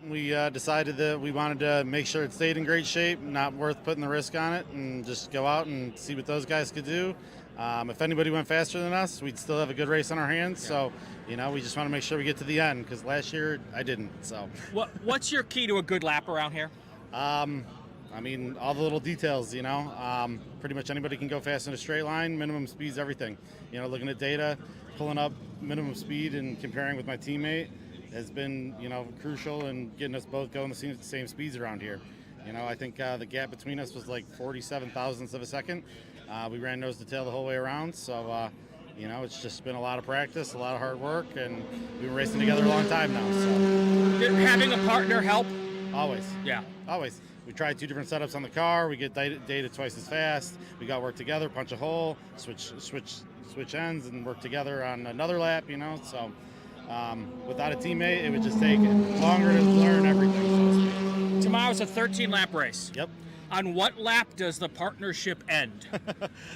We decided that we wanted to make sure it stayed in great shape, not worth putting the risk on it, and just go out and see what those guys could do. If anybody went faster than us, we'd still have a good race on our hands. Yeah. So, we just want to make sure we get to the end, because last year I didn't. So, What's your key to a good lap around here? all the little details, pretty much anybody can go fast in a straight line. Minimum speed's everything. Looking at data, pulling up minimum speed and comparing with my teammate has been, crucial in getting us both going the same speeds around here. I think the gap between us was like 47 thousandths of a second. We ran nose to tail the whole way around, so it's just been a lot of practice, a lot of hard work, and we've been racing together a long time now. So Did having a partner help? always, Yeah. always. We tried 2 different setups on the car. We get data twice as fast. We got to work together, punch a hole, switch ends, and work together on another lap. So without a teammate, it would just take longer to learn everything. So to speak. Tomorrow's a 13-lap race. Yep. On what lap does the partnership end?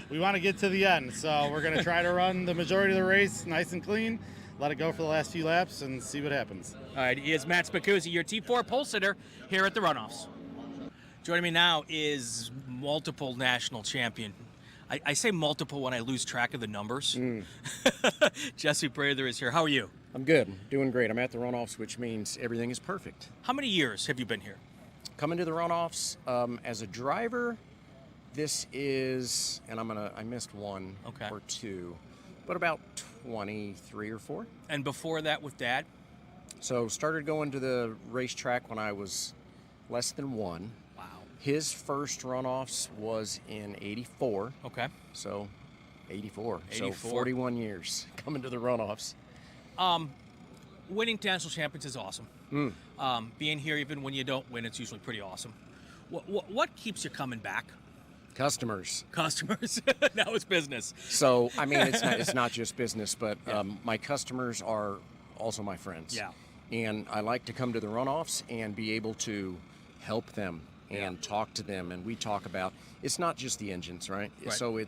We want to get to the end, so we're going to try to run the majority of the race nice and clean, let it go for the last few laps, and see what happens. All right, he is Matt Spicuzzi, your T4 pole sitter here at the Runoffs. Joining me now is multiple national champion. I say multiple when I lose track of the numbers. Jesse Prather is here. How are you? I'm good. Doing great. I'm at the Runoffs, which means everything is perfect. How many years have you been here? Coming to the Runoffs as a driver, this is, and I missed one Okay. or two, but about 23 or 4. And before that with Dad? So started going to the racetrack when I was less than 1. Wow. His first Runoffs was in 84. Okay. So 84. 84. So 41 years coming to the Runoffs. Winning national champions is awesome. Being here even when you don't win, it's usually pretty awesome. What keeps you coming back? Customers. Customers. Now it's business. So, I mean, it's not just business, but my customers are also my friends. Yeah. And I like to come to the Runoffs and be able to help them and talk to them. And we talk about, it's not just the engines, right? So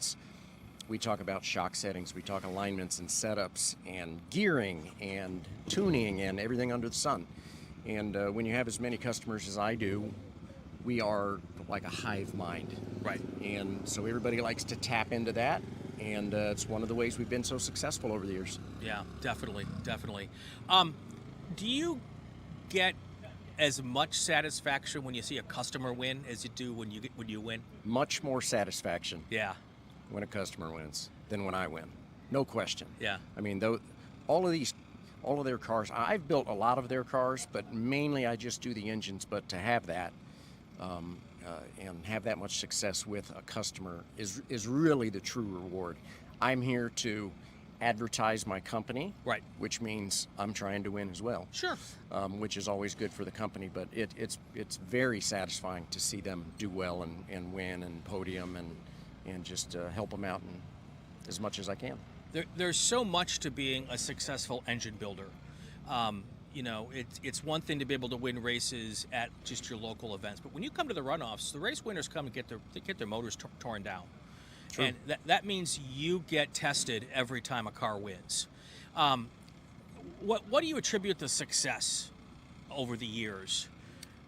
we talk about shock settings, we talk alignments and setups and gearing and tuning and everything under the sun. And when you have as many customers as I do, we are like a hive mind. Right. And so everybody likes to tap into that, and it's one of the ways we've been so successful over the years. Yeah, definitely. Do you get as much satisfaction when you see a customer win as you do when you win? Much more satisfaction Yeah. when a customer wins than when I win. No question. Yeah. I mean, all of their cars, I've built a lot of their cars, but mainly I just do the engines. But to have that and have that much success with a customer is really the true reward. I'm here to advertise my company, Right. which means I'm trying to win as well. Sure. Which is always good for the company, but it's very satisfying to see them do well and win and podium and just help them out as much as I can. There's so much to being a successful engine builder. It's one thing to be able to win races at just your local events, but when you come to the Runoffs, the race winners come and get their motors torn down. True. And that means you get tested every time a car wins. What do you attribute the success over the years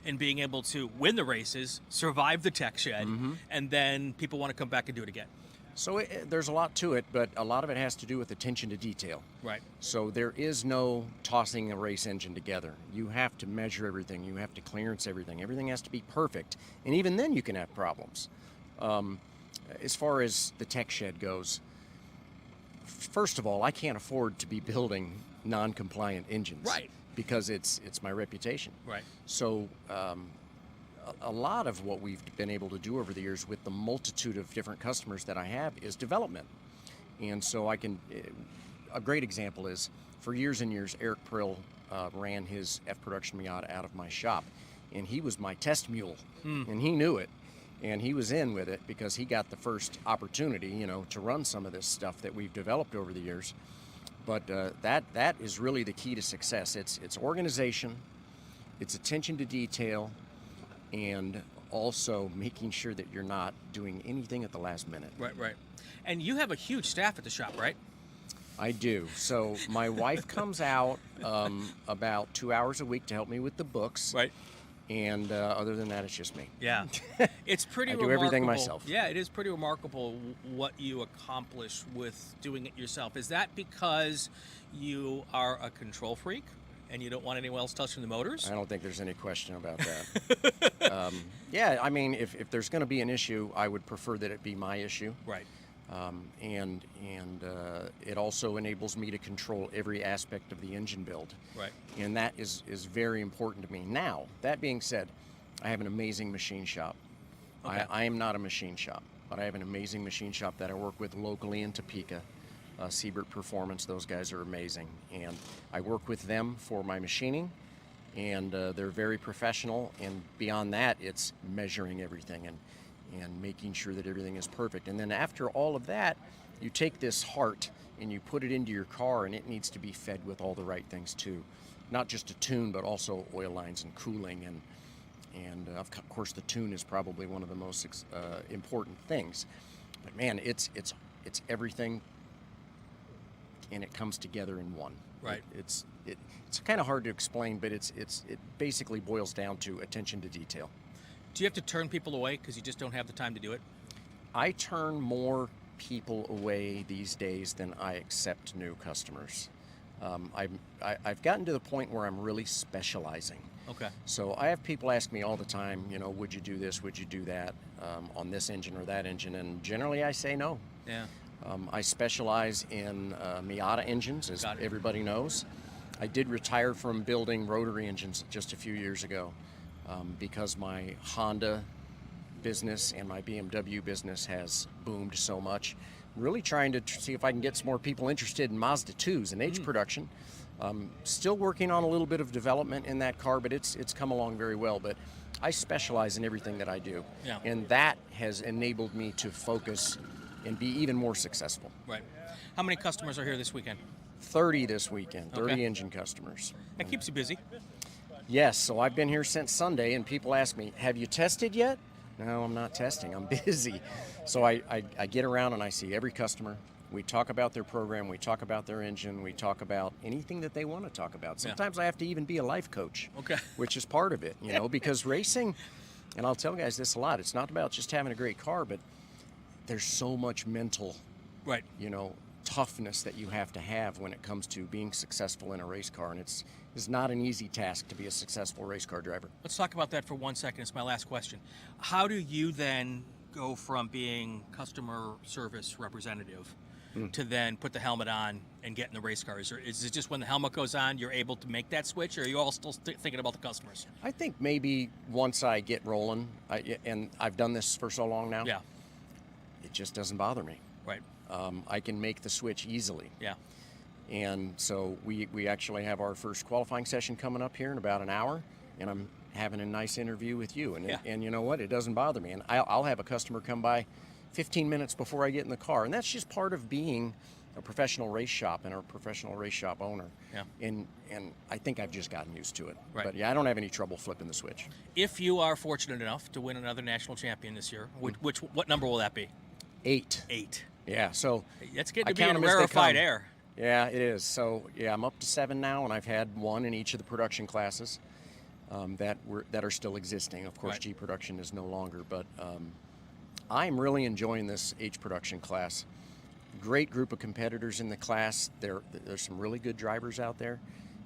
in being able to win the races, survive the tech shed, and then people want to come back and do it again? So there's a lot to it, but a lot of it has to do with attention to detail. Right. So there is no tossing a race engine together. You have to measure everything. You have to clearance everything. Everything has to be perfect. And even then you can have problems. As far as the tech shed goes, first of all, I can't afford to be building non-compliant engines. Right. Because it's my reputation. Right. So a lot of what we've been able to do over the years with the multitude of different customers that I have is development. And so a great example is, for years and years, Eric Prill ran his F-Production Miata out of my shop. And he was my test mule. And he knew it. And he was in with it because he got the first opportunity, to run some of this stuff that we've developed over the years. But that is really the key to success. It's organization, it's attention to detail, and also making sure that you're not doing anything at the last minute. Right. And you have a huge staff at the shop, right? I do. So my wife comes out about 2 hours a week to help me with the books. Right. And other than that, it's just me. Yeah. It's pretty I do remarkable. everything myself. Yeah, it is pretty remarkable what you accomplish with doing it yourself. Is that because you are a control freak and you don't want anyone else touching the motors? I don't think there's any question about that. Yeah, I mean, if there's going to be an issue, I would prefer that it be my issue. Right. And it also enables me to control every aspect of the engine build. Right. And that is very important to me. Now, that being said, I have an amazing machine shop. Okay. I am not a machine shop, but I have an amazing machine shop that I work with locally in Topeka. Siebert Performance, those guys are amazing. And I work with them for my machining, and they're very professional. And beyond that, it's measuring everything and making sure that everything is perfect. And then after all of that, you take this heart and you put it into your car, and it needs to be fed with all the right things too. Not just a tune, but also oil lines and cooling, and of course the tune is probably one of the most important things. But man, it's everything, and it comes together in one. Right. It's kind of hard to explain, but it basically boils down to attention to detail. Do you have to turn people away because you just don't have the time to do it? I turn more people away these days than I accept new customers. I've gotten to the point where I'm really specializing. Okay. So I have people ask me all the time, would you do this, would you do that on this engine or that engine? And generally I say no. Yeah. I specialize in Miata engines, as everybody knows. I did retire from building rotary engines just a few years ago. Because my Honda business and my BMW business has boomed so much. Really trying to see if I can get some more people interested in Mazda 2s and H production. Still working on a little bit of development in that car, but it's come along very well. But I specialize in everything that I do. Yeah. And that has enabled me to focus and be even more successful. Right. How many customers are here this weekend? 30 this weekend, 30 Okay. engine customers. That keeps you busy. Yes, so I've been here since Sunday, and people ask me, have you tested yet? No, I'm not testing. I'm busy. So I get around and I see every customer. We talk about their program. We talk about their engine. We talk about anything that they want to talk about. Sometimes I have to even be a life coach, Okay. which is part of it, because racing, and I'll tell guys this a lot, it's not about just having a great car, but there's so much mental, Right. toughness that you have to have when it comes to being successful in a race car, and it's not an easy task to be a successful race car driver. Let's talk about that for 1 second. It's my last question. How do you then go from being customer service representative to then put the helmet on and get in the race car? Is it just when the helmet goes on, you're able to make that switch, or are you all still thinking about the customers? I think maybe once I get rolling, and I've done this for so long now, Yeah. it just doesn't bother me. Right. I can make the switch easily. Yeah. And so we actually have our first qualifying session coming up here in about an hour, and I'm having a nice interview with you. And, and you know what? It doesn't bother me. And I'll have a customer come by 15 minutes before I get in the car. And that's just part of being a professional race shop and a professional race shop owner. Yeah. And I think I've just gotten used to it. Right. But yeah, I don't have any trouble flipping the switch. If you are fortunate enough to win another national champion this year, what number will that be? 8. 8. Yeah, so That's getting I to be count in 'em as they rarefied come. air. Yeah, it is. So yeah, I'm up to 7 now, and I've had 1 in each of the production classes that are still existing. Of course, Right. G production is no longer, but I'm really enjoying this H production class. Great group of competitors in the class. There's some really good drivers out there,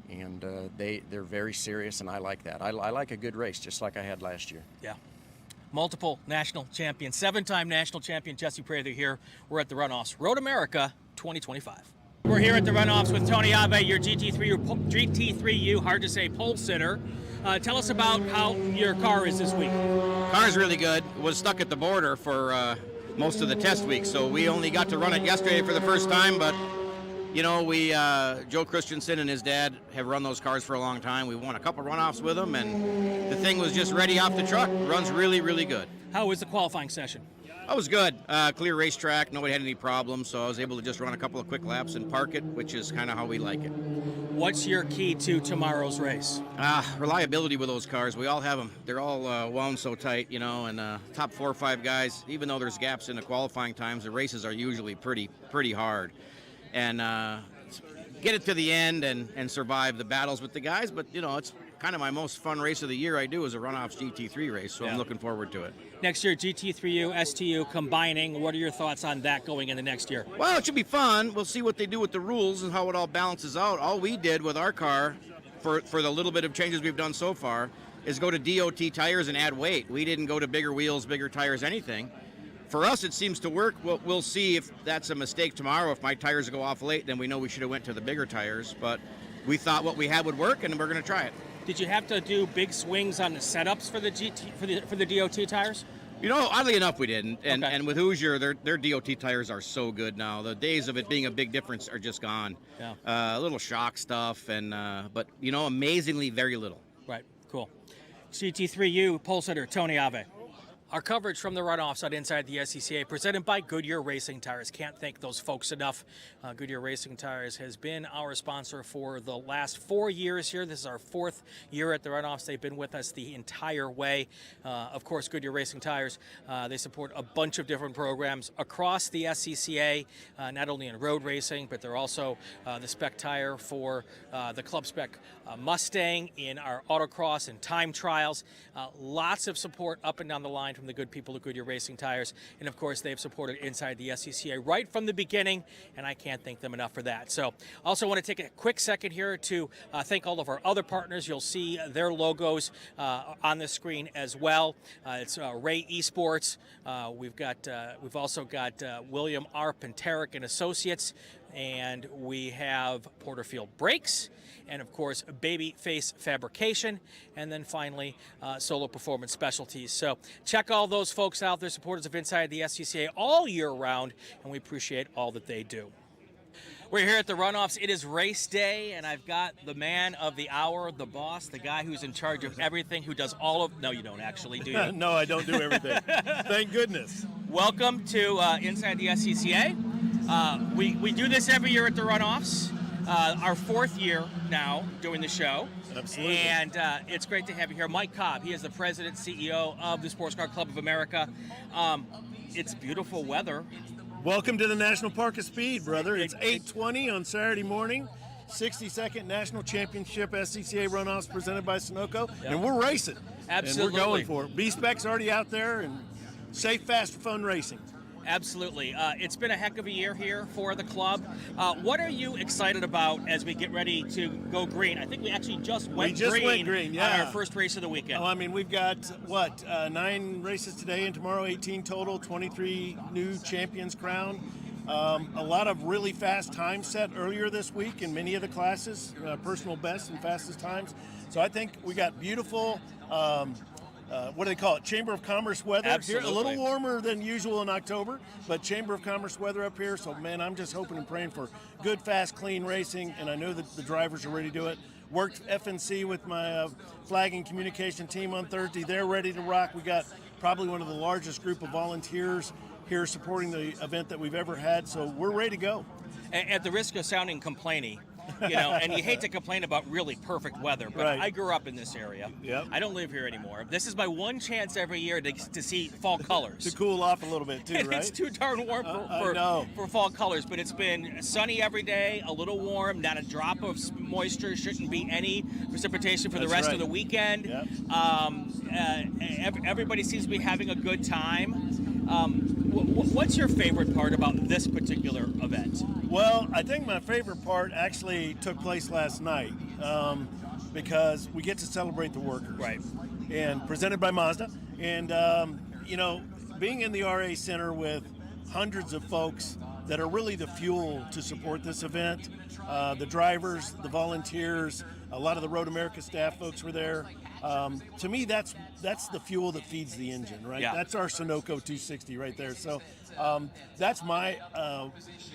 and they're very serious, and I like that. I like a good race, just like I had last year. Yeah. Multiple national champion, 7-time national champion Jesse Prather here. We're at the Runoffs, Road America 2025. We're here at the Runoffs with Tony Abe, your GT3U, hard to say, pole sitter. Tell us about how your car is this week. Car's really good. It was stuck at the border for most of the test week, so we only got to run it yesterday for the first time, but Joe Christensen and his dad have run those cars for a long time. We won a couple runoffs with them, and the thing was just ready off the truck. Runs really, really good. How was the qualifying session? That was good. Clear racetrack. Nobody had any problems, so I was able to just run a couple of quick laps and park it, which is kind of how we like it. What's your key to tomorrow's race? Reliability with those cars. We all have them. They're all wound so tight, and top 4 or 5 guys, even though there's gaps in the qualifying times, the races are usually pretty hard. and get it to the end and survive the battles with the guys. But it's kind of my most fun race of the year I do is a Runoffs GT3 race, so I'm looking forward to it. Next year, GT3U, STU combining. What are your thoughts on that going into next year? Well, it should be fun. We'll see what they do with the rules and how it all balances out. All we did with our car for the little bit of changes we've done so far is go to DOT tires and add weight. We didn't go to bigger wheels, bigger tires, anything. For us, it seems to work. We'll see if that's a mistake tomorrow. If my tires go off late, then we know we should have went to the bigger tires. But we thought what we had would work, and we're going to try it. Did you have to do big swings on the setups for the for the DOT tires? Oddly enough, we didn't. And Okay. and with Hoosier, their DOT tires are so good now. The days of it being a big difference are just gone. Yeah. A little shock stuff, but amazingly very little. Right, cool. GT3U pole sitter Tony Ave. Our coverage from the runoffs on Inside the SCCA, presented by Goodyear Racing Tires. Can't thank those folks enough. Goodyear Racing Tires has been our sponsor for the last 4 years here. This is our 4th year at the runoffs. They've been with us the entire way. Of course, Goodyear Racing Tires, they support a bunch of different programs across the SCCA, not only in road racing, but they're also the spec tire for the Club Spec Mustang in our autocross and time trials. Lots of support up and down the line from the good people at Goodyear Racing Tires. And of course, they've supported Inside the SCCA right from the beginning, and I can't thank them enough for that. So also want to take a quick second here to thank all of our other partners. You'll see their logos on the screen as well. It's Ray Esports. We've also got William R. Penterick and Associates, and we have Porterfield Brakes, and of course Babyface Fabrication, and then finally Solo Performance Specialties. So check all those folks out. They're supporters of Inside the SCCA all year round, and we appreciate all that they do. We're here at the runoffs. It is race day, and I've got the man of the hour, the boss, the guy who's in charge of everything, who does all of... No, you don't actually, do you? No, I don't do everything. Thank goodness. Welcome to Inside the SCCA. We do this every year at the runoffs. Our 4th year now doing the show. Absolutely. And it's great to have you here. Mike Cobb, he is the president, CEO of the Sports Car Club of America. It's beautiful weather. Welcome to the National Park of Speed, brother. It's 8:20 on Saturday morning. 62nd National Championship SCCA Runoffs presented by Sunoco, and we're racing. Absolutely. And we're going for it. B-Spec's already out there, and safe, fast, fun racing. Absolutely. It's been a heck of a year here for the club. What are you excited about as we get ready to go green? I think we actually just went green, yeah. on our first race of the weekend. Oh, I mean, we've got, 9 races today and tomorrow, 18 total, 23 new champions crowned. A lot of really fast times set earlier this week in many of the classes, personal best and fastest times. So I think we got beautiful... what do they call it? Chamber of Commerce weather. Absolutely. Here, a little warmer than usual in October, but Chamber of Commerce weather up here. So, man, I'm just hoping and praying for good, fast, clean racing, and I know that the drivers are ready to do it. Worked FNC with my flag and communication team on Thursday. They're ready to rock. We got probably one of the largest group of volunteers here supporting the event that we've ever had, so we're ready to go. At the risk of sounding complainy, and you hate to complain about really perfect weather, but Right. I grew up in this area. Yep. I don't live here anymore. This is my one chance every year to see fall colors. To cool off a little bit, too, And right? it's too darn warm I know. for fall colors, but it's been sunny every day, a little warm, not a drop of moisture, shouldn't be any precipitation for the That's rest right. of the weekend. Yep. Everybody seems to be having a good time. What's your favorite part about this particular event? Well, I think my favorite part actually took place last night because we get to celebrate the workers. Right. And presented by Mazda. And, being in the RA Center with hundreds of folks that are really the fuel to support this event, the drivers, the volunteers, a lot of the Road America staff folks were there. To me, that's the fuel that feeds the engine, right? Yeah. That's our Sunoco 260 right there. So that's my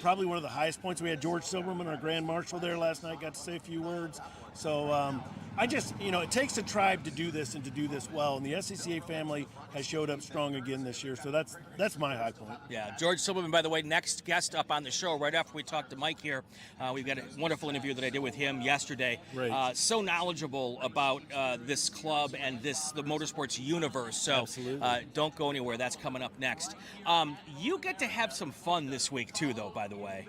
probably one of the highest points. We had George Silverman, our Grand Marshal, there last night, got to say a few words. So I just, it takes a tribe to do this and to do this well. And the SCCA family has showed up strong again this year. So that's my high point. Yeah, George Silverman, by the way, next guest up on the show right after we talked to Mike here. We've got a wonderful interview that I did with him yesterday. Right. So knowledgeable about this club and the motorsports universe. So Absolutely. Don't go anywhere. That's coming up next. You get to have some fun this week too, though, by the way.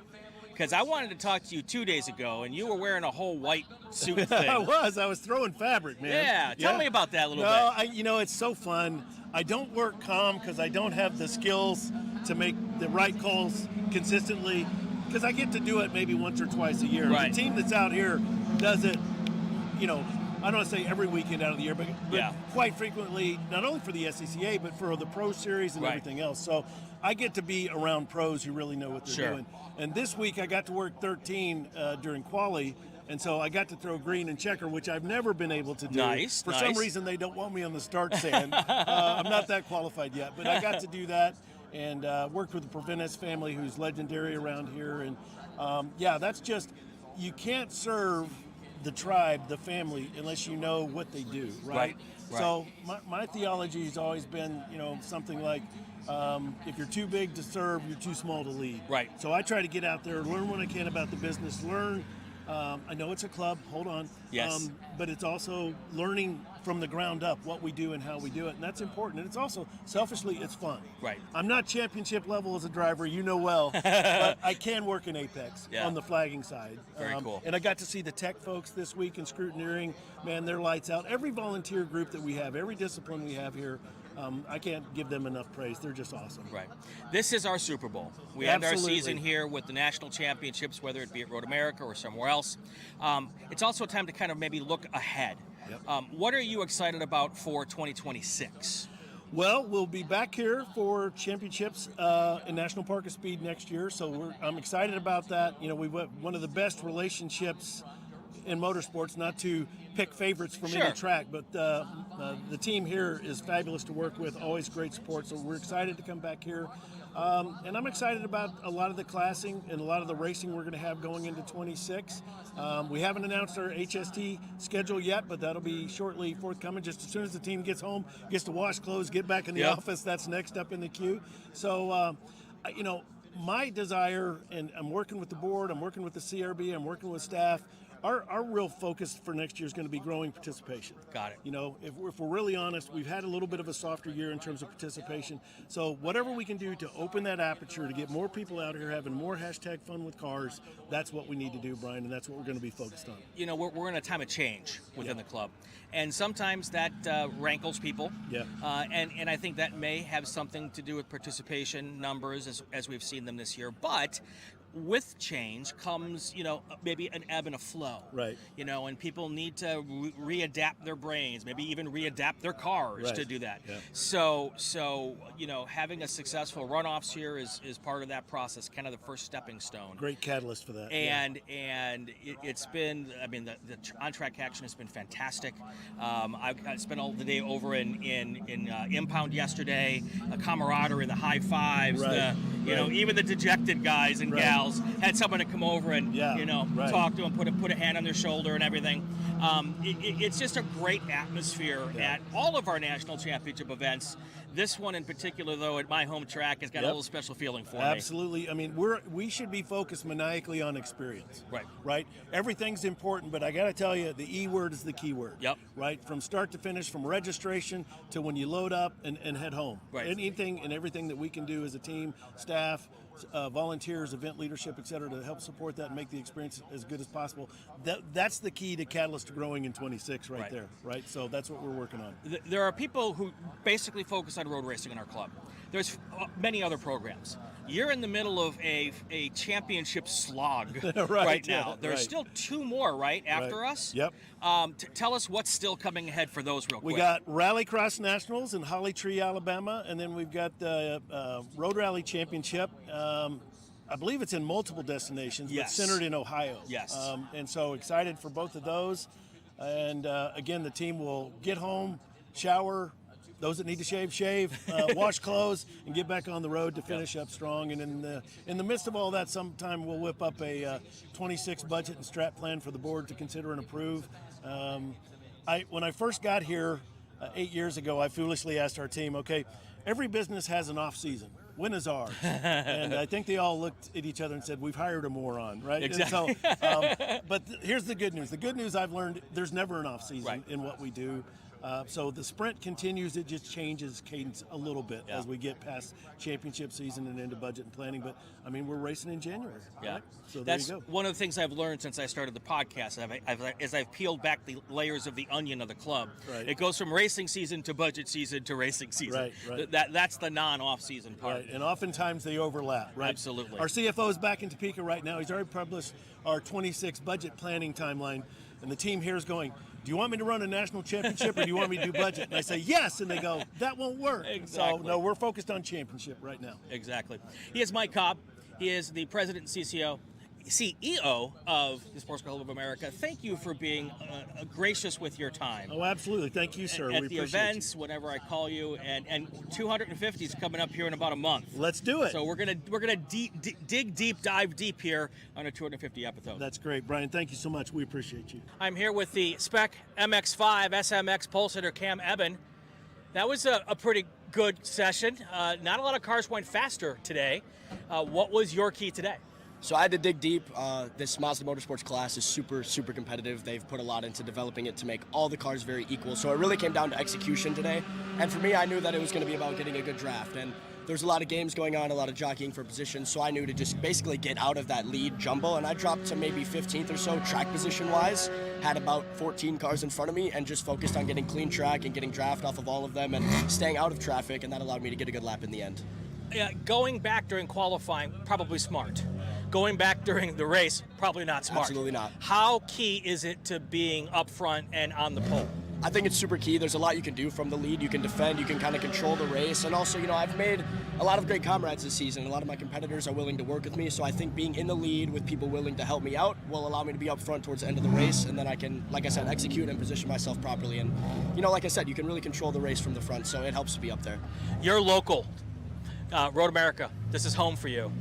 because I wanted to talk to you 2 days ago, and you were wearing a whole white suit thing. I was throwing fabric, man. Yeah, tell me about that a little bit. You know, it's so fun. I don't work calm because I don't have the skills to make the right calls consistently, because I get to do it maybe once or twice a year. Right. The team that's out here does it, you know, I don't want to say every weekend out of the year, but Yeah. quite frequently, not only for the SCCA, but for the Pro Series and Right. everything else. So I get to be around pros who really know what they're Sure. doing. And this week I got to work 13 during quali, and so I got to throw green and checker, which I've never been able to do. Nice, For nice. some reason, they don't want me on the start stand. I'm not that qualified yet, but I got to do that and worked with the Proventus family, who's legendary around here. And yeah, that's just, you can't serve the tribe, the family, unless you know what they do, right? Right. So my theology has always been, you know, something like, if you're too big to serve, you're too small to lead. Right. So I try to get out there, learn what I can about the business, learn. I know it's a club, hold on. Yes. But it's also learning from the ground up what we do and how we do it, and that's important. And it's also, selfishly, it's fun. Right. I'm not championship level as a driver, you know well, but I can work in Apex Yeah. on the flagging side. Very cool. And I got to see the tech folks this week in scrutineering. Man, they're lights out. Every volunteer group that we have, every discipline we have here, I can't give them enough praise. They're just awesome. Right. This is our Super Bowl. We end our Absolutely. season here with the national championships, whether it be at Road America or somewhere else. It's also a time to kind of maybe look ahead. Yep. What are you excited about for 2026? Well, we'll be back here for championships in National Park of Speed next year, so I'm excited about that. You know, we've got one of the best relationships in motorsports, not to pick favorites from Sure. any track, but the team here is fabulous to work with, always great support, so we're excited to come back here. And I'm excited about a lot of the classing and a lot of the racing we're going to have going into 26. We haven't announced our HST schedule yet, but that'll be shortly forthcoming. Just as soon as the team gets home, gets to wash clothes, get back in the Yep. office, that's next up in the queue. So, you know, my desire, and I'm working with the board, I'm working with the CRB, I'm working with staff, our real focus for next year is going to be growing participation. Got it. You know, if we're really honest, we've had a little bit of a softer year in terms of participation. So whatever we can do to open that aperture, to get more people out here having more hashtag fun with cars, that's what we need to do, Brian, and that's what we're going to be focused on. You know, we're in a time of change within Yeah. the club, and sometimes that rankles people. Yeah. And I think that may have something to do with participation numbers as we've seen them this year. But with change comes, you know, maybe an ebb and a flow. Right. You know, and people need to readapt their brains, maybe even readapt their cars Right. to do that. Yeah. So you know, having a successful runoffs here is part of that process, kind of the first stepping stone. Great catalyst for that. yeah. And it's been, I mean, the on-track action has been fantastic. I spent all the day over in Impound yesterday, a camaraderie, the high fives, Right, you know, right. even the dejected guys and Right. gals had someone to come over and, Yeah, you know, right. talk to them, put a hand on their shoulder and everything. It's just a great atmosphere at all of our national championship events. This one in particular, though, at my home track, has got a Yep. little special feeling for me. Absolutely. I mean, we should be focused maniacally on experience. Right. Right. Everything's important, but I got to tell you, the E word is the key word. Yep. Right. From start to finish, from registration to when you load up and head home. Right. Anything and everything that we can do as a team, staff, volunteers, event leadership, et cetera, to help support that and make the experience as good as possible. That's the key to catalyst to growing in 26 right Right. there. Right. So that's what we're working on. There are people who basically focus on road racing in our club. There's many other programs. You're in the middle of a championship slog right now. yeah, There's right. still two more, right, after Right. us? Yep. Tell us what's still coming ahead for those real quick. We got Rallycross Nationals in Holly Tree, Alabama, and then we've got the Road Rally Championship. I believe it's in multiple destinations, Yes. but centered in Ohio. Yes. And so excited for both of those. And again, the team will get home, shower, those that need to shave, wash clothes, and get back on the road to finish up strong. And in the midst of all that, sometime we'll whip up a 26 budget and strat plan for the board to consider and approve. When I first got here 8 years ago, I foolishly asked our team, okay, every business has an off season. When is ours? And I think they all looked at each other and said, we've hired a moron, right? Exactly. And so, but here's the good news. The good news I've learned, there's never an off season Right. in what we do. So the sprint continues. It just changes cadence a little bit as we get past championship season and into budget and planning. But, I mean, we're racing in January. Yeah. Right? So there That's you go. one of the things I've learned since I started the podcast. As I've peeled back the layers of the onion of the club. Right. It goes from racing season to budget season to racing season. Right. That's the non-off season part. Right, and oftentimes they overlap, right? Absolutely. Our CFO is back in Topeka right now. He's already published our 26 budget planning timeline, and the team here is going, do you want me to run a national championship or do you want me to do budget? And I say, yes, and they go, that won't work. Exactly. So, no, we're focused on championship right now. Exactly. He is Mike Cobb. He is the president and CEO of the Sports Club of America. Thank you for being gracious with your time. Oh, absolutely. Thank you, sir. At we the appreciate events, whenever I call you, and 250 is coming up here in about a month. Let's do it. So we're gonna dive deep here on a 250 episode. That's great, Brian. Thank you so much. We appreciate you. I'm here with the Spec MX-5 SMX pole sitter Cam Eben. That was a pretty good session. Not a lot of cars went faster today. What was your key today? So I had to dig deep. This Mazda Motorsports class is super, super competitive. They've put a lot into developing it to make all the cars very equal. So it really came down to execution today. And for me, I knew that it was going to be about getting a good draft. And there's a lot of games going on, a lot of jockeying for position. So I knew to just basically get out of that lead jumble. And I dropped to maybe 15th or so track position-wise. Had about 14 cars in front of me and just focused on getting clean track and getting draft off of all of them and staying out of traffic. And that allowed me to get a good lap in the end. Going back during qualifying, probably smart. Going back during the race, probably not smart. Absolutely not. How key is it to being up front and on the pole? I think it's super key. There's a lot you can do from the lead. You can defend, you can kind of control the race. And also, I've made a lot of great comrades this season. A lot of my competitors are willing to work with me. So I think being in the lead with people willing to help me out will allow me to be up front towards the end of the race. And then I can, like I said, execute and position myself properly. And, like I said, you can really control the race from the front. So it helps to be up there. You're local. Road America, this is home for you.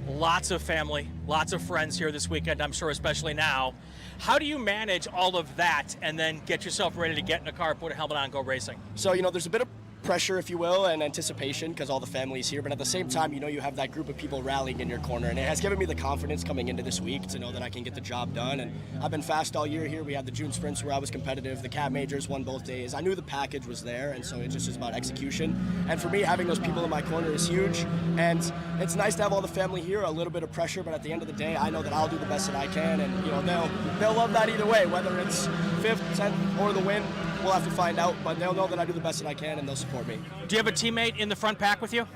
Lots of family, lots of friends here this weekend, I'm sure especially now. How do you manage all of that and then get yourself ready to get in a car, put a helmet on, go racing? So, there's a bit of pressure, if you will, and anticipation because all the family's here, but at the same time, you have that group of people rallying in your corner, and it has given me the confidence coming into this week to know that I can get the job done. And I've been fast all year here. We had the June sprints where I was competitive. The Cat Majors won both days. I knew the package was there, and so it just is about execution. And for me, having those people in my corner is huge, and it's nice to have all the family here, a little bit of pressure, but at the end of the day, I know that I'll do the best that I can, and they'll love that either way, whether it's 5th, 10th, or the win. We'll have to find out, but they'll know that I do the best that I can, and they'll support me. Do you have a teammate in the front pack with you?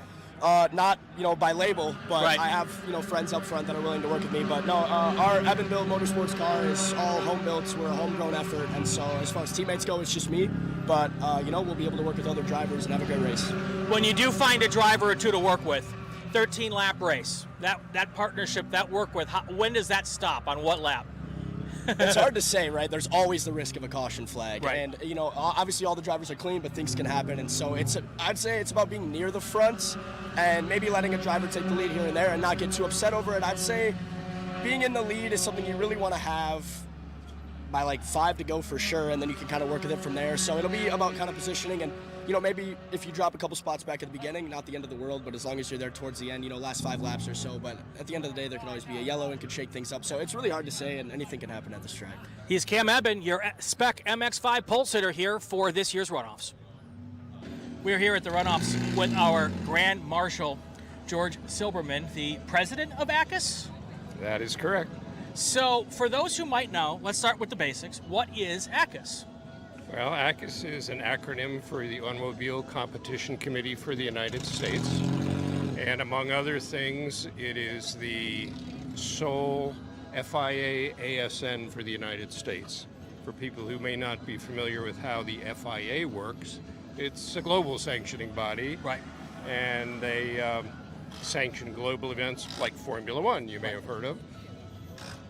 Not, by label, but right. I have, friends up front that are willing to work with me. But no, our Eben build motorsports car is all home built. We're a homegrown effort, and so as far as teammates go, it's just me. But we'll be able to work with other drivers and have a great race. When you do find a driver or two to work with, 13-lap race, that partnership, that work with, when does that stop? On what lap? It's hard to say, right? There's always the risk of a caution flag. Right. And, obviously all the drivers are clean, but things can happen. And so I'd say it's about being near the front and maybe letting a driver take the lead here and there and not get too upset over it. I'd say being in the lead is something you really want to have by like 5 to go for sure, and then you can kind of work with it from there. So it'll be about kind of positioning and, maybe if you drop a couple spots back at the beginning, not the end of the world, but as long as you're there towards the end, last 5 laps or so. But at the end of the day, there can always be a yellow and could shake things up. So it's really hard to say, and anything can happen at this track. He's Cam Eben, your Spec MX-5 pole sitter here for this year's runoffs. We're here at the runoffs with our Grand Marshal, George Silberman, the president of ACUS. That is correct. So for those who might know, let's start with the basics. What is ACUS? Well, ACUS is an acronym for the Automobile Competition Committee for the United States. And among other things, it is the sole FIA ASN for the United States. For people who may not be familiar with how the FIA works, it's a global sanctioning body. Right. And they sanction global events like Formula One, you may have heard of.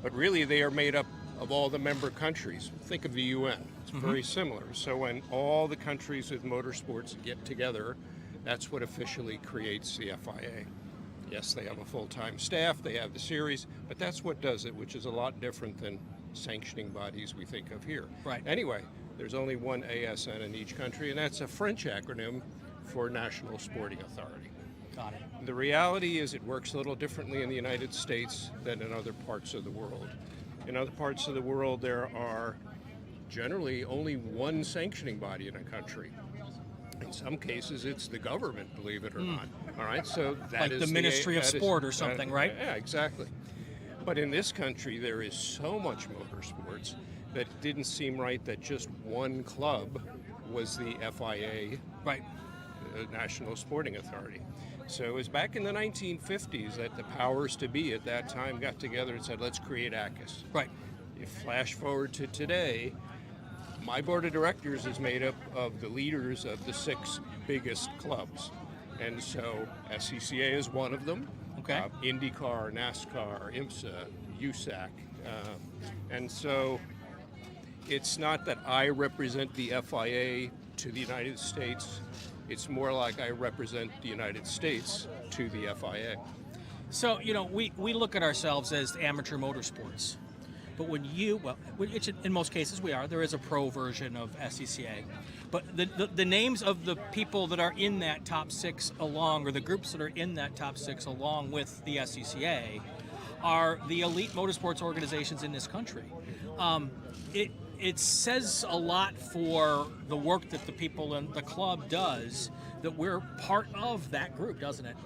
But really, they are made up of all the member countries. Think of the UN. It's very similar. So when all the countries with motorsports get together, that's what officially creates the FIA. Yes, they have a full-time staff, they have the series, but that's what does it, which is a lot different than sanctioning bodies we think of here. Right. Anyway, there's only one ASN in each country, and that's a French acronym for National Sporting Authority. Got it. The reality is it works a little differently in the United States than in other parts of the world. In other parts of the world, there are generally only one sanctioning body in a country. In some cases, it's the government, believe it or not. All right, so that Like is the Ministry of that is- Sport or something, right? Yeah, exactly. But in this country, there is so much motorsports that it didn't seem right that just one club was the FIA, Right. National Sporting Authority. So it was back in the 1950s that the powers to be at that time got together and said, let's create ACUS. Right. You flash forward to today, my board of directors is made up of the leaders of the 6 biggest clubs. And so SCCA is one of them. Okay. IndyCar, NASCAR, IMSA, USAC. And so it's not that I represent the FIA to the United States. It's more like I represent the United States to the FIA. So, you know, we look at ourselves as amateur motorsports. But when you, well, which in most cases we are, there is a pro version of SCCA. But the names of the people that are in that top 6 along, or the groups that are in that top 6 along with the SCCA, are the elite motorsports organizations in this country. It says a lot for the work that the people in the club does that we're part of that group, doesn't it?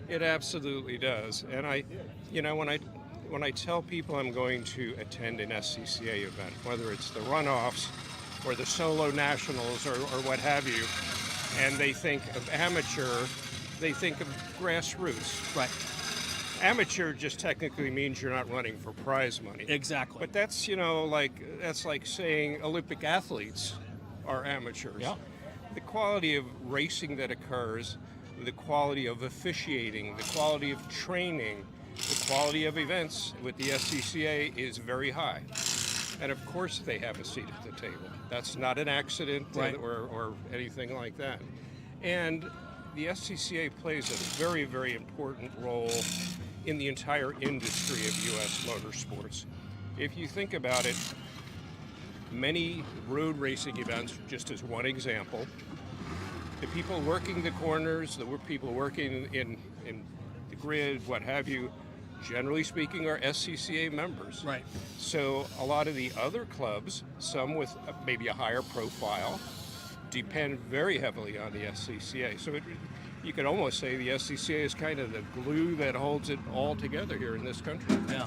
It absolutely does. And when I tell people I'm going to attend an SCCA event, whether it's the runoffs or the solo nationals or what have you, and they think of amateur, they think of grassroots. Right. Amateur just technically means you're not running for prize money. Exactly. But that's, that's like saying Olympic athletes are amateurs. Yeah. The quality of racing that occurs, the quality of officiating, the quality of training, the quality of events with the SCCA is very high. And of course they have a seat at the table. That's not an accident, right, or anything like that. And the SCCA plays a very, very important role in the entire industry of U.S. motorsports. If you think about it, many road racing events, just as one example, the people working the corners, the people working in the grid, what have you, generally speaking, are SCCA members. Right. So a lot of the other clubs, some with maybe a higher profile, depend very heavily on the SCCA. So you could almost say the SCCA is kind of the glue that holds it all together here in this country. Yeah.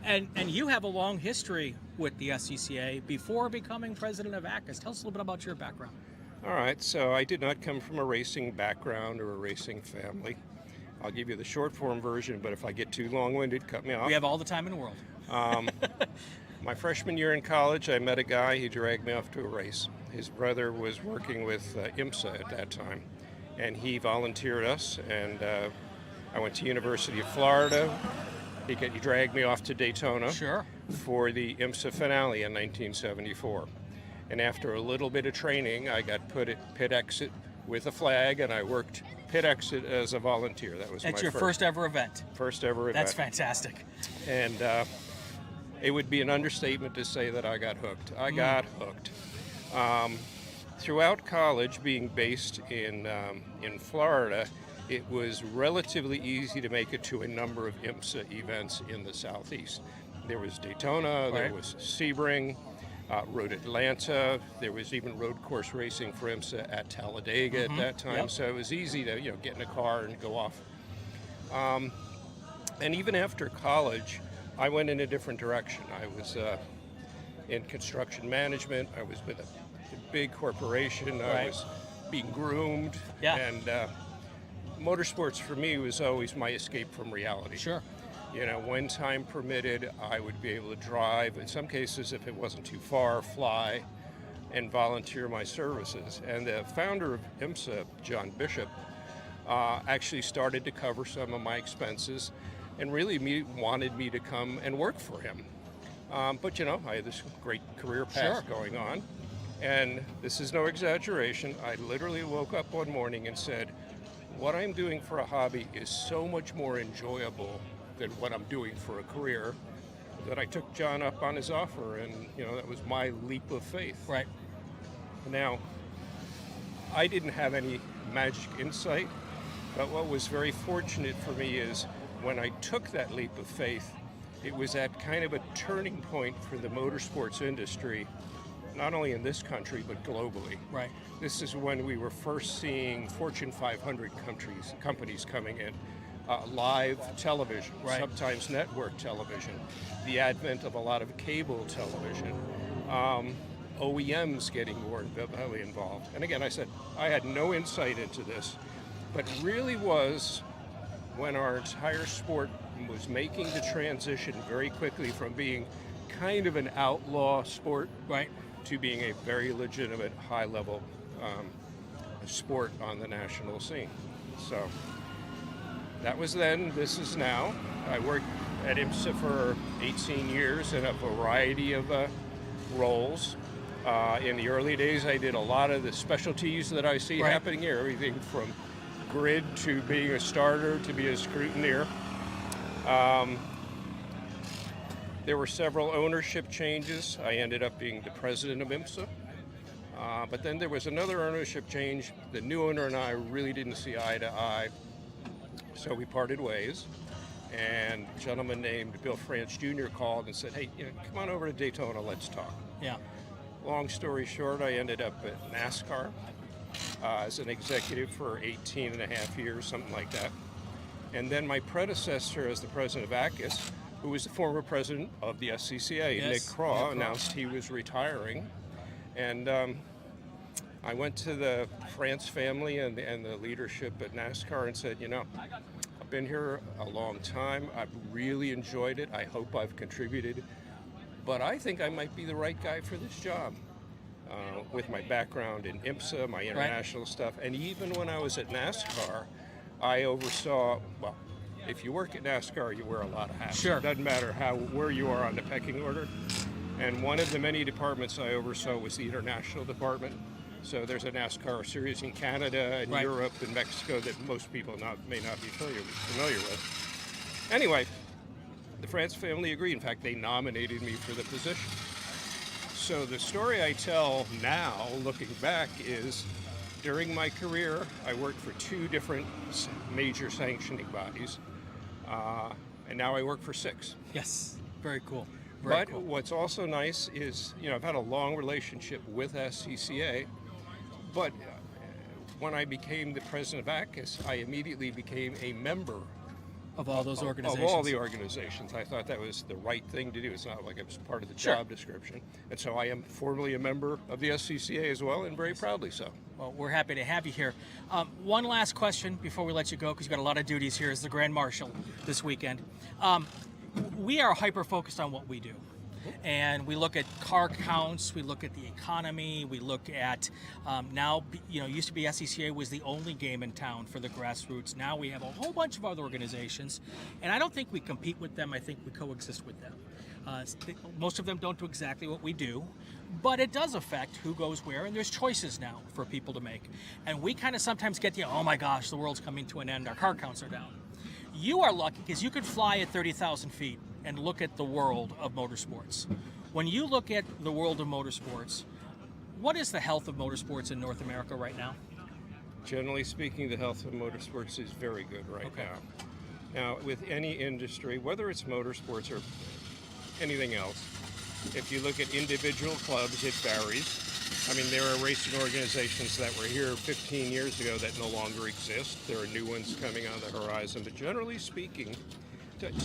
And you have a long history with the SCCA before becoming president of ACUS. Tell us a little bit about your background. All right, so I did not come from a racing background or a racing family. I'll give you the short form version, but if I get too long-winded, cut me off. We have all the time in the world. My freshman year in college, I met a guy. He dragged me off to a race. His brother was working with IMSA at that time, and he volunteered us, and I went to University of Florida. He dragged me off to Daytona for the IMSA finale in 1974. And after a little bit of training, I got put at pit exit with a flag, and I worked pit exit as a volunteer. That was That's my your first ever event. First ever event. That's fantastic. And it would be an understatement to say that I got hooked. I got hooked. Throughout college, being based in Florida, it was relatively easy to make it to a number of IMSA events in the Southeast. There was Daytona, there was Sebring, Road Atlanta. There was even road course racing for IMSA at Talladega at that time. So it was easy to get in a car and go off. And even after college, I went in a different direction. I was in construction management. I was with a big corporation. I was being groomed. And motorsports for me was always my escape from reality. Sure. When time permitted, I would be able to drive. In some cases, if it wasn't too far, fly and volunteer my services. And the founder of IMSA, John Bishop, actually started to cover some of my expenses and really wanted me to come and work for him. But I had this great career path going on. And this is no exaggeration. I literally woke up one morning and said, what I'm doing for a hobby is so much more enjoyable than what I'm doing for a career, that I took John up on his offer, and that was my leap of faith. Right. Now, I didn't have any magic insight, but what was very fortunate for me is when I took that leap of faith, it was at kind of a turning point for the motorsports industry not only in this country, but globally. Right. This is when we were first seeing Fortune 500 companies coming in. Live television, Right. sometimes network television, the advent of a lot of cable television, OEMs getting more heavily involved. And again, I said, I had no insight into this, but really was when our entire sport was making the transition very quickly from being kind of an outlaw sport Right. to being a very legitimate, high-level sport on the national scene. So that was then, this is now. I worked at IMSA for 18 years in a variety of roles. In the early days, I did a lot of the specialties that I see Right. happening here, everything from grid to being a starter to be a scrutineer. There were several ownership changes. I ended up being the president of IMSA. But then there was another ownership change. The new owner and I really didn't see eye to eye, so we parted ways. And a gentleman named Bill France Jr. called and said, hey, come on over to Daytona, let's talk. Yeah. Long story short, I ended up at NASCAR as an executive for 18 and a half years, something like that. And then my predecessor as the president of ACUS, who was the former president of the SCCA, Yes, Nick Craw, Nick Craw. announced he was retiring. And I went to the France family and the leadership at NASCAR and said, I've been here a long time. I've really enjoyed it. I hope I've contributed. But I think I might be the right guy for this job. With my background in IMSA, my international stuff, and even when I was at NASCAR, I oversaw, well, if you work at NASCAR, you wear a lot of hats. Sure. It doesn't matter where you are on the pecking order. And one of the many departments I oversaw was the international department. So there's a NASCAR series in Canada and Right. Europe and Mexico that most people may not be familiar with. Anyway, the France family agreed. In fact, they nominated me for the position. So the story I tell now, looking back, is during my career, I worked for 2 different major sanctioning bodies, and now I work for 6. Yes. Very cool. Very But cool. what's also nice is, I've had a long relationship with SCCA, but when I became the president of ACUS, I immediately became a member Of all those organizations. of all the organizations. I thought that was the right thing to do. It's not like it was part of the Sure. job description. And so I am formally a member of the SCCA as well, and very proudly so. Well, we're happy to have you here. One last question before we let you go, because you've got a lot of duties here as the Grand Marshal this weekend. We are hyper-focused on what we do. And we look at car counts, we look at the economy, we look at now, used to be SCCA was the only game in town for the grassroots. Now we have a whole bunch of other organizations, and I don't think we compete with them, I think we coexist with them. Most of them don't do exactly what we do, but it does affect who goes where, and there's choices now for people to make. And we kind of sometimes get the, oh my gosh, the world's coming to an end, our car counts are down. You are lucky because you could fly at 30,000 feet and look at the world of motorsports. When you look at the world of motorsports, what is the health of motorsports in North America right now? Generally speaking, the health of motorsports is very good right now. Now, with any industry, whether it's motorsports or anything else, if you look at individual clubs, it varies. I mean, there are racing organizations that were here 15 years ago that no longer exist. There are new ones coming on the horizon. But generally speaking,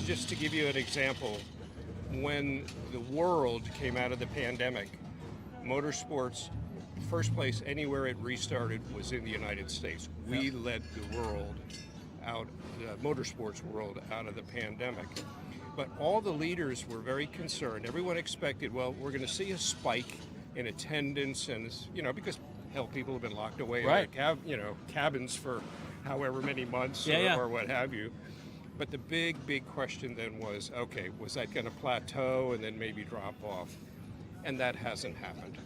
just to give you an example, when the world came out of the pandemic, motorsports, first place anywhere it restarted was in the United States. We led the world out, the motorsports world out of the pandemic. But all the leaders were very concerned. Everyone expected, well, we're going to see a spike in attendance, and because people have been locked away in their cabins for however many months or what have you. But the big question then was, okay, was that going to plateau and then maybe drop off? And that hasn't happened.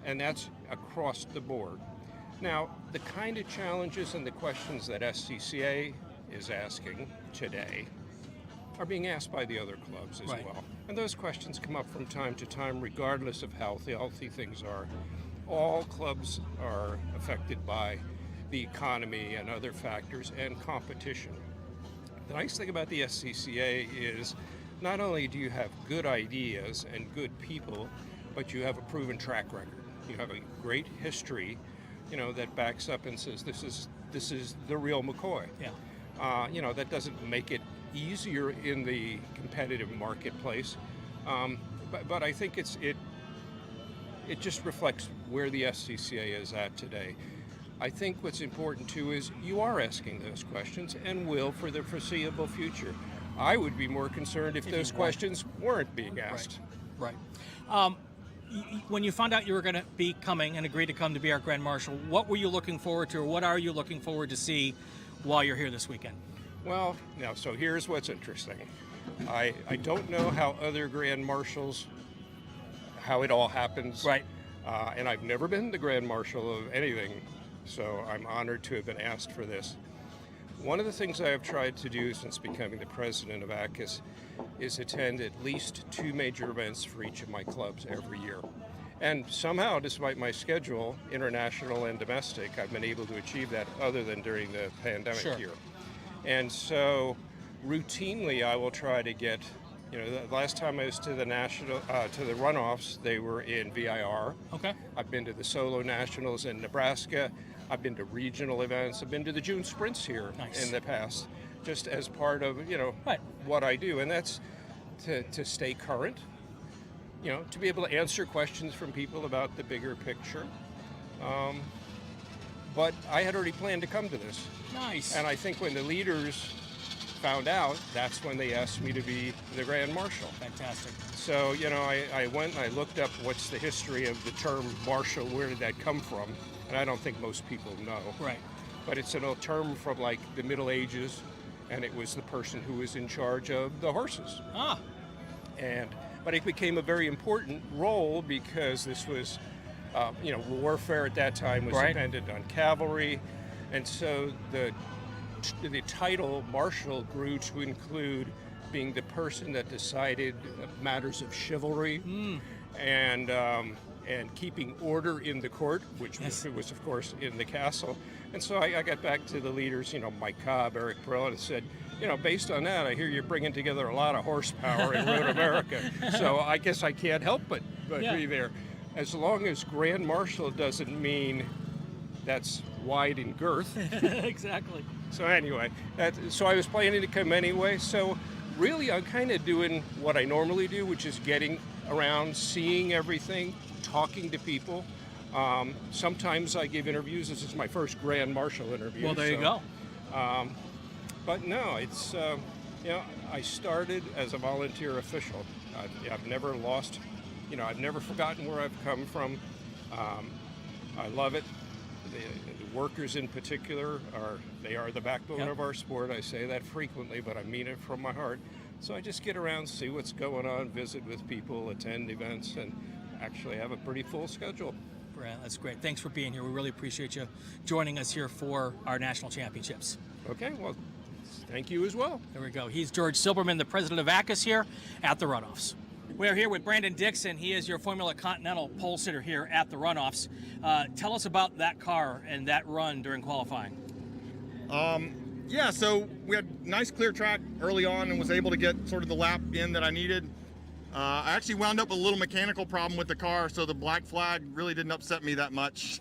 And that's across the board. Now, the kind of challenges and the questions that SCCA is asking today are being asked by the other clubs as well. And those questions come up from time to time, regardless of how healthy things are. All clubs are affected by the economy and other factors and competition. The nice thing about the SCCA is not only do you have good ideas and good people, but you have a proven track record. You have a great history, that backs up and says this is the real McCoy. Yeah. That doesn't make it easier in the competitive marketplace, but I think it just reflects where the SCCA is at today. I think what's important too is you are asking those questions and will for the foreseeable future. I would be more concerned if those questions weren't being asked. Right. When you found out you were going to be coming and agreed to come to be our Grand Marshal, what were you looking forward to, or what are you looking forward to see while you're here this weekend? Well, now, so here's what's interesting. I don't know how other Grand Marshals, how it all happens. Right. And I've never been the Grand Marshal of anything, so I'm honored to have been asked for this. One of the things I have tried to do since becoming the president of ACUS is attend at least 2 major events for each of my clubs every year. And somehow, despite my schedule, international and domestic, I've been able to achieve that other than during the pandemic year. And so routinely I will try to get, the last time I was to the to the runoffs, they were in VIR. Okay. I've been to the solo nationals in Nebraska. I've been to regional events. I've been to the June sprints here in the past, just as part of, what I do. And that's to stay current, to be able to answer questions from people about the bigger picture. But I had already planned to come to this. Nice. And I think when the leaders found out, that's when they asked me to be the Grand Marshal. Fantastic. So, I went and I looked up what's the history of the term marshal, where did that come from? And I don't think most people know. Right. But it's a term from like the Middle Ages, and it was the person who was in charge of the horses. Ah. But it became a very important role because this was, warfare at that time was dependent on cavalry, and so the title marshal grew to include being the person that decided matters of chivalry and keeping order in the court, which was of course in the castle. And so I got back to the leaders, Mike Cobb, Eric Perel, and said, based on that, I hear you're bringing together a lot of horsepower in Road America. So I guess I can't help but be there. As long as Grand Marshal doesn't mean that's wide in girth. Exactly. So anyway, so I was planning to come anyway. So really I'm kind of doing what I normally do, which is getting around, seeing everything, talking to people. Sometimes I give interviews. This is my first Grand Marshal interview. Well, there you go. But no, it's, I started as a volunteer official. I've never lost, I've never forgotten where I've come from. I love it. The workers in particular they are the backbone of our sport. I say that frequently, but I mean it from my heart. So I just get around, see what's going on, visit with people, attend events, and actually have a pretty full schedule. Brad, that's great. Thanks for being here. We really appreciate you joining us here for our national championships. Okay, well, thank you as well. There we go. He's George Silberman, the president of ACUS here at the runoffs. We're here with Brandon Dixon. He is your Formula Continental pole sitter here at the runoffs. Tell us about that car and that run during qualifying. Yeah, so we had nice clear track early on and was able to get sort of the lap in that I needed. I actually wound up with a little mechanical problem with the car, so the black flag really didn't upset me that much.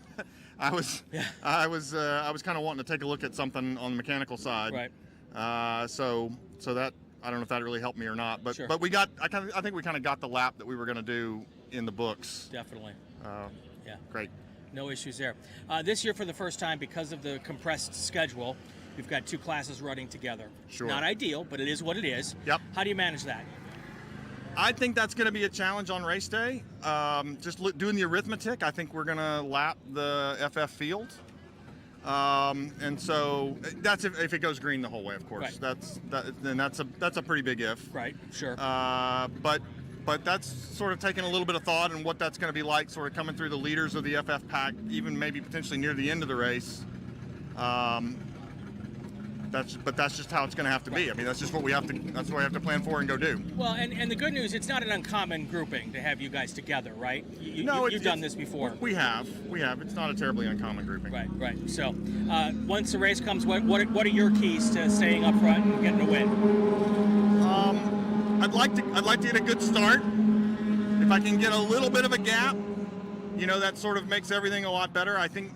I was kind of wanting to take a look at something on the mechanical side. Right. So that, I don't know if that really helped me or not, but Sure. but I think we kind of got the lap that we were going to do in the books. Definitely. Yeah. Great. No issues there. This year, for the first time, because of the compressed schedule, we've got 2 classes running together. Sure. Not ideal, but it is what it is. Yep. How do you manage that? I think that's going to be a challenge on race day. Doing the arithmetic, I think we're going to lap the FF field. And so that's if it goes green the whole way, of course. Right. That's a pretty big if. Right. Sure. But that's sort of taking a little bit of thought and what that's going to be like, sort of coming through the leaders of the FF pack, even maybe potentially near the end of the race. That's just how it's going to have to be. I mean, that's just what we have to plan for and go do. Well, and the good news, it's not an uncommon grouping to have you guys together, right? You've done this before. We have. It's not a terribly uncommon grouping. Right. So, once the race comes, what are your keys to staying up front and getting a win? I'd like to get a good start. If I can get a little bit of a gap, you know, that sort of makes everything a lot better. I think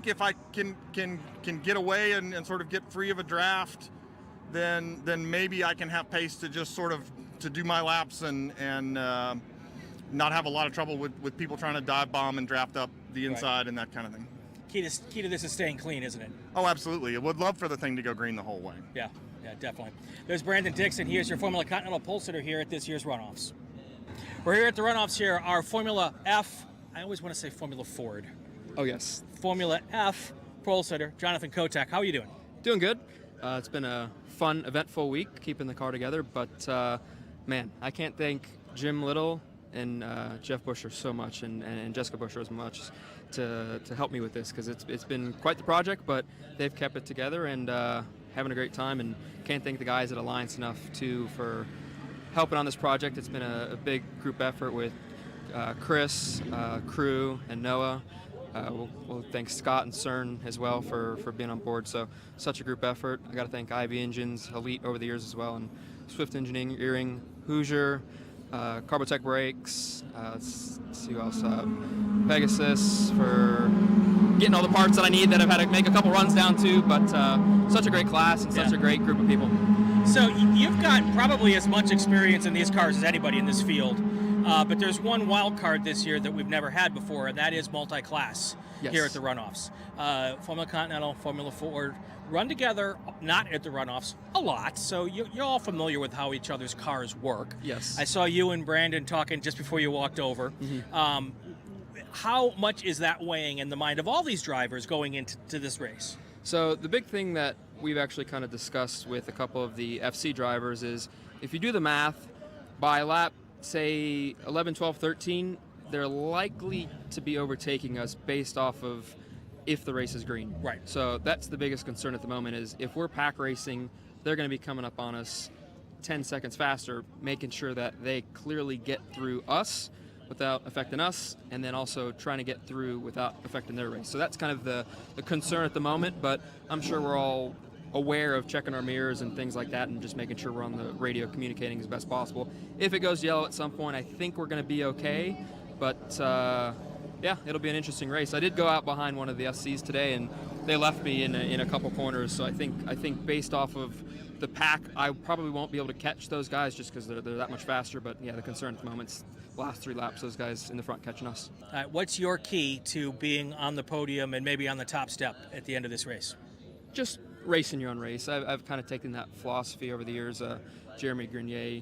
if I can get away and sort of get free of a draft, then maybe I can have pace to just sort of to do my laps and not have a lot of trouble with people trying to dive bomb and draft up the inside and that kind of thing. Key to this is staying clean, isn't it? Oh, absolutely. I would love for the thing to go green the whole way. Yeah, definitely. There's Brandon Dixon. He is your Formula Continental pole sitter here at this year's runoffs. We're here at the runoffs here. Our Formula F, I always want to say Formula Ford. Oh, yes. Formula F pole sitter, Jonathan Kotek. How are you doing? Doing good. It's been a fun, eventful week keeping the car together, but man, I can't thank Jim Little and Jeff Busher so much, and Jessica Busher as much to help me with this, because it's been quite the project, but they've kept it together and having a great time, and can't thank the guys at Alliance enough too for helping on this project. It's been a big group effort with Chris, Crew, and Noah. We'll thank Scott and CERN as well for being on board. So such a group effort. I got to thank Ivy Engines, Elite over the years as well, and Swift Engineering, Hoosier, Carbotech Brakes. Let's see who else. Pegasus for getting all the parts that I need that I've had to make a couple runs down to. But such a great class and such a great group of people. So you've got probably as much experience in these cars as anybody in this field. But there's one wild card this year that we've never had before, and that is multi-class here at the runoffs. Formula Continental, Formula Ford run together, not at the runoffs, a lot. So you're all familiar with how each other's cars work. Yes. I saw you and Brandon talking just before you walked over. Mm-hmm. How much is that weighing in the mind of all these drivers going into this race? So the big thing that we've actually kind of discussed with a couple of the FC drivers is if you do the math, by lap say 11, 12, 13, they're likely to be overtaking us based off of if the race is green. Right. So that's the biggest concern at the moment is if we're pack racing, they're going to be coming up on us 10 seconds faster, making sure that they clearly get through us without affecting us, and then also trying to get through without affecting their race. So that's kind of the concern at the moment, but I'm sure we're all aware of checking our mirrors and things like that and just making sure we're on the radio communicating as best possible. If it goes yellow at some point, I think we're going to be okay, but yeah, it'll be an interesting race. I did go out behind one of the SCs today and they left me in a couple corners, so I think based off of the pack, I probably won't be able to catch those guys just because they're that much faster, but yeah, the concern at the moment's last 3 laps, those guys in the front catching us. What's your key to being on the podium and maybe on the top step at the end of this race? Just racing your own race. I've kind of taken that philosophy over the years. Jeremy Grenier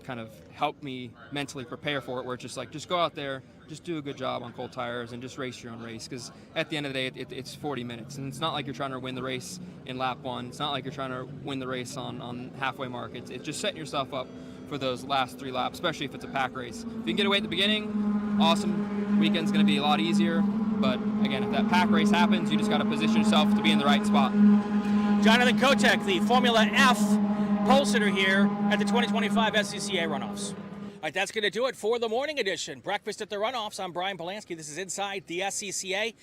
kind of helped me mentally prepare for it, where it's just like, just go out there, just do a good job on cold tires and just race your own race, because at the end of the day it's 40 minutes, and it's not like you're trying to win the race in lap 1. It's not like you're trying to win the race on halfway mark. It's just setting yourself up for those last 3 laps, especially if it's a pack race. If you can get away at the beginning, awesome. Weekend's going to be a lot easier. But again, if that pack race happens, you just got to position yourself to be in the right spot. Jonathan Kotek, the Formula F pole sitter here at the 2025 SCCA Runoffs. All right, that's going to do it for the morning edition. Breakfast at the Runoffs. I'm Brian Polanski. This is Inside the SCCA.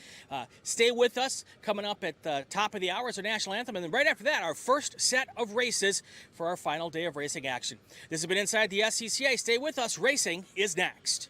Stay with us. Coming up at the top of the hour is our national anthem. And then right after that, our first set of races for our final day of racing action. This has been Inside the SCCA. Stay with us. Racing is next.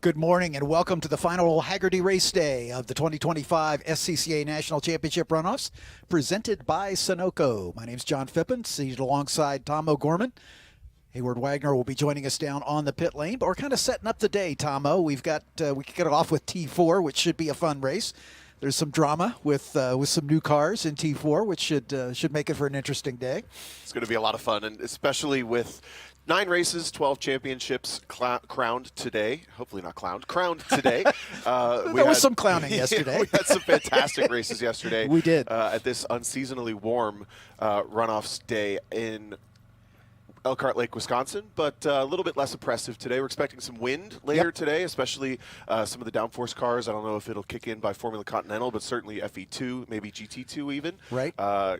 Good morning and welcome to the final Hagerty race day of the 2025 SCCA National Championship Runoffs, presented by Sunoco. My name's John Phippen, seated alongside Tom O'Gorman. Hayward Wagner will be joining us down on the pit lane, but we're kind of setting up the day, Tomo. We kick it off with T4, which should be a fun race. There's some drama with some new cars in T4, which should make it for an interesting day. It's going to be a lot of fun, and especially with 9 races, 12 championships crowned today. Hopefully not crowned today. There was some clowning yesterday. We had some fantastic races yesterday. We did. At this unseasonably warm runoffs day in Elkhart Lake, Wisconsin, but a little bit less oppressive today. We're expecting some wind later today, especially some of the downforce cars. I don't know if it'll kick in by Formula Continental, but certainly FE2, maybe GT2 even,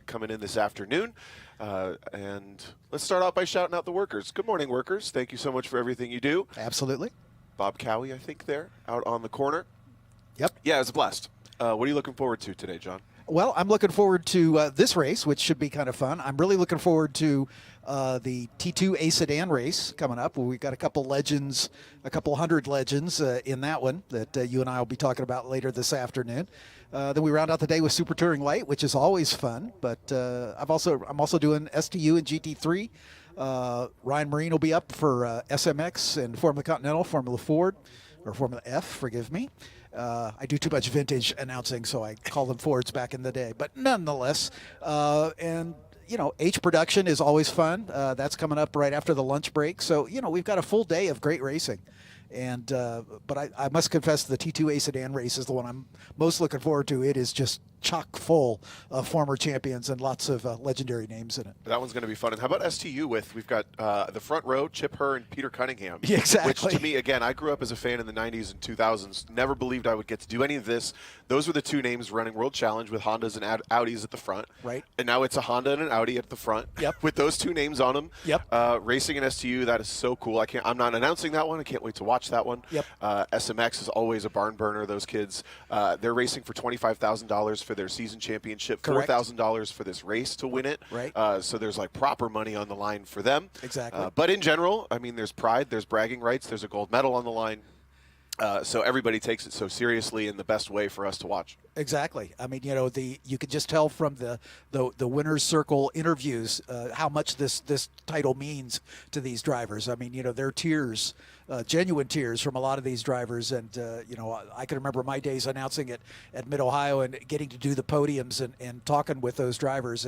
coming in this afternoon. And let's start out by shouting out the workers. Good morning, workers. Thank you so much for everything you do. Absolutely. Bob Cowie, I think, there, out on the corner. Yep. Yeah, it was a blast. What are you looking forward to today, John? Well, I'm looking forward to this race, which should be kind of fun. I'm really looking forward to the T2 A Sedan race coming up. We've got a couple legends, a couple hundred legends in that one that you and I will be talking about later this afternoon. Then we round out the day with Super Touring Light, which is always fun. But I'm also doing STU and GT3. Ryan Marine will be up for SMX and Formula Continental, Formula Ford, or Formula F, forgive me. I do too much vintage announcing, so I call them Fords back in the day. But nonetheless, and H Production is always fun. That's coming up right after the lunch break. So, we've got a full day of great racing. And but I must confess the T2 A Sedan race is the one I'm most looking forward to. It is just chock full of former champions and lots of legendary names in it. That one's going to be fun. And how about STU we've got the front row, Chip Herr and Peter Cunningham. Yeah, exactly. Which to me, again, I grew up as a fan in the 90s and 2000s. Never believed I would get to do any of this. Those were the two names running World Challenge with Hondas and Audis at the front. Right. And now it's a Honda and an Audi at the front. Yep. With those two names on them. Yep. Racing in STU, that is so cool. I'm not announcing that one. I can't wait to watch that one. Yep. SMX is always a barn burner. Those kids, they're racing for $25,000 for their season championship, $4,000 for this race to win it. Right. So there's like proper money on the line for them. Exactly. But in general, I mean, there's pride, there's bragging rights, there's a gold medal on the line. So everybody takes it so seriously in the best way for us to watch. Exactly. I mean, you could just tell from the winner's circle interviews how much this title means to these drivers. I mean, they're tears, genuine tears from a lot of these drivers. And, I can remember my days announcing it at Mid-Ohio and getting to do the podiums and talking with those drivers.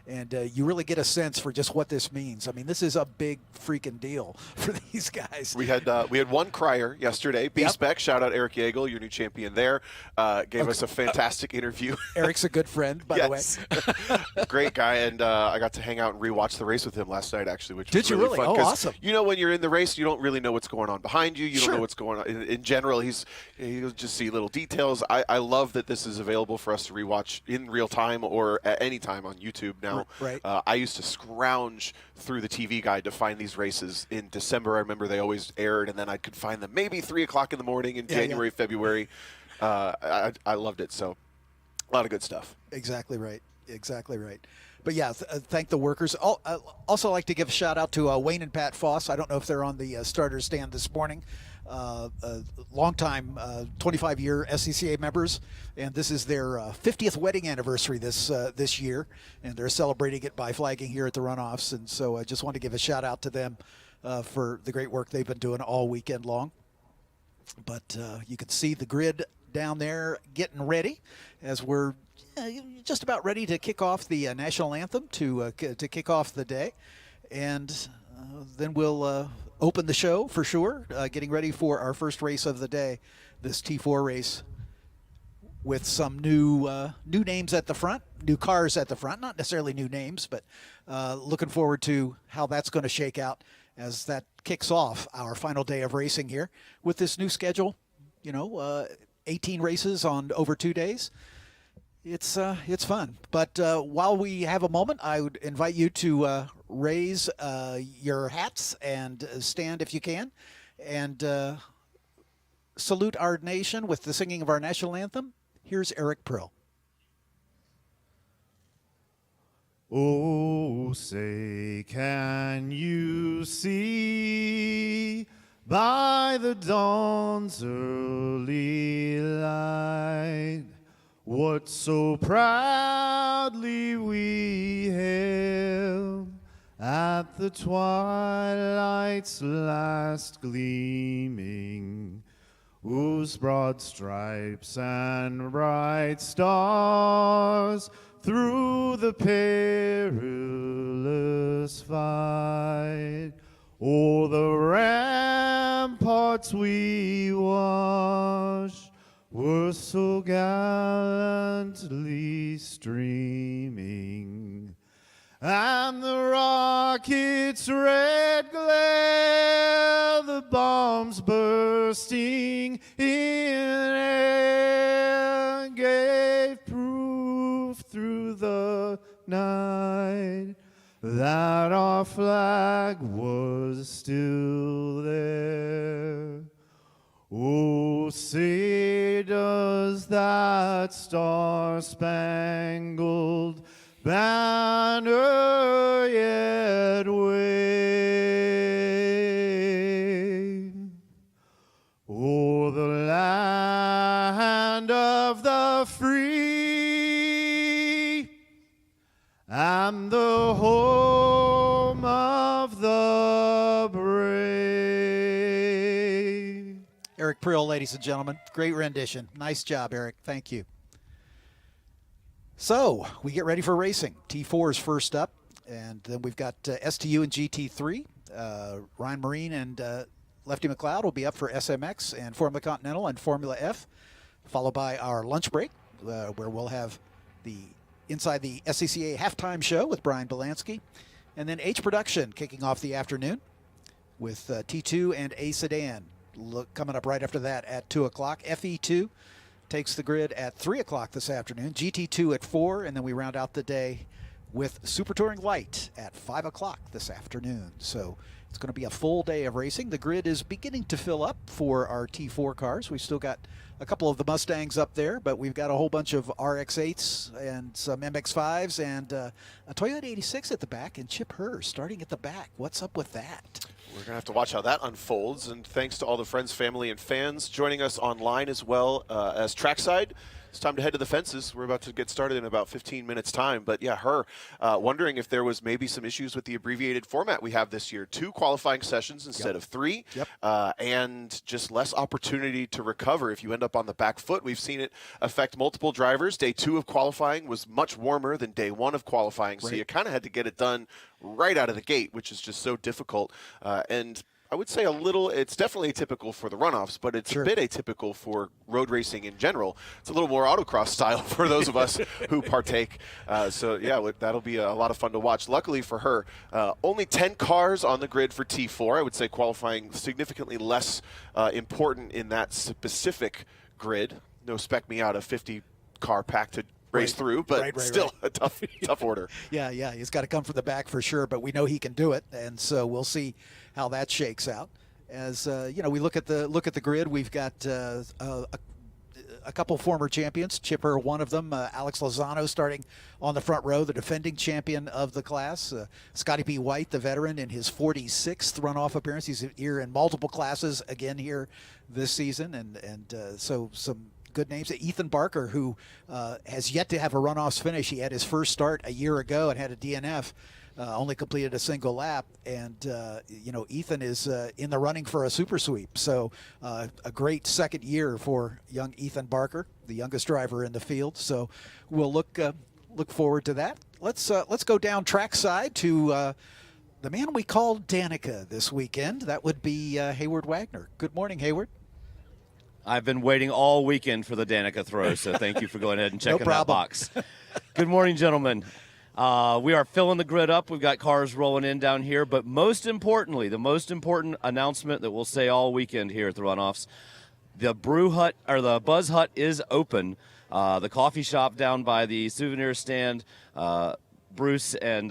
And you really get a sense for just what this means. I mean, this is a big freaking deal for these guys. We had one crier yesterday. B-Spec, shout out Eric Yeagle, your new champion there. Gave us a fantastic interview. Eric's a good friend, by the way. Great guy, and I got to hang out and rewatch the race with him last night, actually, which was really fun. Oh, awesome. When you're in the race, you don't really know what's going on behind you. You don't know what's going on. In general, you'll just see little details. I love that this is available for us to rewatch in real time or at any time on YouTube now. Right. I used to scrounge through the TV guide to find these races in December. I remember they always aired, and then I could find them maybe 3 o'clock in the morning in January, February. I loved it. So a lot of good stuff. Exactly right. But yeah, thank the workers. Also like to give a shout out to Wayne and Pat Foss. I don't know if they're on the starter stand this morning. Long-time 25-year SCCA members, and this is their 50th wedding anniversary this year, and they're celebrating it by flagging here at the runoffs. And so I just want to give a shout out to them for the great work they've been doing all weekend long. But you can see the grid down there getting ready as we're just about ready to kick off the national anthem to kick off the day, and then we'll open the show for sure, getting ready for our first race of the day, this T4 race, with some new names at the front, new cars at the front, not necessarily new names, but looking forward to how that's going to shake out as that kicks off our final day of racing here with this new schedule. 18 races on over 2 days. It's fun. But while we have a moment, I would invite you to raise your hats and stand if you can, and salute our nation with the singing of our national anthem. Here's Eric Prill. Oh, say, can you see by the dawn's early light, what so proudly we hailed at the twilight's last gleaming, whose broad stripes and bright stars through the perilous fight o'er the ramparts we watched were so gallantly streaming, and the rocket's red glare, the bombs bursting in air, gave proof through the night that our flag was still there. Oh, say does that star-spangled banner yet wave o'er the land of the free and the home of the brave. Eric Prill, ladies and gentlemen. Great rendition. Nice job, Eric. Thank you. So we get ready for racing. T4 is first up, and then we've got STU and GT3. Ryan Marine and Lefty McLeod will be up for SMX and Formula Continental and Formula F, followed by our lunch break, where we'll have the Inside the SCCA halftime show with Brian Belansky, and then H Production kicking off the afternoon with T2 and A Sedan coming up right after that at 2 o'clock. FE2 takes the grid at 3 o'clock this afternoon, GT2 at 4, and then we round out the day with Super Touring Light at 5 o'clock this afternoon. So it's going to be a full day of racing. The grid is beginning to fill up for our T4 cars. We've still got a couple of the Mustangs up there, but we've got a whole bunch of RX-8s and some MX-5s and a Toyota 86 at the back, and Chip Herr starting at the back. What's up with that? We're going to have to watch how that unfolds, and thanks to all the friends, family, and fans joining us online as well as trackside. It's time to head to the fences. We're about to get started in about 15 minutes' time. But yeah, wondering if there was maybe some issues with the abbreviated format we have this year. 2 qualifying sessions instead of 3, and just less opportunity to recover if you end up on the back foot. We've seen it affect multiple drivers. Day 2 of qualifying was much warmer than day 1 of qualifying, so you kind of had to get it done right out of the gate, which is just so difficult. And I would say it's definitely atypical for the runoffs, but it's a bit atypical for road racing in general. It's a little more autocross style for those of us who partake. So yeah, that'll be a lot of fun to watch. Luckily for her, only 10 cars on the grid for T4. I would say qualifying significantly less important in that specific grid. No spec me out a 50-car pack to race through, but still a tough order. Yeah, he's got to come from the back for sure, but we know he can do it, and so we'll see how that shakes out. As we look at the grid, we've got a couple former champions. Chip Herr, one of them. Alex Lozano starting on the front row, the defending champion of the class. Scotty B. White, the veteran, in his 46th runoff appearance. He's here in multiple classes again here this season, and so some good names. Ethan Barker, who has yet to have a runoffs finish. He had his first start a year ago and had a DNF. Only completed a single lap, and Ethan is in the running for a super sweep. So a great second year for young Ethan Barker, the youngest driver in the field. So we'll look forward to that. Let's go down trackside to the man we called Danica this weekend. That would be Hayward Wagner. Good morning, Hayward. I've been waiting all weekend for the Danica throw, so thank you for going ahead and checking that box. Good morning, gentlemen. We are filling the grid up. We've got cars rolling in down here, but most importantly, the most important announcement that we'll say all weekend here at the runoffs, the brew hut or the Buzz Hut is open. The coffee shop down by the souvenir stand, Bruce and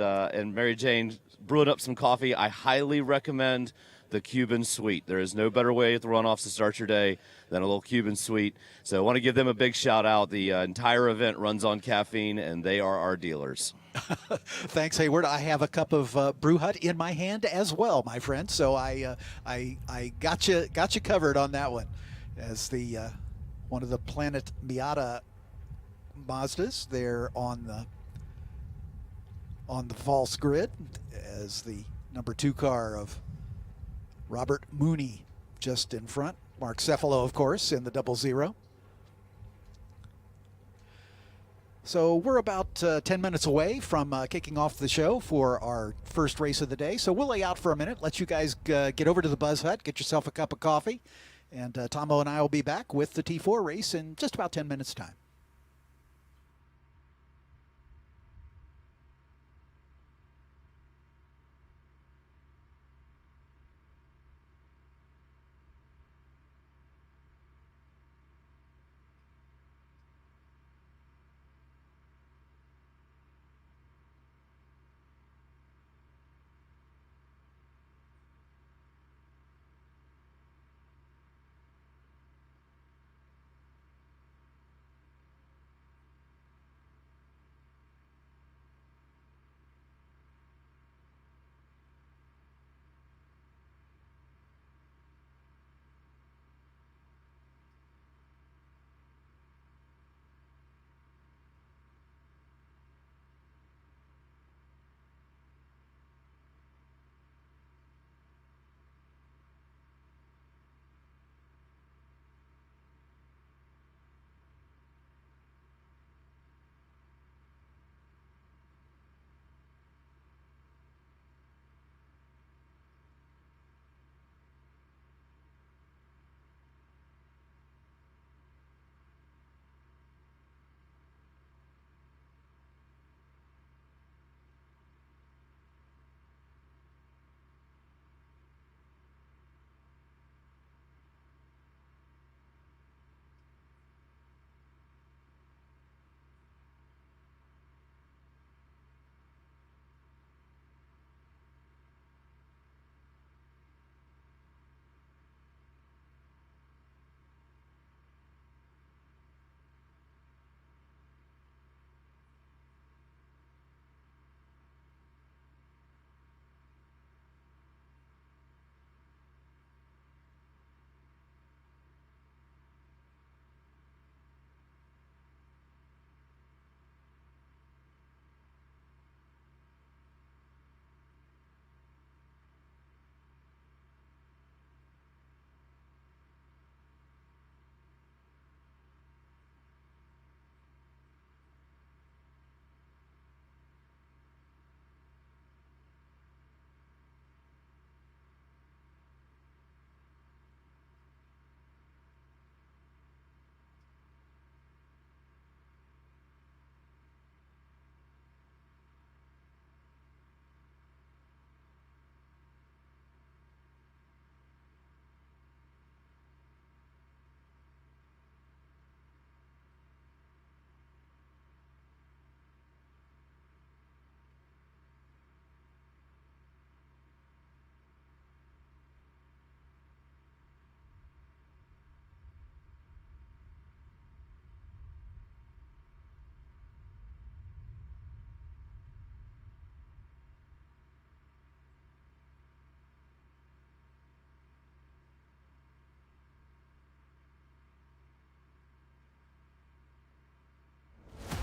Mary Jane brewed up some coffee. I highly recommend the Cuban Sweet. There is no better way at the runoffs to start your day than a little Cuban Sweet. So I want to give them a big shout out. The entire event runs on caffeine, and they are our dealers. Thanks, Hayward. I have a cup of Brew Hut in my hand as well, my friend. So I got you covered on that one. As the one of the Planet Miata Mazdas, they're on the false grid as the number 2 car of Robert Mooney just in front. Mark Cefalo, of course, in the 00. So we're about 10 minutes away from kicking off the show for our first race of the day. So we'll lay out for a minute, let you guys get over to the Buzz Hut, get yourself a cup of coffee, and Tomo and I will be back with the T4 race in just about 10 minutes' time.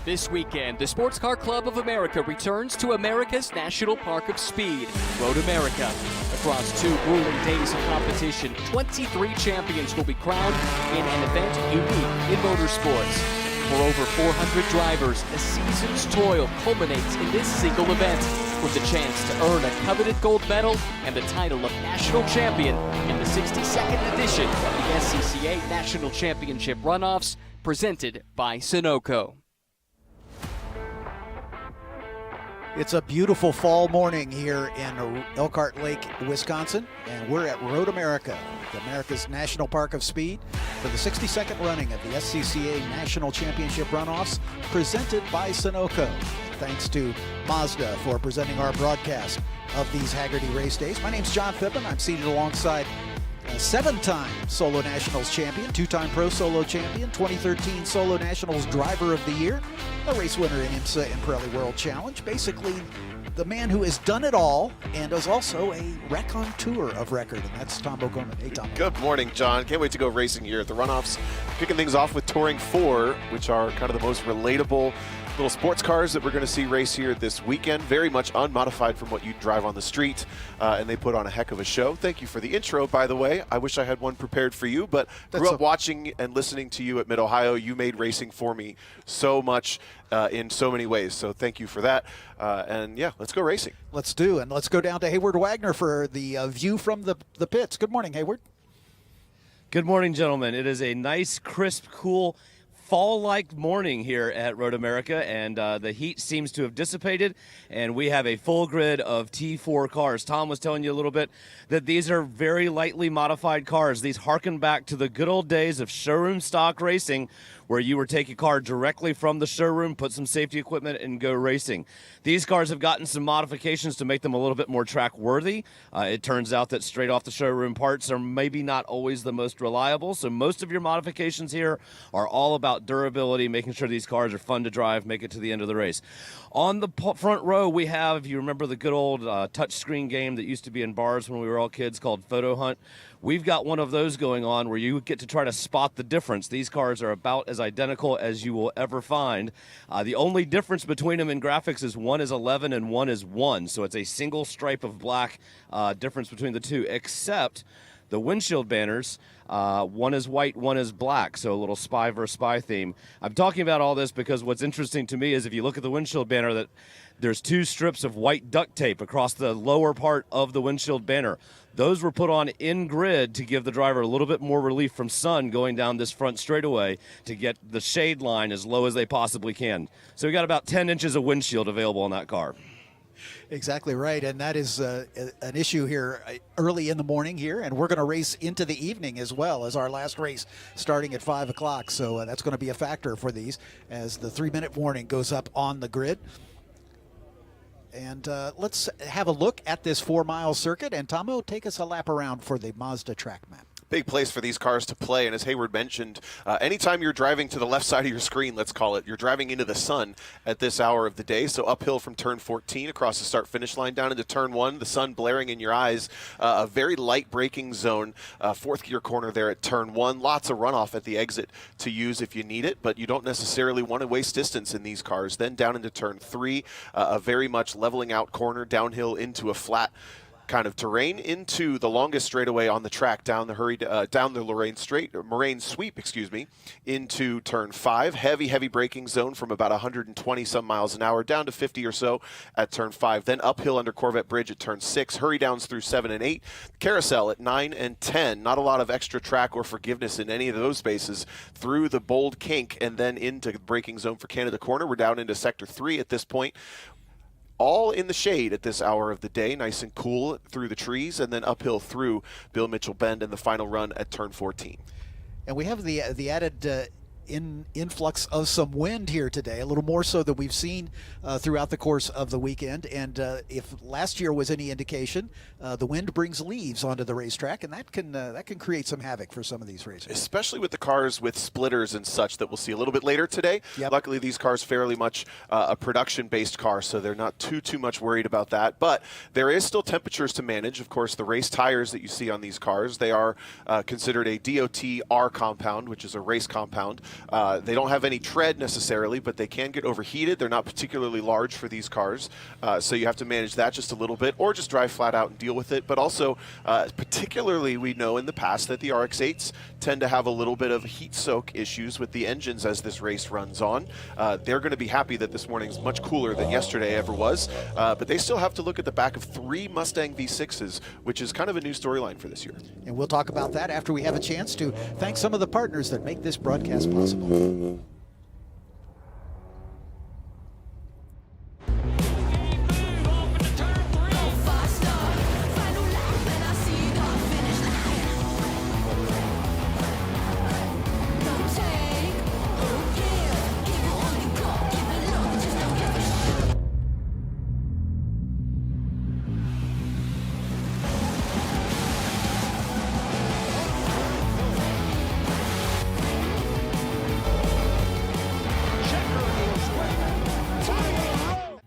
This weekend, the Sports Car Club of America returns to America's National Park of Speed, Road America. Across 2 grueling days of competition, 23 champions will be crowned in an event unique in motorsports. For over 400 drivers, a season's toil culminates in this single event, with the chance to earn a coveted gold medal and the title of national champion in the 62nd edition of the SCCA National Championship Runoffs, presented by Sunoco. It's a beautiful fall morning here in Elkhart Lake, Wisconsin, and we're at Road America, America's National Park of Speed, for the 62nd running of the SCCA National Championship Runoffs, presented by Sunoco. Thanks to Mazda for presenting our broadcast. of these Hagerty race days. My name's John Pippin. I'm seated alongside a 7-time Solo Nationals champion, 2-time Pro Solo champion, 2013 Solo Nationals Driver of the Year, a race winner in IMSA and Pirelli World Challenge. Basically, the man who has done it all and is also a raconteur of record, and that's Tom O'Gorman. Hey, Tom. Good morning, John. Can't wait to go racing here at the Runoffs. Kicking things off with Touring 4, which are kind of the most relatable little sports cars that we're going to see race here this weekend. Very much unmodified from what you drive on the street, and they put on a heck of a show. Thank you for the intro, by the way. I wish I had one prepared for you, but grew up watching and listening to you at Mid-Ohio. You made racing for me so much in so many ways, so thank you for that. And yeah, let's go racing. Let's do, and let's go down to Hayward Wagner for the view from the pits. Good morning, Hayward. Good morning, gentlemen. It is a nice, crisp, cool, fall-like morning here at Road America, and the heat seems to have dissipated, and we have a full grid of T4 cars. Tom was telling you a little bit that these are very lightly modified cars. These harken back to the good old days of showroom stock racing, where you would take a car directly from the showroom, put some safety equipment, and go racing. These cars have gotten some modifications to make them a little bit more track worthy. It turns out that straight off the showroom parts are maybe not always the most reliable, so most of your modifications here are all about durability, making sure these cars are fun to drive, make it to the end of the race. On the front row, we have, if you remember the good old touchscreen game that used to be in bars when we were all kids called Photo Hunt. We've got one of those going on where you get to try to spot the difference. These cars are about as identical as you will ever find. The only difference between them in graphics is one is 11 and one is 1. So it's a single stripe of black difference between the two, except the windshield banners. One is white, one is black, so a little spy versus spy theme. I'm talking about all this because what's interesting to me is if you look at the windshield banner, that there's 2 strips of white duct tape across the lower part of the windshield banner. Those were put on in grid to give the driver a little bit more relief from sun going down this front straightaway to get the shade line as low as they possibly can. So we got about 10 inches of windshield available on that car. Exactly right, and that is an issue here early in the morning here, and we're going to race into the evening as well as our last race starting at 5 o'clock. So that's going to be a factor for these as the 3-minute warning goes up on the grid. And let's have a look at this 4-mile circuit, and Tomo, take us a lap around for the Mazda track map. Big place for these cars to play, and as Hayward mentioned, anytime you're driving to the left side of your screen, let's call it, you're driving into the sun at this hour of the day. So uphill from turn 14 across the start-finish line down into turn 1, the sun blaring in your eyes, a very light braking zone, 4th gear corner there at turn 1. Lots of runoff at the exit to use if you need it, but you don't necessarily want to waste distance in these cars. Then down into turn 3, a very much leveling out corner, downhill into a flat kind of terrain into the longest straightaway on the track down the Moraine Sweep, into turn 5. Heavy braking zone from about 120 some miles an hour down to 50 or so at turn 5. Then uphill under Corvette Bridge at turn 6. Hurry downs through 7 and 8. Carousel at 9 and 10. Not a lot of extra track or forgiveness in any of those spaces through the bold kink and then into the braking zone for Canada Corner. We're down into sector 3 at this point. All in the shade at this hour of the day, nice and cool through the trees, and then uphill through Bill Mitchell Bend and the final run at turn 14. And we have the added influx of some wind here today, a little more so than we've seen throughout the course of the weekend. And if last year was any indication, the wind brings leaves onto the racetrack, and that can create some havoc for some of these races. Especially with the cars with splitters and such that we'll see a little bit later today. Yep. Luckily, these cars fairly much a production-based car, so they're not too much worried about that. But there is still temperatures to manage. Of course, the race tires that you see on these cars, they are considered a DOT R compound, which is a race compound. They don't have any tread necessarily, but they can get overheated. They're not particularly large for these cars, so you have to manage that just a little bit, or just drive flat out and deal with it. But also, particularly, we know in the past that the RX-8s tend to have a little bit of heat soak issues with the engines as this race runs on. They're going to be happy that this morning's much cooler than yesterday ever was, but they still have to look at the back of 3 Mustang V6s, which is kind of a new storyline for this year. And we'll talk about that after we have a chance to thank some of the partners that make this broadcast possible.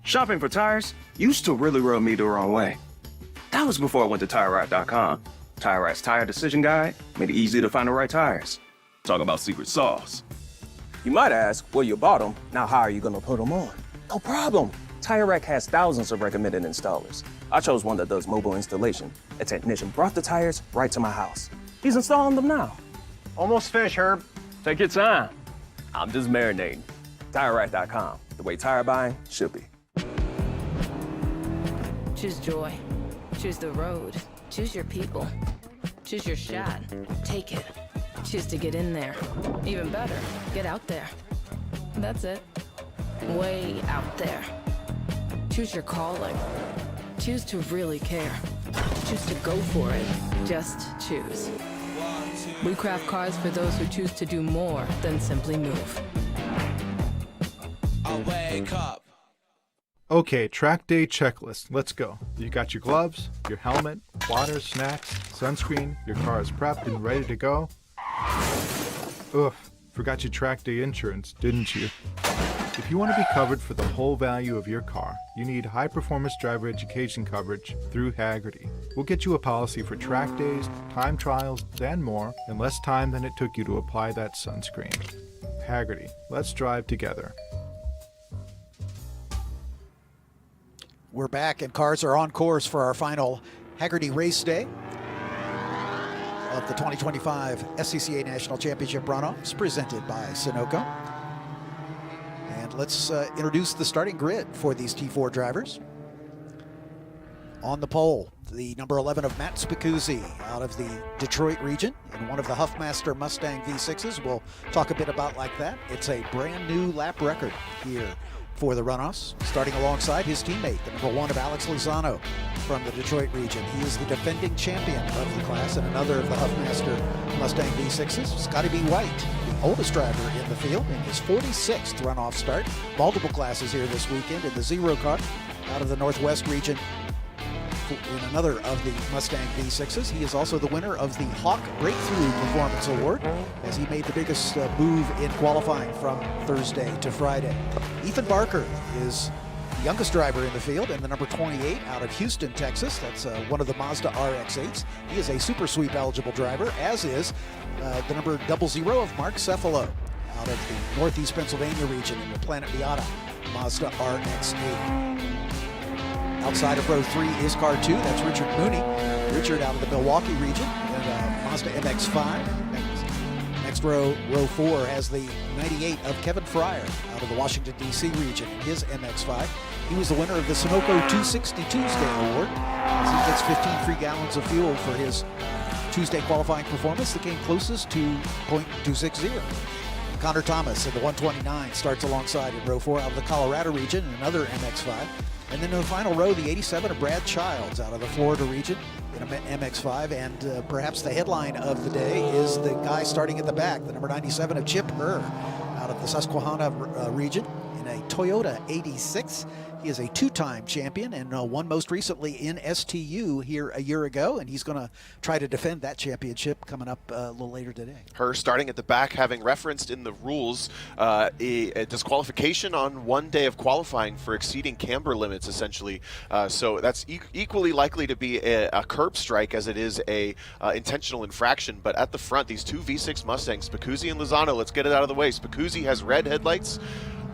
Shopping for tires used to really rub me the wrong way. That was before I went to TireRack.com. TireRack's tire decision guide made it easy to find the right tires. Talk about secret sauce. You might ask, well, you bought them, now how are you gonna put them on? No problem. TireRack has thousands of recommended installers. I chose one that does mobile installation. A technician brought the tires right to my house. He's installing them now. Almost finished, Herb. Take your time. I'm just marinating. TireRack.com, the way tire buying should be. Choose joy. Choose the road. Choose your people. Choose your shot. Take it. Choose to get in there. Even better, get out there. That's it. Way out there. Choose your calling. Choose to really care. Choose to go for it. Just choose. We craft cars for those who choose to do more than simply move. I wake up. Okay, track day checklist. Let's go. You got your gloves, your helmet, water, snacks, sunscreen, your car is prepped and ready to go. Oof, forgot your track day insurance, didn't you? If you want to be covered for the whole value of your car, you need high-performance driver education coverage through Hagerty. We'll get you a policy for track days, time trials, and more in less time than it took you to apply that sunscreen. Hagerty, let's drive together. We're back, and cars are on course for our final Hagerty race day of the 2025 SCCA National Championship Runoffs, presented by Sunoco. And let's introduce the starting grid for these T4 drivers. On the pole, the number 11 of Matt Spicuzzi out of the Detroit region in one of the Huffmaster Mustang V6s. We'll talk a bit about like that. It's a brand new lap record here for the Runoffs, starting alongside his teammate, the number 1 of Alex Lozano from the Detroit region. He is the defending champion of the class and another of the Huffmaster Mustang V6s. Scotty B. White, the oldest driver in the field, in his 46th runoff start. Multiple classes here this weekend in the Zero car out of the Northwest region in another of the Mustang V6s. He is also the winner of the Hawk Breakthrough Performance Award as he made the biggest move in qualifying from Thursday to Friday. Ethan Barker is the youngest driver in the field and the number 28 out of Houston, Texas. That's one of the Mazda RX-8s. He is a Super Sweep eligible driver, as is the number 00 of Mark Cefalo out of the Northeast Pennsylvania region in the Planet Miata Mazda RX-8. Outside of row 3 is car 2. That's Richard Mooney. Richard out of the Milwaukee region in Mazda MX-5. Next row 4, has the 98 of Kevin Fryer out of the Washington, D.C. region in his MX-5. He was the winner of the Sunoco 260 Tuesday Award as he gets 15 free gallons of fuel for his Tuesday qualifying performance that came closest to .260. Connor Thomas in the 129 starts alongside in row 4 out of the Colorado region in another MX-5. And then in the final row, the 87 of Brad Childs out of the Florida region in an MX-5. And perhaps the headline of the day is the guy starting at the back, the number 97 of Chip Herr out of the Susquehanna region in a Toyota 86. He is a 2-time champion and won most recently in STU here a year ago, and he's going to try to defend that championship coming up a little later today. Her starting at the back, having referenced in the rules a disqualification on one day of qualifying for exceeding camber limits, essentially. So that's equally likely to be a curb strike as it is a intentional infraction. But at the front, these two V6 Mustangs, Spicuzzi and Lozano, let's get it out of the way. Spicuzzi has red headlights.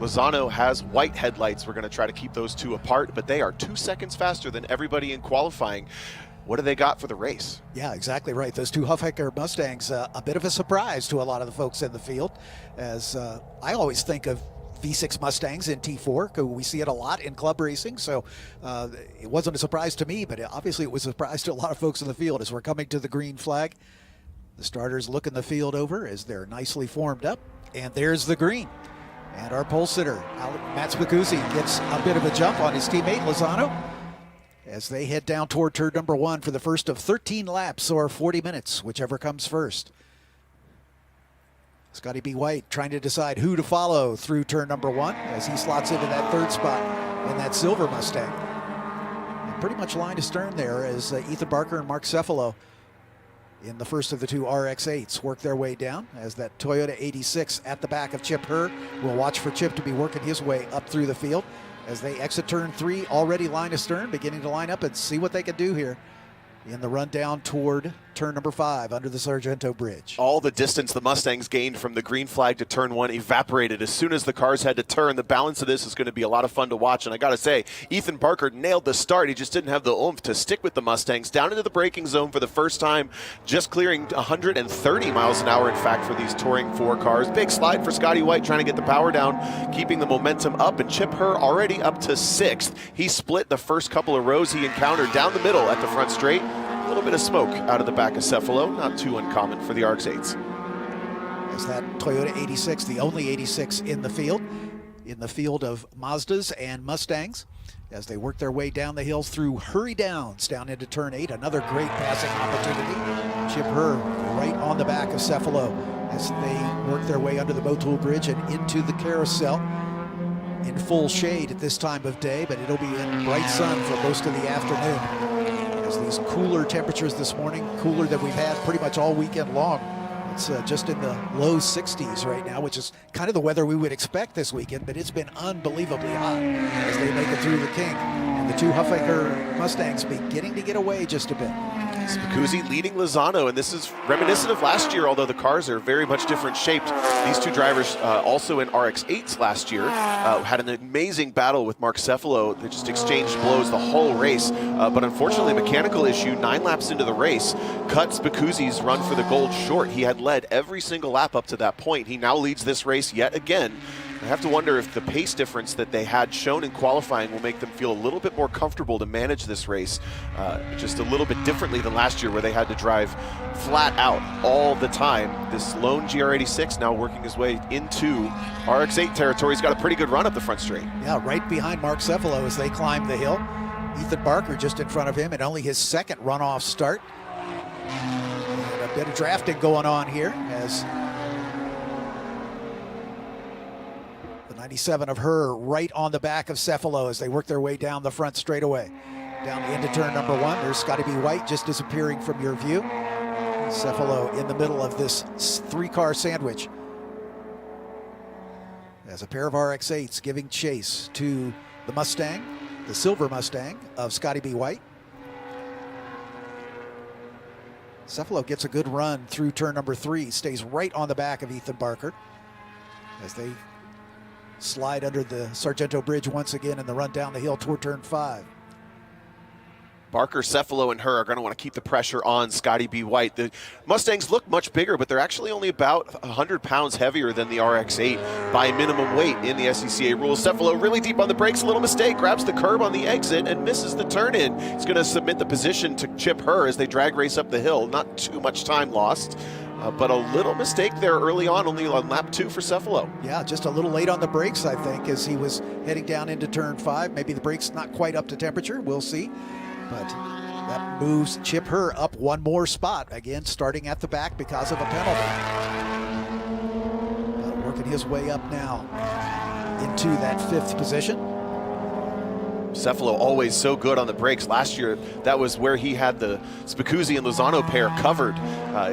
Lozano has white headlights. We're going to try to keep those two apart, but they are 2 seconds faster than everybody in qualifying. What do they got for the race? Yeah, exactly right. Those two Huffaker Mustangs, a bit of a surprise to a lot of the folks in the field, as I always think of V6 Mustangs in T4, because we see it a lot in club racing, so it wasn't a surprise to me, but obviously it was a surprise to a lot of folks in the field. As we're coming to the green flag, the starters looking the field over as they're nicely formed up, and there's the green. And our pole sitter, Matt Spicuzzi, gets a bit of a jump on his teammate Lozano as they head down toward turn number 1 for the first of 13 laps or 40 minutes, whichever comes first. Scotty B. White trying to decide who to follow through turn number 1 as he slots into that 3rd spot in that silver Mustang. And pretty much line astern there as Ethan Barker and Mark Cefalo in the first of the two RX-8s work their way down as that Toyota 86 at the back of Chip Herr. We'll watch for Chip to be working his way up through the field. as they exit turn 3, already line astern, beginning to line up and see what they can do here in the run down toward turn number 5 under the Sargento Bridge. All the distance the Mustangs gained from the green flag to turn 1 evaporated as soon as the cars had to turn. The balance of this is going to be a lot of fun to watch, and I got to say, Ethan Barker nailed the start. He just didn't have the oomph to stick with the Mustangs down into the braking zone for the first time, just clearing 130 miles an hour, in fact, for these Touring 4 cars. Big slide for Scotty White trying to get the power down, keeping the momentum up, and Chip Herr already up to 6th. He split the first couple of rows he encountered down the middle at the front straight. A little bit of smoke out of the back of Cephalo, not too uncommon for the RX-8s. As that Toyota 86, the only 86 in the field of Mazdas and Mustangs, as they work their way down the hill through Hurry Downs down into turn 8. Another great passing opportunity. Chip Herr right on the back of Cephalo as they work their way under the Motul Bridge and into the carousel. In full shade at this time of day, but it'll be in bright sun for most of the afternoon. As these cooler temperatures this morning, cooler than we've had pretty much all weekend long. It's just in the low 60s right now, which is kind of the weather we would expect this weekend, but it's been unbelievably hot as they make it through the kink. And the two Huffaker Mustangs beginning to get away just a bit. Spicuzzi leading Lozano, and this is reminiscent of last year, although the cars are very much different shaped. These two drivers, also in RX-8s last year, had an amazing battle with Mark Cephalo. They just exchanged blows the whole race, but unfortunately a mechanical issue 9 laps into the race cut Spicuzzi's run for the gold short. He had led every single lap up to that point. He now leads this race yet again. I have to wonder if the pace difference that they had shown in qualifying will make them feel a little bit more comfortable to manage this race just a little bit differently than last year, where they had to drive flat out all the time. This lone GR86 now working his way into RX-8 territory. He's got a pretty good run up the front straight. Yeah, right behind Mark Cephalo as they climb the hill. Ethan Barker just in front of him, and only his second runoff start. And a bit of drafting going on here as 97 of Herr right on the back of Cephalo as they work their way down the front straightaway. Down into turn number 1, there's Scotty B. White just disappearing from your view. Cephalo in the middle of this 3-car sandwich. As a pair of RX-8s giving chase to the Mustang, the silver Mustang of Scotty B. White. Cephalo gets a good run through turn number 3, stays right on the back of Ethan Barker as they slide under the Sargento Bridge once again in the run down the hill toward turn 5. Barker, Cephalo, and Herr are going to want to keep the pressure on Scotty B. White. The Mustangs look much bigger, but they're actually only about 100 pounds heavier than the RX-8 by minimum weight in the SCCA rules. Cephalo really deep on the brakes, a little mistake, grabs the curb on the exit and misses the turn-in. He's going to submit the position to Chip Herr as they drag race up the hill. Not too much time lost. But a little mistake there early on, only on lap 2 for Cephalo. Yeah, just a little late on the brakes, I think, as he was heading down into turn 5. Maybe the brakes not quite up to temperature, we'll see. But that moves Chip Herr up one more spot, again starting at the back because of a penalty. Working his way up now into that 5th position. Cephalo always so good on the brakes. Last year, that was where he had the Spicuzzi and Lozano pair covered.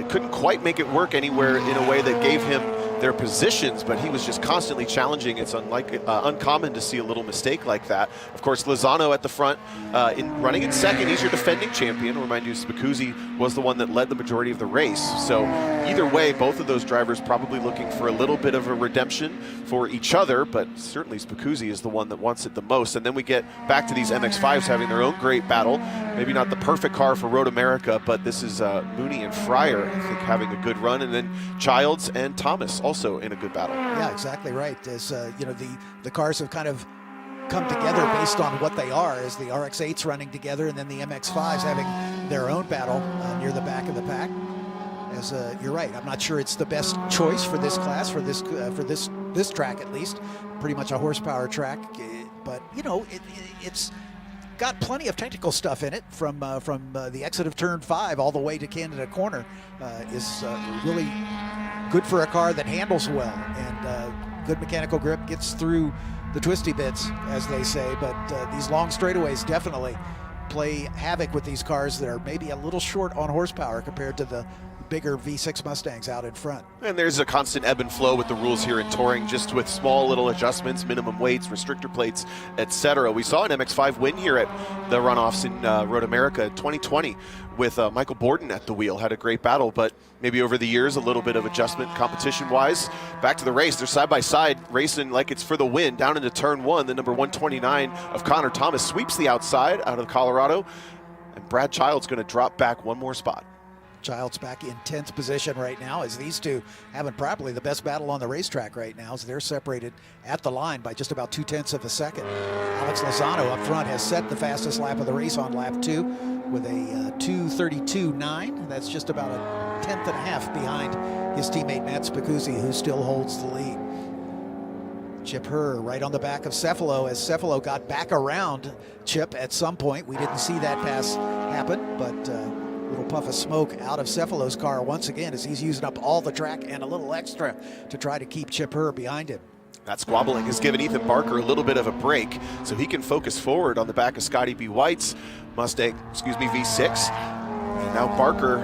Couldn't quite make it work anywhere in a way that gave him their positions, but he was just constantly challenging. It's uncommon to see a little mistake like that. Of course, Lozano at the front, running in second. He's your defending champion. I'll remind you, Spicuzzi was the one that led the majority of the race. So either way, both of those drivers probably looking for a little bit of a redemption for each other, but certainly Spicuzzi is the one that wants it the most. And then we get back to these MX-5s having their own great battle. Maybe not the perfect car for Road America, but this is Mooney and Fryer, I think, having a good run. And then Childs and Thomas also in a good battle. Yeah, exactly right. As you know, the cars have kind of come together based on what they are, as the RX-8s running together and then the MX-5s having their own battle near the back of the pack. As you're right, I'm not sure it's the best choice for this class, for this track at least. Pretty much a horsepower track, but you know it's got plenty of technical stuff in it. From the exit of turn 5 all the way to Canada Corner is really good for a car that handles well, and good mechanical grip, gets through the twisty bits, as they say. But these long straightaways definitely play havoc with these cars that are maybe a little short on horsepower compared to the bigger V6 Mustangs out in front. And there's a constant ebb and flow with the rules here in touring, just with small little adjustments, minimum weights, restrictor plates, etc. We saw an MX-5 win here at the runoffs in Road America 2020 with Michael Borden at the wheel. Had a great battle, but maybe over the years, a little bit of adjustment competition-wise. Back to the race. They're side-by-side racing like it's for the win. Down into turn 1, the number 129 of Connor Thomas sweeps the outside out of Colorado, and Brad Child's going to drop back one more spot. Child's back in 10th position right now, as these two having probably the best battle on the racetrack right now, as they're separated at the line by just about 0.2 of a second. Alex Lozano up front has set the fastest lap of the race on lap 2 with a 2:32.9. That's just about a 1/10 and a half behind his teammate Matt Spicuzzi, who still holds the lead. Chip Herr right on the back of Cefalo, as Cefalo got back around Chip at some point. We didn't see that pass happen, but little puff of smoke out of Cefalo's car once again, as he's using up all the track and a little extra to try to keep Chip Herr behind him. That squabbling has given Ethan Barker a little bit of a break, so he can focus forward on the back of Scotty B. White's Mustang, V6. And now Barker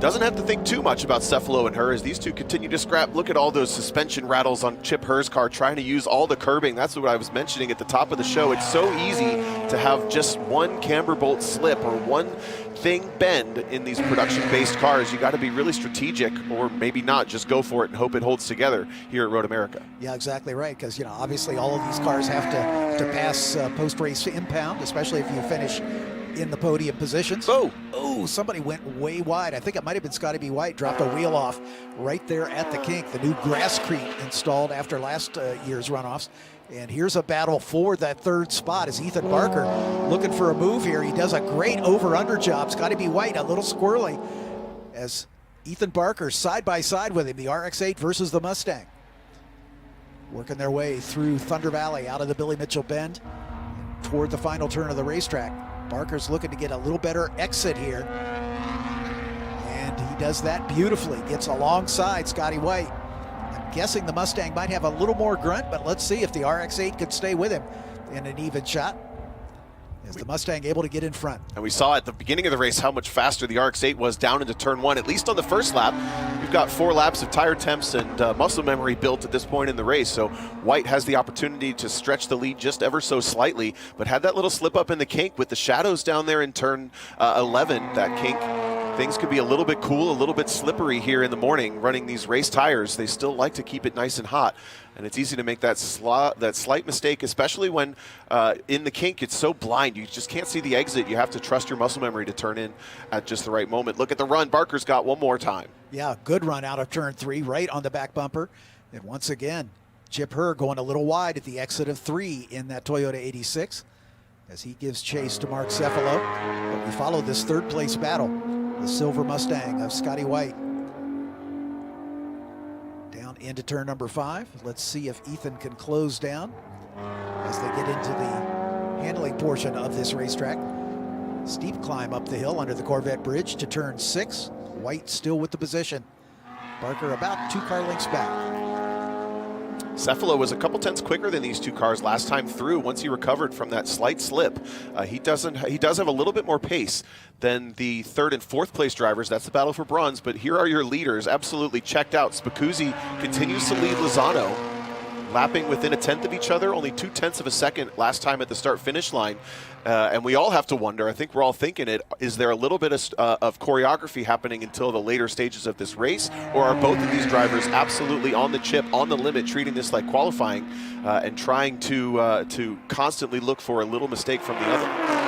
doesn't have to think too much about Cefalo and Herr as these two continue to scrap. Look at all those suspension rattles on Chip Herr's car, trying to use all the curbing. That's what I was mentioning at the top of the show. It's so easy to have just one camber bolt slip or one thing bend in these production-based cars. You got to be really strategic, or maybe not, just go for it and hope it holds together here at Road America. Yeah, exactly right, because obviously all of these cars have to pass post-race impound, especially if you finish in the podium positions. Oh, somebody went way wide. I think it might have been Scotty B. White, dropped a wheel off right there at the kink. The new grasscrete installed after last year's runoffs. And here's a battle for that third spot as Ethan Barker looking for a move here. He does a great over-under job. Scotty B. White a little squirrely as Ethan Barker side by side with him, the RX-8 versus the Mustang. Working their way through Thunder Valley out of the Billy Mitchell Bend toward the final turn of the racetrack. Barker's looking to get a little better exit here. And he does that beautifully. Gets alongside Scotty White. I'm guessing the Mustang might have a little more grunt, but let's see if the RX-8 could stay with him in an even shot. Is the Mustang able to get in front? And we saw at the beginning of the race how much faster the RX-8 was down into turn 1, at least on the first lap. We've got 4 laps of tire temps and muscle memory built at this point in the race, so White has the opportunity to stretch the lead just ever so slightly, but had that little slip up in the kink with the shadows down there in turn 11, that kink. Things could be a little bit cool, a little bit slippery here in the morning running these race tires. They still like to keep it nice and hot. And it's easy to make that slight mistake, especially when in the kink it's so blind. You just can't see the exit. You have to trust your muscle memory to turn in at just the right moment. Look at the run. Barker's got one more time. Yeah, good run out of turn 3, right on the back bumper. And once again, Chip Herr going a little wide at the exit of 3 in that Toyota 86 as he gives chase to Mark Cefalo. But we follow this third place battle. The silver Mustang of Scotty White. Down into turn number 5. Let's see if Ethan can close down as they get into the handling portion of this racetrack. Steep climb up the hill under the Corvette Bridge to turn 6. White still with the position. Barker about 2 car lengths back. Cefalo was a couple tenths quicker than these 2 cars last time through. Once he recovered from that slight slip, he does have a little bit more pace than the 3rd and 4th place drivers. That's the battle for bronze, but here are your leaders absolutely checked out. Spicuzzi continues to lead Lozano, lapping within a tenth of each other, only 0.2 of a second last time at the start-finish line. And we all have to wonder, I think we're all thinking it, is there a little bit of choreography happening until the later stages of this race, or are both of these drivers absolutely on the chip, on the limit, treating this like qualifying and trying to constantly look for a little mistake from the other?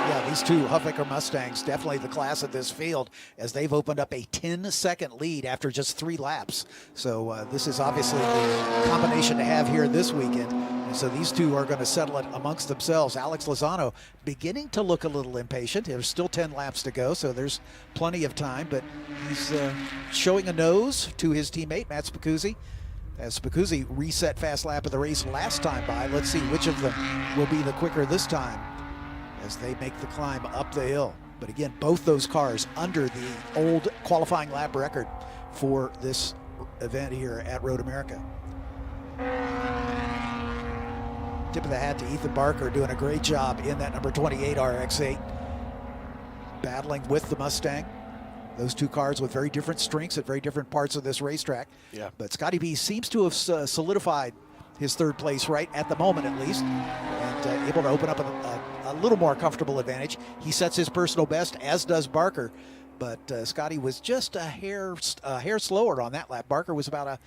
Yeah, these 2 Huffaker Mustangs, definitely the class of this field, as they've opened up a 10-second lead after just 3 laps. So this is obviously the combination to have here this weekend. And so these 2 are going to settle it amongst themselves. Alex Lozano beginning to look a little impatient. There's still 10 laps to go, so there's plenty of time, but he's showing a nose to his teammate, Matt Spicuzzi. As Spicuzzi reset fast lap of the race last time by, let's see which of them will be the quicker this time as they make the climb up the hill. But again, both those cars under the old qualifying lap record for this event here at Road America. Tip of the hat to Ethan Barker, doing a great job in that number 28 RX-8, battling with the Mustang. Those two cars with very different strengths at very different parts of this racetrack. Yeah. But Scotty B seems to have solidified his third place right at the moment, at least, and able to open up a little more comfortable advantage. He sets his personal best, as does Barker. But Scotty was just a hair slower on that lap. Barker was about a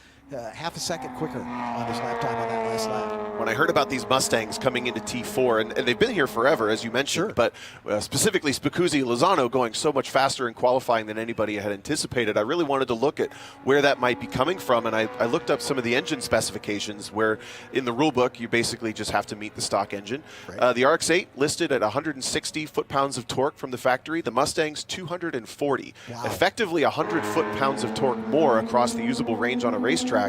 half a second quicker on his lap time on that last lap. When I heard about these Mustangs coming into T4, and they've been here forever, as you mentioned, but specifically Spicuzzi and Lozano going so much faster in qualifying than anybody had anticipated, I really wanted to look at where that might be coming from, and I looked up some of the engine specifications where in the rule book you basically just have to meet the stock engine. Right. The RX-8 listed at 160 foot-pounds of torque from the factory, the Mustang's 240. Wow. Effectively 100 foot-pounds of torque more across the usable range on a racetrack.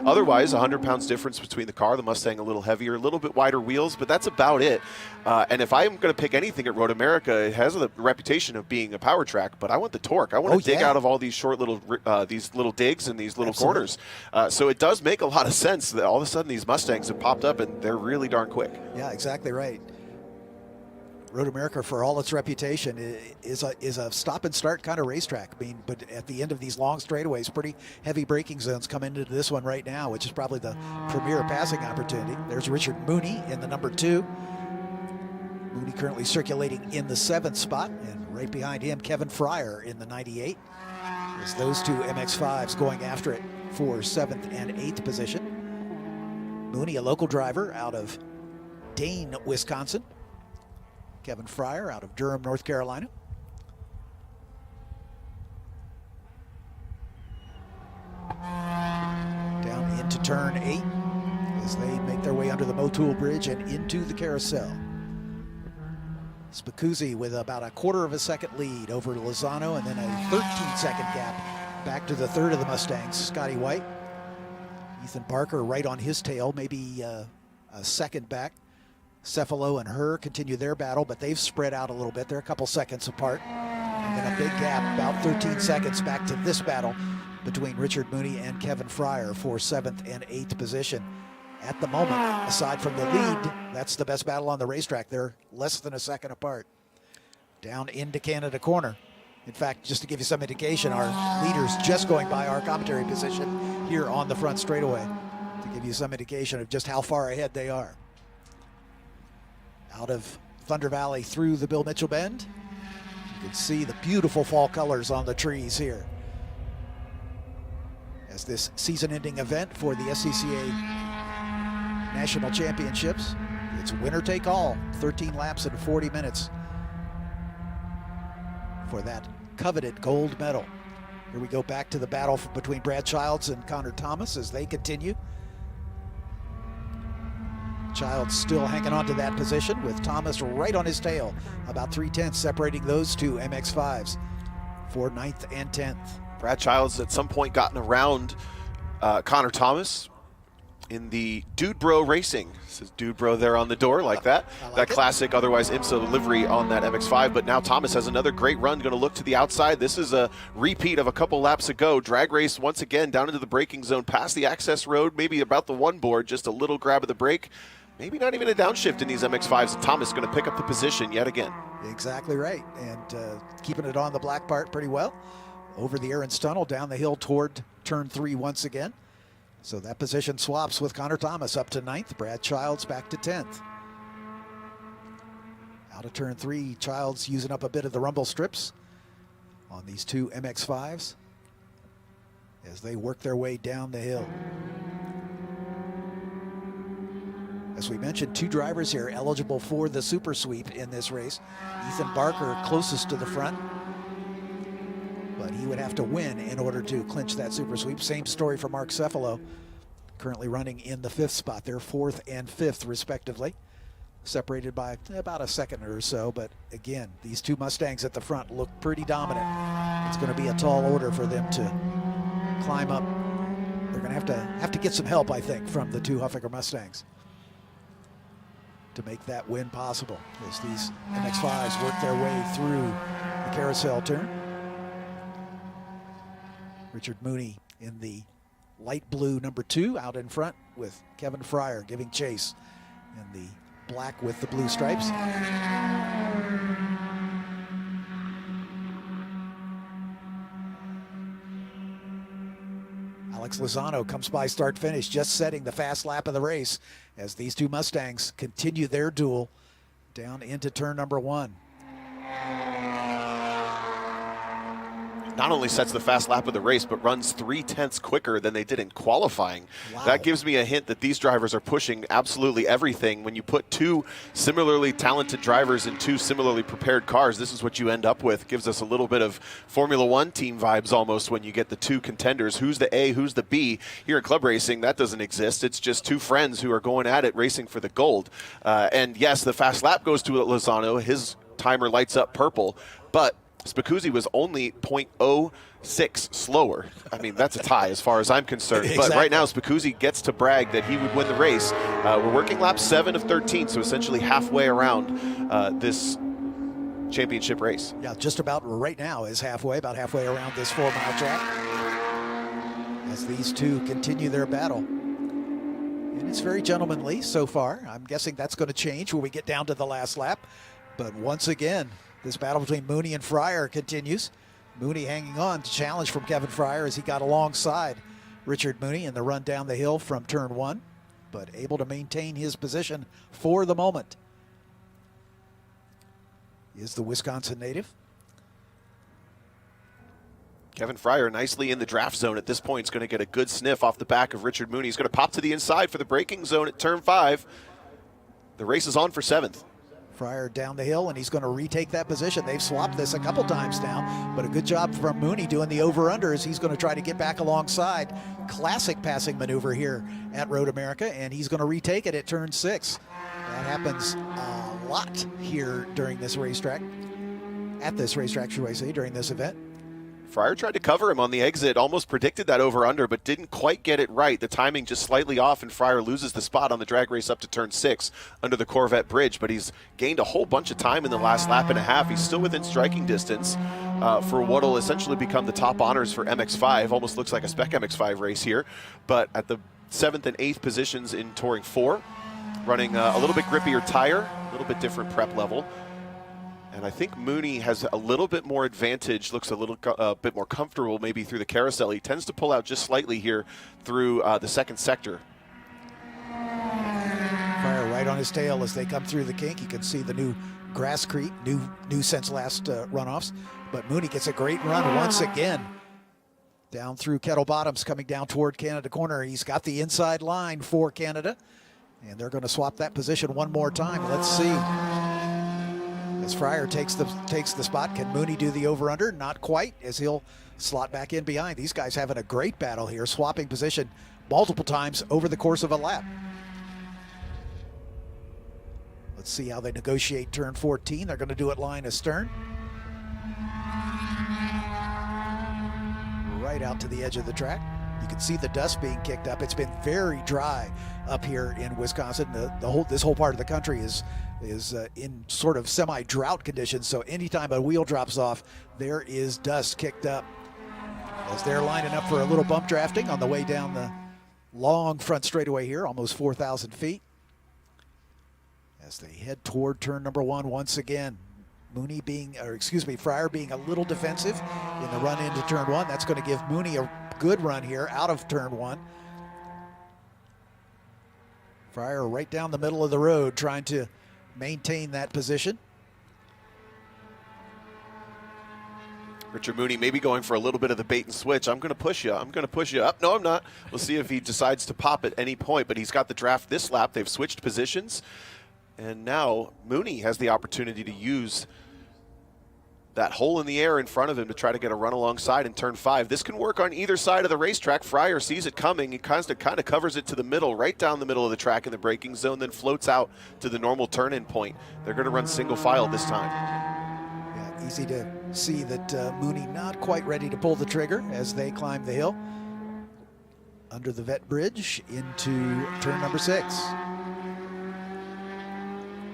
Otherwise, 100 pounds difference between the car, the Mustang a little heavier, a little bit wider wheels, but that's about it. And if I'm going to pick anything at Road America, it has the reputation of being a power track, but I want the torque. I want to dig out of all these short little these little digs and these little corners. So it does make a lot of sense that all of a sudden these Mustangs have popped up and they're really darn quick. Yeah, exactly right. Road America, for all its reputation, is a stop and start kind of racetrack. I mean, but at the end of these long straightaways, pretty heavy braking zones come into this one right now, which is probably the premier passing opportunity. There's Richard Mooney in the number 2. Mooney currently circulating in the 7th spot, and right behind him, Kevin Fryer in the 98. As those two MX-5s going after it for 7th and 8th position. Mooney, a local driver out of Dane, Wisconsin. Kevin Fryer out of Durham, North Carolina. Down into turn 8 as they make their way under the Motul Bridge and into the carousel. Spicuzzi with about a quarter of a second lead over Lozano, and then a 13-second gap back to the third of the Mustangs, Scotty White. Ethan Barker right on his tail, maybe a second back. Cephalo and Herr continue their battle, but they've spread out a little bit. They're a couple seconds apart. And then a big gap, about 13 seconds back to this battle between Richard Mooney and Kevin Fryer for 7th and 8th position. At the moment, aside from the lead, that's the best battle on the racetrack. They're less than a second apart. Down into Canada Corner. In fact, just to give you some indication, our leaders just going by our commentary position here on the front straightaway, to give you some indication of just how far ahead they are. Out of Thunder Valley through the Bill Mitchell Bend, you can see the beautiful fall colors on the trees here. As this season-ending event for the SCCA National Championships, it's winner take all, 13 laps in 40 minutes for that coveted gold medal. Here we go back to the battle between Brad Childs and Connor Thomas as they continue. Childs still hanging on to that position with Thomas right on his tail, about 3/10 separating those two MX-5s for 9th and 10th. Brad Childs at some point gotten around Connor Thomas in the Dude Bro Racing. It says Dude Bro there on the door like that. That classic, otherwise IMSA livery on that MX-5. But now Thomas has another great run, going to look to the outside. This is a repeat of a couple laps ago. Drag race once again down into the braking zone, past the access road, maybe about the one board, just a little grab of the brake. Maybe not even a downshift in these MX-5s. Thomas going to pick up the position yet again. Exactly right, and keeping it on the black part pretty well. Over the Aaron's Tunnel, down the hill toward turn 3 once again. So that position swaps with Connor Thomas up to 9th, Brad Childs back to 10th. Out of turn 3, Childs using up a bit of the rumble strips on these two MX-5s as they work their way down the hill. As we mentioned, 2 drivers here eligible for the super sweep in this race. Ethan Barker closest to the front, but he would have to win in order to clinch that super sweep. Same story for Mark Cephalo, currently running in the 5th spot. They're 4th and 5th respectively, separated by about a second or so. But again, these two Mustangs at the front look pretty dominant. It's going to be a tall order for them to climb up. They're going to have to get some help, I think, from the 2 Huffaker Mustangs to make that win possible as these MX-5s work their way through the carousel turn. Richard Mooney in the light blue number 2 out in front with Kevin Fryer giving chase in the black with the blue stripes. Alex Lozano comes by start finish, just setting the fast lap of the race as these two Mustangs continue their duel down into turn number 1. Not only sets the fast lap of the race, but runs 0.3 quicker than they did in qualifying. Wow. That gives me a hint that these drivers are pushing absolutely everything. When you put two similarly talented drivers in two similarly prepared cars, this is what you end up with. Gives us a little bit of Formula One team vibes almost when you get the two contenders. Who's the A, who's the B? Here in club racing, that doesn't exist. It's just two friends who are going at it, racing for the gold. And yes, the fast lap goes to Lozano. His timer lights up purple, but Spicuzzi was only 0.06 slower. I mean, that's a tie as far as I'm concerned. Exactly. But right now, Spicuzzi gets to brag that he would win the race. We're working lap 7 of 13, so essentially halfway around this championship race. Yeah, just about right now is about halfway around this 4-mile track as these two continue their battle. And it's very gentlemanly so far. I'm guessing that's going to change when we get down to the last lap. But once again, this battle between Mooney and Fryer continues. Mooney hanging on to challenge from Kevin Fryer as he got alongside Richard Mooney in the run down the hill from turn 1, but able to maintain his position for the moment. Is the Wisconsin native. Kevin Fryer nicely in the draft zone at this point. Is going to get a good sniff off the back of Richard Mooney. He's going to pop to the inside for the braking zone at turn 5. The race is on for 7th. Fryer down the hill, and he's going to retake that position. They've swapped this a couple times now, but a good job from Mooney doing the over-under as he's going to try to get back alongside. Classic passing maneuver here at Road America, and he's going to retake it at turn 6. That happens a lot here during this racetrack, should I say, during this event. Fryer tried to cover him on the exit, almost predicted that over-under, but didn't quite get it right. The timing just slightly off, and Fryer loses the spot on the drag race up to turn 6 under the Corvette bridge, but he's gained a whole bunch of time in the last lap and a half. He's still within striking distance for what will essentially become the top honors for MX-5. Almost looks like a spec MX-5 race here, but at the 7th and 8th positions in Touring 4, running a little bit grippier tire, a little bit different prep level. And I think Mooney has a little bit more advantage, looks a little bit more comfortable maybe through the carousel. He tends to pull out just slightly here through the second sector. Fryer right on his tail as they come through the kink. You can see the new grasscrete, new since last runoffs. But Mooney gets a great run once again. Down through Kettle Bottoms, coming down toward Canada Corner. He's got the inside line for Canada. And they're going to swap that position one more time. Let's see. As Fryer takes the spot, can Mooney do the over-under? Not quite, as he'll slot back in behind. These guys having a great battle here, swapping position multiple times over the course of a lap. Let's see how they negotiate turn 14. They're going to do it line astern. Right out to the edge of the track. You can see the dust being kicked up. It's been very dry up here in Wisconsin. This whole part of the country is in sort of semi-drought conditions, so anytime a wheel drops off, there is dust kicked up. As they're lining up for a little bump drafting on the way down the long front straightaway here, almost 4,000 feet. As they head toward turn number 1 once again. Fryer being a little defensive in the run into turn 1. That's going to give Mooney a good run here out of turn 1. Fryer right down the middle of the road trying to maintain that position. Richard Mooney maybe going for a little bit of the bait and switch. I'm going to push you. I'm going to push you up. No, I'm not. We'll see if he decides to pop at any point, but he's got the draft this lap. They've switched positions, and now Mooney has the opportunity to use that hole in the air in front of him to try to get a run alongside in turn 5. This can work on either side of the racetrack. Fryer sees it coming. He kind of covers it to the middle, right down the middle of the track in the braking zone, then floats out to the normal turn-in point. They're going to run single file this time. Yeah, easy to see that Mooney not quite ready to pull the trigger as they climb the hill under the vet bridge into turn number 6.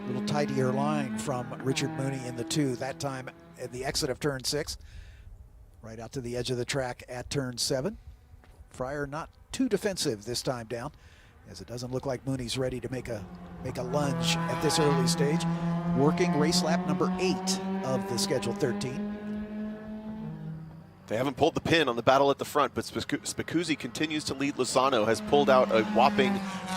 Little tidier line from Richard Mooney in the 2, that time at the exit of turn 6, right out to the edge of the track at turn 7. Fryer not too defensive this time down, as it doesn't look like Mooney's ready to make a lunge at this early stage. Working race lap number 8 of the scheduled 13. They haven't pulled the pin on the battle at the front, but Spicuzzi continues to lead. Lozano has pulled out a whopping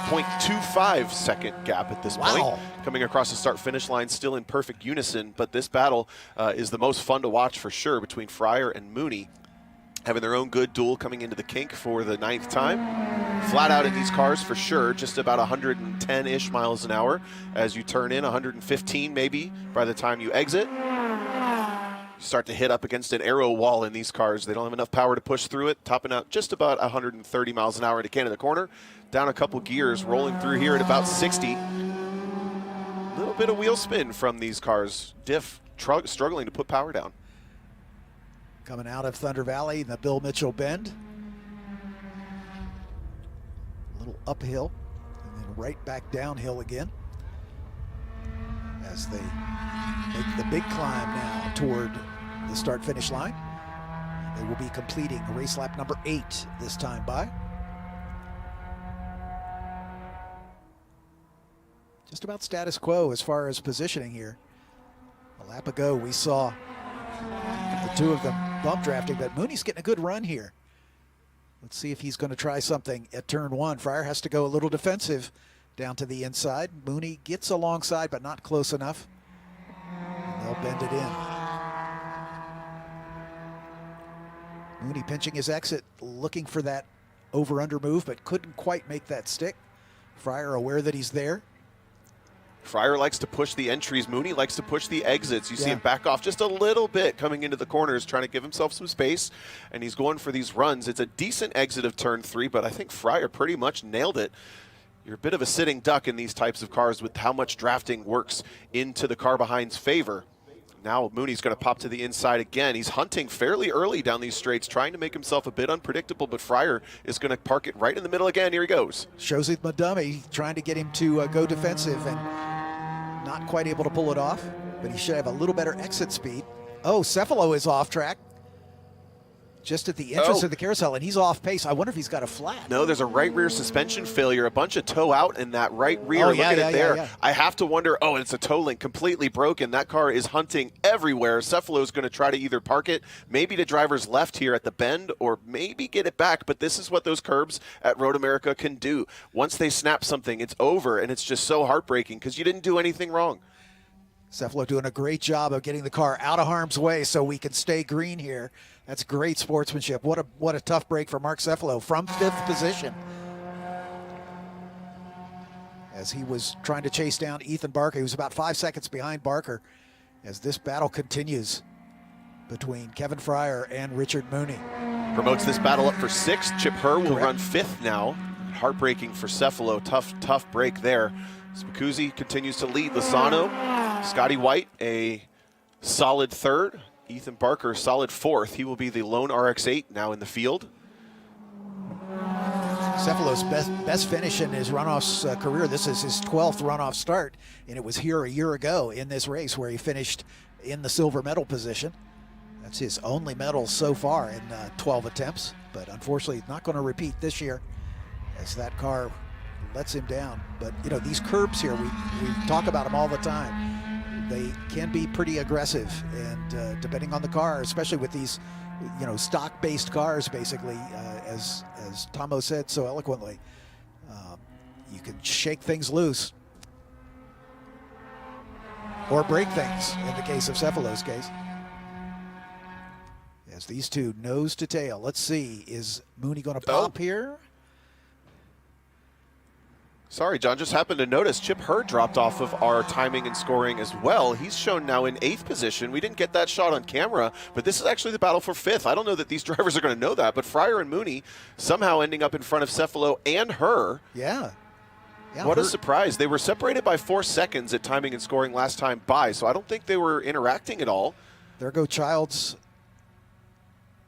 0.25 second gap at this point. Coming across the start-finish line still in perfect unison, but this battle is the most fun to watch for sure between Fryer and Mooney. Having their own good duel coming into the kink for the 9th time. Flat out in these cars for sure, just about 110-ish miles an hour as you turn in, 115 maybe by the time you exit. Start to hit up against an aero wall in these cars. They don't have enough power to push through it, topping out just about 130 miles an hour into Canada corner. Down a couple gears, rolling through here at about 60. A little bit of wheel spin from these cars. Diff struggling to put power down. Coming out of Thunder Valley, the Bill Mitchell bend. A little uphill, and then right back downhill again. As they make the big climb now toward the start-finish line. They will be completing race lap number 8 this time by. Just about status quo as far as positioning here. A lap ago we saw the two of them bump drafting, but Mooney's getting a good run here. Let's see if he's going to try something at turn 1. Fryer has to go a little defensive down to the inside. Mooney gets alongside, but not close enough. And they'll bend it in. Mooney pinching his exit, looking for that over-under move, but couldn't quite make that stick. Fryer aware that he's there. Fryer likes to push the entries. Mooney likes to push the exits. You see him back off just a little bit coming into the corners, trying to give himself some space, and he's going for these runs. It's a decent exit of turn 3, but I think Fryer pretty much nailed it. You're a bit of a sitting duck in these types of cars with how much drafting works into the car behind's favor. Now Mooney's going to pop to the inside again. He's hunting fairly early down these straights, trying to make himself a bit unpredictable, but Fryer is going to park it right in the middle again. Here he goes. Shows him a dummy, trying to get him to go defensive and not quite able to pull it off, but he should have a little better exit speed. Oh, Cephalo is off track. Just at the entrance of the carousel, and he's off pace. I wonder if he's got a flat. No, there's a right rear suspension failure, a bunch of toe out in that right rear. Look at it there. Yeah. I have to wonder, it's a toe link completely broken. That car is hunting everywhere. Cephalo's going to try to either park it, maybe to driver's left here at the bend, or maybe get it back. But this is what those curbs at Road America can do. Once they snap something, it's over, and it's just so heartbreaking because you didn't do anything wrong. Cephalo doing a great job of getting the car out of harm's way so we can stay green here. That's great sportsmanship. What a tough break for Mark Cephalo from 5th position. As he was trying to chase down Ethan Barker. He was about 5 seconds behind Barker as this battle continues between Kevin Fryer and Richard Mooney. Promotes this battle up for 6th. Chip Herr will run 5th now. Heartbreaking for Cephalo. Tough break there. Spicuzzi continues to lead. Lozano, Scotty White, a solid 3rd. Ethan Barker, solid 4th. He will be the lone RX-8 now in the field. Cephalo's best finish in his runoffs career. This is his 12th runoff start, and it was here a year ago in this race where he finished in the silver medal position. That's his only medal so far in 12 attempts, but unfortunately not going to repeat this year as that car lets him down. But these curbs here, we talk about them all the time. They can be pretty aggressive, and depending on the car, especially with these stock-based cars, basically, as Tomo said so eloquently, you can shake things loose or break things in the case of Cephalo's case. As these two nose to tail, let's see, is Mooney going to pop here? Sorry, John, just happened to notice Chip Herr dropped off of our timing and scoring as well. He's shown now in 8th position. We didn't get that shot on camera, but this is actually the battle for 5th. I don't know that these drivers are going to know that, but Fryer and Mooney somehow ending up in front of Cephalo and Herr. Yeah, what a surprise. They were separated by 4 seconds at timing and scoring last time by, so I don't think they were interacting at all. There go Childs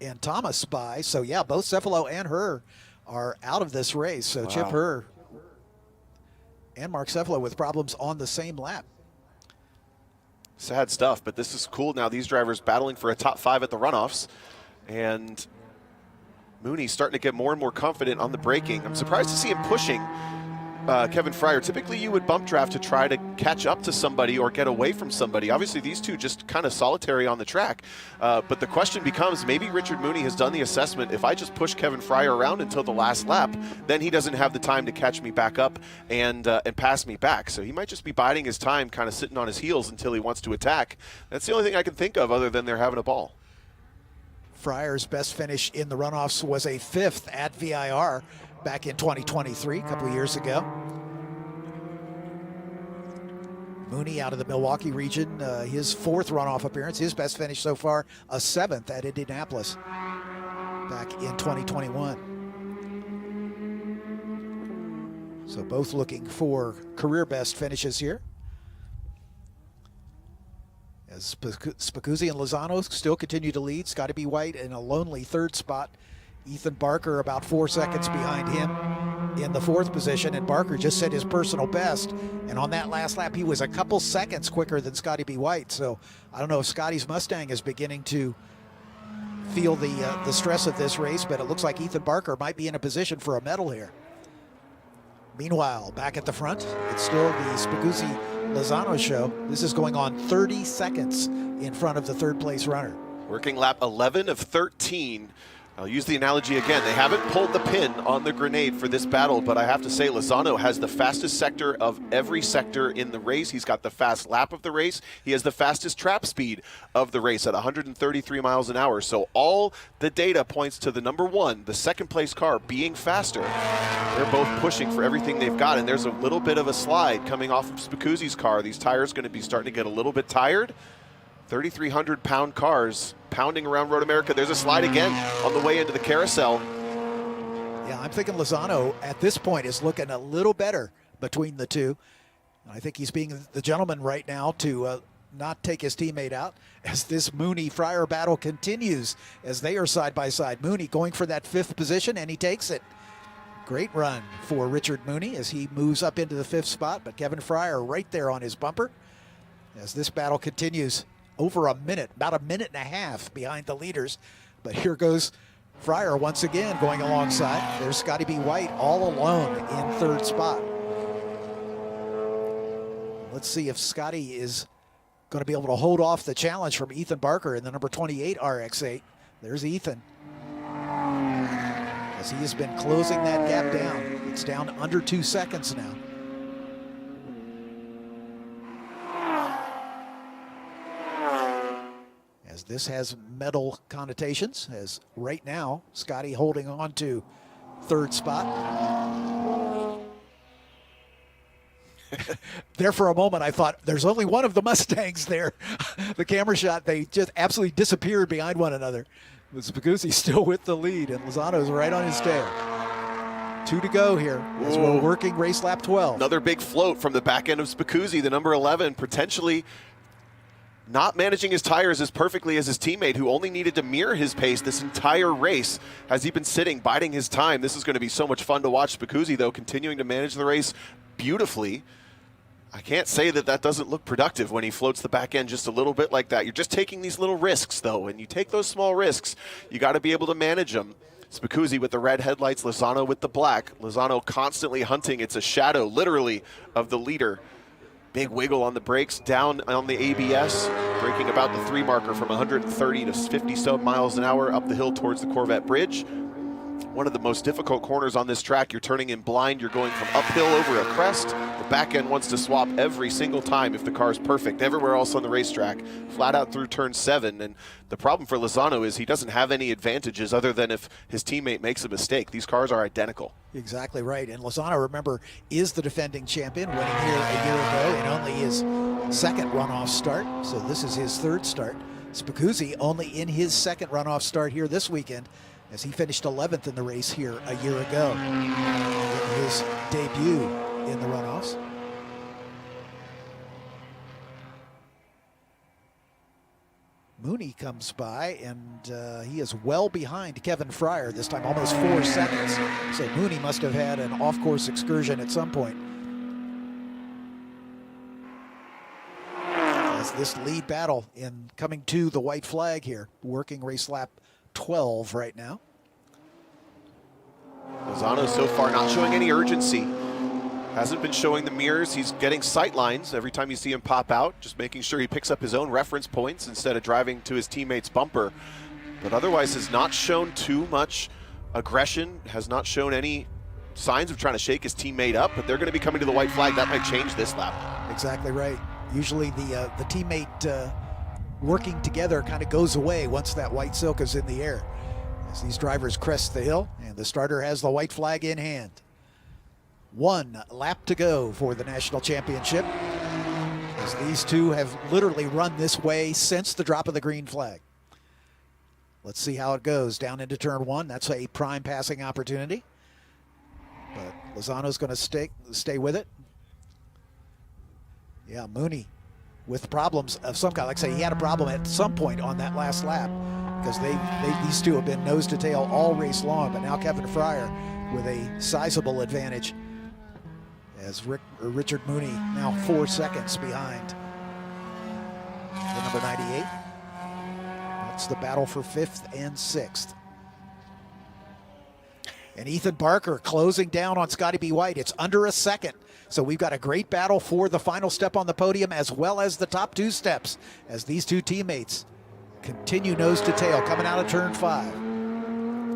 and Thomas by. So, yeah, both Cephalo and Herr are out of this race. So wow. Chip Herr and Mark Cephalo with problems on the same lap. Sad stuff, but this is cool now. These drivers battling for a top 5 at the runoffs, and Mooney's starting to get more and more confident on the braking. I'm surprised to see him pushing Kevin Fryer, typically you would bump draft to try to catch up to somebody or get away from somebody. Obviously, these two just kind of solitary on the track. But the question becomes, maybe Richard Mooney has done the assessment. If I just push Kevin Fryer around until the last lap, then he doesn't have the time to catch me back up and pass me back. So he might just be biding his time, kind of sitting on his heels until he wants to attack. That's the only thing I can think of other than they're having a ball. Fryer's best finish in the runoffs was a 5th at VIR back in 2023, a couple of years ago. Mooney out of the Milwaukee region, his 4th runoff appearance, his best finish so far, a 7th at Indianapolis back in 2021. So both looking for career best finishes here. As Spicuzzi and Lozano still continue to lead. Scotty B. White in a lonely 3rd spot. Ethan Barker about 4 seconds behind him in the 4th position, and Barker just set his personal best, and on that last lap he was a couple seconds quicker than Scotty B. White. So I don't know if Scotty's Mustang is beginning to feel the stress of this race, but it looks like Ethan Barker might be in a position for a medal here. Meanwhile, back at the front, it's still the Spicuzzi-Lozano show. This is going on 30 seconds in front of the 3rd place runner. Working lap 11 of 13. I'll use the analogy again. They haven't pulled the pin on the grenade for this battle, but I have to say Lozano has the fastest sector of every sector in the race. He's got the fast lap of the race. He has the fastest trap speed of the race at 133 miles an hour. So all the data points to the number 1, the 2nd place car, being faster. They're both pushing for everything they've got, and there's a little bit of a slide coming off of Spicuzzi's car. These tires going to be starting to get a little bit tired. 3,300-pound cars pounding around Road America. There's a slide again on the way into the carousel. Yeah, I'm thinking Lozano at this point is looking a little better between the two. I think he's being the gentleman right now to not take his teammate out as this Mooney-Fryer battle continues as they are side by side. Mooney going for that 5th position, and he takes it. Great run for Richard Mooney as he moves up into the 5th spot, but Kevin Fryer right there on his bumper as this battle continues. Over a minute, about a minute and a half behind the leaders. But here goes Fryer once again going alongside. There's Scotty B. White all alone in 3rd spot. Let's see if Scotty is going to be able to hold off the challenge from Ethan Barker in the number 28 RX-8. There's Ethan. As he has been closing that gap down. It's down under 2 seconds now. As this has medal connotations, as right now, Scotty holding on to 3rd spot. There for a moment, I thought, there's only one of the Mustangs there. The camera shot, they just absolutely disappeared behind one another. But Spicuzzi still with the lead, and Lozano's right on his tail. 2 to go here as we're working race lap 12. Another big float from the back end of Spicuzzi, the number 11, potentially not managing his tires as perfectly as his teammate, who only needed to mirror his pace this entire race. Has he been sitting, biding his time? This is going to be so much fun to watch. Spicuzzi, though, continuing to manage the race beautifully. I can't say that that doesn't look productive when he floats the back end just a little bit like that. You're just taking these little risks, though, and you take those small risks, you got to be able to manage them. Spicuzzi with the red headlights, Lozano with the black. Lozano constantly hunting. It's a shadow, literally, of the leader. Big wiggle on the brakes, down on the ABS, braking about the 3 marker from 130 to 50 miles an hour up the hill towards the Corvette Bridge. One of the most difficult corners on this track. You're turning in blind. You're going from uphill over a crest. The back end wants to swap every single time if the car's perfect. Everywhere else on the racetrack, flat out through turn 7. And the problem for Lozano is he doesn't have any advantages other than if his teammate makes a mistake. These cars are identical. Exactly right. And Lozano, remember, is the defending champion, winning here a year ago in only his 2nd runoff start. So this is his 3rd start. Spicuzzi only in his 2nd runoff start here this weekend, as he finished 11th in the race here a year ago in his debut in the runoffs. Mooney comes by, and he is well behind Kevin Fryer this time, almost 4 seconds. So Mooney must have had an off-course excursion at some point. As this lead battle in coming to the white flag here, working race lap 12 right now. Lozano so far not showing any urgency. Hasn't been showing the mirrors. He's getting sight lines every time you see him pop out, just making sure he picks up his own reference points instead of driving to his teammate's bumper. But otherwise has not shown too much aggression, has not shown any signs of trying to shake his teammate up, but they're going to be coming to the white flag. That might change this lap. Exactly right. Usually the teammate working together kind of goes away once that white silk is in the air. As these drivers crest the hill, and the starter has the white flag in hand. 1 lap to go for the national championship, as these two have literally run this way since the drop of the green flag. Let's see how it goes down into turn 1. That's a prime passing opportunity, but Lozano's going to stay with it. Yeah, Mooney with problems of some kind. Like I say, he had a problem at some point on that last lap, because these two have been nose to tail all race long, but now Kevin Fryer with a sizable advantage, as Richard Mooney now 4 seconds behind the number 98. That's the battle for 5th and 6th. And Ethan Barker closing down on Scotty B. White. It's under a second. So we've got a great battle for the final step on the podium, as well as the top 2 steps, as these two teammates continue nose to tail coming out of turn 5.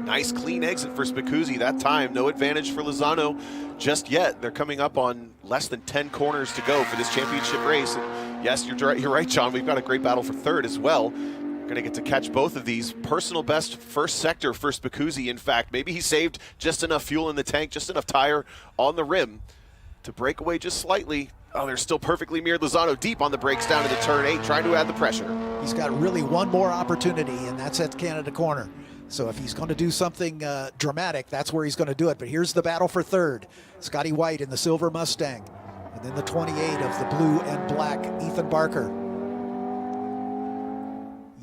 Nice clean exit for Spicuzzi that time. No advantage for Lozano just yet. They're coming up on less than 10 corners to go for this championship race. And yes, you're right, John. We've got a great battle for 3rd as well. Going to get to catch both of these. Personal best first sector for Spicuzzi, in fact. Maybe he saved just enough fuel in the tank, just enough tire on the rim to break away just slightly. Oh, they're still perfectly mirrored. Lozano deep on the brakes down into turn 8, trying to add the pressure. He's got really one more opportunity, and that's at Canada Corner. So if he's going to do something dramatic, that's where he's going to do it. But here's the battle for 3rd. Scotty White in the silver Mustang. And then the 28 of the blue and black, Ethan Barker.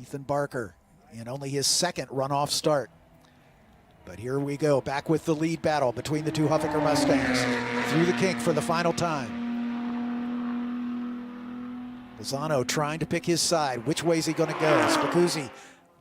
Ethan Barker in only his 2nd runoff start. But here we go, back with the lead battle between the two Huffaker Mustangs. Through the kink for the final time. Lozano trying to pick his side. Which way is he going to go? Spicuzzi,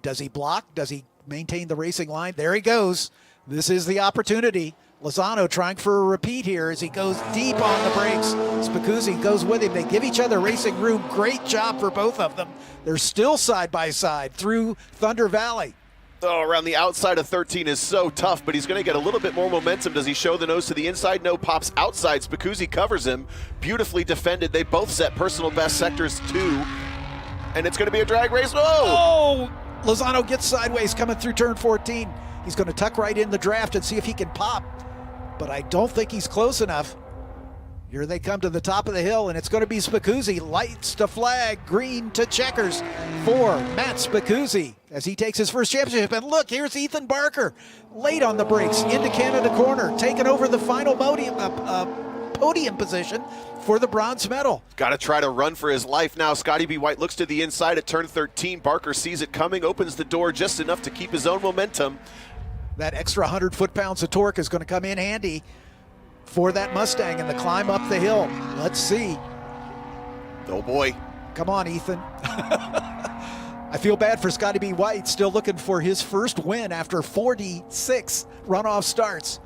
does he block? Does he maintain the racing line? There he goes. This is the opportunity. Lozano trying for a repeat here as he goes deep on the brakes. Spicuzzi goes with him. They give each other racing room. Great job for both of them. They're still side by side through Thunder Valley. Oh, around the outside of 13 is so tough, but he's going to get a little bit more momentum. Does he show the nose to the inside? No, pops outside. Spicuzzi covers him. Beautifully defended. They both set personal best sectors too. And it's going to be a drag race. Oh! Lozano gets sideways coming through turn 14. He's going to tuck right in the draft and see if he can pop. But I don't think he's close enough. Here they come to the top of the hill, and it's going to be Spicuzzi. Lights to flag, green to checkers for Matt Spicuzzi as he takes his first championship. And look, here's Ethan Barker, late on the brakes into Canada Corner, taking over the final podium position for the bronze medal. Got to try to run for his life now. Scotty B. White looks to the inside at turn 13. Barker sees it coming, opens the door just enough to keep his own momentum. That extra 100 foot-pounds of torque is going to come in handy for that Mustang in the climb up the hill. Let's see. Oh boy. Come on, Ethan. I feel bad for Scotty B. White, still looking for his first win after 46 runoff starts.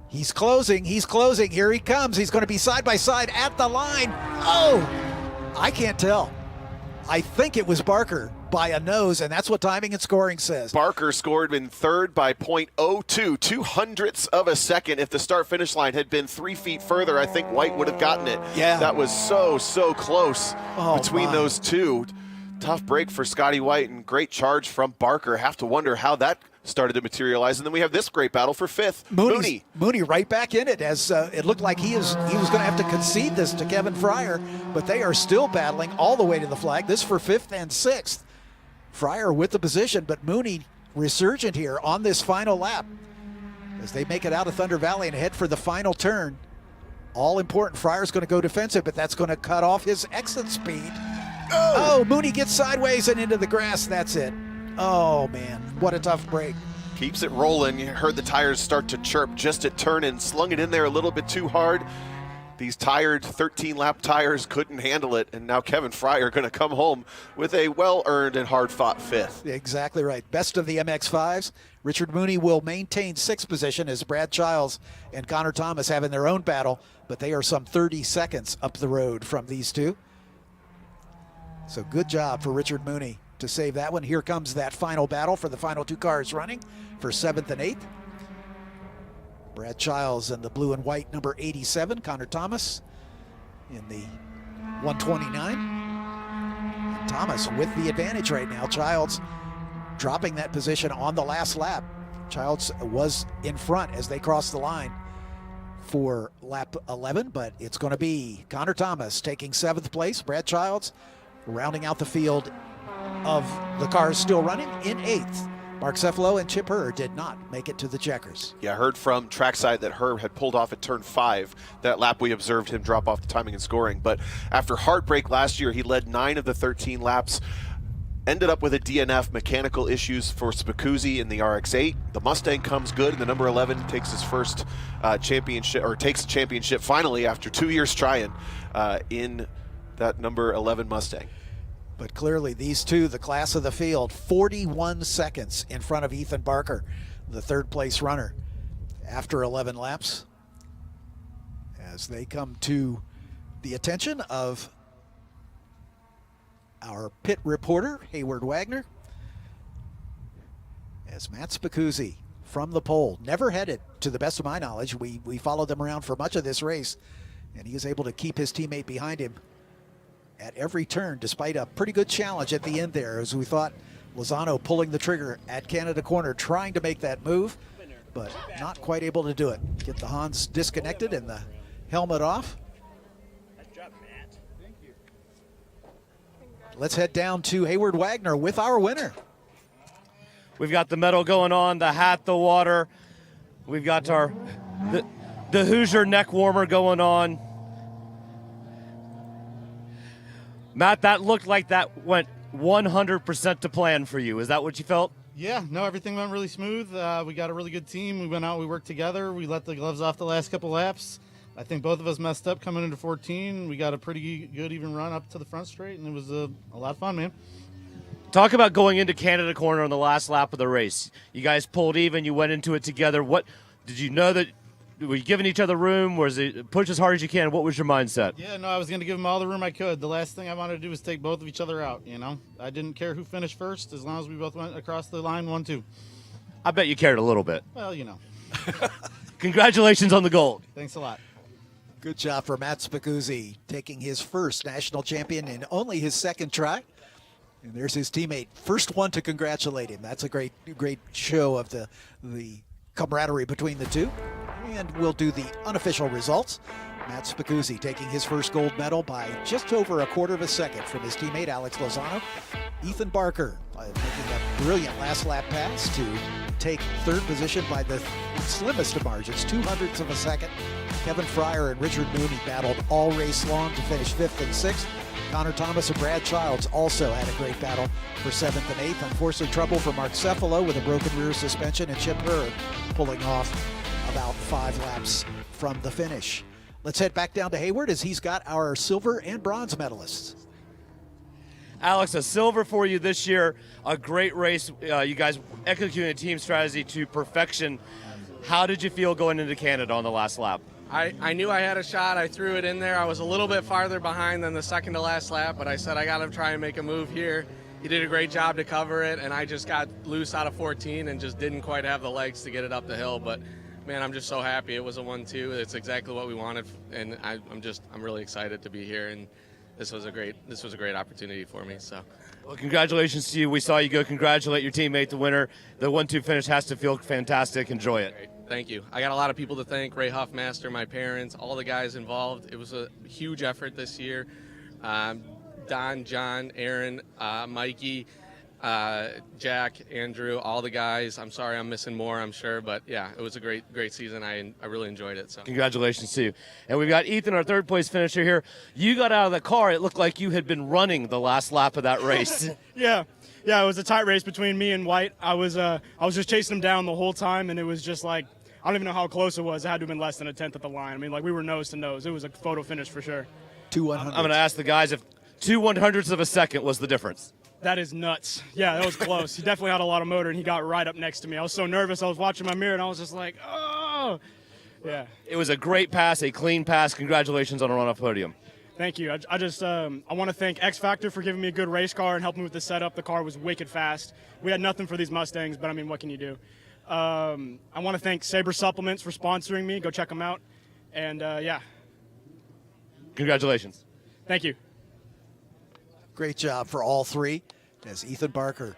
He's closing, here he comes. He's going to be side by side at the line. Oh, I can't tell. I think it was Barker by a nose, and that's what timing and scoring says. Barker scored in 3rd by .02, 200ths of a second. If the start-finish line had been 3 feet further, I think White would have gotten it. Yeah. That was so close between those two. Tough break for Scotty White, and great charge from Barker. Have to wonder how that started to materialize. And then we have this great battle for 5th. Mooney right back in it, as it looked like he was going to have to concede this to Kevin Fryer, but they are still battling all the way to the flag. This for 5th and 6th. Fryer with the position, but Mooney resurgent here on this final lap as they make it out of Thunder Valley and head for the final turn. All important. Fryer's going to go defensive, but that's going to cut off his exit speed. Oh, Mooney gets sideways and into the grass. That's it. Oh, man, what a tough break. Keeps it rolling. You heard the tires start to chirp just at turn and slung it in there a little bit too hard. these tired 13-lap tires couldn't handle it, and now Kevin Fryer going to come home with a well-earned and hard-fought 5th. Exactly right. Best of the MX-5s. Richard Mooney will maintain 6th position as Brad Childs and Connor Thomas have in their own battle, but they are some 30 seconds up the road from these two. So good job for Richard Mooney to save that one. Here comes that final battle for the final 2 cars running for 7th and 8th. Brad Childs in the blue and white number 87, Connor Thomas in the 129. And Thomas with the advantage right now. Childs dropping that position on the last lap. Childs was in front as they crossed the line for lap 11, but it's going to be Connor Thomas taking 7th place. Brad Childs rounding out the field of the cars still running in 8th. Mark Cefalo and Chip Herr did not make it to the checkers. Yeah, I heard from trackside that Herb had pulled off at turn 5. That lap we observed him drop off the timing and scoring. But after heartbreak last year, he led 9 of the 13 laps. Ended up with a DNF, mechanical issues for Spicuzzi in the RX-8. The Mustang comes good, and the number 11 takes his first championship, or takes the championship finally after 2 years trying in that number 11 Mustang. But clearly these two, the class of the field, 41 seconds in front of Ethan Barker, the 3rd place runner, after 11 laps, as they come to the attention of our pit reporter, Hayward Wagner, as Matt Spicuzzi from the pole, never headed, to the best of my knowledge. We followed them around for much of this race, and he is able to keep his teammate behind him at every turn, despite a pretty good challenge at the end there, as we thought Lozano pulling the trigger at Canada Corner, trying to make that move, but not quite able to do it. Get the Hans disconnected and the helmet off. Let's head down to Hayward Wagner with our winner. We've got the medal going on, the hat, the water. We've got the Hoosier neck warmer going on. Matt, that looked like that went 100% to plan for you. Is that what you felt? Yeah, no, everything went really smooth. We got a really good team. We went out, we worked together. We let the gloves off the last couple laps. I think both of us messed up coming into 14. We got a pretty good even run up to the front straight, and it was a lot of fun, man. Talk about going into Canada Corner on the last lap of the race. You guys pulled even. You went into it together. What did you know that? Were you giving each other room? Was it push as hard as you can? What was your mindset? Yeah, no, I was going to give them all the room I could. The last thing I wanted to do was take both of each other out, I didn't care who finished first as long as we both went across the line 1-2. I bet you cared a little bit. Well, Congratulations on the gold. Thanks a lot. Good job for Matt Spicuzzi, taking his first national champion in only his 2nd try. And there's his teammate, first one to congratulate him. That's a great show of the camaraderie between the two. And we'll do the unofficial results. Matt Spicuzzi taking his first gold medal by just over a 1/4 of a second from his teammate Alex Lozano. Ethan Barker making a brilliant last lap pass to take 3rd position by the slimmest of margins, 0.02 of a second. Kevin Fryer and Richard Mooney battled all race long to finish 5th and 6th. Connor Thomas and Brad Childs also had a great battle for 7th and 8th. Unfortunately, trouble for Mark Cefalo with a broken rear suspension, and Chip Herr pulling off about 5 laps from the finish. Let's head back down to Hayward as he's got our silver and bronze medalists. Alex, a silver for you this year. A great race. You guys executing a team strategy to perfection. How did you feel going into Canada on the last lap? I knew I had a shot. I threw it in there. I was a little bit farther behind than the second to last lap, but I said I got to try and make a move here. He did a great job to cover it, and I just got loose out of 14 and just didn't quite have the legs to get it up the hill. But man, I'm just so happy. It was a 1-2. It's exactly what we wanted, and I'm really excited to be here. And this was a great opportunity for me. So, well, congratulations to you. We saw you go congratulate your teammate, the winner. The 1-2 finish has to feel fantastic. Enjoy it. Great. Thank you. I got a lot of people to thank: Ray Huffmaster, my parents, all the guys involved. It was a huge effort this year. Don, John, Aaron, Mikey, Jack, Andrew, all the guys. I'm sorry I'm missing more, I'm sure, but yeah, it was a great season. I really enjoyed it. So congratulations to you. And we've got Ethan, our 3rd place finisher here. You got out of the car. It looked like you had been running the last lap of that race. Yeah, it was a tight race between me and White. I was just chasing him down the whole time, and it was just like I don't even know how close it was. It had to have been less than a tenth of the line. I mean, like, we were nose to nose. It was a photo finish for sure. 2 100s. I'm going to ask the guys if 2 100ths of a second was the difference. That is nuts. Yeah, that was close. He definitely had a lot of motor, and he got right up next to me. I was so nervous. I was watching my mirror, and I was just like, oh. Yeah. It was a great pass, a clean pass. Congratulations on a runoff podium. Thank you. I just I want to thank X Factor for giving me a good race car and helping me with the setup. The car was wicked fast. We had nothing for these Mustangs, but I mean, what can you do? I want to thank Sabre Supplements for sponsoring me. Go check them out. And yeah. Congratulations. Thank you. Great job for all three as Ethan Barker,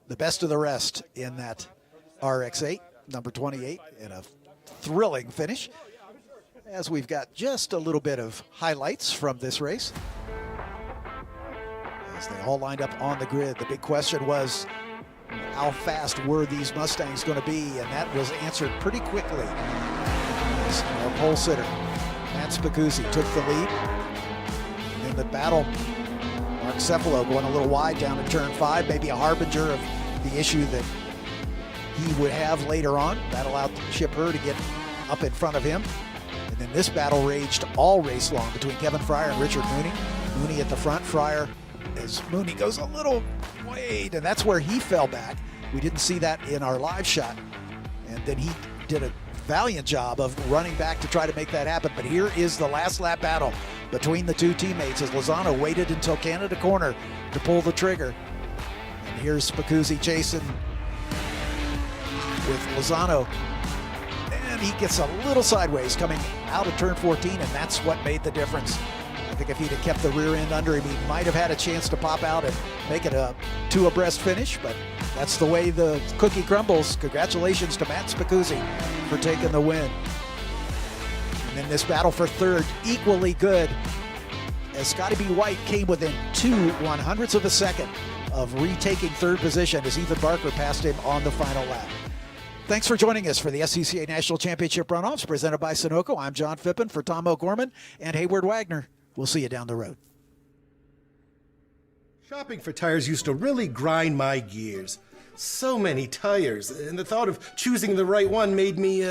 the best of the rest in that RX-8, number 28, in a thrilling finish. As we've got just a little bit of highlights from this race. As they all lined up on the grid, the big question was, how fast were these Mustangs going to be? And that was answered pretty quickly. As our pole sitter, Matt Spicuzzi, took the lead. And in the battle, Mark Cephalo going a little wide down in turn 5, maybe a harbinger of the issue that he would have later on. That allowed Chip Herr to get up in front of him. And then this battle raged all race long between Kevin Fryer and Richard Mooney. Mooney at the front, Fryer as Mooney goes a little wide, and that's where he fell back. We didn't see that in our live shot. And then he did a valiant job of running back to try to make that happen. But here is the last lap battle between the two teammates as Lozano waited until Canada corner to pull the trigger. And here's Spicuzzi chasing with Lozano. And he gets a little sideways coming out of turn 14, and that's what made the difference. I think if he'd have kept the rear end under him, he might have had a chance to pop out and make it a 2 abreast finish, but that's the way the cookie crumbles. Congratulations to Matt Spicuzzi for taking the win. And then this battle for third, equally good, as Scotty B. White came within 2 100ths of a second of retaking third position as Ethan Barker passed him on the final lap. Thanks for joining us for the SCCA National Championship Runoffs presented by Sunoco. I'm John Phippen for Tom O'Gorman and Hayward Wagner. We'll see you down the road. Shopping for tires used to really grind my gears. So many tires, and the thought of choosing the right one made me,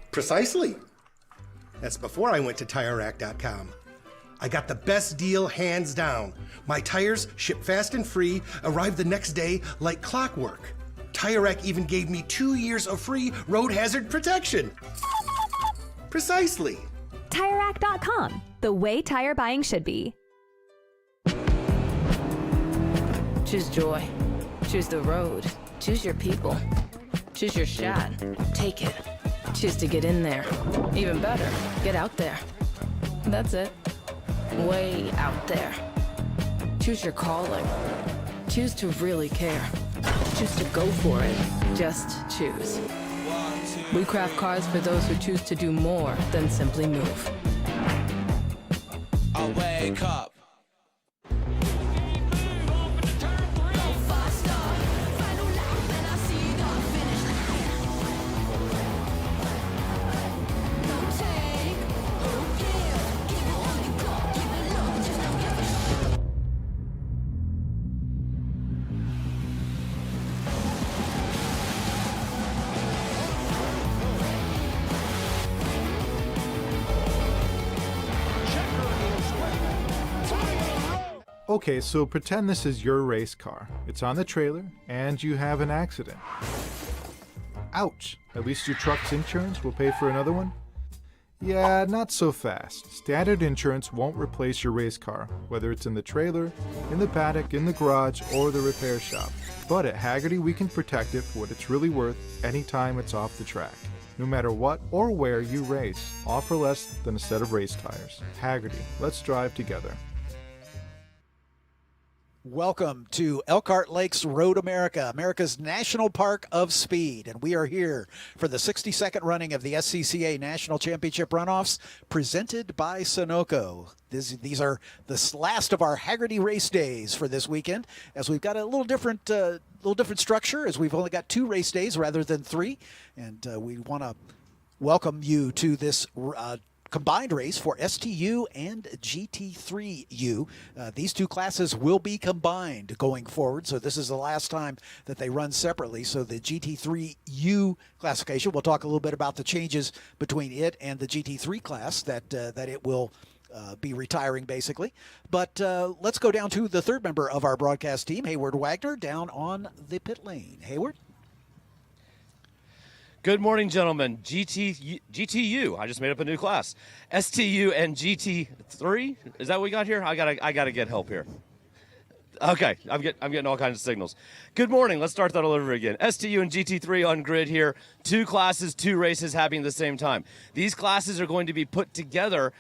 Precisely. That's before I went to TireRack.com. I got the best deal hands down. My tires ship fast and free, arrive the next day like clockwork. Tire Rack even gave me 2 years of free road hazard protection. Precisely. TireRack.com, the way tire buying should be. Choose joy. Choose the road. Choose your people. Choose your shot. Take it. Choose to get in there. Even better, get out there. That's it. Way out there. Choose your calling. Choose to really care. Choose to go for it. Just choose. We craft cars for those who choose to do more than simply move. I wake up. Okay, so pretend this is your race car. It's on the trailer, and you have an accident. Ouch! At least your truck's insurance will pay for another one? Yeah, not so fast. Standard insurance won't replace your race car, whether it's in the trailer, in the paddock, in the garage, or the repair shop. But at Hagerty, we can protect it for what it's really worth anytime it's off the track. No matter what or where you race, offer less than a set of race tires. Hagerty, let's drive together. Welcome to Elkhart Lake's Road America, America's National Park of Speed. And we are here for the 62nd running of the SCCA National Championship Runoffs presented by Sunoco. These are the last of our Hagerty race days for this weekend, as we've got a little different structure, as we've only got 2 race days rather than 3. And we want to welcome you to this combined race for STU and GT3U. These two classes will be combined going forward, so this is the last time that they run separately. So the GT3U classification, we'll talk a little bit about the changes between it and the GT3 class that it will be retiring, basically. But let's go down to the third member of our broadcast team, Hayward Wagner, down on the pit lane. Hayward? Good morning, gentlemen. GTU. I just made up a new class. STU and GT3. Is that what we got here? I gotta get help here. Okay, I'm getting all kinds of signals. Good morning. Let's start that all over again. STU and GT3 on grid here. Two classes, two races happening at the same time. These classes are going to be put together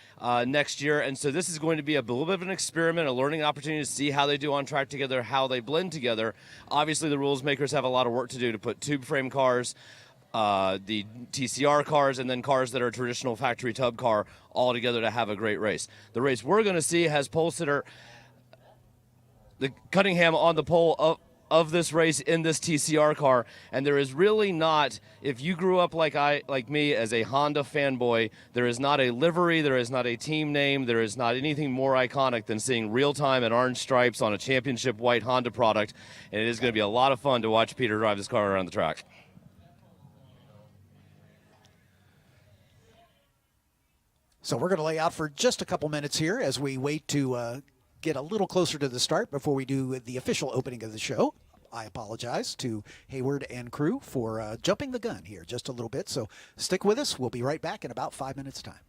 next year, and so this is going to be a little bit of an experiment, a learning opportunity to see how they do on track together, how they blend together. Obviously, the rules makers have a lot of work to do to put tube frame cars, the TCR cars, and then cars that are traditional factory tub car all together to have a great race. The race we're going to see has pole sitter the Cunningham on the pole of this race in this TCR car, and there is really not, if you grew up like me as a Honda fanboy, there is not a livery, there is not a team name, there is not anything more iconic than seeing real-time and orange stripes on a championship white Honda product, and it is going to be a lot of fun to watch Peter drive this car around the track. So we're going to lay out for just a couple minutes here as we wait to get a little closer to the start before we do the official opening of the show. I apologize to Hayward and crew for jumping the gun here just a little bit. So stick with us. We'll be right back in about 5 minutes' time.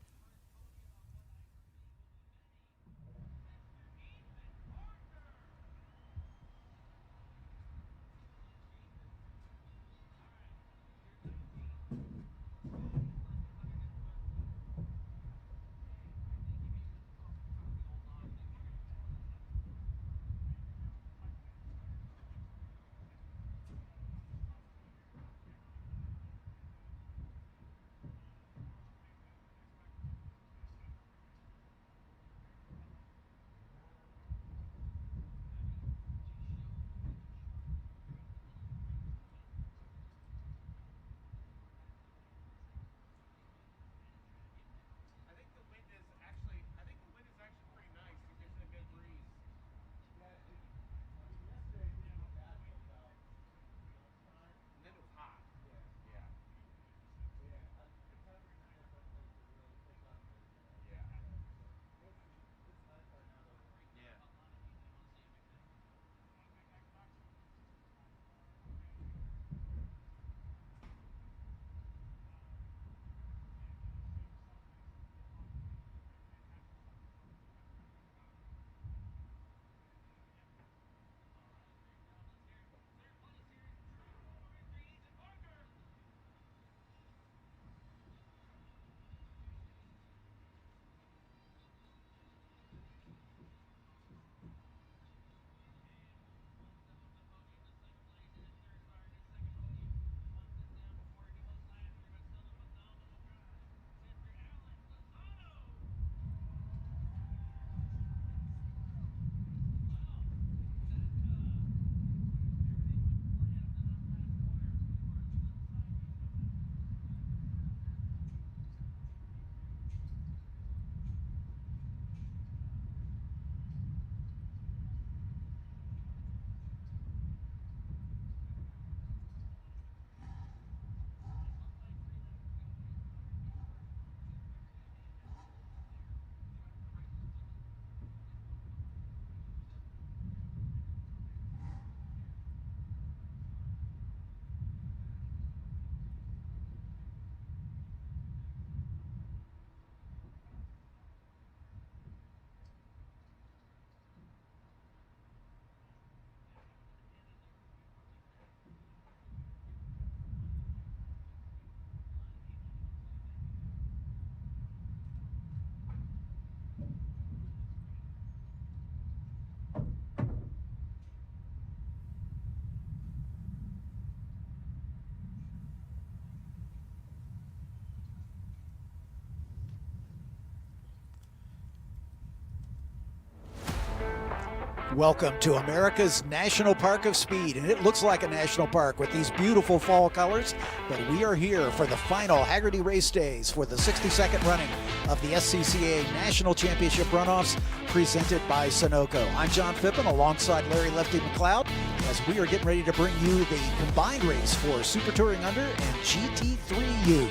Welcome to America's National Park of Speed, and it looks like a national park with these beautiful fall colors, but we are here for the final Hagerty race days for the 62nd running of the SCCA National Championship Runoffs presented by Sunoco. I'm John Phippen alongside Larry Lefty McLeod as we are getting ready to bring you the combined race for Super Touring Under and GT3U,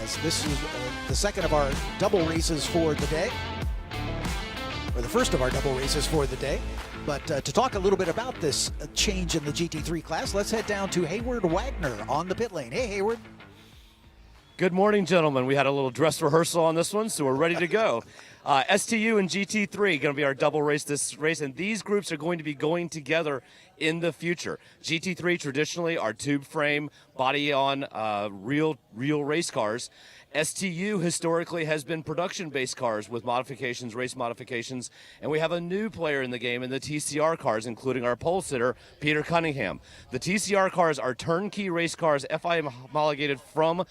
as this is the second of our double races for the day, or the first of our double races for the day. But to talk a little bit about this change in the GT3 class, let's head down to Hayward Wagner on the pit lane. Hey, Hayward. Good morning, gentlemen. We had a little dress rehearsal on this one, so we're ready to go. STU and GT3 going to be our double race this race, and these groups are going to be going together in the future. GT3 traditionally are tube frame, body on real race cars. STU historically has been production-based cars with modifications, race modifications, and we have a new player in the game in the TCR cars, including our pole sitter, Peter Cunningham. The TCR cars are turnkey race cars, FIA homologated from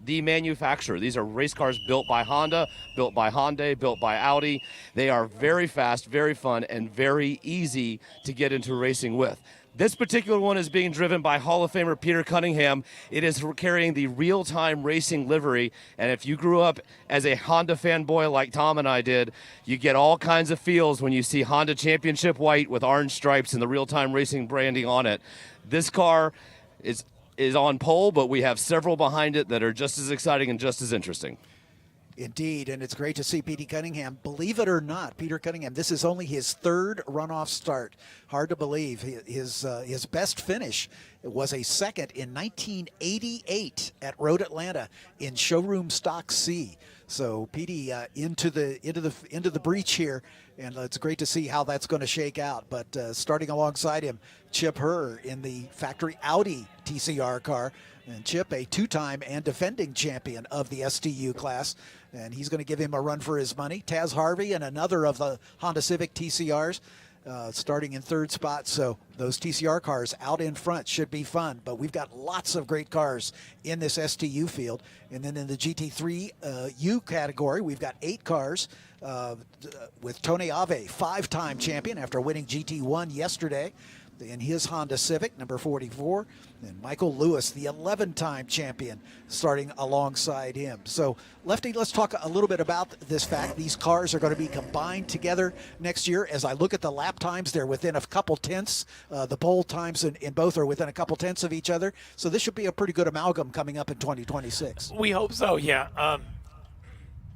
the manufacturer. These are race cars built by Honda, built by Hyundai, built by Audi. They are very fast, very fun, and very easy to get into racing with. This particular one is being driven by Hall of Famer Peter Cunningham. It is carrying the real-time racing livery, and if you grew up as a Honda fanboy like Tom and I did, you get all kinds of feels when you see Honda Championship White with orange stripes and the real-time racing branding on it. This car is on pole, but we have several behind it that are just as exciting and just as interesting. Indeed, and it's great to see Peter Cunningham. Believe it or not, Peter Cunningham, this is only his third runoff start. Hard to believe. His best finish was a second in 1988 at Road Atlanta in showroom stock C. So Petey into the breach here, and it's great to see how that's going to shake out. But starting alongside him, Chip Herr in the factory Audi TCR car. And Chip, a two-time and defending champion of the STU class, and he's going to give him a run for his money. Taz Harvey and another of the Honda Civic TCRs starting in third spot. So those TCR cars out in front should be fun. But we've got lots of great cars in this STU field. And then in the GT3U category, we've got 8 cars with Tony Ave, 5-time champion after winning GT1 yesterday in his Honda Civic, number 44, and Michael Lewis, the 11-time champion, starting alongside him. So, Lefty, let's talk a little bit about this fact. These cars are going to be combined together next year. As I look at the lap times, they're within a couple tenths. The pole times in both are within a couple tenths of each other. So this should be a pretty good amalgam coming up in 2026. We hope so, yeah.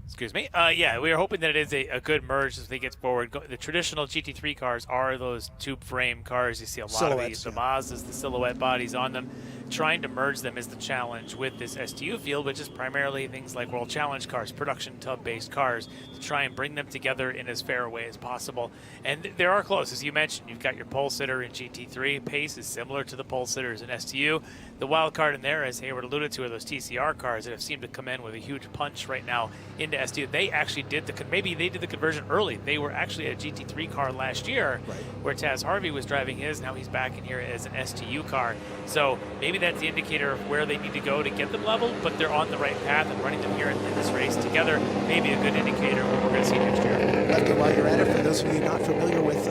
Excuse me. Yeah, we are hoping that it is a good merge as they get forward. The traditional GT3 cars are those tube frame cars. You see a lot of these. The Mazdas, the silhouette bodies on them. Trying to merge them is the challenge with this STU field, which is primarily things like World Challenge cars, production tub-based cars, to try and bring them together in as fair a way as possible. And there are close. As you mentioned, you've got your pole sitter in GT3. Pace is similar to the pole sitters in STU. The wild card in there, as Hayward alluded to, are those TCR cars that have seemed to come in with a huge punch right now into STU. They actually did maybe they did the conversion early. They were actually a GT3 car last year, where Taz Harvey was driving his. Now he's back in here as an STU car. So maybe that's the indicator of where they need to go to get them level, but they're on the right path, and running them here in this race together may be a good indicator of what we're going to see next year. Lefty, while you're at it, for those of you not familiar with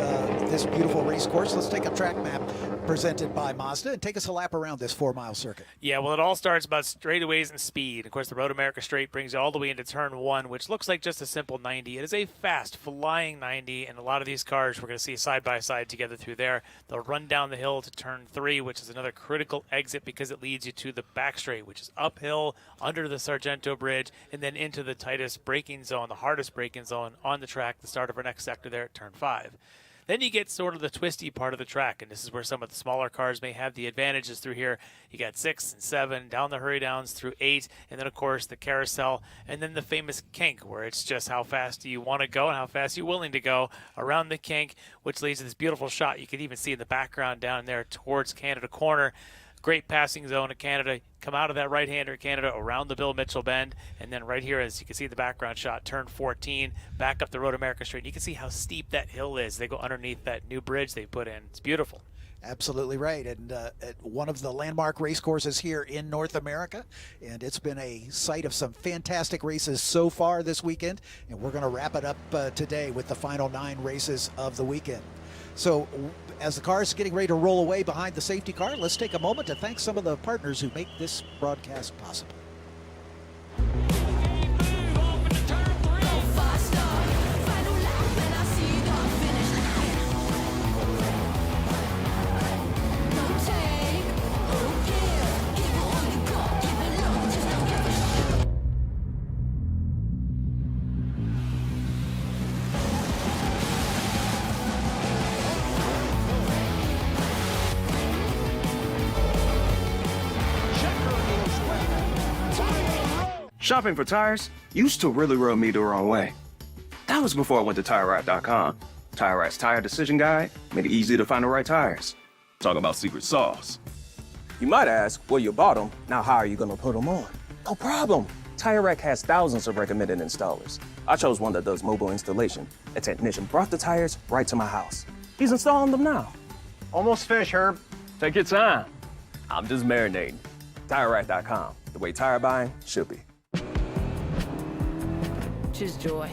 this beautiful race course, let's take a track map presented by Mazda and take us a lap around this 4-mile circuit. Yeah, well, it all starts about straightaways and speed. Of course, the Road America straight brings you all the way into turn 1, which looks like just a simple 90. It is a fast, flying 90, and a lot of these cars we're going to see side by side together through there. They'll run down the hill to turn 3, which is another critical exit because it leads you to the back straight, which is uphill under the Sargento Bridge, and then into the tightest braking zone, the hardest braking zone on the track, the start of our next sector there at turn 5. Then you get sort of the twisty part of the track, and this is where some of the smaller cars may have the advantages through here. You got 6 and 7, down the hurry downs through 8, and then, of course, the carousel, and then the famous kink, where it's just how fast do you want to go and how fast you're willing to go around the kink, which leads to this beautiful shot you can even see in the background down there towards Canada Corner. Great passing zone of Canada. Come out of that right-hander Canada around the Bill Mitchell bend, and then right here, as you can see the background shot, turn 14, back up the Road America straight. And you can see how steep that hill is. They go underneath that new bridge they put in. It's beautiful. Absolutely right, and one of the landmark race courses here in North America, and it's been a site of some fantastic races so far this weekend, and we're going to wrap it up today with the final 9 races of the weekend. So as the car is getting ready to roll away behind the safety car, let's take a moment to thank some of the partners who make this broadcast possible. Shopping for tires used to really rub me the wrong way. That was before I went to TireRack.com. TireRack's tire decision guide made it easy to find the right tires. Talk about secret sauce. You might ask, well, you bought them, now how are you gonna put them on? No problem. TireRack has thousands of recommended installers. I chose one that does mobile installation. A technician brought the tires right to my house. He's installing them now. Almost finished, Herb. Take your time. I'm just marinating. TireRack.com, the way tire buying should be. Choose joy.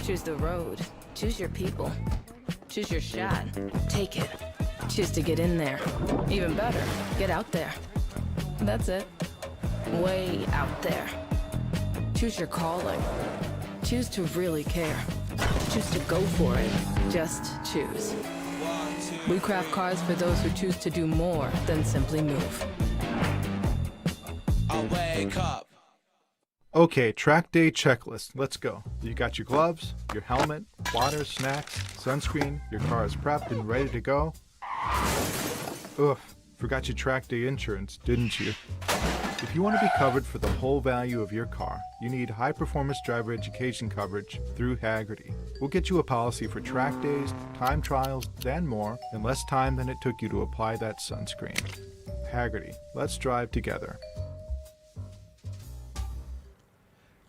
Choose the road. Choose your people. Choose your shot. Take it. Choose to get in there. Even better, get out there. That's it. Way out there. Choose your calling. Choose to really care. Choose to go for it. Just choose. We craft cars for those who choose to do more than simply move. I'll wake up. Okay, track day checklist. Let's go. You got your gloves, your helmet, water, snacks, sunscreen, your car is prepped and ready to go. Oof, forgot your track day insurance, didn't you? If you want to be covered for the whole value of your car, you need high-performance driver education coverage through Hagerty. We'll get you a policy for track days, time trials, and more in less time than it took you to apply that sunscreen. Hagerty, let's drive together.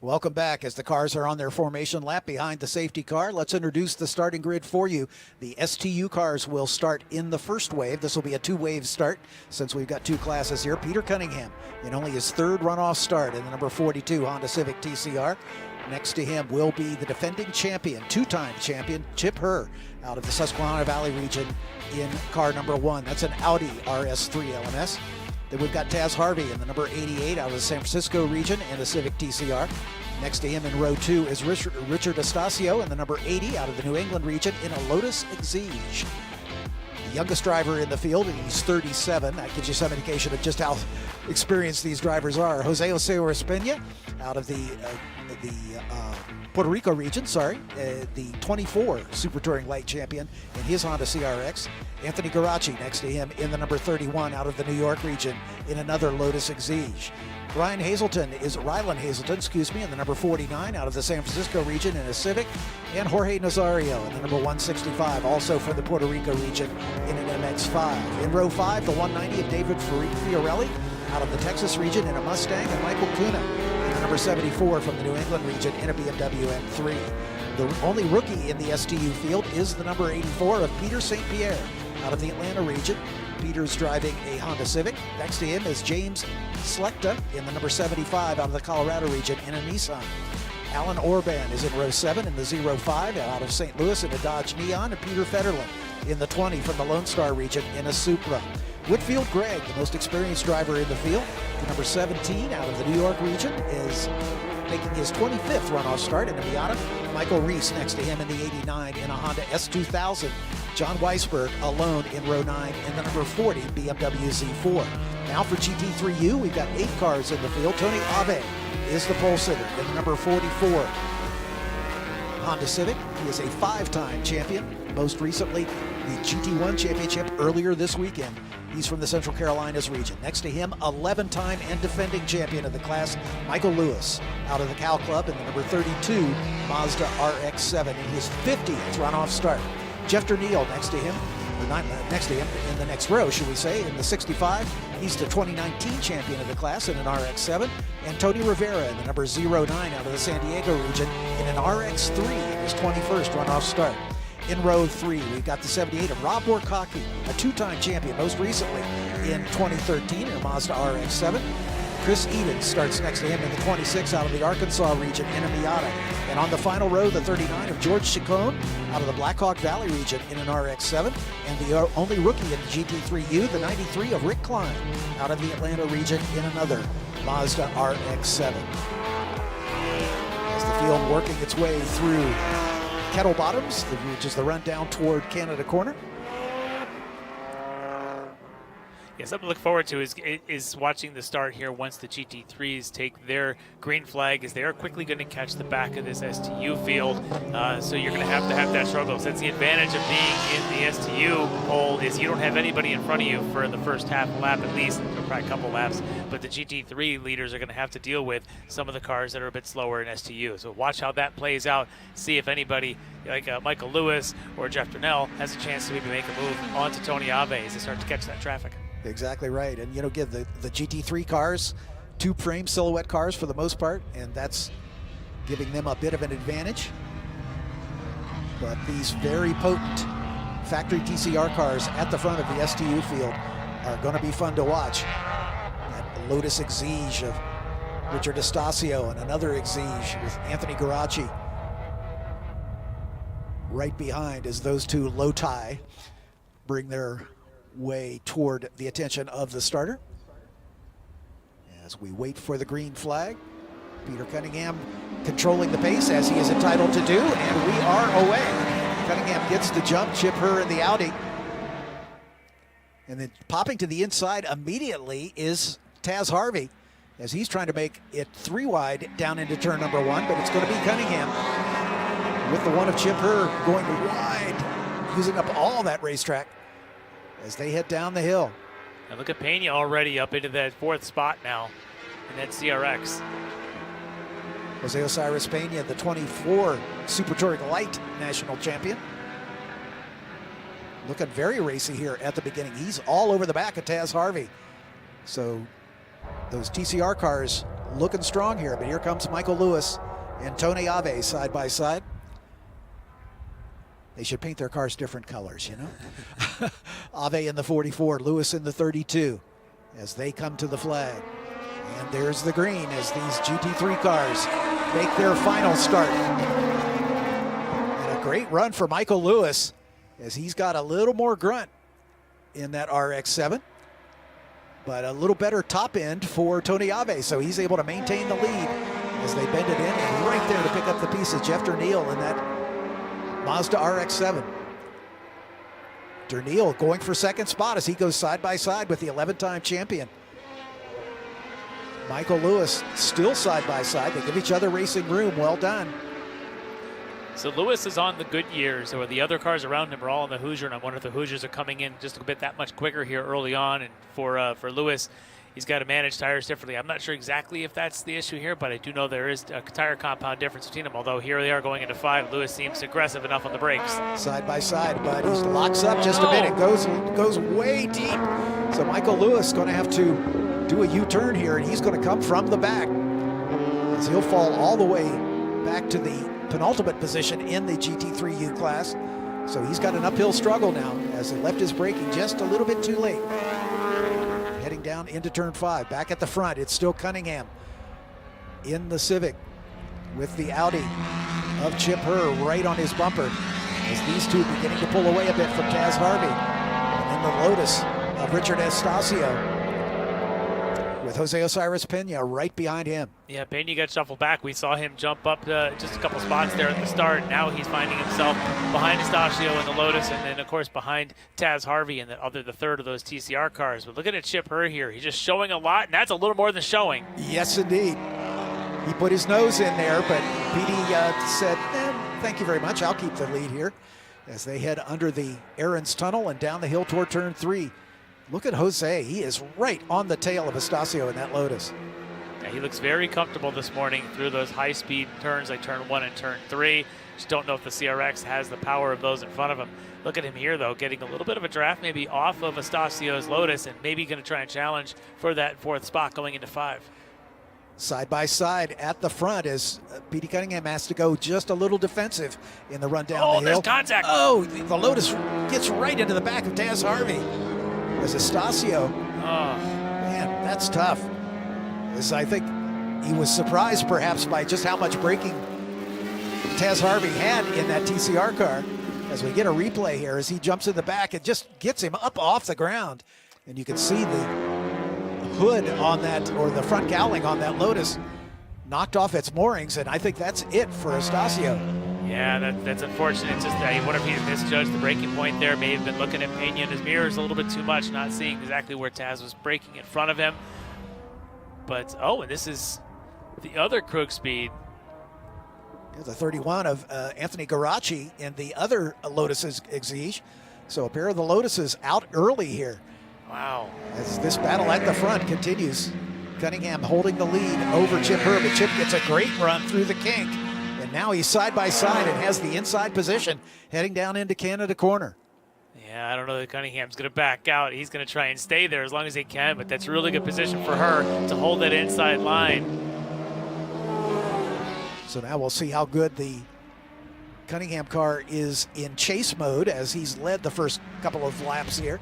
Welcome back. As the cars are on their formation lap behind the safety car, let's introduce the starting grid for you. The STU cars will start in the first wave. This will be a two-wave start since we've got two classes here. Peter Cunningham in only his third runoff start in the number 42 Honda Civic TCR. Next to him will be the defending champion, two-time champion, Chip Herr, out of the Susquehanna Valley region in car number 1. That's an Audi RS3 LMS. Then we've got Taz Harvey in the number 88 out of the San Francisco region in the Civic TCR. Next to him in row 2 is Richard Estacio in the number 80 out of the New England region in a Lotus Exige. The youngest driver in the field, and he's 37. That gives you some indication of just how experienced these drivers are. Jose Espina out of the Puerto Rico region, the 24 Super Touring Light champion in his Honda CRX. Anthony Garacci next to him in the number 31 out of the New York region in another Lotus Exige. Rylan Hazelton in the number 49 out of the San Francisco region in a Civic. And Jorge Nazario in the number 165, also from the Puerto Rico region in an MX-5. In row 5, the 190 of David Fiorelli out of the Texas region in a Mustang, and Michael Kuna in the number 74 from the New England region in a BMW M3. The only rookie in the STU field is the number 84 of Peter St. Pierre out of the Atlanta region. Peter's driving a Honda Civic. Next to him is James Slechta in the number 75 out of the Colorado region in a Nissan. Alan Orban is in row 7 in the 05 out of St. Louis in a Dodge Neon, and Peter Federland in the 20 from the Lone Star region in a Supra. Whitfield Gregg, the most experienced driver in the field, the number 17 out of the New York region, is making his 25th runoff start in a Miata. Michael Reese next to him in the 89 in a Honda S2000. John Weisberg alone in row 9 in the number 40 BMW Z4. Now for GT3U, we've got 8 cars in the field. Tony Abe is the pole sitter in the number 44 Honda Civic. He is a 5-time champion, most recently the GT1 championship earlier this weekend. He's from the Central Carolinas region. Next to him, 11-time and defending champion of the class, Michael Lewis, out of the Cal Club in the number 32 Mazda RX-7 in his 50th runoff start. Jeff Neal next to him, or not next to him, in the next row, should we say, in the 65. He's the 2019 champion of the class in an RX-7. And Tony Rivera in the number 09 out of the San Diego region in an RX-3 in his 21st runoff start. In row 3, we've got the 78 of Rob Warkocki, a 2-time champion, most recently in 2013 in a Mazda RX-7. Chris Edens starts next to him in the 26 out of the Arkansas region in a Miata. And on the final row, the 39 of George Chacon out of the Blackhawk Valley region in an RX-7. And the only rookie in the GT3U, the 93 of Rick Klein out of the Atlanta region in another Mazda RX-7. As the field working its way through Kettle Bottoms, which is the run down toward Canada Corner. Yeah, something to look forward to is watching the start here once the GT3s take their green flag, as they are quickly going to catch the back of this STU field. So you're going to have that struggle. So that's the advantage of being in the STU pole, is you don't have anybody in front of you for the first half lap at least, or probably a couple laps. But the GT3 leaders are going to have to deal with some of the cars that are a bit slower in STU. So watch how that plays out. See if anybody like Michael Lewis or Jeff Durnell has a chance to maybe make a move onto Tony Ave as they start to catch that traffic. Exactly right. And, you know, give the GT3 cars, two frame silhouette cars for the most part, and that's giving them a bit of an advantage. But these very potent factory TCR cars at the front of the STU field are going to be fun to watch. That Lotus Exige of Richard Estacio and another Exige with Anthony Garacci right behind as those two Loti bring their way toward the attention of the starter. As we wait for the green flag, Peter Cunningham controlling the pace as he is entitled to do, and we are away. Cunningham gets the jump, Chip Herr in the Audi. And then popping to the inside immediately is Taz Harvey as he's trying to make it 3 wide down into turn number 1, but it's going to be Cunningham with the one of Chip Herr going wide, using up all that racetrack as they head down the hill. And look at Pena already up into that 4th spot now in that CRX. Jose Osiris Pena, the 24 Super Touring Light National Champion. Looking very racy here at the beginning. He's all over the back of Taz Harvey. So those TCR cars looking strong here, but here comes Michael Lewis and Tony Ave side by side. They should paint their cars different colors, you know? Ave in the 44, Lewis in the 32 as they come to the flag. And there's the green as these GT3 cars make their final start. And a great run for Michael Lewis as he's got a little more grunt in that RX-7, but a little better top end for Tony Ave, so he's able to maintain the lead as they bend it in, and right there to pick up the pieces, Jeff Durnell in that Mazda RX-7. Durnell going for 2nd spot as he goes side by side with the 11-time champion. Michael Lewis still side by side. They give each other racing room. Well done. So Lewis is on the good years, or the other cars around him are all on the Hoosier, and I wonder if the Hoosiers are coming in just a bit that much quicker here early on. And for Lewis, he's got to manage tires differently. I'm not sure exactly if that's the issue here, but I do know there is a tire compound difference between them. Although here they are going into 5. Lewis seems aggressive enough on the brakes. Side by side, but he locks up just a bit. It goes way deep. So Michael Lewis going to have to do a U-turn here, and he's going to come from the back as he'll fall all the way back to the penultimate position in the GT3U class. So he's got an uphill struggle now as he left his braking just a little bit too late. Heading down into turn 5. Back at the front, it's still Cunningham in the Civic with the Audi of Chip Herr right on his bumper as these two beginning to pull away a bit from Taz Harvey. And then the Lotus of Richard Estacio with Jose Osiris Pena right behind him. Yeah, Pena got shuffled back. We saw him jump up just a couple spots there at the start. Now he's finding himself behind Estacio in the Lotus, and then, of course, behind Taz Harvey and the third of those TCR cars. But look at Chip Herr here. He's just showing a lot, and that's a little more than showing. Yes, indeed. He put his nose in there, but Petey said, thank you very much. I'll keep the lead here as they head under the Aaron's Tunnel and down the hill toward turn 3. Look at Jose. He is right on the tail of Estacio in that Lotus. Yeah, he looks very comfortable this morning through those high-speed turns like turn 1 and turn 3. Just don't know if the CRX has the power of those in front of him. Look at him here, though, getting a little bit of a draft maybe off of Estacio's Lotus, and maybe going to try and challenge for that 4th spot going into 5. Side by side at the front as Petey Cunningham has to go just a little defensive in the run down the hill. There's contact. Oh, the Lotus gets right into the back of Taz Harvey. As Estacio, man, that's tough. As I think he was surprised perhaps by just how much braking Taz Harvey had in that TCR car. As we get a replay here, as he jumps in the back, it just gets him up off the ground. And you can see the hood on that, or the front cowling on that Lotus knocked off its moorings, and I think that's it for Estacio. Yeah, that's unfortunate. It's just I wonder if he misjudged the braking point there. May have been looking at Pena in his mirrors a little bit too much, not seeing exactly where Taz was braking in front of him. But, oh, and this is the other Krug speed. The 31 of Anthony Garacci in the other Lotus Exige. So a pair of the Lotuses out early here. Wow. As this battle at the front continues. Cunningham holding the lead over Chip Herb. And Chip gets a great run through the kink. And now he's side by side and has the inside position heading down into Canada corner. Yeah, I don't know that Cunningham's going to back out. He's going to try and stay there as long as he can, but that's a really good position for her to hold that inside line. So now we'll see how good the Cunningham car is in chase mode as he's led the first couple of laps here.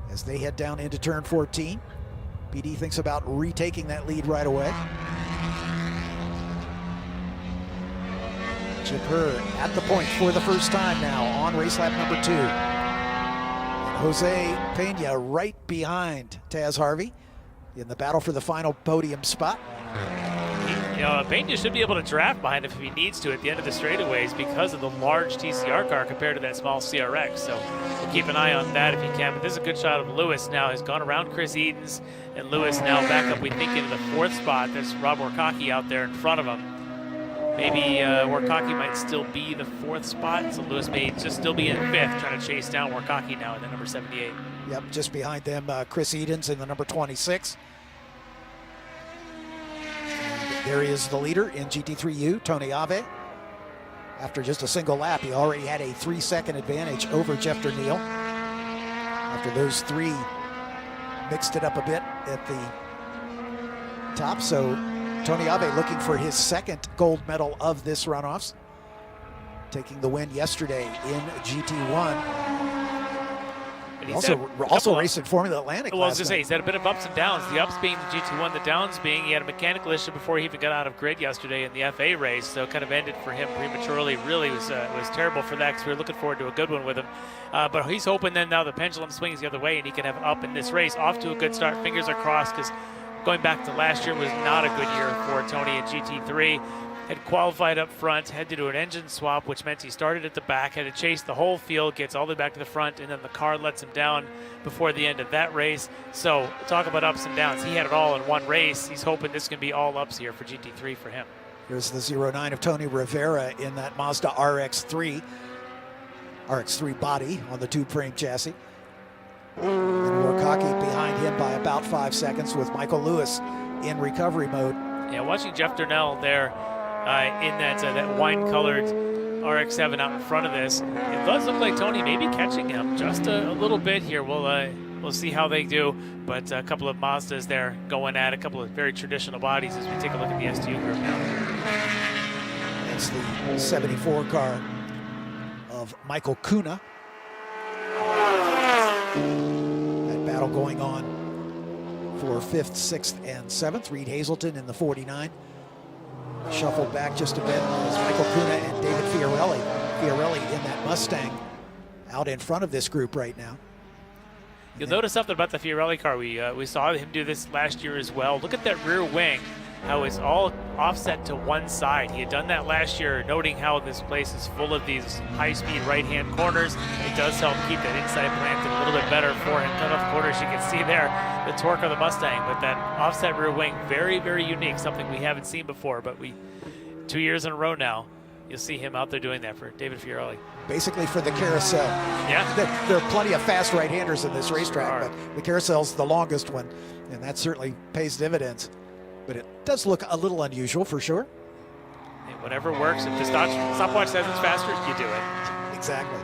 As they head down into turn 14. PD thinks about retaking that lead right away. Chip Herr at the point for the first time now on race lap number 2. And Jose Pena right behind Taz Harvey in the battle for the final podium spot. You know, Pena should be able to draft behind him if he needs to at the end of the straightaways because of the large TCR car compared to that small CRX. So we'll keep an eye on that if he can. But this is a good shot of Lewis now. He's gone around Chris Edens, and Lewis now back up, we think, into the 4th spot. There's Rob Warkaki out there in front of him. Maybe Warkaki might still be the 4th spot, so Lewis may just still be in 5th, trying to chase down Warkaki now in the number 78. Yep, just behind them, Chris Edens in the number 26. There is the leader in GT3U, Tony Ave. After just a single lap, he already had a 3-second advantage over Jeff Neal. After those three mixed it up a bit at the top. So Tony Ave looking for his 2nd gold medal of this runoffs. Taking the win yesterday in GT1. Also raced in Formula Atlantic. Well, I was going to say, he's had a bit of ups and downs. The ups being the GT1, the downs being he had a mechanical issue before he even got out of grid yesterday in the FA race, so it kind of ended for him prematurely. Really was terrible for that because we were looking forward to a good one with him. But he's hoping then now the pendulum swings the other way and he can have an up in this race. Off to a good start. Fingers are crossed because going back to last year was not a good year for Tony in GT3. Had qualified up front, had to do an engine swap, which meant he started at the back, had to chase the whole field, gets all the way back to the front, and then the car lets him down before the end of that race. So talk about ups and downs. He had it all in one race. He's hoping this can be all ups here for GT3 for him. Here's the 09 of Tony Rivera in that Mazda RX-3 body on the tube frame chassis. And Warkaki behind him by about 5 seconds with Michael Lewis in recovery mode. Yeah, watching Jeff Durnell there in that wine-colored RX-7 out in front of this, it does look like Tony may be catching him just a little bit here. We'll see how they do, but a couple of Mazdas there going at a couple of very traditional bodies as we take a look at the STU group now. It's the 74 car of Michael Kuna. That battle going on for 5th, 6th, and 7th. Reed Hazelton in the 49. Shuffled back just a bit as Michael Kuna and David Fiorelli in that Mustang out in front of this group right now. You'll notice something about the Fiorelli car. We saw him do this last year as well. Look at that rear wing, how it's all offset to one side. He had done that last year, noting how this place is full of these high-speed right-hand corners. It does help keep that inside planted a little bit better for him. Cut off corners, you can see there the torque of the Mustang, but that offset rear wing, very, very unique, something we haven't seen before, but 2 years in a row now, you'll see him out there doing that for David Fiorelli. Basically for the carousel. Yeah. There are plenty of fast right-handers in this racetrack, but the carousel's the longest one, and that certainly pays dividends. But it does look a little unusual for sure. Hey, whatever works. If the stopwatch says it's faster, you do it. Exactly.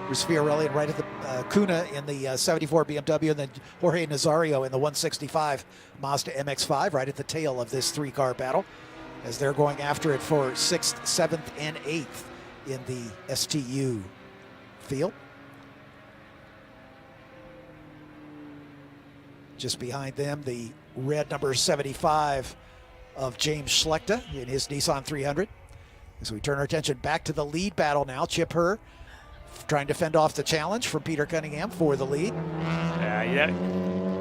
There's Fiorelli and right at the Kuna in the 74 BMW, and then Jorge Nazario in the 165 Mazda MX-5 right at the tail of this 3-car battle as they're going after it for 6th, 7th, and 8th in the STU field. Just behind them, the red number 75 of James Schlechter in his Nissan 300. As we turn our attention back to the lead battle now, Chip Herr trying to fend off the challenge from Peter Cunningham for the lead.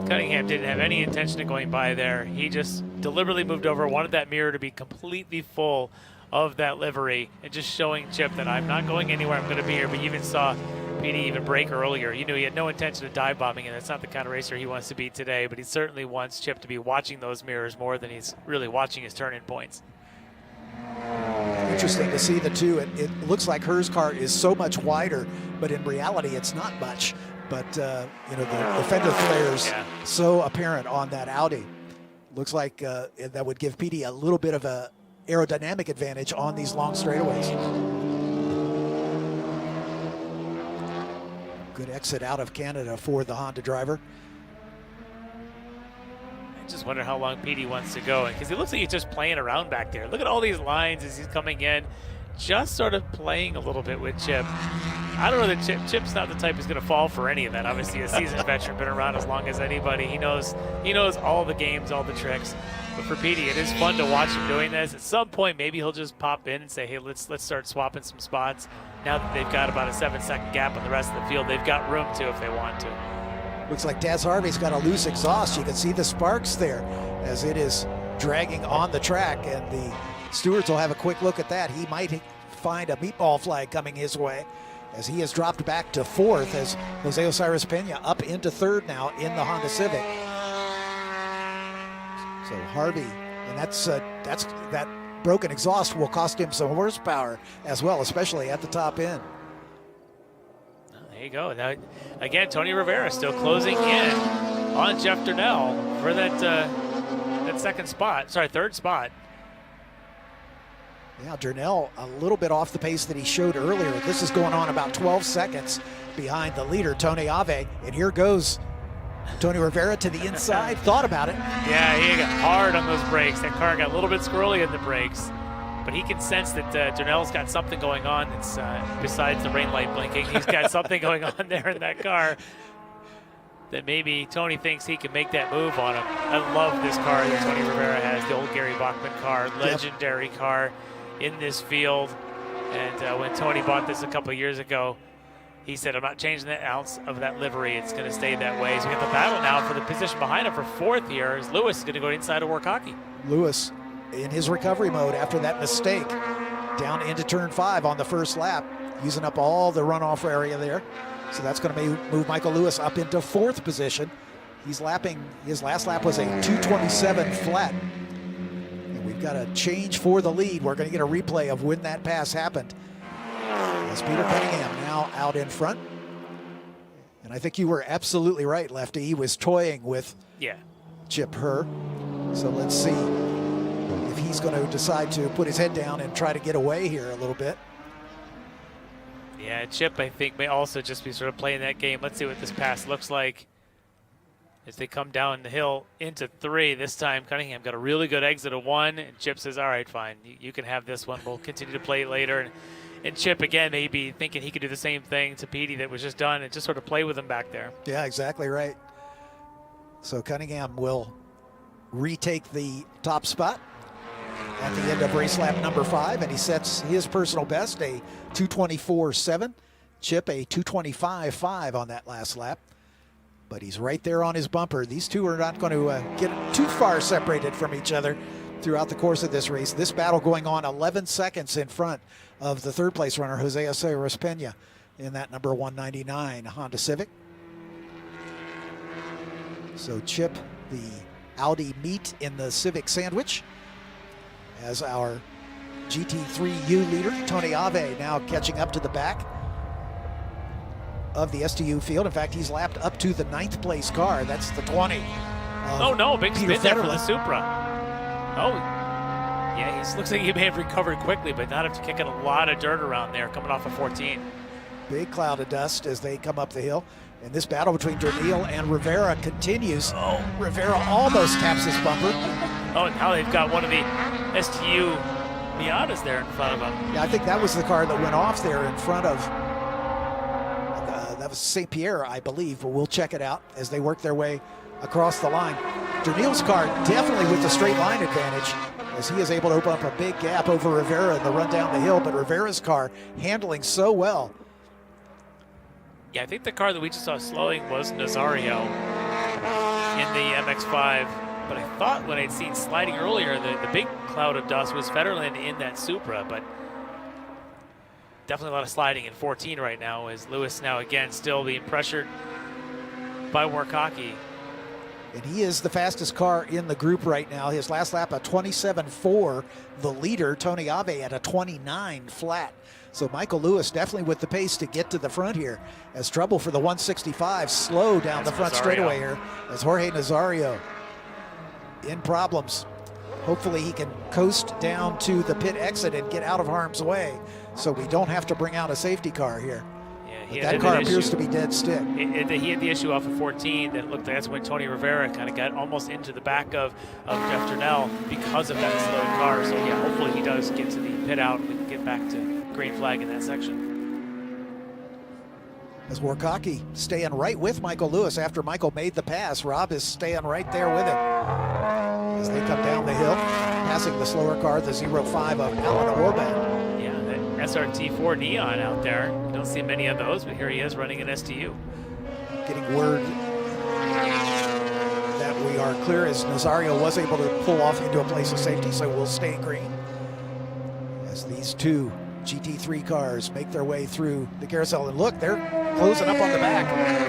Cunningham didn't have any intention of going by there. He just deliberately moved over, wanted that mirror to be completely full of that livery, and just showing Chip that I'm not going anywhere, I'm going to be here. But you even saw Petey even break earlier. You knew he had no intention of dive bombing, and that's not the kind of racer he wants to be today, but he certainly wants Chip to be watching those mirrors more than he's really watching his turn-in points. Interesting to see the two. It looks like Herr's car is so much wider, but in reality it's not much. But the fender flares so apparent on that Audi. Looks like that would give Petey a little bit of a aerodynamic advantage on these long straightaways. Good exit out of Canada for the Honda driver. I just wonder how long Petey wants to go, because he looks like he's just playing around back there. Look at all these lines as he's coming in, just sort of playing a little bit with Chip. I don't know that Chip's not the type who's going to fall for any of that. Obviously, a seasoned veteran, been around as long as anybody. He knows all the games, all the tricks. But for Petey, it is fun to watch him doing this. At some point, maybe he'll just pop in and say, hey, let's start swapping some spots. Now that they've got about a 7-second gap on the rest of the field, they've got room to if they want to. Looks like Daz Harvey's got a loose exhaust. You can see the sparks there as it is dragging on the track, and the stewards will have a quick look at that. He might find a meatball flag coming his way, as he has dropped back to fourth as Jose Osiris Pena up into third now in the Honda Civic. So Harvey, and that's that broken exhaust will cost him some horsepower as well, especially at the top end. There you go. Now, again, Tony Rivera still closing in on Jeff Durnell for that third spot. Yeah, Durnell a little bit off the pace that he showed earlier. This is going on about 12 seconds behind the leader, Tony Ave. And here goes Tony Rivera to the inside. Thought about it. Yeah, he got hard on those brakes. That car got a little bit squirrely in the brakes. But he can sense that Durnell's got something going on that's besides the rain light blinking. He's got something going on there in that car that maybe Tony thinks he can make that move on him. I love this car that Tony Rivera has, the old Gary Bachman car, legendary car in this field. And when Tony bought this a couple of years ago, he said, I'm not changing that ounce of that livery. It's going to stay that way. So we have the battle now for the position behind him for fourth here, as Lewis is going to go inside of Workhockey. Lewis in his recovery mode after that mistake down into turn 5 on the first lap, using up all the runoff area there. So that's going to move Michael Lewis up into fourth position. He's lapping, his last lap was a 2:27 flat. And we've got a change for the lead. We're going to get a replay of when that pass happened. As Peter Cunningham now out in front. And I think you were absolutely right, Lefty. He was toying with Chip Herr. So let's see if he's going to decide to put his head down and try to get away here a little bit. Yeah, Chip, I think, may also just be sort of playing that game. Let's see what this pass looks like as they come down the hill into 3. This time, Cunningham got a really good exit of 1, and Chip says, all right, fine, you can have this one. We'll continue to play it later. And Chip, again, maybe thinking he could do the same thing to Petey that was just done and just sort of play with him back there. Yeah, exactly right. So Cunningham will retake the top spot at the end of race lap number 5, and he sets his personal best, a 2:24.7. Chip, a 2:25.5 on that last lap. But he's right there on his bumper. These two are not going to get too far separated from each other throughout the course of this race. This battle going on 11 seconds in front of the third place runner, Jose Osiris Pena, in that number 199 Honda Civic. So Chip, the Audi meat in the Civic sandwich, as our GT3U leader, Tony Ave, now catching up to the back of the STU field. In fact, he's lapped up to the 9th place car. That's the 20. Oh no, big Peter spin there for the Federline. Supra. Oh, yeah, he looks like he may have recovered quickly, but not after kicking a lot of dirt around there, coming off of 14. Big cloud of dust as they come up the hill. And this battle between Durnell and Rivera continues. Oh, Rivera almost taps his bumper. Oh, and now they've got one of the STU Miatas there in front of them. Yeah, I think that was the car that went off there in front of, that was St. Pierre, I believe, but we'll check it out as they work their way across the line. Dernil's car definitely with the straight line advantage, as he is able to open up a big gap over Rivera in the run down the hill, but Rivera's car handling so well. Yeah, I think the car that we just saw slowing was Nazario in the MX-5. But I thought when I'd seen sliding earlier, the big cloud of dust was Federland in that Supra. But definitely a lot of sliding in 14 right now, as Lewis now again still being pressured by Warkaki. And he is the fastest car in the group right now. His last lap, a 27.4. The leader, Tony Ave, at a 29 flat. So Michael Lewis definitely with the pace to get to the front here. As trouble for the 165, slow down the front straightaway here, as Jorge Nazario in problems. Hopefully he can coast down to the pit exit and get out of harm's way, so we don't have to bring out a safety car here. Yeah, that car appears to be dead stick. He had the issue off of 14 that looked like that's when Tony Rivera kind of got almost into the back of Jeff Durnell because of that slowed car. So yeah, hopefully he does get to the pit out and we can get back to green flag in that section. As Warkaki staying right with Michael Lewis after Michael made the pass. Rob is staying right there with him as they come down the hill, passing the slower car, the 05 of Alan Orban. Yeah, that SRT4 Neon out there. You don't see many of those, but here he is running an STU. Getting word that we are clear, as Nazario was able to pull off into a place of safety, so we'll stay green. As these two GT3 cars make their way through the carousel, and look, they're closing up on the back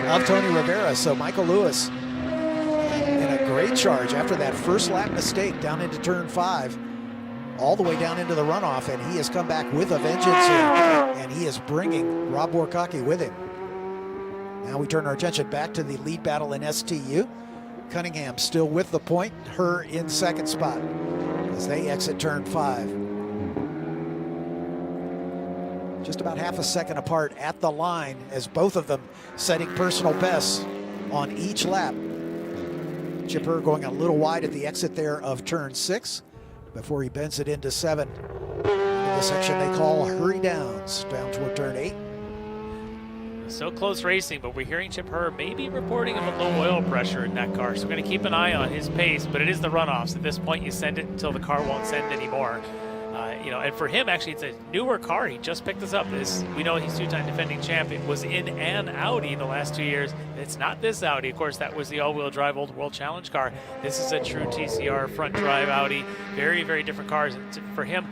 of Tony Rivera. So Michael Lewis in a great charge after that first lap mistake down into turn 5, all the way down into the runoff, and he has come back with a vengeance here, and he is bringing Rob Warkaki with him. Now we turn our attention back to the lead battle in STU. Cunningham still with the point, her in second spot as they exit turn 5. Just about half a second apart at the line, as both of them setting personal bests on each lap. Chip Herr going a little wide at the exit there of turn 6 before he bends it into 7. In the section they call Hurry Downs, down toward turn 8. So close racing, but we're hearing Chip Herr maybe reporting of a low oil pressure in that car. So we're going to keep an eye on his pace, but it is the runoffs. At this point, you send it until the car won't send anymore. And for him, actually, it's a newer car. He just picked this up. We know he's two-time defending champion. Was in an Audi the last 2 years. It's not this Audi. Of course, that was the all-wheel drive Old World Challenge car. This is a true TCR front drive Audi. Very, very different cars. And for him,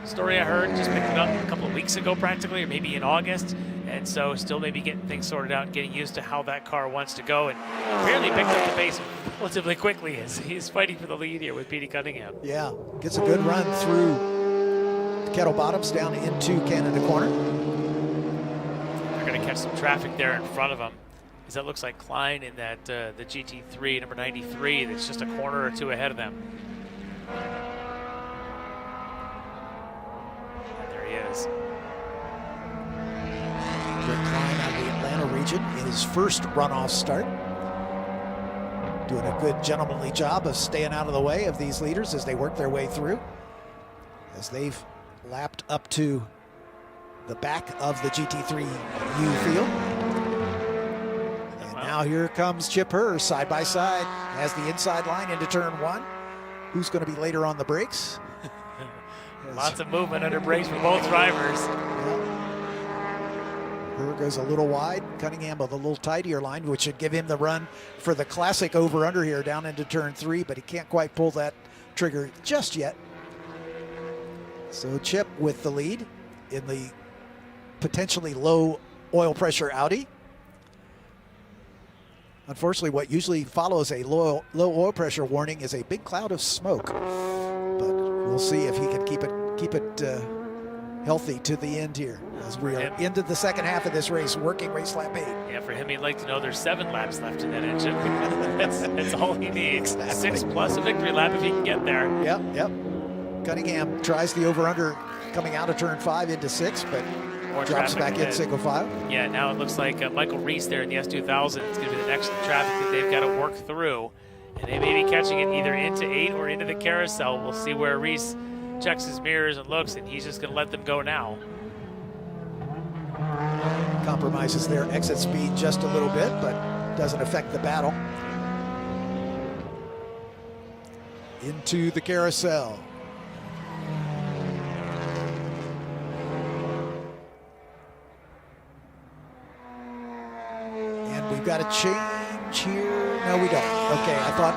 story I heard, just picked it up a couple of weeks ago practically, or maybe in August. And so still maybe getting things sorted out and getting used to how that car wants to go. And apparently picked up the pace relatively quickly as he's fighting for the lead here with Petey Cunningham. Yeah, gets a good run through Kettle Bottoms down into Canada Corner. They're going to catch some traffic there in front of them, as that looks like Klein in that the GT3 number 93 that's just a corner or two ahead of them. And there he is. Rick Klein out of the Atlanta region in his first runoff start. Doing a good gentlemanly job of staying out of the way of these leaders as they work their way through. As they've lapped up to the back of the GT3U field. And now here comes Chip Herr side by side, has the inside line into turn 1. Who's going to be later on the brakes? Lots of movement under brakes for both drivers. Herr goes a little wide, Cunningham with a little tidier line, which should give him the run for the classic over-under here down into turn 3, but he can't quite pull that trigger just yet. So Chip with the lead in the potentially low oil pressure Audi. Unfortunately, what usually follows a low oil pressure warning is a big cloud of smoke. But we'll see if he can keep it healthy to the end here, as we are into the second half of this race, working race lap 8. Yeah, for him, he'd like to know there's 7 laps left in that engine. that's all he needs. Exactly. 6 plus a victory lap if he can get there. Yep. Cunningham tries the over-under coming out of turn 5 into 6, but drops back in single file. Yeah, now it looks like Michael Reese there in the S2000 is going to be the next traffic that they've got to work through. And they may be catching it either into 8 or into the carousel. We'll see where Reese checks his mirrors and looks, and he's just going to let them go now. Compromises their exit speed just a little bit, but doesn't affect the battle. into the carousel. And we've got a change here. No, we don't. Okay, I thought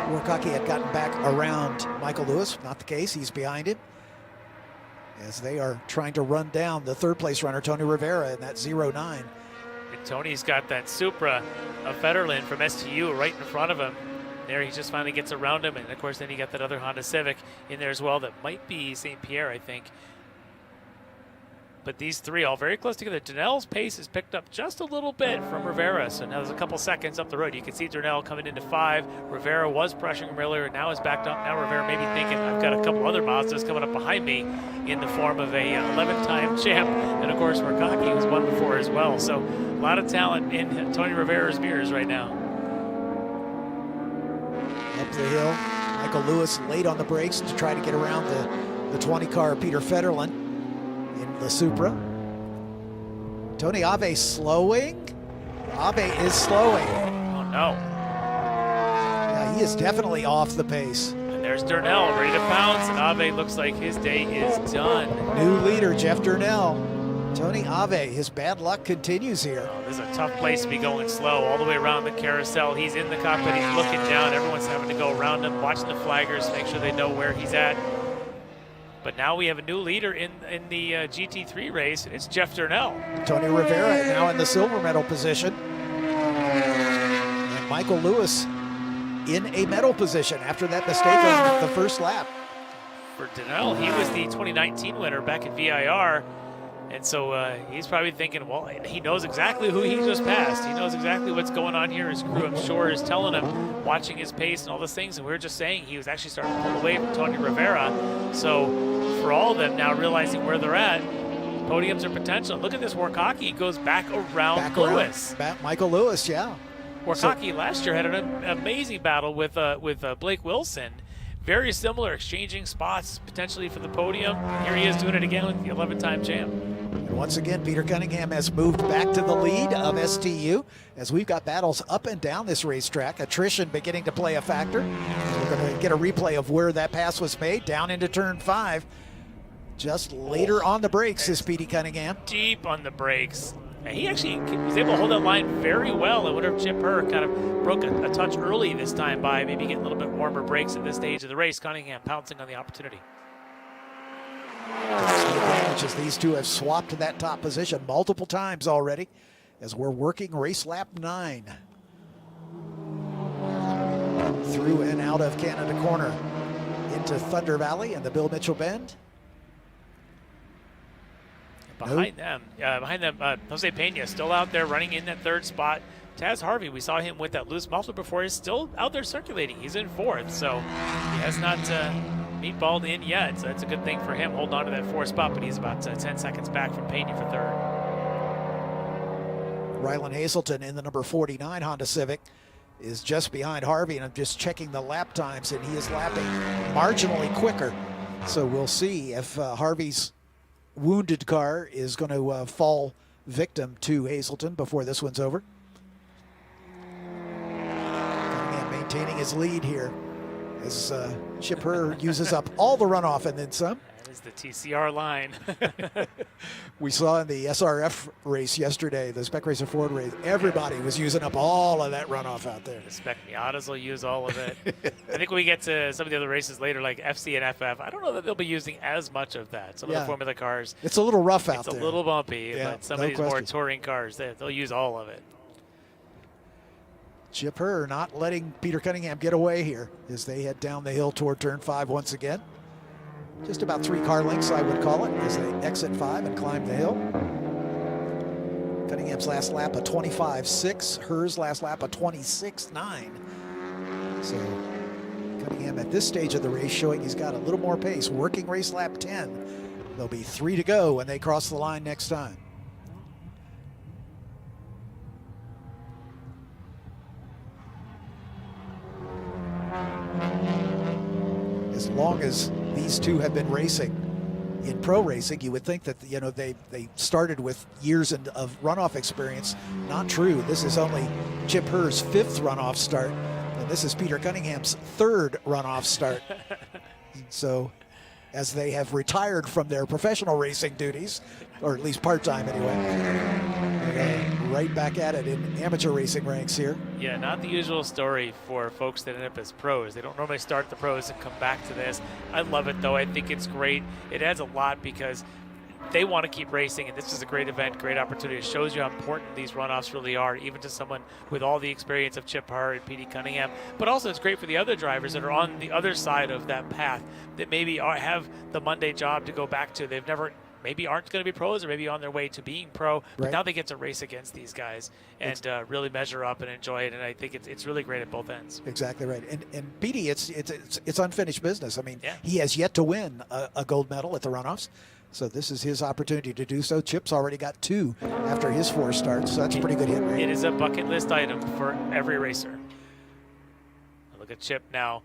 Warkaki had gotten back around Michael Lewis. Not the case. He's behind him, as they are trying to run down the third place runner, Tony Rivera, in that 09. And Tony's got that Supra of Federland from STU right in front of him. There he just finally gets around him, and of course then you got that other Honda Civic in there as well that might be St. Pierre, I think. But these three all very close together. Durnell's pace has picked up just a little bit from Rivera, so now there's a couple seconds up the road. You can see Durnell coming into 5. Rivera was pressuring him earlier, and now is backed up. Now Rivera may be thinking, I've got a couple other Mazdas coming up behind me in the form of a 11-time champ, and of course Warkaki, who's won before as well. So a lot of talent in Tony Rivera's mirrors right now. Up the hill, Michael Lewis late on the brakes to try to get around the 20 car Peter Federland in the Supra. Tony Ave slowing. Ave is slowing. Oh no. Yeah, he is definitely off the pace. And there's Durnell ready to pounce, and Ave looks like his day is done. New leader, Jeff Durnell. Tony Ave, his bad luck continues here. Oh, this is a tough place to be going slow all the way around the carousel. He's in the cockpit, he's looking down. Everyone's having to go around him, watching the flaggers, make sure they know where he's at. But now we have a new leader in the GT3 race. It's Jeff Durnell. Tony Rivera now in the silver medal position. And Michael Lewis in a medal position after that mistake on the first lap. For Durnell, he was the 2019 winner back at VIR. And so he's probably thinking, well, he knows exactly who he just passed. He knows exactly what's going on here. His crew, I'm sure, is telling him, watching his pace and all those things. And we were just saying he was actually starting to pull away from Tony Rivera. So for all of them now realizing where they're at, podiums are potential. Look at this, Warkaki goes back around Lewis. Michael Lewis, yeah. Warkaki last year had an amazing battle with Blake Wilson. Very similar, exchanging spots potentially for the podium. Here he is doing it again with the 11-time champ. And once again, Peter Cunningham has moved back to the lead of STU as we've got battles up and down this racetrack. Attrition beginning to play a factor. We're going to get a replay of where that pass was made down into turn 5. Just later on the brakes is Petey Cunningham. Deep on the brakes. And he actually was able to hold that line very well. I wonder if Chip Herr kind of broke a touch early this time by maybe getting a little bit warmer brakes at this stage of the race. Cunningham pouncing on the opportunity. Advantages. These two have swapped to that top position multiple times already as we're working race lap 9. Through and out of Canada Corner into Thunder Valley and the Bill Mitchell Bend. Behind them, Jose Pena still out there running in that 3rd spot. Taz Harvey, we saw him with that loose muffler before, is still out there circulating. He's in 4th, so he has not meatballed in yet. So that's a good thing for him, holding on to that 4th spot, but he's about 10 seconds back from Pena for 3rd. Rylan Hazelton in the number 49 Honda Civic is just behind Harvey, and I'm just checking the lap times, and he is lapping marginally quicker. So we'll see if Harvey's wounded car is going to fall victim to Hazelton before this one's over. Cunningham maintaining his lead here as Chip Herr uses up all the runoff and then some. That is the TCR line. We saw in the SRF race yesterday, the Spec Racer Ford race, everybody was using up all of that runoff out there. The Spec Miatas will use all of it. I think when we get to some of the other races later, like FC and FF, I don't know that they'll be using as much of that. Some of the Formula cars. It's a little rough out there. It's a little bumpy, yeah, but some of these more touring cars, they'll use all of it. Chip Herr not letting Peter Cunningham get away here as they head down the hill toward turn 5 once again. Just about 3 car lengths, I would call it, as they exit 5 and climb the hill. Cunningham's last lap a 25.6, Herr's last lap a 26.9. So Cunningham at this stage of the race showing he's got a little more pace. Working race lap 10. There'll be 3 to go when they cross the line next time. As long as these two have been racing in pro racing, you would think that they started with years of runoff experience. Not true. This is only Chip Herr's 5th runoff start, and this is Peter Cunningham's third runoff start. So, as they have retired from their professional racing duties, or at least part-time anyway, right back at it in amateur racing ranks here. Yeah, not the usual story for folks that end up as pros. They don't normally start the pros and come back to this. I love it, though. I think it's great. It adds a lot because they want to keep racing, and this is a great event, great opportunity. It shows you how important these runoffs really are, even to someone with all the experience of Chip Herr and Petey Cunningham. But also it's great for the other drivers that are on the other side of that path that maybe have the Monday job to go back to. They've never maybe aren't going to be pros or maybe on their way to being pro, but now they get to race against these guys and really measure up and enjoy it, and I think it's really great at both ends. Exactly right. And Petey, it's unfinished business. I mean, he has yet to win a gold medal at the runoffs. So this is his opportunity to do so. Chip's already got 2 after his 4 starts, so that's a pretty good hit rate. It is a bucket list item for every racer. Look at Chip now,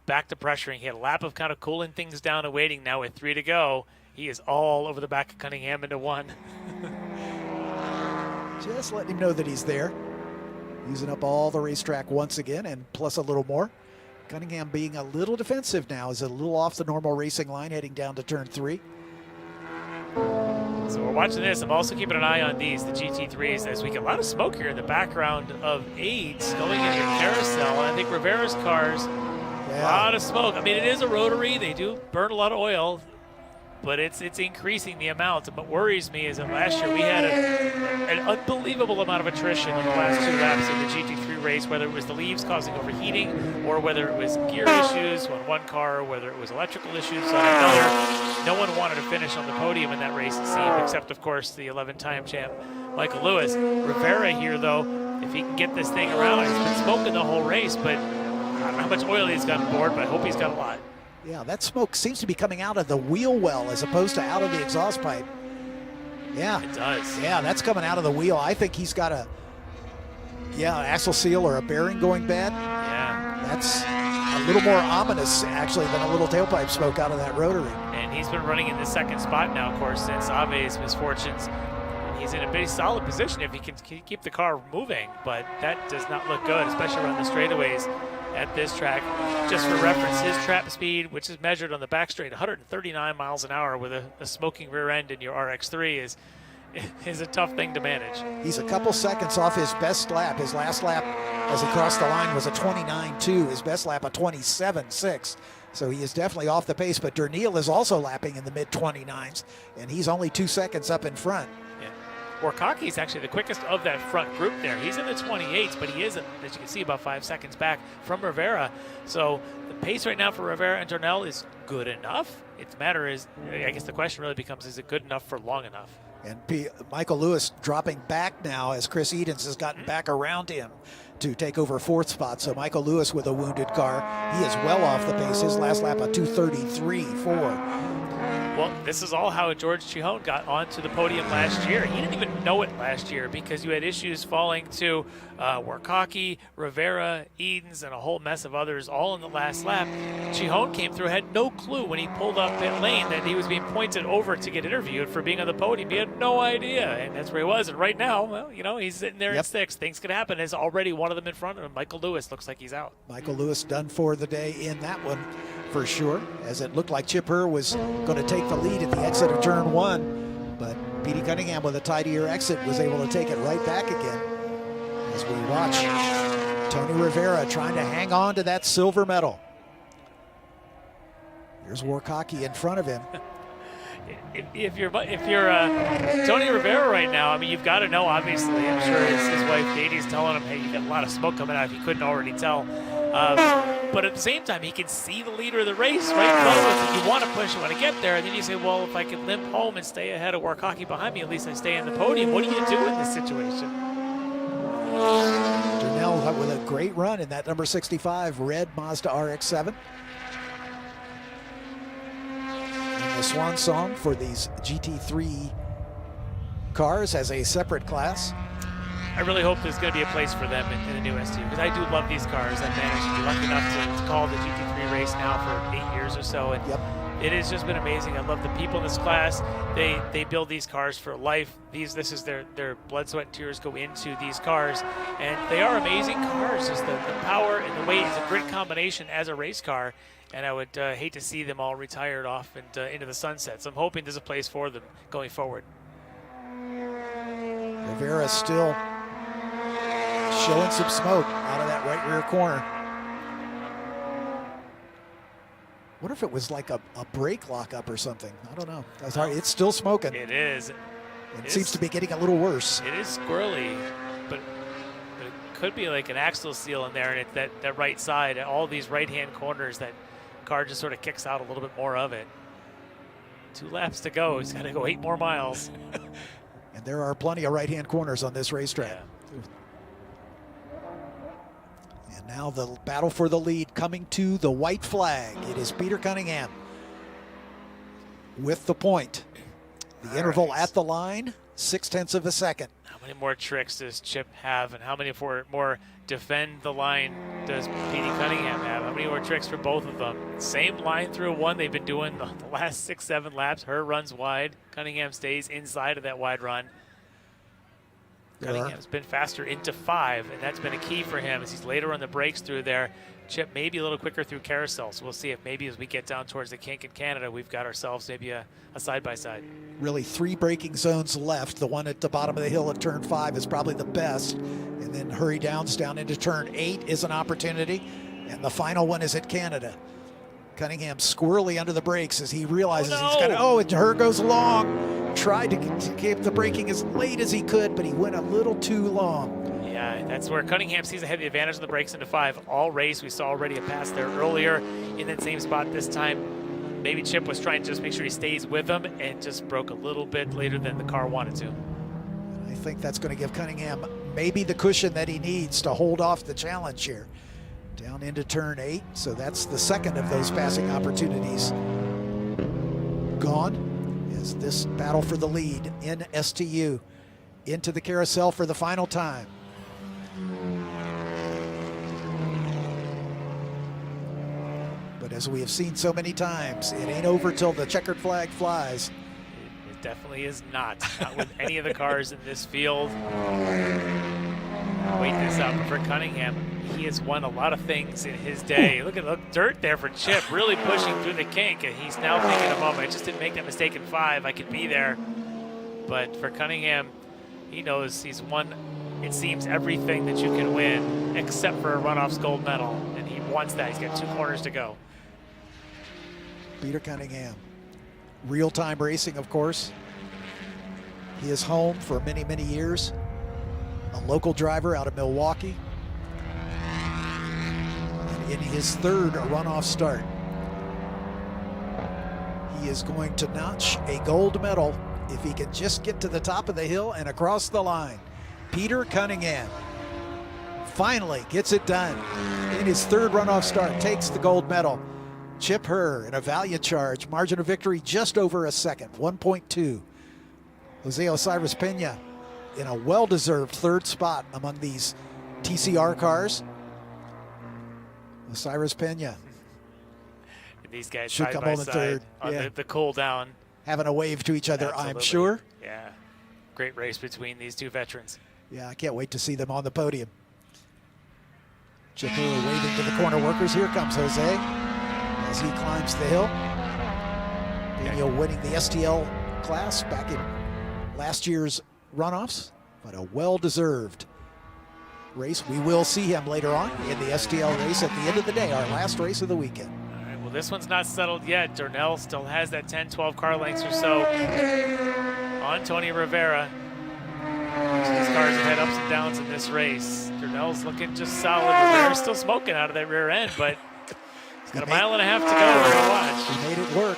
back to pressuring. He had a lap of kind of cooling things down and waiting. Now with 3 to go, he is all over the back of Cunningham into 1. Just letting him know that he's there. Using up all the racetrack once again, and plus a little more. Cunningham being a little defensive now, is a little off the normal racing line heading down to turn 3. So we're watching this. I'm also keeping an eye on these, the GT3s, as we get a lot of smoke here in the background of 8 going into your carousel. And I think Rivera's cars, a lot of smoke. I mean, it is a rotary. They do burn a lot of oil, but it's increasing the amount. What worries me is that last year we had an unbelievable amount of attrition in the last 2 laps of the GT3 race, whether it was the leaves causing overheating or whether it was gear issues on one car or whether it was electrical issues on another. No one wanted to finish on the podium in that race, it seemed, except, of course, the 11-time champ, Michael Lewis. Rivera here, though, if he can get this thing around, he's been smoking the whole race, but I don't know how much oil he's got on board, but I hope he's got a lot. Yeah, that smoke seems to be coming out of the wheel well as opposed to out of the exhaust pipe. Yeah. It does. Yeah, that's coming out of the wheel. I think he's got an axle seal or a bearing going bad. Yeah. That's a little more ominous, actually, than a little tailpipe smoke out of that rotary. And he's been running in the 2nd spot now, of course, since Ave's misfortunes. He's in a pretty solid position if he can keep the car moving, but that does not look good, especially around the straightaways at this track. Just for reference, his trap speed, which is measured on the back straight, 139 miles an hour with a smoking rear end in your RX-3 is a tough thing to manage. He's a couple seconds off his best lap. His last lap as he crossed the line was a 29.2. His best lap a 27.6. So he is definitely off the pace, but Dernille is also lapping in the mid-29s, and he's only 2 seconds up in front. Warkaki is actually the quickest of that front group there. He's in the 28s, but he is, as you can see, about 5 seconds back from Rivera. So the pace right now for Rivera and Dernille is good enough. Its matter is, I guess the question really becomes, is it good enough for long enough? And Michael Lewis dropping back now as Chris Edens has gotten back around him to take over 4th spot. So Michael Lewis with a wounded car. He is well off the pace. His last lap a 2:33.4. Well, this is all how George Chihone got onto the podium last year. He didn't even know it last year because you had issues falling to Warkaki, Rivera, Edens, and a whole mess of others all in the last lap. Chihone came through, had no clue when he pulled up pit lane that he was being pointed over to get interviewed for being on the podium. He had no idea, and that's where he was. And right now, well, he's sitting there in 6th. Things could happen. There's already one of them in front of him. Michael Lewis looks like he's out. Michael Lewis done for the day in that one for sure, as it looked like Chip Herr was going to take the lead at the exit of turn 1, but Petey Cunningham with a tidier exit was able to take it right back again. As we watch Tony Rivera trying to hang on to that silver medal. Here's Warkaki in front of him. If you're Tony Rivera right now, I mean, you've got to know, obviously. I'm sure his wife Katie's telling him, hey, you got a lot of smoke coming out if you couldn't already tell. But at the same time, he can see the leader of the race right close. You want to push, you want to get there, and then you say, well, if I can limp home and stay ahead of Warkaki behind me, at least I stay in the podium. What do you do in this situation? Dernille with a great run in that number 65 red Mazda RX-7. And the swan song for these GT3 cars as a separate class. I really hope there's going to be a place for them in the new STU, because I do love these cars. I've managed to be lucky enough to call the GT3 race now for 8 years or so, and it has just been amazing. I love the people in this class. They build these cars for life. This is their blood, sweat, and tears go into these cars, and they are amazing cars. Just the power and the weight is a great combination as a race car, and I would hate to see them all retired off and into the sunset. So I'm hoping there's a place for them going forward. Rivera still showing some smoke out of that right rear corner. Wonder if it was like a brake lockup or something. I don't know. That's hard. It's still smoking. It is. It seems to be getting a little worse. It is squirrely, but it could be like an axle seal in there, and it's that right side, all these right-hand corners, that car just sort of kicks out a little bit more of it. 2 laps to go. He's got to go 8 more miles. And there are plenty of right-hand corners on this racetrack. Yeah. And now the battle for the lead coming to the white flag. It is Peter Cunningham with the point. The interval at the line, 0.6 of a second. How many more tricks does Chip have, and how many more defend the line does Petey Cunningham have? How many more tricks for both of them? Same line through one they've been doing the last 6-7 laps. Her runs wide. Cunningham stays inside of that wide run. Cunningham's been faster into 5, and that's been a key for him as he's later on the brakes through there. Chip maybe a little quicker through carousel, so we'll see if maybe as we get down towards the kink in Canada, we've got ourselves maybe a side-by-side. Really 3 braking zones left. The one at the bottom of the hill at turn 5 is probably the best. And then hurry downs down into turn 8 is an opportunity. And the final one is at Canada. Cunningham squirrely under the brakes as he realizes he's got to, and her goes long. Tried to keep the braking as late as he could, but he went a little too long. Yeah, that's where Cunningham sees a heavy advantage on the brakes into 5 all race. We saw already a pass there earlier in that same spot this time. Maybe Chip was trying to just make sure he stays with him and just broke a little bit later than the car wanted to. I think that's going to give Cunningham maybe the cushion that he needs to hold off the challenge here. Down into turn 8, so that's the second of those passing opportunities gone. As this battle for the lead in STU into the carousel for the final time. But as we have seen so many times, it ain't over till the checkered flag flies. It definitely is not with any of the cars in this field. Wait this out, but for Cunningham, he has won a lot of things in his day. Look at the dirt there for Chip, really pushing through the kink, and he's now thinking a moment, I just didn't make that mistake in 5, I could be there. But for Cunningham, he knows he's won, it seems, everything that you can win except for a Runoffs gold medal, and he wants that. He's got 2 corners to go. Peter Cunningham, real-time racing, of course. He is home for many, many years. A local driver out of Milwaukee. And in his 3rd runoff start, he is going to notch a gold medal if he can just get to the top of the hill and across the line. Peter Cunningham finally gets it done. In his 3rd runoff start, takes the gold medal. Chip Herr in a valiant charge. Margin of victory just over a second, 1.2. Jose Osiris Pena in a well-deserved 3rd spot among these TCR cars. Osiris Pena. These guys should side come by home in side 3rd. on the cool down. Having a wave to each other, Absolutely. I'm sure. Yeah, great race between these 2 veterans. Yeah, I can't wait to see them on the podium. Chip Herr waving to the corner workers. Here comes Jose as he climbs the hill. Daniel winning the STL class back in last year's runoffs, but a well-deserved race. We will see him later on in the STL race at the end of the day, our last race of the weekend. All right, well, this one's not settled yet. Darnell still has that 10-12 car lengths or so on Tony Rivera. These cars have had ups and downs in this race. Darnell's looking just solid. Rivera's still smoking out of that rear end, but he's got a mile and a half to go. We're going to watch. He made it work.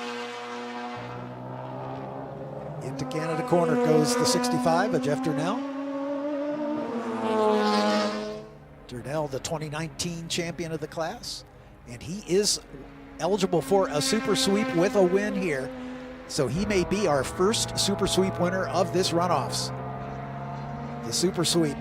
Into Canada corner goes the 65 of Jeff Darnell. Darnell, the 2019 champion of the class, and he is eligible for a super sweep with a win here. So he may be our first super sweep winner of this runoffs. The super sweep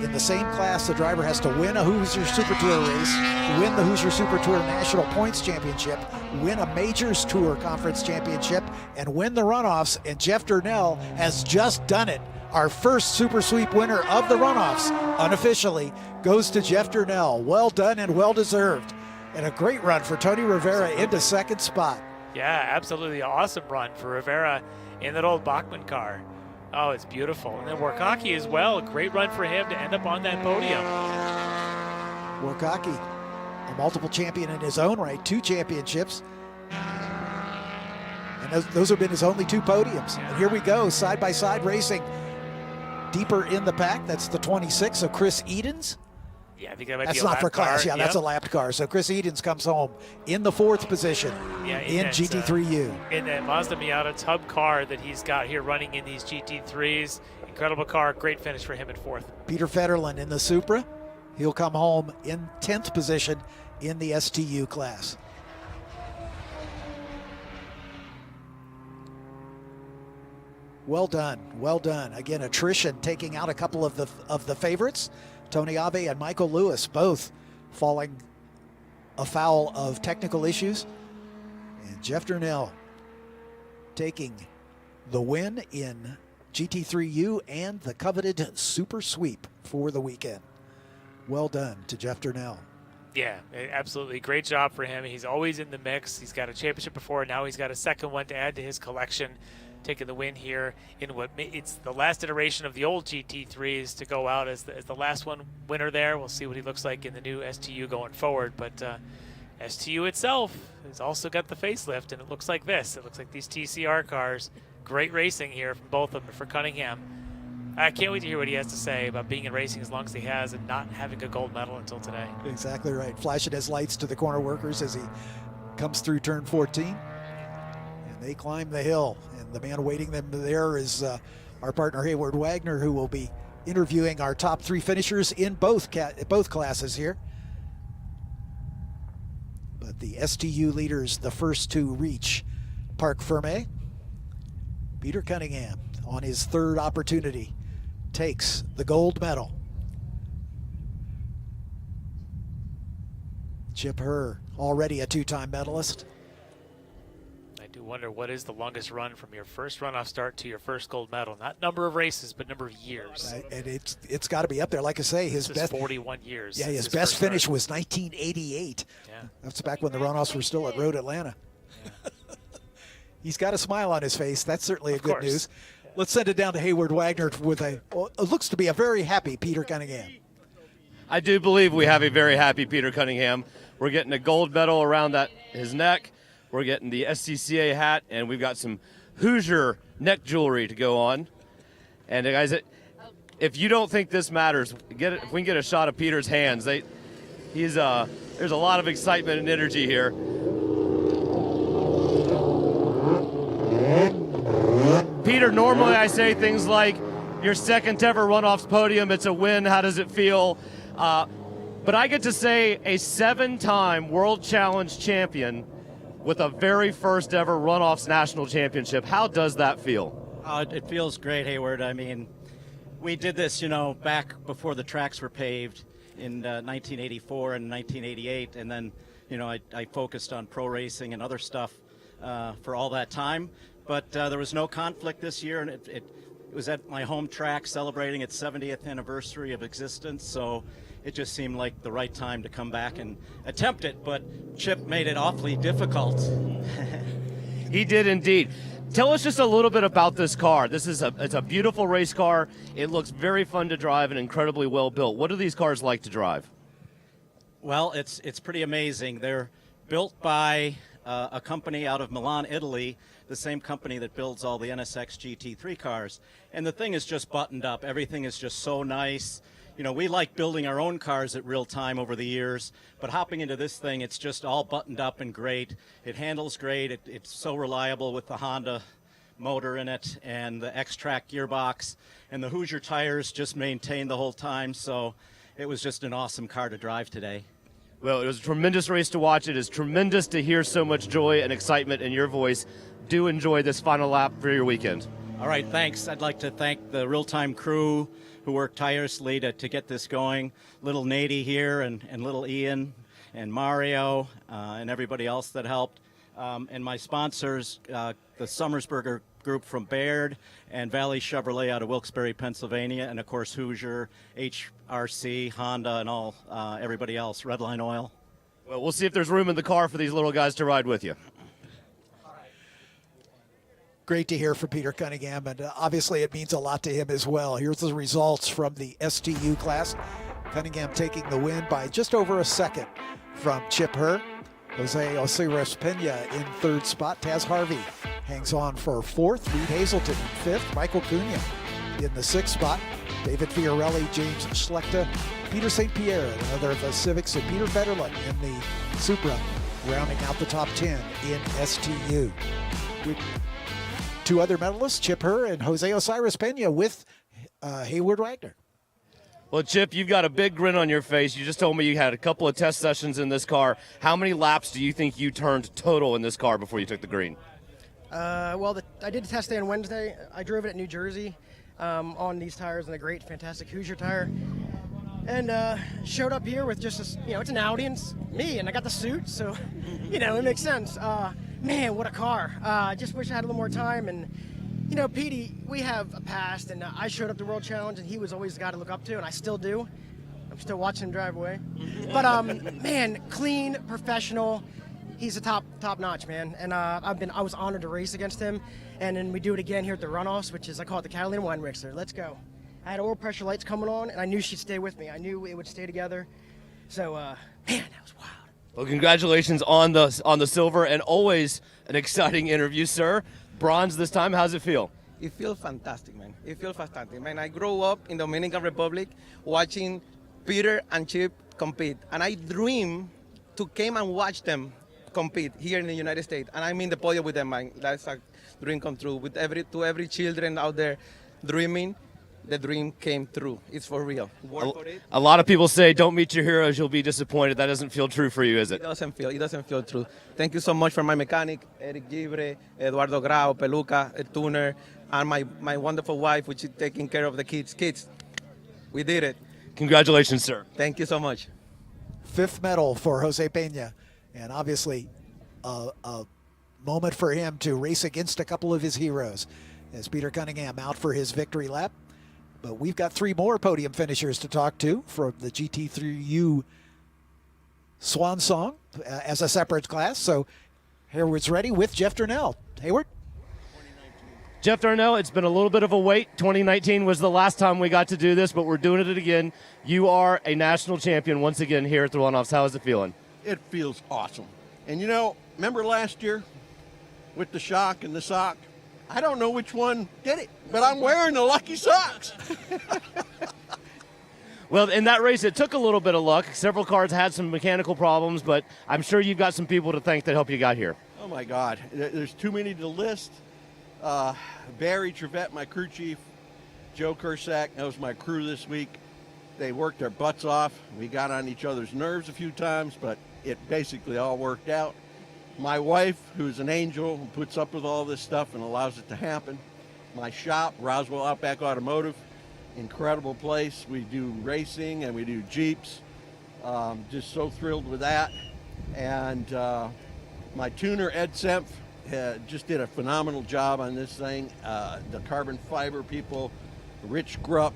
In the same class, the driver has to win a Hoosier Super Tour race, win the Hoosier Super Tour National Points Championship, win a Majors Tour Conference Championship, and win the runoffs. And Jeff Durnell has just done it. Our first Super Sweep winner of the runoffs, unofficially, goes to Jeff Durnell. Well done and well deserved. And a great run for Tony Rivera into second spot. Yeah, absolutely awesome run for Rivera in that old Bachmann car. Oh, it's beautiful. And then Warkaki as well. Great run for him to end up on that podium. Warkaki, a multiple champion in his own right, 2 championships. And those have been his only 2 podiums. And here we go, side-by-side racing. Deeper in the pack, that's the 26 of Chris Edens. Yeah, I think that might That's be a not for lap class, car. yeah, that's a lapped car. So Chris Edens comes home in the 4th position in that, GT3U. In that Mazda Miata tub car that he's got here running in these GT3s. Incredible car, great finish for him at 4th. Peter Federlin in the Supra. He'll come home in 10th position in the STU class. Well done, well done. Again, attrition taking out a couple of the favorites. Tony Ave and Michael Lewis both falling afoul of technical issues. And Jeff Durnell taking the win in GT3U and the coveted Super Sweep for the weekend. Well done to Jeff Durnell. Yeah, absolutely. Great job for him. He's always in the mix. He's got a championship before. Now he's got a second one to add to his collection. Taking the win here in what it's the last iteration of the old GT3s to go out as the last one winner there. We'll see what he looks like in the new STU going forward. But STU itself has also got the facelift, and it looks like this. It looks like these TCR cars. Great racing here from both of them for Cunningham. I can't wait to hear what he has to say about being in racing as long as he has and not having a gold medal until today. Exactly right. Flashing his lights to the corner workers as he comes through turn 14. And they climb the hill. And the man waiting them there is our partner Hayward Wagner, who will be interviewing our top 3 finishers in both classes here. But the STU leaders, the first to reach Parc Fermé. Peter Cunningham, on his 3rd opportunity, takes the gold medal. Chip Herr, already a 2-time medalist. I do wonder what is the longest run from your first runoff start to your first gold medal. Not number of races, but number of years. And it's got to be up there. Like I say, his best 41 years. Yeah, his best finish was 1988. Yeah. That's back when the runoffs were still at Road Atlanta. Yeah. He's got a smile on his face. That's certainly a good news. Let's send it down to Hayward Wagner with it looks to be a very happy Peter Cunningham. I do believe we have a very happy Peter Cunningham. We're getting a gold medal around his neck. We're getting the SCCA hat, and we've got some Hoosier neck jewelry to go on. And guys, if you don't think this matters, if we can get a shot of Peter's hands, there's a lot of excitement and energy here. Peter, normally I say things like, your second ever runoffs podium, it's a win, how does it feel? But I get to say a 7-time World Challenge champion with a very first ever runoffs national championship. How does that feel? It feels great, Hayward. I mean, we did this, back before the tracks were paved in 1984 and 1988, and then, I focused on pro racing and other stuff for all that time. But there was no conflict this year, and it was at my home track celebrating its 70th anniversary of existence, so it just seemed like the right time to come back and attempt it, but Chip made it awfully difficult. He did indeed. Tell us just a little bit about this car. It's a beautiful race car. It looks very fun to drive and incredibly well built. What do these cars like to drive? Well, it's pretty amazing. They're built by a company out of Milan, Italy, the same company that builds all the NSX GT3 cars. And the thing is just buttoned up. Everything is just so nice. We like building our own cars at real time over the years, but hopping into this thing, it's just all buttoned up and great. It handles great. It's so reliable with the Honda motor in it and the X-Track gearbox, and the Hoosier tires just maintained the whole time, so it was just an awesome car to drive today. Well, it was a tremendous race to watch. It is tremendous to hear so much joy and excitement in your voice. Do enjoy this final lap for your weekend. All right, thanks. I'd like to thank the real-time crew who worked tirelessly to get this going. Little Nady here and little Ian and Mario and everybody else that helped. And my sponsors, the Summersburger Group from Baird and Valley Chevrolet out of Wilkes-Barre, Pennsylvania, and of course Hoosier, HRC, Honda, and all everybody else, Redline Oil. Well, we'll see if there's room in the car for these little guys to ride with you. Great to hear from Peter Cunningham, and obviously it means a lot to him as well. Here's the results from the STU class. Cunningham taking the win by just over a second from Chip Herr. Jose Osiris Pena in third spot. Taz Harvey hangs on for fourth. Reed Hazelton in fifth. Michael Cunha in the sixth spot. David Fiorelli, James Schlechter, Peter St. Pierre, another of the Civics, and Peter Federlin in the Supra, rounding out the top 10 in STU. With two other medalists, Chip Herr and Jose Osiris Pena, with Hayward Wagner. Well, Chip, you've got a big grin on your face. You just told me you had a couple of test sessions in this car. How many laps do you think you turned total in this car before you took the green? Well, I did the test day on Wednesday. I drove it at New Jersey on these tires and a great, fantastic Hoosier tire. And showed up here with just, it's an Audi and it's me, and I got the suit, so, it makes sense. Man, what a car. I just wish I had a little more time. And, Petey, we have a past, and I showed up the World Challenge, and he was always the guy to look up to, and I still do. I'm still watching him drive away. But, man, clean, professional. He's a top notch, man. And I was honored to race against him. And then we do it again here at the Runoffs, which is, I call it the Catalina Wine Mixer. Let's go. I had oil pressure lights coming on, and I knew she'd stay with me. I knew it would stay together. So, man, that was wild. Well, congratulations on the silver, and always an exciting interview, sir. Bronze this time. How's it feel? It feels fantastic, man. It feels fantastic, man. I grew up in Dominican Republic watching Peter and Chip compete, and I dream to come and watch them compete here in the United States, and I'm in the podium with them, man. That's a dream come true. With every children out there dreaming, the dream came true. It's for real. Work for it. A lot of people say, don't meet your heroes, you'll be disappointed. That doesn't feel true for you, is it? It doesn't feel true. Thank you so much for my mechanic, Eric Gibre, Eduardo Grau, Peluca, a tuner, and my wonderful wife, which is taking care of the kids. Kids, we did it. Congratulations, sir. Thank you so much. Fifth medal for Jose Pena, and obviously a moment for him to race against a couple of his heroes, as Peter Cunningham out for his victory lap. But we've got three more podium finishers to talk to from the GT3U Swan Song as a separate class. So Hayward's ready with Jeff Darnell. Hayward? Jeff Darnell, it's been a little bit of a wait. 2019 was the last time we got to do this, but we're doing it again. You are a national champion once again here at the Runoffs. How is it feeling? It feels awesome. And remember last year with the shock and the sock? I don't know which one did it, but I'm wearing the lucky socks. Well, in that race, it took a little bit of luck. Several cars had some mechanical problems, but I'm sure you've got some people to thank that helped you got here. Oh, my God. There's too many to list. Barry Trevette, my crew chief, Joe Kursak, that was my crew this week. They worked their butts off. We got on each other's nerves a few times, but it basically all worked out. My wife, who's an angel, who puts up with all this stuff and allows it to happen. My shop, Roswell Outback Automotive, incredible place. We do racing and we do Jeeps. Just so thrilled with that. And my tuner, Ed Sempf, just did a phenomenal job on this thing. The carbon fiber people, Rich Grupp,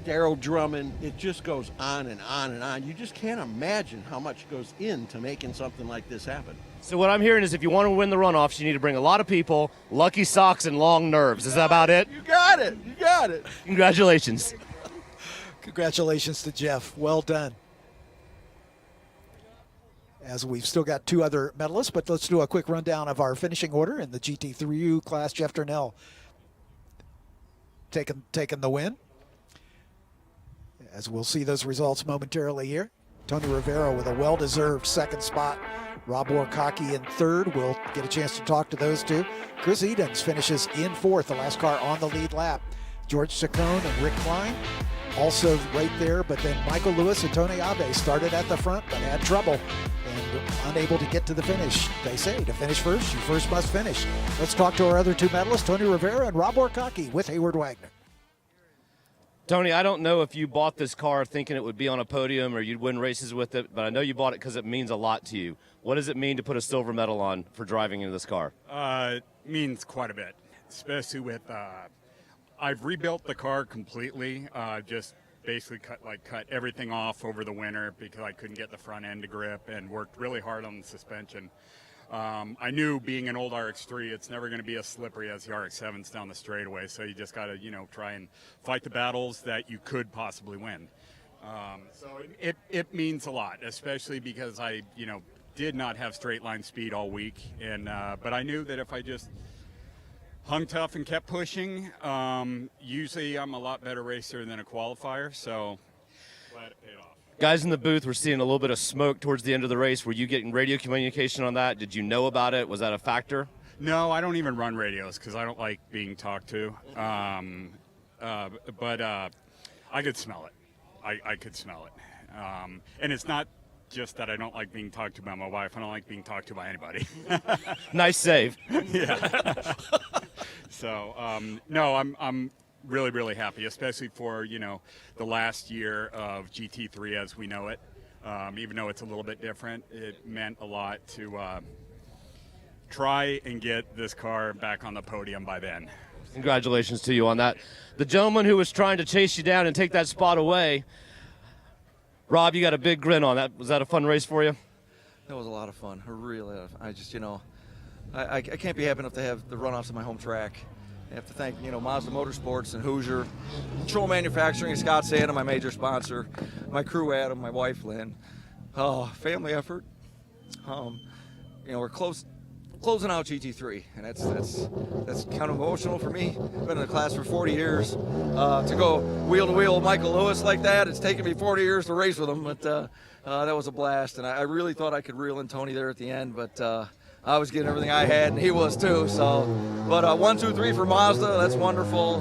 Daryl Drummond, it just goes on and on and on. You just can't imagine how much goes into making something like this happen. So what I'm hearing is if you want to win the runoffs, you need to bring a lot of people, lucky socks, and long nerves. Is that about it? You got it. You got it. Congratulations. Congratulations to Jeff. Well done. As we've still got two other medalists, but let's do a quick rundown of our finishing order in the GT3U class. Jeff Darnell taking the win, as we'll see those results momentarily here. Tony Rivera with a well-deserved second spot. Rob Warkocki in third. We'll get a chance to talk to those two. Chris Edens finishes in fourth, the last car on the lead lap. George Saccone and Rick Klein also right there, but then Michael Lewis and Tony Abe started at the front but had trouble and unable to get to the finish. They say to finish first, you first must finish. Let's talk to our other two medalists, Tony Rivera and Rob Warkocki with Hayward Wagner. Tony, I don't know if you bought this car thinking it would be on a podium or you'd win races with it, but I know you bought it because it means a lot to you. What does it mean to put a silver medal on for driving in this car? It means quite a bit, especially with I've rebuilt the car completely, just basically cut everything off over the winter because I couldn't get the front end to grip, and worked really hard on the suspension. I knew, being an old RX-3, it's never going to be as slippery as the RX-7s down the straightaway, so you just got to, try and fight the battles that you could possibly win. So it means a lot, especially because I, did not have straight line speed all week, and but I knew that if I just hung tough and kept pushing, usually I'm a lot better racer than a qualifier, so glad it paid off. Guys in the booth were seeing a little bit of smoke towards the end of the race. Were you getting radio communication on that? Did you know about it? Was that a factor? No, I don't even run radios because I don't like being talked to. But I could smell it. I could smell it. And it's not just that I don't like being talked to by my wife. I don't like being talked to by anybody. Nice save. Yeah. So, no, I'm really, really happy, especially for, the last year of GT3 as we know it. Even though it's a little bit different, it meant a lot to try and get this car back on the podium by then. Congratulations to you on that. The gentleman who was trying to chase you down and take that spot away, Rob, you got a big grin on that. Was that a fun race for you? That was a lot of fun. I just, I can't be happy enough to have the runoffs at my home track. I have to thank, Mazda Motorsports and Hoosier, Control Manufacturing, Scott Santa, my major sponsor, my crew, Adam, my wife, Lynn. Family effort. We're closing out GT3, and that's kind of emotional for me. Been in the class for 40 years. To go wheel to wheel with Michael Lewis like that, it's taken me 40 years to race with him, but that was a blast. And I really thought I could reel in Tony there at the end, but I was getting everything I had, and he was too. So, but 1, 2, 3 for Mazda. That's wonderful.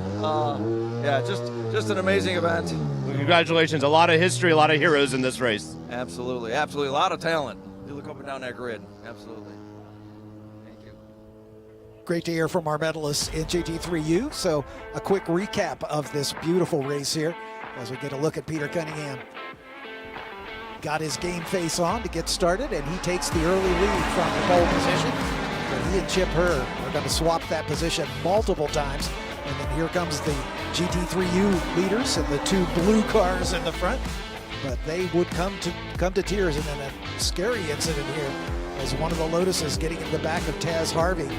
Yeah, just an amazing event. Well, congratulations! A lot of history, a lot of heroes in this race. Absolutely, absolutely, a lot of talent. You look up and down that grid. Absolutely. Great to hear from our medalists in GT3U. So a quick recap of this beautiful race here as we get a look at Peter Cunningham. Got his game face on to get started, and he takes the early lead from the pole position. But he and Chip Herr are going to swap that position multiple times. And then here comes the GT3U leaders and the two blue cars in the front. But they would come to tears, and then a scary incident here as one of the Lotuses getting in the back of Taz Harvey.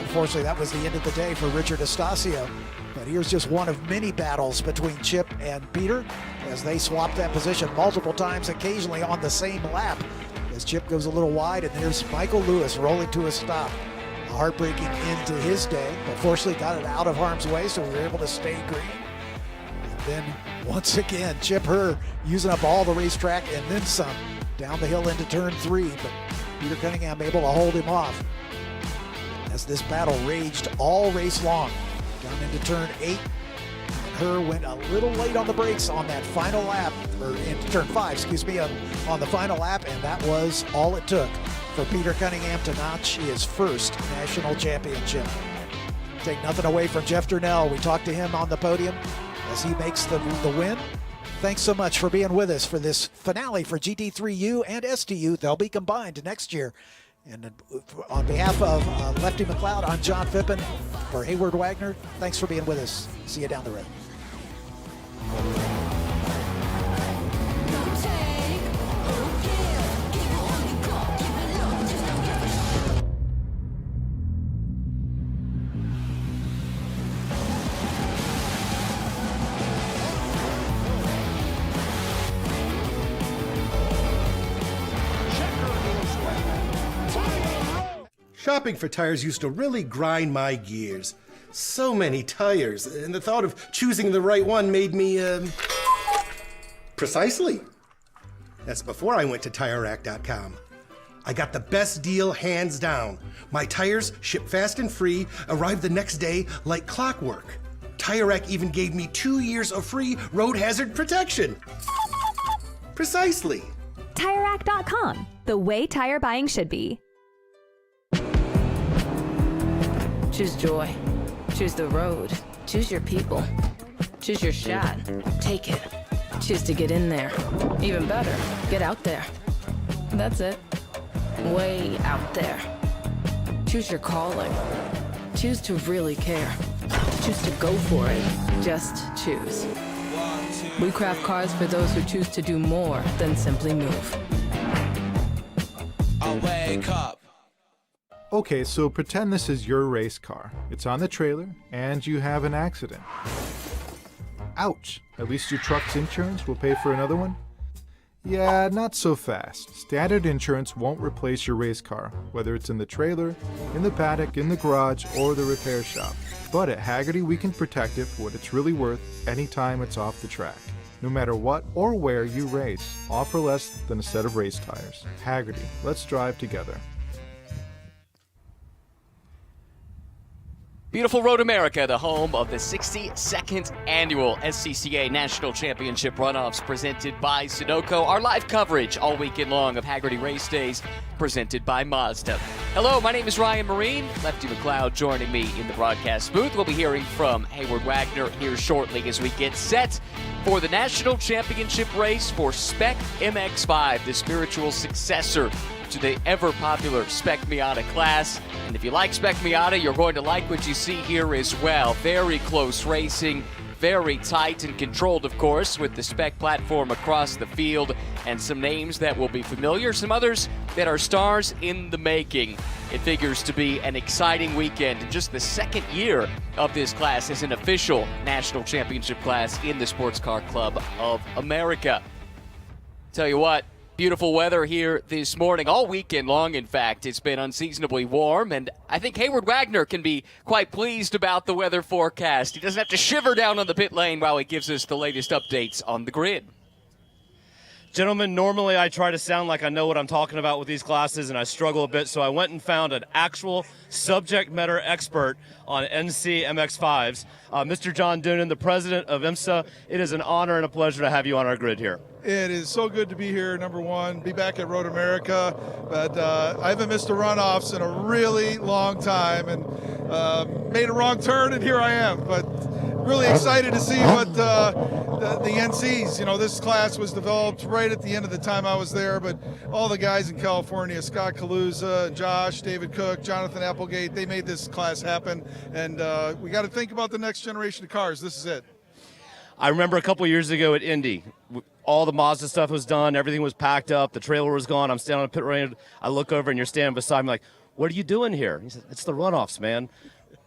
Unfortunately, that was the end of the day for Richard Estacio. But here's just one of many battles between Chip and Peter as they swap that position multiple times, occasionally on the same lap, as Chip goes a little wide, and there's Michael Lewis rolling to a stop. A heartbreaking end to his day, but fortunately got it out of harm's way, so we were able to stay green. And then, once again, Chip Herr using up all the racetrack and then some down the hill into turn 3, but Peter Cunningham able to hold him off as this battle raged all race long. Down into turn 8, and Herr went a little late on the brakes on that final lap, or into turn 5, excuse me, on the final lap, and that was all it took for Peter Cunningham to notch his first national championship. Take nothing away from Jeff Durnell. We talked to him on the podium as he makes the win. Thanks so much for being with us for this finale for GT3U and STU. They'll be combined next year. And on behalf of Lefty McLeod, I'm John Phippen. For Hayward Wagner, thanks for being with us. See you down the road. Shopping for tires used to really grind my gears. So many tires, and the thought of choosing the right one made me, precisely. That's before I went to TireRack.com. I got the best deal hands down. My tires ship fast and free, arrive the next day like clockwork. Tire Rack even gave me 2 years of free road hazard protection. Precisely. TireRack.com, the way tire buying should be. Choose joy. Choose the road. Choose your people. Choose your shot. Take it. Choose to get in there. Even better, get out there. That's it. Way out there. Choose your calling. Choose to really care. Choose to go for it. Just choose. We craft cars for those who choose to do more than simply move. I wake up. Okay, so pretend this is your race car. It's on the trailer, and you have an accident. Ouch! At least your truck's insurance will pay for another one? Yeah, not so fast. Standard insurance won't replace your race car, whether it's in the trailer, in the paddock, in the garage, or the repair shop. But at Hagerty, we can protect it for what it's really worth anytime it's off the track. No matter what or where you race, offer less than a set of race tires. Hagerty, let's drive together. Beautiful Road America, the home of the 62nd annual SCCA National Championship Runoffs, presented by Sunoco. Our live coverage all weekend long of Hagerty Race Days, presented by Mazda. Hello, my name is Ryan Marine. Lefty McLeod joining me in the broadcast booth. We'll be hearing from Hayward Wagner here shortly as we get set for the National Championship race for Spec MX-5, the spiritual successor to the ever-popular Spec Miata class. And if you like Spec Miata, you're going to like what you see here as well. Very close racing, very tight and controlled, of course, with the Spec platform across the field, and some names that will be familiar, some others that are stars in the making. It figures to be an exciting weekend, and just the second year of this class as an official national championship class in the Sports Car Club of America. Tell you what, beautiful weather here this morning, all weekend long, in fact. It's been unseasonably warm, and I think Hayward Wagner can be quite pleased about the weather forecast. He doesn't have to shiver down on the pit lane while he gives us the latest updates on the grid. Gentlemen, normally I try to sound like I know what I'm talking about with these classes, and I struggle a bit, so I went and found an actual subject matter expert on NC MX-5s, Mr. John Doonan, the president of IMSA. It is an honor and a pleasure to have you on our grid here. It is so good to be here, number one, be back at Road America, but I haven't missed a runoffs in a really long time, and made a wrong turn, and here I am, but really excited to see what the NCs, this class was developed right at the end of the time I was there, but all the guys in California, Scott Kaluza, Josh, David Cook, Jonathan Applegate, they made this class happen, and we got to think about the next generation of cars. This is it. I remember a couple years ago at Indy, all the Mazda stuff was done, everything was packed up, the trailer was gone, I'm standing on the pit lane, I look over and you're standing beside me like, what are you doing here? He said, it's the runoffs, man.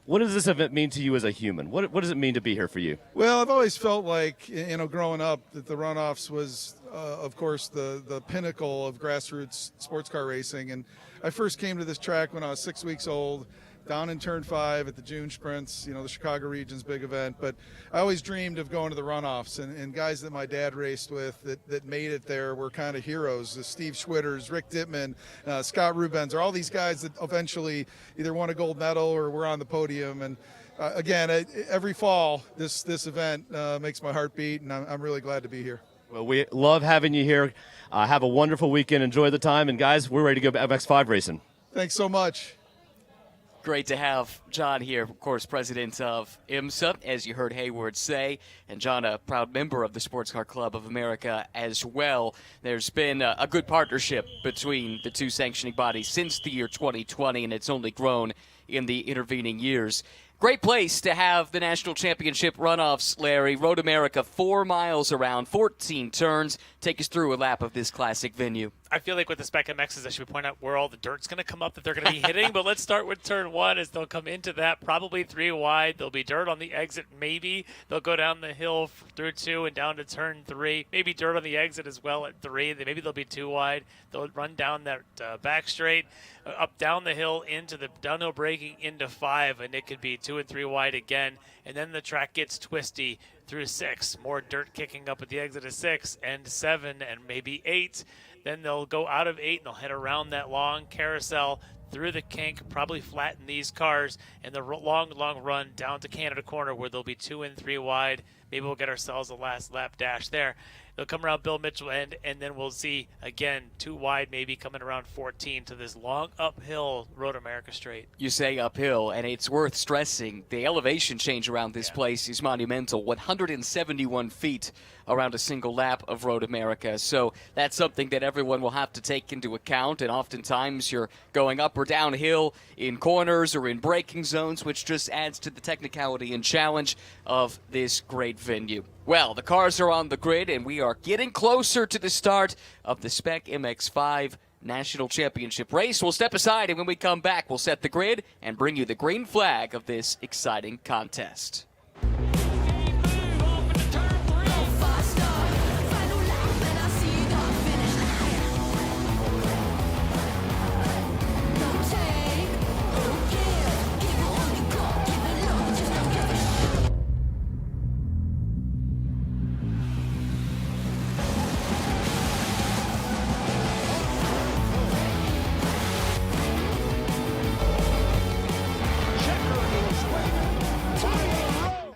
What does this event mean to you as a human? What does it mean to be here for you? Well, I've always felt like, growing up, that the runoffs was, of course, the pinnacle of grassroots sports car racing. And I first came to this track when I was 6 weeks old, down in Turn 5 at the June Sprints, the Chicago region's big event. But I always dreamed of going to the runoffs, and guys that my dad raced with that made it there were kind of heroes. Steve Schwitters, Rick Dittman, Scott Rubens, are all these guys that eventually either won a gold medal or were on the podium. And again, every fall, this event makes my heart beat, and I'm really glad to be here. Well, we love having you here. Have a wonderful weekend. Enjoy the time. And guys, we're ready to go MX-5 racing. Thanks so much. Great to have John here, of course, president of IMSA, as you heard Hayward say, and John, a proud member of the Sports Car Club of America as well. There's been a good partnership between the two sanctioning bodies since the year 2020, and it's only grown in the intervening years. Great place to have the National Championship Runoffs, Larry. Road America, 4 miles around, 14 turns. Take us through a lap of this classic venue. I feel like with the Spec MXs, I should point out where all the dirt's going to come up that they're going to be hitting. But let's start with turn 1 as they'll come into that, probably 3 wide. There'll be dirt on the exit, maybe. They'll go down the hill through 2 and down to turn 3. Maybe dirt on the exit as well at 3. Maybe they'll be 2 wide. They'll run down that back straight, up down the hill into the downhill braking into 5, and it could be 2 and 3 wide again. And then the track gets twisty through 6. More dirt kicking up at the exit of 6 and 7 and maybe 8. Then they'll go out of 8 and they'll head around that long carousel through the kink, probably flatten these cars, and the long run down to Canada Corner where they'll be 2 and 3 wide. Maybe we'll get ourselves a last lap dash there. They'll come around Bill Mitchell end, and then we'll see, again, 2 wide, maybe coming around 14 to this long uphill Road America straight. You say uphill, and it's worth stressing the elevation change around this place is monumental. 171 feet around a single lap of Road America. So that's something that everyone will have to take into account, and oftentimes you're going up or downhill in corners or in braking zones, which just adds to the technicality and challenge of this great venue. Well, the cars are on the grid, and we are getting closer to the start of the Spec MX-5 National Championship race. We'll step aside, and when we come back, we'll set the grid and bring you the green flag of this exciting contest.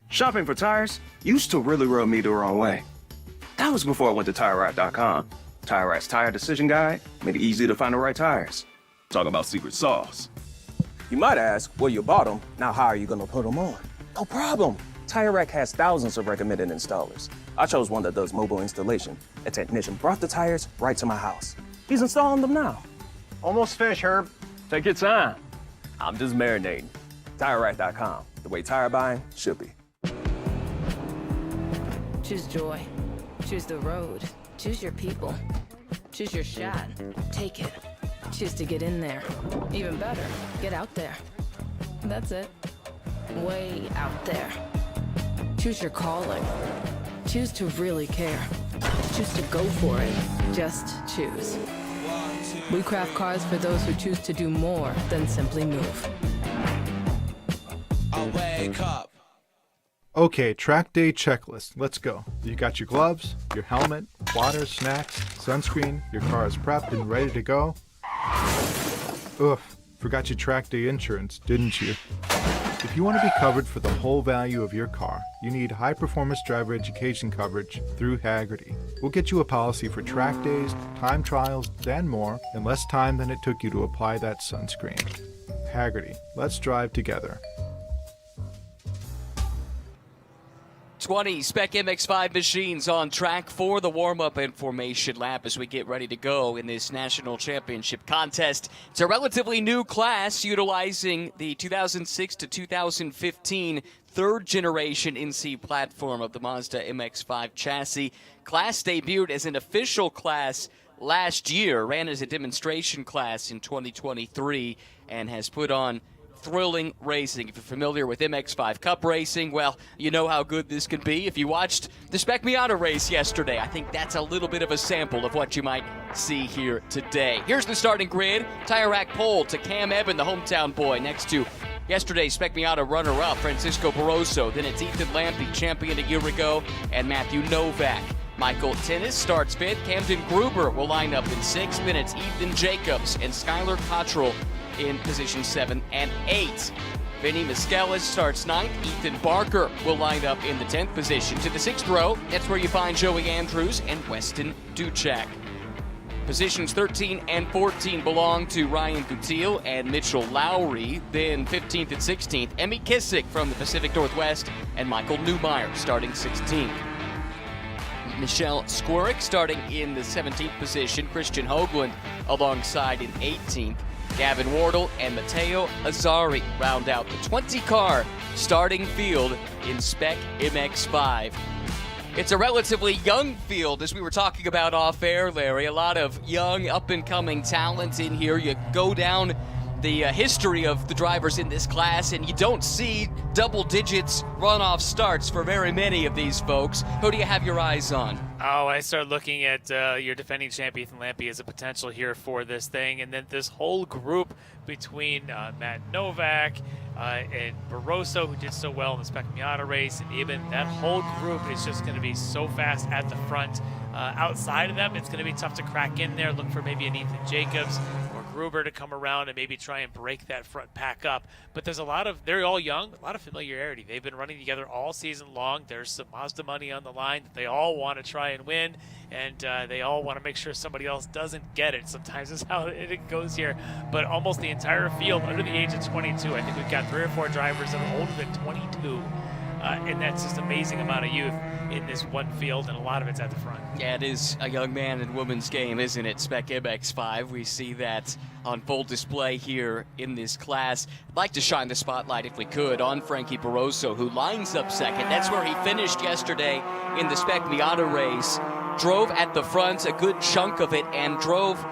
Shopping for tires used to really rub me the wrong way. That was before I went to TireRack.com. TireRack's tire decision guide made it easy to find the right tires. Talk about secret sauce. You might ask, well, you bought them. Now, how are you going to put them on? No problem. TireRack has thousands of recommended installers. I chose one that does mobile installation. A technician brought the tires right to my house. He's installing them now. Almost finished, Herb. Take your time. I'm just marinating. TireRack.com, the way tire buying should be. Choose joy. Choose the road. Choose your people. Choose your shot. Take it. Choose to get in there. Even better, get out there. That's it. Way out there. Choose your calling. Choose to really care. Choose to go for it. Just choose. We craft cars for those who choose to do more than simply move. I wake up. Okay, track day checklist. Let's go. You got your gloves, your helmet, water, snacks, sunscreen, your car is prepped and ready to go. Oof, forgot your track day insurance, didn't you? If you want to be covered for the whole value of your car, you need high-performance driver education coverage through Hagerty. We'll get you a policy for track days, time trials, and more in less time than it took you to apply that sunscreen. Hagerty, let's drive together. 20 Spec MX-5 machines on track for the warm-up and formation lap as we get ready to go in this national championship contest. It's a relatively new class utilizing the 2006 to 2015 third-generation NC platform of the Mazda MX-5 chassis. Class debuted as an official class last year, ran as a demonstration class in 2023, and has put on thrilling racing. If you're familiar with MX-5 Cup racing, well, you know how good this can be. If you watched the Spec Miata race yesterday, I think that's a little bit of a sample of what you might see here today. Here's the starting grid. Tire rack pole to Cam Evan, the hometown boy, next to yesterday's Spec Miata runner-up, Francisco Barroso. Then it's Ethan Lampy, champion a year ago, and Matthew Novak. Michael Tennis starts 5th. Camden Gruber will line up in 6th. Then it's Ethan Jacobs and Skylar Cottrell in position 7 and 8. Vinny Miskelis starts 9th. Ethan Barker will line up in the 10th position. To the 6th row, that's where you find Joey Andrews and Weston Duchak. Positions 13 and 14 belong to Ryan Gutierrez and Mitchell Lowry. Then 15th and 16th, Emmy Kissick from the Pacific Northwest and Michael Newmeyer starting 16th. Michelle Squirrick starting in the 17th position. Christian Hoagland alongside in 18th. Gavin Wardle and Matteo Azzari round out the 20-car starting field in Spec MX-5. It's a relatively young field, as we were talking about off-air, Larry. A lot of young, up-and-coming talent in here. You go down the history of the drivers in this class, and you don't see double digits runoff starts for very many of these folks. Who do you have your eyes on? Oh, I start looking at your defending champ, Ethan Lampy, as a potential here for this thing. And then this whole group between Matt Novak and Barroso, who did so well in the Spec Miata race, and even that whole group is just going to be so fast at the front. Outside of them, it's going to be tough to crack in there. Look for maybe an Ethan Jacobs or Gruber to come around and maybe try and break that front pack up. But there's they're all young, a lot of familiarity. They've been running together all season long. There's some Mazda money on the line that they all want to try and win, and they all want to make sure somebody else doesn't get it. Sometimes is how it goes here. But almost the entire field under the age of 22. I think we've got 3 or 4 drivers that are older than 22. And that's just amazing amount of youth in this one field, and a lot of it's at the front. Yeah, it is a young man and woman's game, isn't it? Spec MX-5. We see that on full display here in this class. I'd like to shine the spotlight, if we could, on Frankie Barroso, who lines up second. That's where he finished yesterday in the Spec Miata race. Drove at the front a good chunk of it and drove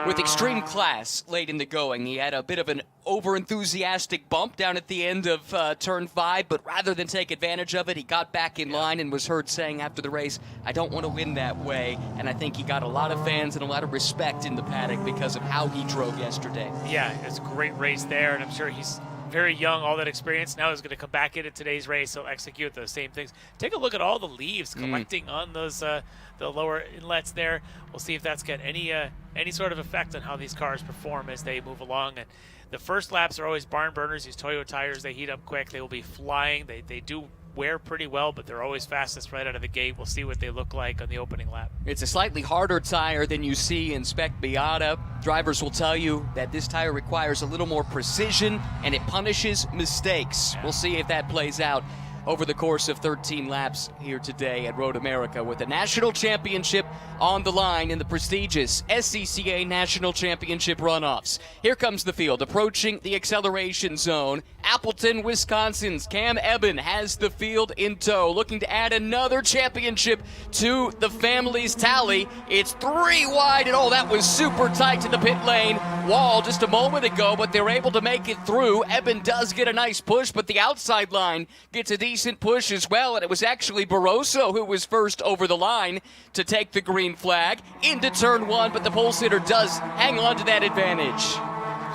with extreme class late in the going. He had a bit of an over-enthusiastic bump down at the end of turn 5, but rather than take advantage of it, he got back in line and was heard saying after the race, I don't want to win that way. And I think he got a lot of fans and a lot of respect in the paddock because of how he drove yesterday. Yeah, it's a great race there, and I'm sure he's very young, all that experience. Now he's going to come back into today's race. He'll execute those same things. Take a look at all the leaves collecting on those the lower inlets there. We'll see if that's got any sort of effect on how these cars perform as they move along. And the first laps are always barn burners. These Toyo tires, they heat up quick. They will be flying. They do wear pretty well, but they're always fastest right out of the gate. We'll see what they look like on the opening lap. It's a slightly harder tire than you see in Spec Miata. Drivers will tell you that this tire requires a little more precision and it punishes mistakes. We'll see if that plays out over the course of 13 laps here today at Road America, with the national championship on the line in the prestigious SCCA National Championship Runoffs. Here comes the field, approaching the acceleration zone. Appleton, Wisconsin's Cam Eben has the field in tow, looking to add another championship to the family's tally. It's 3 wide, and that was super tight to the pit lane wall just a moment ago, but they're able to make it through. Eben does get a nice push, but the outside line gets a decent push as well, and it was actually Barroso who was first over the line to take the green flag into turn 1, but the pole sitter does hang on to that advantage.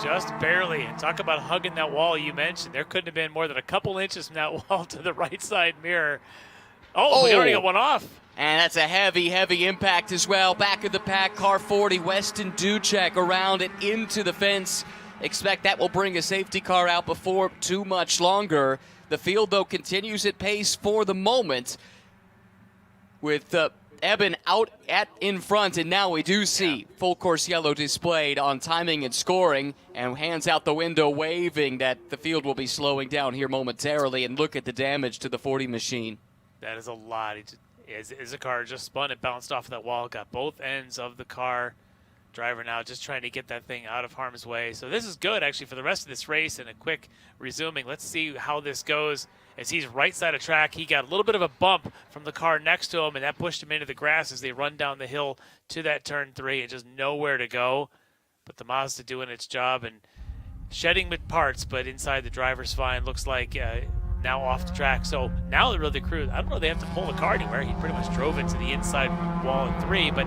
Just barely. And talk about hugging that wall you mentioned. There couldn't have been more than a couple inches from that wall to the right side mirror. We already got one off. And that's a heavy, heavy impact as well. Back of the pack, car 40, Weston Duchek around it into the fence. Expect that will bring a safety car out before too much longer. The field, though, continues at pace for the moment with Eben out in front, and now we do see full course yellow displayed on timing and scoring, and hands out the window waving that the field will be slowing down here momentarily. And look at the damage to the 40 machine. That is a lot. As a car just spun and bounced off that wall, got both ends of the car. Driver now just trying to get that thing out of harm's way. So this is good, actually, for the rest of this race. And a quick resuming. Let's see how this goes. As he's right side of track, he got a little bit of a bump from the car next to him, and that pushed him into the grass as they run down the hill to that turn 3 and just nowhere to go. But the Mazda doing its job and shedding with parts, but inside the driver's fine. Looks like now off the track. So now the crew, I don't know if they have to pull the car anywhere. He pretty much drove into the inside wall in 3, but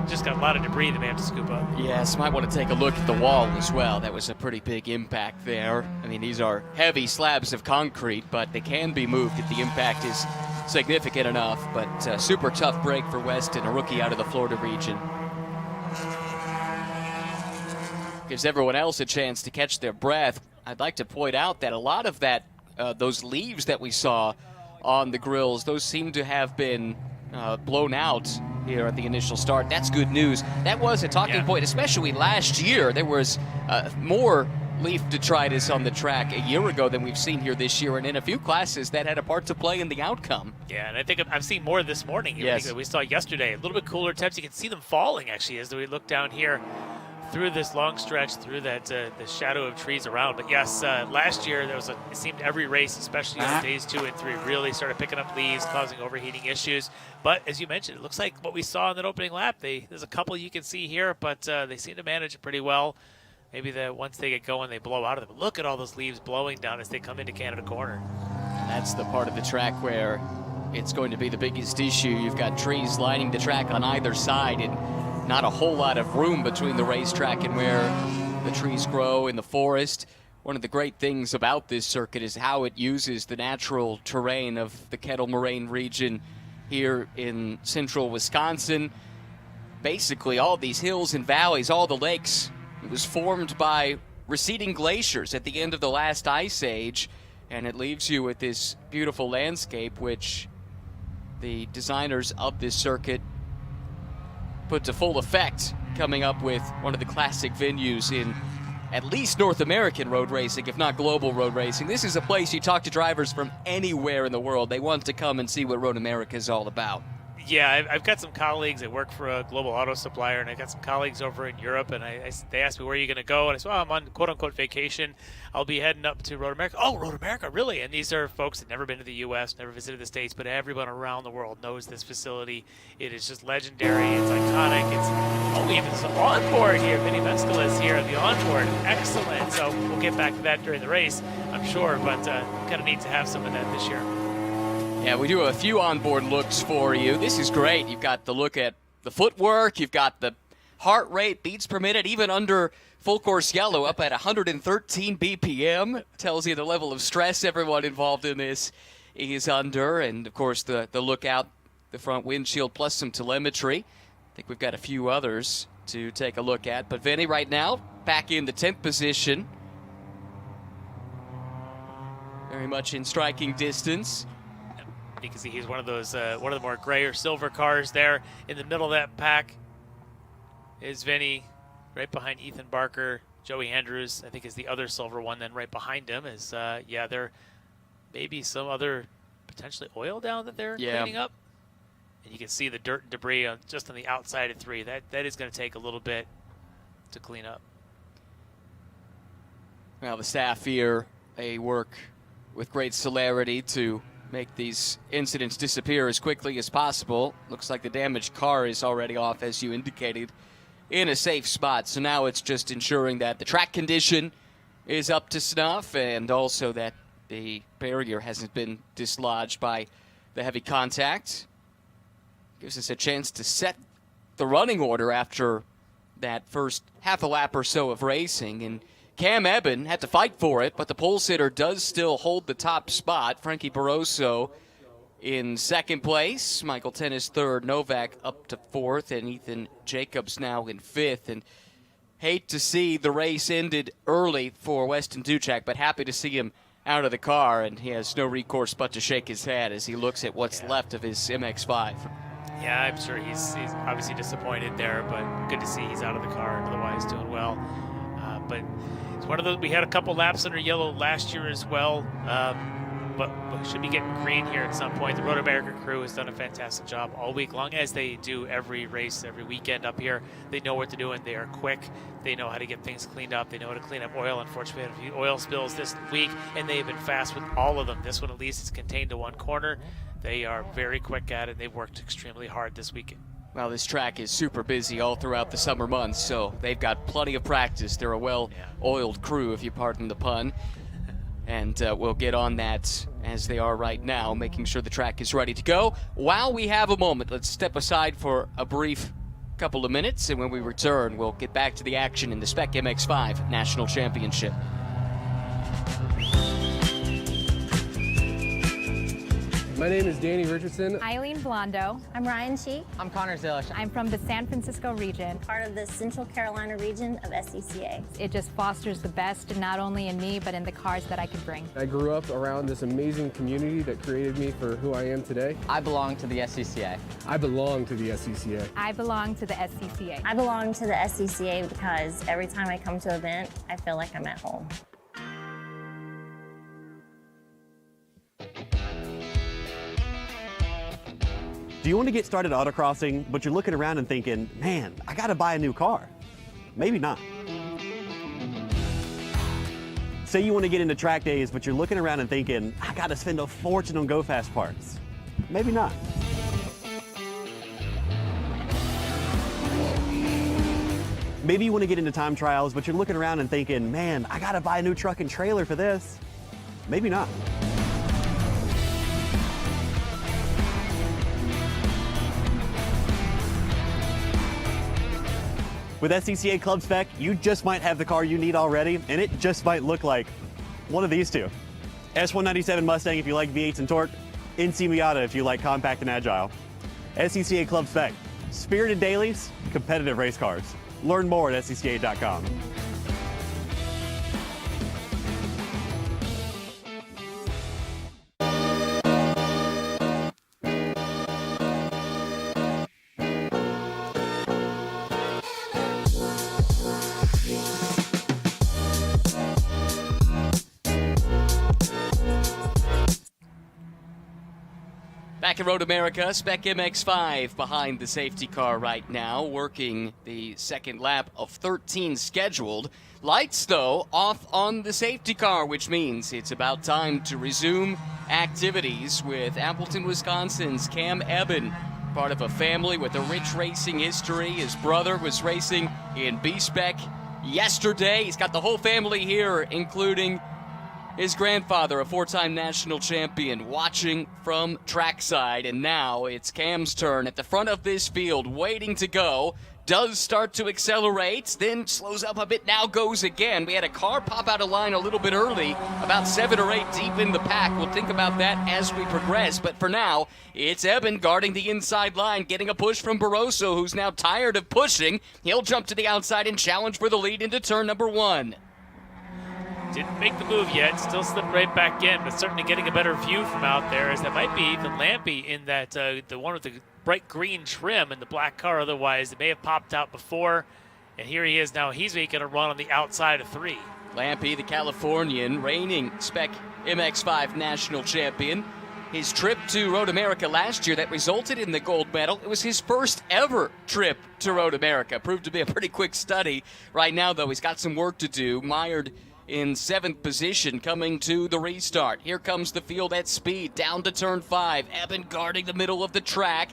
just got a lot of debris that they have to scoop up. Yes, might want to take a look at the wall as well. That was a pretty big impact there. I mean, these are heavy slabs of concrete, but they can be moved if the impact is significant enough. But super tough break for Weston, a rookie out of the Florida region. Gives everyone else a chance to catch their breath. I'd like to point out that a lot of that, those leaves that we saw on the grills, those seem to have been blown out here at the initial start. That's good news. That was a talking point, especially last year. There was more leaf detritus on the track a year ago than we've seen here this year, and in a few classes that had a part to play in the outcome. Yeah, and I think I've seen more this morning. Yes. We saw yesterday a little bit cooler temps. You can see them falling, actually, as we look down here through this long stretch, through that the shadow of trees around. But yes, last year it seemed every race, especially on days 2 and 3, really started picking up leaves, causing overheating issues. But as you mentioned, it looks like what we saw in that opening lap. There's a couple you can see here, but they seem to manage it pretty well. Maybe once they get going, they blow out of them. But look at all those leaves blowing down as they come into Canada Corner. That's the part of the track where it's going to be the biggest issue. You've got trees lining the track on either side, and not a whole lot of room between the racetrack and where the trees grow in the forest. One of the great things about this circuit is how it uses the natural terrain of the Kettle Moraine region here in central Wisconsin. Basically, all these hills and valleys, all the lakes It was formed by receding glaciers at the end of the last ice age, and it leaves you with this beautiful landscape, which the designers of this circuit put to full effect, coming up with one of the classic venues in at least North American road racing, if not global road racing. This is a place you talk to drivers from anywhere in the world. They want to come and see what Road America is all about. Yeah, I've got some colleagues that work for a global auto supplier, and I've got some colleagues over in Europe, and they asked me, where are you going to go? And I said, I'm on quote-unquote vacation. I'll be heading up to Road America. Oh, Road America, really? And these are folks that never been to the U.S., never visited the States, but everyone around the world knows this facility. It is just legendary. It's iconic. We have some onboard here. Vinny Mescala is here. The onboard, excellent. So we'll get back to that during the race, I'm sure, but kind of neat to have some of that this year. Yeah, we do a few onboard looks for you. This is great. You've got the look at the footwork. You've got the heart rate, beats per minute, even under full course yellow, up at 113 BPM. Tells you the level of stress everyone involved in this is under. And, of course, the look out the front windshield plus some telemetry. I think we've got a few others to take a look at. But Vinny right now back in the 10th position. Very much in striking distance. You can see he's one of those, one of the more gray or silver cars there. In the middle of that pack is Vinny, right behind Ethan Barker. Joey Andrews, I think, is the other silver one. Then right behind him is, there may be some other potentially oil down that they're cleaning up. And you can see the dirt and debris just on the outside of 3. That is going to take a little bit to clean up. Well, the staff here, they work with great celerity to make these incidents disappear as quickly as possible. Looks like the damaged car is already off, as you indicated, in a safe spot. So now it's just ensuring that the track condition is up to snuff and also that the barrier hasn't been dislodged by the heavy contact. Gives us a chance to set the running order after that first half a lap or so of racing. And Cam Eben had to fight for it, but the pole sitter does still hold the top spot. Frankie Barroso in second place. Michael Tennis third. Novak up to fourth. And Ethan Jacobs now in fifth. And hate to see the race ended early for Weston Duchak, but happy to see him out of the car. And he has no recourse but to shake his head as he looks at what's left of his MX-5. Yeah, I'm sure he's obviously disappointed there, but good to see he's out of the car and otherwise doing well. But it's one of those. We had a couple laps under yellow last year as well, but we should be getting green here at some point. The Road America crew has done a fantastic job all week long, as they do every race, every weekend up here. They know what they're doing. They are quick. They know how to get things cleaned up. They know how to clean up oil. Unfortunately, we had a few oil spills this week, and they've been fast with all of them. This one at least is contained to one corner. They are very quick at it. They've worked extremely hard this weekend. Well, this track is super busy all throughout the summer months, so they've got plenty of practice. They're a well-oiled crew, if you pardon the pun. And we'll get on that as they are right now, making sure the track is ready to go. While we have a moment, let's step aside for a brief couple of minutes, and when we return, we'll get back to the action in the Spec MX-5 National Championship. My name is Danny Richardson. Eileen Blondo. I'm Ryan Cheek. I'm Connor Zilish. I'm from the San Francisco region. Part of the Central Carolina region of SCCA. It just fosters the best, not only in me, but in the cars that I could bring. I grew up around this amazing community that created me for who I am today. I belong to the SCCA. I belong to the SCCA. I belong to the SCCA. I belong to the SCCA because every time I come to an event, I feel like I'm at home. Do you want to get started autocrossing, but you're looking around and thinking, man, I got to buy a new car? Maybe not. Say you want to get into track days, but you're looking around and thinking, I got to spend a fortune on Go Fast parts. Maybe not. Maybe you want to get into time trials, but you're looking around and thinking, man, I got to buy a new truck and trailer for this. Maybe not. With SCCA Club Spec, you just might have the car you need already, and it just might look like one of these two. S197 Mustang if you like V8s and torque, NC Miata if you like compact and agile. SCCA Club Spec, spirited dailies, competitive race cars. Learn more at scca.com. Back at Road America, Spec MX-5 behind the safety car right now, working the second lap of 13 scheduled. Lights, though, off on the safety car, which means it's about time to resume activities with Appleton, Wisconsin's Cam Eben, part of a family with a rich racing history. His brother was racing in B-Spec yesterday. He's got the whole family here, including his grandfather, a four-time national champion, watching from trackside. And now it's Cam's turn at the front of this field, waiting to go. Does start to accelerate, then slows up a bit, now goes again. We had a car pop out of line a little bit early, about 7 or 8 deep in the pack. We'll think about that as we progress, but for now, it's Eben guarding the inside line, getting a push from Barroso, who's now tired of pushing. He'll jump to the outside and challenge for the lead into turn number 1. Didn't make the move yet, still slipped right back in, but certainly getting a better view from out there, as that might be even Lampy in that the one with the bright green trim and the black car. Otherwise, it may have popped out before, and here he is now. He's making a run on the outside of 3. Lampy, the Californian, reigning Spec MX-5 national champion. His trip to Road America last year that resulted in the gold medal. It was his first ever trip to Road America. Proved to be a pretty quick study. Right now, though, he's got some work to do. Mired in 7th position coming to the restart. Here comes the field at speed, down to turn 5. Eben guarding the middle of the track.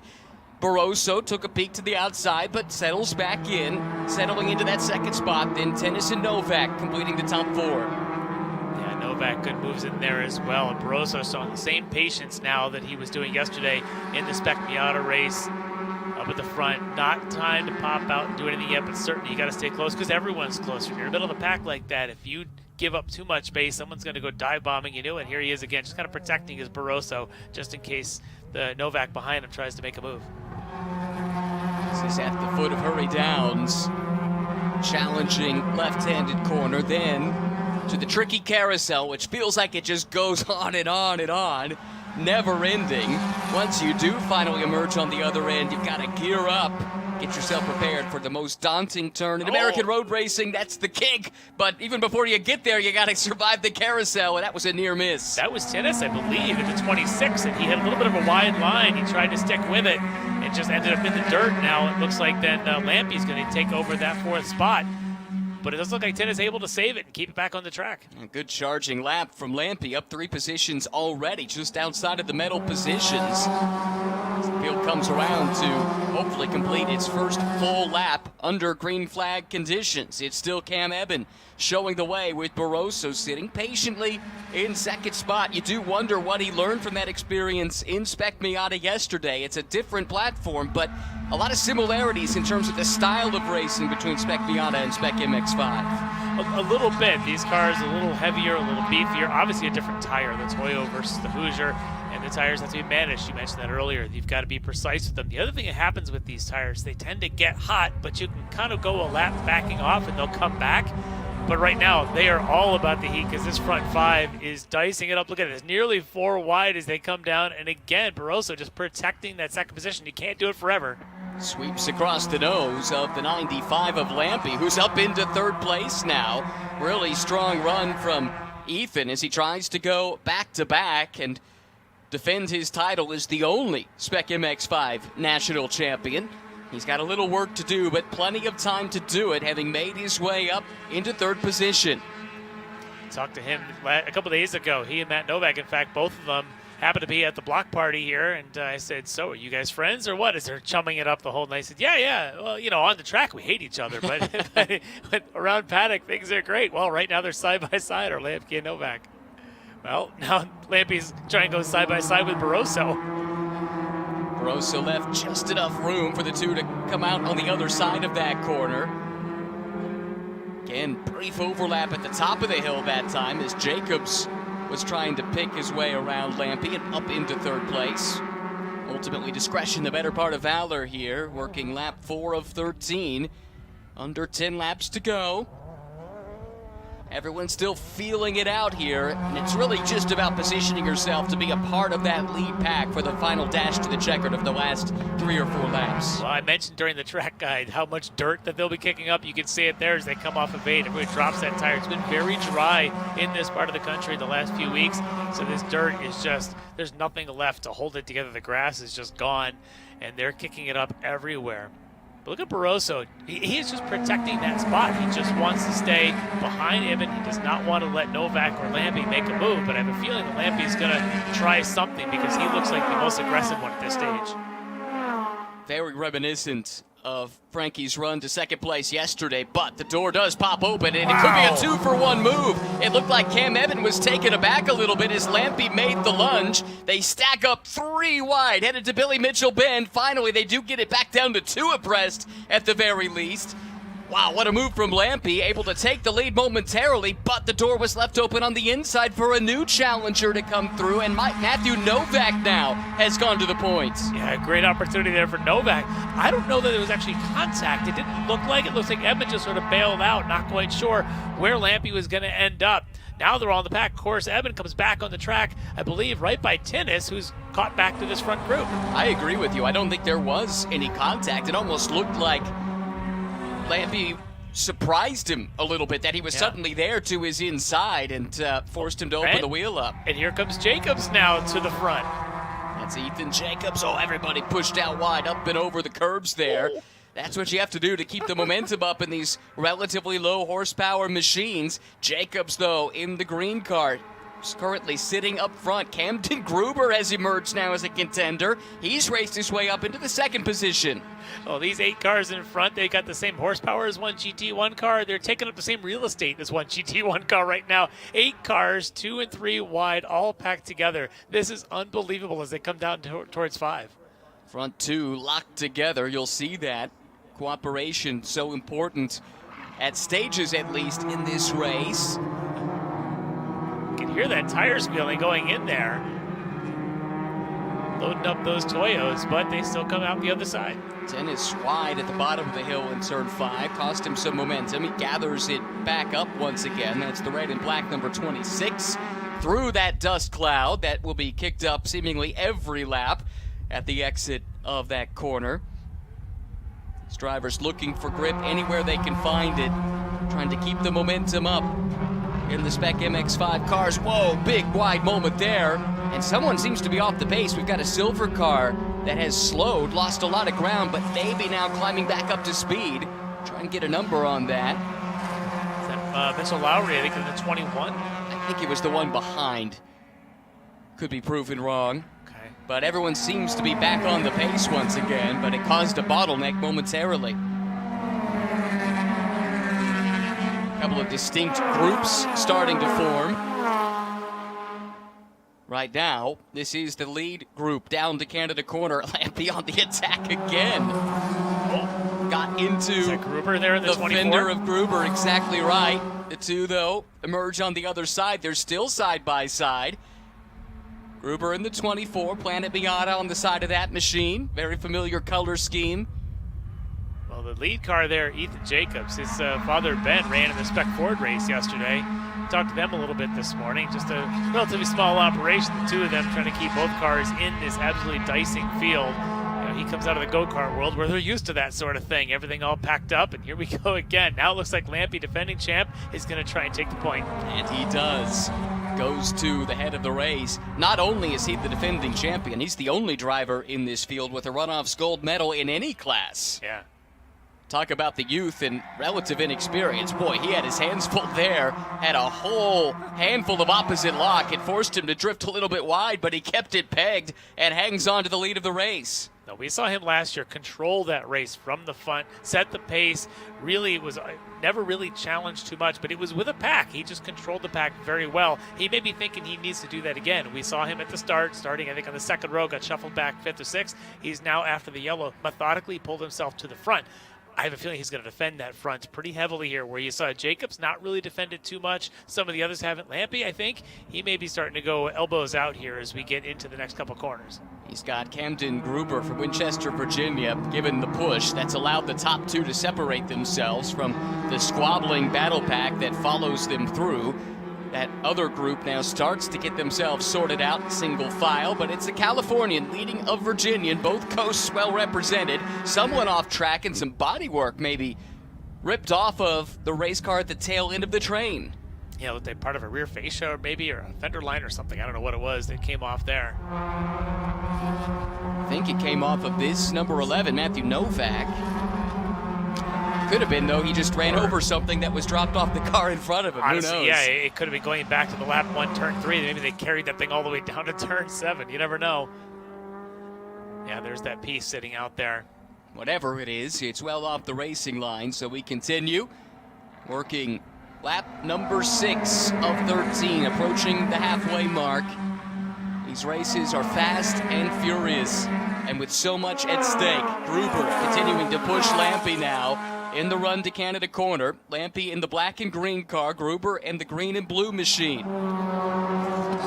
Barroso took a peek to the outside, but settles back in, settling into that second spot. Then Tennyson Novak completing the top 4. Yeah, Novak, good moves in there as well. And Barroso showing the same patience now that he was doing yesterday in the Spec Miata race. Up at the front, not time to pop out and do anything yet, but certainly you got to stay close because everyone's close. When you're in the middle of the pack like that, if you give up too much space, someone's going to go dive bombing you. And here he is again, just kind of protecting his Barroso just in case the Novak behind him tries to make a move. This is at the foot of Hurry Downs, challenging left-handed corner, then to the tricky carousel, which feels like it just goes on and on and on. Never ending. Once you do finally emerge on the other end, you've got to gear up, get yourself prepared for the most daunting turn in American road racing. That's the kick. But even before you get there, you got to survive the carousel, and that was a near miss. That was Tennis, I believe, at the 26, and he had a little bit of a wide line. He tried to stick with it and just ended up in the dirt. Now it looks like then Lampy's going to take over that 4th spot. But it does look like Tennis able to save it and keep it back on the track. A good charging lap from Lampy, up 3 positions already, just outside of the medal positions. The field comes around to hopefully complete its first full lap under green flag conditions. It's still Cam Eben showing the way with Barroso sitting patiently in 2nd spot. You do wonder what he learned from that experience in Spec Miata yesterday. It's a different platform, but a lot of similarities in terms of the style of racing between Spec Miata and Spec MX-5. A little bit. These cars a little heavier, a little beefier. Obviously a different tire, the Toyo versus the Hoosier, and the tires have to be managed. You mentioned that earlier. You've got to be precise with them. The other thing that happens with these tires, they tend to get hot, but you can kind of go a lap backing off and they'll come back. But right now, they are all about the heat because this front 5 is dicing it up. Look at it. It's nearly 4 wide as they come down. And again, Barroso just protecting that 2nd position. You can't do it forever. Sweeps across the nose of the 95 of Lampy, who's up into 3rd place now. Really strong run from Ethan as he tries to go back-to-back and defend his title as the only Spec MX-5 national champion. He's got a little work to do, but plenty of time to do it, having made his way up into 3rd position. Talked to him a couple days ago. He and Matt Novak, in fact, both of them happened to be at the block party here, and I said, so are you guys friends or what? As they're chumming it up the whole night. I said, yeah. Well, you know, on the track we hate each other, but around paddock things are great. Well, right now they're side by side, or Lampy and Novak. Well, now Lampy's trying to go side by side with Barroso. Barroso left just enough room for the two to come out on the other side of that corner. Again, brief overlap at the top of the hill that time as Jacobs was trying to pick his way around Lampy and up into 3rd place. Ultimately, discretion, the better part of valor here, working lap 4 of 13. Under 10 laps to go. Everyone's still feeling it out here, and it's really just about positioning yourself to be a part of that lead pack for the final dash to the checkered of the last 3 or 4 laps. Well, I mentioned during the track guide how much dirt that they'll be kicking up. You can see it there as they come off of 8. Everybody drops that tire. It's been very dry in this part of the country the last few weeks, so this dirt is just, there's nothing left to hold it together. The grass is just gone, and they're kicking it up everywhere. But look at Barroso. He is just protecting that spot. He just wants to stay behind him, and he does not want to let Novak or Lampy make a move. But I have a feeling that Lampy's going to try something because he looks like the most aggressive one at this stage. Very reminiscent of Frankie's run to second place yesterday, but the door does pop open, and it could be a 2-for-1 move. It looked like Cam Evan was taken aback a little bit as Lampy made the lunge. They stack up 3 wide, headed to Billy Mitchell Bend. Finally, they do get it back down to 2 abreast at the very least. Wow, what a move from Lampy, able to take the lead momentarily, but the door was left open on the inside for a new challenger to come through, and Matthew Novak now has gone to the points. Yeah, great opportunity there for Novak. I don't know that it was actually contact. It didn't look like it. Looks like Edmund just sort of bailed out, not quite sure where Lampy was going to end up. Now they're all in the pack. Of course, Evan comes back on the track, I believe, right by Tinnis, who's caught back to this front group. I agree with you. I don't think there was any contact. It almost looked like Lampy surprised him a little bit, that he was suddenly there to his inside and forced him to open the wheel up. And here comes Jacobs now to the front. That's Ethan Jacobs. Oh, everybody pushed out wide, up and over the curbs there. That's what you have to do to keep the momentum up in these relatively low horsepower machines. Jacobs, though, in the green car, is currently sitting up front. Camden Gruber has emerged now as a contender. He's raced his way up into the second position. Oh, these 8 cars in front, they got the same horsepower as one GT1 car. They're taking up the same real estate as one GT1 car right now. 8 cars, 2 and 3 wide, all packed together. This is unbelievable as they come down towards 5. Front 2 locked together. You'll see that. Cooperation so important at stages, at least, in this race. You can hear that tire squealing going in there. Loading up those Toyos, but they still come out the other side. Tennis wide at the bottom of the hill in turn 5. Cost him some momentum. He gathers it back up once again. That's the red and black number 26. Through that dust cloud that will be kicked up seemingly every lap at the exit of that corner. These drivers looking for grip anywhere they can find it. Trying to keep the momentum up in the Spec MX-5 cars. Whoa, big wide moment there. And someone seems to be off the pace. We've got a silver car that has slowed, lost a lot of ground, but maybe now climbing back up to speed. Try and get a number on that. Is that Mitchell Lowry, I think, in the 21? I think it was the one behind. Could be proven wrong. Okay. But everyone seems to be back on the pace once again, but it caused a bottleneck momentarily. A couple of distinct groups starting to form. Right now, this is the lead group down to Canada corner. Lampy on the attack again. Oh, got into Gruber there in the 24? fender of Gruber, exactly right. The two, though, emerge on the other side. They're still side by side. Gruber in the 24, Planet Miata on the side of that machine. Very familiar color scheme. Well, the lead car there, Ethan Jacobs, his father Ben ran in the Spec Ford race yesterday. Talked to them a little bit this morning. Just a relatively small operation, the two of them trying to keep both cars in this absolutely dicing field. You know, he comes out of the go-kart world where they're used to that sort of thing. Everything all packed up, and here we go again. Now it looks like Lampy, defending champ, is going to try and take the point. And he does. Goes to the head of the race. Not only is he the defending champion, he's the only driver in this field with a Runoffs gold medal in any class. Yeah. Talk about the youth and relative inexperience. Boy, he had his hands full there. Had a whole handful of opposite lock. It forced him to drift a little bit wide, but he kept it pegged and hangs on to the lead of the race. No, we saw him last year control that race from the front, set the pace. Really was never really challenged too much, but it was with a pack. He just controlled the pack very well. He may be thinking he needs to do that again. We saw him at the start, starting I think on the second row, got shuffled back 5th or 6th. He's now after the yellow, methodically pulled himself to the front. I have a feeling he's going to defend that front pretty heavily here, where you saw Jacobs not really defend it too much. Some of the others haven't. Lampy, I think, he may be starting to go elbows out here as we get into the next couple corners. He's got Camden Gruber from Winchester, Virginia, given the push that's allowed the top two to separate themselves from the squabbling battle pack that follows them through. That other group now starts to get themselves sorted out, single file, but it's a Californian leading a Virginian, both coasts well represented. Someone off track and some body work maybe ripped off of the race car at the tail end of the train. Yeah, looked like part of a rear fascia or maybe, or a fender line or something. I don't know what it was that came off there. I think it came off of this number 11, Matthew Novak. Could have been, though, he just ran over something that was dropped off the car in front of him. Honestly, who knows? yeah, it could have been going back to the lap 1, turn 3. Maybe they carried that thing all the way down to turn 7. You never know. Yeah, there's that piece sitting out there. Whatever it is, it's well off the racing line, so we continue working lap number 6 of 13, approaching the halfway mark. These races are fast and furious, and with so much at stake. Gruber continuing to push Lampy now in the run to Canada Corner. Lampy in the black and green car, Gruber in the green and blue machine.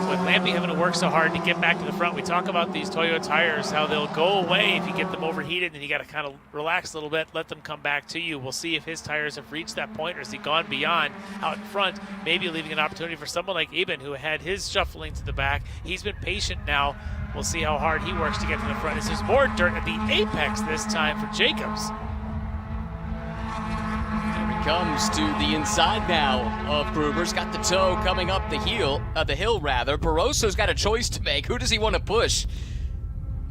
With Lampy having to work so hard to get back to the front, we talk about these Toyo tires, how they'll go away if you get them overheated, and you got to kind of relax a little bit, let them come back to you. We'll see if his tires have reached that point, or has he gone beyond out in front, maybe leaving an opportunity for someone like Eben, who had his shuffling to the back. He's been patient now. We'll see how hard he works to get to the front. This is more dirt at the apex this time for Jacobs. Comes to the inside now of Gruber's. Got the toe coming up the hill. Barroso's got a choice to make. Who does he want to push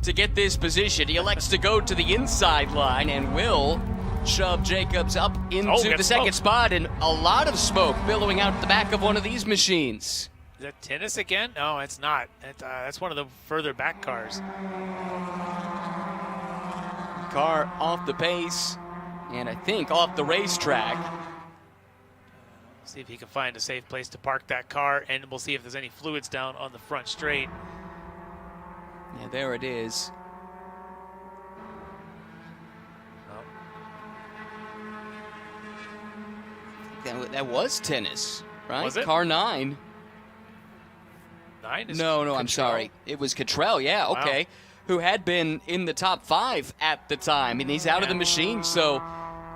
to get this position? He elects to go to the inside line and will shove Jacobs up into the second spot, and a lot of smoke billowing out the back of one of these machines. Is that tennis again? No, it's not. That's one of the further back cars. Car off the pace, and I think off the racetrack. See if he can find a safe place to park that car, and we'll see if there's any fluids down on the front straight. Yeah, there it is. That was tennis, right? Was it? Car 9. 9 is No, I'm sorry. It was Cottrell, yeah, Wow. okay. Who had been in the top 5 at the time, and he's out of the machine, so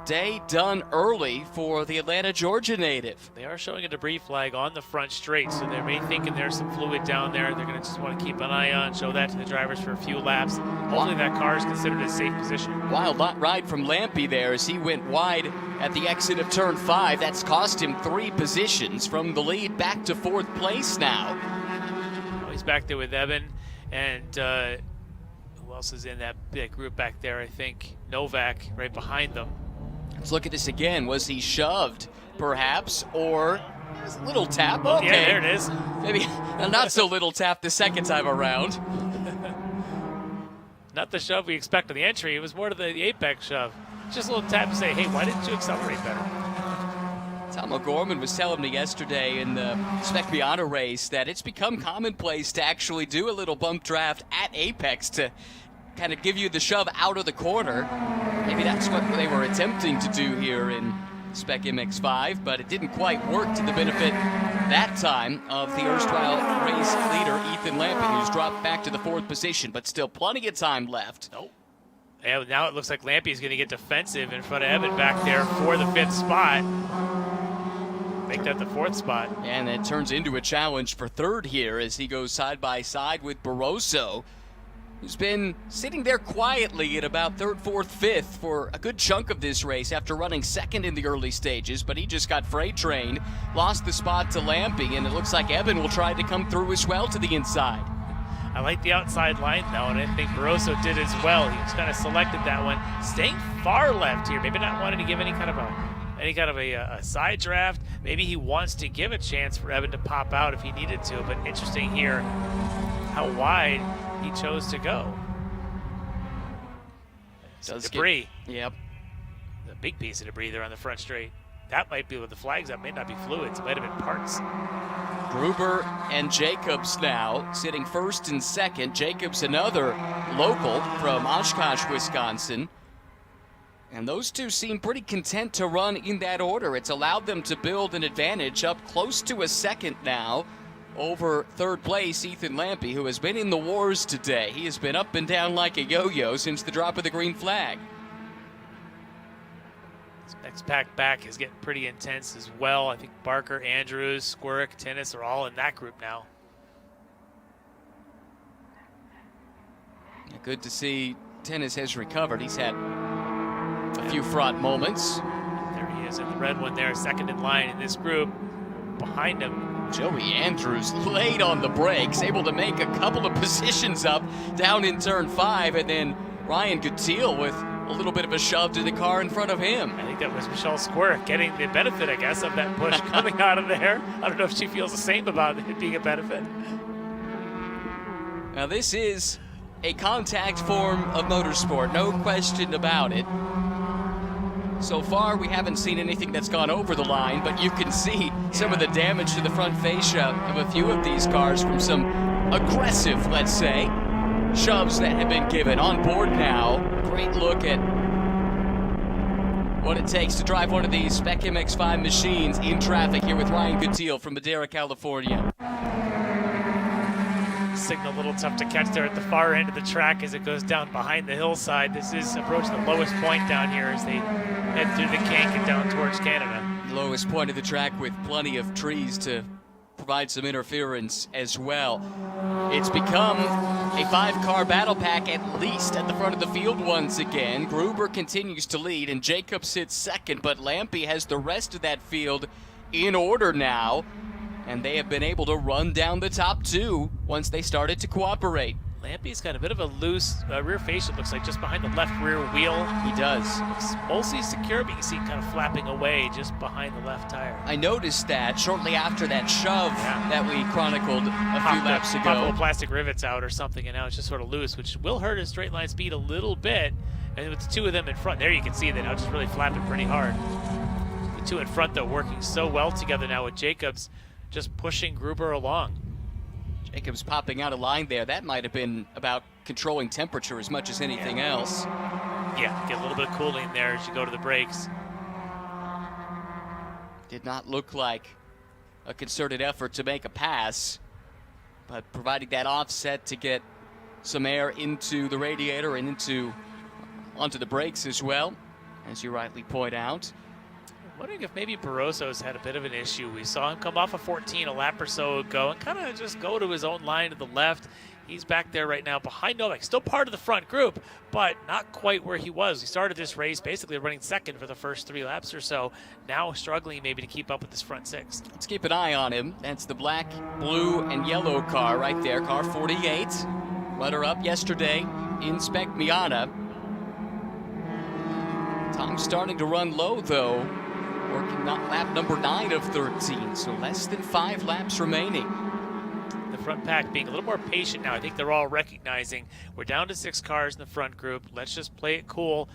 day done early for the Atlanta, Georgia native. They are showing a debris flag on the front straight, so they may thinking there's some fluid down there. They're going to just want to keep an eye on, show that to the drivers for a few laps. Hopefully that car is considered a safe position. Wild ride from Lampy there as he went wide at the exit of turn 5. That's cost him 3 positions from the lead back to 4th place now. Well, he's back there with Eben, and who else is in that big group back there? I think Novak right behind them. Let's look at this again. Was he shoved, perhaps, or a little tap? Okay, Yeah, there it is. Maybe a not so little tap the second time around. Not the shove we expect on the entry. It was more to the apex shove. Just a little tap to say, hey, why didn't you accelerate better? Tom O'Gorman was telling me yesterday in the Spec Miata race that it's become commonplace to actually do a little bump draft at apex to kind of give you the shove out of the corner. Maybe that's what they were attempting to do here in Spec MX-5, but it didn't quite work to the benefit that time of the erstwhile race leader, Ethan Lampy, who's dropped back to the 4th position, but still plenty of time left. Nope. Yeah, now it looks like Lampy's going to get defensive in front of Eben back there for the 5th spot. Make that the 4th spot. And it turns into a challenge for 3rd here as he goes side by side with Barroso, who's been sitting there quietly at about 3rd, 4th, 5th for a good chunk of this race after running 2nd in the early stages, but he just got freight trained, lost the spot to Lampy, and it looks like Eben will try to come through as well to the inside. I like the outside line, though, and I think Barroso did as well. He just kind of selected that one, staying far left here, maybe not wanting to give any kind of a side draft. Maybe he wants to give a chance for Eben to pop out if he needed to, but interesting here how wide he chose to go. Some debris. Yep. A big piece of debris there on the front straight. That might be with the flags. That may not be fluids. It might have been parts. Gruber and Jacobs now sitting 1st and 2nd. Jacobs, another local from Oshkosh, Wisconsin. And those two seem pretty content to run in that order. It's allowed them to build an advantage up close to a 2nd now over third place, Ethan Lampy, who has been in the wars today. He has been up and down like a yo-yo since the drop of the green flag. This next pack back is getting pretty intense as well. I think Barker, Andrews, Squirk, Tennis are all in that group now. Yeah, good to see Tennis has recovered. He's had a few fraught moments. There he is in the red one there, second in line in this group. Behind him, Joey Andrews late on the brakes, able to make a couple of positions up down in turn 5, and then Ryan Gutierrez with a little bit of a shove to the car in front of him. I think that was Michelle Squirk getting the benefit, I guess, of that push coming out of there. I don't know if she feels the same about it being a benefit. Now this is a contact form of motorsport, no question about it. So far, we haven't seen anything that's gone over the line, but you can see some of the damage to the front fascia of a few of these cars from some aggressive, let's say, shoves that have been given. On board now, great look at what it takes to drive one of these Spec MX-5 machines in traffic here with Ryan Gutierrez from Madera, California. Signal a little tough to catch there at the far end of the track as it goes down behind the hillside. This is approaching the lowest point down here as they head through the kink and down towards Canada. Lowest point of the track with plenty of trees to provide some interference as well. It's become a 5-car battle pack at least at the front of the field once again. Gruber continues to lead and Jacobs sits second, but Lampy has the rest of that field in order now. And they have been able to run down the top 2 once they started to cooperate. Lampy's got a bit of a loose rear fascia, looks like, just behind the left rear wheel. He does. Looks mostly secure, but you see him kind of flapping away just behind the left tire. I noticed that shortly after that shove that we chronicled a few laps ago. Pop a couple plastic rivets out or something, and now it's just sort of loose, which will hurt his straight line speed a little bit. And with the 2 of them in front, there you can see that now just really flapping pretty hard. The 2 in front, though, working so well together now with Jacobs just pushing Gruber along. Jacobs popping out of line there. That might have been about controlling temperature as much as anything else. Yeah, get a little bit of cooling there as you go to the brakes. Did not look like a concerted effort to make a pass, but providing that offset to get some air into the radiator and onto the brakes as well, as you rightly point out. I'm wondering if maybe Barroso's had a bit of an issue. We saw him come off of 14 a lap or so ago and kind of just go to his own line to the left. He's back there right now behind Novak, still part of the front group, but not quite where he was. He started this race basically running second for the first 3 laps or so, now struggling maybe to keep up with this front 6. Let's keep an eye on him. That's the black, blue, and yellow car right there, car 48. Runner up yesterday in Spec Miata. Time's starting to run low though. Working lap number 9 of 13, so less than 5 laps remaining. The front pack being a little more patient now. I think they're all recognizing we're down to 6 cars in the front group. Let's just play it cool,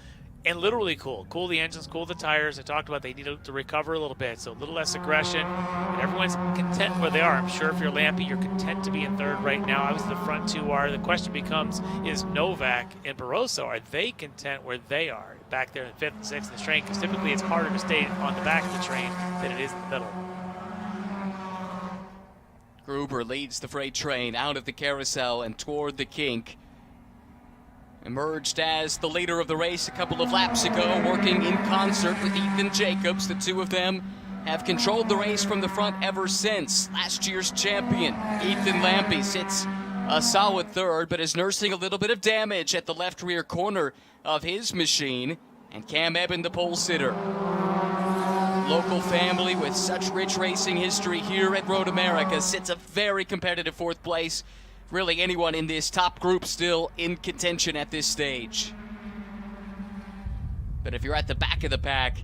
and literally cool. Cool the engines, cool the tires. I talked about they need to recover a little bit, so a little less aggression. And everyone's content where they are. I'm sure if you're Lampy, you're content to be in 3rd right now. Obviously, the front 2 are. The question becomes, is Novak and Barroso, are they content where they are? Back there in 5th and 6th in the train, because typically it's harder to stay on the back of the train than it is in the middle. Gruber leads the freight train out of the carousel and toward the kink. Emerged as the leader of the race a couple of laps ago, working in concert with Ethan Jacobs. The 2 of them have controlled the race from the front ever since. Last year's champion, Ethan Lampy, sits a solid 3rd, but is nursing a little bit of damage at the left rear corner of his machine. And Cam Eben, the pole sitter. Local family with such rich racing history here at Road America, sits a very competitive 4th place. Really anyone in this top group still in contention at this stage. But if you're at the back of the pack,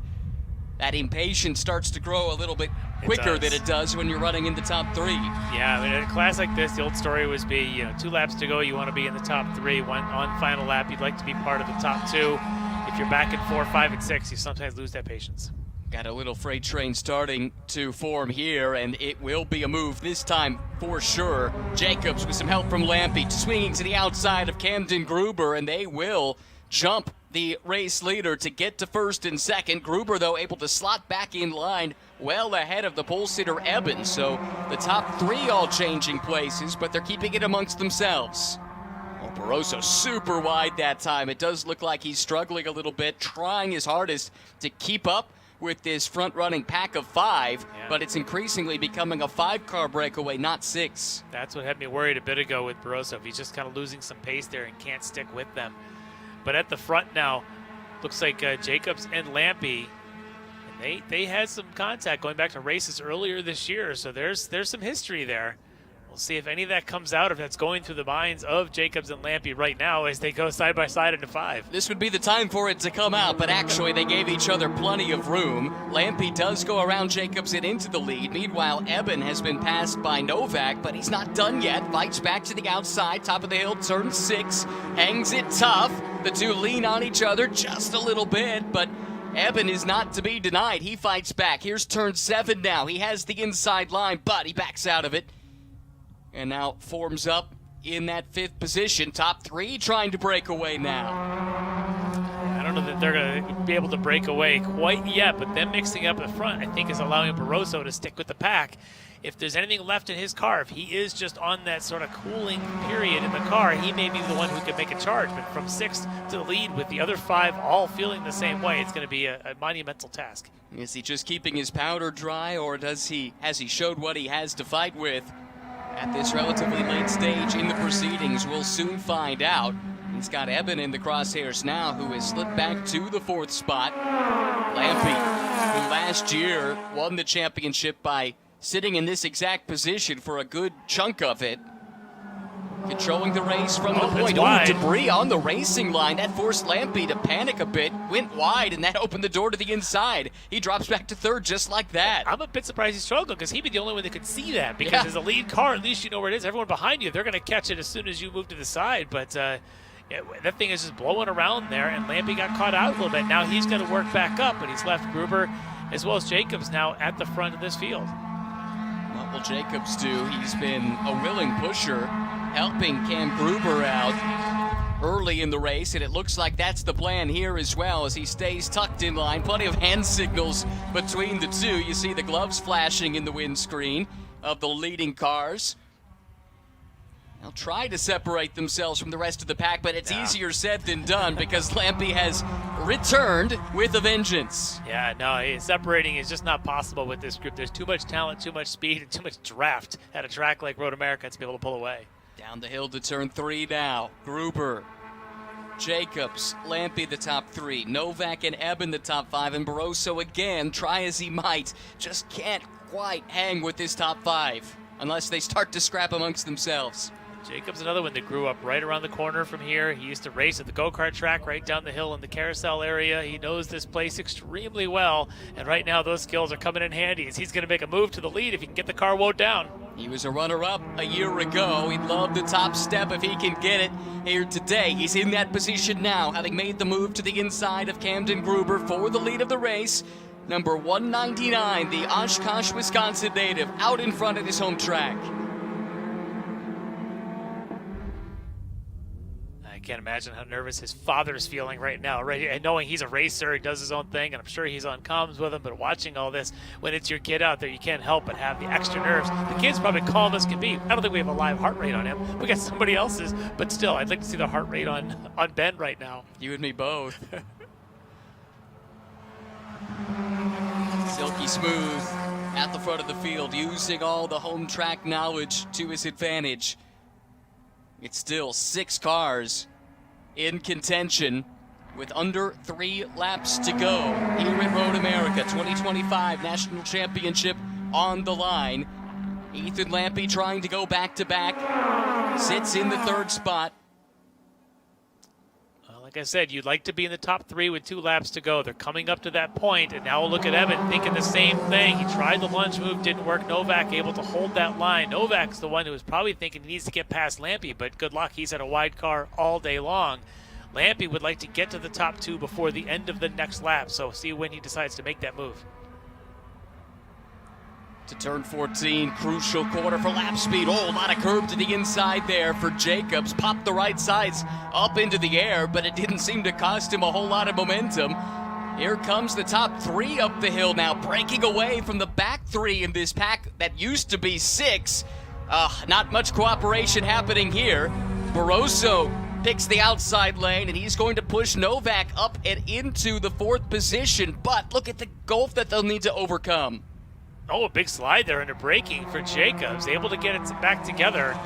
that impatience starts to grow a little bit quicker than it does when you're running in the top 3. Yeah, I mean, in a class like this, the old story was be, 2 laps to go, you want to be in the top 3. On final lap, you'd like to be part of the top 2. If you're back in 4, 5, and 6, you sometimes lose that patience. Got a little freight train starting to form here, and it will be a move this time for sure. Jacobs with some help from Lampy swinging to the outside of Camden Gruber, and they will jump the race leader to get to first and second. Gruber, though, able to slot back in line well ahead of the pole sitter Evans. So the top 3 all changing places, but they're keeping it amongst themselves. Well, Barroso super wide that time. It does look like he's struggling a little bit, trying his hardest to keep up with this front-running pack of 5, but it's increasingly becoming a 5-car breakaway, not 6. That's what had me worried a bit ago with Barroso. He's just kind of losing some pace there and can't stick with them. But at the front now, looks like Jacobs and Lampe, and they had some contact going back to races earlier this year, so there's some history there. We'll see if any of that comes out, if that's going through the minds of Jacobs and Lampe right now as they go side by side into 5. This would be the time for it to come out, but actually they gave each other plenty of room. Lampe does go around Jacobs and into the lead. Meanwhile, Eben has been passed by Novak, but he's not done yet. Fights back to the outside, top of the hill, turn 6, hangs it tough. The two lean on each other just a little bit, but Eben is not to be denied. He fights back. Here's turn 7 now. He has the inside line, but he backs out of it. And now forms up in that 5th position. Top 3 trying to break away now. I don't know that they're going to be able to break away quite yet, but them mixing up at front, I think, is allowing Barroso to stick with the pack. If there's anything left in his car, if he is just on that sort of cooling period in the car, he may be the one who can make a charge. But from 6th to the lead with the other 5 all feeling the same way, it's going to be a monumental task. Is he just keeping his powder dry, or has he showed what he has to fight with? At this relatively late stage in the proceedings, we'll soon find out. He's got Eben in the crosshairs now, who has slipped back to the 4th spot. Lampe, who last year won the championship by sitting in this exact position for a good chunk of it. Controlling the race from the point. Debris on the racing line. That forced Lampe to panic a bit. Went wide, and that opened the door to the inside. He drops back to 3rd just like that. I'm a bit surprised he struggled, because he'd be the only one that could see that. Because as a lead car, at least you know where it is. Everyone behind you, they're going to catch it as soon as you move to the side. But that thing is just blowing around there, and Lampe got caught out a little bit. Now he's going to work back up, but he's left Gruber as well as Jacobs now at the front of this field. What will Jacobs do? He's been a willing pusher, helping Cam Gruber out early in the race, and it looks like that's the plan here as well, as he stays tucked in line. Plenty of hand signals between the two. You see the gloves flashing in the windscreen of the leading cars. They'll try to separate themselves from the rest of the pack, but it's easier said than done, because Lampe has returned with a vengeance. Yeah, no, separating is just not possible with this group. There's too much talent, too much speed, and too much draft at a track like Road America to be able to pull away. Down the hill to turn 3 now. Gruber, Jacobs, Lampe the top 3, Novak and Eben the top 5, and Barroso again, try as he might, just can't quite hang with this top 5 unless they start to scrap amongst themselves. Jacobs, another one that grew up right around the corner from here. He used to race at the go-kart track right down the hill in the carousel area. He knows this place extremely well, and right now those skills are coming in handy as he's going to make a move to the lead if he can get the car wound down. He was a runner-up a year ago. He'd love the top step if he can get it here today. He's in that position now, having made the move to the inside of Camden Gruber for the lead of the race. Number 199, the Oshkosh, Wisconsin native, out in front of his home track. I can't imagine how nervous his father's feeling right now, right? And knowing he's a racer, he does his own thing, and I'm sure he's on comms with him, but watching all this, when it's your kid out there, you can't help but have the extra nerves. The kid's probably calm as can be. I don't think we have a live heart rate on him. We got somebody else's, but still, I'd like to see the heart rate on Ben right now. You and me both. Silky smooth at the front of the field, using all the home track knowledge to his advantage. It's still 6 cars in contention with under 3 laps to go here at Road America 2025 National Championship on the line. Ethan Lampe trying to go back-to-back, sits in the 3rd spot. Like I said, you'd like to be in the top 3 with 2 laps to go. They're coming up to that point, and now we'll look at Evan thinking the same thing. He tried the lunge move, didn't work. Novak able to hold that line. Novak's the one who was probably thinking he needs to get past Lampe, but good luck. He's had a wide car all day long. Lampe would like to get to the top 2 before the end of the next lap, so see when he decides to make that move. to turn 14, crucial quarter for lap speed. Oh, a lot of curve to the inside there for Jacobs. Popped the right sides up into the air, but it didn't seem to cost him a whole lot of momentum. Here comes the top 3 up the hill now, breaking away from the back 3 in this pack that used to be 6. Not much cooperation happening here. Barroso picks the outside lane, and he's going to push Novak up and into the 4th position. But look at the gulf that they'll need to overcome. Oh, a big slide there into braking for Jacobs, able to get it back together.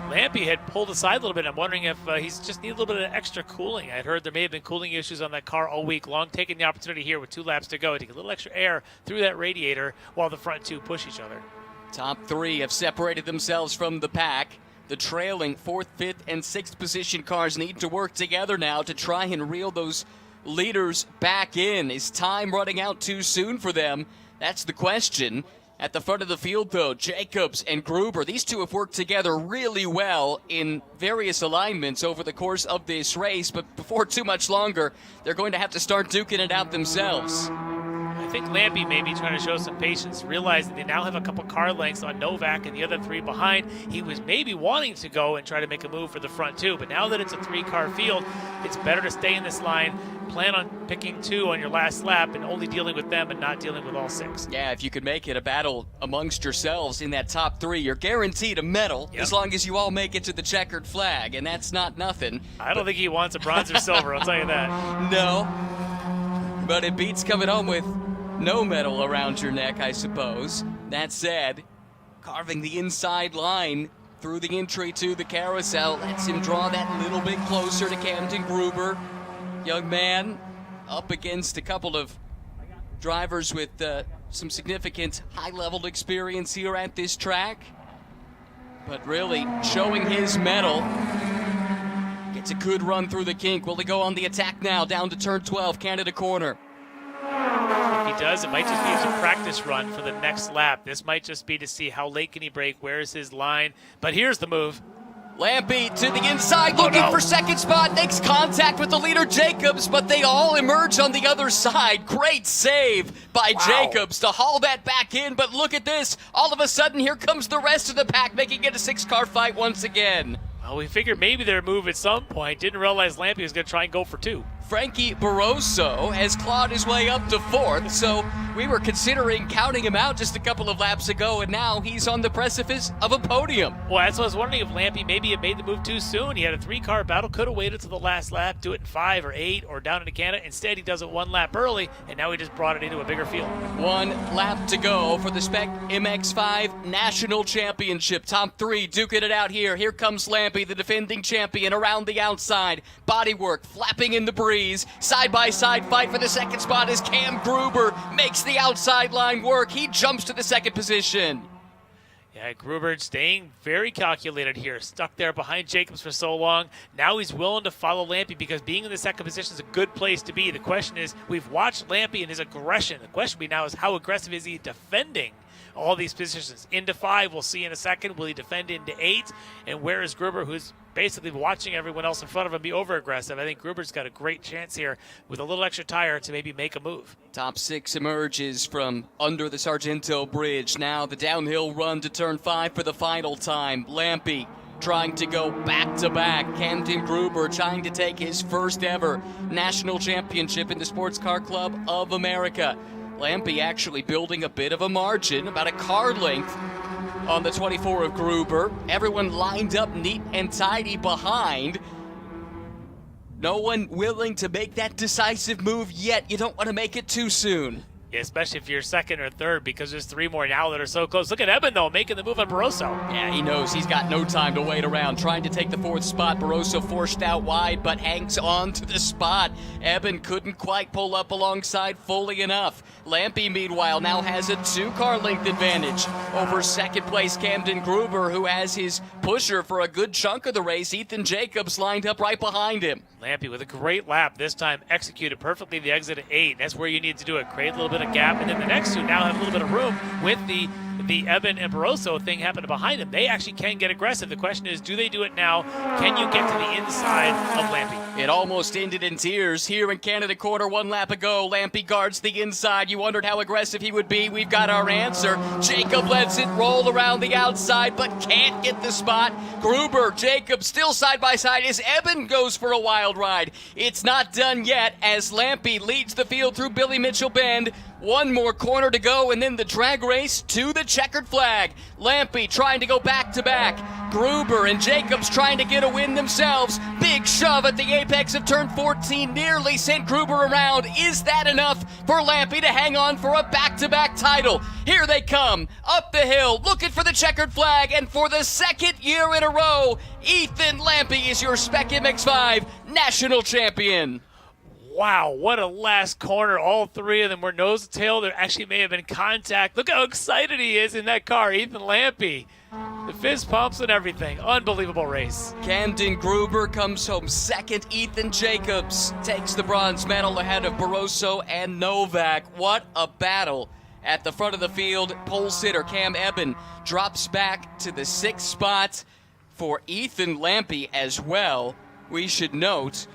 Lampy had pulled aside a little bit. I'm wondering if he's just need a little bit of extra cooling. I'd heard there may have been cooling issues on that car all week long. Taking the opportunity here with 2 laps to go to get a little extra air through that radiator while the front 2 push each other. Top 3 have separated themselves from the pack. The trailing 4th, 5th, and 6th position cars need to work together now to try and reel those leaders back in. Is time running out too soon for them? That's the question. At the front of the field, though, Jacobs and Gruber, these 2 have worked together really well in various alignments over the course of this race, but before too much longer, they're going to have to start duking it out themselves. I think Lampy may be trying to show some patience, realizing they now have a couple car lengths on Novak and the other 3 behind. He was maybe wanting to go and try to make a move for the front 2, but now that it's a 3-car field, it's better to stay in this line, plan on picking 2 on your last lap and only dealing with them and not dealing with all 6. Yeah, if you could make it a battle amongst yourselves in that top 3, you're guaranteed a medal as long as you all make it to the checkered flag, and that's not nothing. I don't think he wants a bronze or silver, I'll tell you that. No, but it beats coming home with no medal around your neck, I suppose. That said, carving the inside line through the entry to the carousel lets him draw that little bit closer to Camden Gruber. Young man up against a couple of drivers with some significant high-level experience here at this track. But really showing his mettle. Gets a good run through the kink. Will he go on the attack now down to turn 12, Canada corner? If he does, it might just be as a practice run for the next lap. This might just be to see how late can he brake, where's his line. But here's the move. Lampy to the inside, looking for second spot, makes contact with the leader Jacobs, but they all emerge on the other side. Great save by Jacobs to haul that back in, but look at this. All of a sudden, here comes the rest of the pack, making it a 6-car fight once again. Well, we figured maybe their move at some point. Didn't realize Lampy was going to try and go for 2. Frankie Barroso has clawed his way up to 4th, so we were considering counting him out just a couple of laps ago, and now he's on the precipice of a podium. Well, that's what I was wondering, if Lampy maybe had made the move too soon. He had a 3-car battle, could have waited to the last lap, do it in 5 or 8 or down into Canada. Instead, he does it 1 lap early, and now he just brought it into a bigger field. 1 lap to go for the Spec MX-5 National Championship. Top 3 duking it out here. Here comes Lampy, the defending champion, around the outside. Bodywork flapping in the breeze. Side-by-side fight for the second spot as Cam Gruber makes the outside line work. He jumps to the 2nd position. Yeah, Gruber staying very calculated here. Stuck there behind Jacobs for so long. Now he's willing to follow Lampy because being in the 2nd position is a good place to be. The question is, we've watched Lampy and his aggression. The question now is, how aggressive is he defending all these positions? Into 5, we'll see in a second. Will he defend into 8? And where is Gruber, who's basically watching everyone else in front of him be over-aggressive? I think Gruber's got a great chance here with a little extra tire to maybe make a move. Top 6 emerges from under the Sargento Bridge. Now the downhill run to turn 5 for the final time. Lampy trying to go back-to-back. Camden Gruber trying to take his first ever national championship in the Sports Car Club of America. Lampy actually building a bit of a margin, about a car length on the 24 of Gruber. Everyone lined up neat and tidy behind. No one willing to make that decisive move yet. You don't want to make it too soon. Yeah, especially if you're 2nd or 3rd, because there's 3 more now that are so close. Look at Eben, though, making the move on Barroso. Yeah, he knows he's got no time to wait around. Trying to take the 4th spot. Barroso forced out wide, but hangs on to the spot. Eben couldn't quite pull up alongside fully enough. Lampy, meanwhile, now has a 2-car length advantage over 2nd place Camden Gruber, who has his pusher for a good chunk of the race. Ethan Jacobs lined up right behind him. Lampy with a great lap, this time executed perfectly the exit at 8. That's where you need to do it. Create a little bit of gap, and then the next 2 now have a little bit of room with the the Eben and Barroso thing happened behind him. They actually can get aggressive. The question is, do they do it now? Can you get to the inside of Lampy? It almost ended in tears here in Canada Quarter. 1 lap ago, Lampy guards the inside. You wondered how aggressive he would be. We've got our answer. Jacob lets it roll around the outside, but can't get the spot. Gruber, Jacob still side by side as Eben goes for a wild ride. It's not done yet as Lampy leads the field through Billy Mitchell Bend. One more corner to go, and then the drag race to the checkered flag. Lampy trying to go back-to-back. Gruber and Jacobs trying to get a win themselves. Big shove at the apex of turn 14 nearly sent Gruber around. Is that enough for Lampy to hang on for a back-to-back title? Here they come, up the hill, looking for the checkered flag, and for the second year in a row, Ethan Lampy is your Spec MX-5 national champion. Wow, what a last corner. All three of them were nose to tail. There actually may have been contact. Look how excited he is in that car, Ethan Lampy. The fist pumps and everything. Unbelievable race. Camden Gruber comes home second. Ethan Jacobs takes the bronze medal ahead of Barroso and Novak. What a battle. At the front of the field, pole sitter Cam Eben drops back to the 6th spot for Ethan Lampy as well. We should note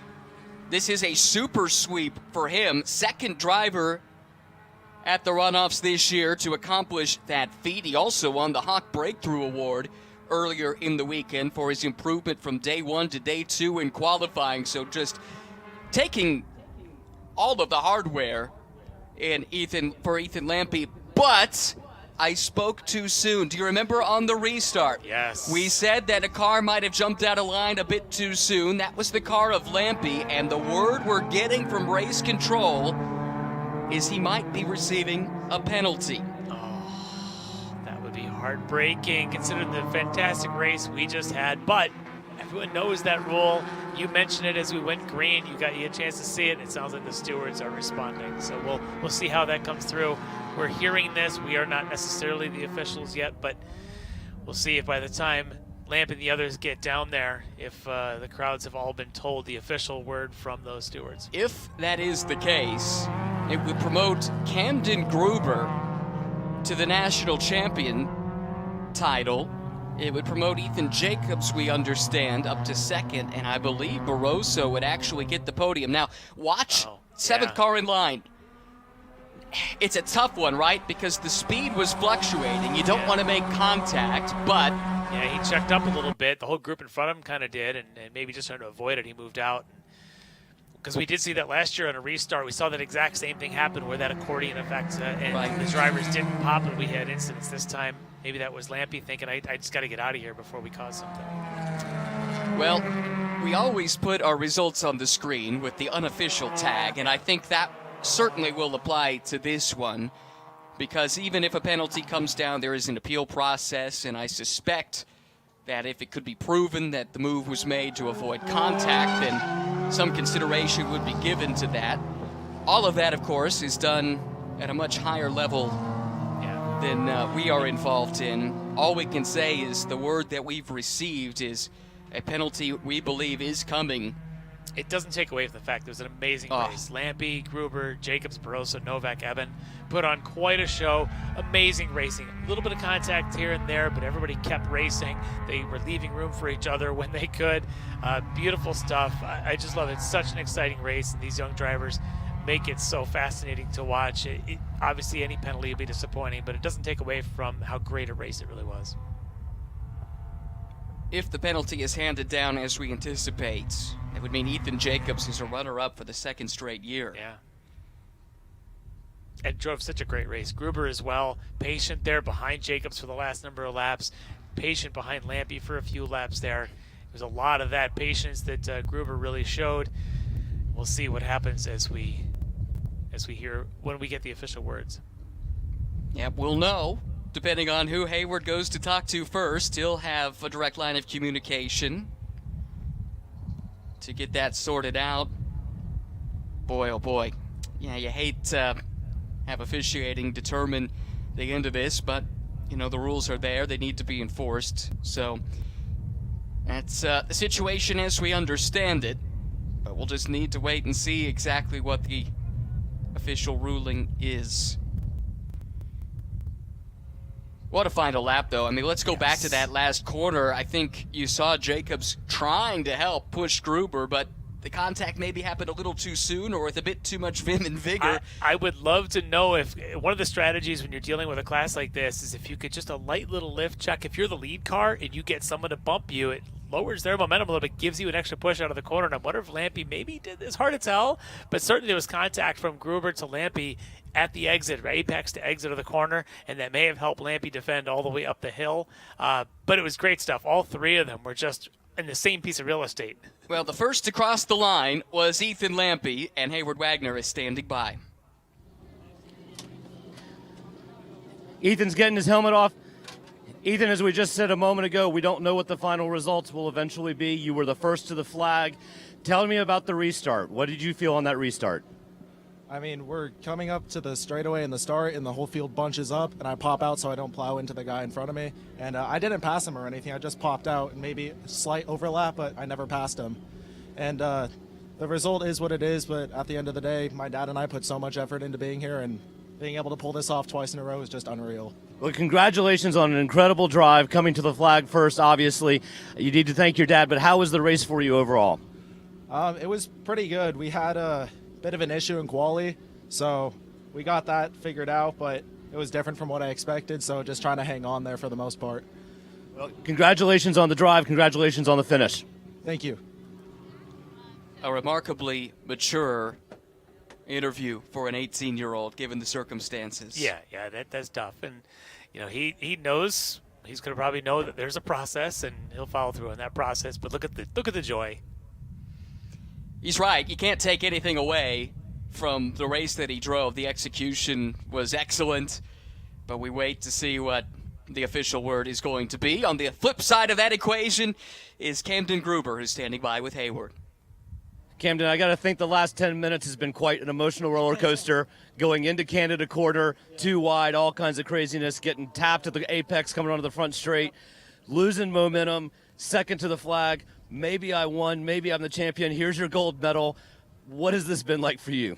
this is a super sweep for him. Second driver at the runoffs this year to accomplish that feat. He also won the Hawk Breakthrough Award earlier in the weekend for his improvement from day 1 to day 2 in qualifying. So just taking all of the hardware for Ethan Lampy. But I spoke too soon. Do you remember on the restart? Yes. We said that a car might have jumped out of line a bit too soon. That was the car of Lampy, and the word we're getting from race control is he might be receiving a penalty. That would be heartbreaking considering the fantastic race we just had, but everyone knows that rule. You mentioned it as we went green. You got a chance to see it. It sounds like the stewards are responding, so we'll see how that comes through. We're hearing this. We are not necessarily the officials yet, but we'll see if by the time Lamp and the others get down there, if the crowds have all been told the official word from those stewards. If that is the case, it would promote Camden Gruber to the national champion title. It would promote Ethan Jacobs, we understand, up to second, and I believe Barroso would actually get the podium. Now, watch seventh car in line. It's a tough one, right? Because the speed was fluctuating. You don't want to make contact, but... Yeah, he checked up a little bit. The whole group in front of him kind of did, and maybe just trying to avoid it, he moved out. Because we did see that last year on a restart. We saw that exact same thing happen where that accordion effect and the drivers didn't pop, and we had incidents this time. Maybe that was Lampy thinking, I just got to get out of here before we cause something. Well, we always put our results on the screen with the unofficial tag, and I think that certainly will apply to this one, because even if a penalty comes down, there is an appeal process, and I suspect that if it could be proven that the move was made to avoid contact, then some consideration would be given to that. All of that, of course, is done at a much higher level than we are involved in. All we can say is the word that we've received is a penalty we believe is coming. It doesn't take away from the fact it was an amazing race. Lampy, Gruber, Jacobs, Barroso, Novak, Eben put on quite a show. Amazing racing. A little bit of contact here and there, but everybody kept racing. They were leaving room for each other when they could. Beautiful stuff. I just love it. It's such an exciting race, and these young drivers make it so fascinating to watch. Obviously, any penalty would be disappointing, but it doesn't take away from how great a race it really was. If the penalty is handed down as we anticipate, it would mean Ethan Jacobs is a runner-up for the second straight year. Yeah. And drove such a great race. Gruber as well, patient there behind Jacobs for the last number of laps, patient behind Lampy for a few laps there. There's a lot of that patience that Gruber really showed. We'll see what happens as we hear when we get the official words. Yeah, we'll know. Depending on who Hayward goes to talk to first, he'll have a direct line of communication to get that sorted out. Boy, oh boy. Yeah, you hate to have officiating determine the end of this, but, you know, the rules are there. They need to be enforced. So that's the situation as we understand it. But we'll just need to wait and see exactly what the official ruling is. What a final lap, though. I mean, let's go back to that last corner. I think you saw Jacobs trying to help push Gruber, but the contact maybe happened a little too soon or with a bit too much vim and vigor. I would love to know if one of the strategies when you're dealing with a class like this is if you could just a light little lift check. If you're the lead car and you get someone to bump you, it lowers their momentum a little bit, gives you an extra push out of the corner. And I wonder if Lampy maybe did this. Hard to tell, but certainly there was contact from Gruber to Lampy at the exit, right? Apex to exit of the corner, and that may have helped Lampy defend all the way up the hill. But it was great stuff. All three of them were just in the same piece of real estate. Well, the first to cross the line was Ethan Lampy, and Hayward Wagner is standing by. Ethan's getting his helmet off. Ethan, as we just said a moment ago, we don't know what the final results will eventually be. You were the first to the flag. Tell me about the restart. What did you feel on that restart? I mean, we're coming up to the straightaway in the start, and the whole field bunches up, and I pop out so I don't plow into the guy in front of me. And I didn't pass him or anything. I just popped out, and maybe a slight overlap, but I never passed him. And the result is what it is, but at the end of the day, my dad and I put so much effort into being here, and being able to pull this off twice in a row is just unreal. Well, congratulations on an incredible drive, coming to the flag first, obviously. You need to thank your dad, but how was the race for you overall? It was pretty good. We had a bit of an issue in quali, so we got that figured out, but it was different from what I expected, so just trying to hang on there for the most part. Well, congratulations on the drive. Congratulations on the finish. Thank you. A remarkably mature interview for an 18-year-old, given the circumstances. Yeah, that's tough. And, you know, he knows, he's going to probably know that there's a process, and he'll follow through on that process. But look at the joy. He's right. You can't take anything away from the race that he drove. The execution was excellent, but we wait to see what the official word is going to be. On the flip side of that equation is Camden Gruber, who's standing by with Hayward. Camden, I got to think the last 10 minutes has been quite an emotional roller coaster. Going into Canada quarter, too wide, all kinds of craziness, getting tapped at the apex, coming onto the front straight, losing momentum, second to the flag. Maybe I won, maybe I'm the champion. Here's your gold medal. What has this been like for you?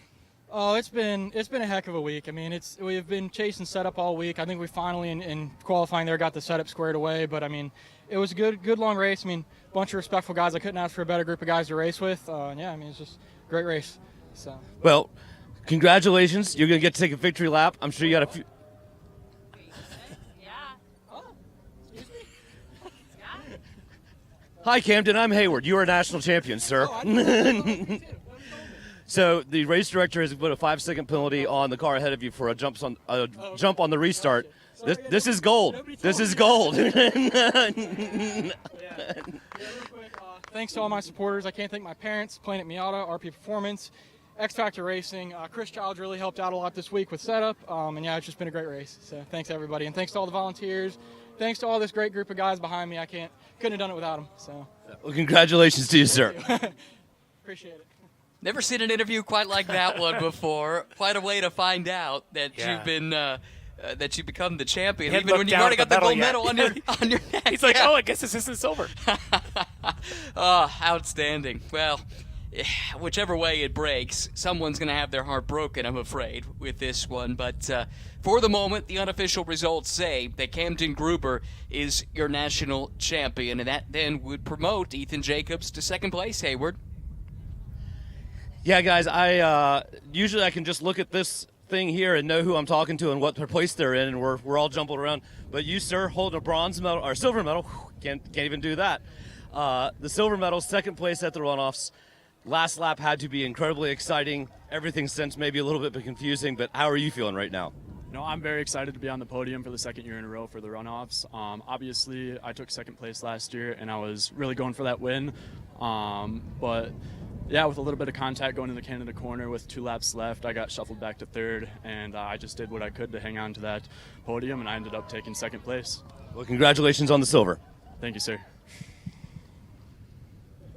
Oh, it's been a heck of a week. I mean, we've been chasing setup all week. I think we finally in qualifying there got the setup squared away. But I mean, it was a good long race. I mean, a bunch of respectful guys. I couldn't ask for a better group of guys to race with. Yeah, I mean, it's just a great race. So. Well, congratulations. You're gonna get to take a victory lap. I'm sure you got a few. Hi, Camden. I'm Hayward. You are a national champion, sir. So the race director has put a 5-second penalty on the car ahead of you for a jump on the restart. This is gold. This is gold. Thanks to all my supporters. I can't thank my parents, Planet Miata, RP Performance, X Factor Racing. Chris Childs really helped out a lot this week with setup. And yeah, it's just been a great race. So thanks everybody, and thanks to all the volunteers. Thanks to all this great group of guys behind me. Couldn't have done it without them. So. Well, congratulations to you, sir. Appreciate it. Never seen an interview quite like that one before. Quite a way to find out that you've been that you become the champion, even when you've already got the gold medal on your neck. He's like, oh, I guess this isn't silver. Oh, outstanding. Well, whichever way it breaks, someone's going to have their heart broken, I'm afraid, with this one. But for the moment, the unofficial results say that Camden Gruber is your national champion, and that then would promote Ethan Jacobs to second place, Hayward. Yeah, guys, I usually I can just look at this thing here and know who I'm talking to and what place they're in, and we're all jumping around. But you, sir, holding a bronze medal or silver medal, can't even do that. The silver medal, second place at the runoffs. Last lap had to be incredibly exciting. Everything since maybe a little bit confusing, but how are you feeling right now? No, I'm very excited to be on the podium for the second year in a row for the runoffs. Obviously, I took second place last year, and I was really going for that win. But yeah, with a little bit of contact going in the Canada corner with 2 laps left, I got shuffled back to third, and I just did what I could to hang on to that podium, and I ended up taking second place. Well, congratulations on the silver. Thank you, sir.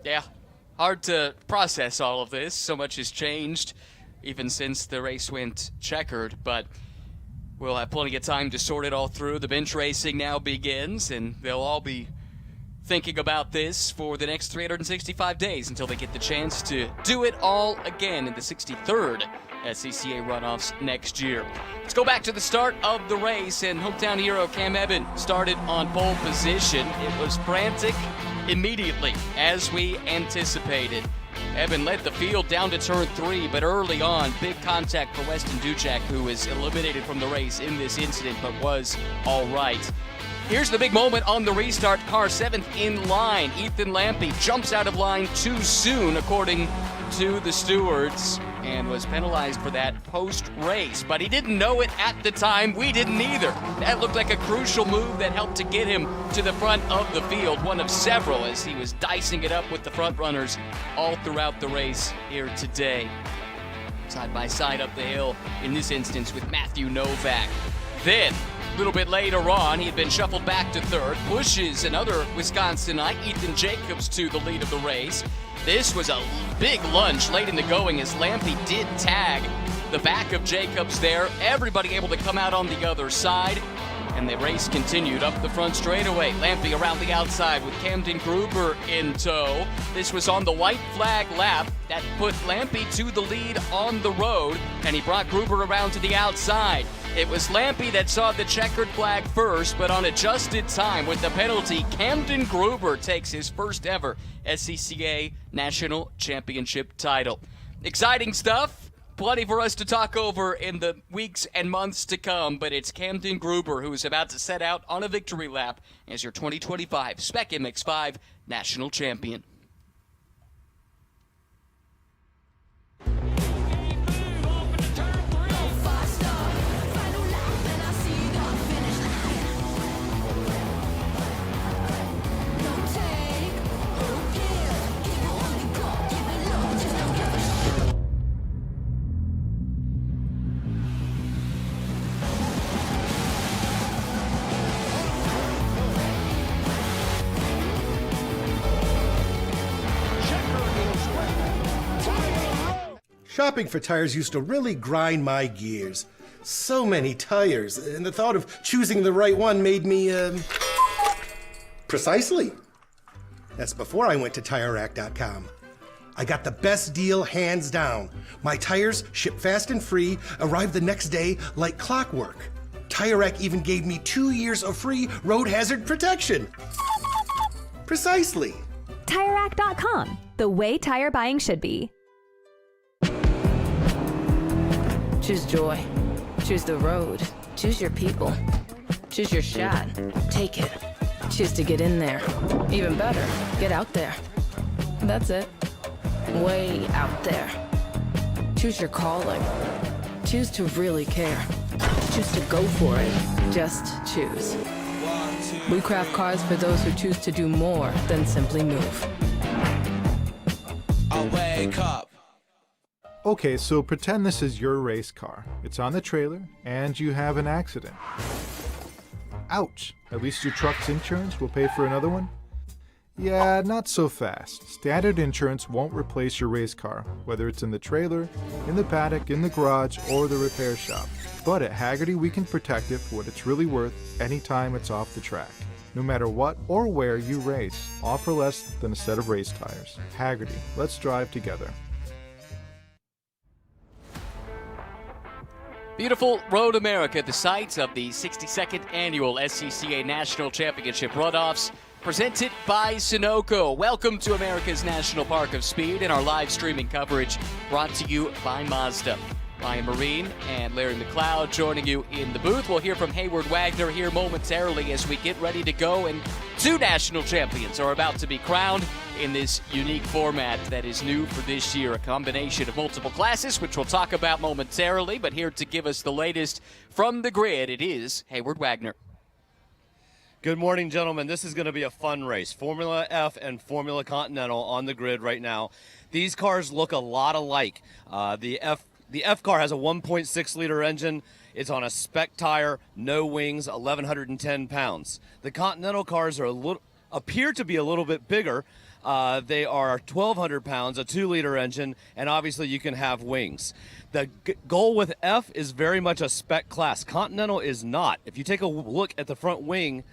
Yeah, hard to process all of this. So much has changed even since the race went checkered, but we'll have plenty of time to sort it all through. The bench racing now begins, and they'll all be thinking about this for the next 365 days until they get the chance to do it all again in the 63rd SCCA Runoffs next year. Let's go back to the start of the race, and hometown hero Cam Evan started on pole position. It was frantic immediately, as we anticipated. Evan led the field down to turn 3, but early on, big contact for Weston Duchek, who was eliminated from the race in this incident, but was all right. Here's the big moment on the restart. Car 7th in line. Ethan Lampe jumps out of line too soon, according to the stewards, and was penalized for that post-race. But he didn't know it at the time. We didn't either. That looked like a crucial move that helped to get him to the front of the field, one of several, as he was dicing it up with the front runners all throughout the race here today. Side by side up the hill, in this instance with Matthew Novak. Then, a little bit later on, he had been shuffled back to third, pushes another Wisconsinite, Ethan Jacobs, to the lead of the race. This was a big lunge late in the going as Lampe did tag the back of Jacobs there. Everybody able to come out on the other side, and the race continued up the front straightaway. Lampe around the outside with Camden Gruber in tow. This was on the white flag lap that put Lampe to the lead on the road, and he brought Gruber around to the outside. It was Lampe that saw the checkered flag first, but on adjusted time with the penalty, Camden Gruber takes his first ever SCCA National Championship title. Exciting stuff. Plenty for us to talk over in the weeks and months to come, but it's Camden Gruber who is about to set out on a victory lap as your 2025 Spec MX-5 National Champion. Shopping for tires used to really grind my gears. So many tires, and the thought of choosing the right one made me, Precisely. That's before I went to TireRack.com. I got the best deal hands down. My tires ship fast and free, arrive the next day like clockwork. Tire Rack even gave me 2 years of free road hazard protection. Precisely. TireRack.com, the way tire buying should be. Choose joy. Choose the road. Choose your people. Choose your shot. Take it. Choose to get in there. Even better, get out there. That's it. Way out there. Choose your calling. Choose to really care. Choose to go for it. Just choose. We craft cars for those who choose to do more than simply move. I wake up. Okay, so pretend this is your race car. It's on the trailer, and you have an accident. Ouch! At least your truck's insurance will pay for another one? Yeah, not so fast. Standard insurance won't replace your race car, whether it's in the trailer, in the paddock, in the garage, or the repair shop. But at Hagerty, we can protect it for what it's really worth anytime it's off the track. No matter what or where you race, offer less than a set of race tires. Hagerty, let's drive together. Beautiful Road America, the site of the 62nd annual SCCA National Championship Runoffs, presented by Sunoco. Welcome to America's National Park of Speed and our live streaming coverage brought to you by Mazda. Ryan Marine and Larry McLeod joining you in the booth. We'll hear from Hayward Wagner here momentarily as we get ready to go, and 2 national champions are about to be crowned in this unique format that is new for this year, a combination of multiple classes, which we'll talk about momentarily, but here to give us the latest from the grid, it is Hayward Wagner. Good morning, gentlemen. This is going to be a fun race. Formula F and Formula Continental on the grid right now. These cars look a lot alike. The F car has a 1.6-liter engine. It's on a spec tire, no wings, 1,110 pounds. The Continental cars appear to be a little bit bigger. They are 1,200 pounds, a 2-liter engine, and obviously you can have wings. The goal with F is very much a spec class. Continental is not. If you take a look at the front wing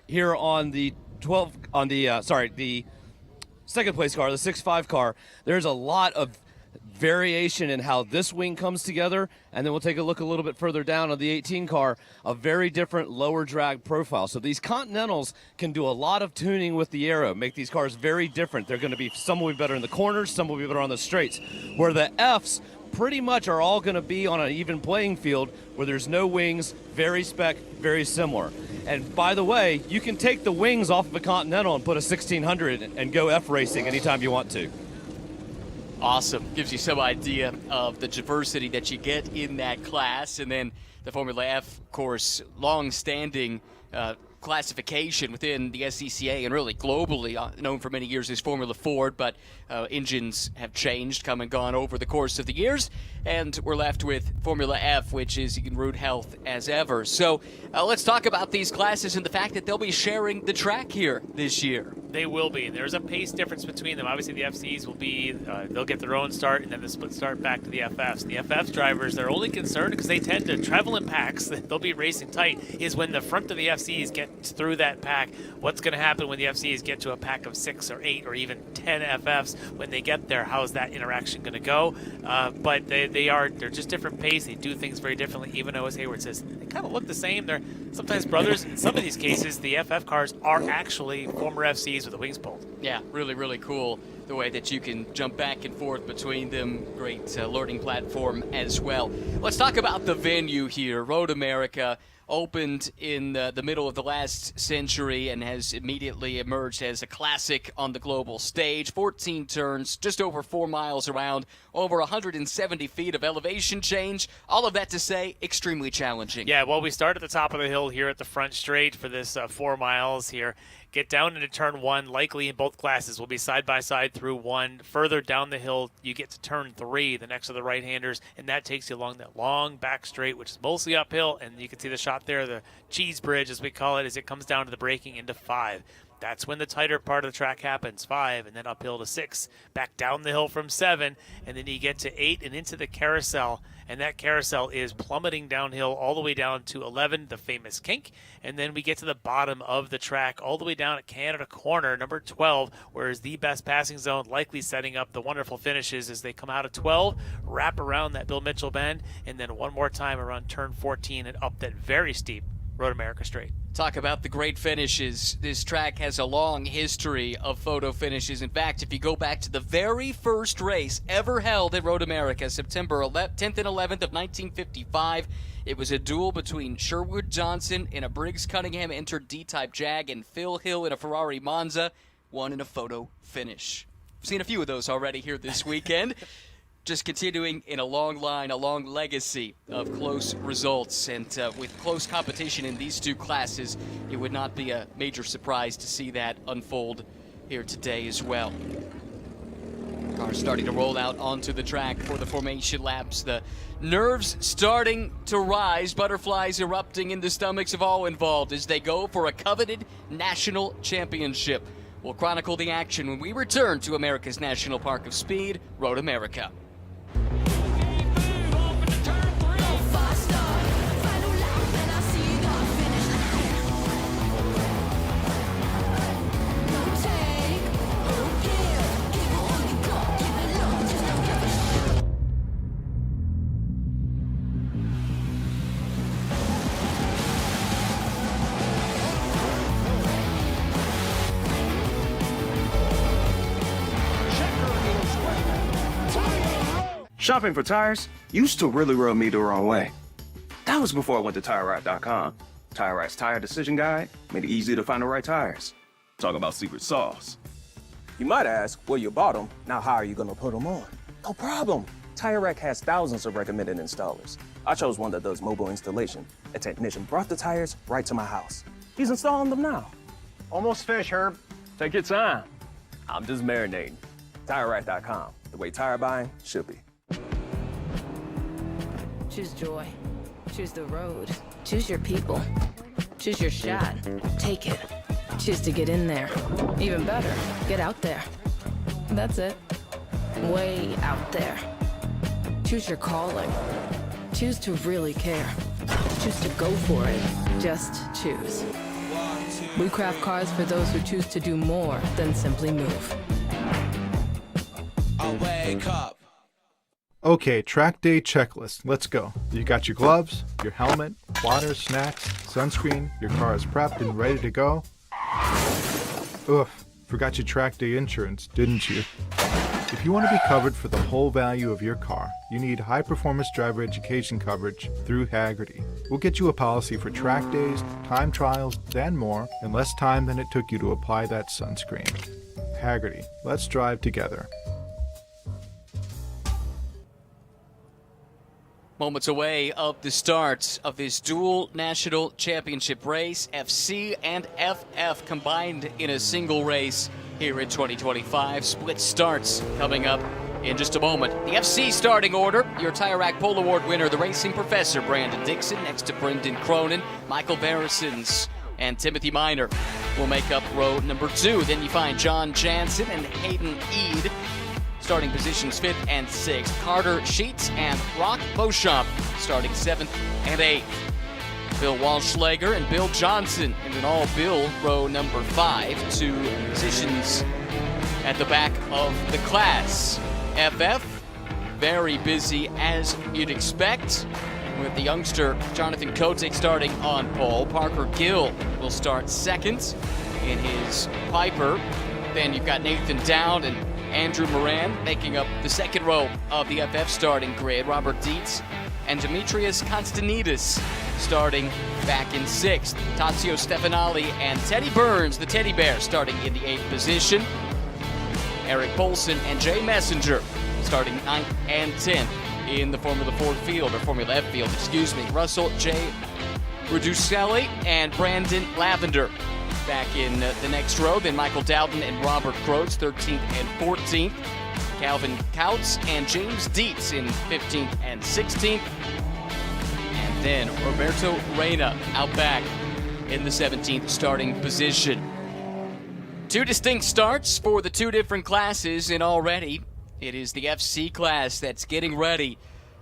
here on the the second place car, the 6.5 car, there's a lot of variation in how this wing comes together, and then we'll take a look a little bit further down on the 18 car, a very different lower drag profile. So these Continentals can do a lot of tuning with the aero, make these cars very different. They're going to be, some will be better in the corners, some will be better on the straights, where the Fs pretty much are all going to be on an even playing field where there's no wings, very spec, very similar. And by the way, you can take the wings off of a Continental and put a 1600 and go F racing anytime you want to. Awesome. Gives you some idea of the diversity that you get in that class. And then the Formula F, of course, long-standing classification within the SCCA and really globally, known for many years as Formula Ford, but engines have changed, come and gone over the course of the years, and we're left with Formula F, which is in rude health as ever. So let's talk about these classes and the fact that they'll be sharing the track here this year. They will be. There's a pace difference between them. Obviously, the FCs will be, they'll get their own start, and then the split start back to the FFs. The FFs drivers, they're only concerned because they tend to travel in packs. They'll be racing tight, is when the front of the FCs get through that pack. What's going to happen when the FCs get to a pack of 6 or 8 or even 10 FFs when they get there? How's that interaction going to go? But they're just different pace. They do things very differently, even though, as Hayward says, they kind of look the same. They're sometimes brothers. In some of these cases, the FF cars are actually former FCs with the wings pulled. Yeah, really, really cool the way that you can jump back and forth between them. Great learning platform as well. Let's talk about the venue here. Road America opened in the middle of the last century and has immediately emerged as a classic on the global stage. 14 turns, just over 4 miles around, over 170 feet of elevation change. All of that to say, extremely challenging. Yeah, well, we start at the top of the hill here at the front straight for this 4 miles here. Get down into turn 1, likely in both classes. We'll be side by side through 1. Further down the hill, you get to turn 3, the next of the right-handers, and that takes you along that long back straight, which is mostly uphill, and you can see the shot there, the cheese bridge, as we call it, as it comes down to the braking into 5. That's when the tighter part of the track happens, 5, and then uphill to 6, back down the hill from 7, and then you get to 8 and into the carousel, and that carousel is plummeting downhill all the way down to 11, the famous kink, and then we get to the bottom of the track all the way down at Canada Corner, number 12, where is the best passing zone, likely setting up the wonderful finishes as they come out of 12, wrap around that Bill Mitchell bend, and then one more time around turn 14 and up that very steep Road America straight. Talk about the great finishes. This track has a long history of photo finishes. In fact, if you go back to the very first race ever held at Road America, September 10th and 11th of 1955, it was a duel between Sherwood Johnson in a Briggs Cunningham entered D-Type Jag and Phil Hill in a Ferrari Monza, won in a photo finish. I've seen a few of those already here this weekend. Just continuing in a long line, a long legacy of close results. And with close competition in these two classes, it would not be a major surprise to see that unfold here today as well. Cars starting to roll out onto the track for the formation laps. The nerves starting to rise, butterflies erupting in the stomachs of all involved as they go for a coveted national championship. We'll chronicle the action when we return to America's National Park of Speed, Road America. Shopping for tires used to really rub me the wrong way. That was before I went to TireRack.com. TireRack's tire decision guide made it easy to find the right tires. Talk about secret sauce. You might ask, well, you bought them, now how are you gonna put them on? No problem. TireRack has thousands of recommended installers. I chose one that does mobile installation. A technician brought the tires right to my house. He's installing them now. Almost finished, Herb. Take your time. I'm just marinating. TireRack.com, the way tire buying should be. Choose joy. Choose the road. Choose your people. Choose your shot. Take it. Choose to get in there. Even better, get out there. That's it. Way out there. Choose your calling. Choose to really care. Choose to go for it. Just choose. We craft cars for those who choose to do more than simply move. I wake up Okay, track day checklist. Let's go. You got your gloves, your helmet, water, snacks, sunscreen, your car is prepped and ready to go. Oof, forgot your track day insurance, didn't you? If you want to be covered for the whole value of your car, you need high-performance driver education coverage through Hagerty. We'll get you a policy for track days, time trials, and more in less time than it took you to apply that sunscreen. Hagerty, let's drive together. Moments away of the start of this dual national championship race, FC and FF combined in a single race here in 2025. Split starts coming up in just a moment. The FC starting order, your Tire Rack Pole Award winner, the racing professor, Brandon Dixon, next to Brendan Cronin, Michael Barrisons, and Timothy Miner will make up row number 2. Then you find John Jansen and Hayden Eade starting positions 5th and 6th. Carter Sheets and Rock Beauchamp starting 7th and 8th. Bill Walschlager and Bill Johnson in an all-Bill row number 5, 2 positions at the back of the class. FF, very busy as you'd expect, with the youngster Jonathan Kotick starting on pole. Parker Gill will start 2nd in his Piper. Then you've got Nathan Dowd and Andrew Moran making up the 2nd row of the FF starting grid. Robert Dietz and Demetrius Konstanidis starting back in 6th. Tazio Stefanali and Teddy Burns, the Teddy Bear, starting in the 8th position. Eric Polson and Jay Messenger starting 9th and 10th in the Formula F field, Russell J. Reducelli and Brandon Lavender back in the next row. Then Michael Dowden and Robert Croats, 13th and 14th. Calvin Couts and James Dietz in 15th and 16th. And then Roberto Reina out back in the 17th starting position. 2 distinct starts for the 2 different classes, and already it is the FC class that's getting ready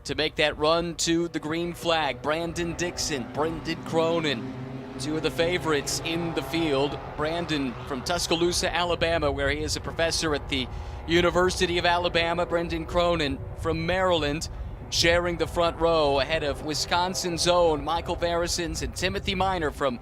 to make that run to the green flag. Brandon Dixon, Brendan Cronin, 2 of the favorites in the field. Brandon from Tuscaloosa, Alabama, where he is a professor at the University of Alabama. Brendan Cronin from Maryland, sharing the front row ahead of Wisconsin's own Michael Barrisons and Timothy Miner from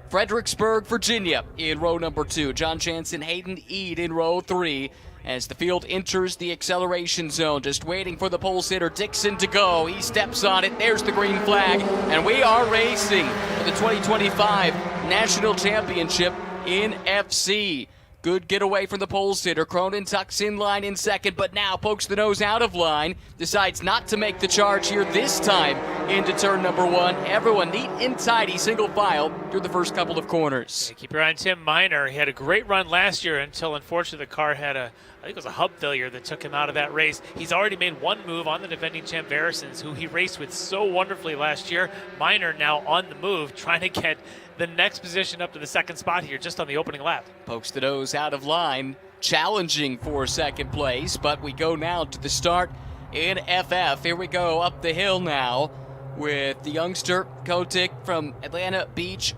Fredericksburg, Virginia in row number 2. John Jansen, Hayden Eade in row 3 as the field enters the acceleration zone, just waiting for the pole sitter Dixon to go. He steps on it. There's the green flag, and we are racing for the 2025 National Championship in FC. Good getaway from the pole sitter. Cronin tucks in line in 2nd, but now pokes the nose out of line. Decides not to make the charge here this time into turn number 1. Everyone neat and tidy, single file through the first couple of corners. Yeah, keep your eye on Tim Miner. He had a great run last year until, unfortunately, the car had I think it was a hub failure that took him out of that race. He's already made 1 move on the defending champ Barrisons, who he raced with so wonderfully last year. Miner now on the move, trying to get the next position up to the 2nd spot here just on the opening lap. Pokes the nose out of line, challenging for 2nd place, but we go now to the start in FF. Here we go up the hill now with the youngster Kotick from Atlantic Beach,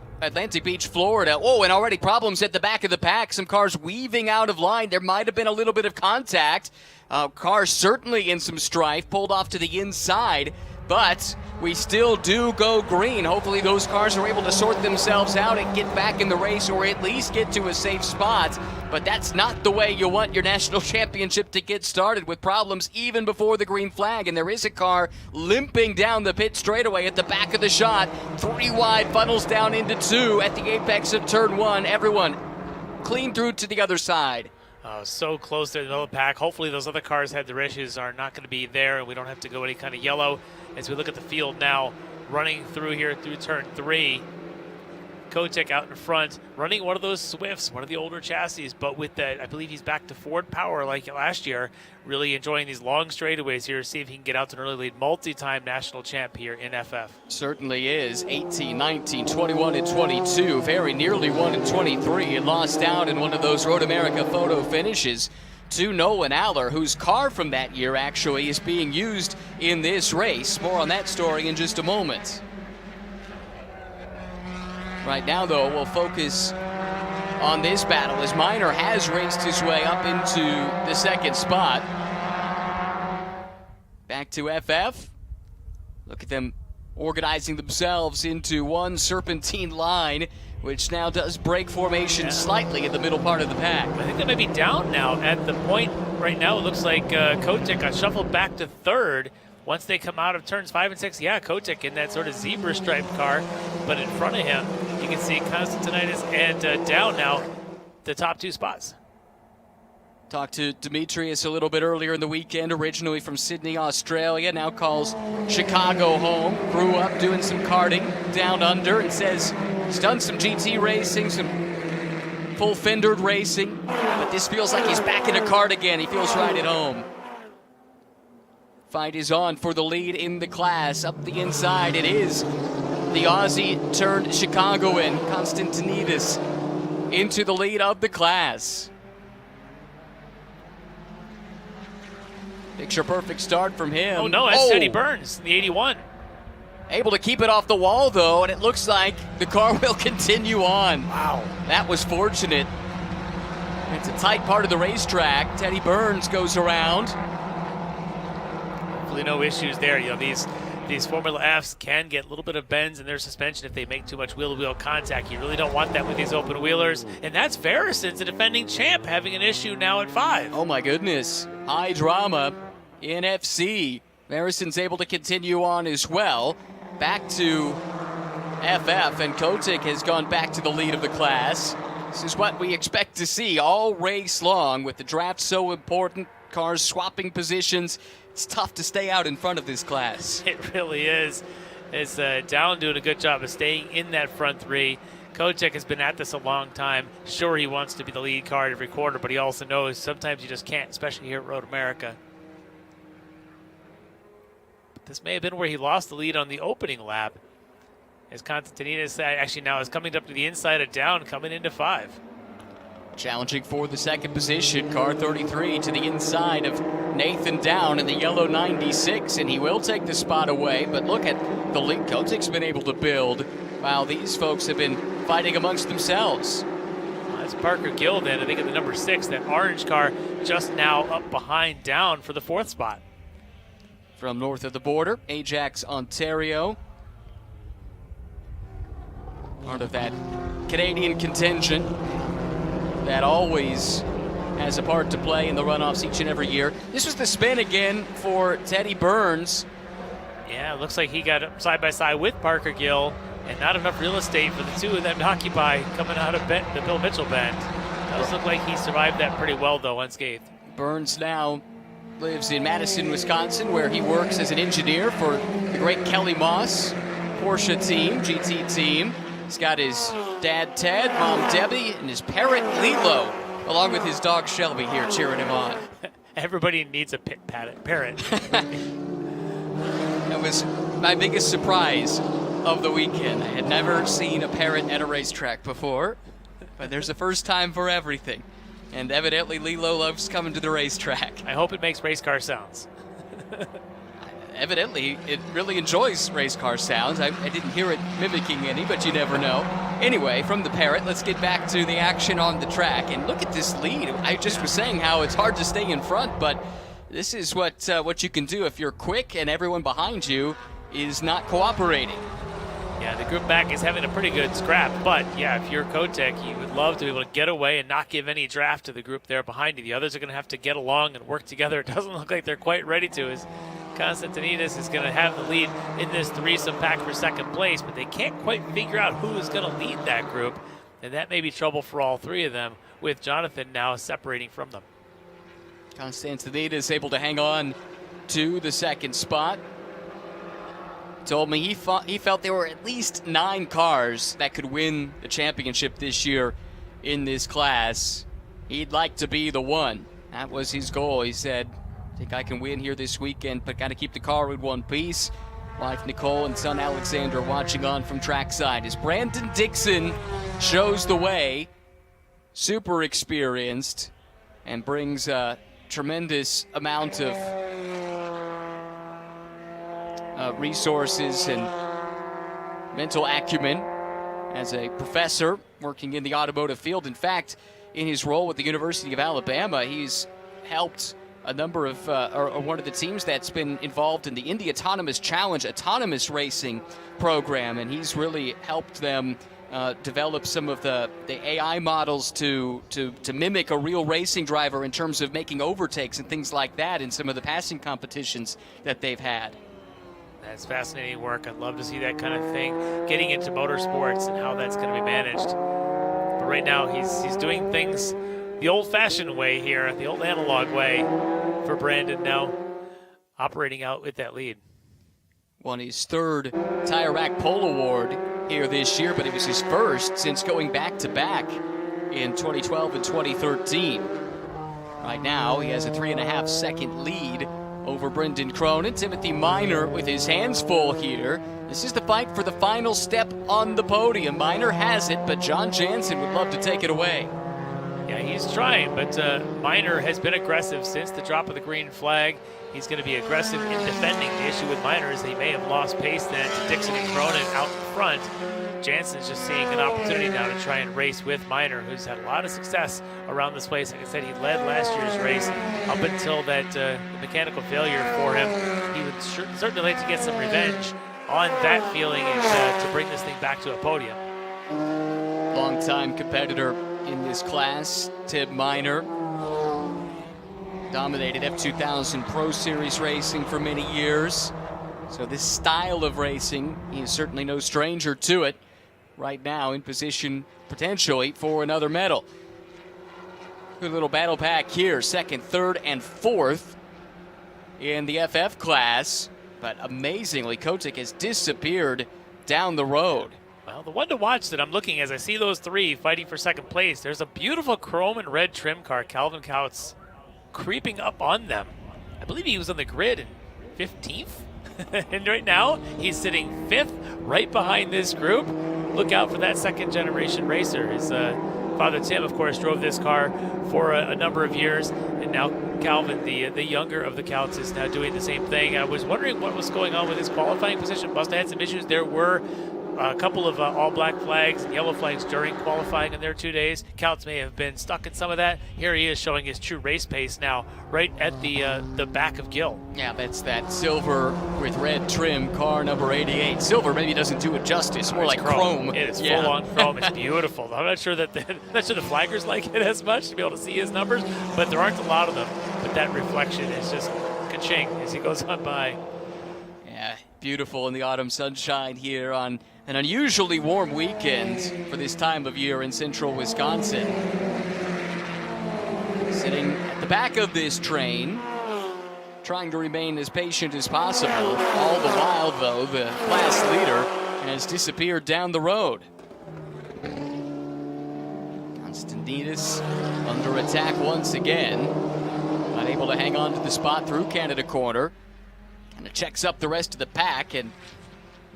Florida. Oh, and already problems at the back of the pack. Some cars weaving out of line. There might have been a little bit of contact. Cars certainly in some strife, pulled off to the inside. But we still do go green. Hopefully those cars are able to sort themselves out and get back in the race, or at least get to a safe spot. But that's not the way you want your national championship to get started, with problems even before the green flag. And there is a car limping down the pit straightaway at the back of the shot. 3 wide, funnels down into 2 at the apex of turn 1. Everyone clean through to the other side. So close there in the middle of the pack. Hopefully those other cars had their issues are not going to be there, and we don't have to go any kind of yellow as we look at the field now running through here through turn 3. Kotick out in front, running one of those Swifts, one of the older chassis, but with that, I believe he's back to Ford power like last year. Really enjoying these long straightaways here, see if he can get out to an early lead. Multi-time national champ here in FF. Certainly is. 18, 19, 21, and 22. Very nearly won in 23 and lost out in one of those Road America photo finishes to Nolan Aller, whose car from that year actually is being used in this race. More on that story in just a moment. Right now, though, we'll focus on this battle as Miner has raced his way up into the 2nd spot. Back to FF. Look at them organizing themselves into one serpentine line, which now does break formation slightly in the middle part of the pack. I think they may be down now at the point right now. It looks like Kotick got shuffled back to third. Once they come out of turns 5 and 6, yeah, Kotick in that sort of zebra striped car, but in front of him, you can see Constantinides and down now the top 2 spots. Talked to Demetrius a little bit earlier in the weekend, originally from Sydney, Australia, now calls Chicago home. Grew up doing some karting down under and says he's done some GT racing, some full fendered racing, but this feels like he's back in a kart again. He feels right at home. Fight is on for the lead in the class. Up the inside, it is the Aussie turned Chicagoan, Constantinides, into the lead of the class. Picture perfect start from him. Oh no, that's Teddy Burns, the 81. Able to keep it off the wall though, and it looks like the car will continue on. Wow. That was fortunate. It's a tight part of the racetrack. Teddy Burns goes around. Hopefully no issues there. You know, these Formula Fs can get a little bit of bends in their suspension if they make too much wheel-to-wheel contact. You really don't want that with these open wheelers. And that's Verison, the defending champ, having an issue now at 5. Oh my goodness. High drama in FC. Verison's able to continue on as well. Back to FF, and Kotick has gone back to the lead of the class. This is what we expect to see all race long with the draft so important, cars swapping positions. It's tough to stay out in front of this class. It really is. It's Down doing a good job of staying in that front 3. Kotick has been at this a long time. Sure, he wants to be the lead car every quarter, but he also knows sometimes you just can't, especially here at Road America. But this may have been where he lost the lead on the opening lap. As Constantinides actually now is coming up to the inside of Down, coming into 5. Challenging for the second position, car 33 to the inside of Nathan Down in the yellow 96, and he will take the spot away. But look at the lead Kotick's been able to build while these folks have been fighting amongst themselves. That's Parker Gill then, I think at the number 6, that orange car just now up behind Down for the 4th spot. From north of the border, Ajax, Ontario. Part of that Canadian contingent that always has a part to play in the runoffs each and every year. This was the spin again for Teddy Burns. Yeah, it looks like he got side by side with Parker Gill, and not enough real estate for the two of them to occupy coming out of the Bill Mitchell bend. Does look like he survived that pretty well though, unscathed. Burns now lives in Madison, Wisconsin, where he works as an engineer for the great Kelly Moss Porsche team, GT team. He's got his dad, Ted, mom, Debbie, and his parrot, Lilo, along with his dog, Shelby, here cheering him on. Everybody needs a parrot. That was my biggest surprise of the weekend. I had never seen a parrot at a racetrack before, but there's a first time for everything. And evidently, Lilo loves coming to the racetrack. I hope it makes race car sounds. Evidently, it really enjoys race car sounds. I didn't hear it mimicking any, but you never know. Anyway, from the parrot, let's get back to the action on the track. And look at this lead. I just was saying how it's hard to stay in front, but this is what you can do if you're quick and everyone behind you is not cooperating. Yeah, the group back is having a pretty good scrap, but yeah, if you're Kotick, you would love to be able to get away and not give any draft to the group there behind you. The others are going to have to get along and work together. It doesn't look like they're quite ready to, as Constantinides is going to have the lead in this threesome pack for second place, but they can't quite figure out who is going to lead that group, and that may be trouble for all three of them, with Jonathan now separating from them. Constantinides able to hang on to the second spot. Told me he felt there were at least 9 cars that could win the championship this year in this class. He'd like to be the one. That was his goal. He said, I think I can win here this weekend, but got to keep the car in one piece. Wife Nicole and son Alexander watching on from trackside as Brandon Dixon shows the way. Super experienced and brings a tremendous amount of resources and mental acumen as a professor working in the automotive field. In fact, in his role with the University of Alabama, he's helped a number of, or one of the teams that's been involved in the Indy Autonomous Challenge autonomous racing program, and he's really helped them develop some of the AI models to mimic a real racing driver in terms of making overtakes and things like that in some of the passing competitions that they've had. That's fascinating work. I'd love to see that kind of thing, getting into motorsports and how that's going to be managed. But right now, he's doing things the old-fashioned way here, the old analog way for Brandon now, operating out with that lead. Won his third Tire Rack Pole Award here this year, but it was his first since going back-to-back in 2012 and 2013. Right now, he has a 3.5-second lead over Brendan Cronin. Timothy Minor with his hands full here. This is the fight for the final step on the podium. Minor has it, but John Jansen would love to take it away. Yeah, he's trying, but Minor has been aggressive since the drop of the green flag. He's going to be aggressive in defending. The issue with Minor is he may have lost pace then to Dixon and Cronin out in front. Jansen's just seeing an opportunity now to try and race with Minor, who's had a lot of success around this place. Like I said, he led last year's race up until that mechanical failure for him. He would certainly like to get some revenge on that feeling and to bring this thing back to a podium. Longtime competitor in this class, Tim Minor. Dominated F2000 Pro Series racing for many years. So this style of racing, he is certainly no stranger to it. Right now in position potentially for another medal. Good little battle pack here, second, third, and fourth in the FF class. But amazingly, Kotick has disappeared down the road. Well, the one to watch that I'm looking as I see those three fighting for second place, there's a beautiful chrome and red trim car, Calvin Couts, creeping up on them. I believe he was on the grid in 15th. And right now, he's sitting 5th right behind this group. Look out for that second-generation racer. His father, Tim, of course, drove this car for a number of years. And now Calvin, the younger of the Couts, is now doing the same thing. I was wondering what was going on with his qualifying position. Must have had some issues. There were a couple of all-black flags and yellow flags during qualifying in their 2 days. Couts may have been stuck in some of that. Here he is showing his true race pace now, right at the back of Gill. Yeah, that's that silver with red trim, car number 88. Silver maybe doesn't do it justice, more like chrome. It is full-on chrome. It's beautiful. I'm not sure that the flaggers like it as much to be able to see his numbers, but there aren't a lot of them. But that reflection is just ka-ching as he goes on by. Yeah, beautiful in the autumn sunshine here on an unusually warm weekend for this time of year in central Wisconsin. Sitting at the back of this train, trying to remain as patient as possible. All the while, though, the class leader has disappeared down the road. Constantinidis under attack once again. Not able to hang on to the spot through Canada corner. Kind of checks up the rest of the pack, and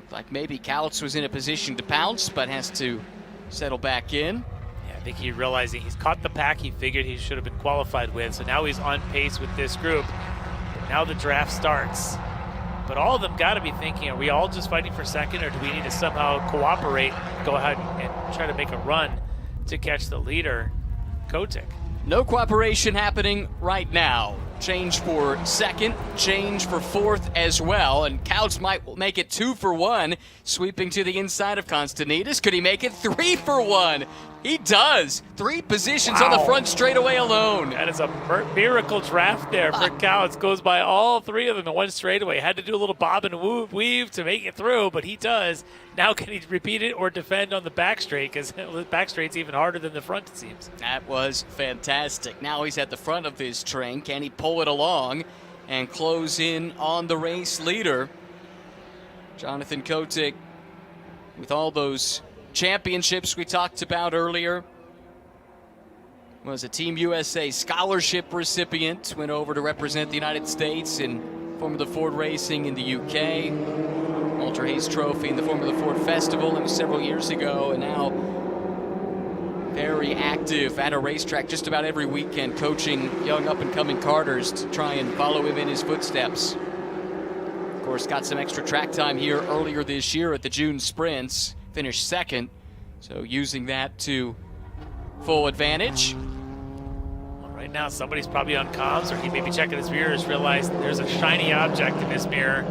like maybe Couts was in a position to pounce, but has to settle back in. Yeah, I think he's realizing he's caught the pack he figured he should have been qualified with, so now he's on pace with this group. But now the draft starts. But all of them got to be thinking, are we all just fighting for second, or do we need to somehow cooperate, go ahead and try to make a run to catch the leader, Kotick? No cooperation happening right now. Change for second, change for fourth as well, and Couts might make it 2 for 1, sweeping to the inside of Constantinidis. Could he make it 3 for 1? He does. 3 positions on the front straightaway alone. That is a miracle draft there for Couts. Goes by all 3 of them in one straightaway. Had to do a little bob and weave to make it through, but he does. Now can he repeat it or defend on the back straight? Because the back straight's even harder than the front, it seems. That was fantastic. Now he's at the front of this train. Can he pull it along and close in on the race leader? Jonathan Kotick, with all those championships we talked about earlier, was a Team USA scholarship recipient, went over to represent the United States in Formula Ford racing in the UK, Walter Hayes Trophy in the Formula Ford Festival, that was several years ago, and now very active at a racetrack just about every weekend, coaching young up-and-coming karters to try and follow him in his footsteps. Of course, got some extra track time here earlier this year at the June Sprints, finished second, so using that to full advantage. All right, Right now, somebody's probably on comms, or he may be checking his mirrors, realized there's a shiny object in his mirror,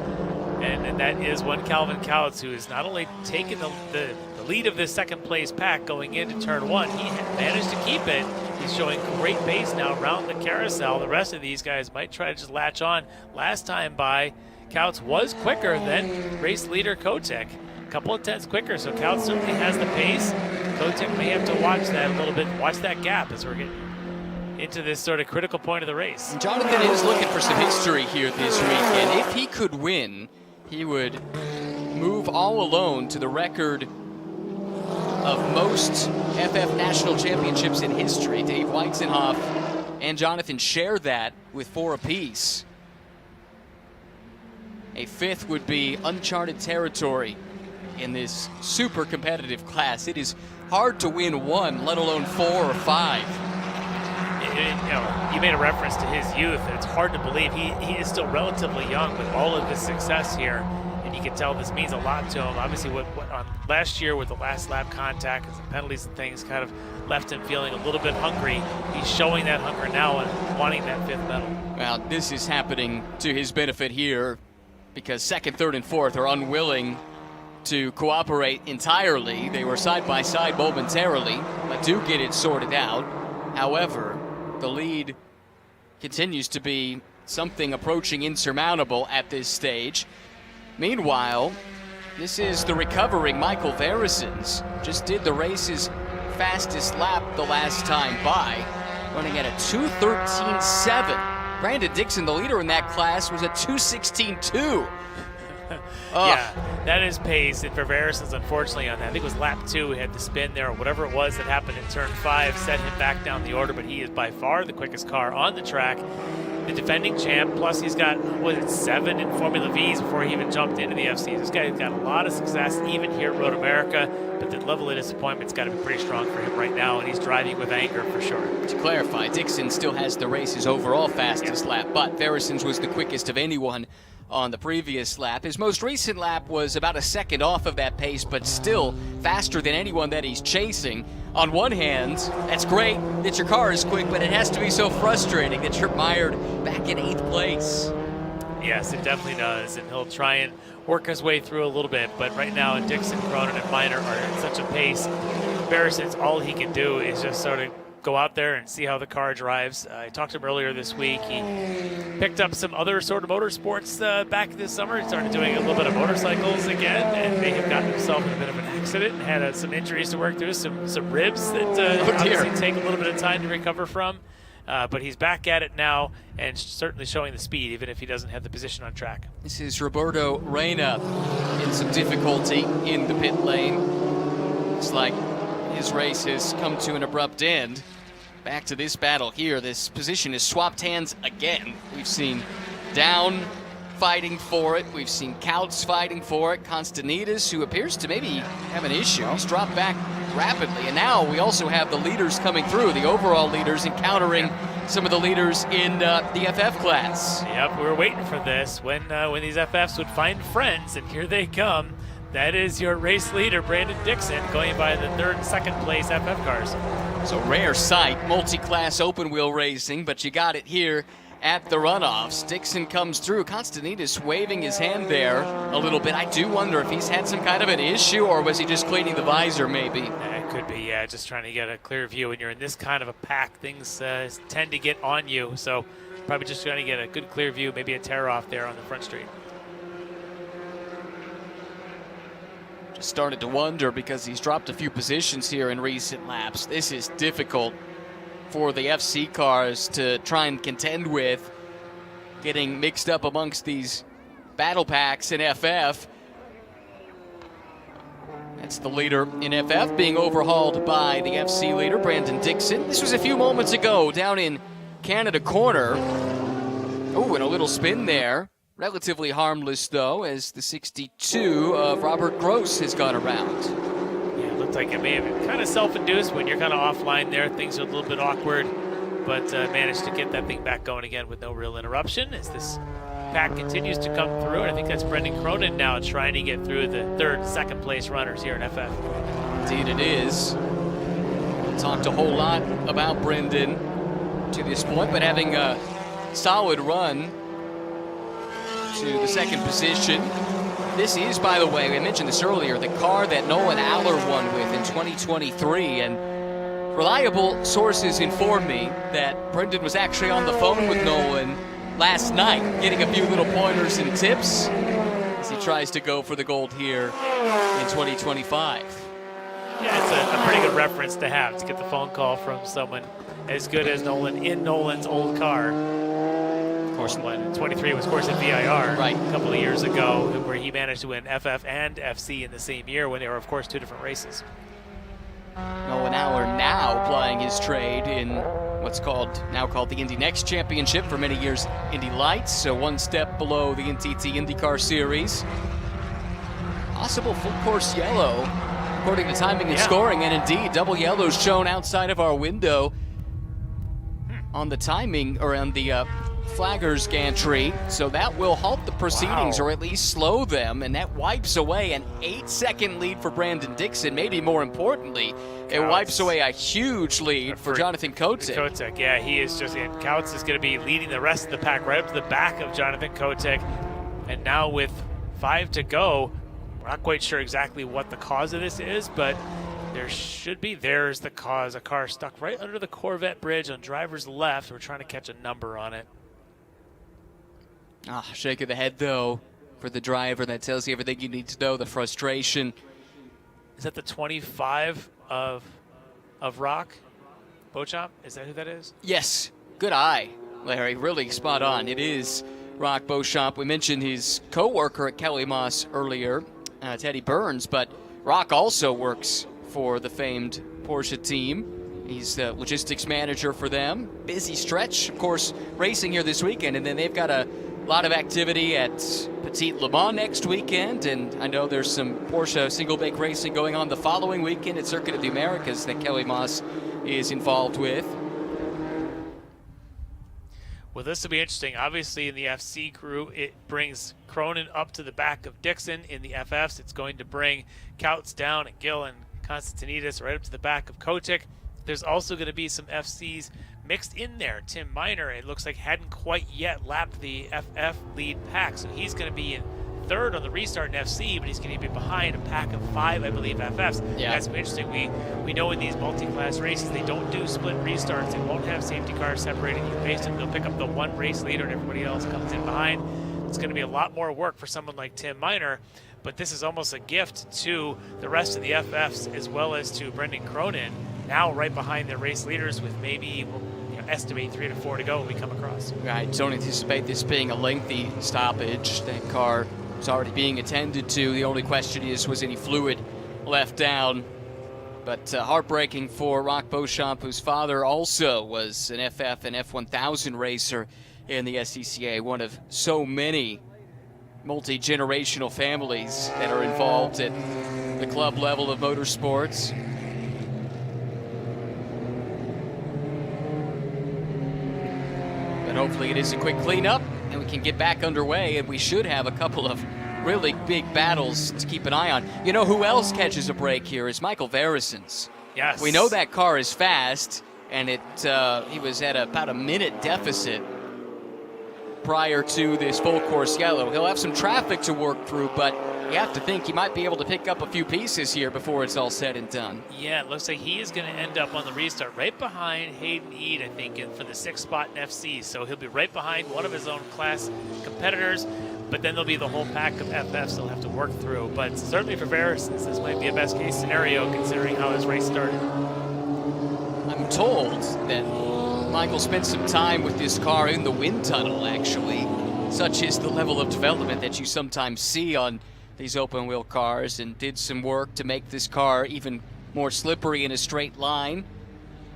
and that is one Calvin Couts, who has not only taken the lead of this second place pack going into turn 1, he managed to keep it. He's showing great pace now around the carousel. The rest of these guys might try to just latch on. Last time by, Couts was quicker than race leader Kotick. A couple of tenths quicker, so Couts certainly has the pace. Kotick may have to watch that a little bit, watch that gap as we're getting into this sort of critical point of the race. Jonathan is looking for some history here this weekend. If he could win, he would move all alone to the record of most FF National Championships in history. Dave Weizenhoff and Jonathan share that with 4 apiece. A 5th would be uncharted territory in this super competitive class. It is hard to win 1, let alone 4 or 5. You made a reference to his youth, and it's hard to believe he is still relatively young with all of his success here, and you can tell this means a lot to him. Obviously, what last year with the last lap contact and some penalties and things kind of left him feeling a little bit hungry. He's showing that hunger now and wanting that 5th medal. Well, this is happening to his benefit here because 2nd, 3rd, and 4th are unwilling to cooperate entirely. They were side by side momentarily, but do get it sorted out. However, the lead continues to be something approaching insurmountable at this stage. Meanwhile, this is the recovering Michael Verisons. Just did the race's fastest lap the last time by, running at a 2:13.7. Brandon Dixon, the leader in that class, was a 2:16.2. Yeah, that is pace, and for Verisons, unfortunately, on that, I think it was lap 2, he had the spin there, or whatever it was that happened in turn 5, set him back down the order, but he is by far the quickest car on the track. The defending champ, plus he's got, 7 in Formula Vs before he even jumped into the FCs. This guy's got a lot of success, even here at Road America, but the level of disappointment's got to be pretty strong for him right now, and he's driving with anger for sure. To clarify, Dixon still has the race's overall fastest lap, but Verisons was the quickest of anyone on the previous lap. His most recent lap was about a second off of that pace, but still faster than anyone that he's chasing. On one hand, that's great that your car is quick, but it has to be so frustrating that you're mired back in 8th place. Yes, it definitely does, and he'll try and work his way through a little bit, but right now Dixon, Cronin, and Minor are at such a pace. Verisons, all he can do is just sort of go out there and see how the car drives. I talked to him earlier this week. He picked up some other sort of motorsports back this summer. He started doing a little bit of motorcycles again, and may have gotten himself in a bit of an accident and had some injuries to work through, some ribs that obviously take a little bit of time to recover from. But he's back at it now and certainly showing the speed, even if he doesn't have the position on track. This is Roberto Reina in some difficulty in the pit lane. It's like his race has come to an abrupt end. Back to this battle here. This position is swapped hands again. We've seen Down fighting for it. We've seen Couts fighting for it. Constantinides, who appears to maybe have an issue. He's dropped back rapidly. And now we also have the leaders coming through, the overall leaders encountering some of the leaders in the FF class. Yep, we were waiting for this when these FFs would find friends, and here they come. That is your race leader, Brandon Dixon, going by the 3rd and 2nd place FF cars. So rare sight, multi-class open wheel racing, but you got it here at the runoffs. Dixon comes through. Constantinides waving his hand there a little bit. I do wonder if he's had some kind of an issue, or was he just cleaning the visor maybe? It could be, yeah, just trying to get a clear view. When you're in this kind of a pack, things tend to get on you. So probably just trying to get a good clear view, maybe a tear off there on the front straight. Just started to wonder because he's dropped a few positions here in recent laps. This is difficult for the FC cars to try and contend with, getting mixed up amongst these battle packs in FF. That's the leader in FF being overhauled by the FC leader, Brandon Dixon. This was a few moments ago down in Canada Corner. Oh, and a little spin there. Relatively harmless, though, as the 62 of Robert Gross has gone around. Yeah, it looked like it may have been kind of self-induced when you're kind of offline there. Things are a little bit awkward, but managed to get that thing back going again with no real interruption as this pack continues to come through. And I think that's Brendan Cronin now trying to get through the 3rd and 2nd place runners here in FF. Indeed it is. We talked a whole lot about Brendan to this point, but having a solid run to the second position. This is, by the way, I mentioned this earlier, the car that Nolan Aller won with in 2023, and reliable sources inform me that Brendan was actually on the phone with Nolan last night, getting a few little pointers and tips as he tries to go for the gold here in 2025. Yeah, it's a pretty good reference to have, to get the phone call from someone as good as Nolan in Nolan's old car. Of course, 23 was, of course, at VIR a couple of years ago, where he managed to win FF and FC in the same year when they were, of course, two different races. Nolan Aller now plying his trade in what's now called the Indy Next Championship, for many years Indy Lights, so one step below the NTT IndyCar Series. Possible full course yellow, according to timing and scoring, and indeed double yellows shown outside of our window on the timing, or on the flagger's gantry, so that will halt the proceedings or at least slow them, and that wipes away an 8-second lead for Brandon Dixon. Maybe more importantly, it wipes away a huge lead for Jonathan Kotick. Kotick, yeah, he is just, and Kautz is going to be leading the rest of the pack right up to the back of Jonathan Kotick, and now with 5 to go, we're not quite sure exactly what the cause of this is, but there's the cause, a car stuck right under the Corvette bridge on driver's left. We're trying to catch a number on it. Shake of the head, though, for the driver. That tells you everything you need to know, the frustration. Is that the 25 of Rock Beauchamp? Is that who that is? Yes. Good eye, Larry. Really spot on. It is Rock Beauchamp. We mentioned his co-worker at Kelly Moss earlier, Teddy Burns, but Rock also works for the famed Porsche team. He's the logistics manager for them. Busy stretch, of course, racing here this weekend, and then they've got a lot of activity at Petit Le Mans next weekend, and I know there's some Porsche single-bake racing going on the following weekend at Circuit of the Americas that Kelly Moss is involved with. Well, this will be interesting. Obviously, in the FC crew, it brings Cronin up to the back of Dixon. In the FFs, it's going to bring Kautz down and Gill and Constantinidis right up to the back of Kotick. There's also going to be some FCs mixed in there. Tim Miner, it looks like, hadn't quite yet lapped the FF lead pack, so he's going to be in third on the restart in FC, but he's going to be behind a pack of 5, I believe, FFs. Yeah. That's interesting. We know in these multi-class races, they don't do split restarts. They won't have safety cars separating you. Basically, they'll pick up the one race leader and everybody else comes in behind. It's going to be a lot more work for someone like Tim Miner, but this is almost a gift to the rest of the FFs as well as to Brendan Cronin, now right behind their race leaders with maybe, we'll estimate 3 to 4 to go when we come across. Right, don't anticipate this being a lengthy stoppage. That car is already being attended to. The only question is, was any fluid left down? But heartbreaking for Rock Beauchamp, whose father also was an FF and F1000 racer in the SCCA, one of so many multi-generational families that are involved at the club level of motorsports. But hopefully it is a quick cleanup and we can get back underway, and we should have a couple of really big battles to keep an eye on. You know who else catches a break here is Michael Verisons. Yes. We know that car is fast, and he was at about a minute deficit prior to this full course yellow. He'll have some traffic to work through, but you have to think he might be able to pick up a few pieces here before it's all said and done. Yeah, it looks like he is going to end up on the restart right behind Hayden Eade, I think, for the 6th spot in FC. So he'll be right behind one of his own class competitors, but then there'll be the whole pack of FFs he'll have to work through. But certainly for Verisons, this might be a best case scenario considering how his race started. I'm told that Michael spent some time with this car in the wind tunnel, actually. Such is the level of development that you sometimes see on these open wheel cars, and did some work to make this car even more slippery in a straight line.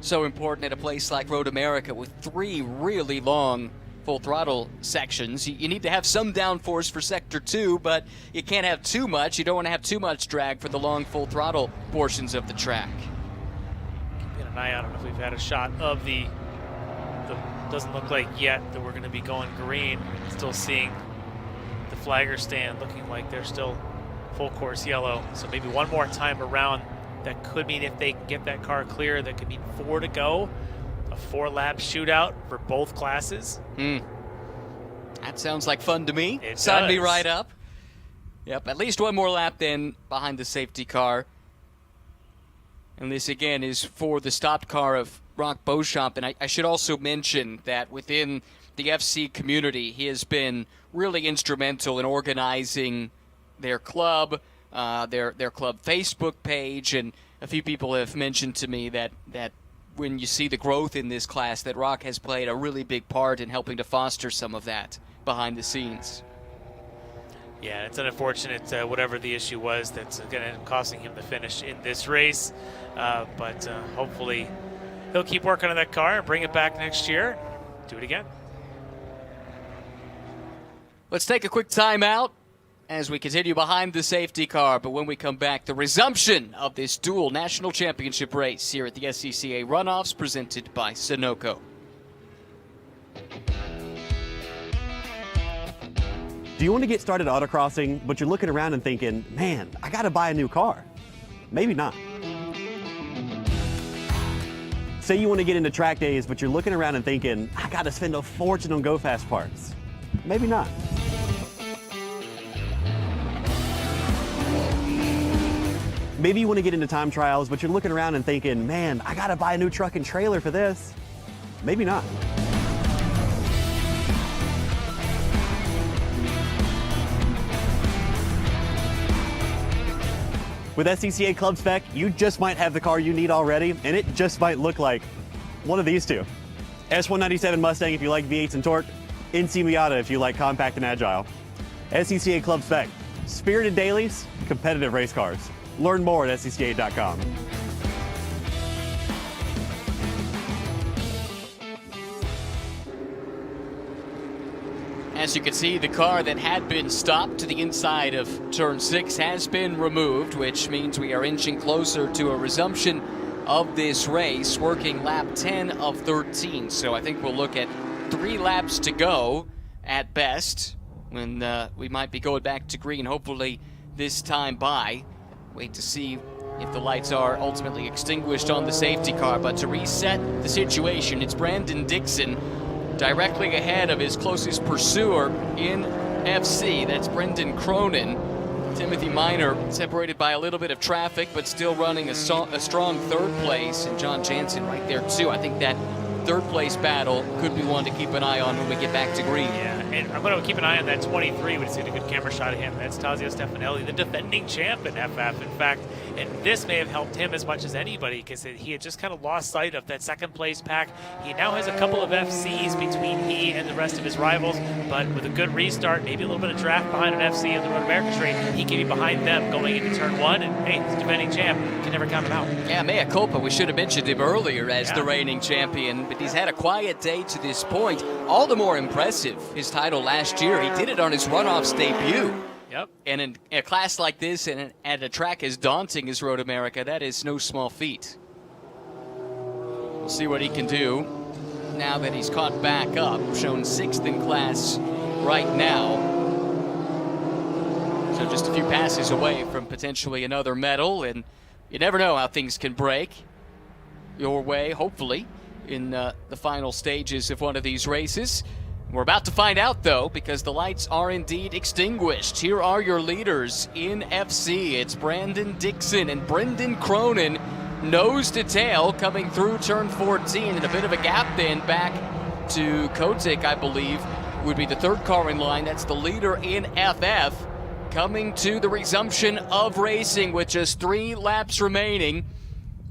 So important at a place like Road America with 3 really long full throttle sections. You need to have some downforce for sector 2, but you can't have too much. You don't want to have too much drag for the long full throttle portions of the track. Keep an eye out. I don't know if we've had a shot of the doesn't look like yet that we're going to be going green. Still seeing the flagger stand looking like they're still full course yellow. So maybe one more time around. That could mean if they get that car clear, that could mean 4 to go. a 4-lap shootout for both classes. That sounds like fun to me. It Sign me does. right up. Yep, at least one more lap then behind the safety car. And this again is for the stopped car of Rock Beauchamp. And I should also mention that within the FC community, he has been really instrumental in organizing their club, their club Facebook page, and a few people have mentioned to me that when you see the growth in this class, that Rock has played a really big part in helping to foster some of that behind the scenes. Yeah, it's unfortunate, whatever the issue was, that's going to end up costing him the finish in this race. But hopefully he'll keep working on that car and bring it back next year. Do it again. Let's take a quick timeout as we continue behind the safety car. But when we come back, the resumption of this dual national championship race here at the SCCA Runoffs presented by Sunoco. Do you want to get started autocrossing, but you're looking around and thinking, man, I got to buy a new car? Maybe not. Say you want to get into track days, but you're looking around and thinking, I got to spend a fortune on go-fast parts. Maybe not. Maybe you want to get into time trials, but you're looking around and thinking, man, I got to buy a new truck and trailer for this. Maybe not. With SCCA Club Spec, you just might have the car you need already, and it just might look like one of these two. S197 Mustang if you like V8s and torque, NC Miata if you like compact and agile. SCCA Club Spec, spirited dailies, competitive race cars. Learn more at SCCA.com. As you can see, the car that had been stopped to the inside of turn 6 has been removed, which means we are inching closer to a resumption of this race, working lap 10 of 13. So I think we'll look at 3 laps to go at best, when we might be going back to green, hopefully this time by. Wait to see if the lights are ultimately extinguished on the safety car. But to reset the situation, it's Brandon Dixon directly ahead of his closest pursuer in FC. That's Brendan Cronin. Timothy Minor separated by a little bit of traffic, but still running a strong third place. And John Jansen right there too. I think that third place battle could be one to keep an eye on when we get back to green. Yeah, and I'm going to keep an eye on that 23. We just get a good camera shot of him. That's Tazio Stefanelli, the defending champ in FF. In fact, and this may have helped him as much as anybody, because he had just kind of lost sight of that second place pack. He now has a couple of FCs between he and the rest of his rivals, but with a good restart, maybe a little bit of draft behind an FC in the Road America straight, he can be behind them going into turn 1, and hey, the defending champ can never count him out. Yeah, mea culpa. We should have mentioned him earlier as the reigning champion, but he's had a quiet day to this point. All the more impressive, his title last year. He did it on his runoffs debut. Yep. And in a class like this and at a track as daunting as Road America, that is no small feat. We'll see what he can do now that he's caught back up, shown 6th in class right now. So just a few passes away from potentially another medal, and you never know how things can break your way, hopefully, in the final stages of one of these races. We're about to find out, though, because the lights are indeed extinguished. Here are your leaders in FC. It's Brandon Dixon and Brendan Cronin, nose to tail, coming through turn 14, and a bit of a gap then back to Kotick, I believe, would be the third car in line. That's the leader in FF, coming to the resumption of racing with just 3 laps remaining.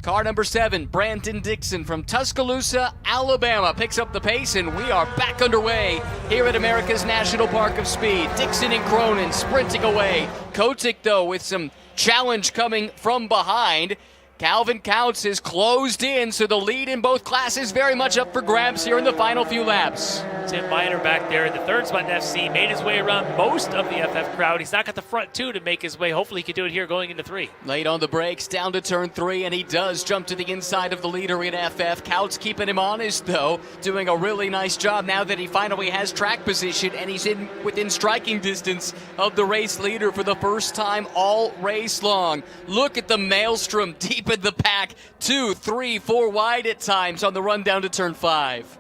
Car number 7, Brandon Dixon from Tuscaloosa, Alabama, picks up the pace, and we are back underway here at America's National Park of Speed. Dixon and Cronin sprinting away. Kotick, though, with some challenge coming from behind. Calvin Counts is closed in, so the lead in both classes very much up for grabs here in the final few laps. Tim Minor back there in the third spot in FC, made his way around most of the FF crowd. He's not got the front 2 to make his way. Hopefully he can do it here going into 3. Late on the brakes, down to turn 3, and he does jump to the inside of the leader in FF. Counts keeping him honest, though, doing a really nice job now that he finally has track position, and he's within striking distance of the race leader for the first time all race long. Look at the maelstrom deep open the pack 2, 3, 4 wide at times on the run down to turn 5.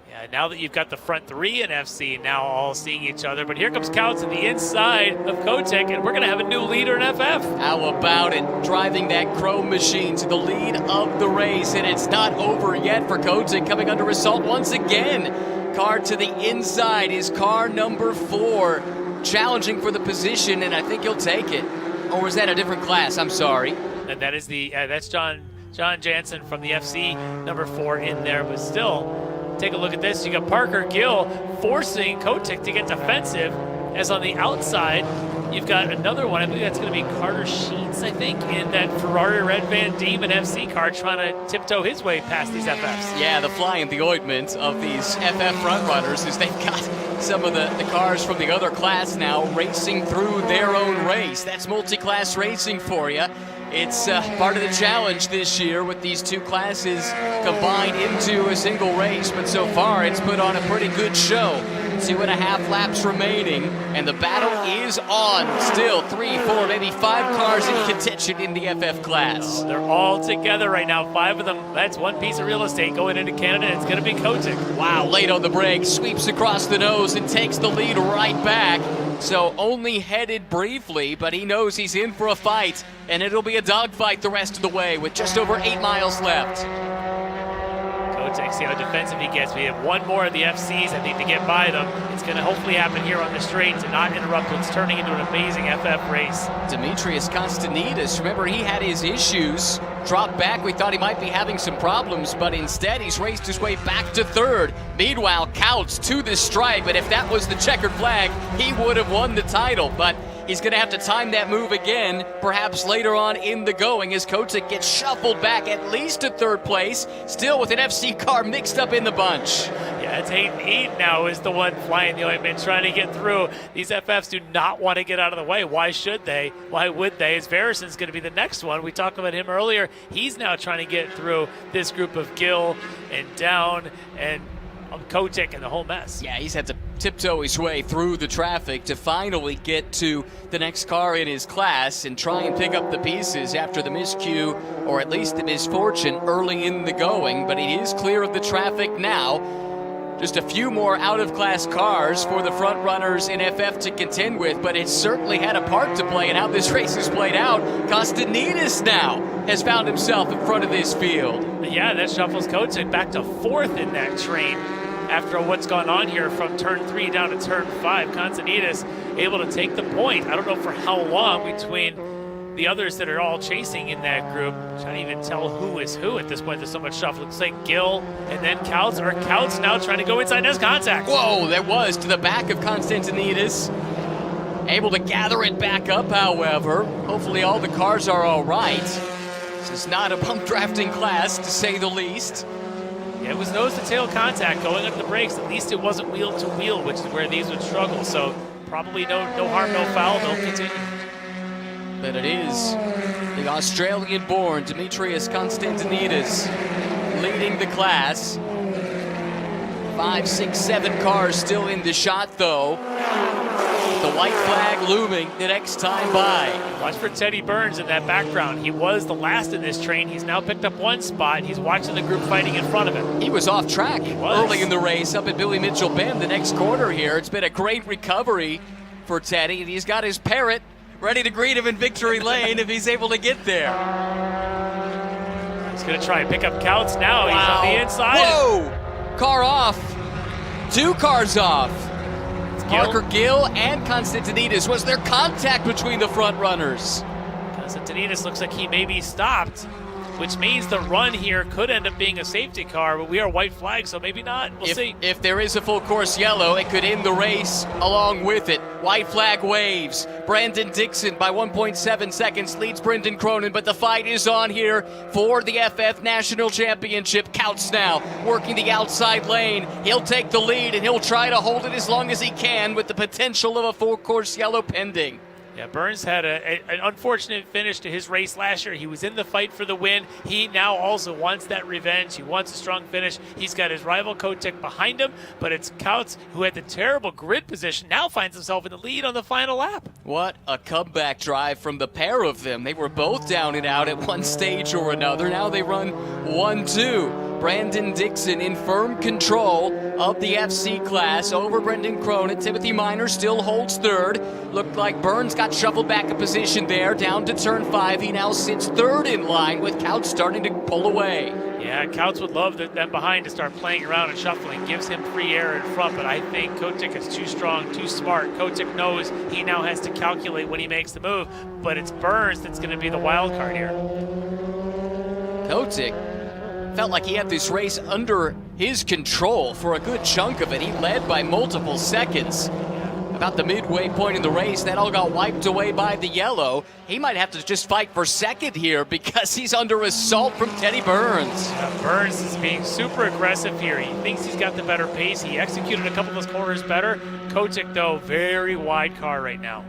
Yeah, now that you've got the front 3 in FC now all seeing each other, but here comes Couts to the inside of Kotick, and we're going to have a new leader in FF. How about it? Driving that chrome machine to the lead of the race, and it's not over yet for Kotick, coming under assault once again. Car to the inside is car number 4, challenging for the position, and I think he'll take it. Or was that a different class? I'm sorry. And that is that's John Jansen from the FC number 4 in there, but still. Take a look at this. You got Parker Gill forcing Kotick to get defensive, as on the outside, you've got another one. I believe that's going to be Carter Sheets, I think, in that Ferrari Red Van Diemen FC car, trying to tiptoe his way past these FFs. Yeah, the fly in the ointment of these FF front runners is they've got some of the cars from the other class now racing through their own race. That's multi-class racing for you. It's part of the challenge this year with these two classes combined into a single race, but so far it's put on a pretty good show. 2.5 laps remaining, and the battle is on. Still 3, 4, maybe 5 cars in contention in the FF class. They're all together right now, 5 of them. That's one piece of real estate going into Canada. It's going to be Kotick. Wow, late on the brake, sweeps across the nose and takes the lead right back. So only headed briefly, but he knows he's in for a fight, and it'll be a dogfight the rest of the way with just over 8 miles left. Kotick, see how defensive he gets. We have one more of the FCs, I think, to get by them. It's going to hopefully happen here on the straight to not interrupt what's turning into an amazing FF race. Demetrius Konstantinos, remember he had his issues, dropped back. We thought he might be having some problems, but instead he's raced his way back to 3rd. Meanwhile, Couts to the stripe, but if that was the checkered flag, he would have won the title. But he's going to have to time that move again, perhaps later on in the going, as Kotick gets shuffled back at least to 3rd place, still with an FC car mixed up in the bunch. Yeah, it's Hayden now is the one flying the ointment, trying to get through. These FFs do not want to get out of the way. Why should they? Why would they? As Verison's going to be the next one. We talked about him earlier. He's now trying to get through this group of Gill and Down and Kotick and the whole mess. Yeah, he's had to tiptoe his way through the traffic to finally get to the next car in his class and try and pick up the pieces after the miscue, or at least the misfortune early in the going, but he is clear of the traffic now. Just a few more out-of-class cars for the front runners in FF to contend with, but it certainly had a part to play in how this race has played out. Konstantinos now has found himself in front of this field. Yeah, that shuffles Kotick back to 4th in that train after what's gone on here from turn 3 down to turn 5. Konstantinos able to take the point. I don't know for how long between the others that are all chasing in that group. I'm trying to even tell who is who at this point. There's so much shuffle. Looks like Gill and then Couts, or Couts now trying to go inside his contact. Whoa, that was to the back of Konstantinos. Able to gather it back up, however. Hopefully all the cars are all right. This is not a bump drafting class, to say the least. Yeah, it was nose-to-tail contact going under the brakes. At least it wasn't wheel-to-wheel, which is where these would struggle. So probably no harm, no foul. They'll continue. But it is the Australian-born Demetrius Konstantinos leading the class. 5, 6, 7 cars still in the shot, though. The white flag looming the next time by. Watch for Teddy Burns in that background. He was the last in this train. He's now picked up one spot. He's watching the group fighting in front of him. He was off track early in the race up at Billy Mitchell Bend, the next corner here. It's been a great recovery for Teddy, and he's got his parrot ready to greet him in victory lane if he's able to get there. He's going to try and pick up Couts now. Wow. He's on the inside. Whoa! Car off. 2 cars off. Parker Gill and Konstantinos. Was there contact between the front runners? Konstantinos looks like he may be stopped, which means the run here could end up being a safety car, but we are white flag, so maybe not. We'll see. If there is a full course yellow, it could end the race along with it. White flag waves. Brandon Dixon by 1.7 seconds leads Brendan Cronin, but the fight is on here for the FF National Championship. Couts now working the outside lane. He'll take the lead, and he'll try to hold it as long as he can with the potential of a full course yellow pending. Yeah, Burns had an unfortunate finish to his race last year. He was in the fight for the win. He now also wants that revenge. He wants a strong finish. He's got his rival Kotick behind him, but it's Kautz, who had the terrible grid position, now finds himself in the lead on the final lap. What a comeback drive from the pair of them. They were both down and out at one stage or another. Now they run 1-2. Brandon Dixon in firm control of the FC class over Brendan Cronin. Timothy Minor still holds third. Looked like Burns got shuffled back a position there, down to turn 5. He now sits third in line with Kautz starting to pull away. Yeah, Kautz would love them behind to start playing around and shuffling. Gives him free air in front, but I think Kotick is too strong, too smart. Kotick knows he now has to calculate when he makes the move, but it's Burns that's going to be the wild card here. Kotick felt like he had this race under his control for a good chunk of it. He led by multiple seconds. About the midway point in the race, that all got wiped away by the yellow. He might have to just fight for second here because he's under assault from Teddy Burns. Yeah, Burns is being super aggressive here. He thinks he's got the better pace. He executed a couple of those corners better. Kotick, though, very wide car right now.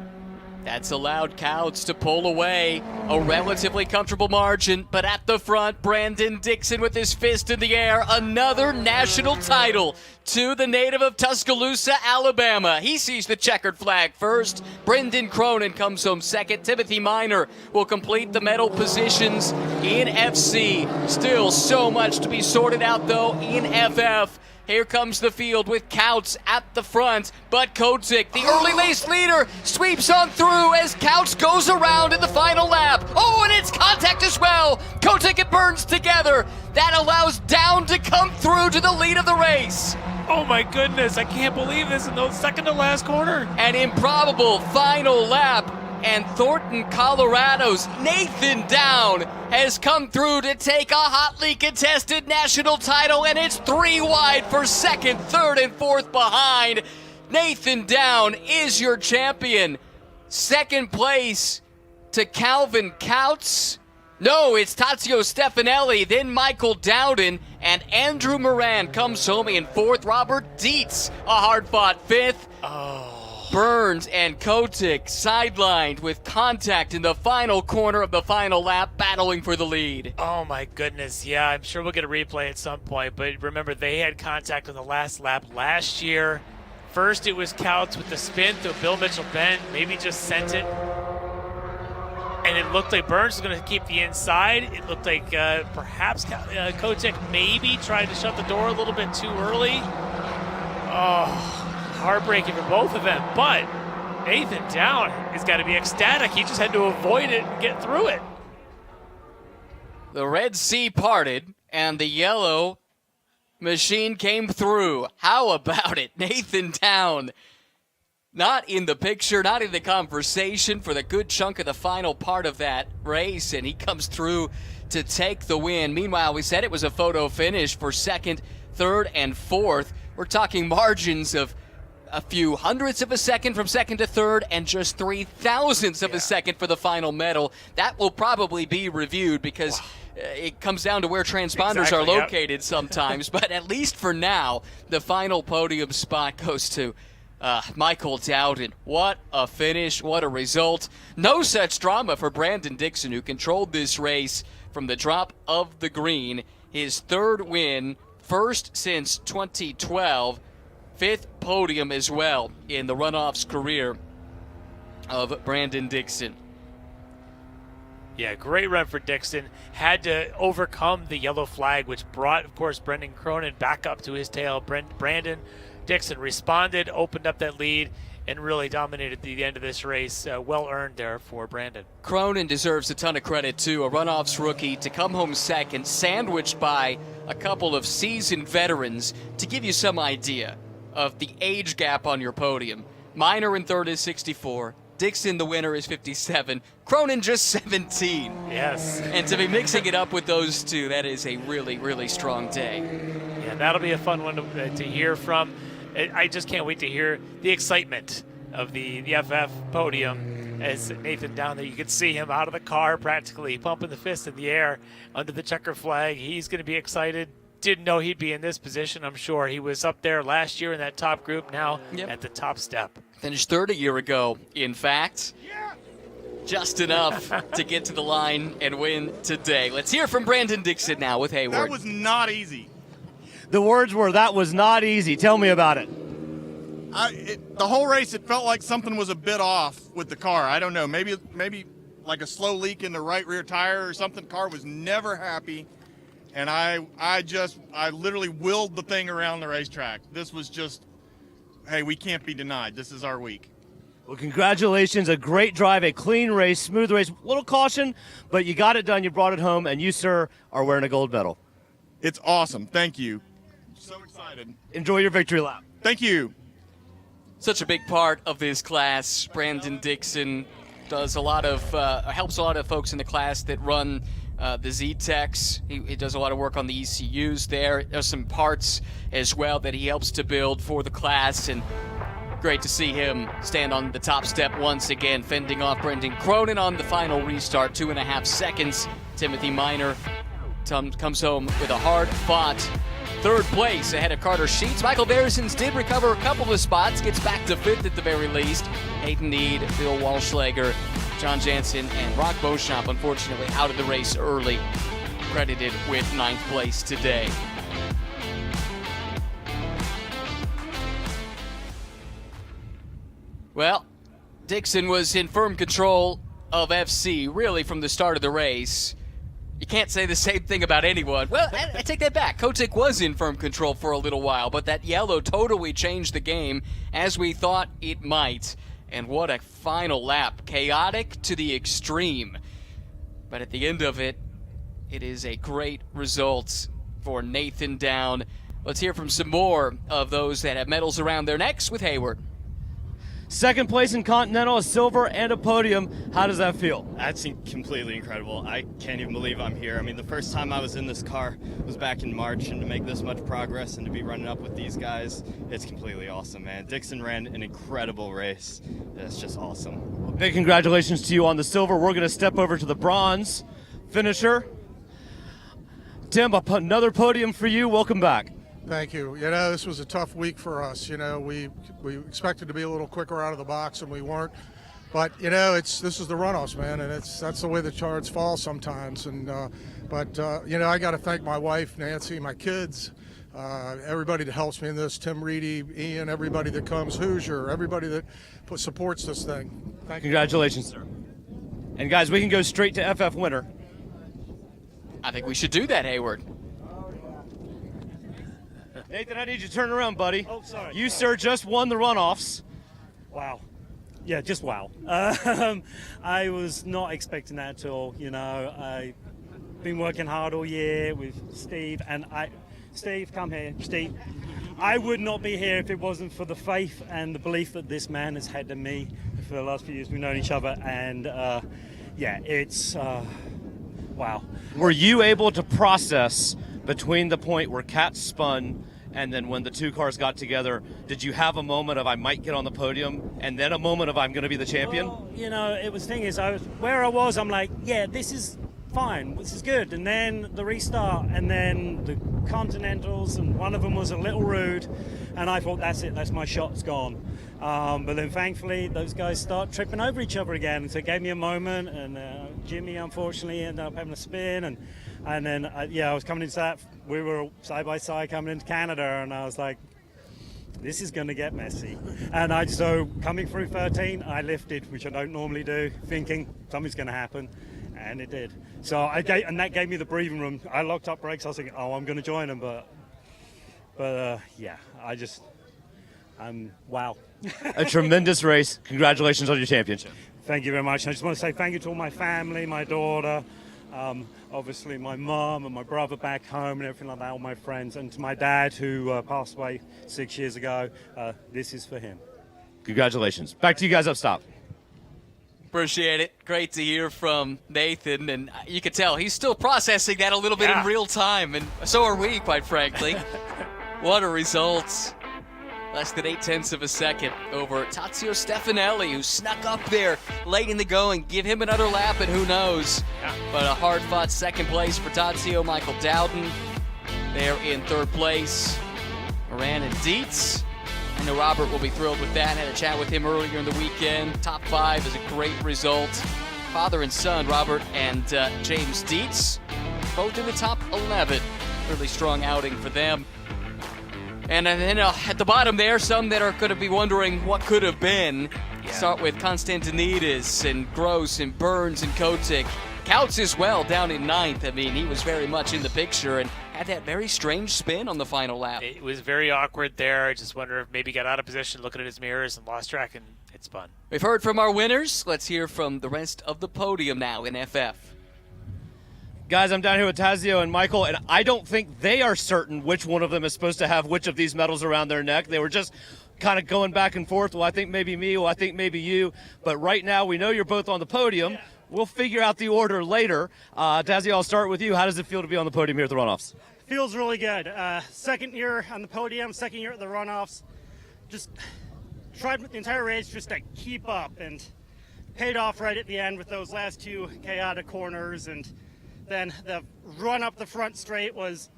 That's allowed Kautz to pull away. A relatively comfortable margin, but at the front, Brandon Dixon with his fist in the air. Another national title to the native of Tuscaloosa, Alabama. He sees the checkered flag first. Brendan Cronin comes home second. Timothy Minor will complete the medal positions in FC. Still so much to be sorted out, though, in FF. Here comes the field with Kautz at the front, but Kotick, the early race leader, sweeps on through as Kautz goes around in the final lap. Oh, and it's contact as well. Kotick and Burns together. That allows Down to come through to the lead of the race. Oh my goodness, I can't believe this in the second to last corner. An improbable final lap. And Thornton, Colorado's Nathan Down has come through to take a hotly contested national title, and it's 3 wide for second, third, and fourth behind. Nathan Down is your champion. Second place to Calvin Kautz. No, it's Tazio Stefanelli, then Michael Dowden, and Andrew Moran comes home in fourth. Robert Dietz, a hard-fought fifth. Burns and Kotick sidelined with contact in the final corner of the final lap, battling for the lead. Oh my goodness, yeah, I'm sure we'll get a replay at some point, but remember they had contact on the last lap last year. First it was Kautz with the spin, though Bill Mitchell bent, maybe just sent it. And it looked like Burns was going to keep the inside. It looked like perhaps Kotick maybe tried to shut the door a little bit too early. Oh, heartbreaking for both of them, but Nathan Down has got to be ecstatic. He just had to avoid it and get through it. The Red Sea parted, and the yellow machine came through. How about it? Nathan Down, not in the picture, not in the conversation for the good chunk of the final part of that race, and he comes through to take the win. Meanwhile, we said it was a photo finish for second, third, and fourth. We're talking margins of a few hundredths of a second from second to third and just 0.003 of a second for the final medal. That will probably be reviewed because it comes down to where transponders are located sometimes. But at least for now, the final podium spot goes to Michael Dowden. What a finish, what a result. No such drama for Brandon Dixon, who controlled this race from the drop of the green. His third win, first since 2012. Fifth podium as well in the runoffs career of Brandon Dixon. Yeah, great run for Dixon. Had to overcome the yellow flag, which brought, of course, Brendan Cronin back up to his tail. Brandon Dixon responded, opened up that lead, and really dominated the end of this race. Well earned there for Brandon. Cronin deserves a ton of credit, too. A runoffs rookie to come home second, sandwiched by a couple of seasoned veterans. To give you some idea of the age gap on your podium, Minor in third is 64. Dixon, the winner, is 57. Cronin just 17. Yes. And to be mixing it up with those two, that is a really, really strong day. Yeah, that'll be a fun one to hear from. I just can't wait to hear the excitement of the FF podium as Nathan Down there. You can see him out of the car practically pumping the fist in the air under the checker flag. He's going to be excited. Didn't know he'd be in this position, I'm sure. He was up there last year in that top group, now at the top step. Finished third a year ago, in fact. Just enough to get to the line and win today. Let's hear from Brandon Dixon now with Hayward. That was not easy. The words were, that was not easy. Tell me about it. The whole race, it felt like something was a bit off with the car. I don't know, maybe like a slow leak in the right rear tire or something. The car was never happy, and I literally willed the thing around the racetrack. This was just, hey, we can't be denied. This is our week. Well, congratulations. A great drive, a clean race, smooth race. A little caution, but you got it done. You brought it home, and you, sir, are wearing a gold medal. It's awesome. Thank you. So excited. Enjoy your victory lap. Thank you. Such a big part of this class. Brandon Dixon does a lot of helps a lot of folks in the class that run the Z-Techs. He does a lot of work on the ECUs there. There's some parts as well that he helps to build for the class, and great to see him stand on the top step once again, fending off Brendan Cronin on the final restart. 2.5 seconds. Timothy Minor comes home with a hard-fought third place ahead of Carter Sheets. Michael Beresons did recover a couple of spots, gets back to fifth at the very least. Hayden Need, Bill Walschlager, John Jansen, and Rock Beauchamp, unfortunately, out of the race early, credited with 9th place today. Well, Dixon was in firm control of FC, really, from the start of the race. You can't say the same thing about anyone. Well, I take that back. Kotick was in firm control for a little while, but that yellow totally changed the game, as we thought it might. And what a final lap. Chaotic to the extreme. But at the end of it, it is a great result for Nathan Down. Let's hear from some more of those that have medals around their necks with Hayward. Second place in Continental, a silver, and a podium. How does that feel? That's completely incredible. I can't even believe I'm here. I mean, the first time I was in this car was back in March, and to make this much progress and to be running up with these guys, it's completely awesome, man. Dixon ran an incredible race. It's just awesome. Well, big congratulations to you on the silver. We're going to step over to the bronze finisher. Tim, another podium for you. Welcome back. Thank you. You know, this was a tough week for us. You know, we expected to be a little quicker out of the box, and we weren't. But you know, this is the runoffs, man, and that's the way the charts fall sometimes. And you know, I got to thank my wife, Nancy, my kids, everybody that helps me in this. Tim Reedy, Ian, everybody that comes, Hoosier, everybody that supports this thing. Thank you. Congratulations, sir. And guys, we can go straight to FF winner. I think we should do that, Hayward. Nathan, I need you to turn around, buddy. Oh, sorry. You, sir, just won the runoffs. Wow. Yeah, just wow. I was not expecting that at all. You know, I've been working hard all year with Steve, and Steve, come here. Steve, I would not be here if it wasn't for the faith and the belief that this man has had in me for the last few years. We've known each other, and yeah, it's wow. Were you able to process between the point where Kat spun and then when the two cars got together, did you have a moment of I might get on the podium and then a moment of I'm going to be the champion? Well, you know, I'm like, yeah, this is fine, this is good. And then the restart, and then the Continentals, and one of them was a little rude, and I thought, that's it, that's my shot's gone. But then thankfully those guys start tripping over each other again, and so it gave me a moment, and Jimmy unfortunately ended up having a spin, and then I was coming into that, we were side by side coming into Canada, and I was like, this is going to get messy. And so coming through 13, I lifted, which I don't normally do, thinking something's going to happen, and it did. So and that gave me the breathing room. I locked up brakes. I was thinking, oh, I'm going to join them, but yeah, I'm wow. A tremendous race. Congratulations on your championship. Thank you very much. I just want to say thank you to all my family, my daughter, obviously my mom and my brother back home and everything like that, all my friends, and to my dad who passed away 6 years ago. This is for him. Congratulations. Back to you guys up top. Appreciate it. Great to hear from Nathan, and you can tell he's still processing that a little bit in real time, and so are we, quite frankly. What a result. Less than 0.8 of a second over Tazio Stefanelli, who snuck up there late in the going. Give him another lap, and who knows. But a hard-fought second place for Tazio. Michael Dowden there in third place. Moran and Dietz I know Robert will be thrilled with that. Had a chat with him earlier in the weekend. Top 5 is a great result. Father and son, Robert and James Dietz, both in the top 11. Really strong outing for them. And then at the bottom there, some that are going to be wondering what could have been. Start with Konstantinidis and Gross and Burns and Kotick. Couts as well down in 9th. I mean, he was very much in the picture and had that very strange spin on the final lap. It was very awkward there. I just wonder if maybe he got out of position looking at his mirrors and lost track, and it spun. We've heard from our winners. Let's hear from the rest of the podium now in FF. Guys, I'm down here with Tazio and Michael, and I don't think they are certain which one of them is supposed to have which of these medals around their neck. They were just kind of going back and forth. Well, I think maybe me. Well, I think maybe you. But right now, we know you're both on the podium. Yeah. We'll figure out the order later. Tazio, I'll start with you. How does it feel to be on the podium here at the Runoffs? Feels really good. Second year on the podium, second year at the Runoffs. Just tried the entire race just to keep up, and paid off right at the end with those last 2 chaotic corners. And then the run up the front straight was,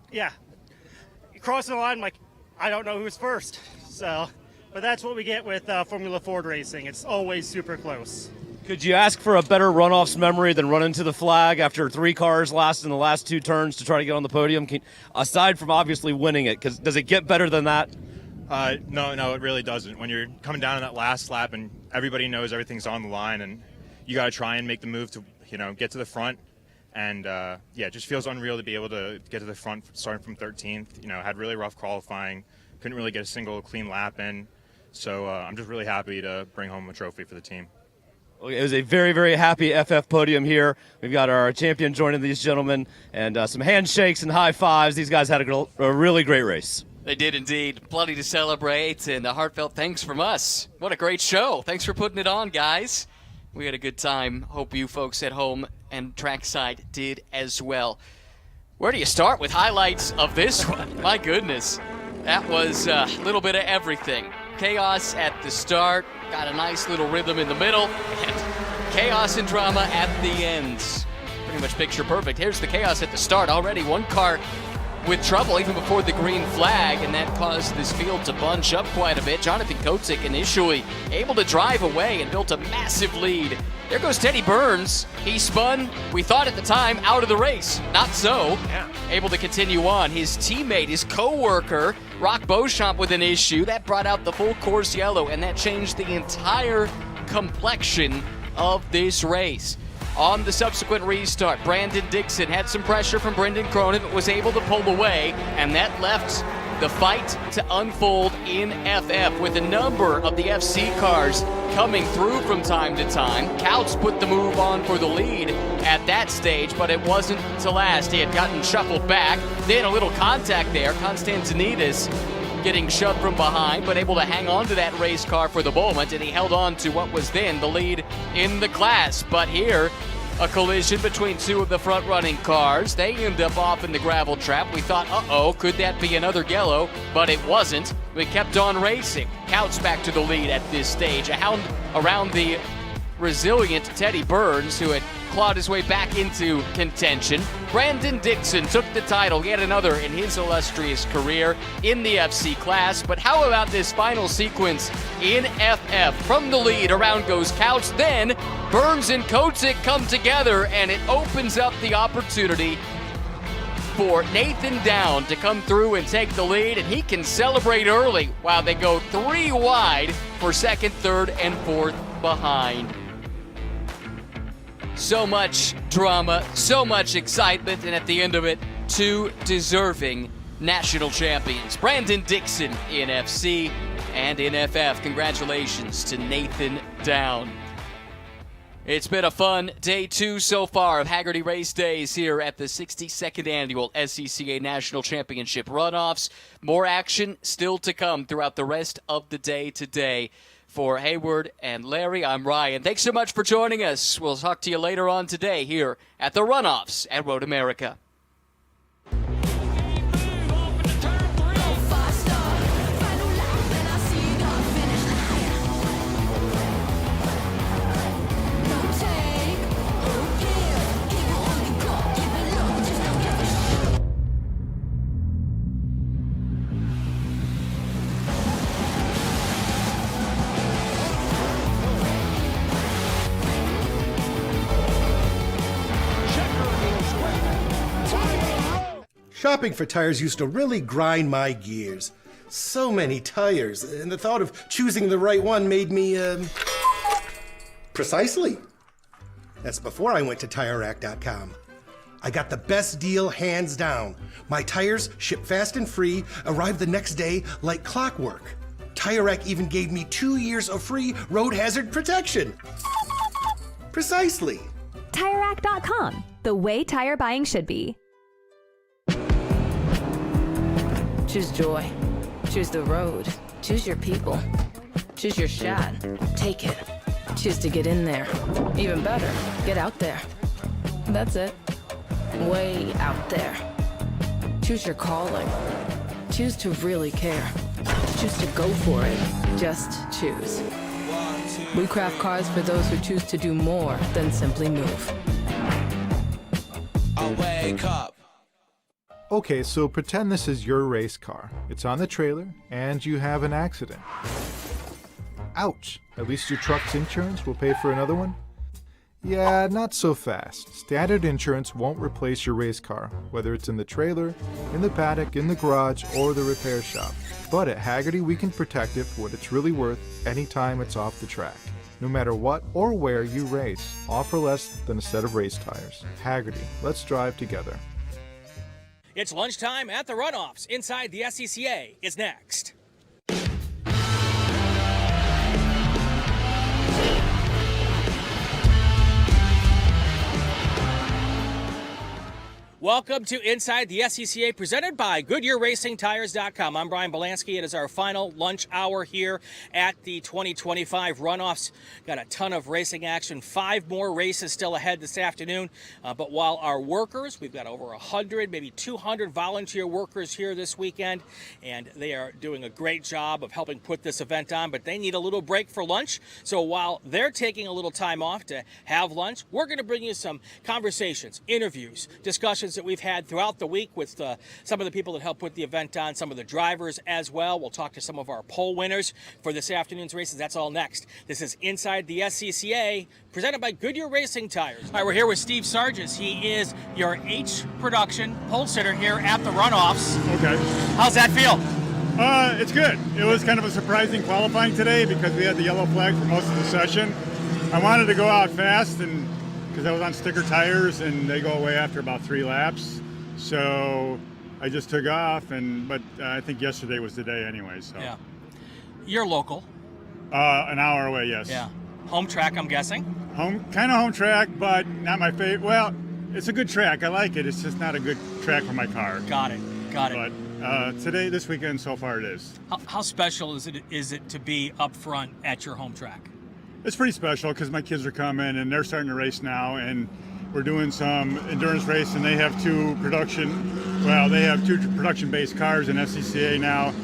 crossing the line, I'm like, I don't know who's first. So, but that's what we get with Formula Ford racing. It's always super close. Could you ask for a better Runoffs memory than running to the flag after 3 cars last in the last 2 turns to try to get on the podium? Aside from obviously winning it, because does it get better than that? No, it really doesn't. When you're coming down in that last lap and everybody knows everything's on the line, and you got to try and make the move to, get to the front. And, it just feels unreal to be able to get to the front starting from 13th. Had really rough qualifying, couldn't really get a single clean lap in. So I'm just really happy to bring home a trophy for the team. It was a very, very happy FF podium here. We've got our champion joining these gentlemen, and some handshakes and high fives. These guys had a really great race. They did indeed. Plenty to celebrate, and a heartfelt thanks from us. What a great show. Thanks for putting it on, guys. We had a good time. Hope you folks at home and trackside did as well. Where do you start with highlights of this one? My goodness. That was a little bit of everything. Chaos at the start, got a nice little rhythm in the middle, and chaos and drama at the ends. Pretty much picture perfect. Here's the chaos at the start. Already one car with trouble even before the green flag, and that caused this field to bunch up quite a bit. Jonathan Kotick initially able to drive away and built a massive lead. There goes Teddy Burns. He spun, we thought at the time, out of the race. Not so. Able to continue on. His teammate, his co-worker, Rock Beauchamp, with an issue. That brought out the full course yellow, and that changed the entire complexion of this race. On the subsequent restart, Brandon Dixon had some pressure from Brendan Cronin, but was able to pull away, and that left the fight to unfold in FF with a number of the FC cars coming through from time to time. Couts put the move on for the lead at that stage, but it wasn't to last. He had gotten shuffled back. Then a little contact there. Konstantinidis getting shoved from behind, but able to hang on to that race car for the moment, and he held on to what was then the lead in the class. But here, a collision between 2 of the front-running cars. They end up off in the gravel trap. We thought, uh-oh, could that be another yellow? But it wasn't. We kept on racing. Couts back to the lead at this stage. A hound around the resilient Teddy Burns, who had clawed his way back into contention. Brandon Dixon took the title, yet another in his illustrious career in the FC class. But how about this final sequence in FF? From the lead, around goes Couch, then Burns and Kotick come together, and it opens up the opportunity for Nathan Down to come through and take the lead, and he can celebrate early while they go 3 wide for second, third, and fourth behind. So much drama, so much excitement, and at the end of it, 2 deserving national champions. Brandon Dixon in FC and in FF. Congratulations to Nathan Down. It's been a fun day 2 so far of Hagerty Race Days here at the 62nd Annual SCCA National Championship Runoffs. More action still to come throughout the rest of the day today. For Hayward and Larry, I'm Ryan. Thanks so much for joining us. We'll talk to you later on today here at the Runoffs at Road America. Shopping for tires used to really grind my gears. So many tires, and the thought of choosing the right one made me, Precisely. That's before I went to TireRack.com. I got the best deal hands down. My tires ship fast and free, arrive the next day like clockwork. Tire Rack even gave me 2 years of free road hazard protection. Precisely. TireRack.com, the way tire buying should be. Choose joy. Choose the road. Choose your people. Choose your shot. Take it. Choose to get in there. Even better, get out there. That's it. Way out there. Choose your calling. Choose to really care. Choose to go for it. Just choose. We craft cars for those who choose to do more than simply move. I wake up. Okay, so pretend this is your race car. It's on the trailer, and you have an accident. Ouch! At least your truck's insurance will pay for another one? Yeah, not so fast. Standard insurance won't replace your race car, whether it's in the trailer, in the paddock, in the garage, or the repair shop. But at Hagerty, we can protect it for what it's really worth anytime it's off the track. No matter what or where you race, offer less than a set of race tires. Hagerty, let's drive together. It's lunchtime at the Runoffs. Inside the SCCA is next. Welcome to Inside the SCCA, presented by GoodyearRacingTires.com. I'm Brian Belansky. It is our final lunch hour here at the 2025 Runoffs. Got a ton of racing action. 5 more races still ahead this afternoon. But while our workers, we've got over 100, maybe 200 volunteer workers here this weekend, and they are doing a great job of helping put this event on, but they need a little break for lunch. So while they're taking a little time off to have lunch, we're going to bring you some conversations, interviews, discussions that we've had throughout the week with some of the people that helped put the event on, some of the drivers as well. We'll talk to some of our pole winners for this afternoon's races. That's all next. This is Inside the SCCA, presented by Goodyear Racing Tires. All right, we're here with Steve Sargis. He is your H production pole sitter here at the Runoffs. Okay. How's that feel? It's good. It was kind of a surprising qualifying today because we had the yellow flag for most of the session. I wanted to go out fast and because I was on sticker tires and they go away after about 3 laps. So I just took off, but I think yesterday was the day anyway. So yeah, you're local. An hour away, yes. Yeah, home track, I'm guessing. Kind of home track, but not my favorite. Well, it's a good track. I like it. It's just not a good track for my car. Got it. But this weekend, so far it is. How special is it to be up front at your home track? It's pretty special because my kids are coming and they're starting to race now, and we're doing some endurance race, and they have 2 production-based cars in SCCA now.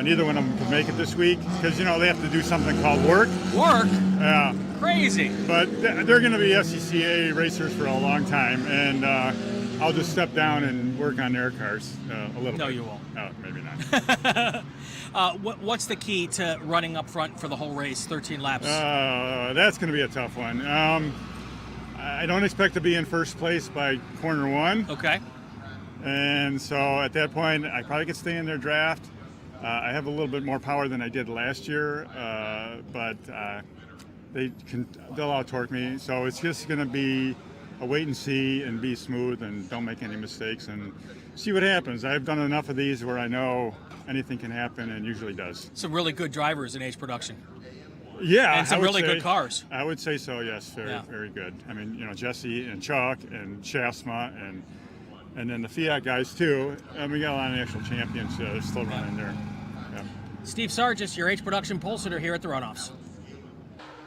Neither one of them can make it this week because, they have to do something called work. Work? Yeah. Crazy. But they're going to be SCCA racers for a long time, and I'll just step down and work on their cars a little bit. No, you won't. Oh, maybe not. What's the key to running up front for the whole race, 13 laps? That's going to be a tough one. I don't expect to be in first place by corner 1. Okay. And so at that point, I probably could stay in their draft. I have a little bit more power than I did last year, but they'll out-torque me. So it's just going to be a wait and see and be smooth and don't make any mistakes and see what happens. I've done enough of these where I know anything can happen, and usually does. Some really good drivers in H production. Yeah, and some really good cars. I would say so. Yes, very good. I mean, Jesse and Chuck and Shasma and then the Fiat guys too. We got a lot of national champions still running there. Yeah. Steve Sargis, your H production pole sitter here at the Runoffs.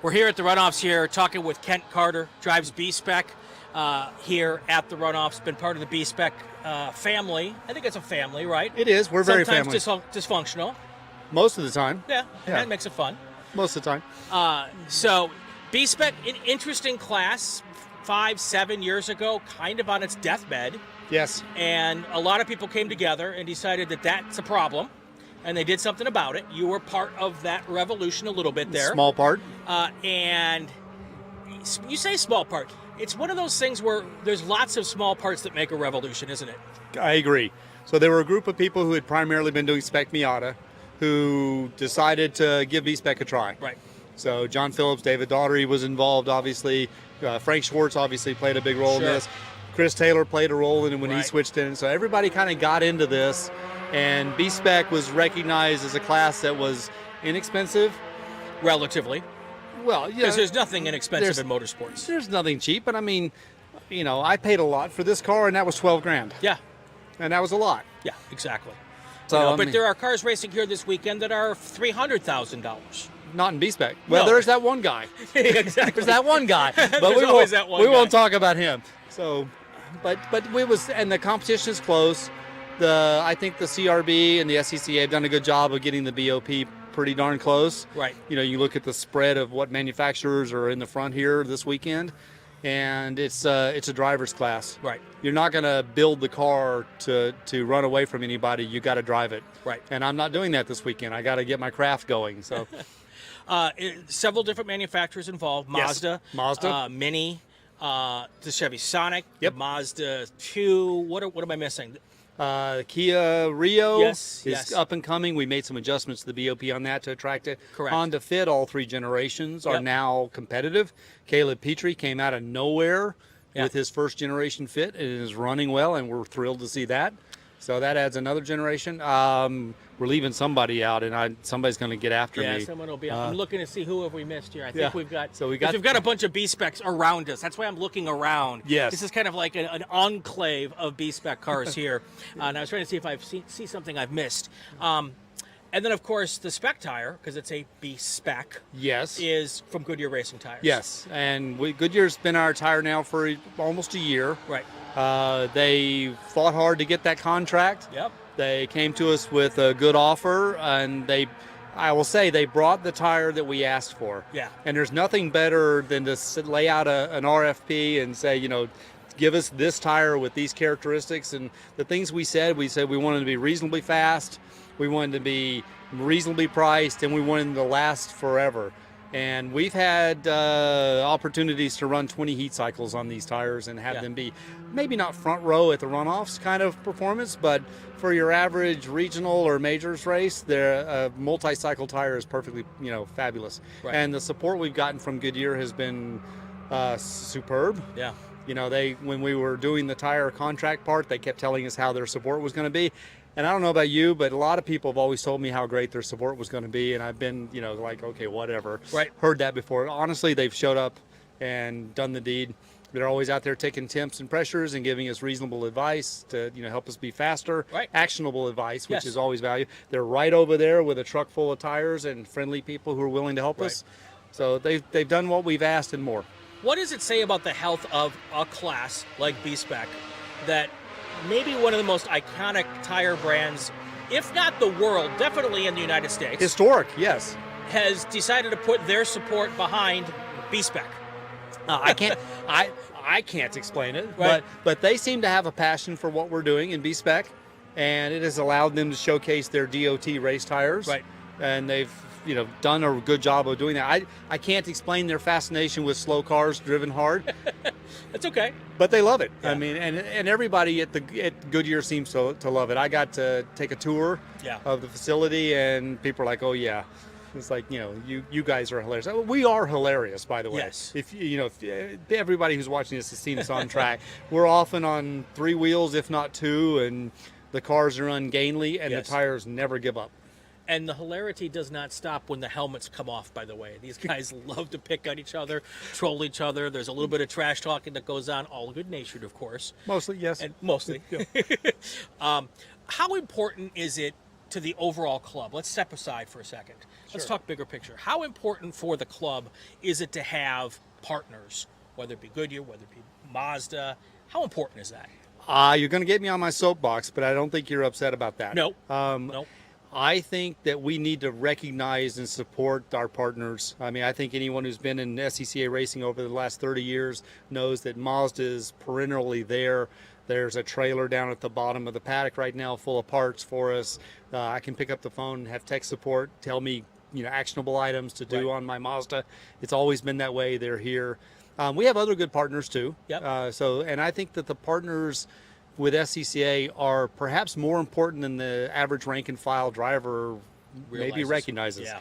We're here at the Runoffs here talking with Kent Carter, drives B-Spec here at the Runoffs. Been part of the B-Spec family. I think it's a family, right? It is. We're very family. Sometimes dysfunctional. Most of the time. Yeah, that makes it fun. Most of the time. So B-Spec, an interesting class 5-7 years ago, kind of on its deathbed. Yes. And a lot of people came together and decided that that's a problem, and they did something about it. You were part of that revolution a little bit there. Small part. And you say small part. It's one of those things where there's lots of small parts that make a revolution, isn't it? I agree. So there were a group of people who had primarily been doing Spec Miata who decided to give B-Spec a try. Right. So John Phillips, David Daugherty was involved, obviously. Frank Schwartz obviously played a big role in this. Chris Taylor played a role in it when he switched in. So everybody kind of got into this, and B-Spec was recognized as a class that was inexpensive. Relatively. Well, yeah. Because there's nothing inexpensive in motorsports. There's nothing cheap, but I mean, you know, I paid a lot for this car, and that was 12 grand. Yeah. And that was a lot. Yeah, exactly. So, You know, I but mean- there are cars racing here this weekend that are $300,000. Not in B-Spec. Well, No. there's that one guy. Exactly. There's that one guy. But There's we always won't, that one we guy. won't talk about him. So, but we was, and the competition is close. I think the CRB and the SCCA have done a good job of getting the BOP pretty darn close. Right. You know, you look at the spread of what manufacturers are in the front here this weekend, and it's a driver's class. Right. You're not going to build the car to run away from anybody. You got to drive it. Right. And I'm not doing that this weekend. I got to get my craft going. So. Several different manufacturers involved. Yes. Mazda. Mini, the Chevy Sonic, the Mazda 2. What am I missing? Kia Rio Yes. is up and coming. We made some adjustments to the BOP on that to attract it. Correct. Honda Fit, all three generations are now competitive. Caleb Petrie came out of nowhere with his first generation Fit and is running well, and we're thrilled to see that. So that adds another generation. We're leaving somebody out, and somebody's going to get after me. Yeah, someone will be. I'm looking to see who have we missed here. I think yeah. we've got. So we've got a bunch of B-Specs around us. That's why I'm looking around. Yes. This is kind of like an enclave of B-Spec cars here, and I was trying to see if I've see something I've missed. And then, of course, the Spec tire, because it's a B-Spec. Yes. Is from Goodyear Racing Tires. Yes, and Goodyear's been our tire now for almost a year. Right. They fought hard to get that contract. Yep. They came to us with a good offer, and I will say, they brought the tire that we asked for. Yeah. And there's nothing better than to lay out an RFP and say, you know, give us this tire with these characteristics. And the things we said we wanted to be reasonably fast, we wanted to be reasonably priced, and we wanted them to last forever. And we've had opportunities to run 20 heat cycles on these tires and have them be maybe not front row at the runoffs kind of performance, but for your average regional or majors race, a multi-cycle tire is perfectly, fabulous. Right. And the support we've gotten from Goodyear has been superb. Yeah. You know, when we were doing the tire contract part, they kept telling us how their support was going to be. And I don't know about you, but a lot of people have always told me how great their support was going to be, and I've been, like, okay, whatever. Right. Heard that before. Honestly, they've showed up and done the deed. They're always out there taking temps and pressures and giving us reasonable advice to, help us be faster. Right. Actionable advice, which Yes. is always value. They're right over there with a truck full of tires and friendly people who are willing to help us. So they've done what we've asked and more. What does it say about the health of a class like B-Spec that maybe one of the most iconic tire brands, if not the world, definitely in the United States, Historic, yes. has decided to put their support behind B-Spec? I can't explain it, Right. but they seem to have a passion for what we're doing in B-Spec, and it has allowed them to showcase their DOT race tires. Right. And they've done a good job of doing that. I can't explain their fascination with slow cars driven hard. That's okay. But they love it. I mean, and everybody at Goodyear seems to love it. I got to take a tour of the facility, and people are like, "Oh yeah." It's like, you guys are hilarious. We are hilarious, by the way. Yes. If everybody who's watching this has seen us on track, we're often on 3 wheels, if not 2, and the cars are ungainly, and Yes. the tires never give up. And the hilarity does not stop when the helmets come off, by the way. These guys love to pick on each other, troll each other. There's a little bit of trash talking that goes on, all good-natured, of course. Mostly, yes. And mostly. How important is it to the overall club? Let's step aside for a second. Let's talk bigger picture. How important for the club is it to have partners, whether it be Goodyear, whether it be Mazda? How important is that? You're going to get me on my soapbox, but I don't think you're upset about that. No. No. I think that we need to recognize and support our partners. I mean, I think anyone who's been in SCCA racing over the last 30 years knows that Mazda is perennially there. There's a trailer down at the bottom of the paddock right now full of parts for us. I can pick up the phone and have tech support tell me, actionable items to do on my Mazda. It's always been that way. They're here. We have other good partners too. Yep. And I think that the partners with SCCA are perhaps more important than the average rank and file driver maybe recognizes. Yeah.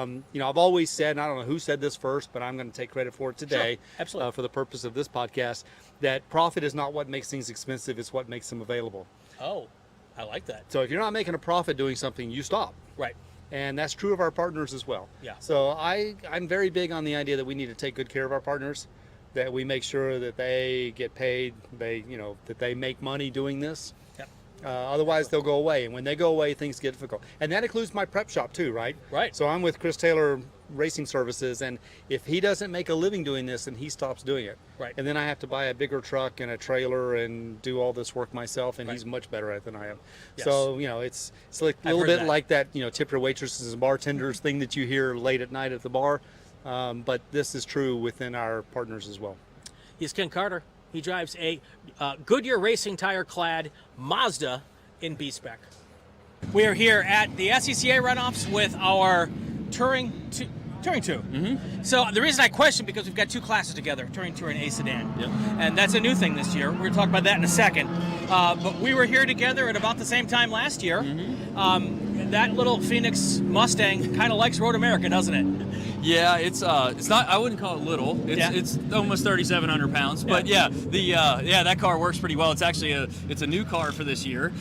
You know, I've always said, and I don't know who said this first, but I'm going to take credit for it today, Sure, absolutely. For the purpose of this podcast, that profit is not what makes things expensive, it's what makes them available. Oh, I like that. So if you're not making a profit doing something, you stop. Right. And that's true of our partners as well. Yeah. So I'm very big on the idea that we need to take good care of our partners, that we make sure that they get paid, that they make money doing this. Yep. Otherwise, they'll go away. And when they go away, things get difficult. And that includes my prep shop too, right? Right. So I'm with Chris Taylor Racing Services, and if he doesn't make a living doing this, then he stops doing it. Right. And then I have to buy a bigger truck and a trailer and do all this work myself, and he's much better at it than I am. Yes. So, it's like a I've little heard bit that. like that, tip your waitresses and bartenders thing that you hear late at night at the bar. But this is true within our partners as well. He's Ken Carter. He drives a Goodyear Racing tire-clad Mazda in B-Spec. We are here at the SCCA runoffs with our Touring 2. Mm-hmm. So the reason I question, because we've got two classes together, Touring 2 and A Sedan. Yep. And that's a new thing this year. We're going to talk about that in a second. But we were here together at about the same time last year. Mm-hmm. That little Phoenix Mustang kind of likes Road America, doesn't it? Yeah, it's not. I wouldn't call it little. It's almost 3,700 pounds. But that car works pretty well. It's actually it's a new car for this year.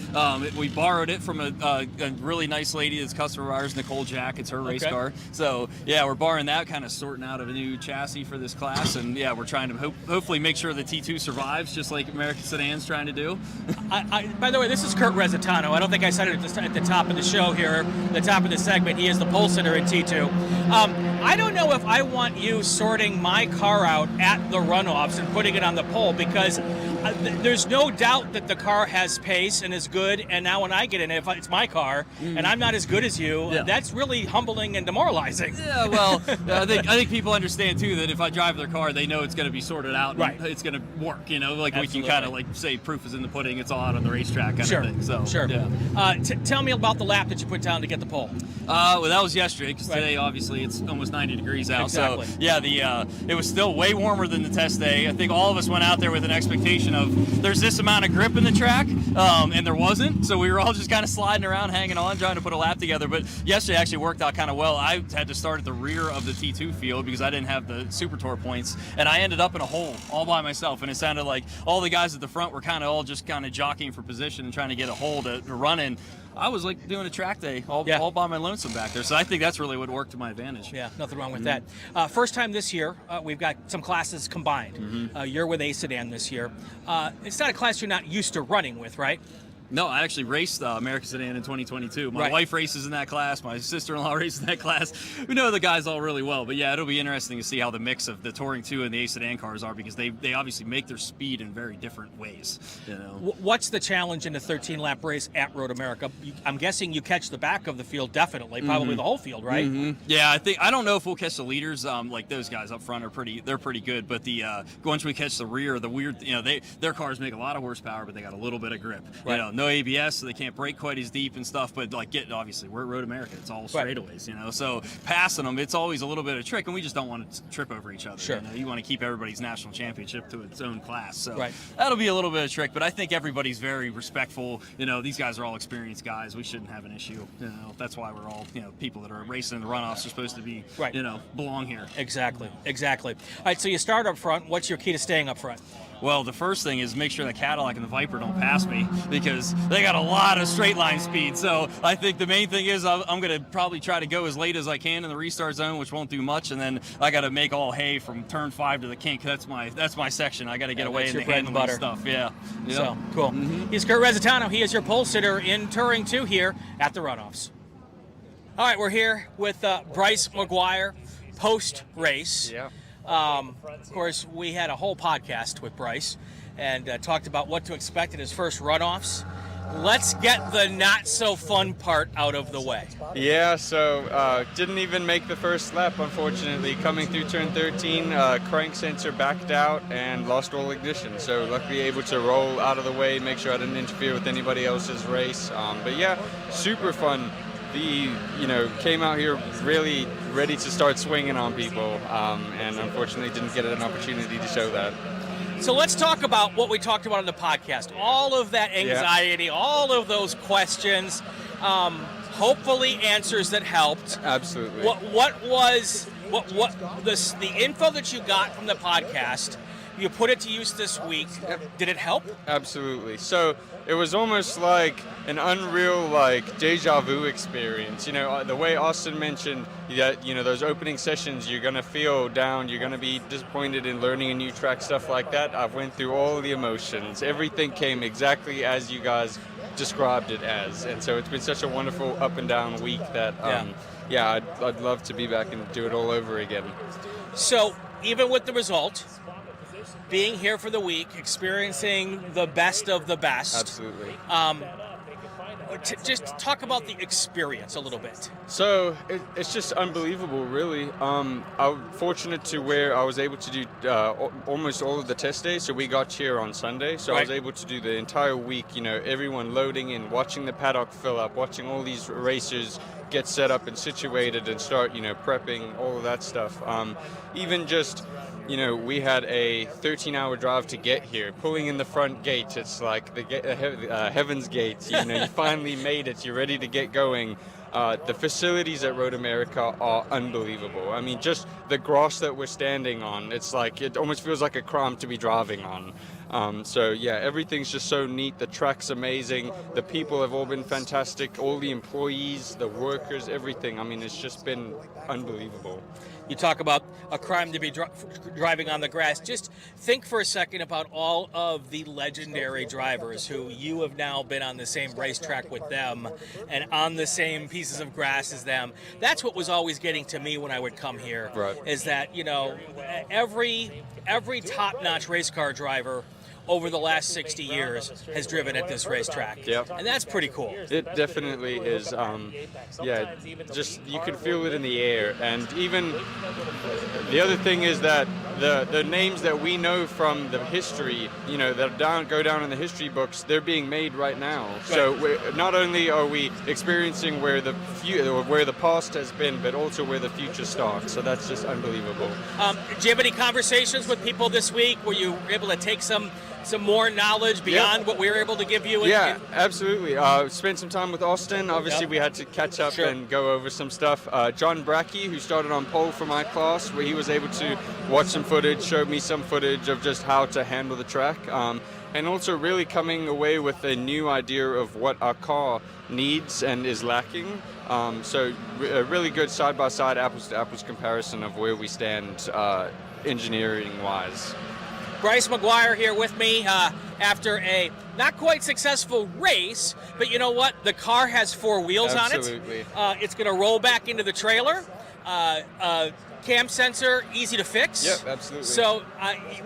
We borrowed it from a really nice lady that's a customer of ours, Nicole Jack. It's her race car. So yeah, we're borrowing that, kind of sorting out a new chassis for this class, and yeah, we're trying to hopefully make sure the T2 survives, just like American Sedan's trying to do. By the way, this is Kurt Resitano. I don't think I said it at the top of the show here, the top of the segment. He is the pole sitter in T2. I don't know if I want you sorting my car out at the runoffs and putting it on the pole, because there's no doubt that the car has pace and is good, and now when I get in it, if it's my car and I'm not as good as you, that's really humbling and demoralizing. Yeah, well, I think people understand too that if I drive their car, they know it's going to be sorted out and it's going to work. Like Absolutely. we can kind of like say proof is in the pudding. It's all out on the racetrack kind of thing. So Sure. yeah. Tell me about the lap that you put down to get the pole. Well, that was yesterday, because today obviously it's almost 90 degrees out. Exactly. So yeah, it was still way warmer than the test day. I think all of us went out there with an expectation of there's this amount of grip in the track, and there wasn't. So we were all just kind of sliding around, hanging on, trying to put a lap together. But yesterday actually worked out kind of well. I had to start at the rear of the T2 field because I didn't have the Super Tour points, and I ended up in a hole all by myself. And it sounded like all the guys at the front were kind of all just kind of jockeying for position and trying to get a hole to run in. I was like doing a track day all by my lonesome back there. So I think that's really what worked to my advantage. Yeah, nothing wrong with that. First time this year, we've got some classes combined. You're with A Sedan this year. It's not a class you're not used to running with, right? No, I actually raced American Sedan in 2022. My wife races in that class. My sister-in-law races in that class. We know the guys all really well. But yeah, it'll be interesting to see how the mix of the Touring 2 and the A Sedan cars are, because they obviously make their speed in very different ways. What's the challenge in a 13-lap race at Road America? I'm guessing you catch the back of the field, definitely, probably the whole field, right? Yeah, I don't know if we'll catch the leaders. Like those guys up front they're pretty good. But once we catch the rear, the weird, their cars make a lot of horsepower, but they got a little bit of grip. Right. No ABS, so they can't brake quite as deep and stuff, but obviously we're at Road America, it's all straightaways, so passing them, it's always a little bit of trick, and we just don't want to trip over each other. Sure. You want to keep everybody's national championship to its own class, so Right. that'll be a little bit of trick, but I think everybody's very respectful. These guys are all experienced guys. We shouldn't have an issue. That's why we're all, people that are racing in the runoffs are supposed to be, belong here. Exactly. All right, so you start up front. What's your key to staying up front? Well, the first thing is make sure the Cadillac and the Viper don't pass me, because they got a lot of straight line speed. So I think the main thing is I'm going to probably try to go as late as I can in the restart zone, which won't do much, and then I got to make all hay from turn 5 to the kink. That's my section. I got to get away in the handling stuff. Yeah. So cool. He's Kurt Resitano. He is your pole sitter in Touring 2 here at the runoffs. All right, we're here with Bryce McGuire post race. Yeah. Of course, we had a whole podcast with Bryce and talked about what to expect in his first runoffs. Let's get the not so fun part out of the way. Yeah, so didn't even make the first lap, unfortunately. Coming through turn 13, crank sensor backed out and lost roll ignition. So luckily able to roll out of the way, make sure I didn't interfere with anybody else's race. But yeah, super fun. Came out here really ready to start swinging on people, and unfortunately didn't get an opportunity to show that. So let's talk about what we talked about on the podcast. All of that anxiety, all of those questions, hopefully answers that helped. Absolutely. What the info that you got from the podcast, you put it to use this week. Did it help? Absolutely. So it was almost like an unreal, like, deja vu experience. You know, the way Austin mentioned that, you know, those opening sessions, you're going to feel down, you're going to be disappointed in learning a new track, stuff like that. I've went through all the emotions. Everything came exactly as you guys described it as. And so it's been such a wonderful up and down week that, I'd love to be back and do it all over again. So even with the result, being here for the week, experiencing the best of the best. Absolutely. Just talk about the experience a little bit. So it's just unbelievable, really. I'm fortunate to where I was able to do almost all of the test days. So we got here on Sunday. So I was able to do the entire week, you know, everyone loading in, watching the paddock fill up, watching all these racers get set up and situated and start, you know, prepping, all of that stuff. Even just, you know, we had a 13-hour drive to get here. Pulling in the front gate, it's like the Heaven's Gate. You know, you finally made it. You're ready to get going. The facilities at Road America are unbelievable. I mean, just the grass that we're standing on, it's like, it almost feels like a crime to be driving on. So yeah, everything's just so neat. The track's amazing. The people have all been fantastic. All the employees, the workers, everything. I mean, it's just been unbelievable. You talk about a crime to be driving on the grass. Just think for a second about all of the legendary drivers who you have now been on the same racetrack with them and on the same pieces of grass as them. That's what was always getting to me when I would come here. Right. Is that, you know, every top-notch race car driver over the last 60 years has driven at this racetrack. Yep. And that's pretty cool. It definitely is. Just you can feel it in the air. And even the other thing is that the names that we know from the history, you know, that go down in the history books, they're being made right now. Right. So not only are we experiencing where the past has been, but also where the future starts. So that's just unbelievable. Did you have any conversations with people this week? Were you able to take some more knowledge beyond what we were able to give you? Absolutely. Spent some time with Austin. Obviously, we had to catch up and go over some stuff. John Brackey, who started on pole for my class, where he was able to watch some footage, showed me some footage of just how to handle the track. And also really coming away with a new idea of what our car needs and is lacking. So a really good side-by-side, apples-to-apples comparison of where we stand engineering-wise. Bryce McGuire here with me after a not quite successful race, but you know what? The car has 4 wheels Absolutely. on it. It's going to roll back into the trailer. Cam sensor, easy to fix. Yep, absolutely. So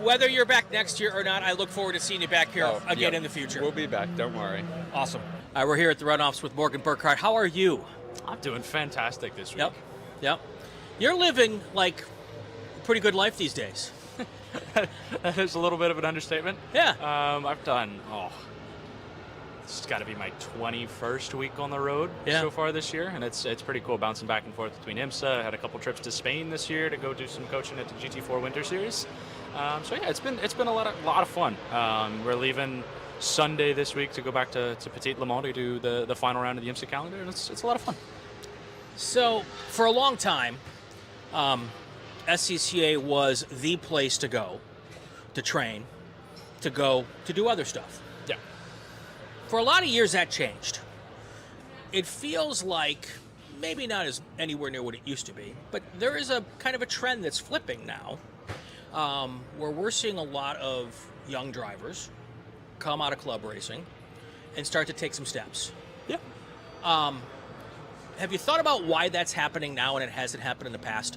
whether you're back next year or not, I look forward to seeing you back here again in the future. We'll be back, don't worry. Awesome. We're here at the Runoffs with Morgan Burkhart. How are you? I'm doing fantastic this week. Yep. You're living like a pretty good life these days. That is a little bit of an understatement. Yeah. I've done, this has got to be my 21st week on the road so far this year, and it's pretty cool bouncing back and forth between IMSA. I had a couple trips to Spain this year to go do some coaching at the GT4 Winter Series. It's been a lot of fun. We're leaving Sunday this week to go back to Petit Le Mans to do the final round of the IMSA calendar, and it's a lot of fun. So for a long time, SCCA was the place to go, to train, to go to do other stuff. Yeah. For a lot of years, that changed. It feels like maybe not as anywhere near what it used to be, but there is a kind of a trend that's flipping now, where we're seeing a lot of young drivers come out of club racing and start to take some steps. Yeah. Have you thought about why that's happening now and it hasn't happened in the past?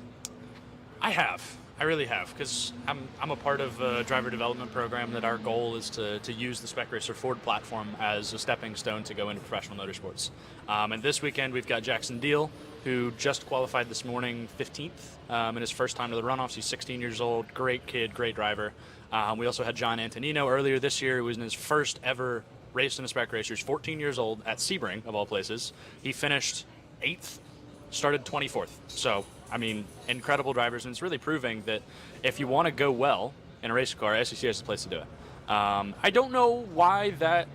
I really have, because I'm a part of a driver development program that our goal is to use the Spec Racer Ford platform as a stepping stone to go into professional motorsports. And this weekend we've got Jackson Deal, who just qualified this morning 15th in his first time to the Runoffs. He's 16 years old, great kid, great driver. We also had John Antonino earlier this year, who was in his first ever race in a Spec Racer. He's 14 years old at Sebring, of all places. He finished 8th, started 24th. So, I mean, incredible drivers, and it's really proving that if you want to go well, in a race car, SCCA is the place to do it. I don't know why that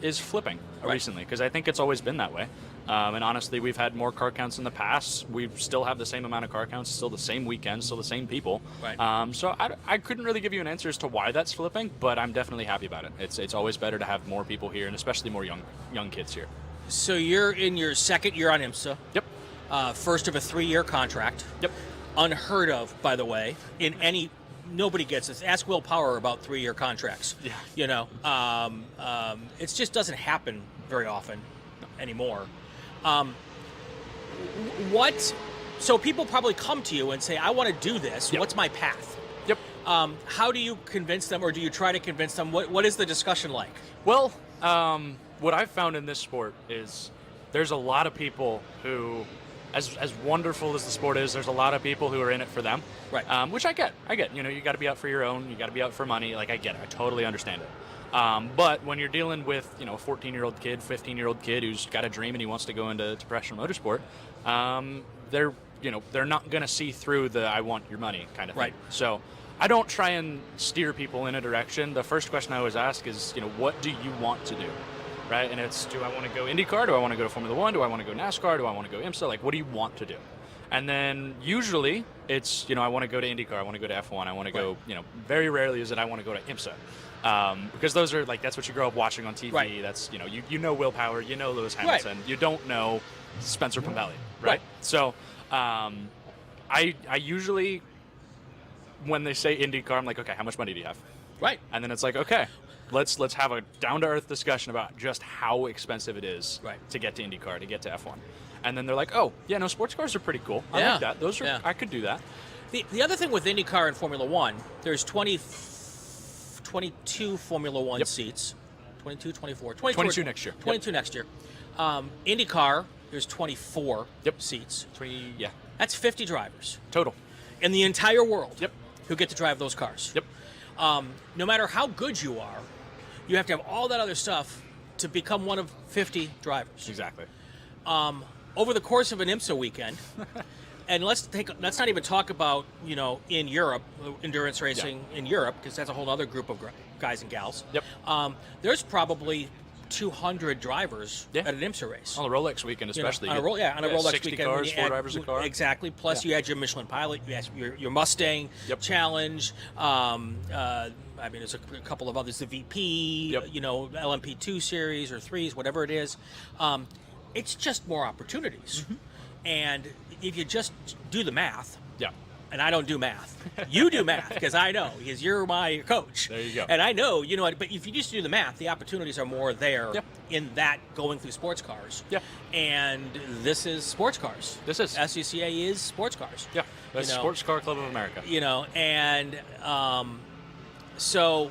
is flipping recently, because I think it's always been that way. And honestly, we've had more car counts in the past. We still have the same amount of car counts, still the same weekends, still the same people. Right. So I couldn't really give you an answer as to why that's flipping, but I'm definitely happy about it. It's always better to have more people here, and especially more young kids here. So you're in your second year on IMSA. Yep. First of a 3-year contract. Yep. Unheard of, by the way, in any. Nobody gets this. Ask Will Power about 3-year contracts. Yeah. You know, it just doesn't happen very often anymore. So people probably come to you and say, I want to do this. Yep. What's my path? Yep. How do you convince them, or do you try to convince them? What is the discussion like? Well, what I've found in this sport is there's a lot of people who, as wonderful as the sport is, there's a lot of people who are in it for them. Right. Which I get. You know, you got to be out for your own. You got to be out for money. Like, I get it. I totally understand it. But when you're dealing with, you know, a 14-year-old kid, 15-year-old kid who's got a dream and he wants to go into professional motorsport, they're not going to see through the "I want your money" kind of thing. Right. So I don't try and steer people in a direction. The first question I always ask is, you know, what do you want to do? Right? And it's, do I want to go IndyCar? Do I want to go to Formula One? Do I want to go NASCAR? Do I want to go IMSA? Like, what do you want to do? And then usually it's, you know, I want to go to IndyCar. I want to go to F1. I want to go, you know, very rarely is it I want to go to IMSA. Because those are, like, that's what you grow up watching on TV. Right. That's, you know, you know Will Power, you know Lewis Hamilton. You don't know Spencer Pumpelly, right? So I usually, when they say IndyCar, I'm like, okay, how much money do you have? Right. And then it's like, okay, let's have a down-to-earth discussion about just how expensive it is to get to IndyCar, to get to F1. And then they're like, oh, yeah, no, sports cars are pretty cool. I like that. Those are, I could do that. The other thing with IndyCar and Formula One, there's 22 Formula One seats. 22, 24. 22 next year. 22 next year. IndyCar, there's 24 seats. 20, yeah. That's 50 drivers. Total. In the entire world who get to drive those cars. Yep. No matter how good you are, you have to have all that other stuff to become one of 50 drivers. Exactly. Over the course of an IMSA weekend, and let's not even talk about, you know, in Europe, endurance racing in Europe, because that's a whole other group of guys and gals. Yep. There's probably 200 drivers at an IMSA race. On a Rolex weekend, especially. You know, on a Rolex 60 weekend. cars, 4 drivers a car. Exactly. Plus, you had your Michelin Pilot, you had your Mustang Challenge. I mean, there's a couple of others, the VP, you know, LMP2 series or 3s, whatever it is. It's just more opportunities. And if you just do the math, and I don't do math, you do math, because I know, because you're my coach. There you go. And I know, you know, but if you just do the math, the opportunities are more there in that going through sports cars. And this is sports cars. This is. SCCA is sports cars. Yeah, that's Sports Car Club of America. You know, and so,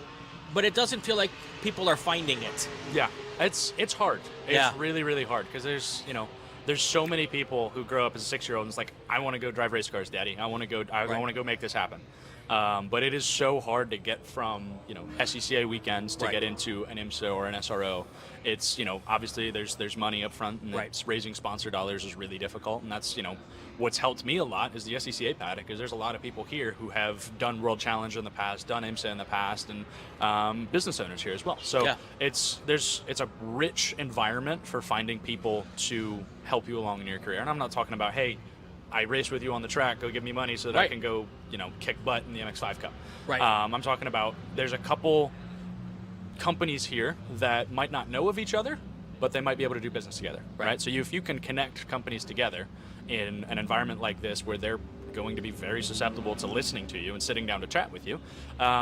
but it doesn't feel like people are finding it. Yeah, it's hard. It's really, really hard, because there's, you know, there's so many people who grow up as a 6-year-old and it's like, I want to go drive race cars, Daddy. I want to go. I want to go make this happen. But it is so hard to get from, you know, SCCA weekends to get into an IMSA or an SRO. It's, you know, obviously there's money up front, and it's raising sponsor dollars is really difficult, and that's, you know, what's helped me a lot is the SCCA paddock, because there's a lot of people here who have done World Challenge in the past, done IMSA in the past, and business owners here as well. So it's a rich environment for finding people to help you along in your career. And I'm not talking about, hey, I race with you on the track, go give me money so that I can go, you know, kick butt in the MX-5 Cup. I'm talking about, there's a couple companies here that might not know of each other, but they might be able to do business together, right? So if you can connect companies together in an environment like this, where they're going to be very susceptible to listening to you and sitting down to chat with you,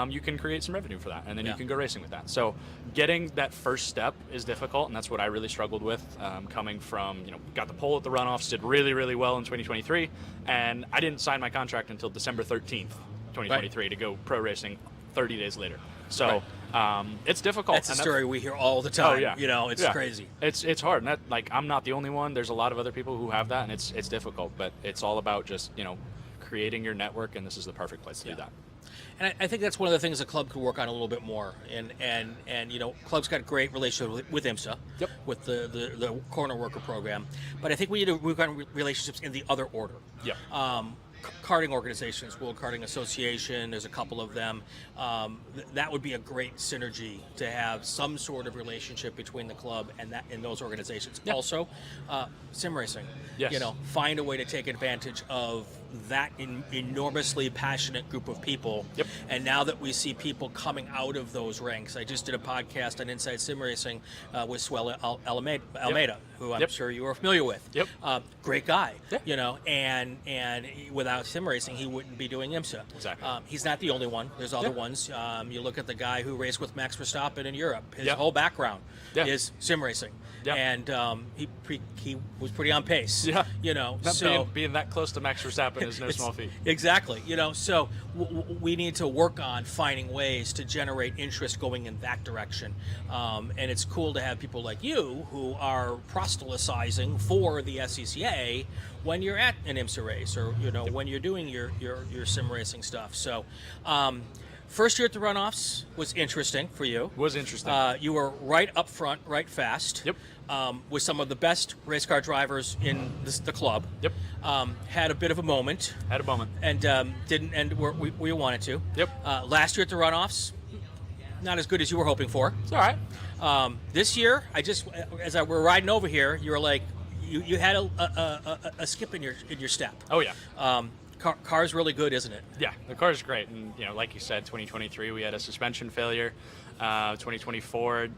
you can create some revenue for that, and then you can go racing with that. So getting that first step is difficult, and that's what I really struggled with, coming from, you know, got the pole at the runoffs, did really, really well in 2023, and I didn't sign my contract until December 13th, 2023 to go pro racing 30 days later. So it's difficult. That's a story we hear all the time. Oh, yeah. You know, it's crazy. It's hard. And that, like, I'm not the only one. There's a lot of other people who have that, and it's difficult. But it's all about just, you know, creating your network, and this is the perfect place to do that. And I think that's one of the things the club could work on a little bit more. And you know, club's got a great relationship with IMSA, with the corner worker program. But I think we need to work on relationships in the other order. karting organizations, World Karting Association, there's a couple of them. That would be a great synergy to have some sort of relationship between the club and those organizations. Yep. Also, sim racing. Yes. Find a way to take advantage of that enormously passionate group of people. Yep. And now that we see people coming out of those ranks, I just did a podcast on Inside Sim Racing with Swell Almeida, who I'm sure you are familiar with. Yep. Great guy. Yep. And without sim racing, he wouldn't be doing IMSA. Exactly. He's not the only one. There's other ones. You look at the guy who raced with Max Verstappen in Europe. His whole background is sim racing. Yep. And he was pretty on pace. Yeah. Being that close to Max Verstappen is no small feat. Exactly. So we need to work on finding ways to generate interest going in that direction. And it's cool to have people like you who are proselytizing for the SCCA when you're at an IMSA race or when you're doing your sim racing stuff. So first year at the runoffs was interesting for you. Was interesting. You were right up front, right fast. Yep. With some of the best race car drivers in the club. Yep. Had a bit of a moment. And didn't end where we wanted to. Yep. Last year at the runoffs, not as good as you were hoping for. It's all right. This year, as I were riding over here, you were like, you had a skip in your step. Oh yeah. Car's really good, isn't it? Yeah, the car's great, and like you said, 2023 we had a suspension failure. 2024,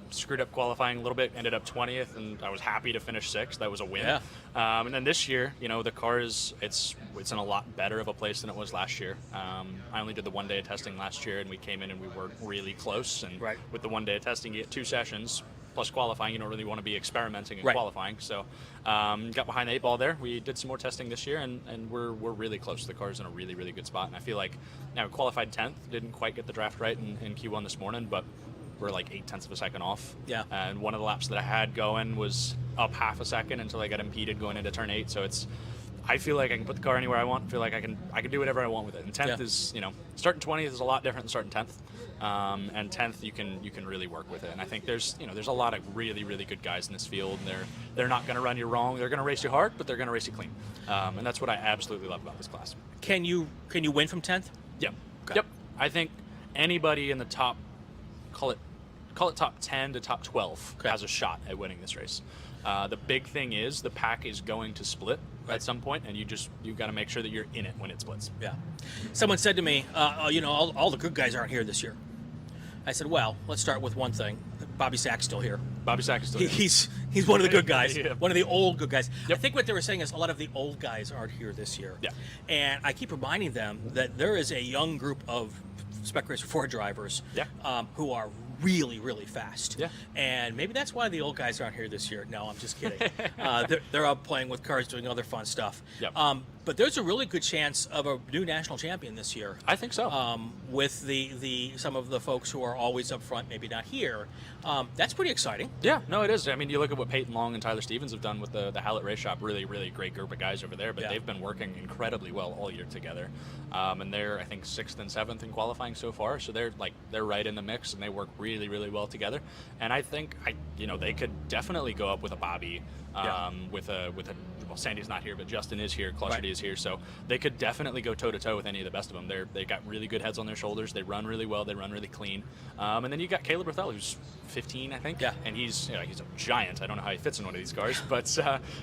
screwed up qualifying a little bit, ended up 20th, and I was happy to finish 6th. That was a win. Yeah. And then this year, the car it's in a lot better of a place than it was last year. I only did the 1 day of testing last year, and we came in and we were really close. And with the 1 day of testing, you get 2 sessions. Plus qualifying, you don't really want to be experimenting in qualifying. So got behind the 8 ball there. We did some more testing this year, and we're really close. The car's in a really, really good spot. And I feel like now qualified 10th, didn't quite get the draft right in Q1 this morning, but we're like 0.8 of a second off. Yeah. And one of the laps that I had going was up half a second until I got impeded going into turn 8. So I feel like I can put the car anywhere I want. I feel like I can do whatever I want with it. And 10th is, starting 20th is a lot different than starting 10th. And 10th, you can really work with it. And I think there's a lot of really, really good guys in this field. And they're not going to run you wrong. They're going to race you hard, but they're going to race you clean. And that's what I absolutely love about this class. Can you win from 10th? Yep. Okay. Yep. I think anybody in the top, call it top 10 to top 12 has a shot at winning this race. The big thing is the pack is going to split at some point, and you've got to make sure that you're in it when it splits. Yeah. Someone said to me, all the good guys aren't here this year. I said, well, let's start with one thing. Bobby Sack's still here. Bobby Sack is still here. He's one of the good guys. Yeah. One of the old good guys. Yep. I think what they were saying is a lot of the old guys aren't here this year. Yeah. And I keep reminding them that there is a young group of Spec Racer 4 drivers who are really, really fast. Yeah. And maybe that's why the old guys aren't here this year. No, I'm just kidding. They're out playing with cars, doing other fun stuff. Yep. But there's a really good chance of a new national champion this year. I think so. With some of the folks who are always up front, maybe not here. That's pretty exciting. Yeah, no, it is. I mean, you look at what Peyton Long and Tyler Stevens have done with the Hallett Race Shop. Really, really great group of guys over there. But they've been working incredibly well all year together. And they're, I think, 6th and 7th in qualifying so far. So they're right in the mix, and they work really, really well together. And I think they could definitely go up with a Bobby, well, Sandy's not here, but Justin is here, Clutcherty is here, so they could definitely go toe-to-toe with any of the best of them. They got really good heads on their shoulders. They run really well. They run really clean. And then you got Caleb Rothell, who's 15, I think. Yeah. And he's a giant. I don't know how he fits in one of these cars, but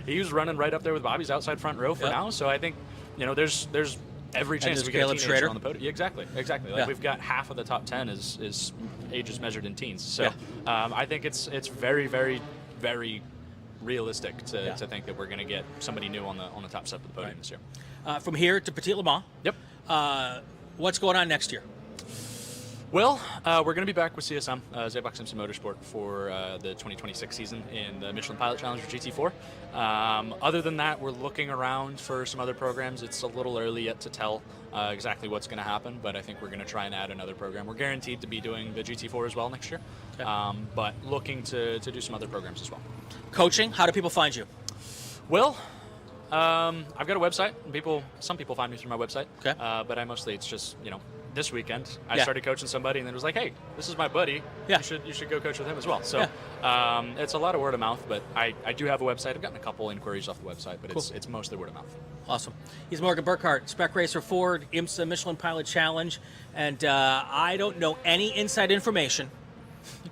he was running right up there with Bobby's outside front row for now. So I think, there's every chance we get a teenager on the podium. Yeah, exactly. Like we've got half of the top 10 is ages measured in teens. So I think it's very, very, very realistic to think that we're going to get somebody new on the top step of the podium this year. From here to Petit Le Mans. Yep. What's going on next year? Well, we're going to be back with CSM, Zaybach Simpson Motorsport, for the 2026 season in the Michelin Pilot Challenge GT4. Other than that, we're looking around for some other programs. It's a little early yet to tell exactly what's going to happen, but I think we're going to try and add another program. We're guaranteed to be doing the GT4 as well next year, but looking to do some other programs as well. Coaching, how do people find you? Well, I've got a website. Some people find me through my website, but it's just, this weekend. I Yeah. started coaching somebody, and then was like, "Hey, this is my buddy. Yeah. You should go coach with him as well." So it's a lot of word of mouth, but I do have a website. I've gotten a couple inquiries off the website, but it's mostly word of mouth. Awesome. He's Morgan Burkhart, Spec Racer Ford, IMSA Michelin Pilot Challenge, and I don't know any inside information.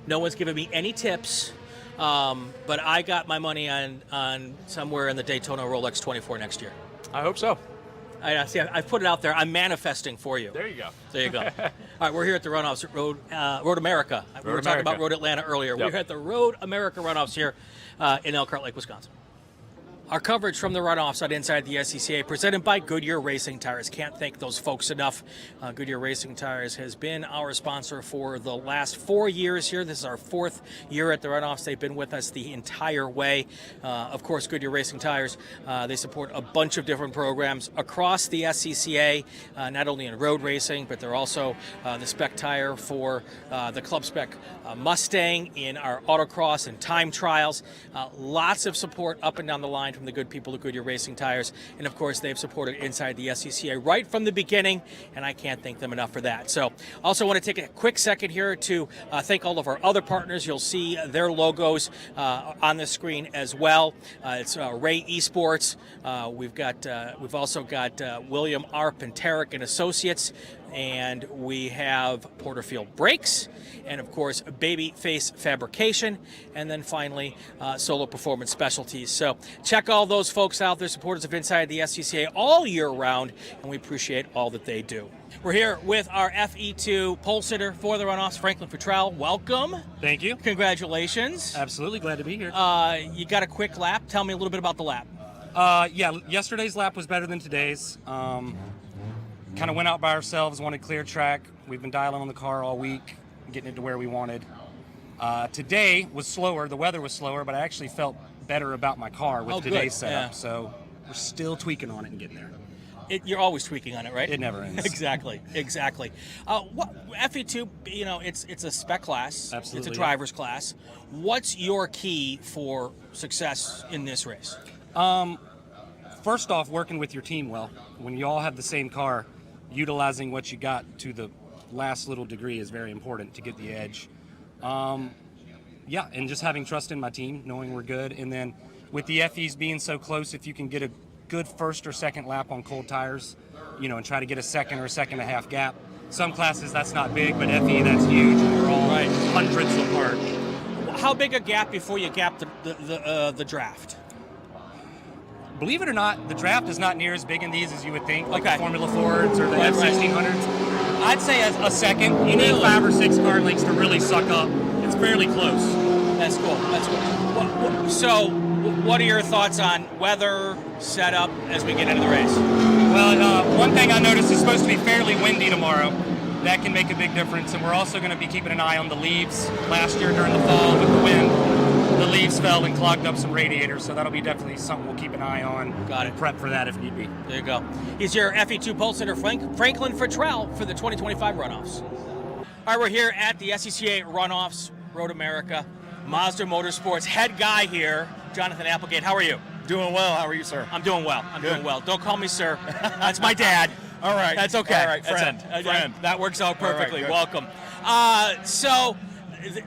No one's given me any tips, but I got my money on somewhere in the Daytona Rolex 24 next year. I hope so. I put it out there. I'm manifesting for you. There you go. There you go. All right, we're here at the Runoffs at Road America. We were talking about Road Atlanta earlier. Yep. We're here at the Road America Runoffs here in Elkhart Lake, Wisconsin. Our coverage from the runoffs on Inside the SCCA, presented by Goodyear Racing Tires. Can't thank those folks enough. Goodyear Racing Tires has been our sponsor for the last 4 years here. This is our 4th year at the runoffs. They've been with us the entire way. Of course, Goodyear Racing Tires, they support a bunch of different programs across the SCCA, not only in road racing, but they're also the spec tire for the Club Spec Mustang in our autocross and time trials. Lots of support up and down the line from the good people at Goodyear Racing Tires. And of course, they've supported Inside the SCCA right from the beginning, and I can't thank them enough for that. So also want to take a quick second here to thank all of our other partners. You'll see their logos on the screen as well. It's Ray Esports. We've also got William R. Penterick and Associates, and we have Porterfield Brakes, and of course Babyface Fabrication, and then finally Solo Performance Specialties. So check all those folks out. They're supporters of Inside the SCCA all year round, and we appreciate all that they do. We're here with our FE2 pole sitter for the runoffs, Franklin Futrell. Welcome. Thank you. Congratulations. Absolutely, glad to be here. You got a quick lap. Tell me a little bit about the lap. Yeah, yesterday's lap was better than today's. Kind of went out by ourselves, wanted clear track. We've been dialing on the car all week, getting it to where we wanted. Today was slower. The weather was slower, but I actually felt better about my car with today's setup. Yeah. So we're still tweaking on it and getting there. You're always tweaking on it, right? It never ends. Exactly. FE2, it's a spec class. Absolutely, It's a driver's class. What's your key for success in this race? First off, working with your team well. When you all have the same car, utilizing what you got to the last little degree is very important to get the edge. And just having trust in my team, knowing we're good. And then with the FEs being so close, if you can get a good first or second lap on cold tires, and try to get a second or a second and a half gap. Some classes that's not big, but FE that's huge, and we're all hundreds apart. How big a gap before you gap the draft? Believe it or not, the draft is not near as big in these as you would think, like Okay. the Formula Fords or the Right, F1600s. I'd say as a second. You need 5 or 6 car lengths to really suck up. It's fairly close. That's cool. That's cool. So, what are your thoughts on weather, setup as we get into the race? Well, one thing I noticed is supposed to be fairly windy tomorrow. That can make a big difference, and we're also going to be keeping an eye on the leaves. Last year during the fall with the wind, the leaves fell and clogged up some radiators, so that'll be definitely something we'll keep an eye on. Got it. And prep for that if need be. There you go. He's your FE2 pole sitter, Franklin Futrell, for the 2025 runoffs. All right, we're here at the SCCA Runoffs, Road America, Mazda Motorsports head guy here, Jonathan Applegate. How are you? Doing well. How are you, sir? I'm doing well. I'm doing well. Don't call me sir. That's my dad. All right. That's okay. All right, friend. Friend. That works out perfectly. All right, Welcome.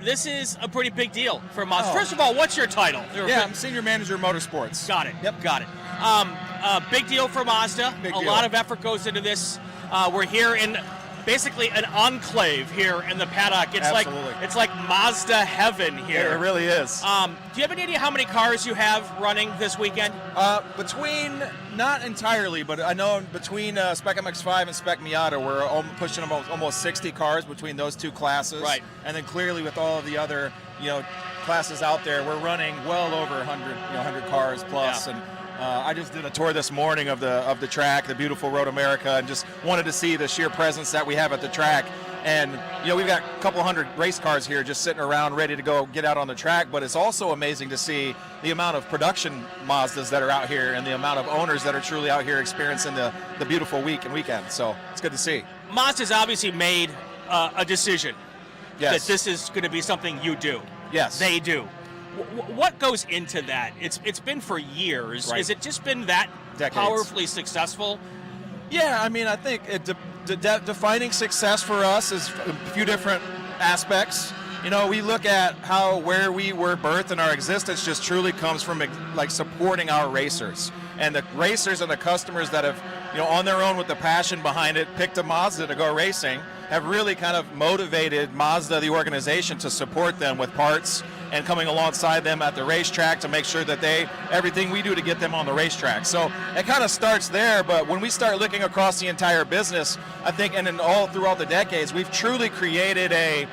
This is a pretty big deal for Mazda. Oh. First of all, what's your title? Yeah, I'm Senior Manager of Motorsports. Got it. Yep. Got it. Big deal for Mazda. Big a deal. lot of effort goes into this. We're here in basically an enclave here in the paddock. It's Absolutely. like Mazda heaven here. It really is. Do you have any idea how many cars you have running this weekend? Not entirely, but I know between Spec MX-5 and Spec Miata, we're pushing almost 60 cars between those two classes. Right. And then clearly with all of the other, classes out there, we're running well over 100 cars plus. Yeah. And I just did a tour this morning of the track, the beautiful Road America, and just wanted to see the sheer presence that we have at the track. And we've got a couple hundred race cars here just sitting around ready to go get out on the track, but it's also amazing to see the amount of production Mazdas that are out here and the amount of owners that are truly out here experiencing the beautiful week and weekend. So it's good to see. Mazda's obviously made a decision Yes. that this is going to be something you do. Yes. They do. What goes into that? It's been for years. Right. Has it just been that Decades. powerfully successful? Yeah, I mean, I think defining success for us is a few different aspects. You know, we look at where we were birthed, and our existence just truly comes from like supporting our racers, and the racers and the customers that have, you know, on their own with the passion behind it, picked a Mazda to go racing, have really kind of motivated Mazda, the organization, to support them with parts and coming alongside them at the racetrack to make sure that everything we do to get them on the racetrack. So it kind of starts there, but when we start looking across the entire business, I think, and in all throughout the decades, we've truly created a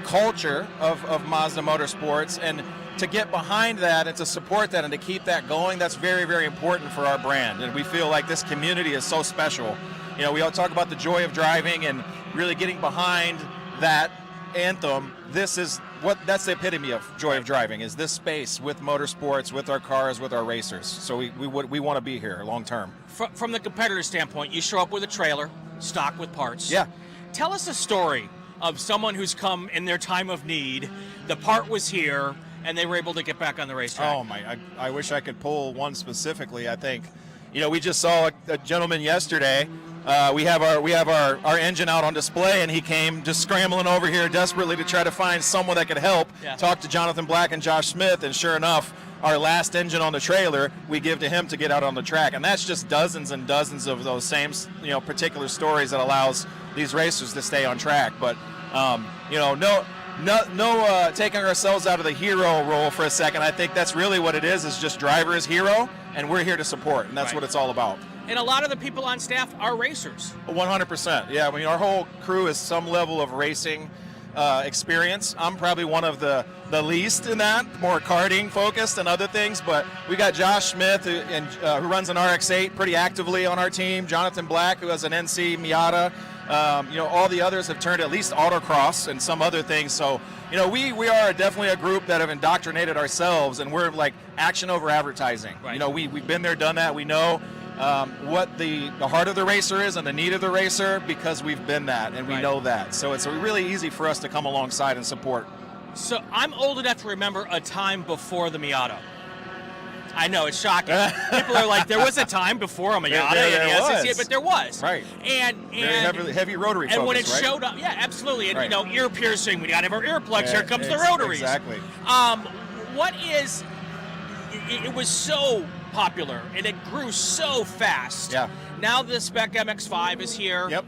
culture of Mazda Motorsports, and to get behind that and to support that and to keep that going, that's very, very important for our brand. And we feel like this community is so special. You know, we all talk about the joy of driving and really getting behind that anthem. That's the epitome of joy of driving, is this space with motorsports, with our cars, with our racers. So we want to be here long term. From the competitor standpoint, you show up with a trailer, stocked with parts. Yeah. Tell us a story of someone who's come in their time of need, the part was here, and they were able to get back on the racetrack. Oh my! I wish I could pull one specifically. I think, you know, we just saw a gentleman yesterday. We have our engine out on display, and he came just scrambling over here desperately to try to find someone that could help. Yeah. Talk to Jonathan Black and Josh Smith, and sure enough, our last engine on the trailer we give to him to get out on the track, and that's just dozens and dozens of those same, you know, particular stories that allows these racers to stay on track. But you know, no taking ourselves out of the hero role for a second. I think that's really what it is just driver is hero, and we're here to support, and that's what it's all about. And a lot of the people on staff are racers. 100%. Yeah, I mean, our whole crew is some level of racing experience. I'm probably one of the least in that, more karting focused and other things, but we got Josh Smith who runs an RX-8 pretty actively on our team, Jonathan Black, who has an NC Miata. You know, all the others have turned at least autocross and some other things. So, you know, we are definitely a group that have indoctrinated ourselves, and we're like action over advertising. Right. You know, we've been there, done that. We know what the heart of the racer is and the need of the racer, because we've been that, and we know that. So it's really easy for us to come alongside and support. So I'm old enough to remember a time before the Miata. I know, it's shocking. People are like, there was a time before a Miata, but there was. Right. And very heavy rotary focus, and when it showed up, yeah, absolutely. And, you know, ear piercing, we got to have our earplugs, here comes the rotaries. Exactly. It was so popular, and it grew so fast. Yeah. Now the Spec MX-5 is here. Yep.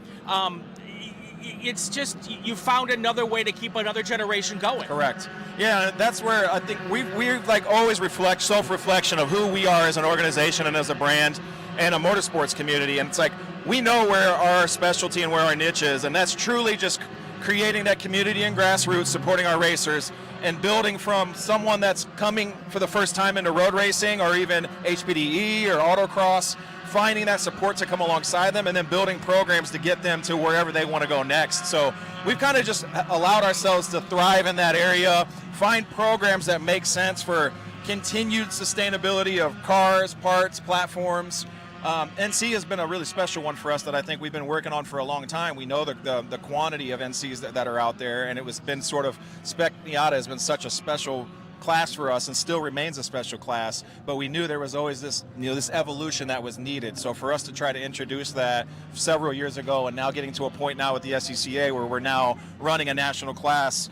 It's just, you found another way to keep another generation going. Correct. Yeah, that's where I think we've like always self-reflection of who we are as an organization and as a brand and a motorsports community. And it's like, we know where our specialty and where our niche is, and that's truly just creating that community and grassroots, supporting our racers, and building from someone that's coming for the first time into road racing or even HPDE or autocross, finding that support to come alongside them, and then building programs to get them to wherever they want to go next. So we've kind of just allowed ourselves to thrive in that area, find programs that make sense for continued sustainability of cars, parts, platforms. NC has been a really special one for us that I think we've been working on for a long time. We know the quantity of NCs that are out there, and been sort of, Spec Miata has been such a special class for us and still remains a special class, but we knew there was always this evolution that was needed. So for us to try to introduce that several years ago, and now getting to a point now with the SCCA where we're now running a national class,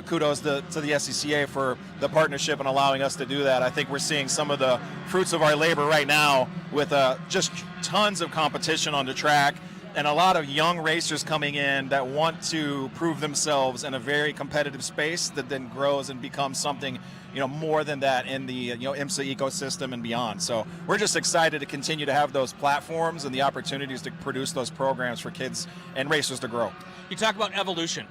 kudos to the SCCA for the partnership and allowing us to do that. I think we're seeing some of the fruits of our labor right now with just tons of competition on the track and a lot of young racers coming in that want to prove themselves in a very competitive space that then grows and becomes something, more than that in the IMSA ecosystem and beyond. So we're just excited to continue to have those platforms and the opportunities to produce those programs for kids and racers to grow. You talk about evolution.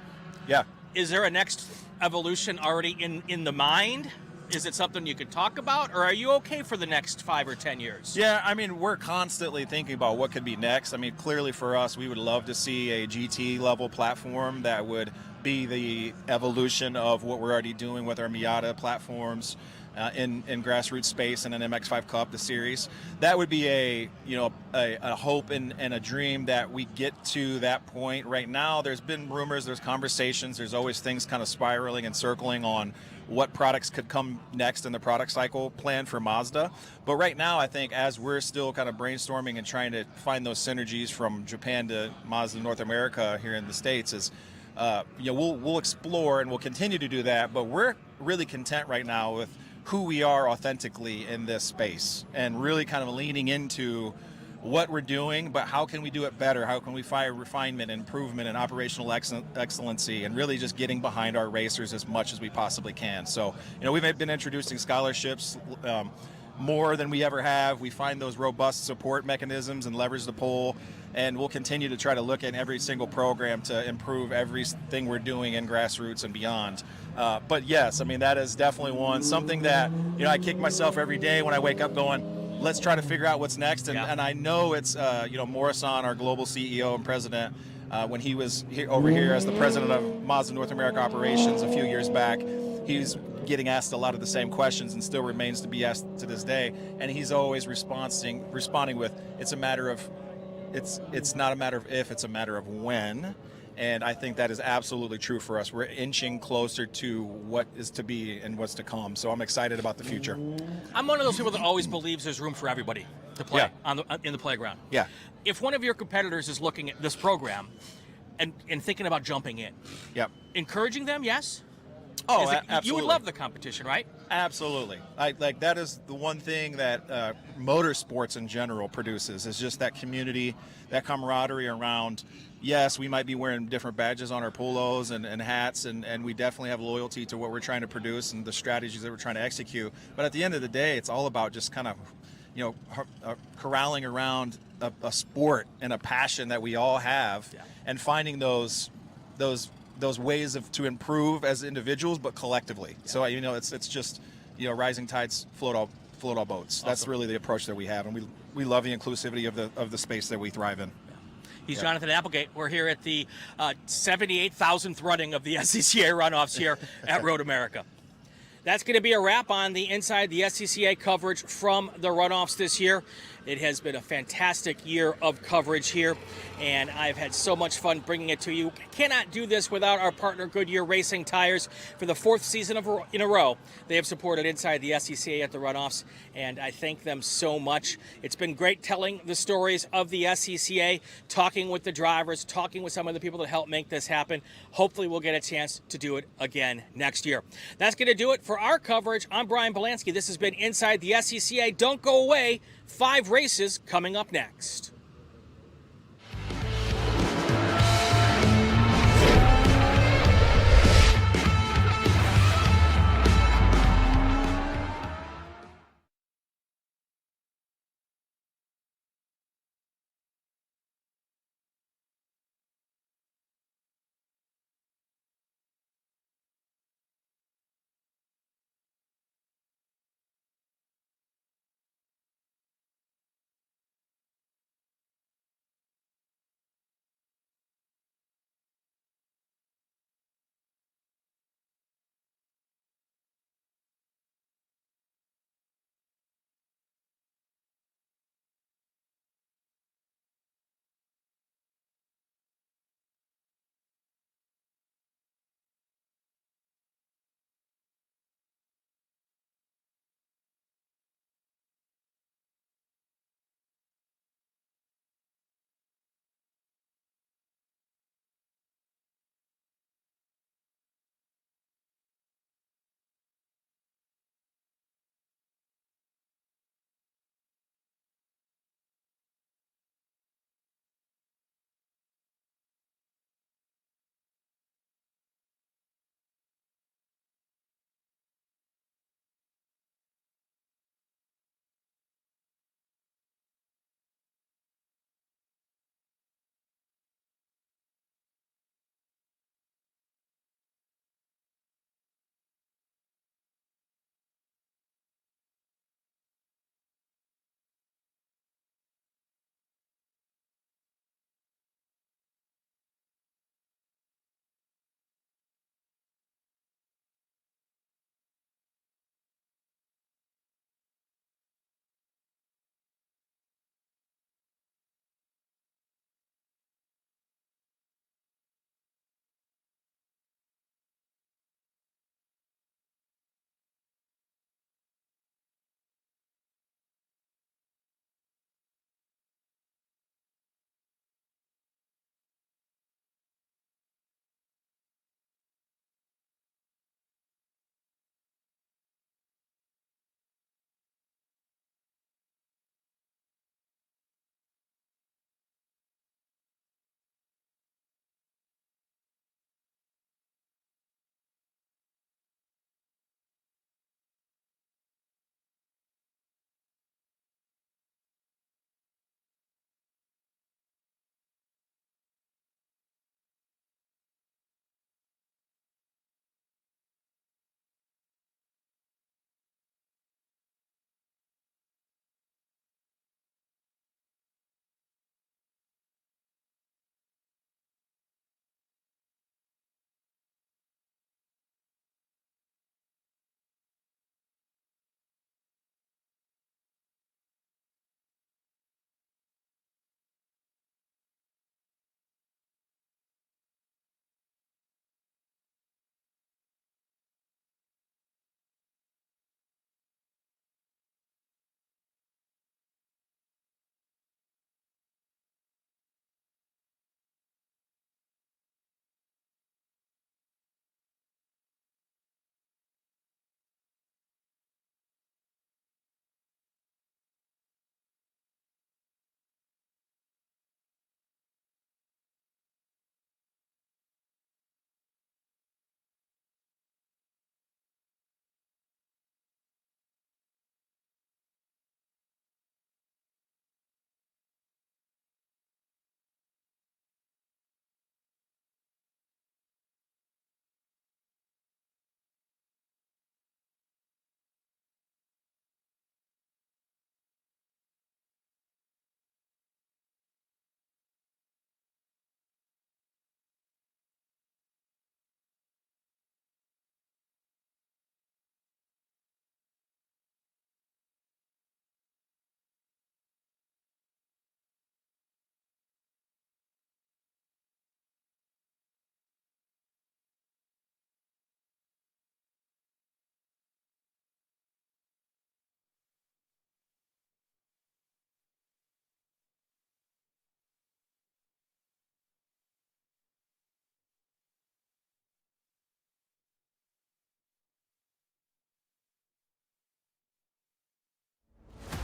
Yeah. Is there a next evolution already in the mind? Is it something you could talk about, or are you okay for the next 5 or 10 years? Yeah, I mean, we're constantly thinking about what could be next. I mean, clearly for us, we would love to see a GT level platform that would be the evolution of what we're already doing with our Miata platforms. in grassroots space and an MX5 Cup, the series. That would be a hope and a dream that we get to that point. Right now, there's been rumors, there's conversations, there's always things kind of spiraling and circling on what products could come next in the product cycle plan for Mazda. But right now, I think as we're still kind of brainstorming and trying to find those synergies from Japan to Mazda North America here in the States, is we'll explore and we'll continue to do that. But we're really content right now with who we are authentically in this space and really kind of leaning into what we're doing, but how can we do it better? How can we find refinement, improvement, and operational excellency, and really just getting behind our racers as much as we possibly can. So, we've been introducing scholarships more than we ever have. We find those robust support mechanisms and leverage the pull, and we'll continue to try to look at every single program to improve everything we're doing in grassroots and beyond. But yes, that is definitely something that, I kick myself every day when I wake up going, let's try to figure out what's next. And I know it's, Morrison, our global CEO and president, when he was over here as the president of Mazda North America operations a few years back, he was getting asked a lot of the same questions and still remains to be asked to this day. And he's always responding with, it's not a matter of if, it's a matter of when. And I think that is absolutely true for us. We're inching closer to what is to be and what's to come. So I'm excited about the future. I'm one of those people that always believes there's room for everybody to play in the playground. Yeah. If one of your competitors is looking at this program and thinking about jumping in, encouraging them, yes? Oh, absolutely. You would love the competition, right? Absolutely. That is the one thing that motorsports in general produces, is just that community, that camaraderie around. Yes, we might be wearing different badges on our polos and hats, and we definitely have loyalty to what we're trying to produce and the strategies that we're trying to execute. But at the end of the day, it's all about just kind of, corralling around a sport and a passion that we all have, and finding those ways to improve as individuals, but collectively. So it's just rising tides float all boats. Awesome. That's really the approach that we have, and we love the inclusivity of the space that we thrive in. He's Jonathan Applegate. We're here at the 78,000th running of the SCCA runoffs here at Road America. That's going to be a wrap on the Inside the SCCA coverage from the runoffs this year. It has been a fantastic year of coverage here, and I've had so much fun bringing it to you. Cannot do this without our partner Goodyear Racing Tires. For the 4th season in a row, they have supported Inside the SCCA at the runoffs, and I thank them so much. It's been great telling the stories of the SCCA, talking with the drivers, talking with some of the people that helped make this happen. Hopefully we'll get a chance to do it again next year. That's going to do it for our coverage. I'm Brian Belansky. This has been Inside the SCCA. Don't go away. 5 races coming up next.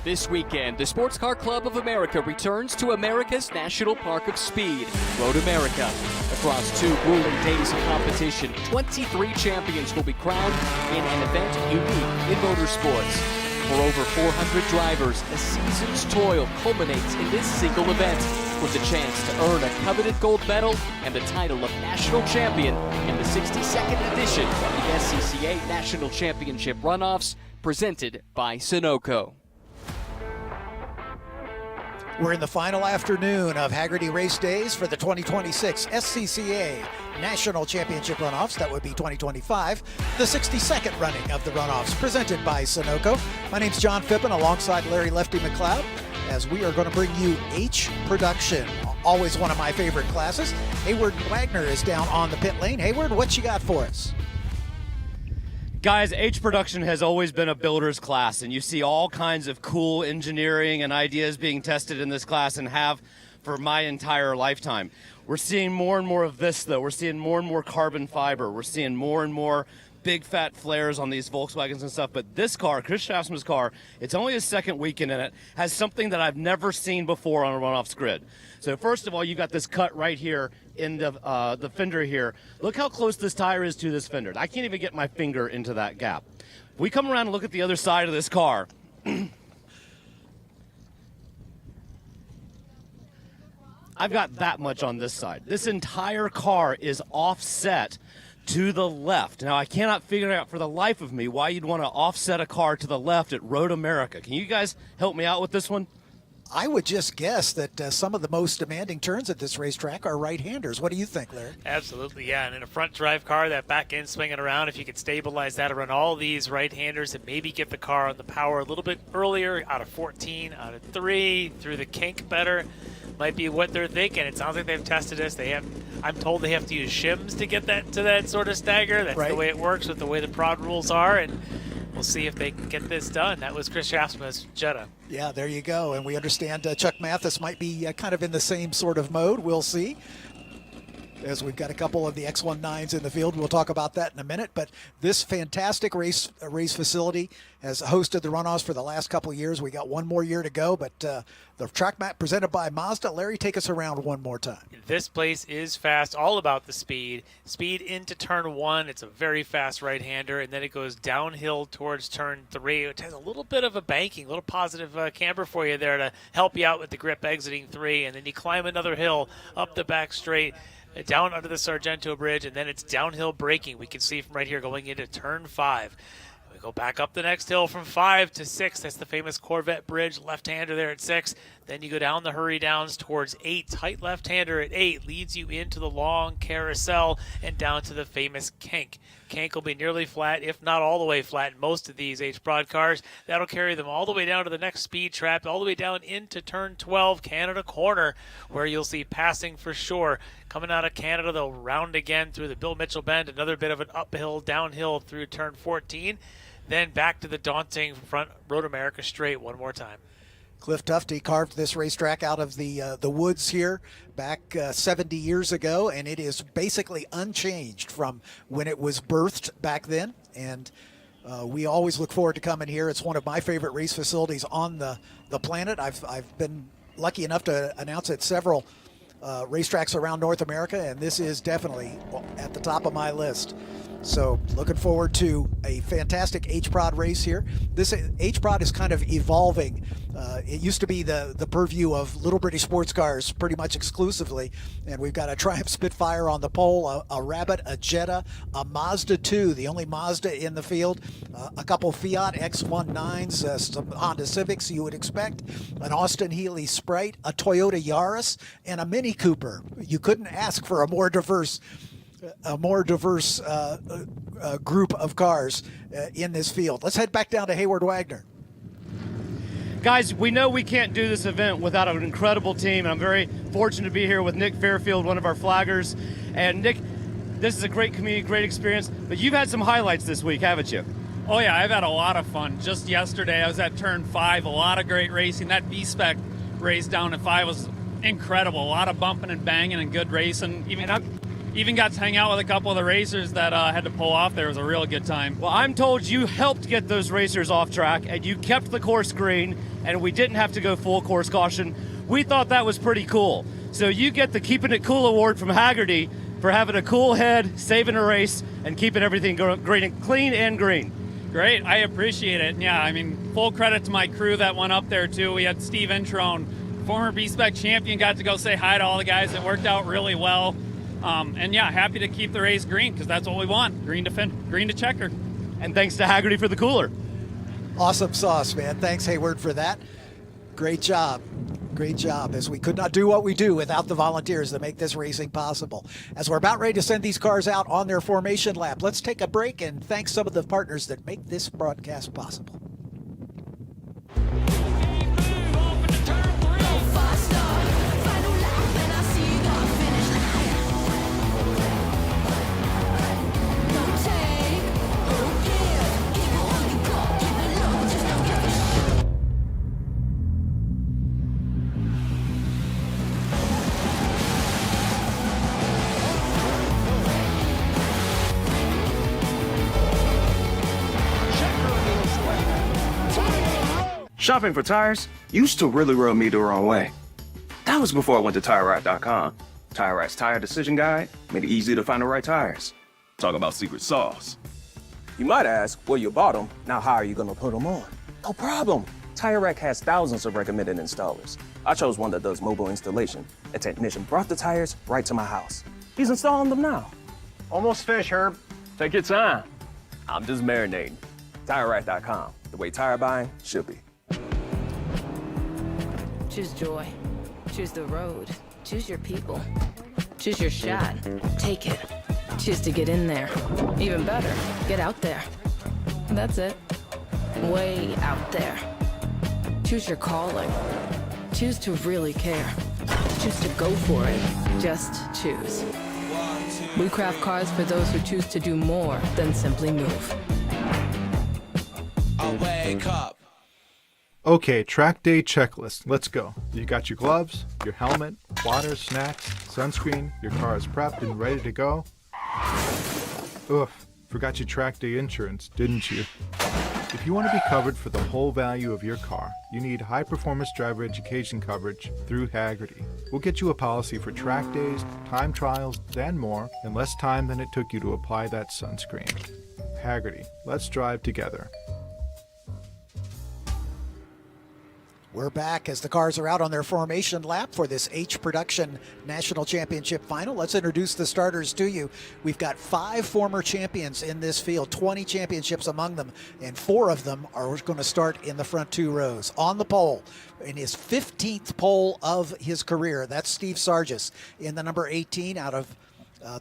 This weekend, the Sports Car Club of America returns to America's National Park of Speed, Road America. Across 2 grueling days of competition, 23 champions will be crowned in an event unique in motorsports. For over 400 drivers, a season's toil culminates in this single event, with the chance to earn a coveted gold medal and the title of national champion in the 62nd edition of the SCCA National Championship Runoffs, presented by Sunoco. We're in the final afternoon of Hagerty race days for the 2026 SCCA National Championship Runoffs. That would be 2025, the 62nd running of the Runoffs, presented by Sunoco. My name's John Phippen, alongside Larry Lefty McLeod, as we are going to bring you H Production, always one of my favorite classes. Hayward Wagner is down on the pit lane. Hayward, what you got for us? Guys, H Production has always been a builder's class, and you see all kinds of cool engineering and ideas being tested in this class, and have for my entire lifetime. We're seeing more and more of this, though. We're seeing more and more carbon fiber. We're seeing more and more big fat flares on these Volkswagens and stuff. But this car, Chris Schaffsman's car, it's only his second weekend in it, has something that I've never seen before on a Runoffs grid. So first of all, you got this cut right here in the fender here. Look how close this tire is to this fender. I can't even get my finger into that gap. If we come around and look at the other side of this car, I've got that much on this side. This entire car is offset to the left. Now, I cannot figure out for the life of me why you'd want to offset a car to the left at Road America. Can you guys help me out with this one? I would just guess that some of the most demanding turns at this racetrack are right-handers. What do you think, Larry? Absolutely, yeah. And in a front drive car, that back end swinging around, if you could stabilize that around all these right-handers and maybe get the car on the power a little bit earlier, out of 14, out of 3, through the kink better, might be what they're thinking. It sounds like they've tested this. I'm told they have to use shims to get that to that sort of stagger. That's the way it works with the way the prod rules are, and we'll see if they can get this done. That was Chris Schaffsman's Jetta. Yeah, there you go. And we understand Chuck Mathis might be kind of in the same sort of mode. We'll see, as we've got a couple of the X19s in the field. We'll talk about that in a minute. But this fantastic race facility has hosted the Runoffs for the last couple of years. We got one more year to go, but the track map presented by Mazda. Larry, take us around one more time. This place is fast, all about the speed. Speed into turn 1, it's a very fast right-hander, and then it goes downhill towards turn 3. It has a little bit of a banking, a little positive camber for you there to help you out with the grip exiting 3, and then you climb another hill up the back straight, down under the Sargento Bridge, and then it's downhill braking. We can see from right here going into turn 5. We go back up the next hill from 5 to 6. That's the famous Corvette Bridge, left-hander there at 6. Then you go down the hurry downs towards 8. Tight left-hander at 8 leads you into the long carousel and down to the famous kink. Kink will be nearly flat, if not all the way flat, in most of these H-Prod cars. That'll carry them all the way down to the next speed trap, all the way down into turn 12, Canada Corner, where you'll see passing for sure. Coming out of Canada, they'll round again through the Bill Mitchell Bend, another bit of an uphill, downhill through turn 14. Then back to the daunting front Road America straight one more time. Cliff Tufte carved this racetrack out of the woods here back 70 years ago, and it is basically unchanged from when it was birthed back then. And we always look forward to coming here. It's one of my favorite race facilities on the planet. I've been lucky enough to announce at several racetracks around North America, and this is definitely at the top of my list. So looking forward to a fantastic H-Prod race here. This H-Prod is kind of evolving. It used to be the purview of Little British Sports Cars pretty much exclusively, and we've got a Triumph Spitfire on the pole, a Rabbit, a Jetta, a Mazda 2, the only Mazda in the field, a couple Fiat X19s, some Honda Civics you would expect, an Austin Healey Sprite, a Toyota Yaris, and a Mini Cooper. You couldn't ask for a more diverse group of cars in this field. Let's head back down to Hayward Wagner. Guys, we know we can't do this event without an incredible team, and I'm very fortunate to be here with Nick Fairfield, one of our flaggers. And Nick, this is a great community, great experience, but you've had some highlights this week, haven't you? Oh yeah, I've had a lot of fun. Just yesterday I was at turn 5, a lot of great racing. That B-Spec race down at 5 was incredible. A lot of bumping and banging and good racing. even got to hang out with a couple of the racers that had to pull off there. It was a real good time. Well, I'm told you helped get those racers off track, and you kept the course green, and we didn't have to go full course caution. We thought that was pretty cool. So you get the Keeping It Cool award from Hagerty for having a cool head, saving a race, and keeping everything clean and green. Great, I appreciate it. Yeah, I mean, full credit to my crew that went up there too. We had Steve Introne, former B-Spec champion, got to go say hi to all the guys. It worked out really well. And yeah, happy to keep the race green because that's what we want, green to checker. And thanks to Hagerty for the cooler. Awesome sauce, man. Thanks, Hayward, for that. Great job. Great job, as we could not do what we do without the volunteers that make this racing possible. As we're about ready to send these cars out on their formation lap, let's take a break and thank some of the partners that make this broadcast possible. Shopping for tires used to really rub me the wrong way. That was before I went to TireRack.com. TireRack's tire decision guide made it easy to find the right tires. Talk about secret sauce. You might ask, well, you bought them, now how are you gonna put them on? No problem. TireRack has thousands of recommended installers. I chose one that does mobile installation. A technician brought the tires right to my house. He's installing them now. Almost finished, Herb. Take your time. I'm just marinating. TireRack.com, the way tire buying should be. Choose joy. Choose the road. Choose your people. Choose your shot. Take it. Choose to get in there. Even better, get out there. That's it. Way out there. Choose your calling. Choose to really care. Choose to go for it. Just choose. We craft cars for those who choose to do more than simply move. I wake up. Okay, track day checklist. Let's go. You got your gloves, your helmet, water, snacks, sunscreen, your car is prepped and ready to go. Oof, forgot your track day insurance, didn't you? If you want to be covered for the whole value of your car, you need high performance driver education coverage through Hagerty. We'll get you a policy for track days, time trials, and more in less time than it took you to apply that sunscreen. Hagerty, let's drive together. We're back as the cars are out on their formation lap for this H Production National Championship final. Let's introduce the starters to you. We've got 5 former champions in this field, 20 championships among them, and 4 of them are going to start in the front 2 rows. On the pole, in his 15th pole of his career, that's Steve Sargis in the number 18 out of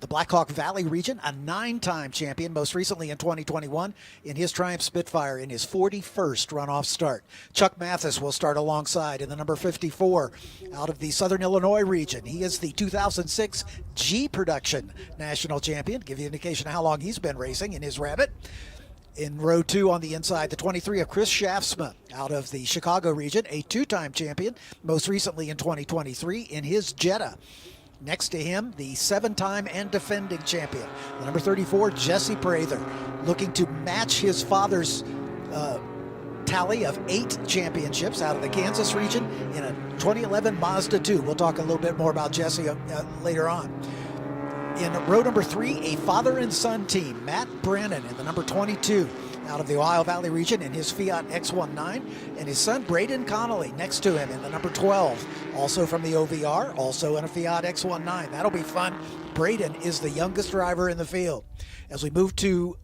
the Blackhawk Valley region, a 9-time champion, most recently in 2021 in his Triumph Spitfire in his 41st runoff start. Chuck Mathis will start alongside in the number 54 out of the Southern Illinois region. He is the 2006 G Production National Champion. Give you an indication of how long he's been racing in his Rabbit. In row 2 on the inside, the 23 of Chris Shaftsma out of the Chicago region, a 2-time champion, most recently in 2023 in his Jetta. Next to him, the 7-time and defending champion, the number 34, Jesse Prather, looking to match his father's tally of 8 championships out of the Kansas region in a 2011 Mazda 2. We'll talk a little bit more about Jesse later on. In row number 3, a father and son team, Matt Brennan in the number 22 out of the Ohio Valley region in his Fiat X19, and his son Braden Connolly next to him in the number 12, also from the OVR, also in a Fiat X19. That'll be fun. Braden is the youngest driver in the field. As we move to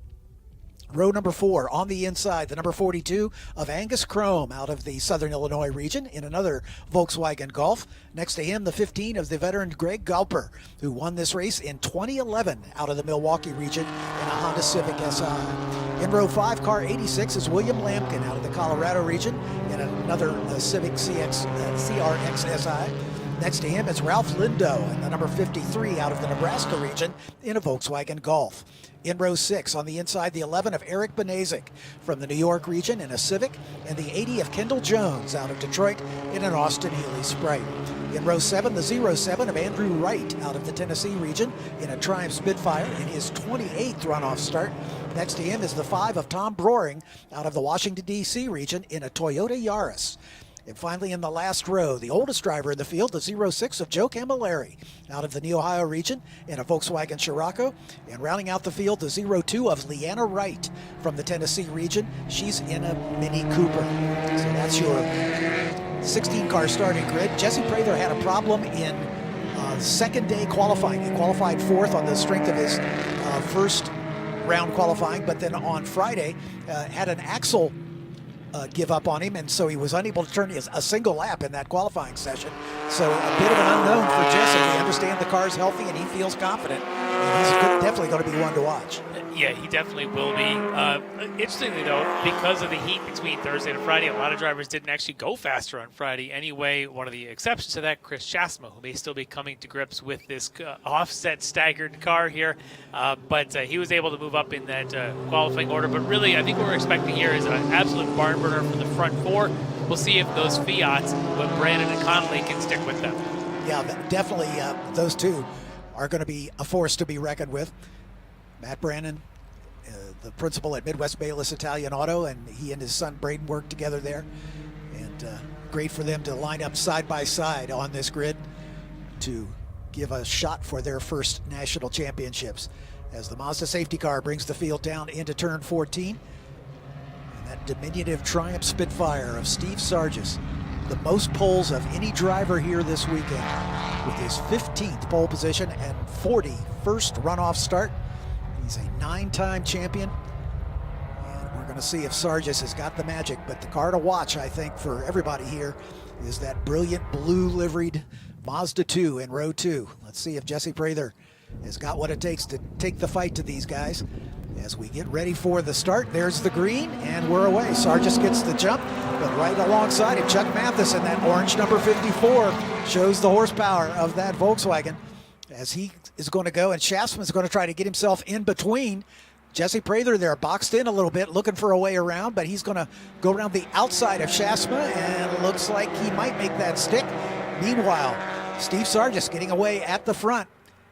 row number 4, on the inside, the number 42 of Angus Chrome out of the Southern Illinois region in another Volkswagen Golf. Next to him, the 15 of the veteran Greg Galper, who won this race in 2011 out of the Milwaukee region in a Honda Civic SI. In row 5, car 86 is William Lampkin out of the Colorado region in another Civic CRX SI. Next to him is Ralph Lindo in the number 53 out of the Nebraska region in a Volkswagen Golf. In row 6, on the inside, the 11 of Eric Benazik from the New York region in a Civic, and the 80 of Kendall Jones out of Detroit in an Austin Healey Sprite. In row 7, the 07 of Andrew Wright out of the Tennessee region in a Triumph Spitfire in his 28th runoff start. Next to him is the 5 of Tom Broering out of the Washington, D.C. region in a Toyota Yaris. And finally, in the last row, the oldest driver in the field, the 06 of Joe Camilleri out of the New Ohio region in a Volkswagen Scirocco. And rounding out the field, the 02 of Leanna Wright from the Tennessee region. She's in a Mini Cooper. So that's your 16-car starting grid. Jesse Prather had a problem in second day qualifying. He qualified 4th on the strength of his first round qualifying, but then on Friday had an axle give up on him, and so he was unable to turn a single lap in that qualifying session. So a bit of an unknown for Jesse. We understand the car's healthy and he feels confident, and he's definitely going to be one to watch. Yeah, he definitely will be. Interestingly, though, because of the heat between Thursday and Friday, a lot of drivers didn't actually go faster on Friday. Anyway, one of the exceptions to that, Chris Chasma, who may still be coming to grips with this offset staggered car here, but he was able to move up in that qualifying order. But really, I think what we're expecting here is an absolute barn burner from the front 4. We'll see if those Fiats, with Brandon and Connolly, can stick with them. Yeah, definitely those two are going to be a force to be reckoned with. Matt Brannon, the principal at Midwest Bayless Italian Auto, and he and his son Braden worked together there. And great for them to line up side by side on this grid to give a shot for their first national championships. As the Mazda safety car brings the field down into turn 14. And that diminutive Triumph Spitfire of Steve Sargis, the most poles of any driver here this weekend, with his 15th pole position and 41st runoff start. He's a 9-time champion, and we're going to see if Sargis has got the magic. But the car to watch, I think, for everybody here is that brilliant blue liveried Mazda 2 in row 2. Let's see if Jesse Prather has got what it takes to take the fight to these guys. As we get ready for the start, there's the green, and we're away. Sargis gets the jump, but right alongside him, Chuck Mathis in that orange number 54 shows the horsepower of that Volkswagen as he is going to go, and Shaftsman's going to try to get himself in between. Jesse Prather there, boxed in a little bit, looking for a way around, but he's going to go around the outside of Shaftsman, and it looks like he might make that stick. Meanwhile, Steve Sargis getting away at the front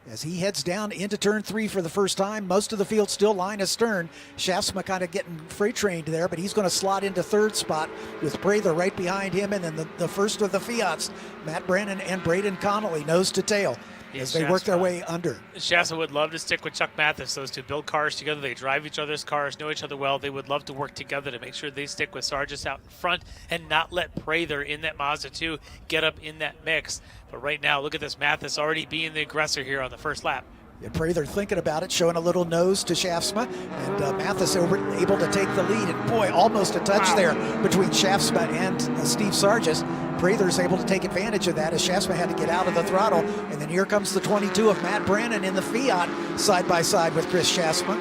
as he heads down into turn 3 for the first time. Most of the field still line astern. Shaftsman kind of getting freight trained there, but he's going to slot into 3rd spot with Prather right behind him, and then the first of the Fiats, Matt Brannon and Braden Connolly, nose to tail, as they work their way under. Shasta would love to stick with Chuck Mathis. Those two build cars together. They drive each other's cars, know each other well. They would love to work together to make sure they stick with Sargis out in front and not let Prather in that Mazda 2 get up in that mix. But right now, look at this. Mathis already being the aggressor here on the first lap. And Prather thinking about it, showing a little nose to Shaftsma, and Mathis able to take the lead. And boy, almost a touch there between Shaftsma and Steve Sargis. Prather's able to take advantage of that as Shaftsma had to get out of the throttle. And then here comes the 22 of Matt Brannon in the Fiat side by side with Chris Shaftsma.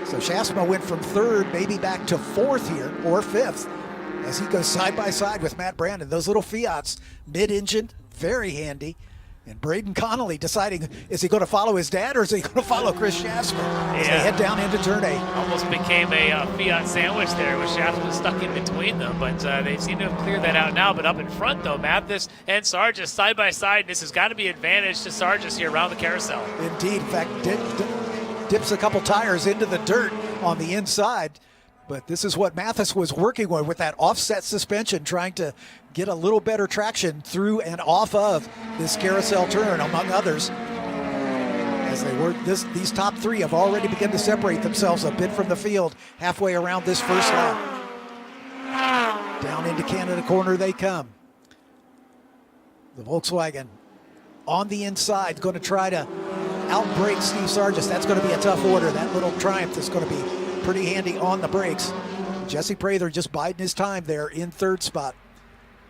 So Shaftsma went from 3rd, maybe back to 4th here, or 5th, as he goes side by side with Matt Brannon. Those little Fiats, mid-engine, very handy. And Braden Connolly deciding, is he going to follow his dad or is he going to follow Chris Shaftsman as they head down into turn 8? Almost became a Fiat sandwich there with Shaftsman stuck in between them, but they seem to have cleared that out now. But up in front, though, Mathis and Sargis side by side. This has got to be advantage to Sargis here around the carousel. Indeed. In fact, dips a couple tires into the dirt on the inside. But this is what Mathis was working with that offset suspension, trying to get a little better traction through and off of this carousel turn, among others. As they work, these top 3 have already begun to separate themselves a bit from the field halfway around this first lap. Down into Canada corner they come. The Volkswagen on the inside, going to try to outbrake Steve Sargis. That's going to be a tough order. That little Triumph is going to be pretty handy on the brakes. Jesse Prather just biding his time there in 3rd spot.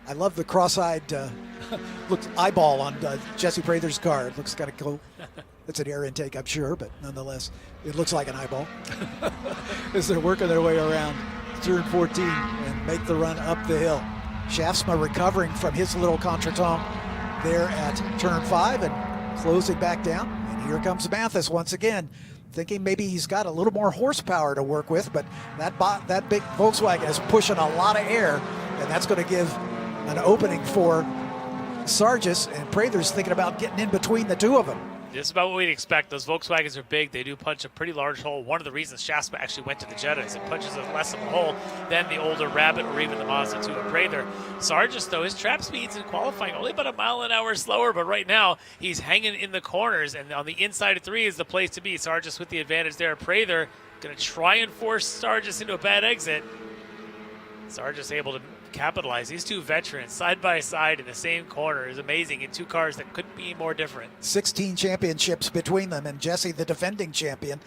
I love the cross-eyed eyeball on Jesse Prather's car. It looks kind of cool. It's an air intake, I'm sure, but nonetheless, it looks like an eyeball as they're working their way around turn 14 and make the run up the hill. Shaftsma recovering from his little contretemps there at turn 5 and closing back down. And here comes Mathis once again. thinking maybe he's got a little more horsepower to work with, but that big Volkswagen is pushing a lot of air, and that's going to give an opening for Sargis, and Prather's thinking about getting in between the two of them. This is about what we'd expect. Those Volkswagens are big. They do punch a pretty large hole. One of the reasons Shasma actually went to the Jetta is it punches a less of a hole than the older Rabbit or even the Mazda 2 of Prather. Sargis, though, his trap speeds in qualifying only about a mile an hour slower, but right now he's hanging in the corners, and on the inside of 3 is the place to be. Sargis with the advantage there. Prather going to try and force Sargis into a bad exit. Sargis able to capitalize. These two veterans side by side in the same corner is amazing in two cars that couldn't be more different. 16 championships between them, and Jesse, the defending champion,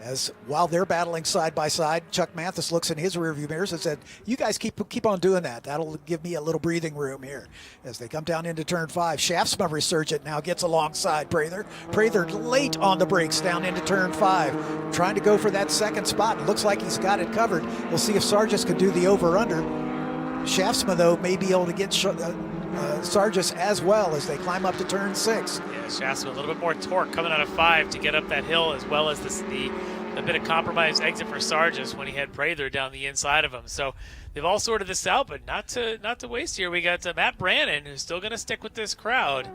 as while they're battling side by side, Chuck Mathis looks in his rearview mirrors and said, you guys keep on doing that. That'll give me a little breathing room here. As they come down into turn 5, Shaftsma Resurgent now gets alongside Prather. Prather late on the brakes down into turn 5, trying to go for that second spot. It looks like he's got it covered. We'll see if Sargis can do the over-under. Shaftsma, though, may be able to get Sargis as well as they climb up to turn 6. Yeah, Shasma a little bit more torque coming out of 5 to get up that hill, as well as the bit of compromised exit for Sargis when he had Prather down the inside of him. So they've all sorted this out, but not to waste here. We got Matt Brannon, who's still going to stick with this crowd.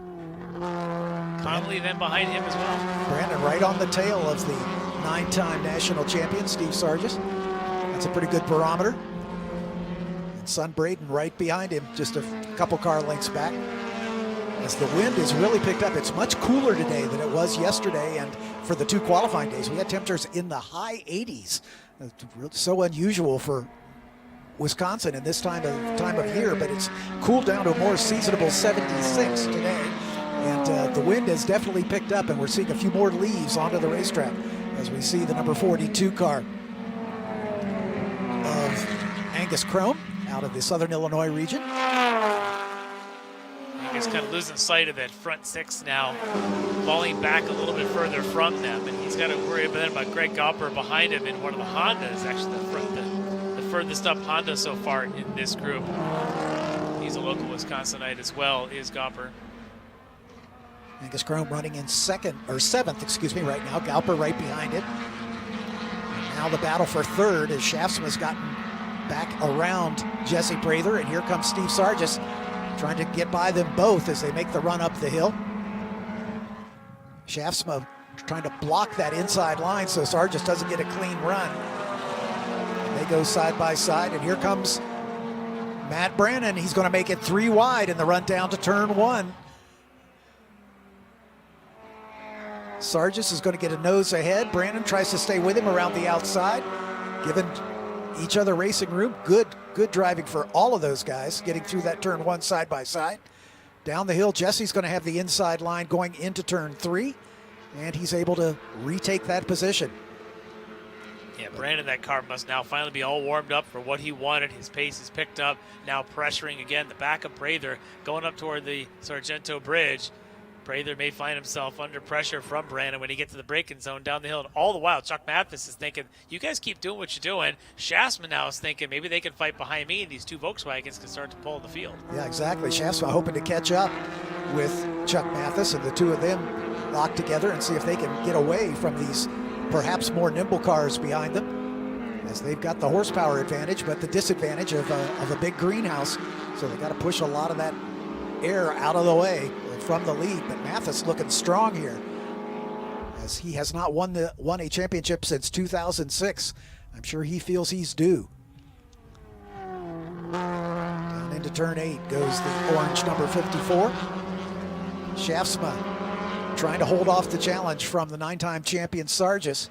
Connolly then behind him as well. Brannon right on the tail of the 9-time national champion, Steve Sargis. That's a pretty good barometer. Son Braden right behind him, just a couple car lengths back. As the wind has really picked up, it's much cooler today than it was yesterday, and for the 2 qualifying days, we had temperatures in the high 80s. So unusual for Wisconsin in this time of year, but it's cooled down to a more seasonable 76 today. And the wind has definitely picked up, and we're seeing a few more leaves onto the racetrack as we see the number 42 car of Angus Chrome out of the Southern Illinois region. He's kind of losing sight of that front 6 now, falling back a little bit further from them, and he's got to worry about Greg Gopper behind him in one of the Hondas, actually the furthest up Honda so far in this group. He's a local Wisconsinite as well, is Gopper. Angus Chrome running in 7th, right now. Gopper right behind it. And now the battle for 3rd as Shaftsma's gotten back around Jesse Prather, and here comes Steve Sargis trying to get by them both as they make the run up the hill. Shaftsma trying to block that inside line so Sargis doesn't get a clean run. And they go side by side, and here comes Matt Brannon. He's going to make it 3 wide in the run down to turn 1. Sargis is going to get a nose ahead. Brannon tries to stay with him around the outside, giving each other racing room. Good driving for all of those guys, getting through that turn 1 side by side. Down the hill, Jesse's going to have the inside line going into turn 3, and he's able to retake that position. Yeah, Brandon, that car must now finally be all warmed up for what he wanted. His pace is picked up, now pressuring again the back of Prather, going up toward the Sargento Bridge. Prather may find himself under pressure from Brandon when he gets to the braking zone down the hill. And all the while, Chuck Mathis is thinking, you guys keep doing what you're doing. Shasma now is thinking, maybe they can fight behind me, and these 2 Volkswagens can start to pull the field. Yeah, exactly. Shasma hoping to catch up with Chuck Mathis, and the 2 of them lock together and see if they can get away from these perhaps more nimble cars behind them, as they've got the horsepower advantage, but the disadvantage of a big greenhouse. So they got to push a lot of that air out of the way from the lead. But Mathis looking strong here, as he has not won a championship since 2006. I'm sure he feels he's due. Down into turn 8 goes the orange number 54. Shaftsma trying to hold off the challenge from the 9-time champion Sargis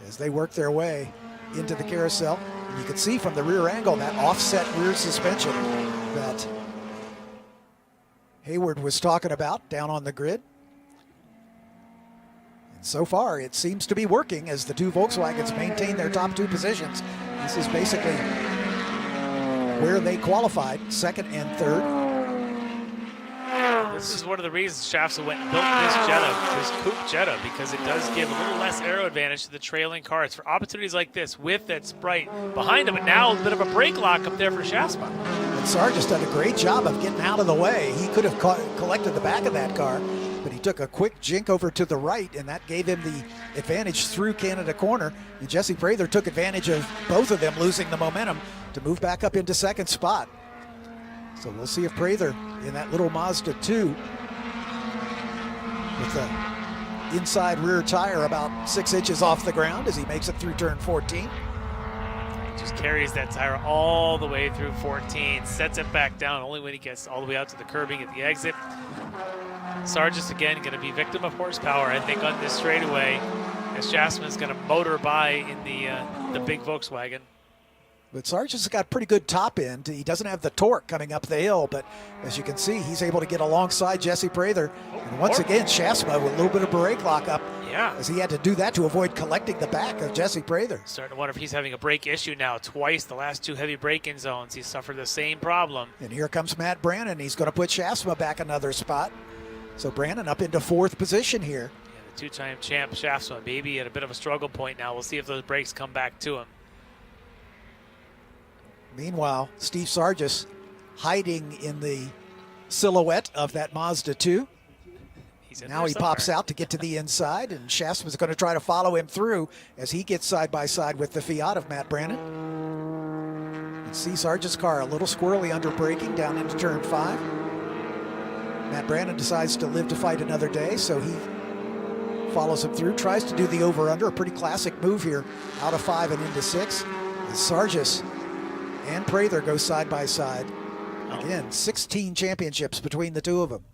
as they work their way into the carousel. And you can see from the rear angle that offset rear suspension that Hayward was talking about down on the grid. And so far, it seems to be working as the 2 Volkswagens maintain their top 2 positions. This is basically where they qualified, 2nd and 3rd. This is one of the reasons Shaftsma went and built this coupe Jetta, because it does give a little less aero advantage to the trailing cars for opportunities like this with that Sprite behind him. And now a bit of a brake lock up there for Shaftsma. And Sargis done a great job of getting out of the way. He could have collected the back of that car, but he took a quick jink over to the right, and that gave him the advantage through Canada corner. And Jesse Prather took advantage of both of them losing the momentum to move back up into second spot. So we'll see if Prather in that little Mazda 2 with the inside rear tire about 6 inches off the ground as he makes it through turn 14. Just carries that tire all the way through 14, sets it back down only when he gets all the way out to the curbing at the exit. Sargis again going to be victim of horsepower, I think, on this straightaway, as Jasmine's going to motor by in the big Volkswagen. But Sargis has got pretty good top end. He doesn't have the torque coming up the hill, but as you can see, he's able to get alongside Jesse Prather. And once again, Shasma with a little bit of brake lockup. Yeah. As he had to do that to avoid collecting the back of Jesse Prather. Starting to wonder if he's having a brake issue now. Twice the last 2 heavy braking zones, he's suffered the same problem. And here comes Matt Brannon. He's going to put Shasma back another spot. So Brannon up into 4th position here. Yeah, the 2-time champ Shaftsman, maybe at a bit of a struggle point now. We'll see if those brakes come back to him. Meanwhile, Steve Sargis hiding in the silhouette of that Mazda 2. Now he pops out to get to the inside, and Shasman's going to try to follow him through as he gets side by side with the Fiat of Matt Brannon. And see Sargis' car a little squirrely under braking down into turn 5. Matt Brannon decides to live to fight another day, so he follows him through, tries to do the over-under, a pretty classic move here, out of 5 and into 6. As Sargis and Prather go side by side. Again, 16 championships between the two of them.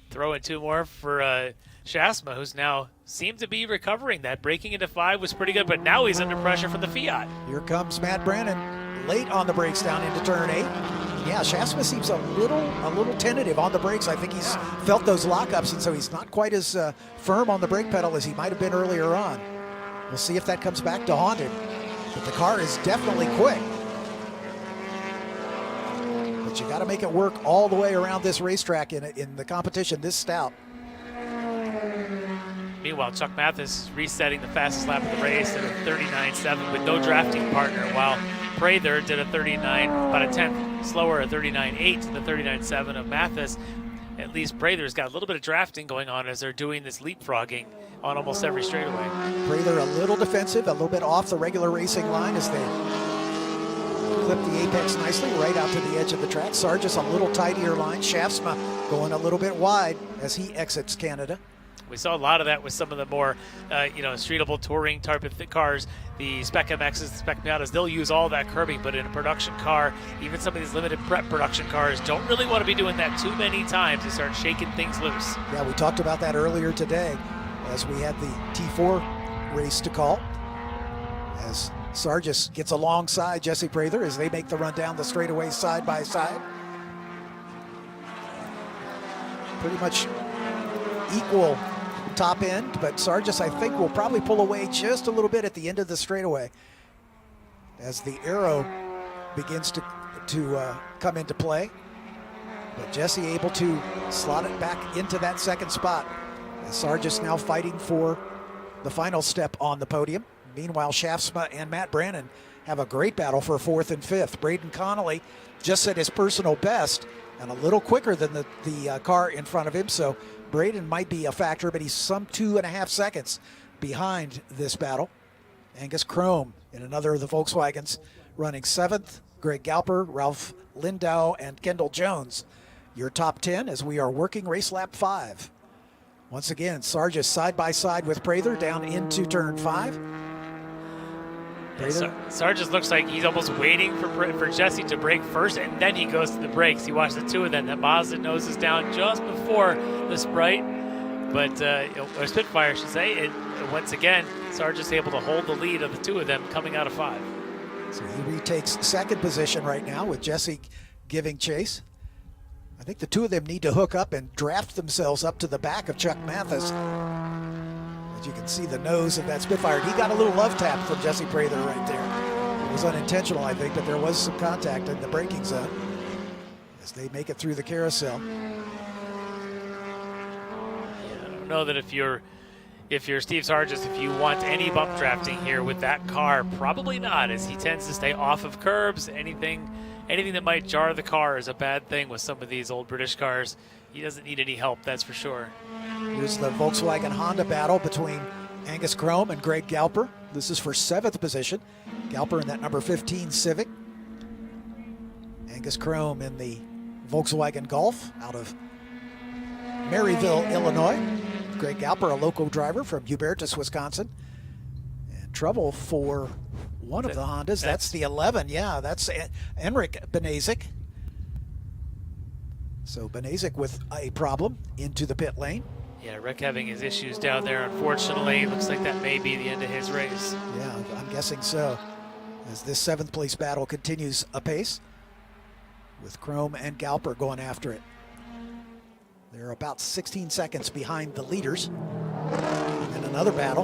Throw in 2 more for Shasma, who's now seemed to be recovering. That braking into 5 was pretty good, but now he's under pressure from the Fiat. Here comes Matt Brannon, late on the brakes down into turn 8. Yeah, Shasma seems a little tentative on the brakes. I think he's felt those lockups, and so he's not quite as firm on the brake pedal as he might have been earlier on. We'll see if that comes back to haunt him. But the car is definitely quick. But you got to make it work all the way around this racetrack in the competition this stout. Meanwhile, Chuck Mathis resetting the fastest lap of the race at a 39.7 with no drafting partner, while Prather did a 39, about a 10th slower, a 39.8 to the 39.7 of Mathis. At least Prather's got a little bit of drafting going on as they're doing this leapfrogging on almost every straightaway. Prather a little defensive, a little bit off the regular racing line as they clip the apex nicely right out to the edge of the track. Sargis a little tidier line. Shaftsma going a little bit wide as he exits Canada. We saw a lot of that with some of the more, streetable touring type of cars. The Spec MXs, the Spec Miatas, they'll use all that curbing, but in a production car, even some of these limited prep production cars don't really want to be doing that too many times to start shaking things loose. Yeah, we talked about that earlier today as we had the T4 race to call. As Sargis gets alongside Jesse Prather as they make the run down the straightaway side by side. Pretty much equal top end, but Sargis, I think, will probably pull away just a little bit at the end of the straightaway as the arrow begins to come into play. But Jesse able to slot it back into that second spot. As Sargis now fighting for the final step on the podium. Meanwhile, Shaftsma and Matt Brannon have a great battle for 4th and 5th. Braden Connolly just set his personal best and a little quicker than the car in front of him, so Braden might be a factor, but he's some 2.5 seconds behind this battle. Angus Chrome in another of the Volkswagens running 7th. Greg Galper, Ralph Lindau, and Kendall Jones. Your top 10 as we are working race lap 5. Once again, Sargis side by side with Prather down into turn 5. Sargis looks like he's almost waiting for Jesse to brake first, and then he goes to the brakes. You watch the two of them. That Mazda noses down just before the Sprite, or Spitfire, I should say. And once again, Sargis able to hold the lead of the two of them coming out of 5. So he retakes second position right now with Jesse giving chase. I think the two of them need to hook up and draft themselves up to the back of Chuck Mathis. As you can see the nose of that Spitfire. He got a little love tap from Jesse Prather right there. It was unintentional, I think, but there was some contact in the braking zone as they make it through the carousel. I don't know that if you're Steve Sargis, if you want any bump drafting here with that car, probably not, as he tends to stay off of curbs. Anything that might jar the car is a bad thing with some of these old British cars. He doesn't need any help, that's for sure. Here's the Volkswagen Honda battle between Angus Chrome and Greg Galper. This is for 7th position. Galper in that number 15 Civic. Angus Chrome in the Volkswagen Golf out of Maryville, Illinois. Greg Galper, a local driver from Hubertus, Wisconsin. And trouble for one of the Hondas. That's the 11. Yeah, that's Enric Benazik. So Benazik with a problem into the pit lane. Yeah, Rick having his issues down there, unfortunately. Looks like that may be the end of his race. Yeah, I'm guessing so. As this 7th place battle continues apace, with Chrome and Galper going after it. They're about 16 seconds behind the leaders. And another battle.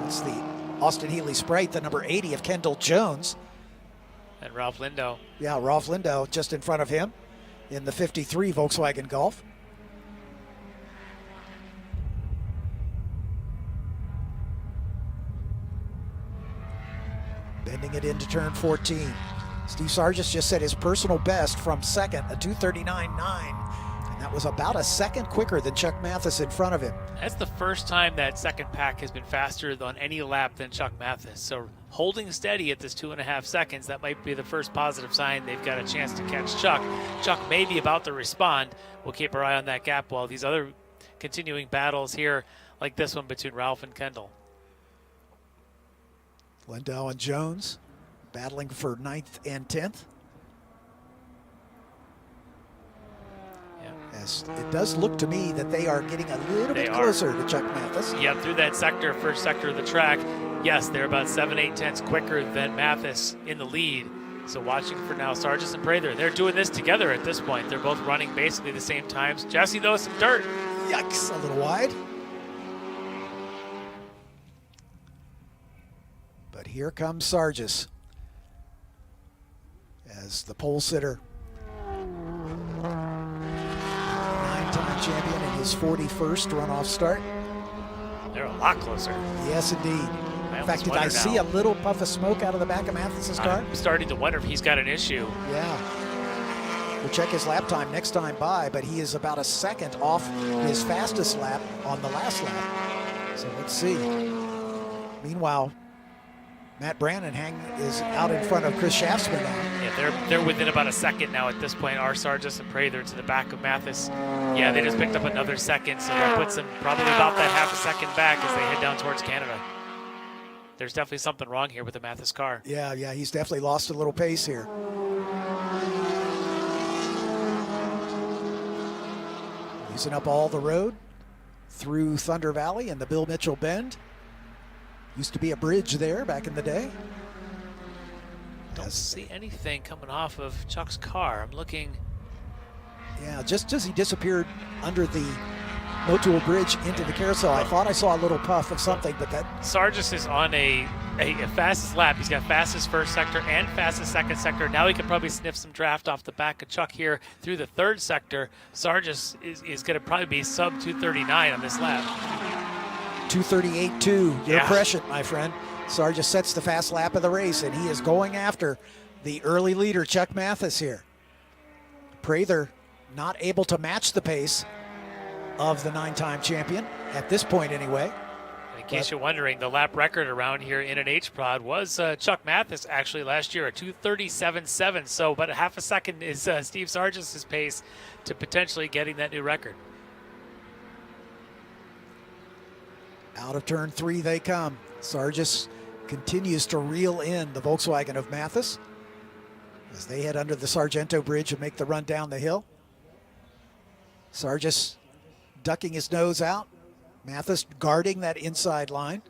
That's the Austin Healey Sprite, the number 80 of Kendall Jones. And Ralph Lindo. Yeah, Ralph Lindo just in front of him in the 53 Volkswagen Golf. Bending it into turn 14. Steve Sargis just set his personal best from second, a 2:39.9, and that was about a second quicker than Chuck Mathis in front of him. That's the first time that second pack has been faster on any lap than Chuck Mathis. So holding steady at this 2.5 seconds, that might be the first positive sign they've got a chance to catch Chuck. Chuck may be about to respond. We'll keep our eye on that gap while these other continuing battles here, like this one between Ralph and Kendall. Lindo and Jones battling for 9th and 10th. Yeah. As it does look to me that they are getting a little bit closer to Chuck Mathis. Yeah, through that sector, first sector of the track. Yes, they're about 7/8 quicker than Mathis in the lead. So watching for now Sargis and Prather. They're doing this together at this point. They're both running basically the same times. Jesse, though, some dirt. Yikes, a little wide. But here comes Sargis as the pole sitter. 9-time champion in his 41st runoff start. They're a lot closer. Yes, indeed. In fact, did I see a little puff of smoke out of the back of Mathis's car? I'm starting to wonder if he's got an issue. Yeah. We'll check his lap time next time by, but he is about a second off his fastest lap on the last lap. So let's see. Meanwhile, Matt Brannon is out in front of Chris Shaftsman now. Yeah, they're within about a second now at this point. Are Sargis and Prather to the back of Mathis. Yeah, they just picked up another second, so that puts them probably about that half a second back as they head down towards Canada. There's definitely something wrong here with the Mathis car. Yeah, he's definitely lost a little pace here. Using up all the road through Thunder Valley and the Bill Mitchell Bend. Used to be a bridge there back in the day. Don't see anything coming off of Chuck's car. I'm looking. Yeah, just as he disappeared under the Motul Bridge into the carousel, I thought I saw a little puff of something, but that... Sargis is on a fastest lap. He's got fastest first sector and fastest second sector. Now he can probably sniff some draft off the back of Chuck here through the third sector. Sargis is going to probably be sub 239 on this lap. 238.2, you're prescient, my friend. Sargis sets the fast lap of the race, and he is going after the early leader, Chuck Mathis here. Prather not able to match the pace of the 9-time champion, at this point anyway. In case you're wondering, the lap record around here in an H-Prod was Chuck Mathis actually last year, a 2:37.7. So about a half a second is Steve Sargis' pace to potentially getting that new record. Out of turn 3 they come. Sargis continues to reel in the Volkswagen of Mathis as they head under the Sargento Bridge and make the run down the hill. Sargis ducking his nose out. Mathis guarding that inside line.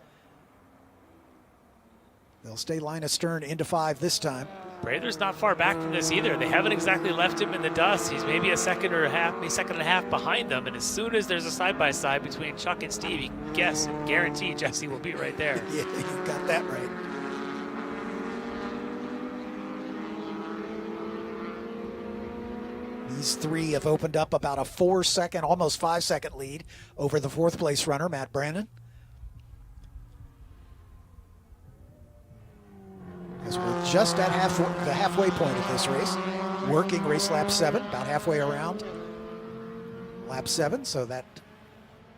They'll stay line astern into 5 this time. Prather's not far back from this either. They haven't exactly left him in the dust. He's maybe a second and a half behind them. And as soon as there's a side-by-side between Chuck and Steve, you can guess and guarantee Jesse will be right there. Yeah, you got that right. These three have opened up about a 4-second, almost 5-second lead over the 4th place runner, Matt Brannon. As we're just at the halfway point of this race, working race lap 7, about halfway around lap 7, so that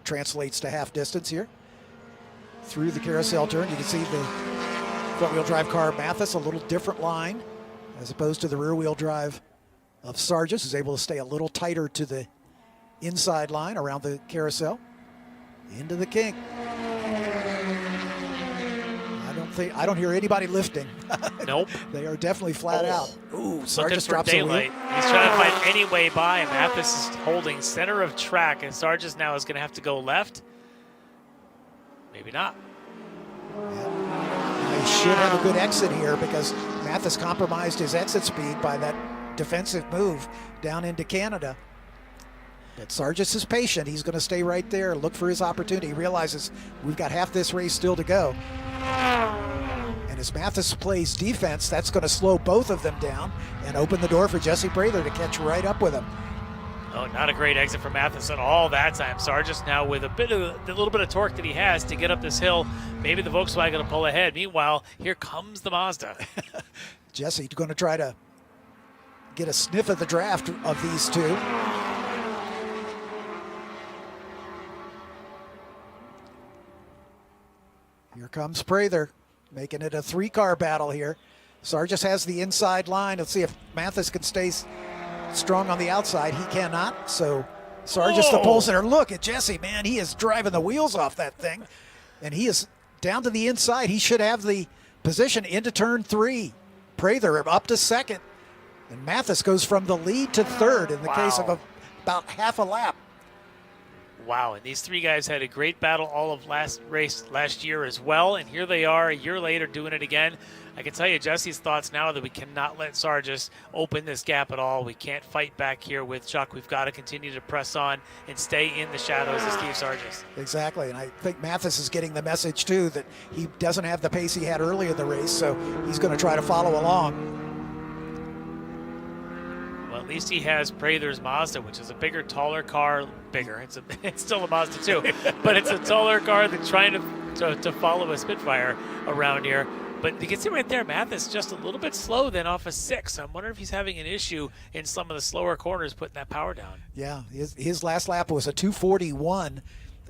translates to half distance here. Through the carousel turn, you can see the front-wheel drive car Mathis, a little different line as opposed to the rear-wheel drive of Sargis, who's able to stay a little tighter to the inside line around the carousel. Into the kink. I don't hear anybody lifting. Nope. They are definitely flat out. Ooh, Sargis Looking for drops the wheel. daylight. He's trying to find any way by. Mathis is holding center of track, and Sargis now is going to have to go left. Maybe not. He should have a good exit here because Mathis compromised his exit speed by that defensive move down into Canada. But Sargis is patient. He's going to stay right there, look for his opportunity. He realizes we've got half this race still to go. And as Mathis plays defense, that's going to slow both of them down and open the door for Jesse Prather to catch right up with him. Oh, not a great exit for Mathis at all that time. Sargis now with the little bit of torque that he has to get up this hill. Maybe the Volkswagen will pull ahead. Meanwhile, here comes the Mazda. Jesse going to try to get a sniff of the draft of these two. Here comes Prather, making it a three-car battle here. Sargis has the inside line. Let's see if Mathis can stay strong on the outside. He cannot, so Sargis the pole sitter. Look at Jesse, man. He is driving the wheels off that thing, and he is down to the inside. He should have the position into turn 3. Prather up to second, and Mathis goes from the lead to third in the case of about half a lap. Wow, and these three guys had a great battle all of last year as well, and here they are a year later doing it again. I can tell you Jesse's thoughts now that we cannot let Sargis open this gap at all. We can't fight back here with Chuck. We've got to continue to press on and stay in the shadows of Steve Sargis. Exactly, and I think Mathis is getting the message too that he doesn't have the pace he had earlier in the race, so he's going to try to follow along. Well, at least he has Prather's Mazda, which is a bigger, taller car. Bigger. It's still a Mazda too, but it's a taller car than trying to follow a Spitfire around here. But you can see right there, Mathis just a little bit slow then off a 6. I'm wondering if he's having an issue in some of the slower corners putting that power down. Yeah, his last lap was a 2:41,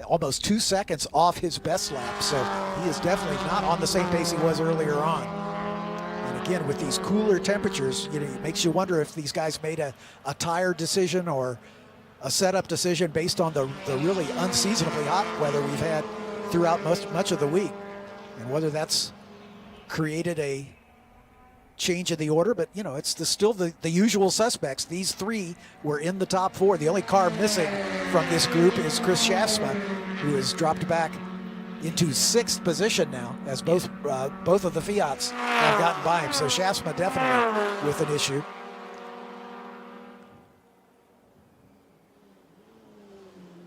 almost 2 seconds off his best lap. So he is definitely not on the same pace he was earlier on. And again, with these cooler temperatures, it makes you wonder if these guys made a tire decision or a setup decision based on the really unseasonably hot weather we've had throughout much of the week, and whether that's created a change in the order. But it's still the usual suspects. These three were in the top 4. The only car missing from this group is Chris Schaafsma, who has dropped back into 6th position now, as both of the Fiats have gotten by him. So Schaafsma definitely with an issue.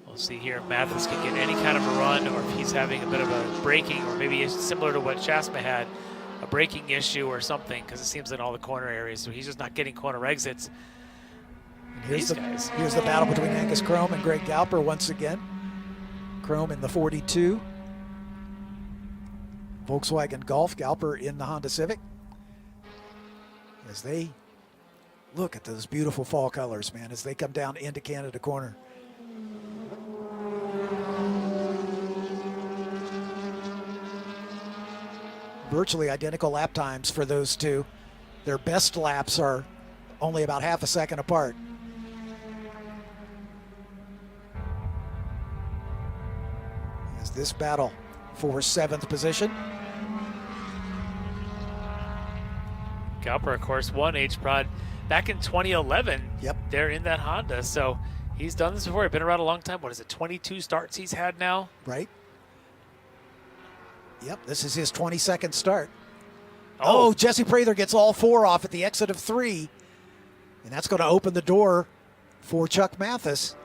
We'll see here if Mathis can get any kind of a run, or if he's having a bit of a braking, or maybe it's similar to what Schaafsma had, a braking issue or something, because it seems in all the corner areas, so he's just not getting corner exits. Here's the battle between Angus Chrome and Greg Galper once again. Chrome in the 42. Volkswagen Golf, Galper in the Honda Civic. As they look at those beautiful fall colors, man, as they come down into Canada corner. Virtually identical lap times for those two. Their best laps are only about half a second apart. As this battle for 7th position. Galper, of course, won H-Prod back in 2011. Yep. They're in that Honda, so he's done this before. He's been around a long time. What is it, 22 starts he's had now? Right. Yep, this is his 22nd start. Oh, Jesse Prather gets all 4 off at the exit of 3. And that's going to open the door for Chuck Mathis.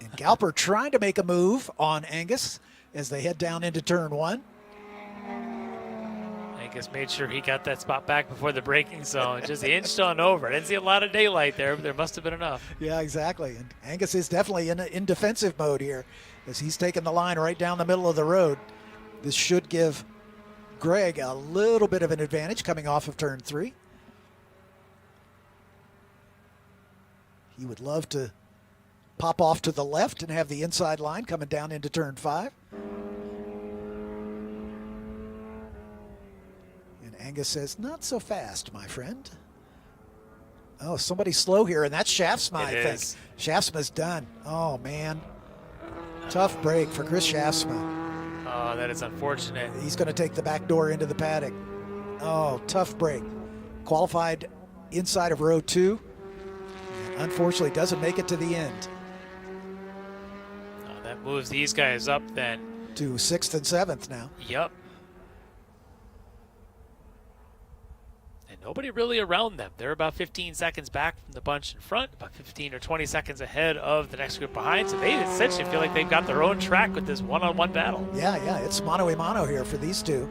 And Galper trying to make a move on Angus as they head down into turn 1. Angus made sure he got that spot back before the braking zone. Just inched on over. I didn't see a lot of daylight there, but there must have been enough. Yeah, exactly. And Angus is definitely in defensive mode here as he's taking the line right down the middle of the road. This should give Greg a little bit of an advantage coming off of turn 3. He would love to pop off to the left and have the inside line coming down into turn 5. And Angus says, not so fast, my friend. Oh, somebody's slow here, and that's Shaftsma, I think. Shaftsma's done. Oh, man. Tough break for Chris Shaftsma. Oh, that is unfortunate. He's going to take the back door into the paddock. Oh, tough break. Qualified inside of row 2. Unfortunately, doesn't make it to the end. Oh, that moves these guys up then. To 6th and 7th now. Yep. And nobody really around them. They're about 15 seconds back from the bunch in front, about 15 or 20 seconds ahead of the next group behind. So they essentially feel like they've got their own track with this one-on-one battle. Yeah, it's mano-a-mano here for these two.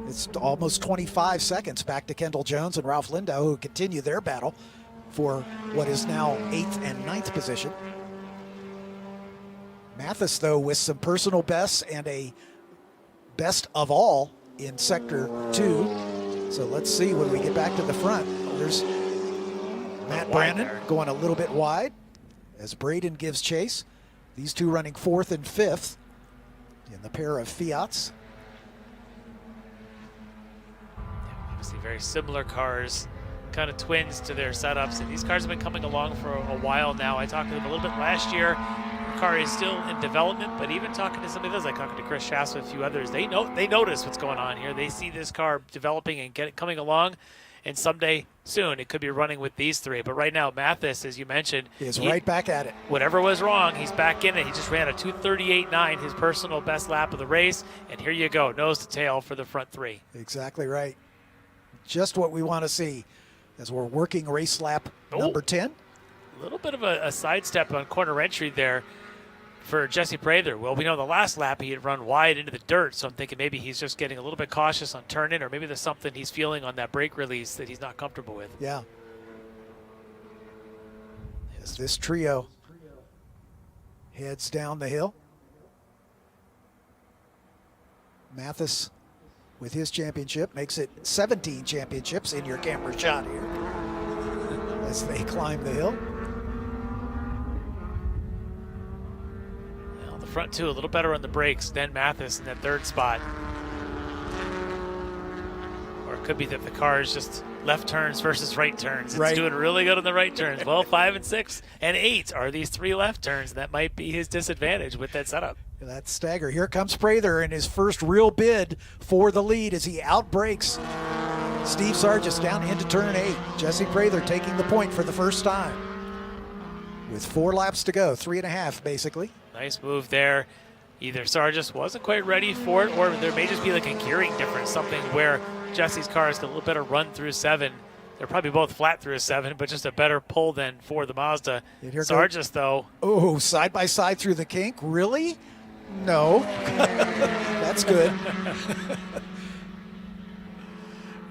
It's almost 25 seconds back to Kendall Jones and Ralph Lindau, who continue their battle for what is now 8th and 9th position. Mathis, though, with some personal bests and a best of all in Sector 2. So let's see when we get back to the front. There's Matt Brandon going a little bit wide as Braden gives chase. These two running 4th and 5th in the pair of Fiats. Obviously very similar cars, kind of twins to their setups, and these cars have been coming along for a while now. I talked to them a little bit last year. The car is still in development, but even talking to some of those, like talking to Chris Shasta, a few others, they notice what's going on here. They see this car developing and coming along, and someday soon it could be running with these three. But right now, Mathis, as you mentioned, is right back at it. Whatever was wrong, he's back in it. He just ran a 2:38.9, his personal best lap of the race, and here you go, nose to tail for the front three. Exactly right. Just what we want to see as we're working race lap number 10. A little bit of a sidestep on corner entry there for Jesse Prather. Well, we know the last lap he had run wide into the dirt, so I'm thinking maybe he's just getting a little bit cautious on turn in, or maybe there's something he's feeling on that brake release that he's not comfortable with. Yeah. As this trio heads down the hill. Mathis, with his championship, makes it 17 championships in your camera shot here as they climb the hill. Well, the front two a little better on the brakes than Mathis in that third spot. Or it could be that the car is just left turns versus right turns. It's doing really good on the right turns. Well, 5 and 6 and 8 are these 3 left turns. That might be his disadvantage with that setup. That stagger. Here comes Prather in his first real bid for the lead as he outbrakes Steve Sargis down into turn 8. Jesse Prather taking the point for the first time with 4 laps to go, 3.5 basically. Nice move there. Either Sargis wasn't quite ready for it, or there may just be like a gearing difference, something where Jesse's car has got a little better run through 7. They're probably both flat through a 7, but just a better pull than for the Mazda. Sargis, though. Oh, side by side through the kink. Really? No. That's good.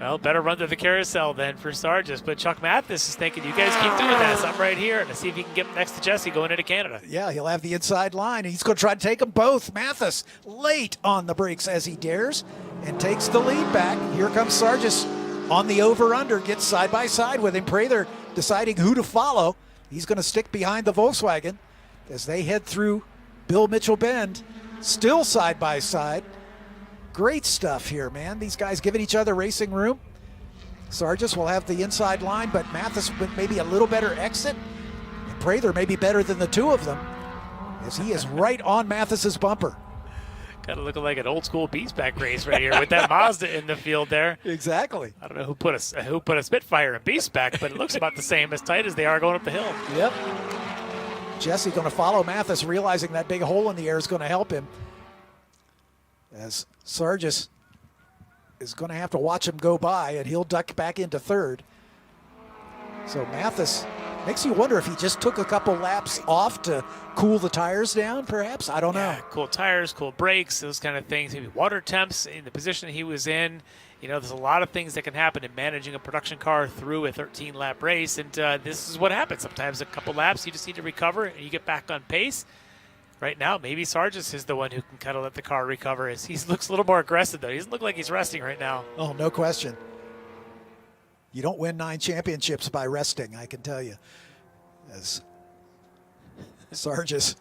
Well, better run through the carousel then for Sargis. But Chuck Mathis is thinking, you guys keep doing that. I'm right here to see if he can get next to Jesse going into Canada. Yeah, he'll have the inside line. He's going to try to take them both. Mathis late on the brakes as he dares and takes the lead back. Here comes Sargis on the over-under, gets side by side with him. Prather deciding who to follow. He's going to stick behind the Volkswagen as they head through Bill Mitchell Bend, still side by side. Great stuff here, man. These guys giving each other racing room. Sargis will have the inside line, but Mathis with maybe a little better exit. And Prather may be better than the two of them as he is right on Mathis's bumper. Kind of looking like an old school beastback race right here with that Mazda in the field there. Exactly. I don't know who put a Spitfire in beastback, but it looks about the same, as tight as they are going up the hill. Yep. Jesse going to follow Mathis, realizing that big hole in the air is going to help him. As Sargis is going to have to watch him go by, and he'll duck back into third. So Mathis makes you wonder if he just took a couple laps off to cool the tires down, perhaps? I don't know. Cool tires, cool brakes, those kind of things. Maybe water temps in the position he was in. You know, there's a lot of things that can happen in managing a production car through a 13-lap race, and this is what happens. Sometimes a couple laps, you just need to recover, and you get back on pace. Right now, maybe Sargis is the one who can kind of let the car recover. He looks a little more aggressive, though. He doesn't look like he's resting right now. Oh, no question. You don't win 9 championships by resting, I can tell you. As Sargis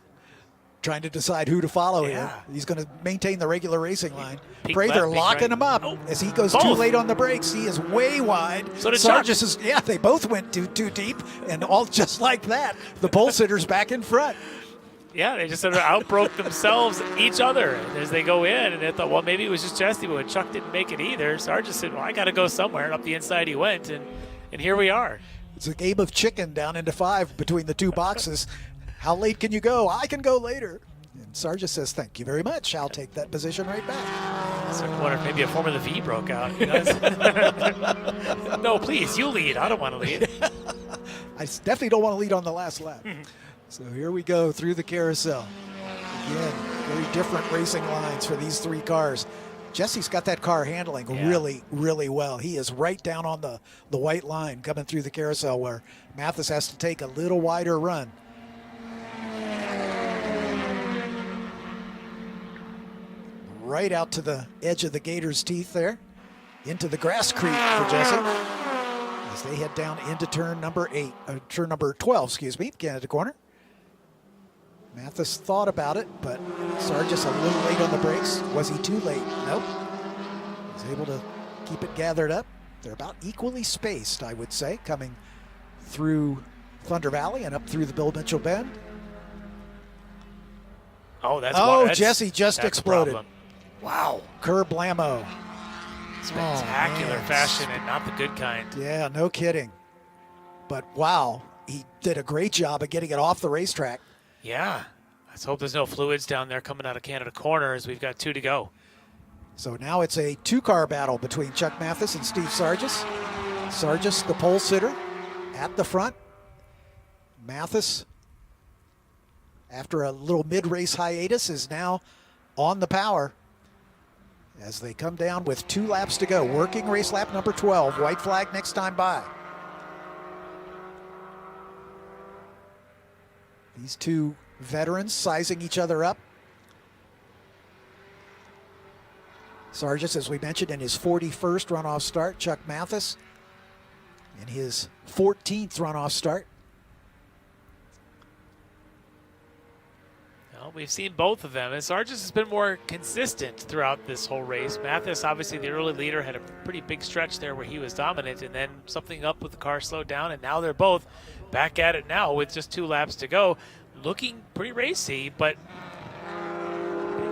trying to decide who to follow here. He's going to maintain the regular racing line. Pray they're locking him up as he goes too late on the brakes. He is way wide. So did Sargis is, they both went too deep, and all just like that, the pole sitter's back in front. Yeah, they just sort of outbroke themselves, each other, as they go in. And they thought, well, maybe it was just Jesse, but when Chuck didn't make it either, Sargis said, well, I got to go somewhere. And up the inside he went, and here we are. It's a game of chicken down into 5 between the two boxes. How late can you go? I can go later. And Sargis says, thank you very much. I'll take that position right back. So I wonder if maybe a Formula V broke out. No, please, you lead. I don't want to lead. I definitely don't want to lead on the last lap. So here we go through the carousel. Again, very different racing lines for these 3 cars. Jesse's got that car handling really, really well. He is right down on the white line coming through the carousel where Mathis has to take a little wider run. Right out to the edge of the Gator's teeth there. Into the grass creek for Jesse. As they head down into turn number 12, Canada corner. Mathis thought about it, but Sargis a little late on the brakes. Was he too late? Nope. He's able to keep it gathered up. They're about equally spaced, I would say, coming through Thunder Valley and up through the Bill Mitchell Bend. Oh, Jesse just exploded. Wow. Kerblamo. Spectacular fashion and not the good kind. Yeah, no kidding. But wow, he did a great job of getting it off the racetrack. Yeah. Let's hope there's no fluids down there coming out of Canada corner as we've got 2 to go. So now it's a 2-car battle between Chuck Mathis and Steve Sargis. Sargis, the pole sitter, at the front. Mathis, after a little mid-race hiatus, is now on the power as they come down with 2 laps to go. Working race lap number 12. White flag next time by. These 2 veterans sizing each other up. Sargis, as we mentioned, in his 41st runoff start. Chuck Mathis in his 14th runoff start. Well, we've seen both of them, and Sargis has been more consistent throughout this whole race. Mathis, obviously the early leader, had a pretty big stretch there where he was dominant, and then something up with the car slowed down, and now they're both back at it now with just 2 laps to go. Looking pretty racy, but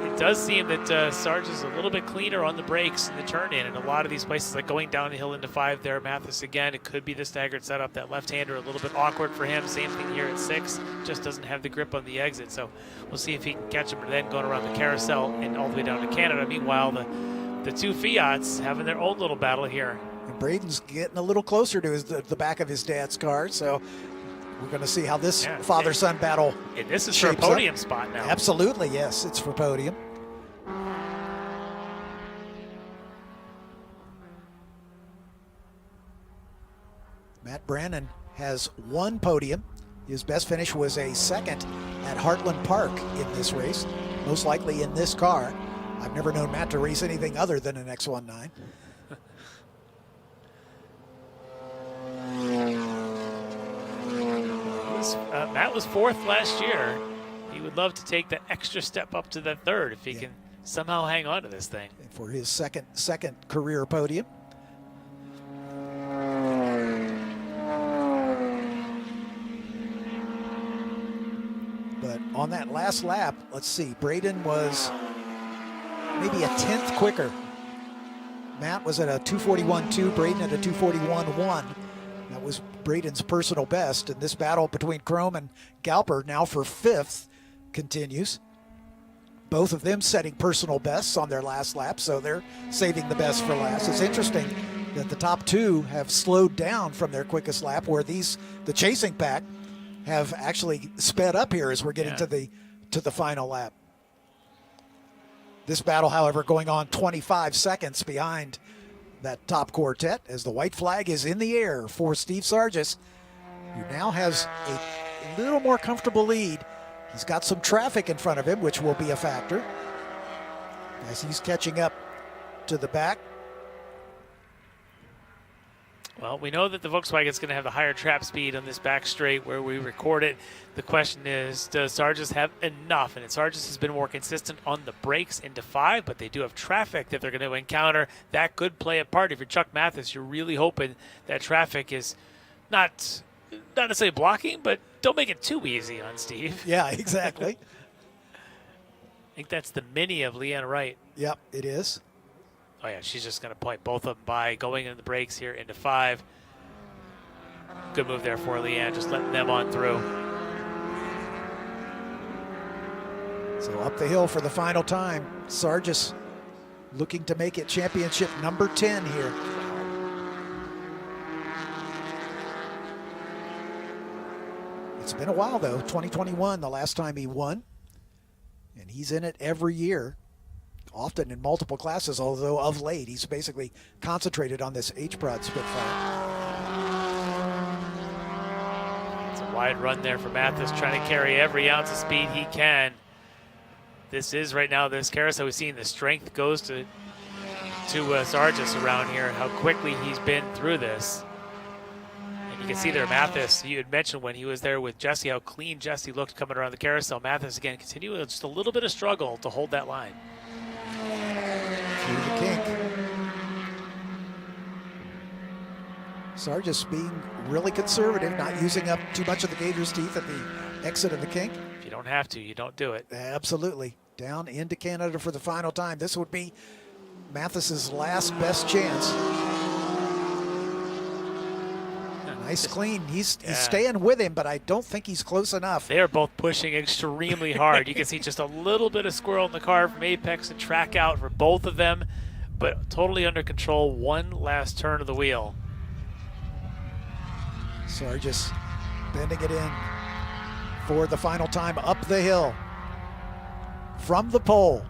it does seem that Sargis is a little bit cleaner on the brakes in the turn-in, and a lot of these places, like going down the hill into 5 there, Mathis again, it could be the staggered setup. That left-hander a little bit awkward for him. Same thing here at 6, just doesn't have the grip on the exit. So we'll see if he can catch him then going around the carousel and all the way down to Canada. Meanwhile, the 2 Fiats having their own little battle here. And Braden's getting a little closer to the back of his dad's car, so we're going to see how this father-son battle and this is for a podium spot now. Absolutely, yes, it's for podium. Matt Brannon has 1 podium. His best finish was a 2nd at Heartland Park in this race, most likely in this car. I've never known Matt to race anything other than an X19. Matt was 4th last year. He would love to take the extra step up to the 3rd if he can somehow hang on to this thing. And for his second career podium. But on that last lap, let's see, Braden was maybe a 10th quicker. Matt was at a 2:41.2, Braden at a 2:41.1. That was Braden's personal best, and this battle between Chrome and Galper now for 5th continues. Both of them setting personal bests on their last lap, so they're saving the best for last. It's interesting that the top 2 have slowed down from their quickest lap, where the chasing pack have actually sped up here as we're getting to the final lap. This battle, however, going on 25 seconds behind that top quartet as the white flag is in the air for Steve Sargis, who now has a little more comfortable lead. He's got some traffic in front of him, which will be a factor as he's catching up to the back. Well, we know that the Volkswagen is going to have the higher trap speed on this back straight where we record it. The question is, does Sargis have enough? And Sargis has been more consistent on the brakes into 5, but they do have traffic that they're going to encounter. That could play a part. If you're Chuck Mathis, you're really hoping that traffic is not necessarily blocking, but don't make it too easy on Steve. Yeah, exactly. I think that's the Mini of Leanne Wright. Yep, it is. Oh, yeah, she's just going to point both of them by going in the brakes here into 5. Good move there for Leanne, just letting them on through. So up the hill for the final time. Sargis looking to make it championship number 10 here. It's been a while, though. 2021, the last time he won. And he's in it every year. Often in multiple classes, although of late he's basically concentrated on this H-Prod Spitfire. It's a wide run there for Mathis, trying to carry every ounce of speed he can. This is right now this carousel. We've seen the strength goes to Sargis around here, how quickly he's been through this. And you can see there Mathis, you had mentioned when he was there with Jesse, how clean Jesse looked coming around the carousel. Mathis again continuing just a little bit of struggle to hold that line. Through the kink. Sargis being really conservative, not using up too much of the gator's teeth at the exit of the kink. If you don't have to, you don't do it. Absolutely. Down into Canada for the final time. This would be Mathis's last best chance. Nice clean. He's staying with him, but I don't think he's close enough. They are both pushing extremely hard. You can see just a little bit of squirrel in the car from Apex and track out for both of them, but totally under control. One last turn of the wheel. Sargis bending it in for the final time up the hill from the pole.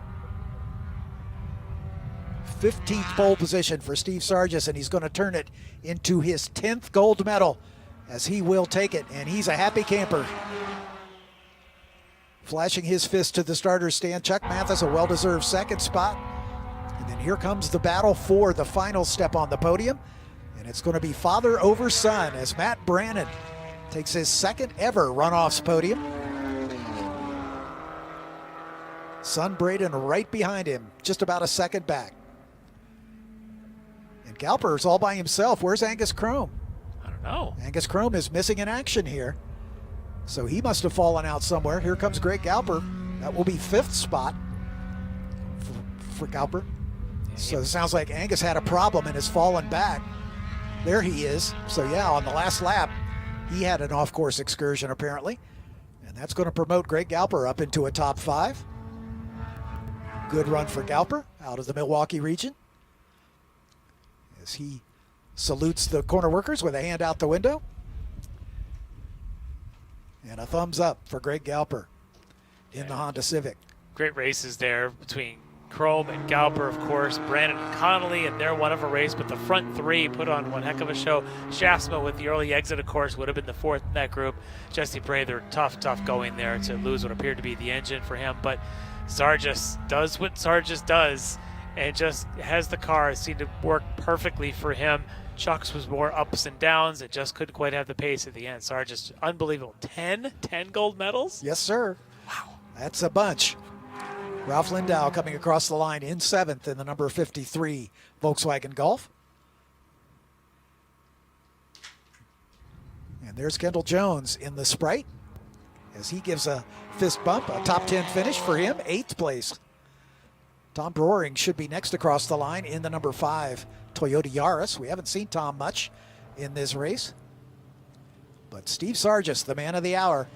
15th pole position for Steve Sargis, and he's going to turn it into his 10th gold medal, as he will take it, and he's a happy camper. Flashing his fist to the starter's stand, Chuck Mathis, a well-deserved second spot. And then here comes the battle for the final step on the podium, and it's going to be father over son as Matt Brannon takes his second ever Runoffs podium. Son Braden right behind him, just about a second back. And Galper's all by himself. Where's Angus Chrome? I don't know. Angus Chrome is missing in action here. So he must have fallen out somewhere. Here comes Greg Galper. That will be 5th spot for Galper. So it sounds like Angus had a problem and has fallen back. There he is. So yeah, on the last lap, he had an off-course excursion apparently. And that's going to promote Greg Galper up into a top 5. Good run for Galper out of the Milwaukee region, as he salutes the corner workers with a hand out the window. And a thumbs up for Greg Galper in the Honda Civic. Great races there between Chrome and Galper, of course. Brandon and Connolly in their one of a race, but the front 3 put on one heck of a show. Shaftsma with the early exit, of course, would have been the 4th in that group. Jesse Prather, tough going there to lose what appeared to be the engine for him. But Sargis does what Sargis does and just has the car seem to work perfectly for him. Chuck's was more ups and downs. It just couldn't quite have the pace at the end. Sargis, unbelievable. 10 gold medals? Yes, sir. Wow. That's a bunch. Ralph Lindau coming across the line in 7th in the number 53 Volkswagen Golf. And there's Kendall Jones in the Sprite, as he gives a fist bump, a top 10 finish for him, 8th place. Tom Broering should be next across the line in the number 5 Toyota Yaris. We haven't seen Tom much in this race, but Steve Sargis, the man of the hour.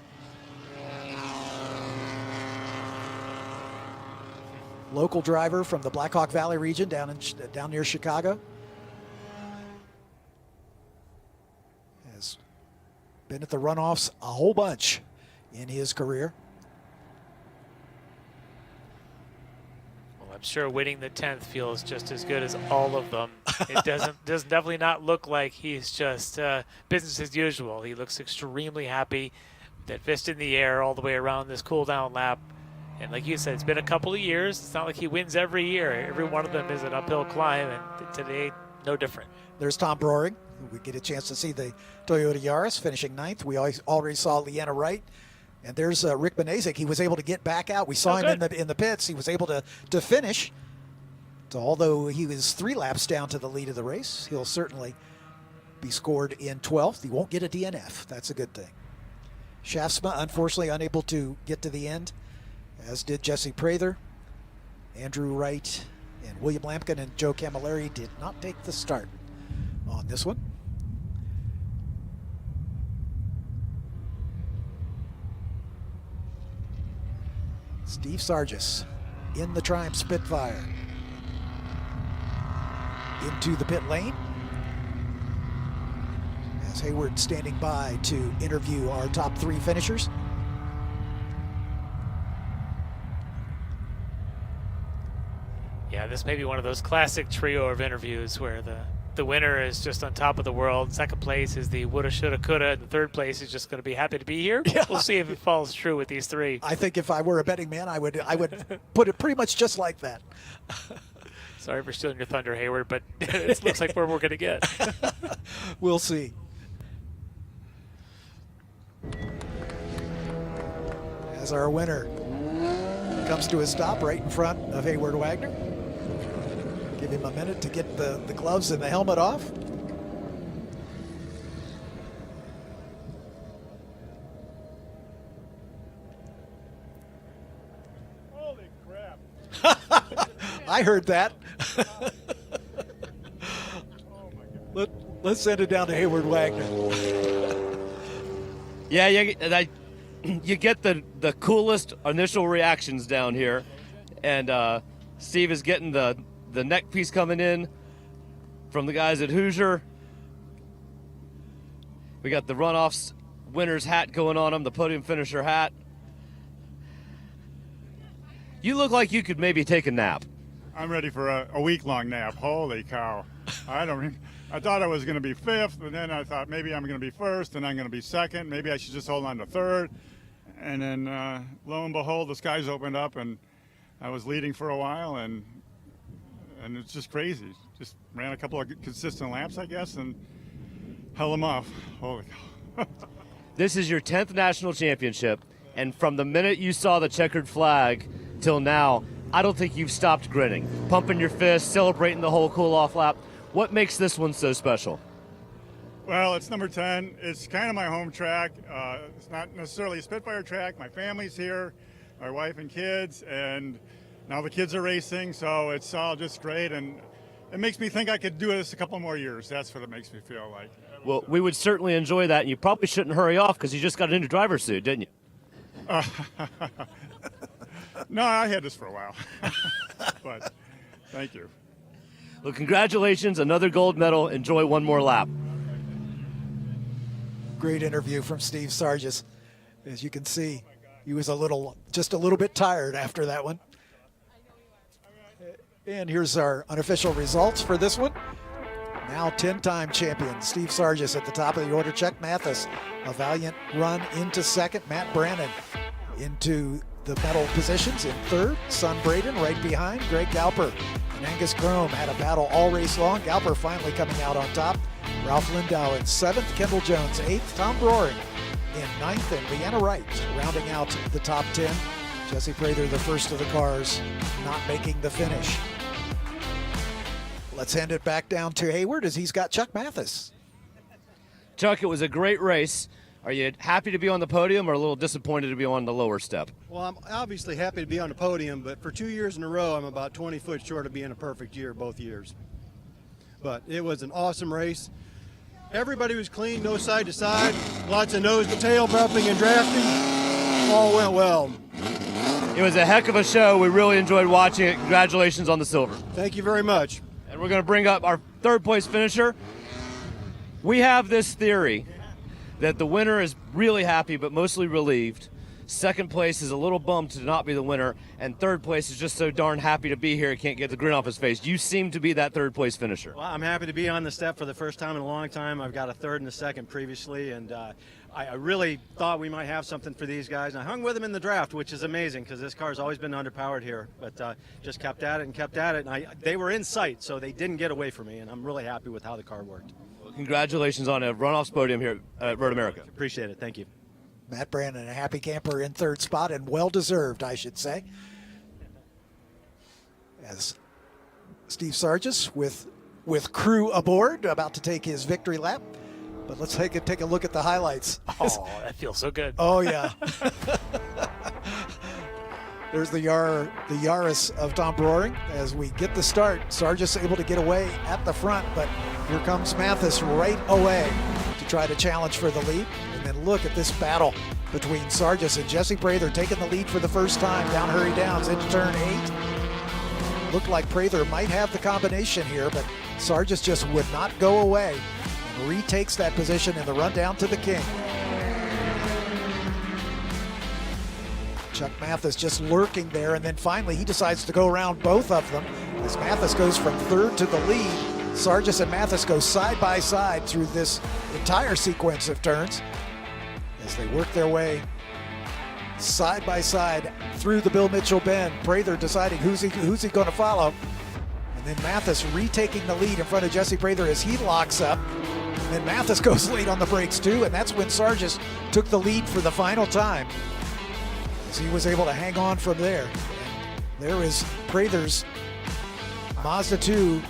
Local driver from the Blackhawk Valley region down near Chicago. Has been at the Runoffs a whole bunch in his career. Well, I'm sure winning the 10th feels just as good as all of them. It does definitely not look like he's just business as usual. He looks extremely happy. That fist in the air all the way around this cool down lap. And like you said, it's been a couple of years. It's not like he wins every year. Every one of them is an uphill climb. And today, No different. There's Tom Broering. We get a chance to see the Toyota Yaris finishing 9th. We already saw Leanna Wright. And there's Rick Benazik. He was able to get back out. We saw him in the pits. He was able to finish. So although he was 3 laps down to the lead of the race, he'll certainly be scored in 12th. He won't get a DNF. That's a good thing. Shaftsma, unfortunately, unable to get to the end, as did Jesse Prather. Andrew Wright and William Lampkin and Joe Camilleri did not take the start on this one. Steve Sargis in the Triumph Spitfire into the pit lane, as Hayward standing by to interview our top 3 finishers. Yeah, this may be one of those classic trio of interviews where the winner is just on top of the world. Second place is the woulda, shoulda, coulda. And the third place is just going to be happy to be here. Yeah. We'll see if it falls true with these 3. I think if I were a betting man, I would put it pretty much just like that. Sorry for stealing your thunder, Hayward, but it looks like where we're going to get. We'll see. As our winner comes to a stop right in front of Hayward Wagner. Give him a minute to get the gloves and the helmet off. Holy crap. I heard that. Let's send it down to Hayward Wagner. Yeah, you get the coolest initial reactions down here, and Steve is getting the neck piece coming in from the guys at Hoosier. We got the runoffs winner's hat going on him, the podium finisher hat. You look like you could maybe take a nap. I'm ready for a week-long nap. Holy cow. I thought I was going to be 5th, and then I thought maybe I'm going to be 1st, and I'm going to be 2nd. Maybe I should just hold on to 3rd. And then, lo and behold, the skies opened up, and I was leading for a while, and it's just crazy. Just ran a couple of consistent laps, I guess, and held them off. Holy cow. This is your 10th national championship, and from the minute you saw the checkered flag till now, I don't think you've stopped grinning, pumping your fist, celebrating the whole cool-off lap. What makes this one so special? Well, it's number 10. It's kind of my home track. It's not necessarily a Spitfire track. My family's here, my wife and kids, and now the kids are racing, so it's all just great. And it makes me think I could do this a couple more years. That's what it makes me feel like. Well, we would certainly enjoy that, and you probably shouldn't hurry off because you just got into driver's suit, didn't you? No, I had this for a while, but thank you. Well, congratulations, another gold medal. Enjoy one more lap. Great interview from Steve Sargis. As you can see, he was just a little bit tired after that one. And here's our unofficial results for this one. Now 10-time champion Steve Sargis at the top of the order. Chuck Mathis, a valiant run into 2nd. Matt Brannon into the medal positions in 3rd. Son Braden right behind. Greg Galper and Angus Crome had a battle all race long. Galper finally coming out on top. Ralph Lindau in 7th. Kendall Jones 8th. Tom Broering in 9th. And Leanna Wright rounding out the top 10. Jesse Prather, the first of the cars, not making the finish. Let's hand it back down to Hayward as he's got Chuck Mathis. Chuck, it was a great race. Are you happy to be on the podium or a little disappointed to be on the lower step? Well, I'm obviously happy to be on the podium, but for 2 years in a row, I'm about 20 foot short of being a perfect year both years. But it was an awesome race. Everybody was clean, no side to side, lots of nose to tail bumping and drafting. All went well. It was a heck of a show. We really enjoyed watching it. Congratulations on the silver. Thank you very much. And we're going to bring up our 3rd place finisher. We have this theory that the winner is really happy but mostly relieved. 2nd place is a little bummed to not be the winner, and 3rd place is just so darn happy to be here he can't get the grin off his face. You seem to be that 3rd place finisher. Well, I'm happy to be on the step for the first time in a long time. I've got a 3rd and a 2nd previously, and I really thought we might have something for these guys. And I hung with them in the draft, which is amazing because this car's always been underpowered here. But just kept at it and kept at it. And they were in sight, so they didn't get away from me. And I'm really happy with how the car worked. Well, congratulations on a runoffs podium here at Road America. Appreciate it. Thank you. Matt Brandon, a happy camper in third spot, and well-deserved, I should say. As Steve Sargis with crew aboard, about to take his victory lap. But let's take a look at the highlights. Oh, that feels so good. Oh, yeah. There's the Yaris of Tom Broering. As we get the start, Sargis able to get away at the front, but here comes Mathis right away to try to challenge for the lead. And then look at this battle between Sargis and Jesse Prather, taking the lead for the first time down Hurry Downs into turn 8. Looked like Prather might have the combination here, but Sargis just would not go away and retakes that position in the run down to the King. Chuck Mathis just lurking there, and then finally he decides to go around both of them as Mathis goes from third to the lead. Sargis and Mathis go side by side through this entire sequence of turns as they work their way side by side through the Bill Mitchell bend. Prather deciding who's he going to follow. And then Mathis retaking the lead in front of Jesse Prather as he locks up. And then Mathis goes late on the brakes too, and that's when Sargis took the lead for the final time as he was able to hang on from there. And there is Prather's Mazda 2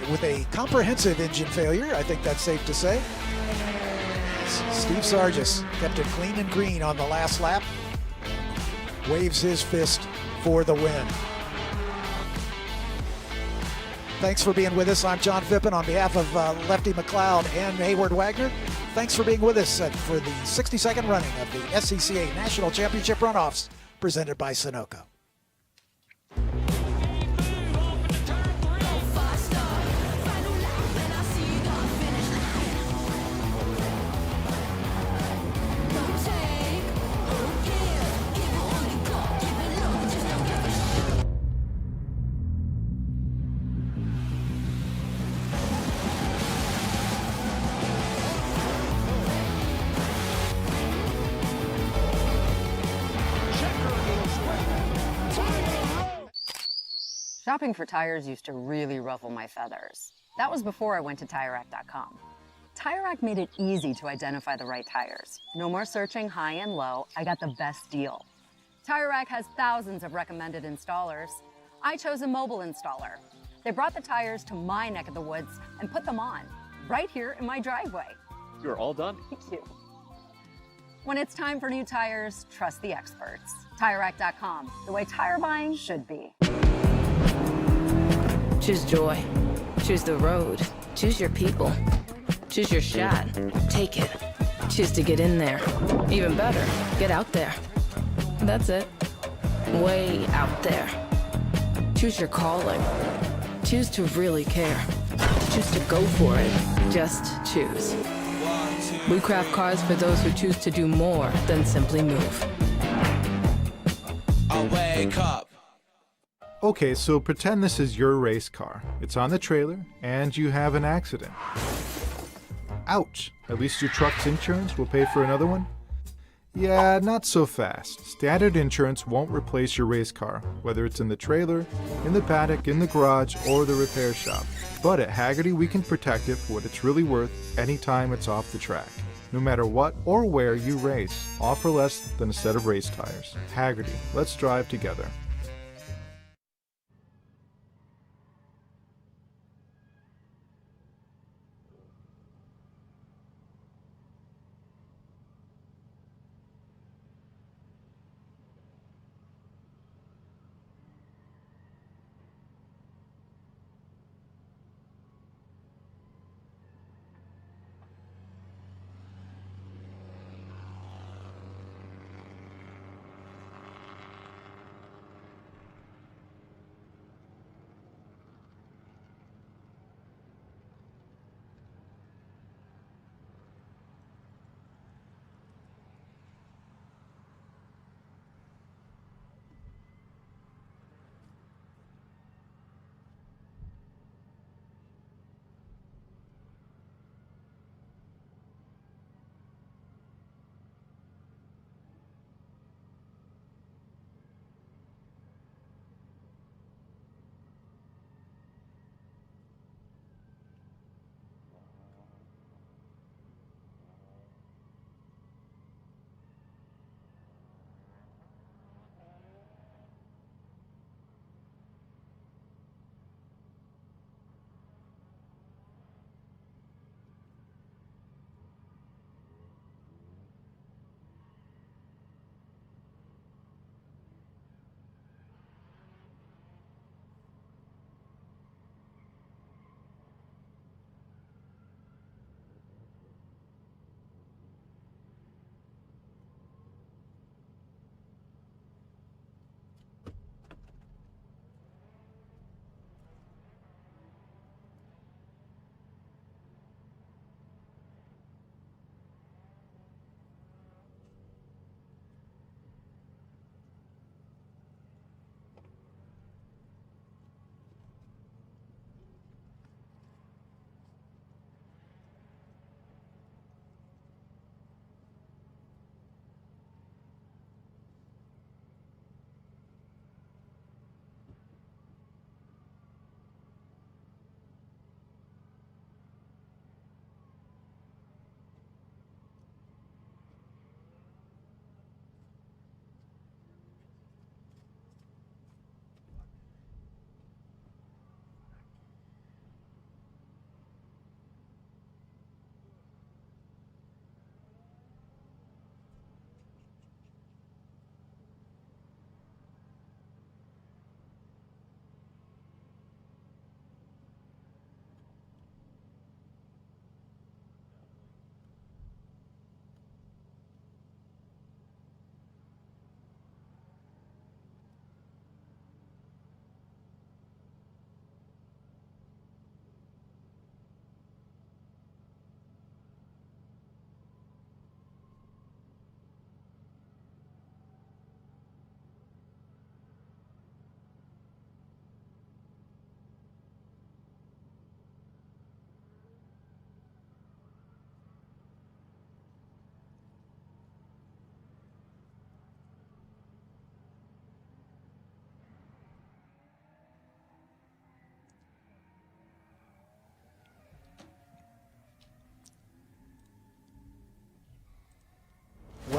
with a comprehensive engine failure. I think that's safe to say. Steve Sargis kept it clean and green on the last lap. Waves his fist for the win. Thanks for being with us. I'm John Phippen on behalf of Lefty McLeod and Hayward Wagner. Thanks for being with us for the 62nd running of the SCCA National Championship Runoffs presented by Sunoco. Shopping for tires used to really ruffle my feathers. That was before I went to TireRack.com. TireRack made it easy to identify the right tires. No more searching high and low, I got the best deal. TireRack has thousands of recommended installers. I chose a mobile installer. They brought the tires to my neck of the woods and put them on, right here in my driveway. You're all done? Thank you. When it's time for new tires, trust the experts. TireRack.com, the way tire buying should be. Choose joy. Choose the road. Choose your people. Choose your shot. Take it. Choose to get in there. Even better, get out there. That's it. Way out there. Choose your calling. Choose to really care. Choose to go for it. Just choose. We craft cars for those who choose to do more than simply move. I wake up. Okay, so pretend this is your race car. It's on the trailer, and you have an accident. Ouch! At least your truck's insurance will pay for another one? Yeah, not so fast. Standard insurance won't replace your race car, whether it's in the trailer, in the paddock, in the garage, or the repair shop. But at Hagerty, we can protect it for what it's really worth anytime it's off the track. No matter what or where you race, offer less than a set of race tires. Hagerty, let's drive together.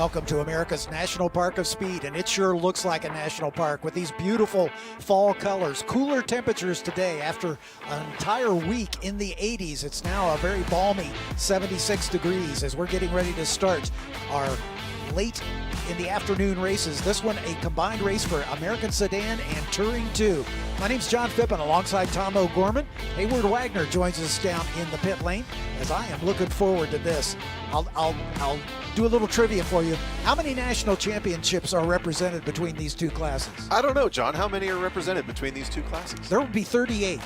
welcome to America's National Park of Speed, and it sure looks like a national park with these beautiful fall colors. Cooler temperatures today after an entire week in the 80s. It's now a very balmy 76 degrees as we're getting ready to start our late in the afternoon races. This one a combined race for American Sedan and Touring 2. My name's John Phippen alongside Tom O'Gorman. Hayward Wagner joins us down in the pit lane as I am looking forward to this. I'll do a little trivia for you. How many national championships are represented between these two classes? I don't know, John. How many are represented between these two classes? There will be 38.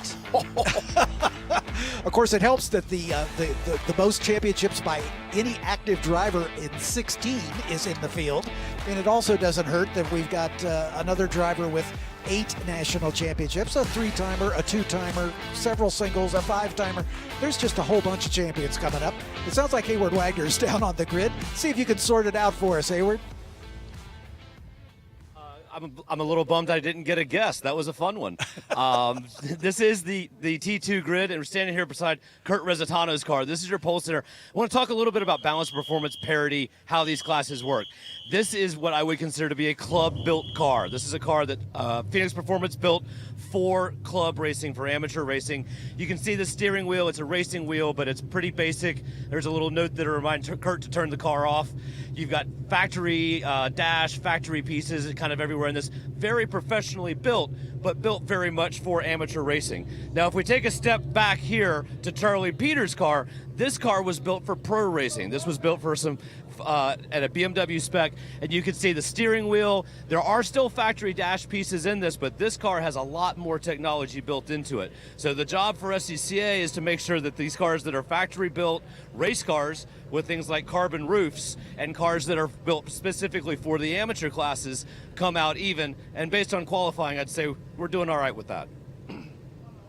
Of course, it helps that the most championships by any active driver in 16 is in the field. And it also doesn't hurt that we've got another driver with 8 national championships, a 3-timer, a 2-timer, several singles, a 5-timer. There's just a whole bunch of champions coming up. It sounds like Hayward Wagner is down on the grid. See if you can sort it out for us, Hayward. I'm a little bummed I didn't get a guess. That was a fun one. This is the T2 grid, and we're standing here beside Kurt Resitano's car. This is your pole sitter. I want to talk a little bit about balance, performance, parity, how these classes work. This is what I would consider to be a club-built car. This is a car that Phoenix Performance built for club racing, for amateur racing. You can see the steering wheel. It's a racing wheel, but it's pretty basic. There's a little note that reminds Kurt to turn the car off. You've got factory dash, factory pieces kind of everywhere in this. Very professionally built, but built very much for amateur racing. Now, if we take a step back here to Charlie Peters' car, this car was built for pro racing. This was built for some at a BMW spec, and you can see the steering wheel. There are still factory dash pieces in this, but this car has a lot more technology built into it. So the job for SCCA is to make sure that these cars that are factory built race cars with things like carbon roofs and cars that are built specifically for the amateur classes come out even, and based on qualifying, I'd say we're doing all right with that.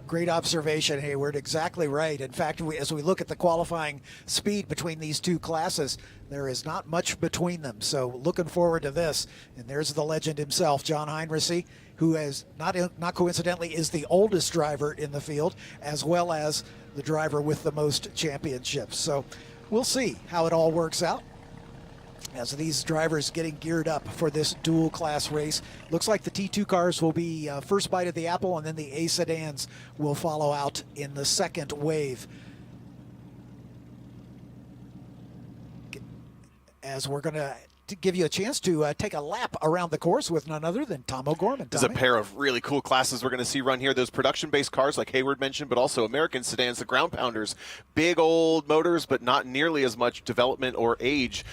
Great observation, Hayward. Exactly right. In fact, as we look at the qualifying speed between these two classes, there is not much between them. So looking forward to this. And there's the legend himself, John Heinrichsey, who is not coincidentally is the oldest driver in the field, as well as the driver with the most championships. So we'll see how it all works out as these drivers getting geared up for this dual class race. Looks like the T2 cars will be first bite of the apple, and then the A sedans will follow out in the second wave. As we're going to give you a chance to take a lap around the course with none other than Tom O'Gorman. There's a pair of really cool classes we're going to see run here. Those production-based cars like Hayward mentioned, but also American sedans, the ground pounders. Big old motors, but not nearly as much development or age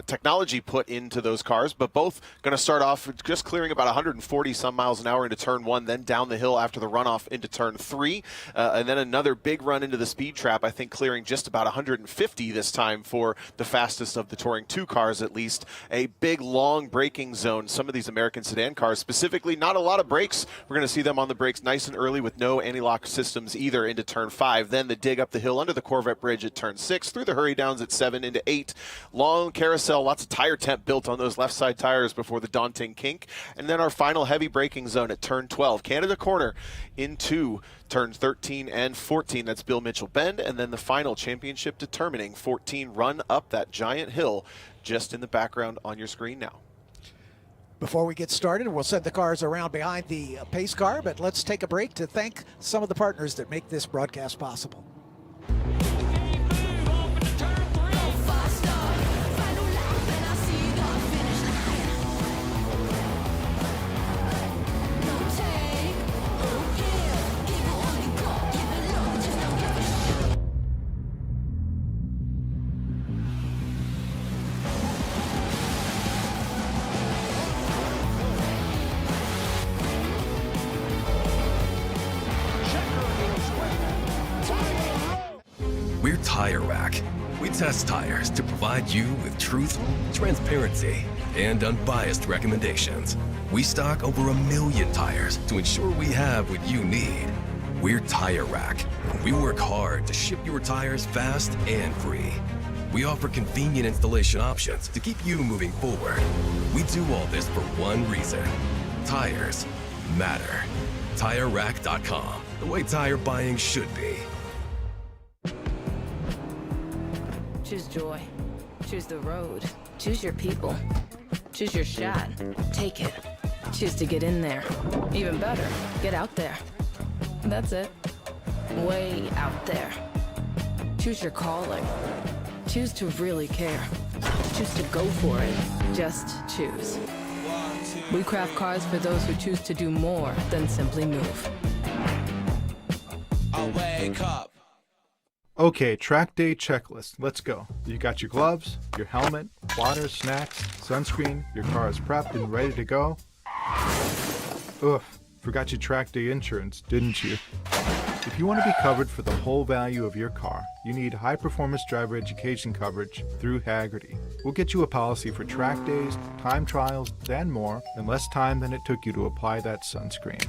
technology put into those cars. But both going to start off just clearing about 140 some miles an hour into turn 1, then down the hill after the runoff into turn 3, and then another big run into the speed trap, I think clearing just about 150 this time for the fastest of the Touring 2 cars, at least. A big long braking zone. Some of these American sedan cars specifically, not a lot of brakes. We're going to see them on the brakes nice and early with no anti-lock systems either into turn 5. Then the dig up the hill under the Corvette bridge at turn 6, through the hurry downs at 7 into 8. Long carousel, lots of tire temp built on those left side tires before the daunting kink. And then our final heavy braking zone at turn 12. Canada corner into turn 13 and 14. That's Bill Mitchell Bend. And then the final championship determining 14 run up that giant hill just in the background on your screen now. Before we get started, we'll send the cars around behind the pace car, but let's take a break to thank some of the partners that make this broadcast possible. We're Tire Rack. We test tires to provide you with truth, transparency, and unbiased recommendations. We stock over 1 million tires to ensure we have what you need. We're Tire Rack. We work hard to ship your tires fast and free. We offer convenient installation options to keep you moving forward. We do all this for one reason. Tires matter. TireRack.com, the way tire buying should be. Choose joy. Choose the road. Choose your people. Choose your shot. Take it. Choose to get in there. Even better, get out there. That's it. Way out there. Choose your calling. Choose to really care. Choose to go for it. Just choose. We craft cars for those who choose to do more than simply move. I wake up. Okay, track day checklist. Let's go. You got your gloves, your helmet, water, snacks, sunscreen, your car is prepped and ready to go. Oof, forgot your track day insurance, didn't you? If you want to be covered for the whole value of your car, you need high-performance driver education coverage through Hagerty. We'll get you a policy for track days, time trials, and more in less time than it took you to apply that sunscreen.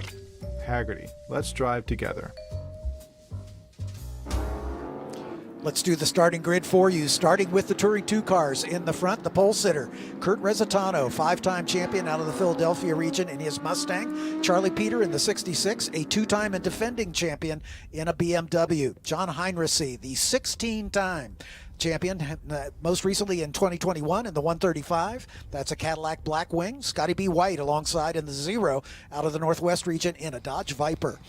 Hagerty, let's drive together. Let's do the starting grid for you, starting with the Touring 2 cars. In the front, the pole sitter, Kurt Resitano, 5-time champion out of the Philadelphia region in his Mustang. Charlie Peter in the 66, a 2-time and defending champion in a BMW. John Heinrichsey, the 16-time champion, most recently in 2021 in the 135. That's a Cadillac Blackwing. Scotty B. White alongside in the Zero out of the Northwest region in a Dodge Viper.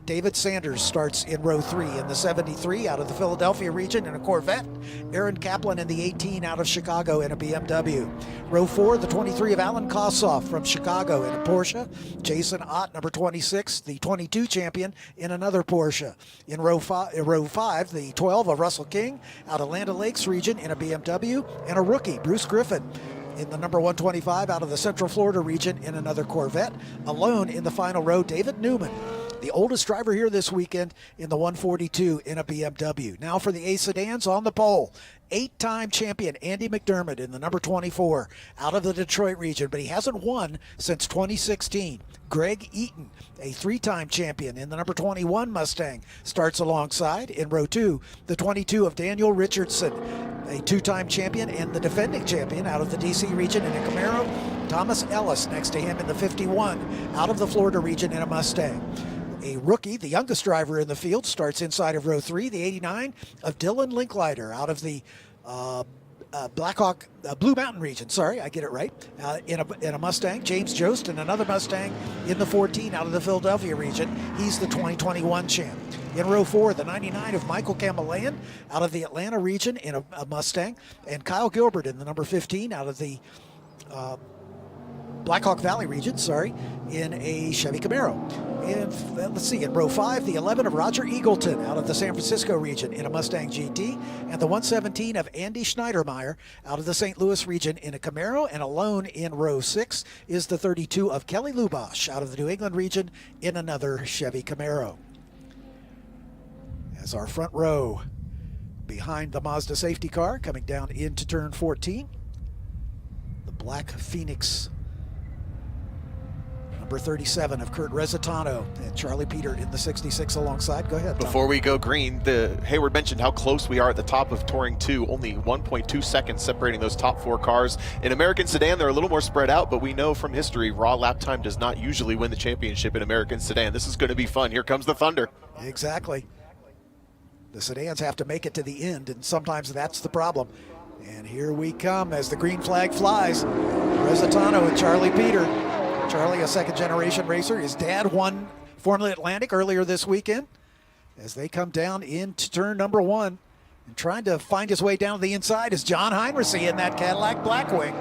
David Sanders starts in row 3 in the 73 out of the Philadelphia region in a Corvette. Aaron Kaplan in the 18 out of Chicago in a BMW. Row 4, the 23 of Alan Kossoff from Chicago in a Porsche. Jason Ott, number 26, the 22 champion in another Porsche. In row 5, the 12 of Russell King out of Land O'Lakes region in a BMW. And a rookie, Bruce Griffin, in the number 125 out of the Central Florida region in another Corvette. Alone in the final row, David Newman, the oldest driver here this weekend in the 142 in a BMW. Now for the A sedans on the pole. 8-time champion Andy McDermott in the number 24 out of the Detroit region, but he hasn't won since 2016. Greg Eaton, a 3-time champion in the number 21 Mustang, starts alongside. In row 2, the 22 of Daniel Richardson, a 2-time champion and the defending champion out of the DC region in a Camaro. Thomas Ellis next to him in the 51 out of the Florida region in a Mustang. A rookie, the youngest driver in the field, starts inside of row 3, the 89 of Dylan Linkleiter out of the Blue Mountain region. Sorry, I get it right. In a Mustang. James Jost in another Mustang in the 14 out of the Philadelphia region. He's the 2021 champ. In row 4, the 99 of Michael Kamalayan out of the Atlanta region in a Mustang. And Kyle Gilbert in the number 15 out of the Blackhawk Valley region, in a Chevy Camaro. And let's see, in row 5, the 11 of Roger Eagleton out of the San Francisco region in a Mustang GT, and the 117 of Andy Schneidermeyer out of the St. Louis region in a Camaro. And alone in row 6 is the 32 of Kelly Lubosh out of the New England region in another Chevy Camaro. As our front row behind the Mazda safety car coming down into turn 14, the Black Phoenix number 37 of Kurt Resitano and Charlie Peter in the 66 alongside. Go ahead, Tom. Before we go green, Hayward mentioned how close we are at the top of Touring 2, only 1.2 seconds separating those top 4 cars. In American Sedan, they're a little more spread out, but we know from history, raw lap time does not usually win the championship in American Sedan. This is going to be fun. Here comes the Thunder. Exactly. The sedans have to make it to the end, and sometimes that's the problem. And here we come as the green flag flies. Resitano and Charlie Peter. Charlie, a second-generation racer. His dad won Formula Atlantic earlier this weekend as they come down into turn number 1. And trying to find his way down to the inside is John Heinrichsey in that Cadillac Blackwing.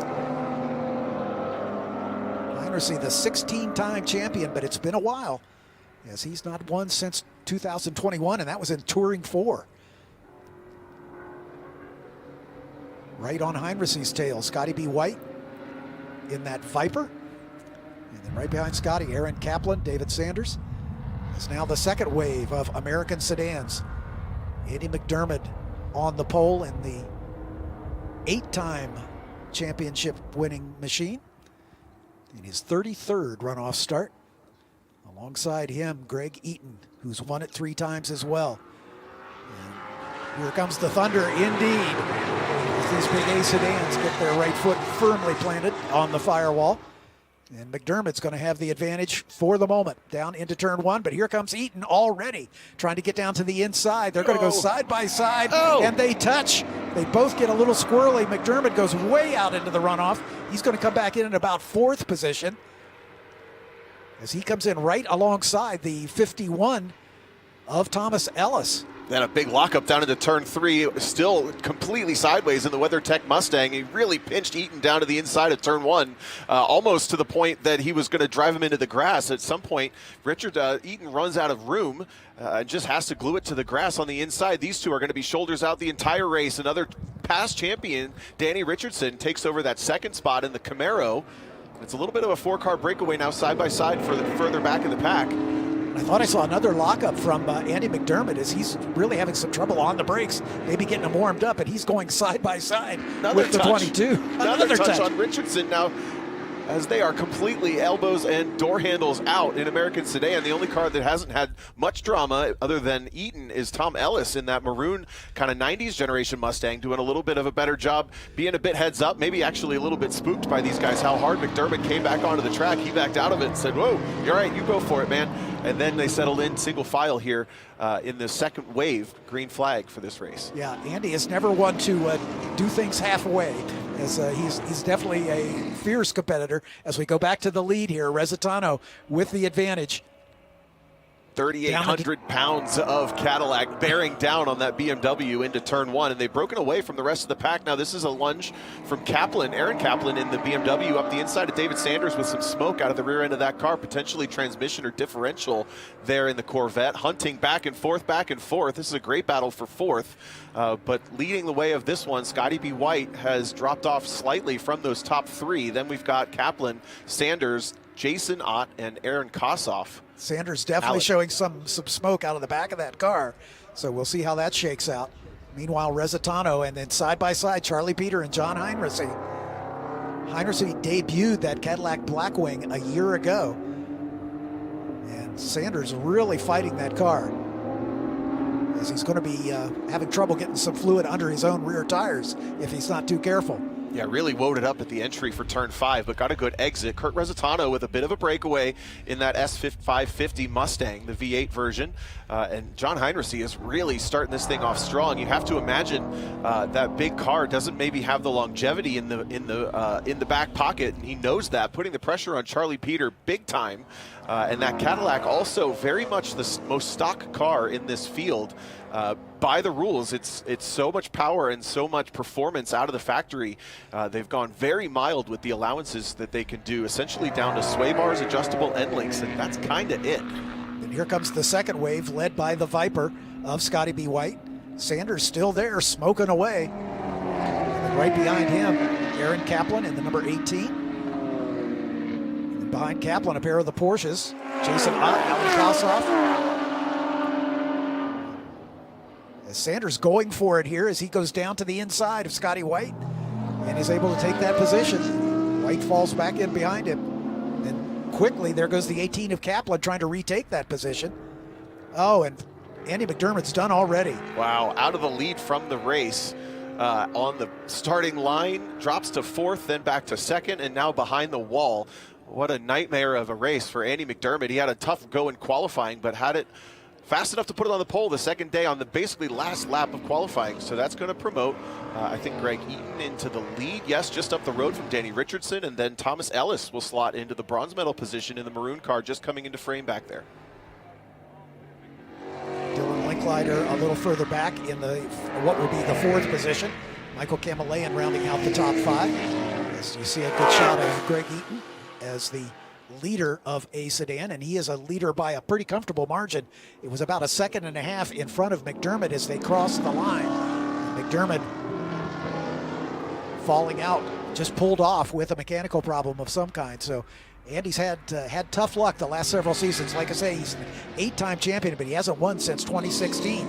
Heinrichsey, the 16-time champion, but it's been a while as he's not won since 2021, and that was in Touring 4. Right on Heinrichsey's tail, Scotty B. White in that Viper. And then right behind Scotty, Aaron Kaplan, David Sanders. It's now the second wave of American sedans. Andy McDermott on the pole in the 8-time championship winning machine in his 33rd runoff start. Alongside him, Greg Eaton, who's won it 3 times as well. And here comes the Thunder indeed. As these big A sedans get their right foot firmly planted on the firewall. And McDermott's going to have the advantage for the moment down into turn 1. But here comes Eaton already trying to get down to the inside. They're going to go side by side, and they touch. They both get a little squirrely. McDermott goes way out into the runoff. He's going to come back in about 4th position as he comes in right alongside the 51 of Thomas Ellis. Then a big lockup down into turn 3, still completely sideways in the WeatherTech Mustang. He really pinched Eaton down to the inside of turn 1, almost to the point that he was going to drive him into the grass. At some point, Eaton runs out of room and just has to glue it to the grass on the inside. These two are going to be shoulders out the entire race. Another past champion, Danny Richardson, takes over that 2nd spot in the Camaro. It's a little bit of a 4-car breakaway now side by side further back in the pack. I thought I saw another lockup from Andy McDermott as he's really having some trouble on the brakes, maybe getting him warmed up, and he's going side by side with the 22. Another touch on Richardson now, as they are completely elbows and door handles out in American Sedan. The only car that hasn't had much drama other than Eaton is Tom Ellis in that maroon kind of 90s generation Mustang, doing a little bit of a better job, being a bit heads up, maybe actually a little bit spooked by these guys, how hard McDermott came back onto the track. He backed out of it and said, whoa, you're right, you go for it, man. And then they settled in single file here in the second wave, green flag for this race. Yeah, Andy is never one to do things halfway, as he's definitely a fierce competitor. As we go back to the lead here, Resitano with the advantage. 3,800 pounds of Cadillac bearing down on that BMW into turn 1, and they've broken away from the rest of the pack. Now this is a lunge from Kaplan, Aaron Kaplan in the BMW up the inside of David Sanders with some smoke out of the rear end of that car, potentially transmission or differential there in the Corvette, hunting back and forth, back and forth. This is a great battle for 4th, but leading the way of this one, Scotty B. White has dropped off slightly from those top 3. Then we've got Kaplan, Sanders, Jason Ott, and Aaron Kossoff. Sanders definitely showing some smoke out of the back of that car, so we'll see how that shakes out. Meanwhile, Resitano, and then side by side, Charlie Peter and John Heinrichsey. Heinrichsey debuted that Cadillac Blackwing a year ago, and Sanders really fighting that car, as he's going to be having trouble getting some fluid under his own rear tires if he's not too careful. Yeah, really woed it up at the entry for turn 5, but got a good exit. Kurt Resitano with a bit of a breakaway in that S550 Mustang, the V8 version. And John Heinrichsey is really starting this thing off strong. You have to imagine that big car doesn't maybe have the longevity in the back pocket, and he knows that, putting the pressure on Charlie Peter big time. And that Cadillac also very much the most stock car in this field. By the rules, it's so much power and so much performance out of the factory. They've gone very mild with the allowances that they can do, essentially down to sway bars, adjustable end links, and that's kind of it. And here comes the second wave, led by the Viper of Scotty B. White. Sanders still there, smoking away. And right behind him, Aaron Kaplan in the number 18. And behind Kaplan, a pair of the Porsches, Jason Ott, Alan Kossoff. Sanders going for it here as he goes down to the inside of Scotty White and is able to take that position. White falls back in behind him. Then quickly, there goes the 18 of Kaplan trying to retake that position. Oh, and Andy McDermott's done already. Wow, out of the lead from the race on the starting line, drops to 4th, then back to 2nd, and now behind the wall. What a nightmare of a race for Andy McDermott. He had a tough go in qualifying, but had it fast enough to put it on the pole the second day on the basically last lap of qualifying. So that's going to promote, I think, Greg Eaton into the lead. Yes, just up the road from Danny Richardson. And then Thomas Ellis will slot into the bronze medal position in the maroon car, just coming into frame back there. Dylan Linkleiter a little further back in what will be the 4th position. Michael Kamalayan rounding out the top 5. As you see a good shot of Greg Eaton as the leader of a sedan, and he is a leader by a pretty comfortable margin. It was about 1.5 seconds in front of McDermott as they crossed the line. And McDermott falling out, just pulled off with a mechanical problem of some kind. So Andy's had tough luck the last several seasons. Like I say, he's an 8-time champion, but he hasn't won since 2016.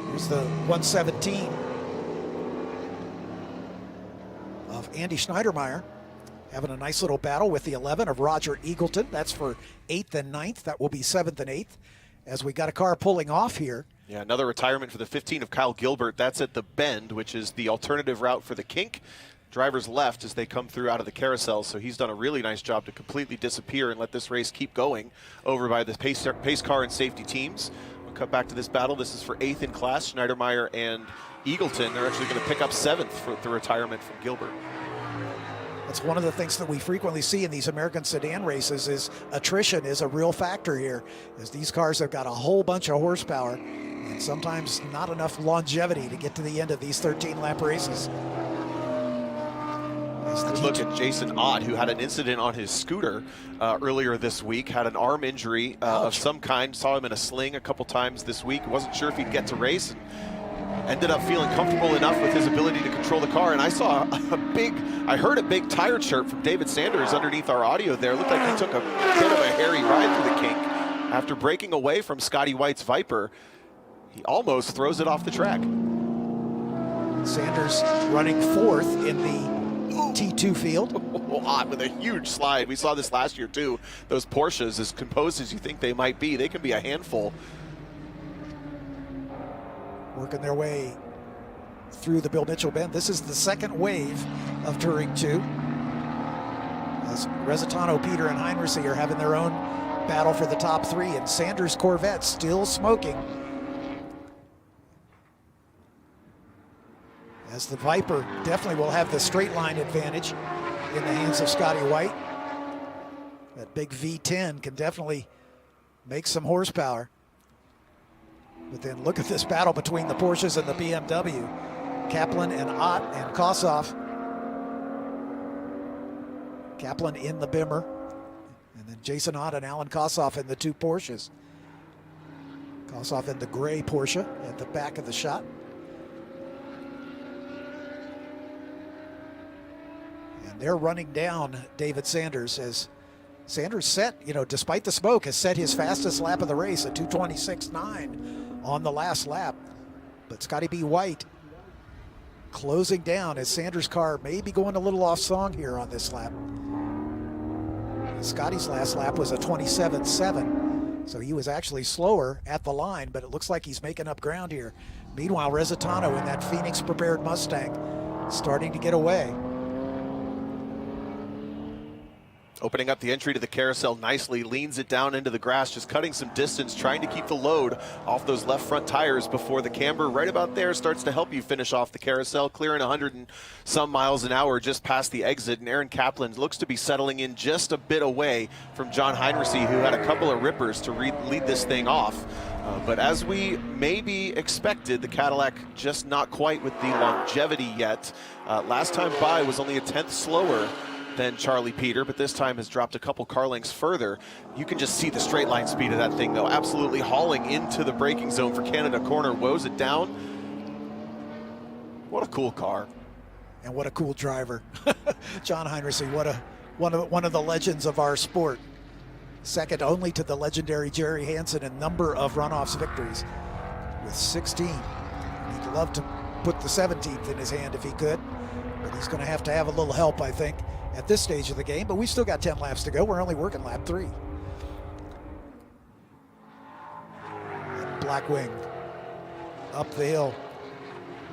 Here's the 117 of Andy Schneidermeyer. Having a nice little battle with the 11 of Roger Eagleton. That's for 8th and 9th. That will be 7th and 8th as we got a car pulling off here. Yeah, another retirement for the 15 of Kyle Gilbert. That's at the Bend, which is the alternative route for the Kink. drivers left as they come through out of the carousel, so he's done a really nice job to completely disappear and let this race keep going over by the pace car and safety teams. We'll cut back to this battle. This is for 8th in class. Schneidermeyer and Eagleton, they're actually going to pick up 7th for the retirement from Gilbert. That's one of the things that we frequently see in these American sedan races is attrition is a real factor here, as these cars have got a whole bunch of horsepower and sometimes not enough longevity to get to the end of these 13-lap races. Good look at Jason Ott, who had an incident on his scooter earlier this week, had an arm injury of some kind, saw him in a sling a couple times this week, wasn't sure if he'd get to race, and ended up feeling comfortable enough with his ability to control the car. And I saw I heard a big tire chirp from David Sanders underneath our audio there. It looked like he took a bit of a hairy ride through the kink. After breaking away from Scotty White's Viper, he almost throws it off the track. Sanders running 4th in the T2 field. Ott with a huge slide. We saw this last year too. Those Porsches, as composed as you think they might be, they can be a handful. Working their way through the Bill Mitchell Bend. This is the second wave of Touring 2. As Resitano, Peter, and Heinrichs are having their own battle for the top 3, and Sanders' Corvette still smoking. As the Viper definitely will have the straight line advantage in the hands of Scotty White. That big V10 can definitely make some horsepower. But then look at this battle between the Porsches and the BMW. Kaplan and Ott and Kossoff. Kaplan in the Bimmer. And then Jason Ott and Alan Kossoff in the 2 Porsches. Kossoff in the gray Porsche at the back of the shot. And they're running down David Sanders as Sanders set, despite the smoke, has set his fastest lap of the race at 2:26.9 on the last lap. But Scotty B. White closing down as Sanders' car may be going a little off song here on this lap. Scotty's last lap was a 27.7, so he was actually slower at the line, but it looks like he's making up ground here. Meanwhile, Resitano in that Phoenix prepared Mustang starting to get away. Opening up the entry to the carousel nicely, leans it down into the grass, just cutting some distance, trying to keep the load off those left front tires before the camber right about there starts to help you finish off the carousel, clearing 100 and some miles an hour just past the exit. And Aaron Kaplan looks to be settling in just a bit away from John Heinrichs, who had a couple of rippers to lead this thing off. But as we maybe expected, the Cadillac just not quite with the longevity yet. Last time by was only a 10th slower than Charlie Peter, but this time has dropped a couple car lengths further. You can just see the straight line speed of that thing, though, absolutely hauling into the braking zone for Canada Corner, woes it down. What a cool car. And what a cool driver. John Heinrichs, one of the legends of our sport. Second only to the legendary Jerry Hansen in number of runoffs victories with 16. He'd love to put the 17th in his hand if he could, but he's going to have a little help, I think, at this stage of the game. But we still got 10 laps to go. We're only working lap 3. Blackwing up the hill.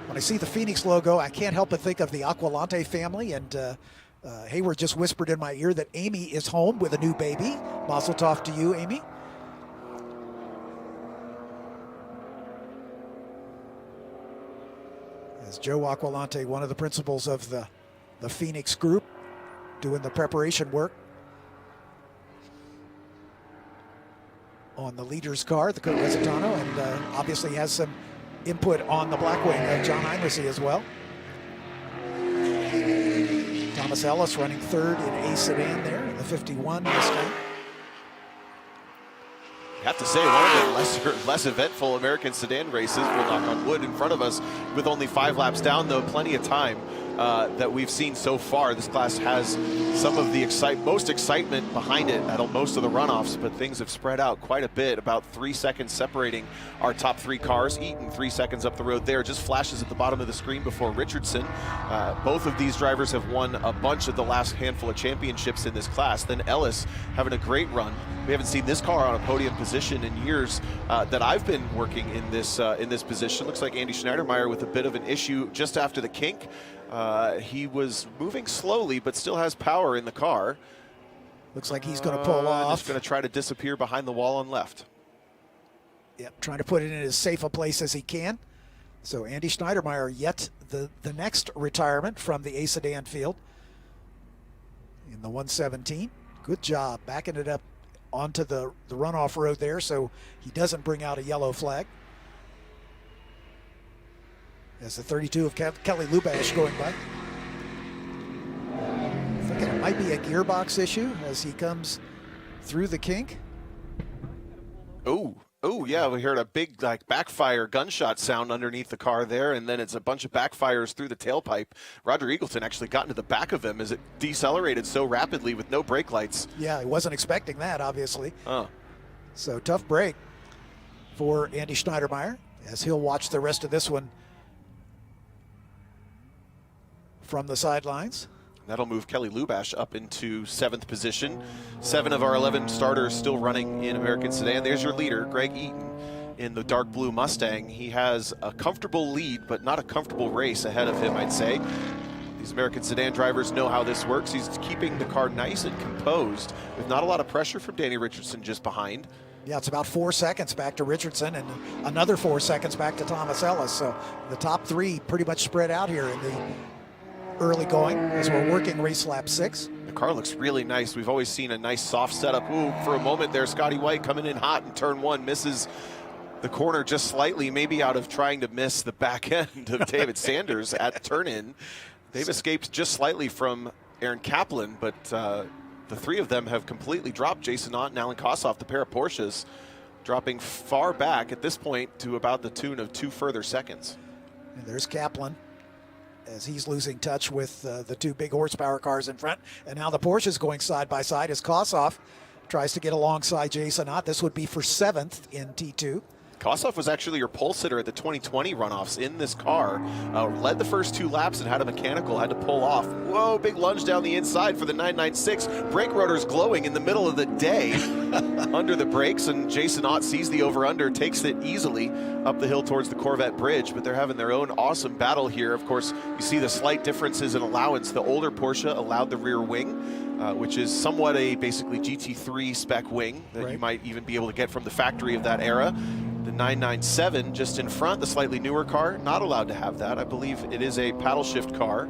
When I see the Phoenix logo, I can't help but think of the Aqualante family, and Hayward just whispered in my ear that Amy is home with a new baby. Mazel tov to you, Amy. As Joe Aqualante, one of the principals of the Phoenix group, doing the preparation work on the leader's car, the Kurt Resitano, and obviously has some input on the Blackwing of John Heinrichs as well. Thomas Ellis running 3rd in A sedan there in the 51 Mustang. I have to say, one of the less eventful American sedan races, we'll knock on wood, in front of us with only 5 laps down, though plenty of time that we've seen so far. This class has some of the most excitement behind it at most of the runoffs, but things have spread out quite a bit, about 3 seconds separating our top 3 cars. Eaton 3 seconds up the road there, just flashes at the bottom of the screen before Richardson. Both of these drivers have won a bunch of the last handful of championships in this class. Then Ellis having a great run. We haven't seen this car on a podium position in years that I've been working in this position. Looks like Andy Schneidermeyer with a bit of an issue just after the kink. He was moving slowly, but still has power in the car. Looks like he's going to pull off. Just going to try to disappear behind the wall on left. Yep, trying to put it in as safe a place as he can. So Andy Schneidermeyer, yet the next retirement from the A Sedan field in the 117. Good job backing it up onto the runoff road there so he doesn't bring out a yellow flag. As the 32 of Kelly Lubash going by. Thinking it might be a gearbox issue as he comes through the kink. Oh, yeah, we heard a big backfire gunshot sound underneath the car there, and then it's a bunch of backfires through the tailpipe. Roger Eagleton actually got into the back of him as it decelerated so rapidly with no brake lights. Yeah, he wasn't expecting that, obviously. Oh. So tough break for Andy Schneidermeyer as he'll watch the rest of this one from the sidelines. That'll move Kelly Lubash up into 7th position. 7 of our 11 starters still running in American Sedan. There's your leader, Greg Eaton, in the dark blue Mustang. He has a comfortable lead, but not a comfortable race ahead of him, I'd say. These American Sedan drivers know how this works. He's keeping the car nice and composed with not a lot of pressure from Danny Richardson just behind. Yeah, it's about 4 seconds back to Richardson and another 4 seconds back to Thomas Ellis. So the top 3 pretty much spread out here in the early going as we're working race lap 6. The car looks really nice. We've always seen a nice soft setup. Ooh, for a moment there, Scotty White coming in hot in turn 1, misses the corner just slightly, maybe out of trying to miss the back end of David Sanders at turn-in. They've escaped just slightly from Aaron Kaplan, but the 3 of them have completely dropped. Jason Ott and Alan Kossoff, the pair of Porsches, dropping far back at this point to about the tune of 2 further seconds. And there's Kaplan as he's losing touch with the 2 big horsepower cars in front. And now the Porsche's going side by side as Kossoff tries to get alongside Jason Ott. This would be for 7th in T2. Kossoff was actually your pole sitter at the 2020 runoffs in this car. Led the first 2 laps and had a mechanical, had to pull off. Whoa, big lunge down the inside for the 996. Brake rotors glowing in the middle of the day under the brakes, and Jason Ott sees the over-under, takes it easily up the hill towards the Corvette Bridge, but they're having their own awesome battle here. Of course, you see the slight differences in allowance. The older Porsche allowed the rear wing, which is somewhat a basically GT3 spec wing that you might even be able to get from the factory of that era. The 997 just in front, the slightly newer car, not allowed to have that. I believe it is a paddle shift car.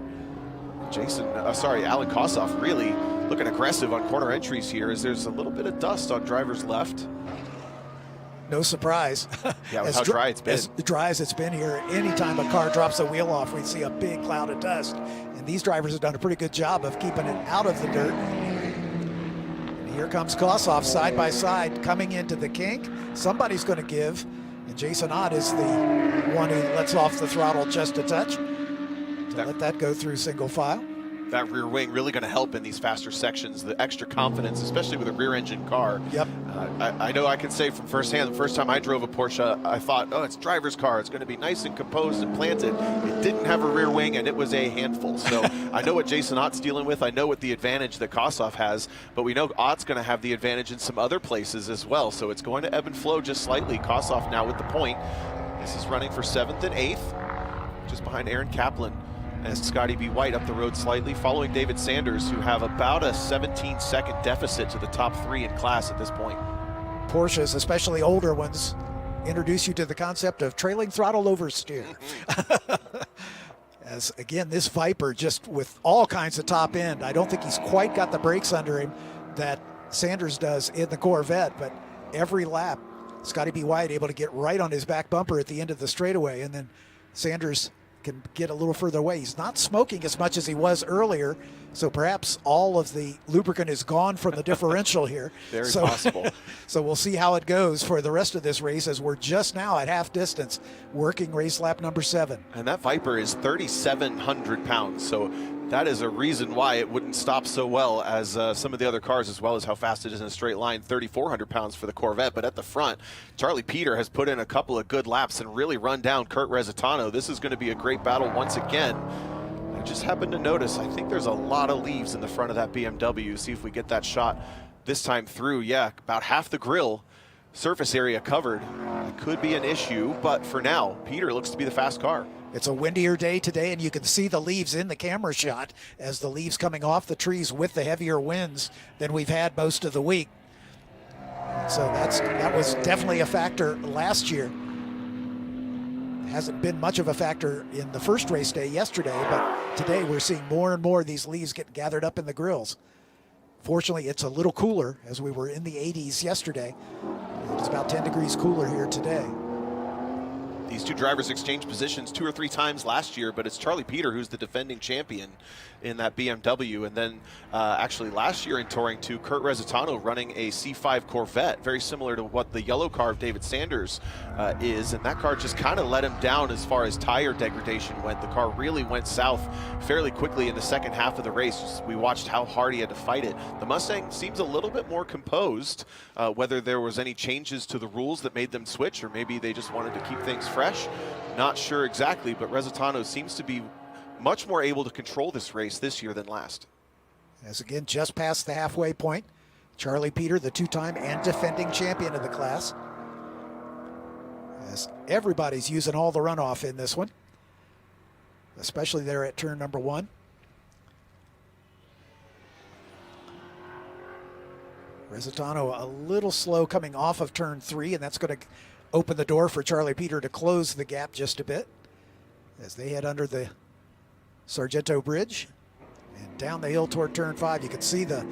Alan Kossoff really looking aggressive on corner entries here as there's a little bit of dust on driver's left. No surprise. Yeah, with how dry it's been. As dry as it's been here, anytime a car drops a wheel off, we see a big cloud of dust. And these drivers have done a pretty good job of keeping it out of the dirt. Here comes Kossoff side by side coming into the kink. Somebody's going to give, and Jason Ott is the one who lets off the throttle just a touch to let that go through single file. That rear wing really going to help in these faster sections, the extra confidence, especially with a rear engine car. Yep. I know I can say from firsthand, the first time I drove a Porsche, I thought, oh, it's driver's car. It's going to be nice and composed and planted. It didn't have a rear wing, and it was a handful. So I know what Jason Ott's dealing with. I know what the advantage that Kossoff has, but we know Ott's going to have the advantage in some other places as well. So it's going to ebb and flow just slightly. Kossoff now with the point. This is running for 7th and 8th, just behind Aaron Kaplan. As Scotty B. White up the road slightly, following David Sanders, who have about a 17-second deficit to the top 3 in class at this point. Porsches, especially older ones, introduce you to the concept of trailing throttle oversteer. As, again, this Viper just with all kinds of top end. I don't think he's quite got the brakes under him that Sanders does in the Corvette, but every lap, Scotty B. White able to get right on his back bumper at the end of the straightaway, and then Sanders can get a little further away. He's not smoking as much as he was earlier, so perhaps all of the lubricant is gone from the differential here. Very possible. So we'll see how it goes for the rest of this race as we're just now at half distance, working race lap number 7. And that Viper is 3,700 pounds, so that is a reason why it wouldn't stop so well as some of the other cars, as well as how fast it is in a straight line. 3,400 pounds for the Corvette, but at the front, Charlie Peter has put in a couple of good laps and really run down Kurt Resitano. This is going to be a great battle once again. I just happened to notice, I think there's a lot of leaves in the front of that BMW. See if we get that shot this time through. Yeah, about half the grille surface area covered. It could be an issue, but for now, Peter looks to be the fast car. It's a windier day today, and you can see the leaves in the camera shot as the leaves coming off the trees with the heavier winds than we've had most of the week. So that was definitely a factor last year. Hasn't been much of a factor in the first race day yesterday, but today we're seeing more and more of these leaves get gathered up in the grills. Fortunately, it's a little cooler as we were in the 80s yesterday. It's about 10 degrees cooler here today. These two drivers exchanged positions 2 or 3 times last year, but it's Charlie Peter who's the defending champion in that BMW. And then actually last year in Touring 2, Kurt Resitano running a C5 Corvette, very similar to what the yellow car of David Sanders is. And that car just kind of let him down as far as tire degradation went. The car really went south fairly quickly in the second half of the race. We watched how hard he had to fight it. The Mustang seems a little bit more composed, whether there was any changes to the rules that made them switch, or maybe they just wanted to keep things fresh. Not sure exactly, but Resitano seems to be much more able to control this race this year than last. As again, just past the halfway point, Charlie Peter, the two-time and defending champion of the class. As everybody's using all the runoff in this one, especially there at turn number 1. Resitano a little slow coming off of turn 3, and that's going to open the door for Charlie Peter to close the gap just a bit as they head under the Sargento Bridge and down the hill toward turn 5. You can see the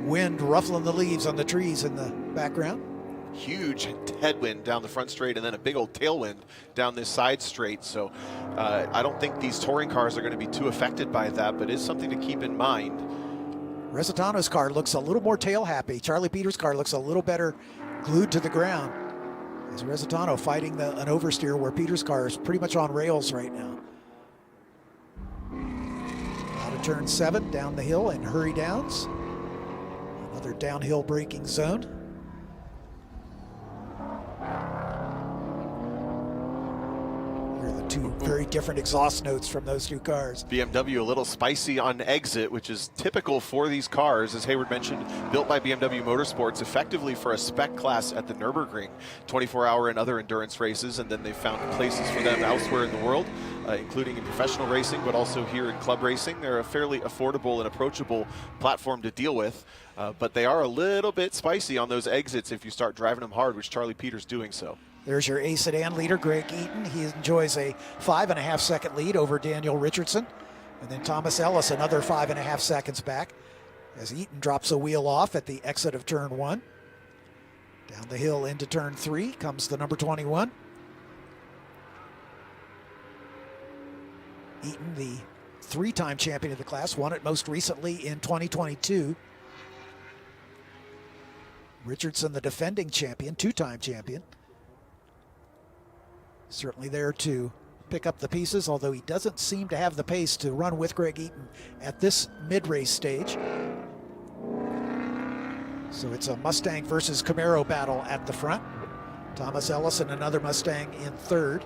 wind ruffling the leaves on the trees in the background. Huge headwind down the front straight and then a big old tailwind down this side straight. So I don't think these touring cars are going to be too affected by that, but it's something to keep in mind. Resitano's car looks a little more tail happy. Charlie Peter's car looks a little better glued to the ground. As Resitano fighting an oversteer where Peter's car is pretty much on rails right now. Out of turn 7, down the hill and hurry downs. Another downhill braking zone. Here are the two very different exhaust notes from those two cars. BMW a little spicy on exit, which is typical for these cars, as Hayward mentioned, built by BMW Motorsports effectively for a spec class at the Nürburgring, 24-hour and other endurance races, and then they found places for them elsewhere in the world, including in professional racing, but also here in club racing. They're a fairly affordable and approachable platform to deal with, but they are a little bit spicy on those exits if you start driving them hard, which Charlie Peter's doing so. There's your A sedan leader, Greg Eaton. He enjoys a 5.5 second lead over Daniel Richardson. And then Thomas Ellis, another 5.5 seconds back as Eaton drops a wheel off at the exit of turn 1. Down the hill into turn 3 comes the number 21. Eaton, the 3-time champion of the class, won it most recently in 2022. Richardson, the defending champion, 2-time champion. Certainly there to pick up the pieces, although he doesn't seem to have the pace to run with Greg Eaton at this mid-race stage. So it's a Mustang versus Camaro battle at the front. Thomas Ellis and another Mustang in 3rd.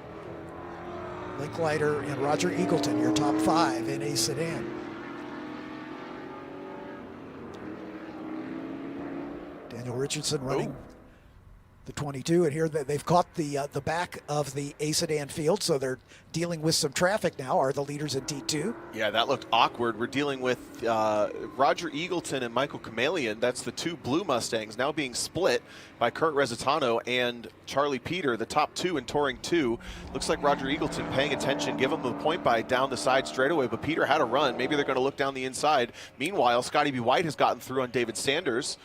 Linklater and Roger Eagleton, your top 5 in a sedan. Daniel Richardson running the 22, and here they've caught the back of the A sedan field, so they're dealing with some traffic now, are the leaders in T2. Yeah, that looked awkward. We're dealing with Roger Eagleton and Michael Kamalian. That's the 2 blue Mustangs now being split by Kurt Resitano and Charlie Peter, the top 2 in Touring 2. Looks like Roger Eagleton paying attention, give him the point by down the side straightaway, but Peter had a run. Maybe they're going to look down the inside. Meanwhile, Scotty B. White has gotten through on David Sanders,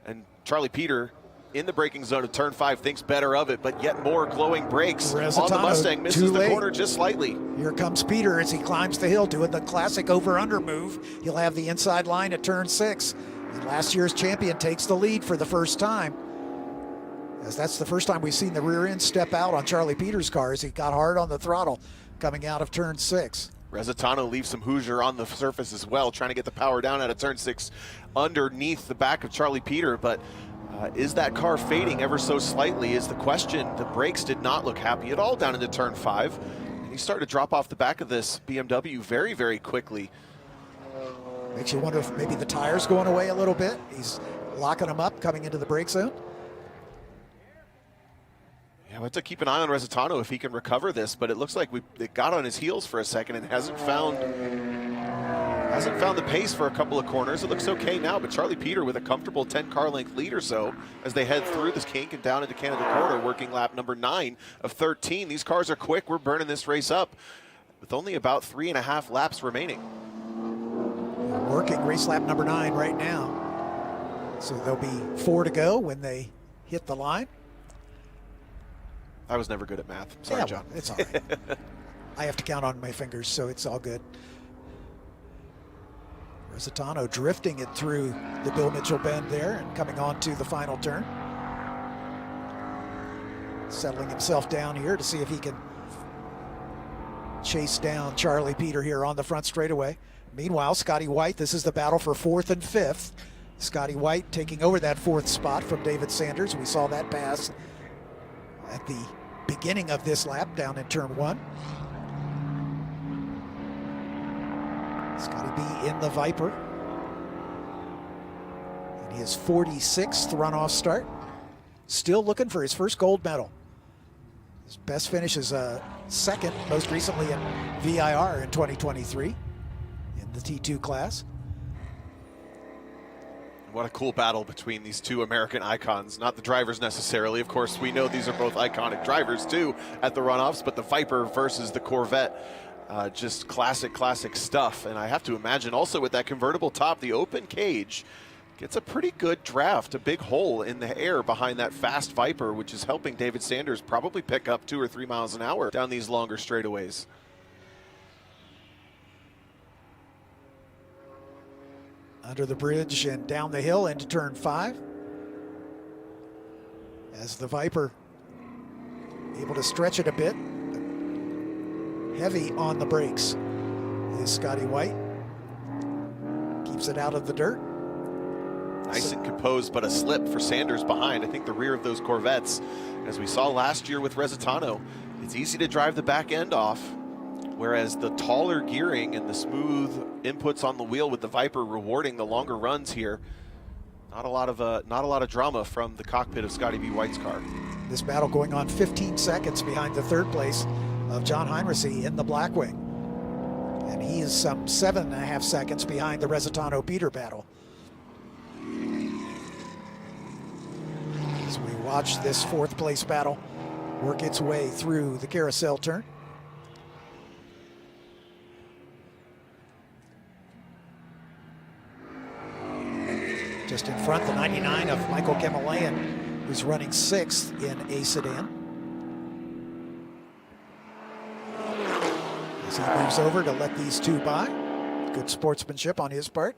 and Charlie Peter in the braking zone of turn 5 thinks better of it, but yet more glowing brakes on the Mustang, misses the corner just slightly. Here comes Peter as he climbs the hill doing the classic over-under move. He'll have the inside line at turn 6. And last year's champion takes the lead for the first time, as that's the first time we've seen the rear end step out on Charlie Peter's car as he got hard on the throttle coming out of turn 6. Resitano leaves some Hoosier on the surface as well, trying to get the power down out of turn 6 underneath the back of Charlie Peter, but is that car fading ever so slightly is the question. The brakes did not look happy at all down into turn 5. And he started to drop off the back of this BMW very, very quickly. Makes you wonder if maybe the tire's going away a little bit. He's locking them up coming into the brake zone. Yeah, we'll have to keep an eye on Resitano if he can recover this, but it looks like it got on his heels for a second and hasn't found the pace for a couple of corners. It looks okay now, but Charlie Peter with a comfortable 10-car length lead or so as they head through this kink and down into Canada Corner, working lap number 9 of 13. These cars are quick. We're burning this race up with only about 3.5 laps remaining. Working race lap number 9 right now. So there'll be 4 to go when they hit the line. I was never good at math. Sorry, John. Well, it's all right. I have to count on my fingers, so it's all good. Resitano drifting it through the Bill Mitchell bend there and coming on to the final turn. Settling himself down here to see if he can chase down Charlie Peter here on the front straightaway. Meanwhile, Scotty White, this is the battle for 4th and 5th. Scotty White taking over that 4th spot from David Sanders. We saw that pass at the beginning of this lap down in turn 1. Scotty B in the Viper. And his 46th runoff start. Still looking for his first gold medal. His best finish is second, most recently in VIR in 2023 in the T2 class. What a cool battle between these two American icons. Not the drivers necessarily. Of course, we know these are both iconic drivers too at the runoffs, but the Viper versus the Corvette, just classic stuff. And I have to imagine also with that convertible top, the open cage gets a pretty good draft, a big hole in the air behind that fast Viper, which is helping David Sanders probably pick up 2 or 3 miles an hour down these longer straightaways. Under the bridge and down the hill into turn 5. As the Viper able to stretch it a bit. Heavy on the brakes is Scotty White. Keeps it out of the dirt. Nice and composed, but a slip for Sanders behind. I think the rear of those Corvettes, as we saw last year with Resitano, it's easy to drive the back end off, whereas the taller gearing and the smooth inputs on the wheel with the Viper rewarding the longer runs here. Not a lot of drama from the cockpit of Scotty B. White's car. This battle going on 15 seconds behind the 3rd place of John Heinrichs in the Blackwing. And he is some 7.5 seconds behind the Resitano Peter battle. As we watch this 4th place battle work its way through the carousel turn. Just in front, the 99 of Michael Kemalayan, who's running 6th in a sedan. As he moves over to let these two by. Good sportsmanship on his part.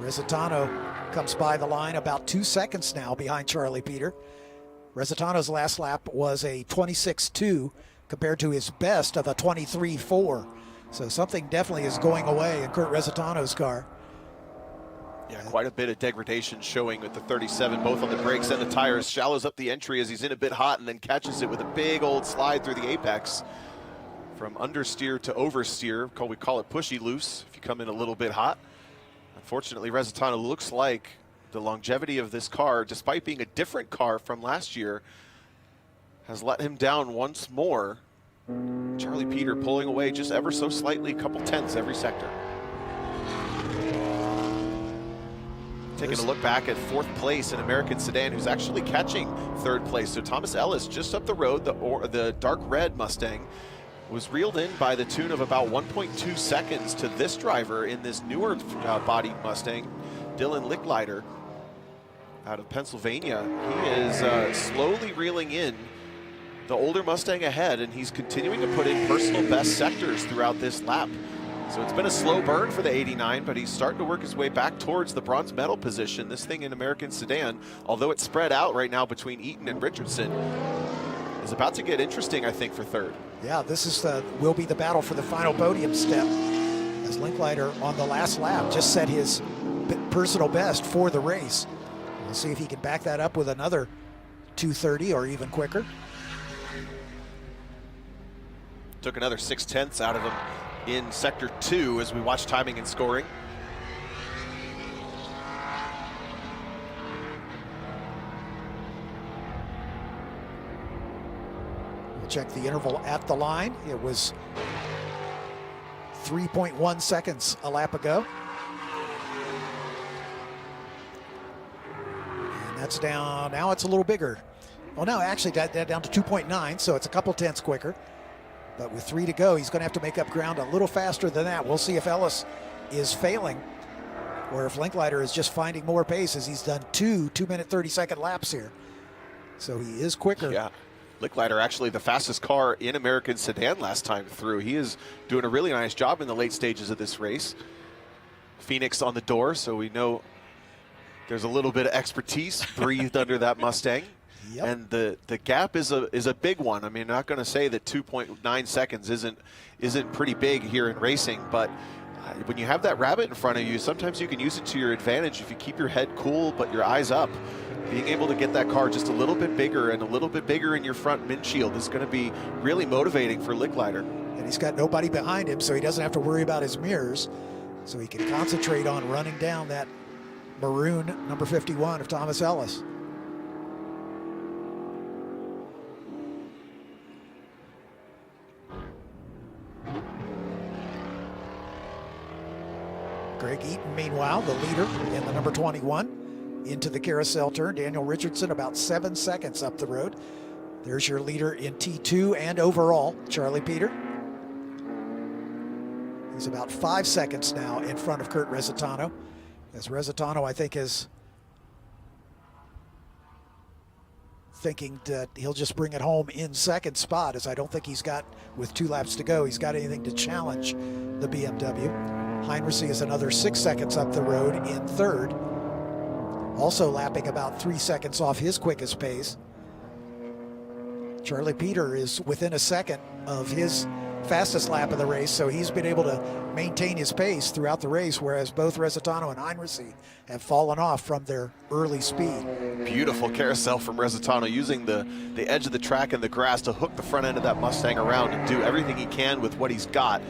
Resitano comes by the line about 2 seconds now behind Charlie Peter. Resitano's last lap was a 26.2 compared to his best of a 23.4. So something definitely is going away in Kurt Resitano's car. Yeah, quite a bit of degradation showing with the 37, both on the brakes and the tires. Shallows up the entry as he's in a bit hot and then catches it with a big old slide through the apex. From understeer to oversteer, we call it pushy loose if you come in a little bit hot. Unfortunately, Resitano looks like the longevity of this car, despite being a different car from last year, has let him down once more. Charlie Peter pulling away just ever so slightly, a couple tenths every sector. Taking a look back at 4th place in American Sedan, who's actually catching 3rd place. So Thomas Ellis just up the road, the dark red Mustang, was reeled in by the tune of about 1.2 seconds to this driver in this newer bodied Mustang, Dylan Licklider, out of Pennsylvania. He is slowly reeling in the older Mustang ahead, and he's continuing to put in personal best sectors throughout this lap. So it's been a slow burn for the 89, but he's starting to work his way back towards the bronze medal position. This thing in American Sedan, although it's spread out right now between Eaton and Richardson, is about to get interesting, I think, for 3rd. Yeah, this is will be the battle for the final podium step, as Linkleiter on the last lap just set his personal best for the race. We'll see if he can back that up with another 2:30 or even quicker. Took another 6/10 out of him in Sector 2 as we watch timing and scoring. We'll check the interval at the line. It was 3.1 seconds a lap ago. And that's down, now it's a little bigger. Oh no, actually that down to 2.9, so it's a couple tenths quicker. But with 3 to go, he's going to have to make up ground a little faster than that. We'll see if Ellis is failing or if Linkleiter is just finding more pace, as he's done 2-minute 30-second laps here. So he is quicker. Yeah. Linkleiter actually the fastest car in American Sedan last time through. He is doing a really nice job in the late stages of this race. Phoenix on the door, so we know there's a little bit of expertise breathed under that Mustang. Yep. And the gap is a big one. I mean, I'm not going to say that 2.9 seconds isn't pretty big here in racing, but when you have that rabbit in front of you, sometimes you can use it to your advantage if you keep your head cool but your eyes up. Being able to get that car just a little bit bigger and a little bit bigger in your front windshield is going to be really motivating for Linkleiter. And he's got nobody behind him, so he doesn't have to worry about his mirrors. So he can concentrate on running down that maroon number 51 of Thomas Ellis. Greg Eaton, meanwhile, the leader in the number 21 into the carousel turn. Daniel Richardson about 7 seconds up the road. There's your leader in T2 and overall, Charlie Peter. He's about 5 seconds now in front of Kurt Resitano, as Resitano, I think, is thinking that he'll just bring it home in second spot, as I don't think he's got, with 2 laps to go, he's got anything to challenge the BMW. Heinrichs is another 6 seconds up the road in third, also lapping about 3 seconds off his quickest pace. Charlie Peter is within a second of his fastest lap of the race, so he's been able to maintain his pace throughout the race, whereas both Resitano and Heinrichs have fallen off from their early speed. Beautiful carousel from Resitano, using the edge of the track and the grass to hook the front end of that Mustang around and do everything he can with what he's got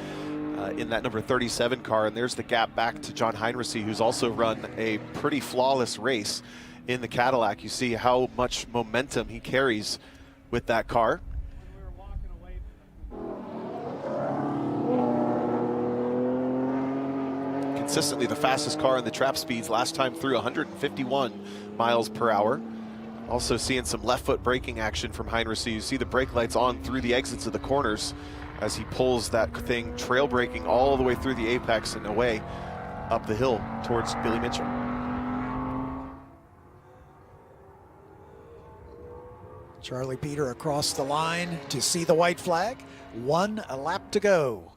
in that number 37 car. And there's the gap back to John Heinrichs, who's also run a pretty flawless race in the Cadillac. You see how much momentum he carries with that car. Consistently the fastest car in the trap speeds, last time through 151 miles per hour. Also seeing some left foot braking action from Heinrichs. You see the brake lights on through the exits of the corners as he pulls that thing, trail braking all the way through the apex and away up the hill towards Billy Mitchell. Charlie Peter across the line to see the white flag. 1 lap to go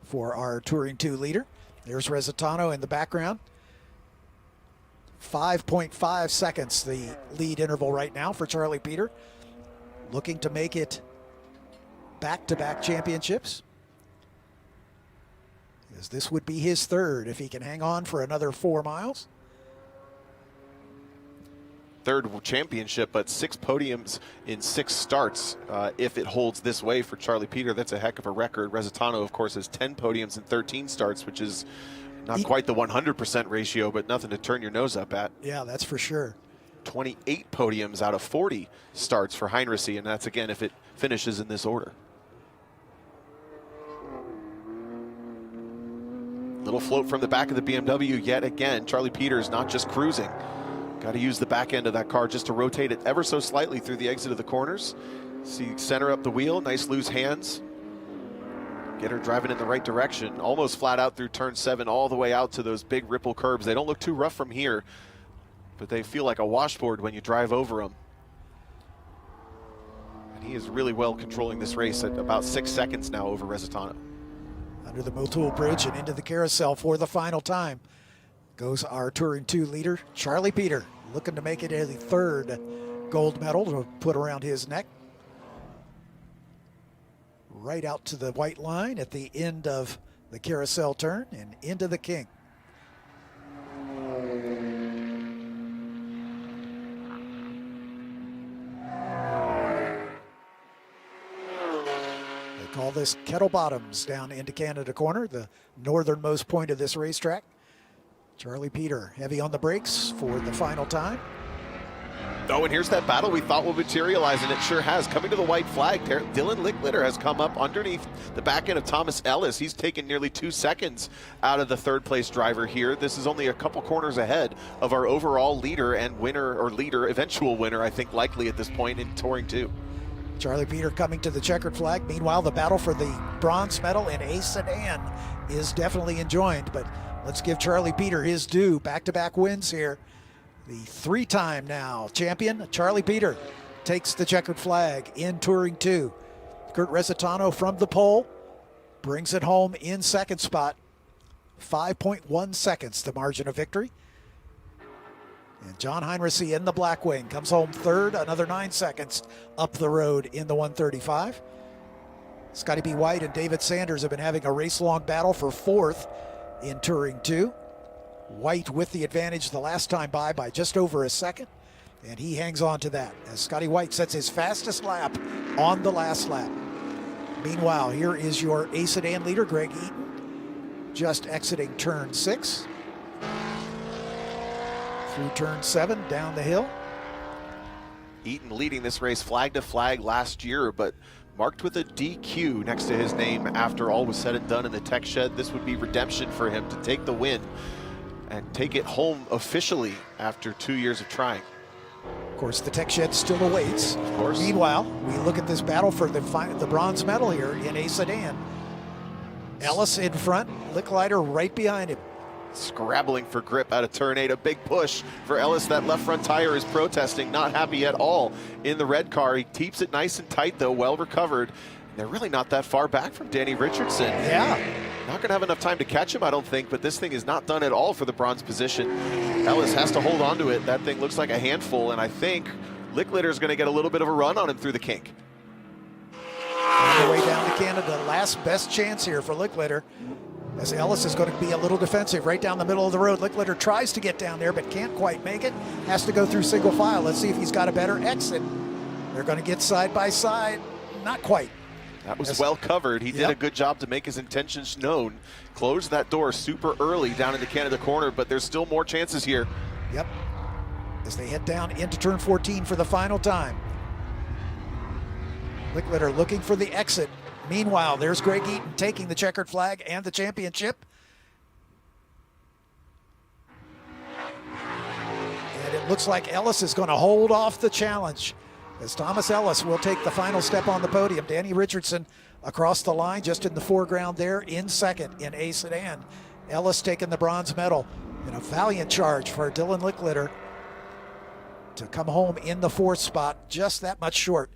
for our Touring 2 leader. There's Resitano in the background. 5.5 seconds, the lead interval right now for Charlie Peter. Looking to make it back-to-back championships, as this would be his third if he can hang on for another 4 miles. Third championship, but 6 podiums in 6 starts. If it holds this way for Charlie Peter, that's a heck of a record. Resitano, of course, has 10 podiums in 13 starts, which is not quite the 100% ratio, but nothing to turn your nose up at. Yeah, that's for sure. 28 podiums out of 40 starts for Heinrichs, and that's, again, if it finishes in this order. Little float from the back of the BMW yet again. Charlie Peter's not just cruising. Got to use the back end of that car just to rotate it ever so slightly through the exit of the corners. See, center up the wheel, nice loose hands. Get her driving in the right direction. Almost flat out through turn 7, all the way out to those big ripple curbs. They don't look too rough from here, but they feel like a washboard when you drive over them. And he is really well controlling this race at about 6 seconds now over Resitano. Under the Motul Bridge and into the carousel for the final time goes our Touring 2 leader, Charlie Peter, looking to make it a third gold medal to put around his neck. Right out to the white line at the end of the carousel turn and into the King. call this Kettle Bottoms down into Canada Corner, the northernmost point of this racetrack. Charlie Peter heavy on the brakes for the final time. Oh, and here's that battle we thought would materialize, and it sure has. Coming to the white flag, Dylan Licklider has come up underneath the back end of Thomas Ellis. He's taken nearly 2 seconds out of the third place driver here. This is only a couple corners ahead of our overall leader and winner, or leader, eventual winner, I think, likely at this point in Touring 2. Charlie Peter coming to the checkered flag. Meanwhile, the battle for the bronze medal in a sedan is definitely enjoined, but let's give Charlie Peter his due. Back-to-back wins here. The three-time now champion, Charlie Peter, takes the checkered flag in Touring 2. Kurt Resitano from the pole brings it home in second spot. 5.1 seconds, the margin of victory. And John Heinrichs in the black wing comes home third, another 9 seconds up the road in the 135. Scotty B. White and David Sanders have been having a race-long battle for fourth in Touring 2. White with the advantage the last time by just over a second, and he hangs on to that as Scotty White sets his fastest lap on the last lap. Meanwhile, here is your A sedan leader, Greg Eaton, just exiting turn 6. Through turn 7, down the hill. Eaton leading this race flag to flag last year, but marked with a DQ next to his name after all was said and done in the tech shed. This would be redemption for him to take the win and take it home officially after 2 years of trying. Of course, the tech shed still awaits. Of course. Meanwhile, we look at this battle for the bronze medal here in a sedan. Ellis in front, Licklider right behind him. Scrabbling for grip out of turn 8. A big push for Ellis. That left front tire is protesting, not happy at all in the red car. He keeps it nice and tight though, well recovered. They're really not that far back from Danny Richardson. Yeah. Not going to have enough time to catch him, I don't think, but this thing is not done at all for the bronze position. Ellis has to hold on to it. That thing looks like a handful, and I think Licklider's going to get a little bit of a run on him through the kink. On the way down to Canada, last best chance here for Licklider, as Ellis is going to be a little defensive right down the middle of the road. Licklider tries to get down there, but can't quite make it. Has to go through single file. Let's see if he's got a better exit. They're going to get side by side. Not quite. That was well covered. He did a good job to make his intentions known. Closed that door super early down in the Canada corner, but there's still more chances here. Yep. As they head down into turn 14 for the final time. Licklider looking for the exit. Meanwhile, there's Greg Eaton taking the checkered flag and the championship. And it looks like Ellis is going to hold off the challenge, as Thomas Ellis will take the final step on the podium. Danny Richardson across the line, just in the foreground there, in second in a sedan. Ellis taking the bronze medal in a valiant charge for Dylan Licklider to come home in the fourth spot, just that much short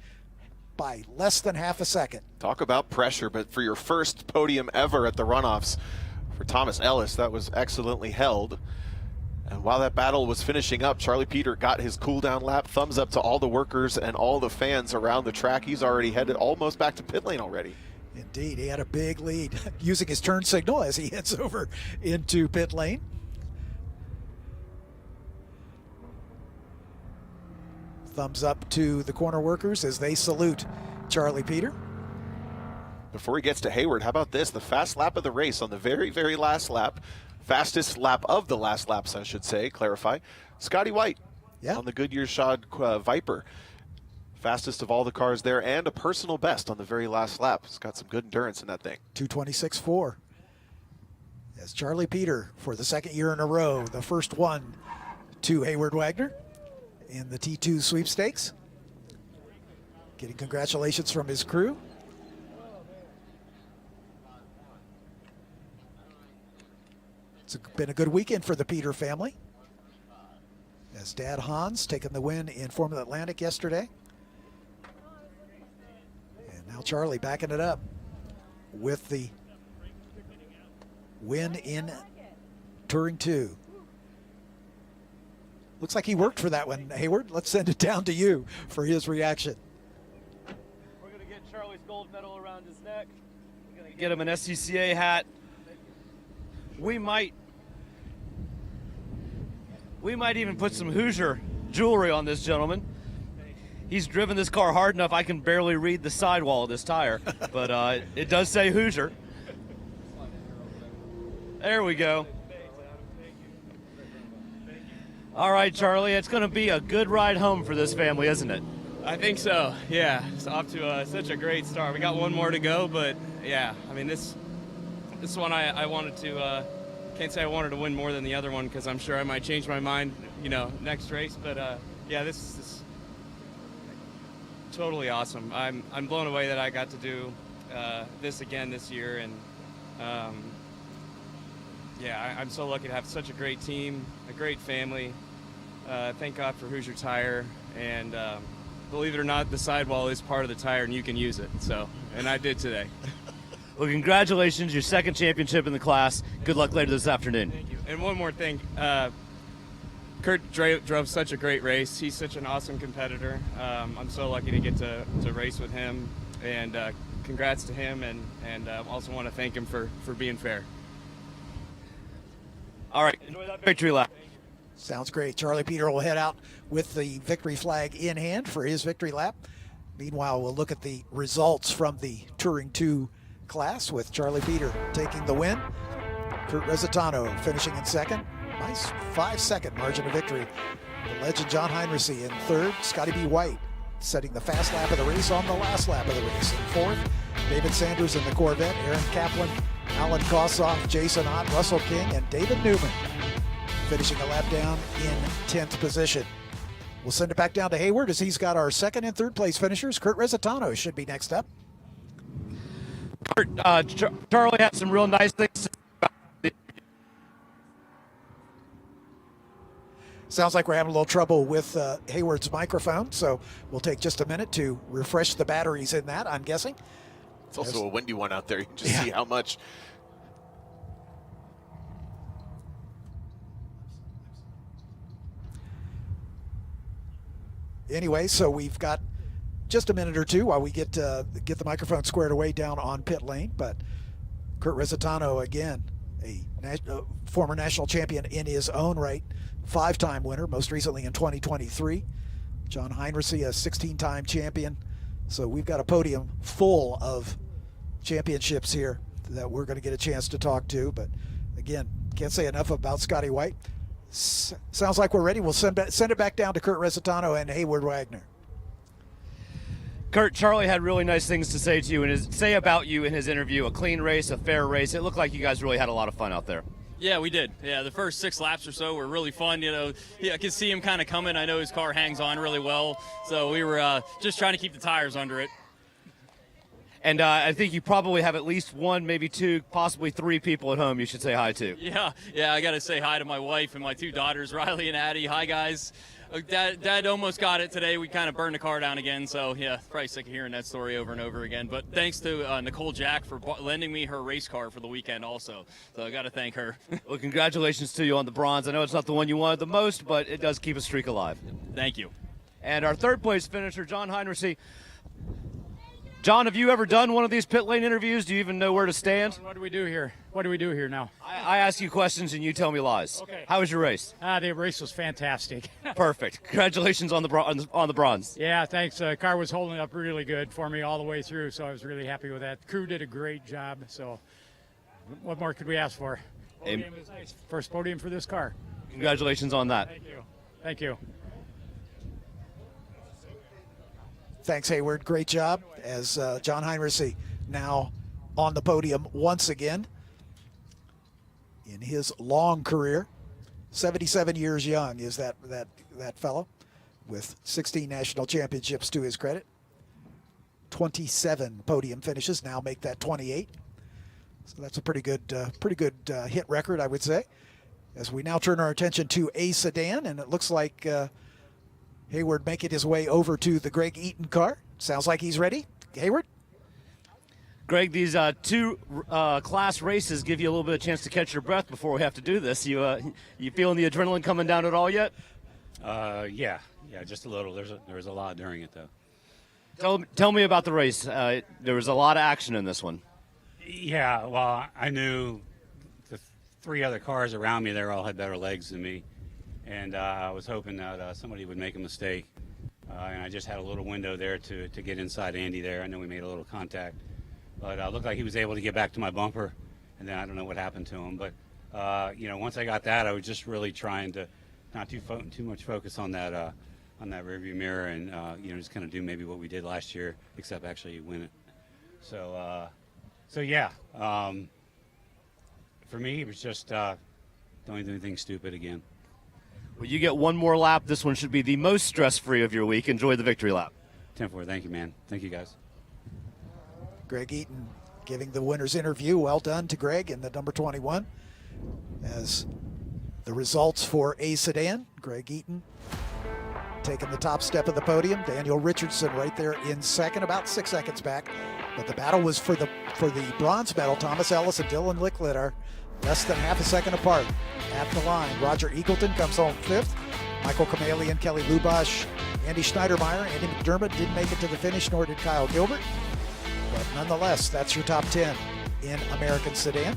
by less than half a second. Talk about pressure, but for your first podium ever at the runoffs for Thomas Ellis, that was excellently held. And while that battle was finishing up, Charlie Peter got his cool down lap. Thumbs up to all the workers and all the fans around the track. He's already headed almost back to pit lane already. Indeed, he had a big lead using his turn signal as he heads over into pit lane. Thumbs up to the corner workers as they salute Charlie Peter. Before he gets to Hayward, how about this? The fast lap of the race on the very, very last lap. Fastest lap of the last laps, I should say, clarify. Scotty White on the Goodyear Shod Viper. Fastest of all the cars there, and a personal best on the very last lap. He's got some good endurance in that thing. 2:26.4. As Charlie Peter, for the second year in a row, the first one to Hayward Wagner in the T2 sweepstakes. Getting congratulations from his crew. It's been a good weekend for the Peter family, as Dad Hans taking the win in Formula Atlantic yesterday. And now Charlie backing it up with the win in Touring 2. Looks like he worked for that one, Hayward. Let's send it down to you for his reaction. We're going to get Charlie's gold medal around his neck. We're going to get him an SCCA hat. We might even put some Hoosier jewelry on this gentleman. He's driven this car hard enough I can barely read the sidewall of this tire, but it does say Hoosier. There we go. All right, Charlie, it's going to be a good ride home for this family, isn't it? I think so, yeah. It's off to such a great start. We got one more to go, but yeah, I mean, this one I wanted to, can't say I wanted to win more than the other one because I'm sure I might change my mind, next race, but yeah, this is totally awesome. I'm blown away that I got to do this again this year, and yeah, I'm so lucky to have such a great team, a great family. Thank God for Hoosier Tire, and believe it or not, the sidewall is part of the tire and you can use it. So, and I did today. Well, congratulations, your second championship in the class. Good luck later this afternoon. Thank you. And one more thing, Kurt drove such a great race. He's such an awesome competitor. I'm so lucky to get to race with him, and congrats to him, and also want to thank him for being fair. All right, enjoy that victory lap. Sounds great. Charlie Peter will head out with the victory flag in hand for his victory lap. Meanwhile, we'll look at the results from the Touring 2 class with Charlie Peter taking the win. Kurt Resitano finishing in second. Nice 5-second margin of victory. The legend John Heinrichsey in third. Scotty B. White setting the fast lap of the race on the last lap of the race. In fourth, David Sanders in the Corvette. Aaron Kaplan, Alan Kossoff, Jason Ott, Russell King, and David Newman finishing a lap down in 10th position. We'll send it back down to Hayward as he's got our second and third place finishers. Kurt Resitano should be next up. Kurt, Charlie had some real nice things to say about the... Sounds like we're having a little trouble with Hayward's microphone, so we'll take just a minute to refresh the batteries in that, I'm guessing. It's also a windy one out there. You can just see how much. Anyway, so we've got just a minute or two while we get the microphone squared away down on pit lane. But Kurt Resitano, again, a former national champion in his own right, 5-time winner, most recently in 2023. John Heinrichsey, a 16-time champion. So we've got a podium full of championships here that we're going to get a chance to talk to. But again, can't say enough about Scotty White. Sounds like we're ready. We'll send it back down to Kurt Resitano and Hayward Wagner. Kurt, Charlie had really nice things to say to you and say about you in his interview. A clean race, a fair race. It looked like you guys really had a lot of fun out there. Yeah, we did. Yeah, the first 6 laps or so were really fun. I could see him kind of coming. I know his car hangs on really well, so we were just trying to keep the tires under it. And I think you probably have at least 1, maybe 2, possibly 3 people at home you should say hi to. Yeah, I got to say hi to my wife and my 2 daughters, Riley and Addie. Hi, guys. Dad almost got it today. We kind of burned the car down again, so yeah, probably sick of hearing that story over and over again. But thanks to Nicole Jack for lending me her race car for the weekend also. So I got to thank her. Well, congratulations to you on the bronze. I know it's not the one you wanted the most, but it does keep a streak alive. Thank you. And our third place finisher, John Heinrichsey. John, have you ever done one of these pit lane interviews? Do you even know where to stand? What do we do here? What do we do here now? I ask you questions and you tell me lies. Okay. How was your race? The race was fantastic. Perfect. Congratulations on the bronze. Yeah, thanks. The car was holding up really good for me all the way through, so I was really happy with that. The crew did a great job, so what more could we ask for? Podium is nice. First podium for this car. Congratulations on that. Thank you. Thank you. Thanks, Hayward. Great job as John Heinrichsey now on the podium once again in his long career. 77 years young is that fellow with 16 national championships to his credit. 27 podium finishes, now make that 28. So that's a pretty good hit record, I would say. As we now turn our attention to a sedan, and it looks like Hayward making his way over to the Greg Eaton car. Sounds like he's ready. Hayward? Greg, these 2 class races give you a little bit of chance to catch your breath before we have to do this. You feeling the adrenaline coming down at all yet? Yeah, just a little. There's a lot during it, though. Tell me about the race. There was a lot of action in this one. Yeah, well, I knew the 3 other cars around me, they all had better legs than me. And I was hoping that somebody would make a mistake And I just had a little window there to get inside Andy there. I know we made a little contact, but it looked like he was able to get back to my bumper, and then I don't know what happened to him. But, once I got that, I was just really trying to not too much focus on that rearview mirror and, just kind of do maybe what we did last year, except actually win it. So yeah, for me, it was just don't do anything stupid again. Well, you get one more lap. This one should be the most stress-free of your week. Enjoy the victory lap. 10-4. Thank you, man. Thank you, guys. Greg Eaton giving the winner's interview. Well done to Greg in the number 21. As the results for A Sedan, Greg Eaton taking the top step of the podium. Daniel Richardson right there in second, about 6 seconds back. But the battle was for the bronze medal. Thomas Ellis and Dylan Licklider less than half a second apart at the line. Roger Eagleton comes home fifth. Michael Kamalian, Kelly Lubash, Andy Schneidermeyer, Andy McDermott didn't make it to the finish, nor did Kyle Gilbert. But nonetheless, that's your top 10 in American Sedan.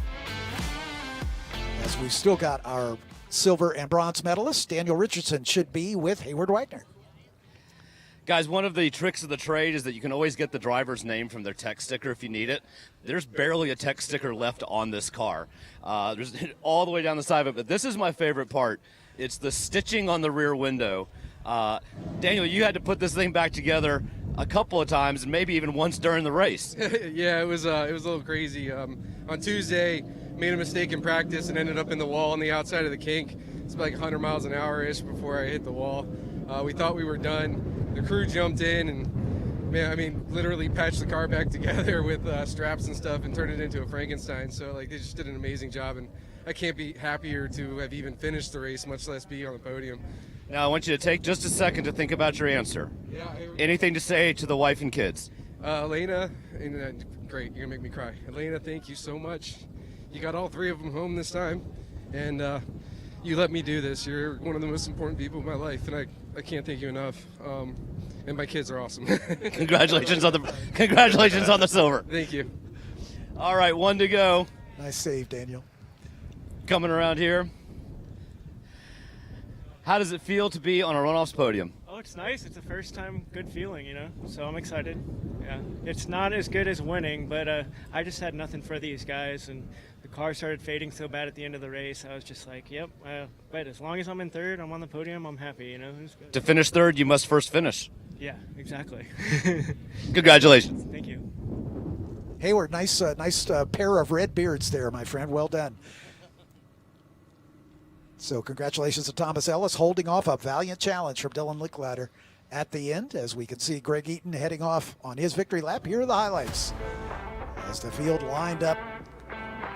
As we've still got our silver and bronze medalists, Daniel Richardson should be with Hayward Wagner. Guys, one of the tricks of the trade is that you can always get the driver's name from their tech sticker if you need it. There's barely a tech sticker left on this car. There's all the way down the side of it, but this is my favorite part. It's the stitching on the rear window. Daniel, you had to put this thing back together a couple of times, and maybe even once during the race. Yeah, it was a little crazy. On Tuesday, made a mistake in practice and ended up in the wall on the outside of the kink. It's like 100 miles an hour-ish before I hit the wall. We thought we were done. The crew jumped in and, man, I mean, literally patched the car back together with straps and stuff and turned it into a Frankenstein. So, like, they just did an amazing job, and I can't be happier to have even finished the race, much less be on the podium. Now, I want you to take just a second to think about your answer. Yeah. Anything to say to the wife and kids? Elena, and great, you're gonna make me cry. Elena, thank you so much. You got all three of them home this time, and you let me do this. You're one of the most important people in my life, and I can't thank you enough. And my kids are awesome. Congratulations on the silver. Thank you. All right, one to go. Nice save, Daniel. Coming around here. How does it feel to be on a runoffs podium? Oh, it's nice. It's a first time good feeling, so I'm excited. Yeah, it's not as good as winning, but I just had nothing for these guys, and the car started fading so bad at the end of the race. I was just like, yep, but as long as I'm in third, I'm on the podium, I'm happy, It was good. To finish third, you must first finish. Yeah, exactly. Congratulations. Thank you. Hayward, nice pair of red beards there, my friend. Well done. So congratulations to Thomas Ellis, holding off a valiant challenge from Dylan Licklider at the end, as we can see Greg Eaton heading off on his victory lap. Here are the highlights as the field lined up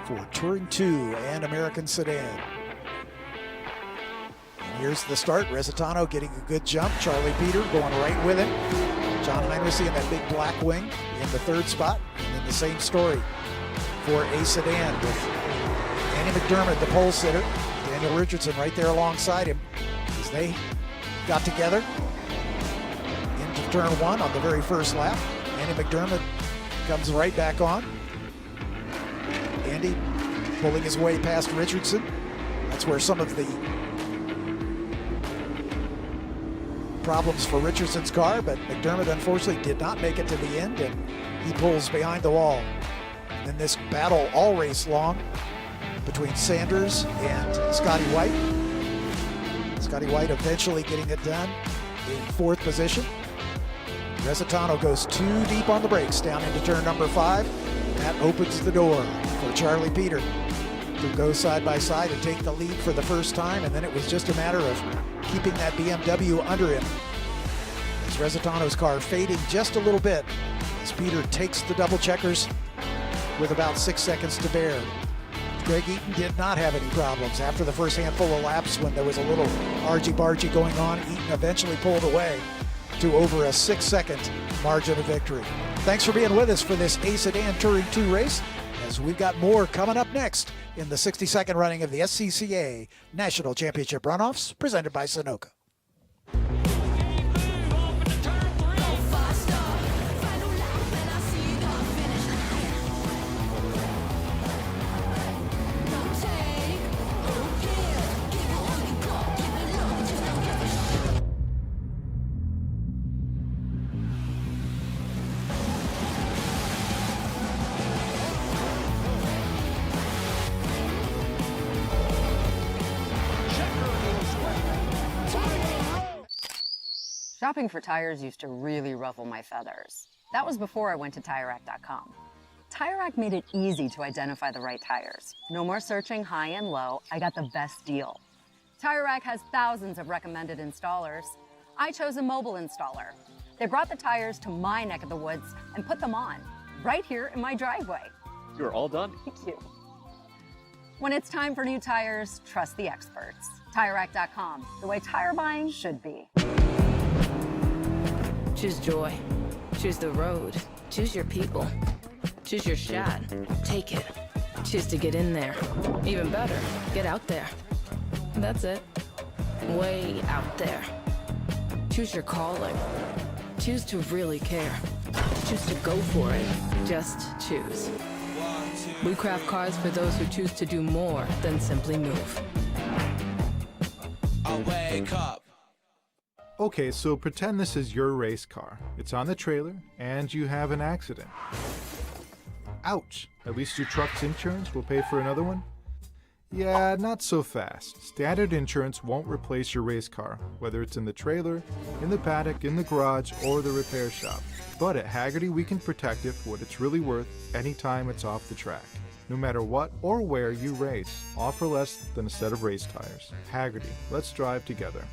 for Touring 2 and American Sedan. And here's the start. Resitano getting a good jump. Charlie Peter going right with him. John Heinrichs in that big black wing in the third spot. And then the same story for A Sedan with Andy McDermott, the pole sitter. Daniel Richardson right there alongside him as they got together into turn one on the very first lap. Andy McDermott comes right back on. Andy pulling his way past Richardson. That's where some of the problems for Richardson's car, but McDermott unfortunately did not make it to the end, and he pulls behind the wall. And then this battle all race long between Sanders and Scotty White. Scotty White eventually getting it done in fourth position. Resitano goes too deep on the brakes down into turn number 5. That opens the door for Charlie Peter to go side by side and take the lead for the first time, and then it was just a matter of keeping that BMW under him. As Resitano's car fading just a little bit as Peter takes the double checkers with about 6 seconds to bear. Greg Eaton did not have any problems. After the first handful of laps, when there was a little argy-bargy going on, Eaton eventually pulled away to over a 6-second margin of victory. Thanks for being with us for this A Sedan Touring 2 race, as we've got more coming up next in the 62nd running of the SCCA National Championship Runoffs, presented by Sunoco. Shopping for tires used to really ruffle my feathers. That was before I went to TireRack.com. TireRack made it easy to identify the right tires. No more searching high and low, I got the best deal. TireRack has thousands of recommended installers. I chose a mobile installer. They brought the tires to my neck of the woods and put them on, right here in my driveway. You're all done. Thank you. When it's time for new tires, trust the experts. TireRack.com, the way tire buying should be. Choose joy. Choose the road. Choose your people. Choose your shot. Take it. Choose to get in there. Even better, get out there. That's it. Way out there. Choose your calling. Choose to really care. Choose to go for it. Just choose. We craft cars for those who choose to do more than simply move. I wake up. Okay, so pretend this is your race car. It's on the trailer, and you have an accident. Ouch! At least your truck's insurance will pay for another one? Yeah, not so fast. Standard insurance won't replace your race car, whether it's in the trailer, in the paddock, in the garage, or the repair shop. But at Hagerty, we can protect it for what it's really worth anytime it's off the track. No matter what or where you race, all for less than a set of race tires. Hagerty, let's drive together.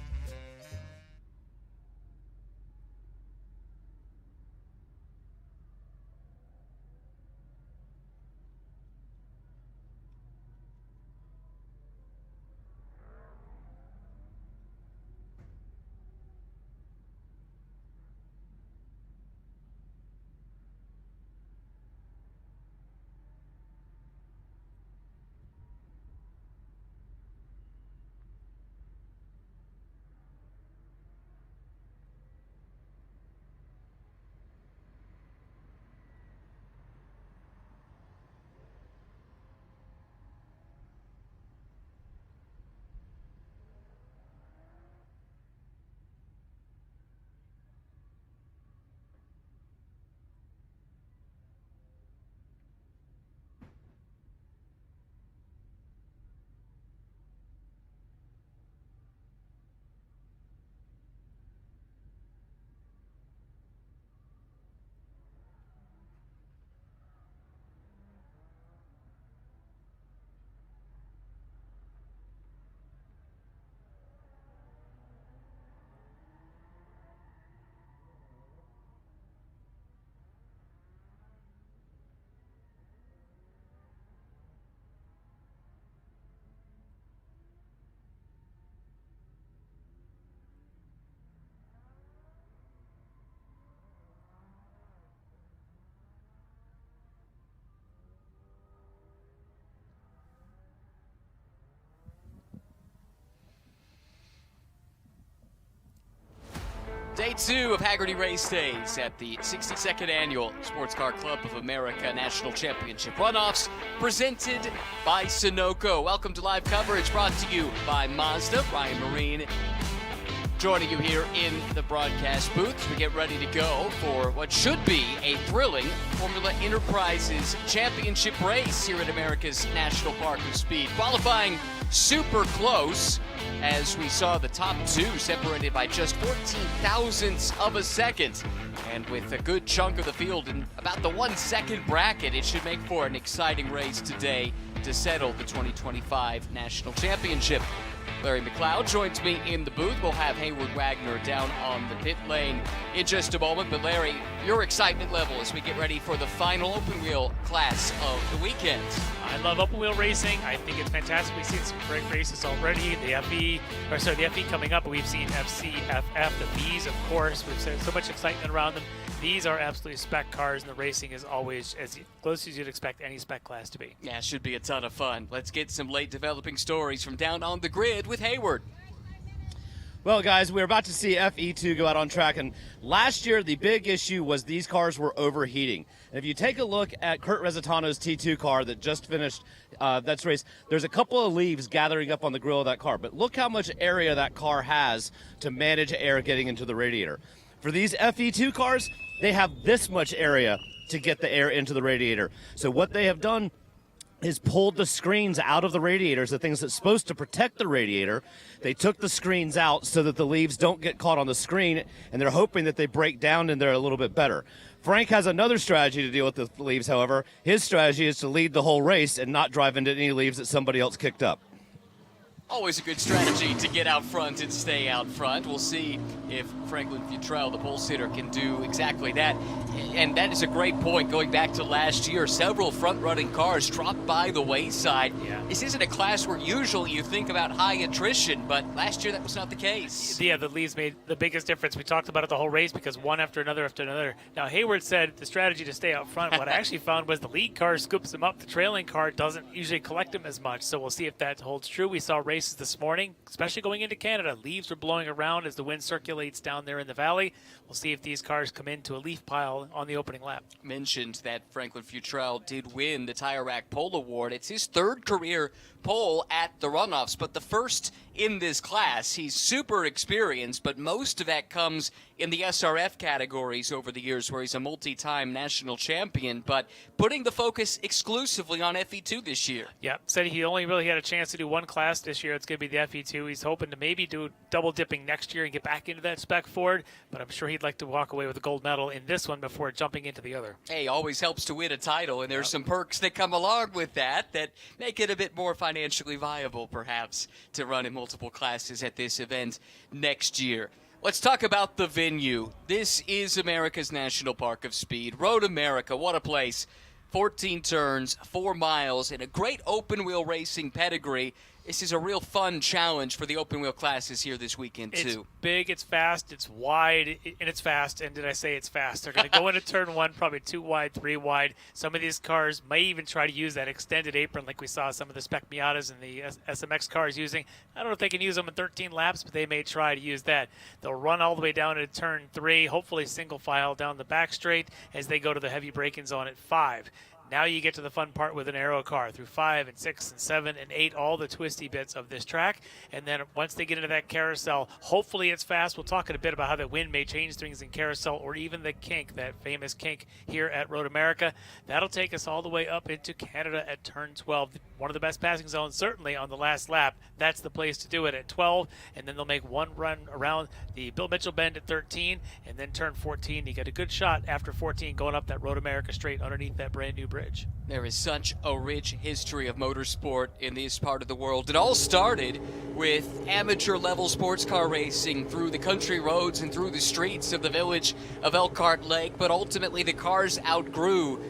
Day 2 of Hagerty Race Days at the 62nd Annual Sports Car Club of America National Championship Runoffs, presented by Sunoco. Welcome to live coverage brought to you by Mazda. Ryan Marine joining you here in the broadcast booth. We get ready to go for what should be a thrilling Formula Enterprises Championship race here at America's National Park of Speed. Qualifying super close, as we saw the top two separated by just 14 thousandths of a second. And with a good chunk of the field in about the 1 second bracket, it should make for an exciting race today to settle the 2025 National Championship. Larry McLeod joins me in the booth. We'll have Hayward Wagner down on the pit lane in just a moment. But Larry, your excitement level as we get ready for the final open wheel class of the weekend. I love open wheel racing. I think it's fantastic. We've seen some great races already. The FE coming up. We've seen FCFF, the Bs, of course. We've seen so much excitement around them. These are absolutely spec cars, and the racing is always as close as you'd expect any spec class to be. Yeah, it should be a ton of fun. Let's get some late developing stories from down on the grid with Hayward. Well, guys, we're about to see FE2 go out on track, and last year the big issue was these cars were overheating. And if you take a look at Kurt Resitano's T2 car that just finished that's race, there's a couple of leaves gathering up on the grill of that car, but look how much area that car has to manage air getting into the radiator. For these FE2 cars, they have this much area to get the air into the radiator. So what they have done has pulled the screens out of the radiators, the things that's supposed to protect the radiator. They took the screens out so that the leaves don't get caught on the screen, and they're hoping that they break down and they're a little bit better. Frank has another strategy to deal with the leaves, however. His strategy is to lead the whole race and not drive into any leaves that somebody else kicked up. Always a good strategy to get out front and stay out front. We'll see if Franklin Futrell, the pole sitter, can do exactly that. And that is a great point. Going back to last year, several front-running cars dropped by the wayside. Yeah. This isn't a class where usually you think about high attrition, but last year that was not the case. Yeah, the leads made the biggest difference. We talked about it the whole race because one after another after another. Now, Hayward said the strategy to stay out front. What I actually found was the lead car scoops them up. The trailing car doesn't usually collect them as much, so we'll see if that holds true. We saw races this morning, especially going into Canada. Leaves were blowing around as the wind circulates down there in the valley. We'll see if these cars come into a leaf pile on the opening lap. Mentioned that Franklin Futrell did win the Tire Rack Pole Award. It's his third career pole at the runoffs, but the first in this class. He's super experienced, but most of that comes in the SRF categories over the years where he's a multi-time national champion, but putting the focus exclusively on FE2 this year. Yeah, said he only really had a chance to do one class this year. It's going to be the FE2. He's hoping to maybe do double dipping next year and get back into that spec Ford, but I'm sure he'd like to walk away with a gold medal in this one before jumping into the other. Hey, always helps to win a title, and there's some perks that come along with that make it a bit more financially viable, perhaps, to run in multiple classes at this event next year. Let's talk about the venue. This is America's National Park of Speed. Road America, what a place. 14 turns, 4 miles, and a great open-wheel racing pedigree. This is a real fun challenge for the open-wheel classes here this weekend, too. It's big, it's fast, it's wide, and it's fast. And did I say it's fast? They're going to go into turn 1, probably 2 wide, 3 wide. Some of these cars may even try to use that extended apron like we saw some of the Spec Miatas and the SMX cars using. I don't know if they can use them in 13 laps, but they may try to use that. They'll run all the way down to turn 3, hopefully single file down the back straight as they go to the heavy braking zone at 5. Now you get to the fun part with an aero car through 5 and 6 and 7 and 8, all the twisty bits of this track. And then once they get into that carousel, hopefully it's fast. We'll talk in a bit about how the wind may change things in carousel or even the kink, that famous kink here at Road America. That'll take us all the way up into Canada at turn 12. One of the best passing zones, certainly on the last lap. That's the place to do it at 12. And then they'll make one run around the Bill Mitchell bend at 13. And then turn 14. You get a good shot after 14 going up that Road America straight underneath that brand new bridge. There is such a rich history of motorsport in this part of the world. It all started with amateur-level sports car racing through the country roads and through the streets of the village of Elkhart Lake, but ultimately the cars outgrew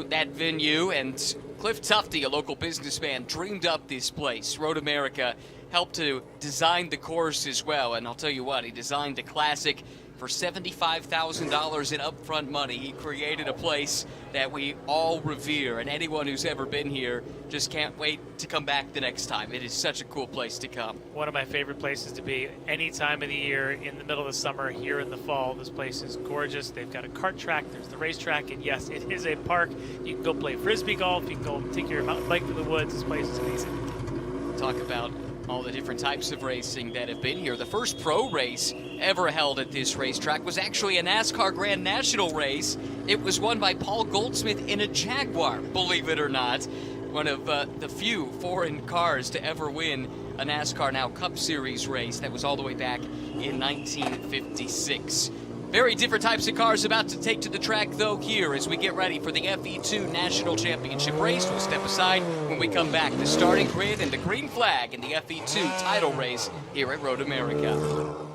that venue, and Cliff Tufty, a local businessman, dreamed up this place. Road America helped to design the course as well, and I'll tell you what, he designed a classic. For $75,000 in upfront money, he created a place that we all revere, and anyone who's ever been here just can't wait to come back the next time. It is such a cool place to come. One of my favorite places to be any time of the year, in the middle of the summer, here in the fall. This place is gorgeous. They've got a kart track, there's the racetrack, and yes, it is a park. You can go play Frisbee golf, you can go take your mountain bike to the woods. This place is amazing. Talk about all the different types of racing that have been here. The first pro race ever held at this racetrack was actually a NASCAR Grand National race. It was won by Paul Goldsmith in a Jaguar, believe it or not. One of the few foreign cars to ever win a NASCAR Now Cup Series race. That was all the way back in 1956. Very different types of cars about to take to the track, though, here as we get ready for the FE2 National Championship race. We'll step aside when we come back. The starting grid and the green flag in the FE2 title race here at Road America.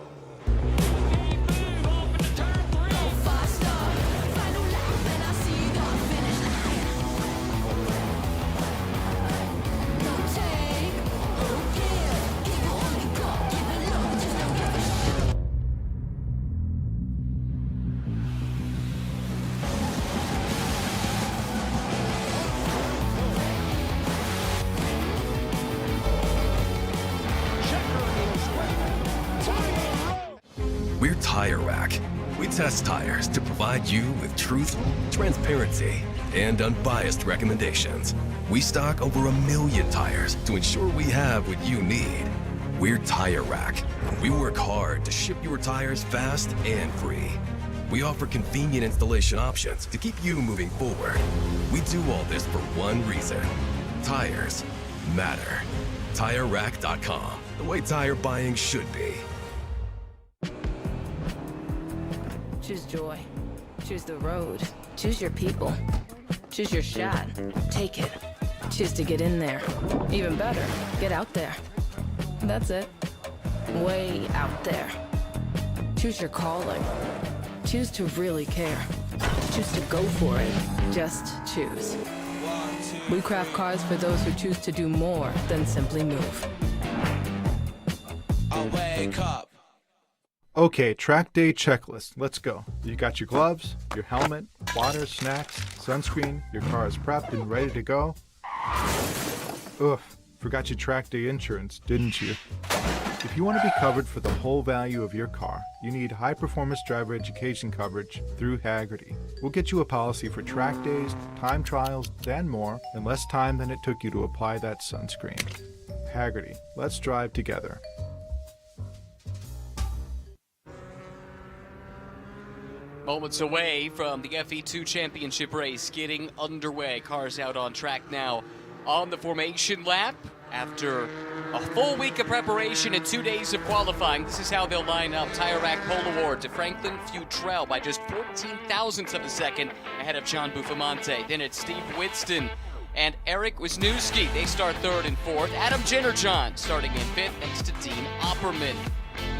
We're Tire Rack. We test tires to provide you with truth, transparency, and unbiased recommendations. We stock over 1 million tires to ensure we have what you need. We're Tire Rack. We work hard to ship your tires fast and free. We offer convenient installation options to keep you moving forward. We do all this for one reason: Tires matter. TireRack.com, the way tire buying should be. Choose joy. Choose the road. Choose your people. Choose your shot. Take it. Choose to get in there. Even better, get out there. That's it. Way out there. Choose your calling. Choose to really care. Choose to go for it. Just choose. We craft cars for those who choose to do more than simply move. I'll wake up. Okay, track day checklist. Let's go. You got your gloves, your helmet, water, snacks, sunscreen, your car is prepped and ready to go. Oof, forgot your track day insurance, didn't you? If you want to be covered for the whole value of your car, you need high-performance driver education coverage through Hagerty. We'll get you a policy for track days, time trials, and more in less time than it took you to apply that sunscreen. Hagerty, let's drive together. Moments away from the FE2 championship race getting underway. Cars out on track now on the formation lap. After a full week of preparation and 2 days of qualifying, this is how they'll line up. Tire Rack pole award to Franklin Futrell by just 14 thousandths of a second ahead of John Bufamonte. Then it's Steve Winston and Eric Wisniewski. They start third and fourth. Adam Jennerjohn starting in fifth next to Dean Opperman.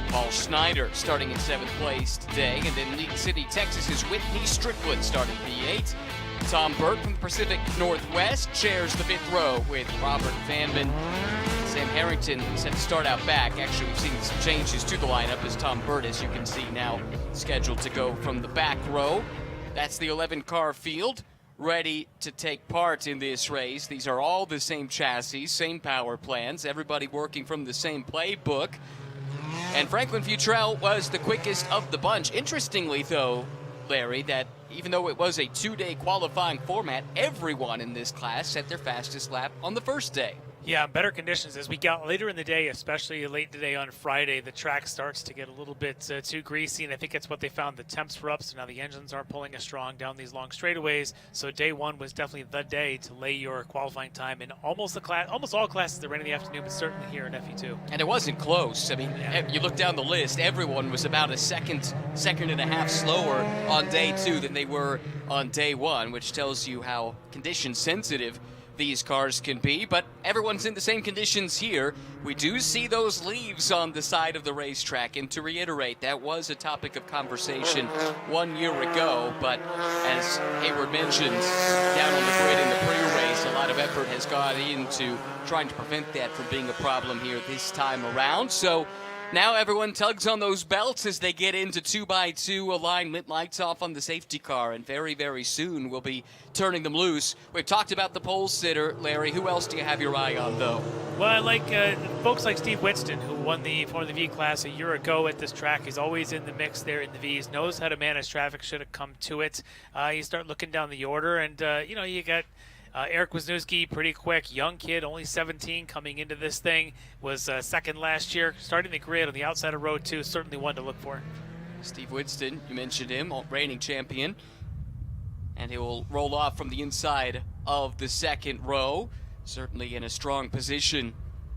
Paul Schneider starting in 7th place today. And then League City, Texas' Whitney Strickland starting P8. Tom Burt from the Pacific Northwest shares the 5th row with Robert Vanman. Sam Harrington set to start out back. Actually, we've seen some changes to the lineup as Tom Burt, as you can see now, scheduled to go from the back row. That's the 11-car field ready to take part in this race. These are all the same chassis, same power plans, everybody working from the same playbook. And Franklin Futrell was the quickest of the bunch. Interestingly, though, Larry, that even though it was a 2-day qualifying format, everyone in this class set their fastest lap on the first day. Yeah, better conditions. As we got later in the day, especially late today on Friday, the track starts to get a little bit too greasy, and I think that's what they found. The temps were up, so now the engines aren't pulling as strong down these long straightaways. So day one was definitely the day to lay your qualifying time in almost all classes that ran in the afternoon, but certainly here in FE2. And it wasn't close. I mean, you look down the list, everyone was about a second and a half slower on day two than they were on day one, which tells you how condition sensitive these cars can be, but everyone's in the same conditions here. We do see those leaves on the side of the racetrack, and to reiterate, that was a topic of conversation 1 year ago, but as Hayward mentioned, down on the grid in the pre-race, a lot of effort has gone into trying to prevent that from being a problem here this time around. So now everyone tugs on those belts as they get into 2x2 alignment, lights off on the safety car, and very, very soon we'll be turning them loose. We've talked about the pole sitter, Larry. Who else do you have your eye on, though? Well, I like folks like Steve Winston, who won the Formula V class a year ago at this track. He's always in the mix there in the Vs, knows how to manage traffic should it come to it. You start looking down the order, and, you got Eric Wisniewski, pretty quick, young kid, only 17 coming into this thing, was second last year, starting the grid on the outside of row 2, certainly one to look for. Steve Winston, you mentioned him, reigning champion, and he will roll off from the inside of the second row, certainly in a strong position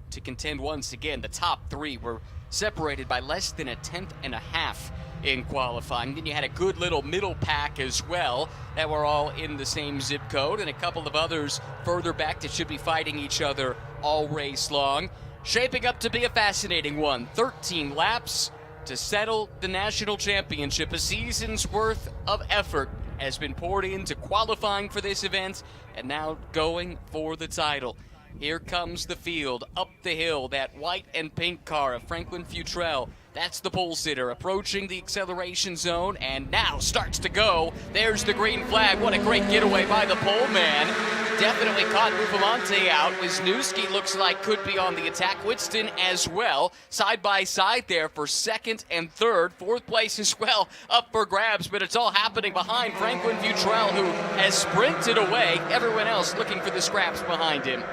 to contend once again. The top three were separated by less than a tenth and a half in qualifying. Then you had a good little middle pack as well that were all in the same zip code, and a couple of others further back that should be fighting each other all race long. Shaping up to be a fascinating one. 13 laps to settle the national championship. A season's worth of effort has been poured into qualifying for this event and now going for the title. Here comes the field, up the hill, that white and pink car of Franklin Futrell. That's the pole sitter approaching the acceleration zone and now starts to go. There's the green flag. What a great getaway by the pole man. Definitely caught Bufamonte out. Wisniewski looks like could be on the attack. Winston as well. Side by side there for second and third. Fourth place as well up for grabs, but it's all happening behind Franklin Futrell, who has sprinted away. Everyone else looking for the scraps behind him.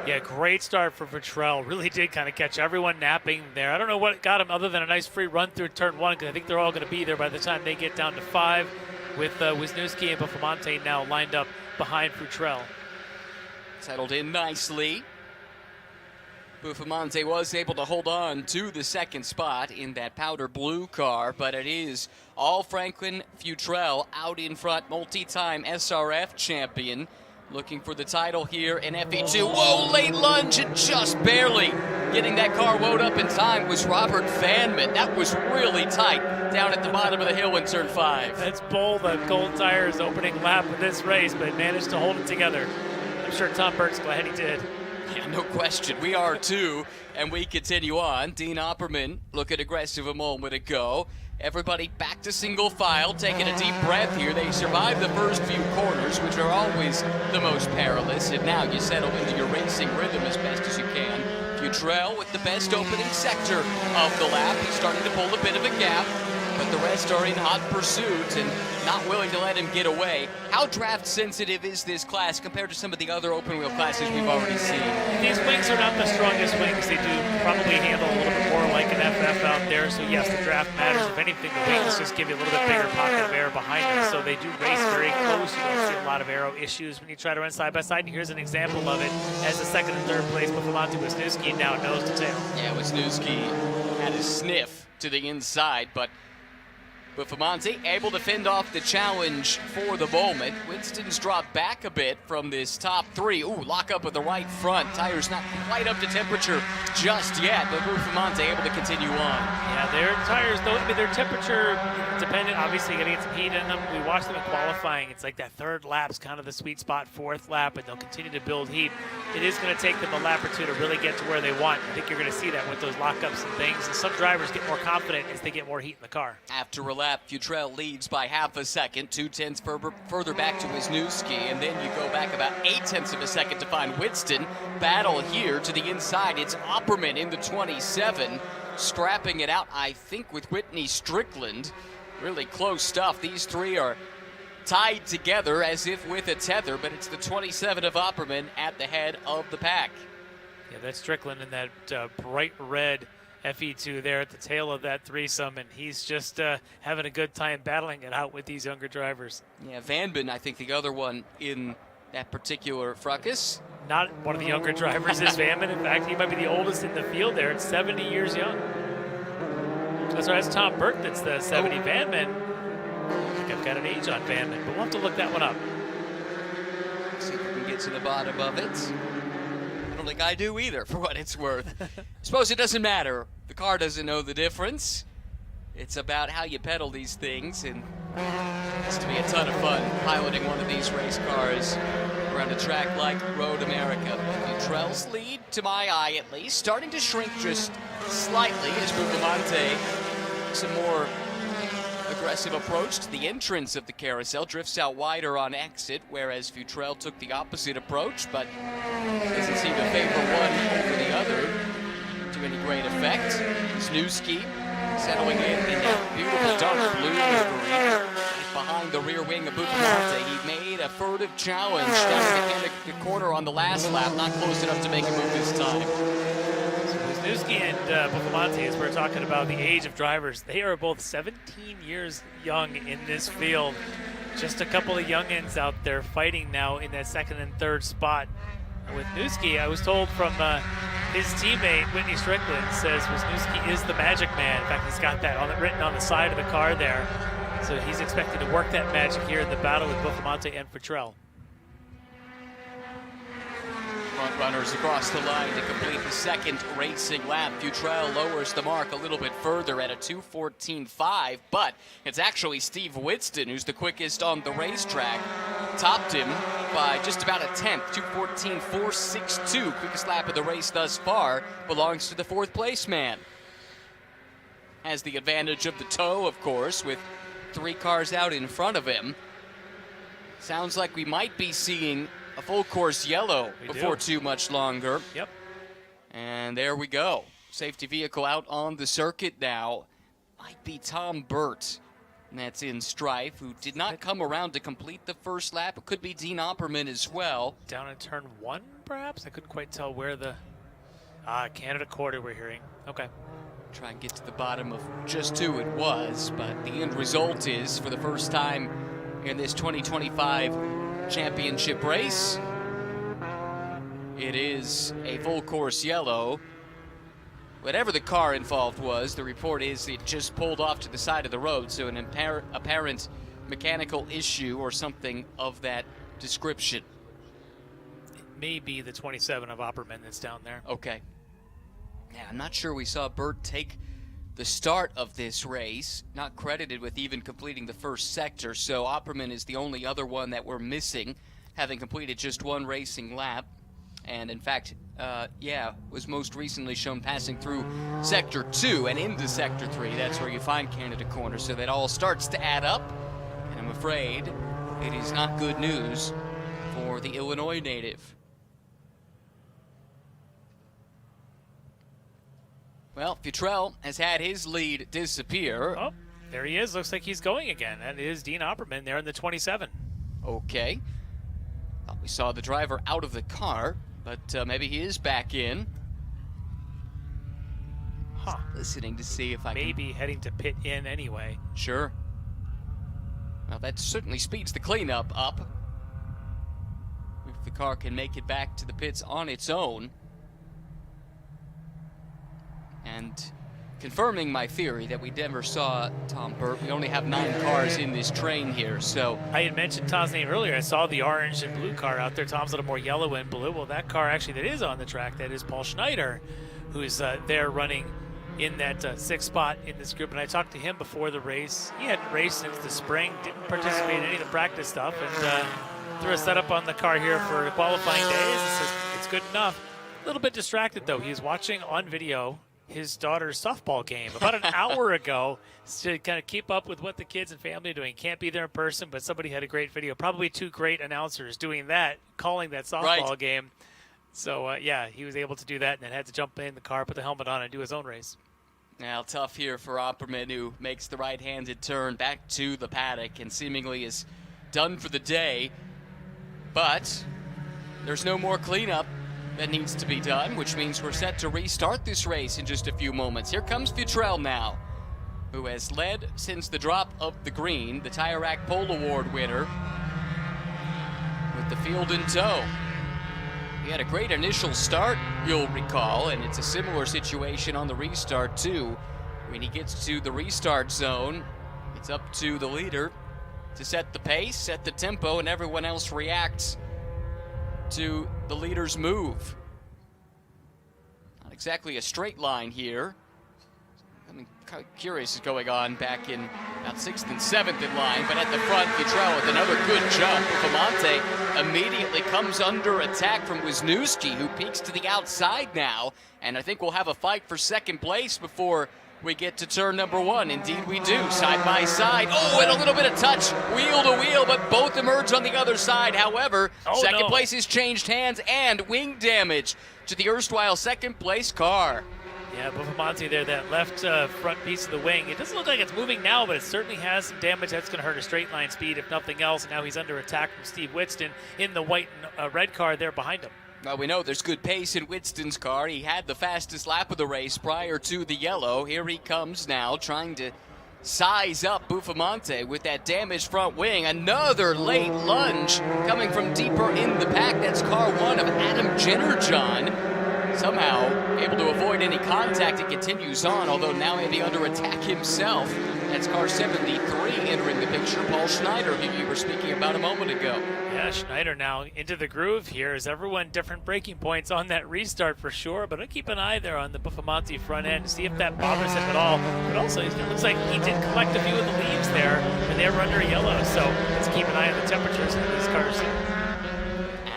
Yeah, great start for Futrell. Really did kind of catch everyone napping there. I don't know what got him other than a nice free run through turn one, because I think they're all going to be there by the time they get down to 5, with Wisniewski and Bufamonte now lined up behind Futrell. settled in nicely. Buffamonte was able to hold on to the second spot in that powder blue car, but it is all Franklin Futrell out in front, multi-time SRF champion, looking for the title here in FE2. Whoa, late lunge and just barely getting that car wound up in time was Robert Vanman. That was really tight down at the bottom of the hill in turn 5. That's bold, the Gold Tires opening lap of this race, but managed to hold it together. I'm sure Tom Burke's glad he did. Yeah, no question. We are too, and we continue on. Dean Opperman looking aggressive a moment ago. Everybody back to single file, taking a deep breath here. They survive the first few corners, which are always the most perilous, and now you settle into your racing rhythm as best as you can. Futrell with the best opening sector of the lap. He's starting to pull a bit of a gap, but the rest are in hot pursuit and not willing to let him get away. How draft sensitive is this class compared to some of the other open wheel classes we've already seen? These wings are not the strongest wings. They do probably handle a little bit more like an FF out there. So yes, the draft matters. If anything, the wings just give you a little bit bigger pocket of air behind them. So they do race very close. You don't see a lot of aero issues when you try to run side by side. And here's an example of it as the second and third place Buffamonte Wisniewski now nose to tail. Yeah, Wisniewski had a sniff to the inside, but Buffamonte able to fend off the challenge for the moment. Winston's dropped back a bit from this top 3. Ooh, lock up with the right front. Tires not quite up to temperature just yet, but Buffamonte able to continue on. Yeah, their tires, though, I mean, they're temperature dependent. Obviously, you got to get some heat in them. We watched them in qualifying. It's like that third lap's kind of the sweet spot, fourth lap, and they'll continue to build heat. It is going to take them a lap or two to really get to where they want. I think you're going to see that with those lockups and things. And some drivers get more confident as they get more heat in the car. After a lap, Futrell leads by half a second, 2/10 further back to Wisniewski, and then you go back about 0.8 of a second to find Winston. Battle here to the inside. It's Opperman in the 27, scrapping it out, I think, with Whitney Strickland. Really close stuff. These three are tied together as if with a tether, but it's the 27 of Opperman at the head of the pack. Yeah, that's Strickland in that bright red FE2 there at the tail of that threesome, and he's just having a good time battling it out with these younger drivers. Yeah, Vanman, I think the other one in that particular fracas. Not one of the younger drivers is Vanman. In fact, he might be the oldest in the field there at 70 years young. That's right, it's Tom Burke that's the 70. Vanman, I think I've got an age on Vanman, but we'll have to look that one up. See if we can get to the bottom of it. I don't think I do either, for what it's worth. Suppose it doesn't matter. The car doesn't know the difference. It's about how you pedal these things, and it's to be a ton of fun piloting one of these race cars around a track like Road America. Futrell's lead, to my eye at least, starting to shrink just slightly as Buffamonte some more aggressive approach to the entrance of the carousel, drifts out wider on exit, whereas Futrell took the opposite approach, but doesn't seem to favor one over the other to any great effect. Wisniewski settling in that beautiful dark blue livery behind the rear wing of Buffamonte. He made a furtive challenge down to the corner on the last lap, not close enough to make a move this time. Wisniewski and Buffamonte, as we're talking about the age of drivers, they are both 17 years young in this field. Just a couple of youngins out there fighting now in that second and third spot. With Wisniewski, I was told from his teammate, Whitney Strickland, says Wisniewski is the magic man. In fact, he's got that written on the side of the car there. So he's expected to work that magic here in the battle with Buffamonte and Futrell. Front runners across the line to complete the second racing lap. Futrell lowers the mark a little bit further at a 2:14.5, but it's actually Steve Winston who's the quickest on the racetrack. Topped him by just about a tenth, 2:14.462. Quickest lap of the race thus far belongs to the fourth place man. Has the advantage of the toe, of course, with 3 cars out in front of him. Sounds like we might be seeing a full course yellow before too much longer. Yep. And there we go. Safety vehicle out on the circuit now. Might be Tom Burt. And that's in strife, who did not come around to complete the first lap. It could be Dean Opperman as well. Down in turn 1, perhaps? I couldn't quite tell where the Canada quarter we're hearing. Okay. Try and get to the bottom of just who it was, but the end result is, for the first time in this 2025 championship race, It is a full course yellow. Whatever the car involved was, the report is it just pulled off to the side of the road, so an apparent mechanical issue or something of that description. It may be the 27 of Opperman that's down there. Okay. Yeah, I'm not sure we saw Burt take the start of this race, not credited with even completing the first sector, so Opperman is the only other one that we're missing, having completed just one racing lap. And in fact, was most recently shown passing through Sector 2 and into Sector 3. That's where you find Canada Corner. So that all starts to add up. And I'm afraid it is not good news for the Illinois native. Well, Futrell has had his lead disappear. Oh, there he is. Looks like he's going again. That is Dean Opperman there in the 27. Okay. Thought we saw the driver out of the car, but maybe he is back in. Huh. Listening to see if I maybe heading to pit in anyway. Sure. Well, that certainly speeds the cleanup up. If the car can make it back to the pits on its own. And confirming my theory that we never saw Tom Burt. We only have 9 cars in this train here, so. I had mentioned Tom's name earlier. I saw the orange and blue car out there. Tom's a little more yellow and blue. Well, that car actually that is on the track, that is Paul Schneider, who's there running in that 6th spot in this group. And I talked to him before the race. He hadn't raced since the spring, didn't participate in any of the practice stuff, and threw a setup on the car here for qualifying days. It's good enough. A little bit distracted, though. He was watching on video his daughter's softball game about an hour ago to kind of keep up with what the kids and family are doing. Can't be there in person, but somebody had a great video. Probably 2 great announcers doing that, calling that softball game. So, he was able to do that and then had to jump in the car, put the helmet on, and do his own race. Now, tough here for Opperman, who makes the right-handed turn back to the paddock and seemingly is done for the day. But there's no more cleanup that needs to be done, which means we're set to restart this race in just a few moments. Here comes Futrell now, who has led since the drop of the green, the Tire Rack Pole Award winner, with the field in tow. He had a great initial start, you'll recall, and it's a similar situation on the restart too. When he gets to the restart zone, it's up to the leader to set the pace, set the tempo, and everyone else reacts to the leader's move. Not exactly a straight line here. I'm kind of curious what's going on back in about 6th and 7th in line, but at the front, Futrell with another good jump. Bufamonte immediately comes under attack from Wisniewski, who peeks to the outside now, and I think we'll have a fight for 2nd place before we get to turn number 1. Indeed we do, side by side. Oh, and a little bit of touch, wheel to wheel, but both emerge on the other side. However, second place has changed hands and wing damage to the erstwhile 2nd place car. Yeah, Bufamonte there, that left front piece of the wing. It doesn't look like it's moving now, but it certainly has some damage. That's going to hurt a straight line speed, if nothing else. And now he's under attack from Steve Whitston in the white and red car there behind him. Well, we know there's good pace in Whitston's car. He had the fastest lap of the race prior to the yellow. Here he comes now, trying to size up Bufamonte with that damaged front wing. Another late lunge coming from deeper in the pack. That's car 1 of Adam Jennerjohn. Somehow able to avoid any contact. It continues on, although now maybe under attack himself. That's car 73 entering the picture, Paul Schneider, who you were speaking about a moment ago. Yeah, Schneider now into the groove here. Is everyone different breaking points on that restart for sure, but I'll keep an eye there on the Bufamonte front end to see if that bothers him at all. But also, it looks like he did collect a few of the leaves there, and they were under yellow, so let's keep an eye on the temperatures in these cars.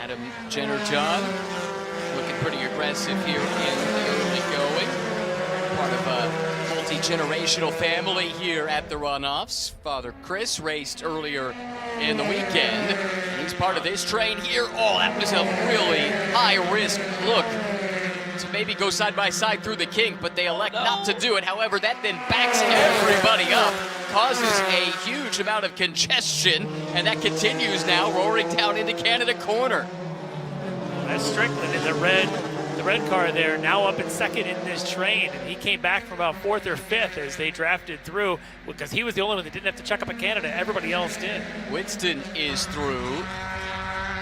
Adam Jennerjohn looking pretty aggressive here in the early going. Part of a multi-generational family here at the runoffs. Father Chris raced earlier in the weekend, and he's part of this train here. Oh, that was a really high-risk look to maybe go side by side through the kink, but they elect not to do it. However, that then backs everybody up, causes a huge amount of congestion, and that continues now, roaring down into Canada Corner. That's Strickland in the red car there, now up in 2nd in this train. And he came back from about 4th or 5th as they drafted through, because he was the only one that didn't have to check up in Canada. Everybody else did. Whitston is through.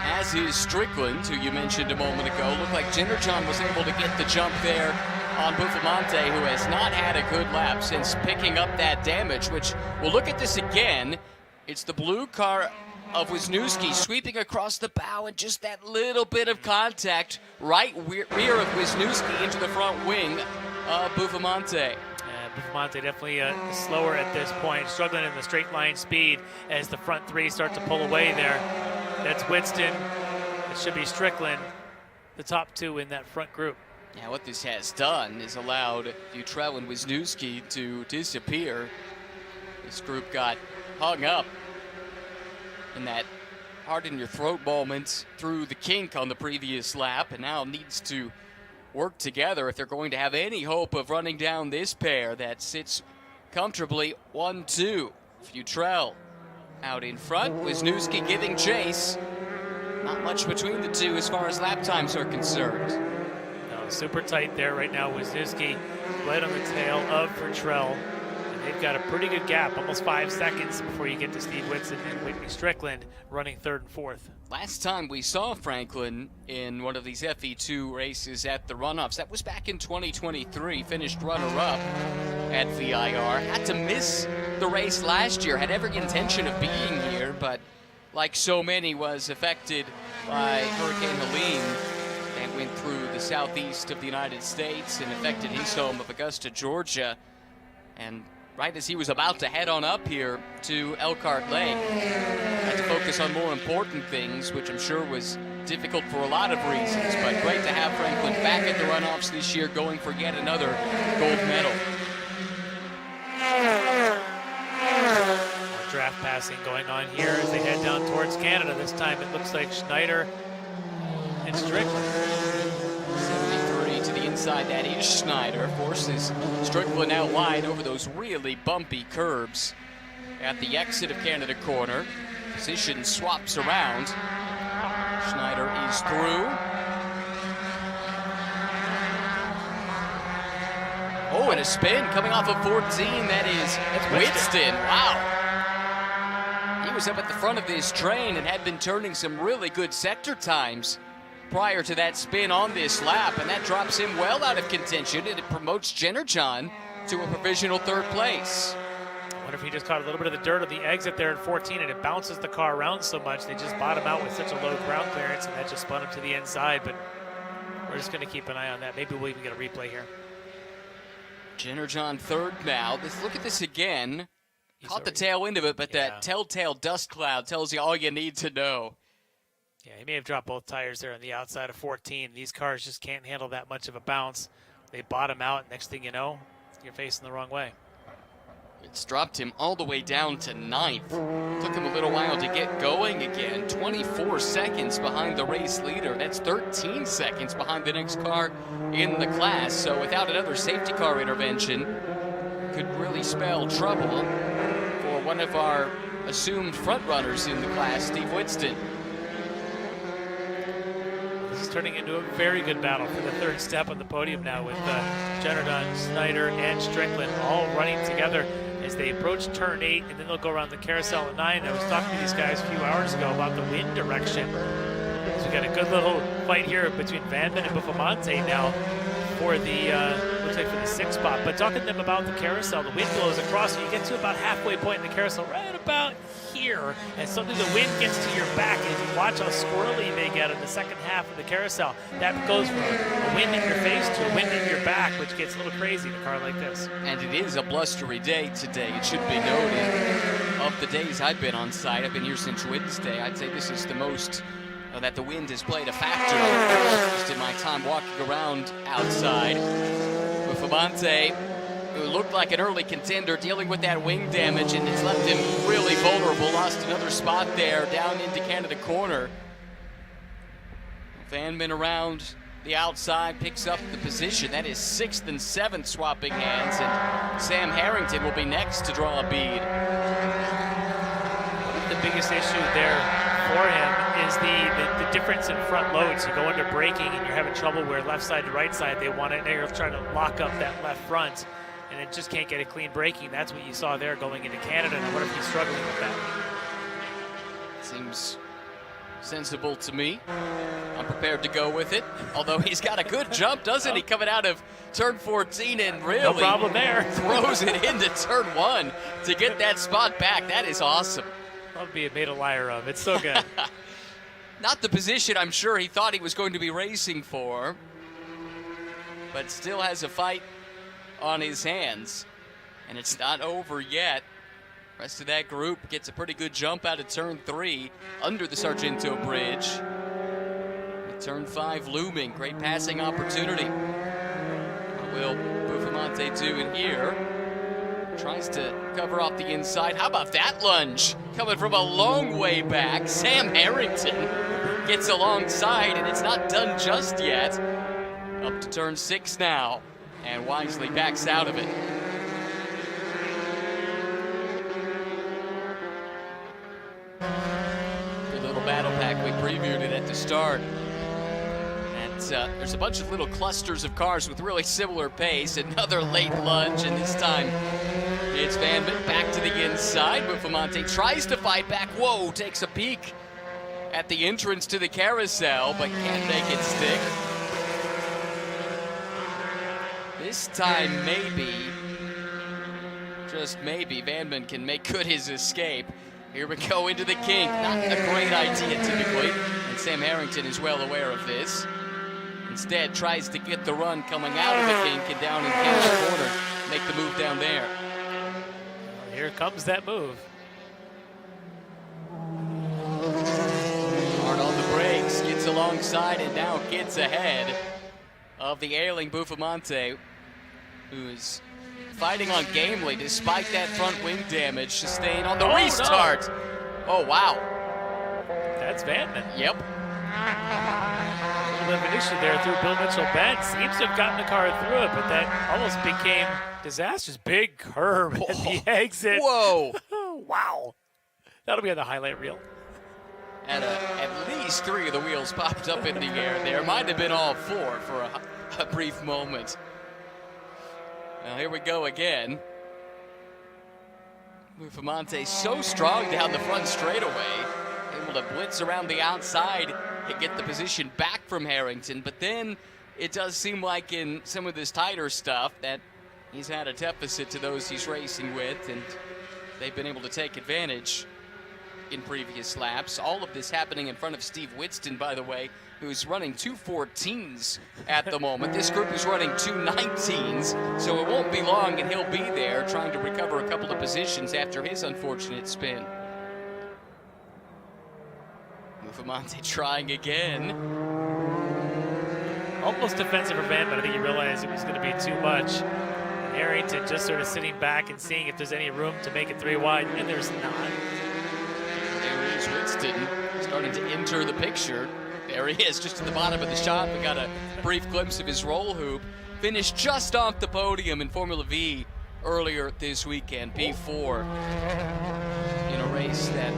as is Strickland, who you mentioned a moment ago. Looked like Jennerjohn was able to get the jump there on Buffamante, who has not had a good lap since picking up that damage, which we'll look at this again. It's the blue car of Wisniewski sweeping across the bow, and just that little bit of contact right rear of Wisniewski into the front wing of Buffamante. Buffamante definitely slower at this point, struggling in the straight line speed as the front three start to pull away there. That's Winston. It should be Strickland, the top two in that front group. Yeah, what this has done is allowed Futrell and Wisniewski to disappear. This group got hung up in that hard-in-your-throat moment through the kink on the previous lap, and now needs to work together if they're going to have any hope of running down this pair that sits comfortably 1-2. Futrell out in front, Wisniewski giving chase. Not much between the two as far as lap times are concerned. No, super tight there right now. Wisniewski right on the tail of Futrell. They've got a pretty good gap, almost 5 seconds before you get to Steve Whitson and Whitney Strickland running third and fourth. Last time we saw Franklin in one of these FE2 races at the runoffs, that was back in 2023, finished runner-up at VIR. Had to miss the race last year, had every intention of being here, but like so many was affected by Hurricane Helene and went through the southeast of the United States and affected his home of Augusta, Georgia. And right as he was about to head on up here to Elkhart Lake, had to focus on more important things, which I'm sure was difficult for a lot of reasons, but great to have Franklin back at the runoffs this year, going for yet another gold medal. More draft passing going on here as they head down towards Canada. This time it looks like Schneider and Strickland. 73 to the inside, that is Schneider. Forces Strickland out wide over those really bumpy curbs at the exit of Canada corner. Position swaps around. Schneider is through. Oh, and a spin coming off of 14. That is Winston. Wow. He was up at the front of this train and had been turning some really good sector times prior to that spin on this lap, and that drops him well out of contention, and it promotes Jennerjohn to a provisional third place. I wonder if he just caught a little bit of the dirt at the exit there at 14, and it bounces the car around so much they just bottom out with such a low ground clearance, and that just spun him to the inside. But we're just going to keep an eye on that. Maybe we'll even get a replay here. Jennerjohn third now. Let's look at this again. Caught the tail end of it, but that telltale dust cloud tells you all you need to know. Yeah, he may have dropped both tires there on the outside of 14. These cars just can't handle that much of a bounce. They bottom out, and next thing you know, you're facing the wrong way. It's dropped him all the way down to 9th. Took him a little while to get going again. 24 seconds behind the race leader. That's 13 seconds behind the next car in the class. So without another safety car intervention, could really spell trouble for one of our assumed front runners in the class, Steve Winston. This is turning into a very good battle for the third step on the podium now, with Jennerjohn, Snyder, and Strickland all running together as they approach turn 8, and then they'll go around the carousel at 9. I was talking to these guys a few hours ago about the wind direction. So we got a good little fight here between Vanman and Buffamante now for the, looks like for the 6th spot. But talking to them about the carousel, the wind blows across, and you get to about halfway point in the carousel, right about here, and suddenly the wind gets to your back, and if you watch how squirrely they get in the second half of the carousel, that goes from a wind in your face to a wind in your back, which gets a little crazy in a car like this. And it is a blustery day today. It should be noted. Of the days I've been on site, I've been here since Wednesday, I'd say this is the most that the wind has played a factor just in my time walking around outside. Buffamante, who looked like an early contender, dealing with that wing damage, and it's left him really vulnerable. Lost another spot there down into Canada corner. Vanman around the outside picks up the position. That is 6th and 7th swapping hands, and Sam Harrington will be next to draw a bead. The biggest issue there for him is the difference in front loads. You go under braking and you're having trouble where left side to right side they want it. Now you're trying to lock up that left front, and it just can't get a clean braking. That's what you saw there going into Canada, and I wonder if he's struggling with that. Seems sensible to me. I'm prepared to go with it. Although he's got a good jump, doesn't he, coming out of turn 14 and really No problem there. throws it into turn 1 to get that spot back. That is awesome. Love being made a liar of. It's so good. Not the position I'm sure he thought he was going to be racing for, but still has a fight on his hands, and it's not over yet. Rest of that group gets a pretty good jump out of turn 3 under the Sargento Bridge. With turn 5 looming, great passing opportunity. What will Buffamante do in here? Tries to cover off the inside. How about that lunge? Coming from a long way back, Sam Harrington gets alongside, and it's not done just yet. Up to turn 6 now, and wisely backs out of it. Good little battle pack. We previewed it at the start. And there's a bunch of little clusters of cars with really similar pace. Another late lunge, and this time it's Vanman back to the inside. Buffamante tries to fight back. Whoa, takes a peek at the entrance to the carousel, but can't make it stick. This time, maybe, just maybe, Vanman can make good his escape. Here we go into the kink. Not a great idea, typically, and Sam Harrington is well aware of this. Instead, tries to get the run coming out of the kink and down in King's corner. Make the move down there. Here comes that move. Hard on the brakes, gets alongside, and now gets ahead of the ailing Buffamante, who's fighting on gamely despite that front wing damage sustained on the restart. No. Oh, wow. That's Vanman. Yep. A little bit of an issue there through Bill Mitchell-Benz. Seems to have gotten the car through it, but that almost became disastrous. Big curb at the exit. Whoa. Wow. That'll be on the highlight reel. And at least 3 of the wheels popped up in the air there. Might have been all 4 for a brief moment. Now here we go again. Buffamante so strong down the front straightaway, able to blitz around the outside and get the position back from Harrington. But then it does seem like in some of this tighter stuff that he's had a deficit to those he's racing with, and they've been able to take advantage in previous laps. All of this happening in front of Steve Whitston, by the way, who's running 2:14s at the moment. This group is running 2:19s, so it won't be long and he'll be there trying to recover a couple of positions after his unfortunate spin. Buffamante trying again. Almost defensive for Van, but I think he realized it was going to be too much. Harrington just sort of sitting back and seeing if there's any room to make it 3 wide, and there's not. There is Whitston starting to enter the picture. There he is, just at the bottom of the shot. We got a brief glimpse of his roll hoop. Finished just off the podium in Formula V earlier this weekend, P4, in a race that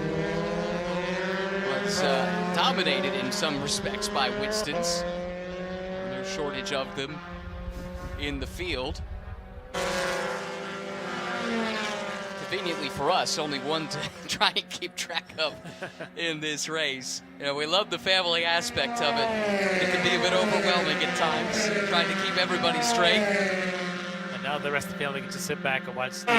was dominated in some respects by Whitstons. No shortage of them in the field. Conveniently for us, only one to try and keep track of in this race. You know, we love the family aspect of it. It can be a bit overwhelming at times, trying to keep everybody straight. And now the rest of the family can just sit back and watch Steve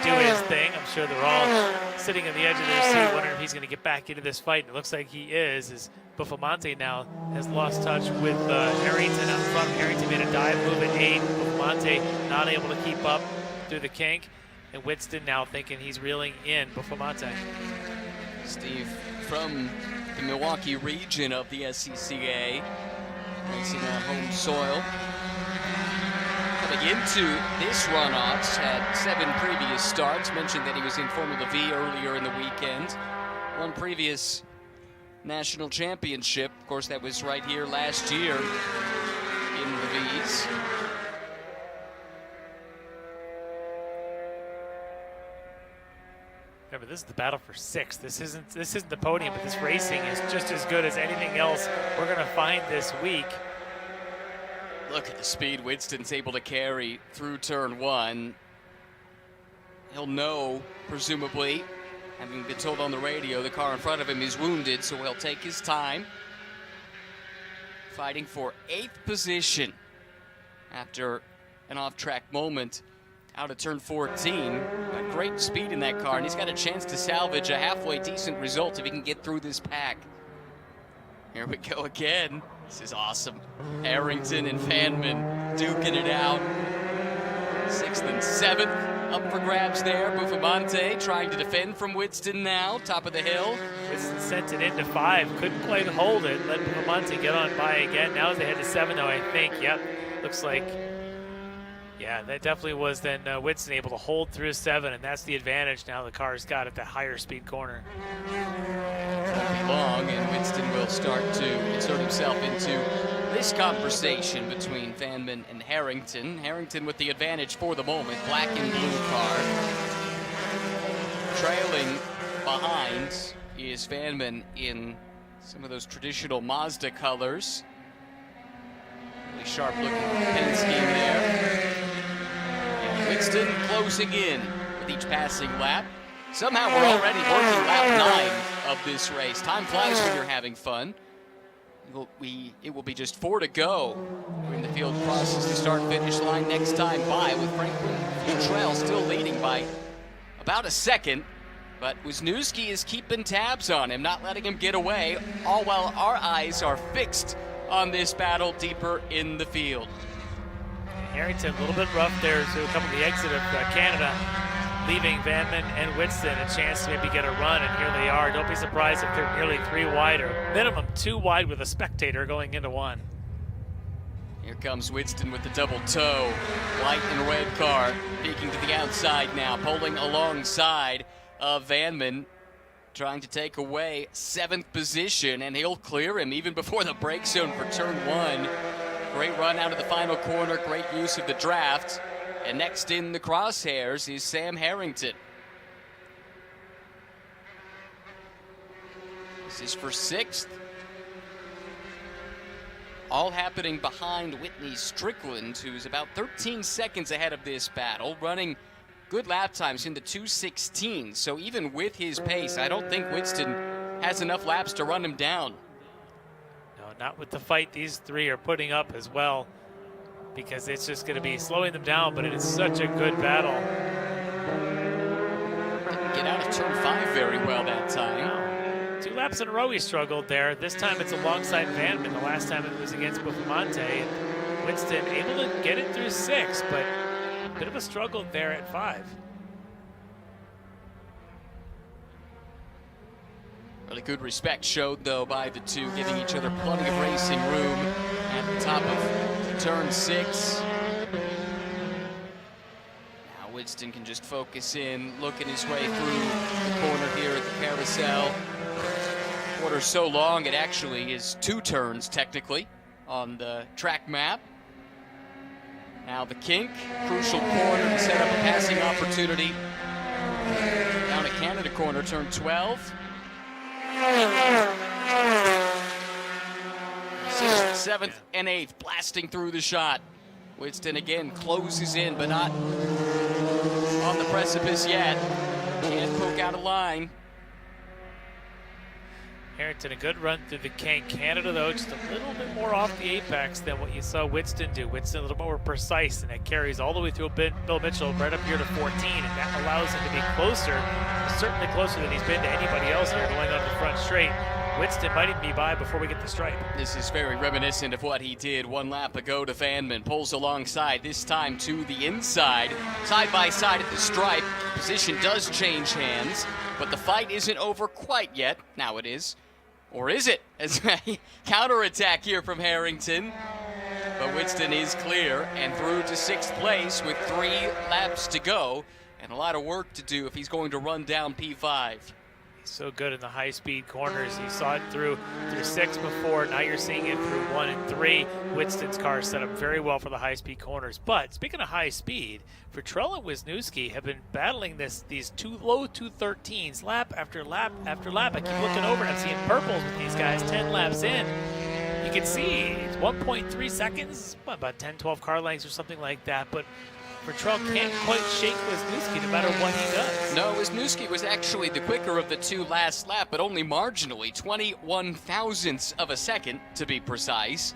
do his thing. I'm sure they're all sitting on the edge of their seat wondering if he's going to get back into this fight. And it looks like he is, as Buffamante now has lost touch with Harrington out front. Harrington made a dive move at 8. Buffamante not able to keep up through the kink. And Whitston now thinking he's reeling in Buffamante. Steve from the Milwaukee region of the SCCA, racing on home soil. Coming into this runoffs, had 7 previous starts. Mentioned that he was in Formula V earlier in the weekend. One previous national championship. Of course, that was right here last year in the V's. Remember, this is the battle for 6th. This isn't the podium, but this racing is just as good as anything else we're going to find this week. Look at the speed Whitston's able to carry through turn 1. He'll know, presumably, having been told on the radio the car in front of him is wounded, so he'll take his time. Fighting for 8th position after an off-track moment out of turn 14. Got great speed in that car, and he's got a chance to salvage a halfway decent result if he can get through this pack. Here we go again. This is awesome. Harrington and Vanman duking it out. 6th and 7th up for grabs there. Buffamante trying to defend from Winston now, top of the hill. Winston sent it into 5, couldn't quite hold it. Let Buffamante get on by again. Now they head to 7 though, I think. Yep, looks like, yeah, that definitely was then Winston able to hold through 7, and that's the advantage now the car's got at the higher speed corner. Won't be long, and Winston will start to insert himself into this conversation between Vanman and Harrington. Harrington with the advantage for the moment, black and blue car. Trailing behind is Vanman in some of those traditional Mazda colors. Really sharp looking paint scheme there. And Winston closing in with each passing lap. Somehow we're already working lap 9 of this race. Time flies when you're having fun. It will be just 4 to go when the field crosses the start-finish line next time by, with Franklin Futrell still leading by about a second. But Wisniewski is keeping tabs on him, not letting him get away, all while our eyes are fixed on this battle deeper in the field. Harrington a little bit rough there to come to the exit of Canada, leaving Vanman and Winston a chance to maybe get a run, and here they are. Don't be surprised if they're nearly 3 wide, or minimum 2 wide with a spectator going into 1. Here comes Winston with the double toe. White and red car peeking to the outside now, pulling alongside of Vanman, trying to take away 7th position, and he'll clear him even before the brake zone for turn 1. Great run out of the final corner, great use of the draft. And next in the crosshairs is Sam Harrington. This is for 6th. All happening behind Whitney Strickland, who's about 13 seconds ahead of this battle, running good lap times in the 2:16. So even with his pace, I don't think Winston has enough laps to run him down. No, not with the fight these 3 are putting up as well, because it's just going to be slowing them down, but it is such a good battle. Didn't get out of turn 5 very well that time. No. 2 laps in a row he struggled there. This time it's alongside Vanman. The last time it was against Buffamante. Winston able to get it through 6, but a bit of a struggle there at 5. Really good respect showed, though, by the 2, giving each other plenty of racing room at the top of turn 6. Now Winston can just focus in, looking his way through the corner here at the carousel. Corner's so long, it actually is 2 turns, technically, on the track map. Now the kink, crucial corner to set up a passing opportunity. Down at Canada corner, turn 12. 6th, 7th, and 8th blasting through the shot. Winston again closes in, but not on the precipice yet. Can't poke out a line. Harrington, a good run through the kink. Canada, though, just a little bit more off the apex than what you saw Winston do. Winston a little more precise, and it carries all the way through Bill Mitchell right up here to 14, and that allows him to be closer, certainly closer than he's been to anybody else here going on the front straight. Winston might even be by before we get the stripe. This is very reminiscent of what he did 1 lap ago to Vanman. Pulls alongside, this time to the inside. Side by side at the stripe. Position does change hands, but the fight isn't over quite yet. Now it is. Or is it? As a counterattack here from Harrington. But Winston is clear and through to 6th place with 3 laps to go. And a lot of work to do if he's going to run down P5. He's so good in the high-speed corners. You saw it through 6 before. Now you're seeing it through 1 and 3. Winston's car set up very well for the high-speed corners. But speaking of high speed, Futrell and Wisniewski have been battling these 2 low 213s lap after lap after lap. I keep looking over and I'm seeing purples with these guys 10 laps in. You can see it's 1.3 seconds, about 10, 12 car lengths or something like that. But Fertrell can't quite shake Wisniewski no matter what he does. No, Wisniewski was actually the quicker of the two last lap, but only marginally, 21 thousandths of a second to be precise.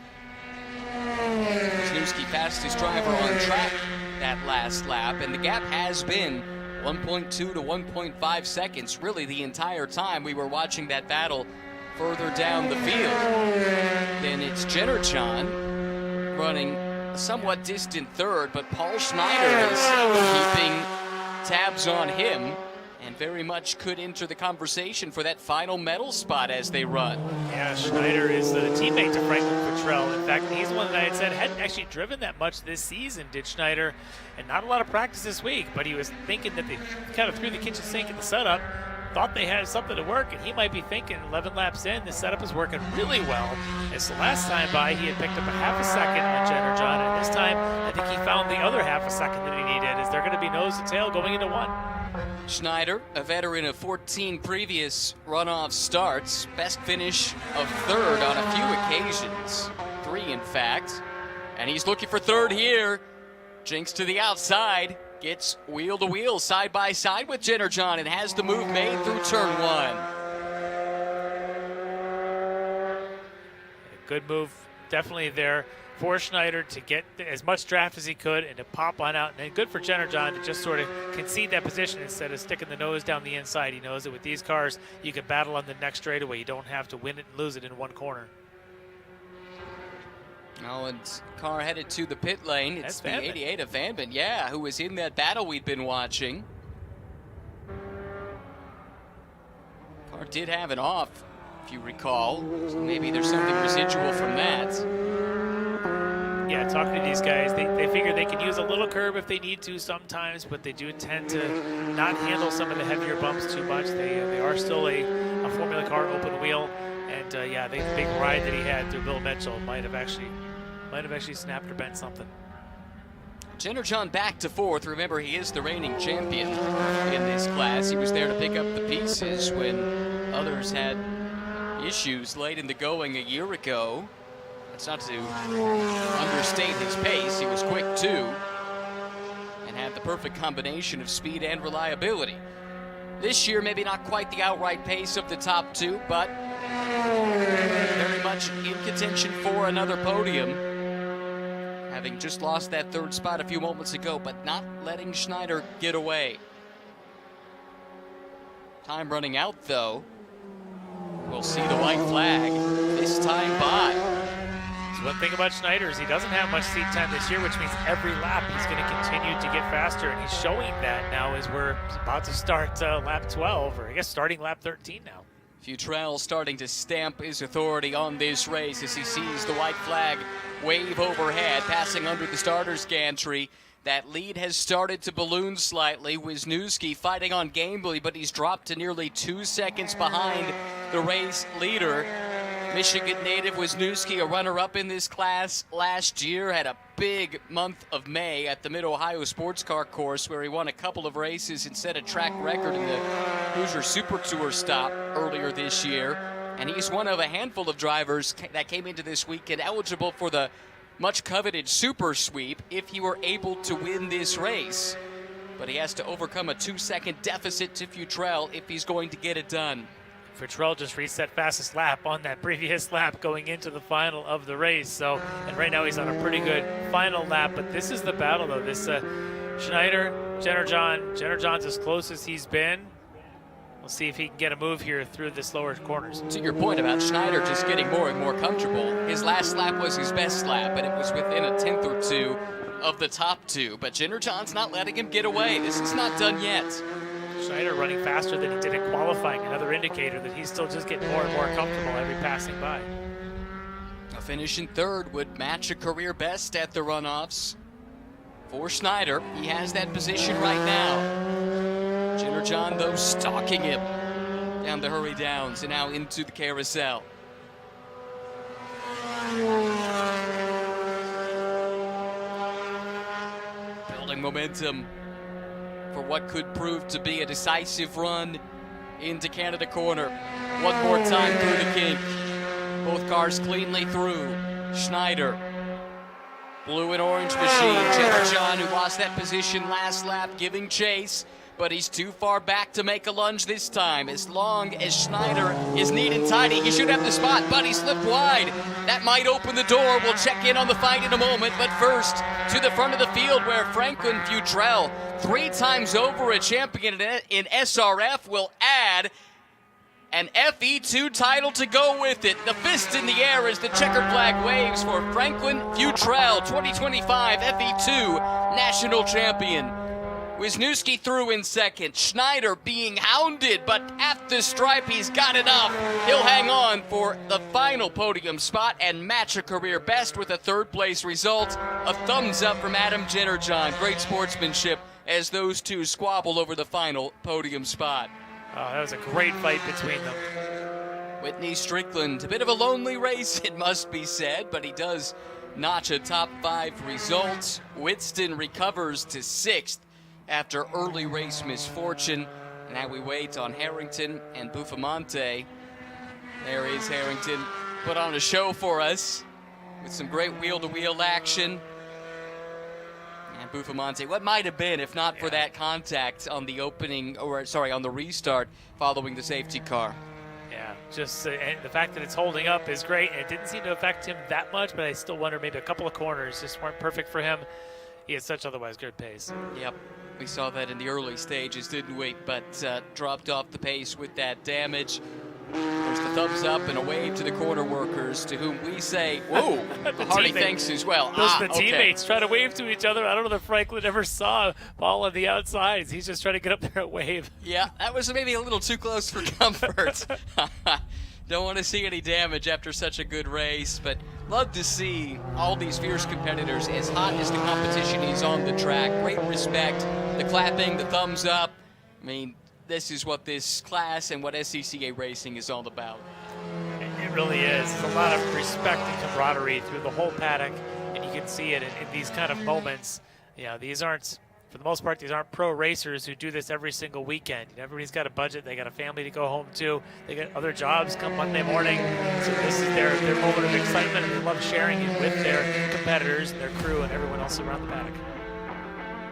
Wisniewski passed his driver on track that last lap, and the gap has been 1.2 to 1.5 seconds really the entire time we were watching that battle further down the field. Then it's Jennerjohn running a somewhat distant third, but Paul Schneider is keeping tabs on him and very much could enter the conversation for that final medal spot as they run. Yeah, Schneider is the teammate to Franklin Fertrell. In fact, he's the one that I had said hadn't actually driven that much this season, did Schneider, and not a lot of practice this week, but he was thinking that they kind of threw the kitchen sink in the setup, thought they had something to work, and he might be thinking 11 laps in, the setup is working really well. As the last time by, he had picked up a half a second on Jennerjohn, and this time, I think he found the other half a second that he needed, as they're going to be nose to tail going into one. Schneider, a veteran of 14 previous runoff starts, best finish of third on a few occasions, 3 in fact, and he's looking for third here. Jinks to the outside, gets wheel to wheel, side by side with Jennerjohn, and has the move made through turn 1. Good move, definitely there for Schneider to get as much draft as he could and to pop on out. And good for Jennerjohn to just sort of concede that position instead of sticking the nose down the inside. He knows that with these cars, you can battle on the next straightaway. You don't have to win it and lose it in one corner. Oh, and car headed to the pit lane. It's the 88 of Vanben, yeah, who was in that battle we'd been watching. Car did have an off, if you recall. So maybe there's something residual from that. Yeah, talking to these guys, they figure they can use a little curb if they need to sometimes, but they do tend to not handle some of the heavier bumps too much. They are still a Formula car open wheel, and yeah, the big ride that he had through Bill Mitchell might have actually snapped or bent something. Jennerjohn back to fourth. Remember, he is the reigning champion in this class. He was there to pick up the pieces when others had issues late in the going a year ago. That's not to understate his pace. He was quick too and had the perfect combination of speed and reliability. This year, maybe not quite the outright pace of the top two, but very much in contention for another podium. Having just lost that third spot a few moments ago, but not letting Schneider get away. Time running out, though. We'll see the white flag this time by. So one thing about Schneider is he doesn't have much seat time this year, which means every lap he's going to continue to get faster, and he's showing that now as we're about to start lap 12, or I guess starting lap 13 now. Futrell starting to stamp his authority on this race as he sees the white flag wave overhead, passing under the starter's gantry. That lead has started to balloon slightly. Wisniewski fighting on gamely, but he's dropped to nearly 2 seconds behind the race leader. Michigan native Wisniewski, a runner-up in this class last year, had a big month of May at the Mid-Ohio Sports Car Course where he won a couple of races and set a track record in the Hoosier Super Tour stop earlier this year. And he's one of a handful of drivers that came into this weekend eligible for the much-coveted Super Sweep if he were able to win this race. But he has to overcome a 2-second deficit to Futrell if he's going to get it done. Futrell just reset fastest lap on that previous lap going into the final of the race. So, and right now he's on a pretty good final lap, but this is the battle though. This Schneider, Jennerjohn's as close as he's been. We'll see if he can get a move here through the slower corners. To your point about Schneider just getting more and more comfortable, his last lap was his best lap, and it was within a tenth or two of the top two. But Jennerjohn's not letting him get away. This is not done yet. Schneider running faster than he did in qualifying, another indicator that he's still just getting more and more comfortable every passing by. A finish in third would match a career best at the runoffs. For Schneider, he has that position right now. Jennerjohn, though, stalking him down the hurry downs and now into the carousel. Building momentum for what could prove to be a decisive run into Canada Corner. One more time through the kink. Both cars cleanly through. Schneider Blue and orange machine. Jenner John, who lost that position last lap, giving chase. But he's too far back to make a lunge this time. As long as Schneider is neat and tidy, he should have the spot, but he slipped wide. That might open the door. We'll check in on the fight in a moment. But first, to the front of the field where Franklin Futrell, 3 times over a champion in SRF, will add an FE2 title to go with it. The fist in the air as the checkered flag waves for Franklin Futrell, 2025 FE2 national champion. Wisniewski through in second. Schneider being hounded, but at the stripe, he's got enough. He'll hang on for the final podium spot and match a career best with a 3rd place result. A thumbs up from Adam Jennerjohn. Great sportsmanship as those two squabble over the final podium spot. Oh, that was a great fight between them. Whitney Strickland, a bit of a lonely race, it must be said, but he does notch a top 5 result. Whitston recovers to 6th. After early race misfortune. And now we wait on Harrington and Buffamonte. There is Harrington, put on a show for us with some great wheel-to-wheel action. And Buffamonte, what might have been if not for that contact on the on the restart following the safety car. Yeah, just the fact that it's holding up is great. And it didn't seem to affect him that much, but I still wonder maybe a couple of corners just weren't perfect for him. He had such otherwise good pace. Yep. We saw that in the early stages, didn't we? But dropped off the pace with that damage. There's the thumbs up and a wave to the corner workers, to whom we say, whoa, Hardy thanks as well. Those are the teammates trying to wave to each other. I don't know that Franklin ever saw Paul on the outside. He's just trying to get up there and wave. Yeah, that was maybe a little too close for comfort. Don't want to see any damage after such a good race, but love to see all these fierce competitors as hot as the competition is on the track. Great respect, the clapping, the thumbs up. I mean, this is what this class and what SCCA racing is all about. It really is. There's a lot of respect and camaraderie through the whole paddock, and you can see it in these kind of moments. You know, these aren't, for the most part, these aren't pro racers who do this every single weekend. Everybody's got a budget. They got a family to go home to. They got other jobs come Monday morning. So this is their moment of excitement, and they love sharing it with their competitors and their crew and everyone else around the paddock.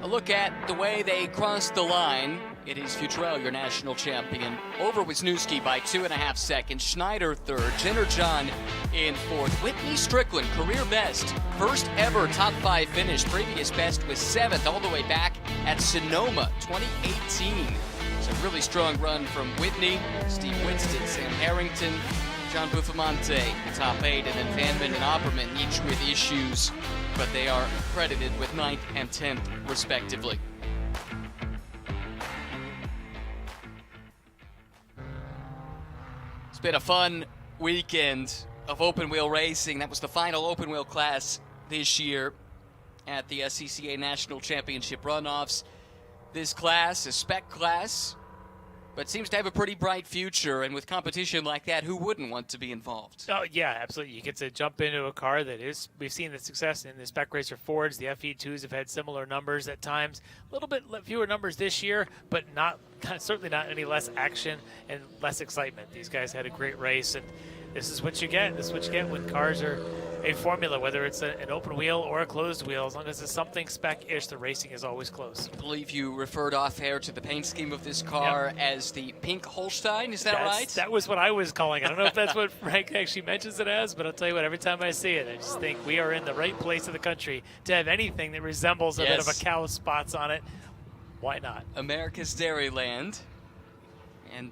A look at the way they crossed the line. It is Futrell, your national champion, over Wisniewski by 2.5 seconds. Schneider 3rd, Jennerjohn in 4th. Whitney Strickland, career best, first ever top 5 finish. Previous best was 7th, all the way back at Sonoma 2018. It's a really strong run from Whitney, Steve Winston, Sam Harrington, John Buffamonte, top 8, and then Vanman and Opperman, each with issues, but they are credited with 9th and 10th, respectively. It's been a fun weekend of open wheel racing. That was the final open wheel class this year at the SCCA National Championship Runoffs. This class, a spec class, but seems to have a pretty bright future, and with competition like that, who wouldn't want to be involved? Oh, yeah, absolutely. You get to jump into a car that is, we've seen the success in the Spec Racer Fords. The FE2s have had similar numbers at times. A little bit fewer numbers this year, but certainly not any less action and less excitement. These guys had a great race, and this is what you get. This is what you get when cars are a formula, whether it's an open wheel or a closed wheel. As long as it's something spec-ish, the racing is always close. I believe you referred off-air to the paint scheme of this car as the Pink Holstein. Is that right? That was what I was calling it. I don't know if that's what Frank actually mentions it as, but I'll tell you what, every time I see it, I just think we are in the right place of the country to have anything that resembles a bit of a cow spots on it. Why not? America's Dairyland. And,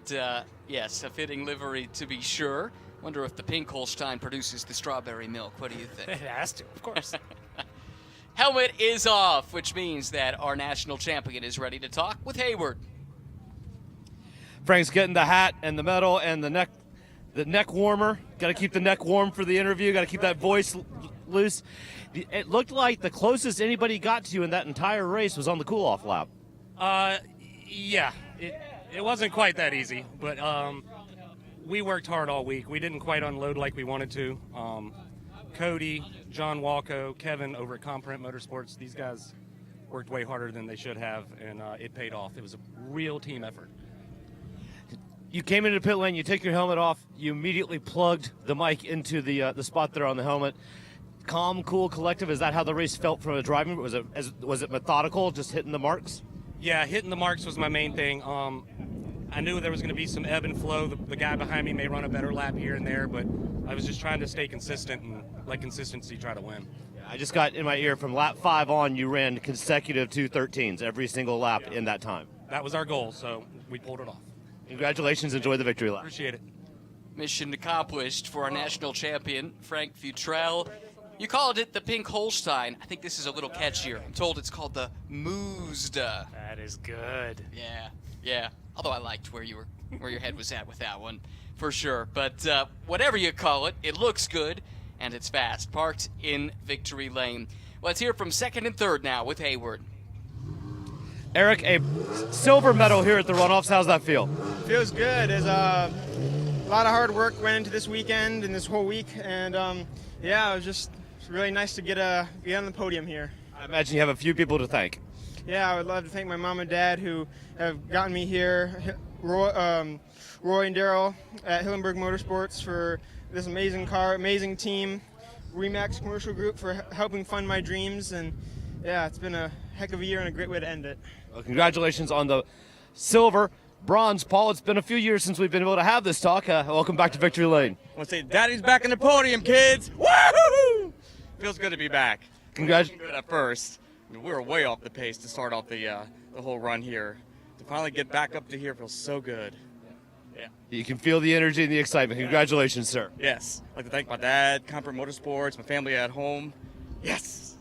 yes, a fitting livery to be sure. Wonder if the Pink Holstein produces the strawberry milk. What do you think? It has to, of course. Helmet is off, which means that our national champion is ready to talk with Hayward. Frank's getting the hat and the medal and the neck warmer. Got to keep the neck warm for the interview. Got to keep that voice loose. It looked like the closest anybody got to you in that entire race was on the cool-off lap. Yeah, it wasn't quite that easy, but we worked hard all week. We didn't quite unload like we wanted to. Cody, John Walco, Kevin over at Comprint Motorsports, these guys worked way harder than they should have, and it paid off. It was a real team effort. You came into the pit lane, you take your helmet off, you immediately plugged the mic into the spot there on the helmet. calm, cool, collective? Is that how the race felt from a driving? Was it methodical, just hitting the marks? Yeah, hitting the marks was my main thing. I knew there was going to be some ebb and flow. The guy behind me may run a better lap here and there, but I was just trying to stay consistent and let consistency try to win. I just got in my ear from lap 5 on, you ran consecutive 2:13s every single lap in that time. That was our goal, so we pulled it off. Congratulations, enjoy the victory lap. Appreciate it. Mission accomplished for our national champion, Frank Futrell. You called it the Pink Holstein. I think this is a little catchier. I'm told it's called the Moozda. That is good. Yeah. Although I liked where your head was at with that one, for sure. But whatever you call it, it looks good and it's fast. Parked in victory lane. Let's hear from second and third now with Hayward. Eric, a silver medal here at the runoffs. How's that feel? Feels good. There's a lot of hard work went into this weekend and this whole week, and yeah, it was just really nice to get on the podium here. I imagine you have a few people to thank. Yeah, I would love to thank my mom and dad who have gotten me here, Roy and Daryl at Hillenberg Motorsports for this amazing car, amazing team, Remax Commercial Group for helping fund my dreams, and yeah, it's been a heck of a year and a great way to end it. Well, congratulations on the silver. Bronze, Paul, it's been a few years since we've been able to have this talk. Welcome back to Victory Lane. I want to say, Daddy's back in the podium, kids. Woo! Feels good to be back. Congratulations. At first, we were way off the pace to start off the whole run here. To finally get back up to here feels so good. Yeah. You can feel the energy and the excitement. Congratulations, sir. Yes. I'd like to thank my dad, Comfort Motorsports, my family at home. Yes.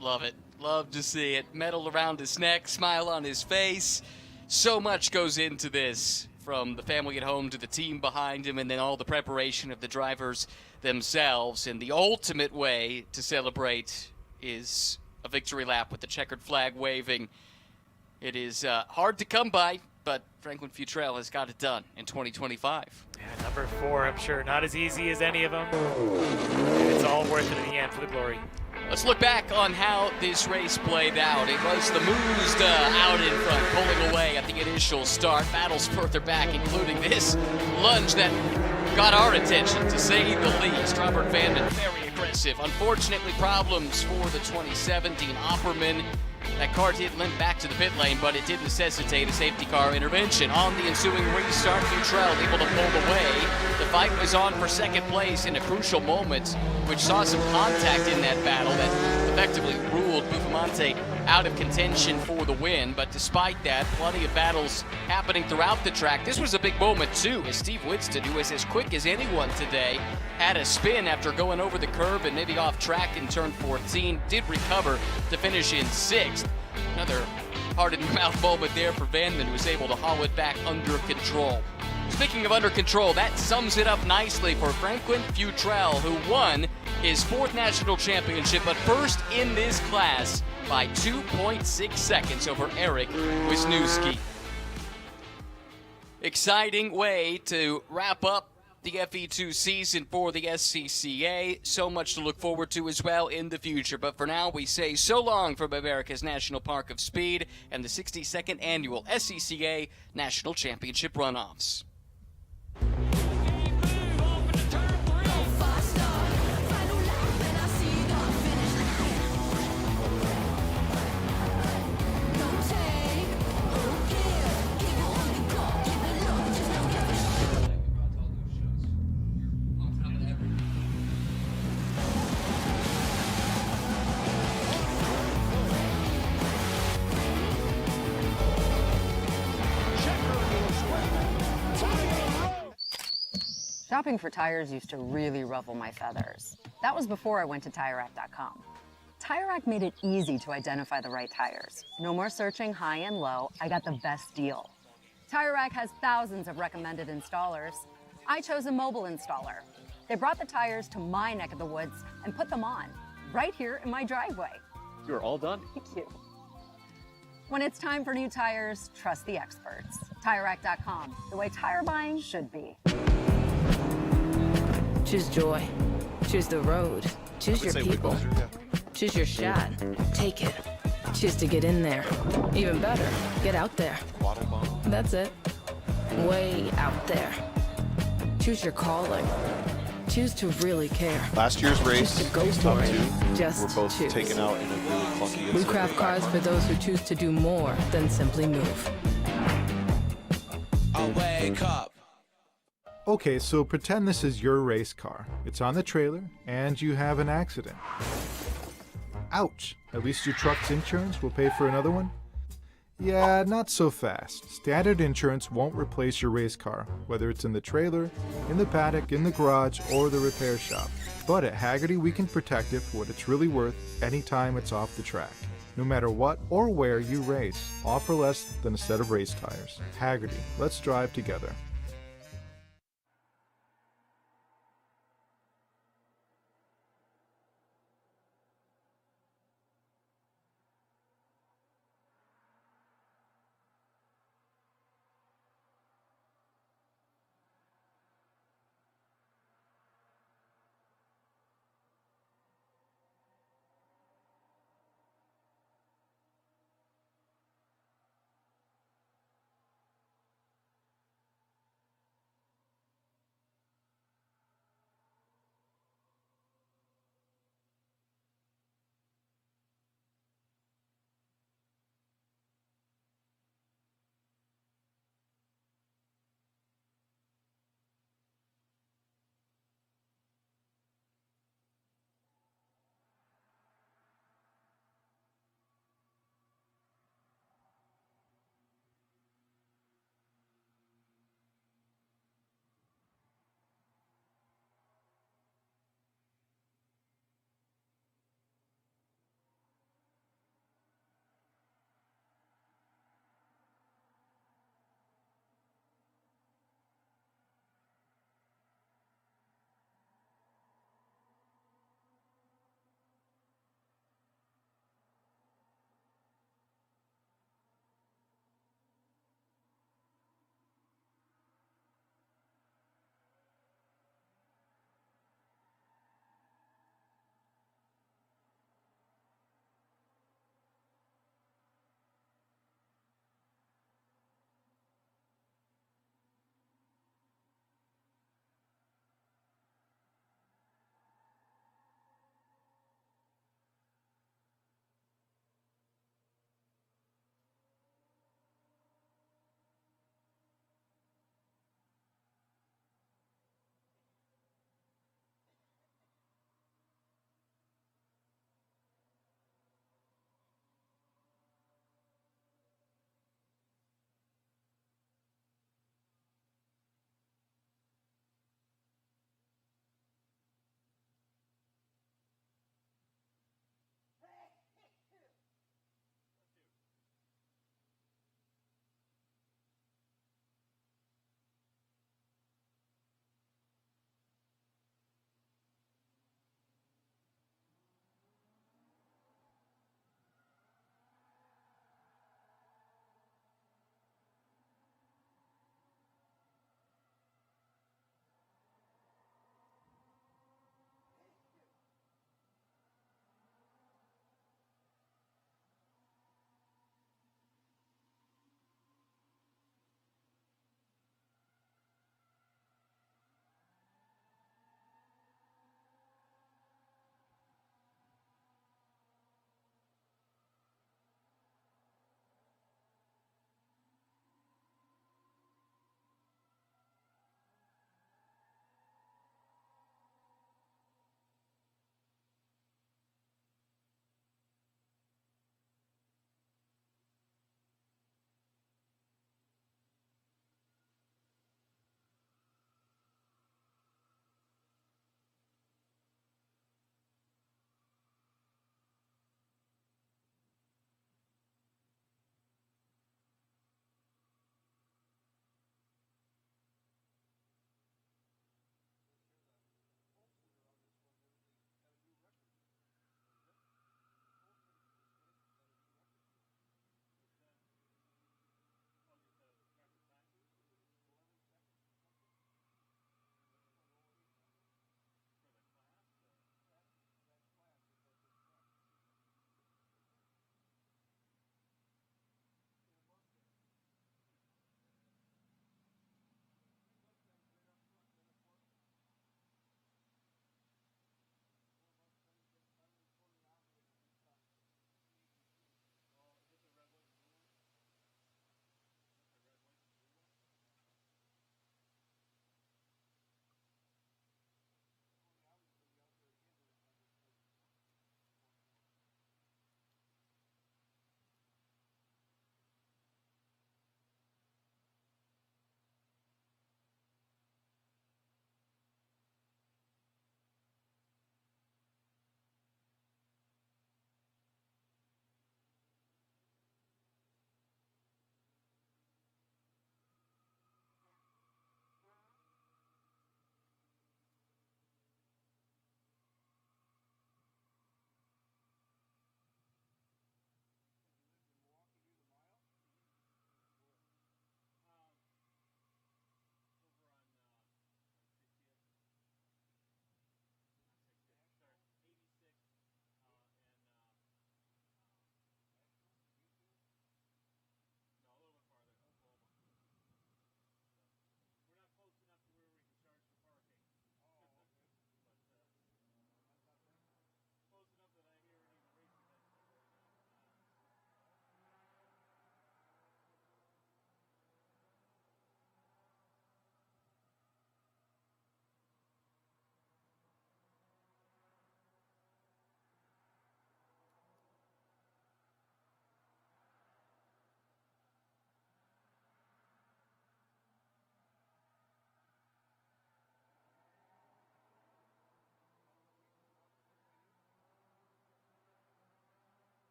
Love it. Love to see it. Medal around his neck, smile on his face. So much goes into this, from the family at home to the team behind him, and then all the preparation of the drivers themselves. And the ultimate way to celebrate is a victory lap with the checkered flag waving. It is hard to come by, but Franklin Futrell has got it done in 2025. Yeah, number 4, I'm sure, not as easy as any of them. And it's all worth it in the end for the glory. Let's look back on how this race played out. It was the Moozda out in front, pulling away at the initial start. Battles further back, including this lunge that got our attention, to say the least. Robert Vanman, very aggressive. Unfortunately, problems for the 2017 Opperman. That car did limp back to the pit lane, but it did necessitate a safety car intervention. On the ensuing restart, Futrell able to pull away. The fight was on for second place in a crucial moment, which saw some contact in that battle that effectively ruled Buffamante out of contention for the win. But despite that, plenty of battles happening throughout the track. This was a big moment, too, as Steve Winston, who is as quick as anyone today, had a spin after going over the curb and maybe off track in turn 14, did recover to finish in 6th. Another heart-in-your-mouth moment there for Vanman, who was able to haul it back under control. Speaking of under control, that sums it up nicely for Franklin Futrell, who won his 4th national championship, but first in this class by 2.6 seconds over Eric Wisniewski. Exciting way to wrap up the FE2 season for the SCCA. So much to look forward to as well in the future. But for now, we say so long from America's National Park of Speed and the 62nd annual SCCA National Championship Runoffs. Shopping for tires used to really ruffle my feathers. That was before I went to TireRack.com. TireRack made it easy to identify the right tires. No more searching high and low, I got the best deal. TireRack has thousands of recommended installers. I chose a mobile installer. They brought the tires to my neck of the woods and put them on, right here in my driveway. You're all done? Thank you. When it's time for new tires, trust the experts. TireRack.com, the way tire buying should be. Choose joy. Choose the road. Choose your people. Choose your shot. Take it. Choose to get in there. Even better, get out there. That's it. Way out there. Choose your calling. Choose to really care. Last year's race, Choose to go these for top it. two Just were both choose. taken out in a really clunky We incident craft with cars back for those who choose to do more than simply move. Wake up. Okay, so pretend this is your race car. It's on the trailer, and you have an accident. Ouch! At least your truck's insurance will pay for another one? Yeah, not so fast. Standard insurance won't replace your race car, whether it's in the trailer, in the paddock, in the garage, or the repair shop. But at Hagerty, we can protect it for what it's really worth anytime it's off the track. No matter what or where you race, offer less than a set of race tires. Hagerty, let's drive together.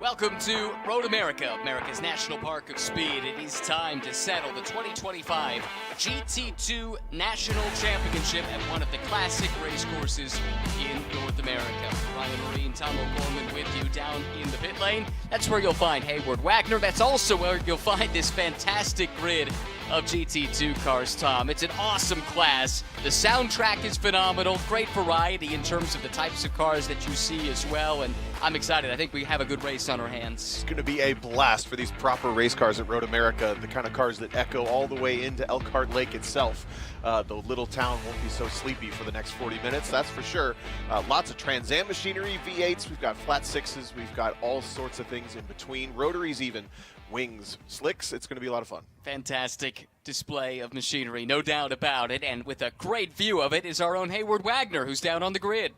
Welcome to Road America, America's National Park of Speed. It is time to settle the 2025 GT2 National Championship at one of the classic race courses in North America. Ryan Marine, Tom O'Gorman with you down in the pit lane. That's where you'll find Hayward Wagner. That's also where you'll find this fantastic grid of GT2 cars, Tom. It's an awesome class. The soundtrack is phenomenal. Great variety in terms of the types of cars that you see as well. And I'm excited. I think we have a good race on our hands. It's going to be a blast for these proper race cars at Road America, the kind of cars that echo all the way into Elkhart Lake itself. The little town won't be so sleepy for the next 40 minutes, that's for sure. Lots of Trans Am machinery, V8s, we've got flat sixes, we've got all sorts of things in between, rotaries even, wings, slicks. It's going to be a lot of fun. Fantastic display of machinery, no doubt about it. And with a great view of it is our own Hayward Wagner, who's down on the grid.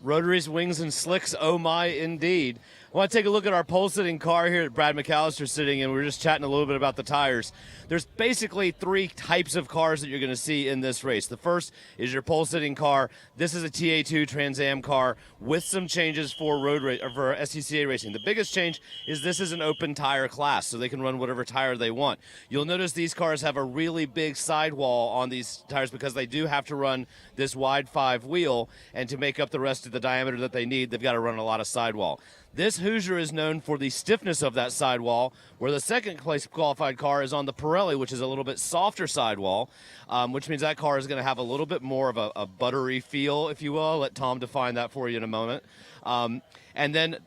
Rotaries, wings, and slicks, oh my, indeed. I want to take a look at our pole-sitting car here that Brad McAllister's sitting in. We were just chatting a little bit about the tires. There's basically three types of cars that you're going to see in this race. The first is your pole-sitting car. This is a TA2 Trans Am car with some changes for for SCCA racing. The biggest change is this is an open tire class, so they can run whatever tire they want. You'll notice these cars have a really big sidewall on these tires because they do have to run this wide 5 wheel, and to make up the rest of the diameter that they need, they've got to run a lot of sidewall. This Hoosier is known for the stiffness of that sidewall, where the second place qualified car is on the Pirelli, which is a little bit softer sidewall, which means that car is going to have a little bit more of a buttery feel, if you will. I'll let Tom define that for you in a moment. And then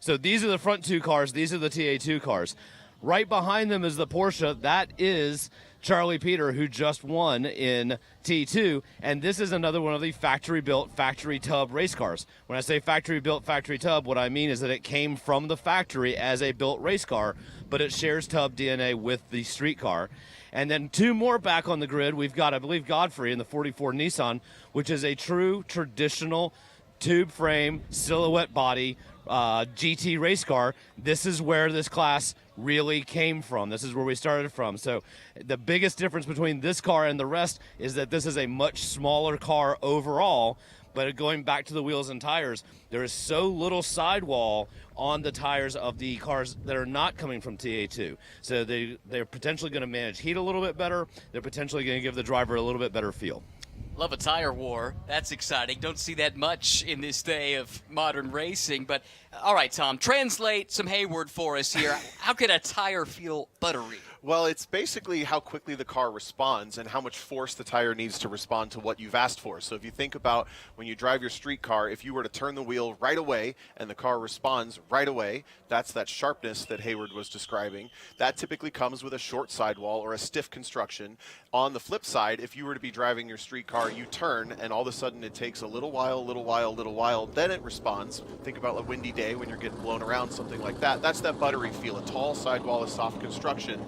so these are the front two cars. These are the TA2 cars. Right behind them is the Porsche. That is Charlie Peter, who just won in T2, and this is another one of the factory-built, factory-tub race cars. When I say factory-built, factory-tub, what I mean is that it came from the factory as a built race car, but it shares tub DNA with the street car. And then two more back on the grid. We've got, I believe, Godfrey in the 44 Nissan, which is a true traditional tube frame, silhouette body, GT race car. This is where this class really came from. This is where we started from. So the biggest difference between this car and the rest is that this is a much smaller car overall, but going back to the wheels and tires, there is so little sidewall on the tires of the cars that are not coming from TA2. So they're potentially going to manage heat a little bit better. They're potentially going to give the driver a little bit better feel. Love a tire war. That's exciting. Don't see that much in this day of modern racing. But, all right, Tom, translate some Hayward for us here. How could a tire feel buttery? Well, it's basically how quickly the car responds and how much force the tire needs to respond to what you've asked for. So if you think about when you drive your street car, if you were to turn the wheel right away and the car responds right away, that's that sharpness that Hayward was describing. That typically comes with a short sidewall or a stiff construction. On the flip side, if you were to be driving your street car, you turn and all of a sudden it takes a little while, then it responds. Think about a windy day when you're getting blown around, something like that. That's that buttery feel, a tall sidewall, a soft construction.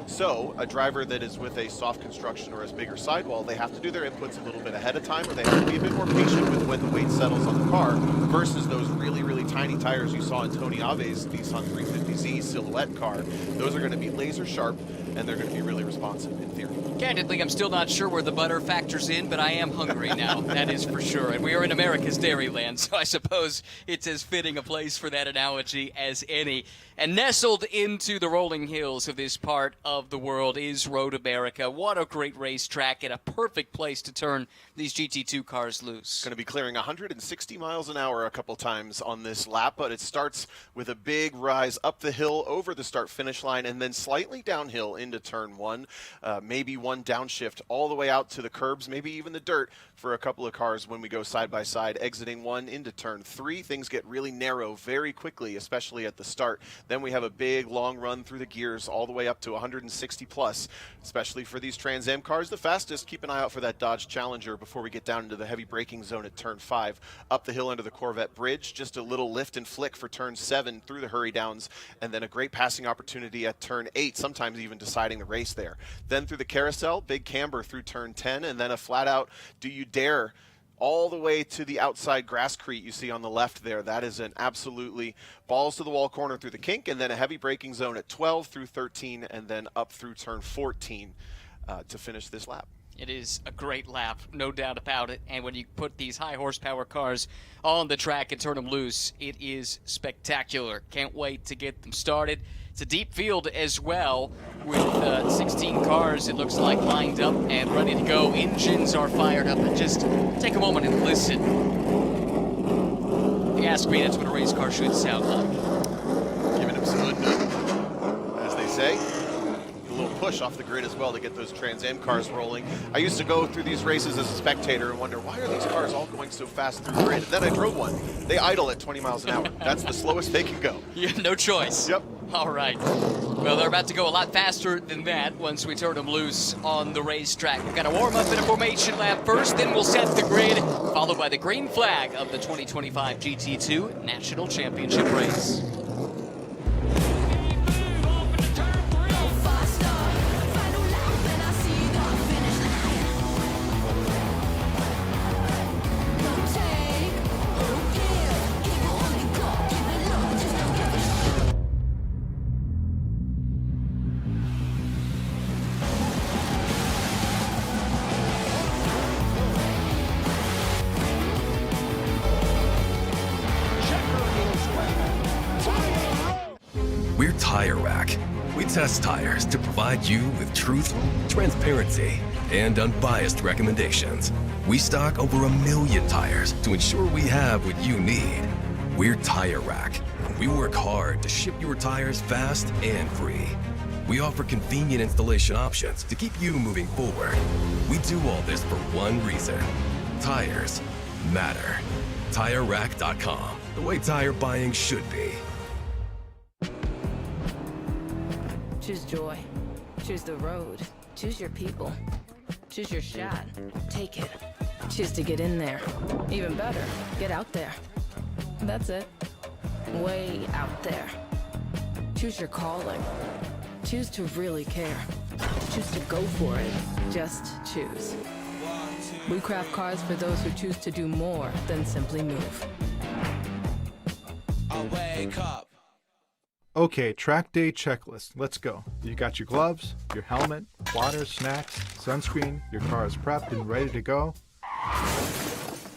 So a driver that is with a soft construction or a bigger sidewall, they have to do their inputs a little bit ahead of time, or they have to be a bit more patient with when the weight settles on the car versus those really, really tiny tires you saw in Tony Ave's Nissan 350Z silhouette car. Those are going to be laser sharp, and they're going to be really responsive in theory. Candidly, I'm still not sure where the butter factors in, but I am hungry now. That is for sure. And we are in America's Dairyland, so I suppose it's as fitting a place for that analogy as any. And nestled into the rolling hills of this part of the world is Road America. What a great racetrack and a perfect place to turn these GT2 cars loose. Going to be clearing 160 miles an hour a couple times on this lap, but it starts with a big rise up the hill over the start-finish line and then slightly downhill into turn one, maybe one downshift all the way out to the curbs, maybe even the dirt for a couple of cars when we go side by side, exiting one into turn three. Things get really narrow very quickly, especially at the start. Then we have a big long run through the gears all the way up to 160 plus, especially for these Trans Am cars. The fastest, keep an eye out for that Dodge Challenger before we get down into the heavy braking zone at turn 5. Up the hill under the Corvette bridge, just a little lift and flick for turn 7 through the hurry downs, and then a great passing opportunity at turn 8, sometimes even deciding the race there. Then through the carousel, big camber through turn 10, and then a flat out do you dare all the way to the outside grasscrete you see on the left there. That is an absolutely balls to the wall corner through the kink, and then a heavy braking zone at 12 through 13, and then up through turn 14 to finish this lap. It is a great lap, no doubt about it. And when you put these high horsepower cars on the track and turn them loose, it is spectacular. Can't wait to get them started. It's a deep field as well, with 16 cars, it looks like, lined up and ready to go. Engines are fired up, and just take a moment and listen. If you ask me, that's what a race car should sound like. Giving him some as they say. A little push off the grid as well to get those Trans Am cars rolling. I used to go through these races as a spectator and wonder, why are these cars all going so fast through the grid? And then I drove one. They idle at 20 miles an hour. That's the slowest they can go. Yeah, no choice. Yep. All right. Well, they're about to go a lot faster than that once we turn them loose on the racetrack. We've got to warm up in a formation lap first, then we'll set the grid, followed by the green flag of the 2025 GT2 National Championship race. We're Tire Rack. We test tires to provide you with truth, transparency, and unbiased recommendations. We stock over 1 million tires to ensure we have what you need. We're Tire Rack. We work hard to ship your tires fast and free. We offer convenient installation options to keep you moving forward. We do all this for one reason. Tires matter. TireRack.com, the way tire buying should be. Choose joy. Choose the road. Choose your people. Choose your shot. Take it. Choose to get in there. Even better, get out there. That's it. Way out there. Choose your calling. Choose to really care. Choose to go for it. Just choose. We craft cars for those who choose to do more than simply move. I'll wake up. Okay, track day checklist. Let's go. You got your gloves, your helmet, water, snacks, sunscreen, your car is prepped and ready to go.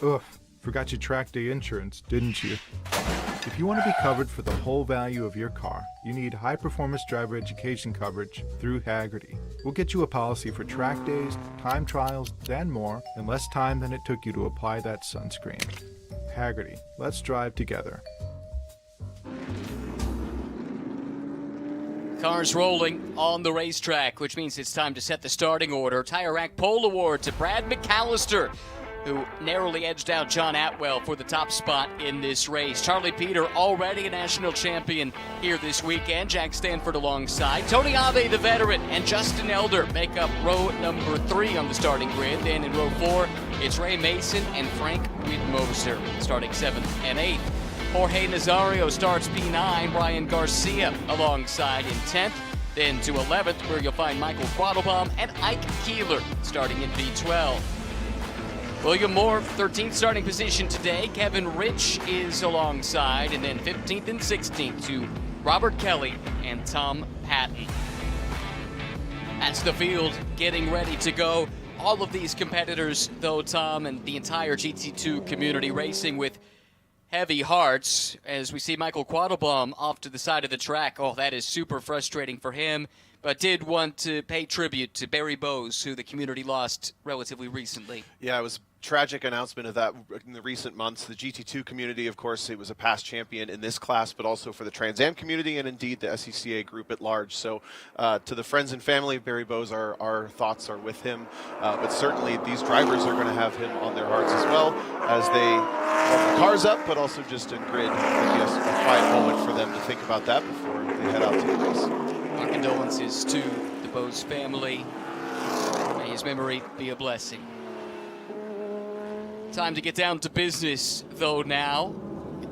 Ugh, forgot your track day insurance, didn't you? If you want to be covered for the whole value of your car, you need high-performance driver education coverage through Hagerty. We'll get you a policy for track days, time trials, and more in less time than it took you to apply that sunscreen. Hagerty, let's drive together. Cars rolling on the racetrack, which means it's time to set the starting order. Tire Rack Pole Award to Brad McAllister, who narrowly edged out John Atwell for the top spot in this race. Charlie Peter, already a national champion here this weekend. Jack Stanford alongside. Tony Ave, the veteran, and Justin Elder make up row number 3 on the starting grid. Then in row 4, it's Ray Mason and Frank Wiedmoser starting 7th and 8th. Jorge Nazario starts P9, Brian Garcia alongside in 10th. Then to 11th, where you'll find Michael Quattlebaum and Ike Keeler starting in P12. William Moore, 13th starting position today. Kevin Rich is alongside, and then 15th and 16th to Robert Kelly and Tom Patton. That's the field getting ready to go. All of these competitors, though, Tom, and the entire GT2 community racing with heavy hearts as we see Michael Quattlebaum off to the side of the track. Oh, that is super frustrating for him, but did want to pay tribute to Barry Bowes, who the community lost relatively recently. Yeah, it was tragic announcement of that in the recent months. The GT2 community, of course, it was a past champion in this class, but also for the Trans Am community and indeed the SCCA group at large. So to the friends and family of Barry Bowes, our thoughts are with him. But certainly these drivers are going to have him on their hearts as well as they warm the cars up, but also just in grid. I guess a quiet moment for them to think about that before they head out to the race. Our condolences to the Bowes family. May his memory be a blessing. Time to get down to business, though, now.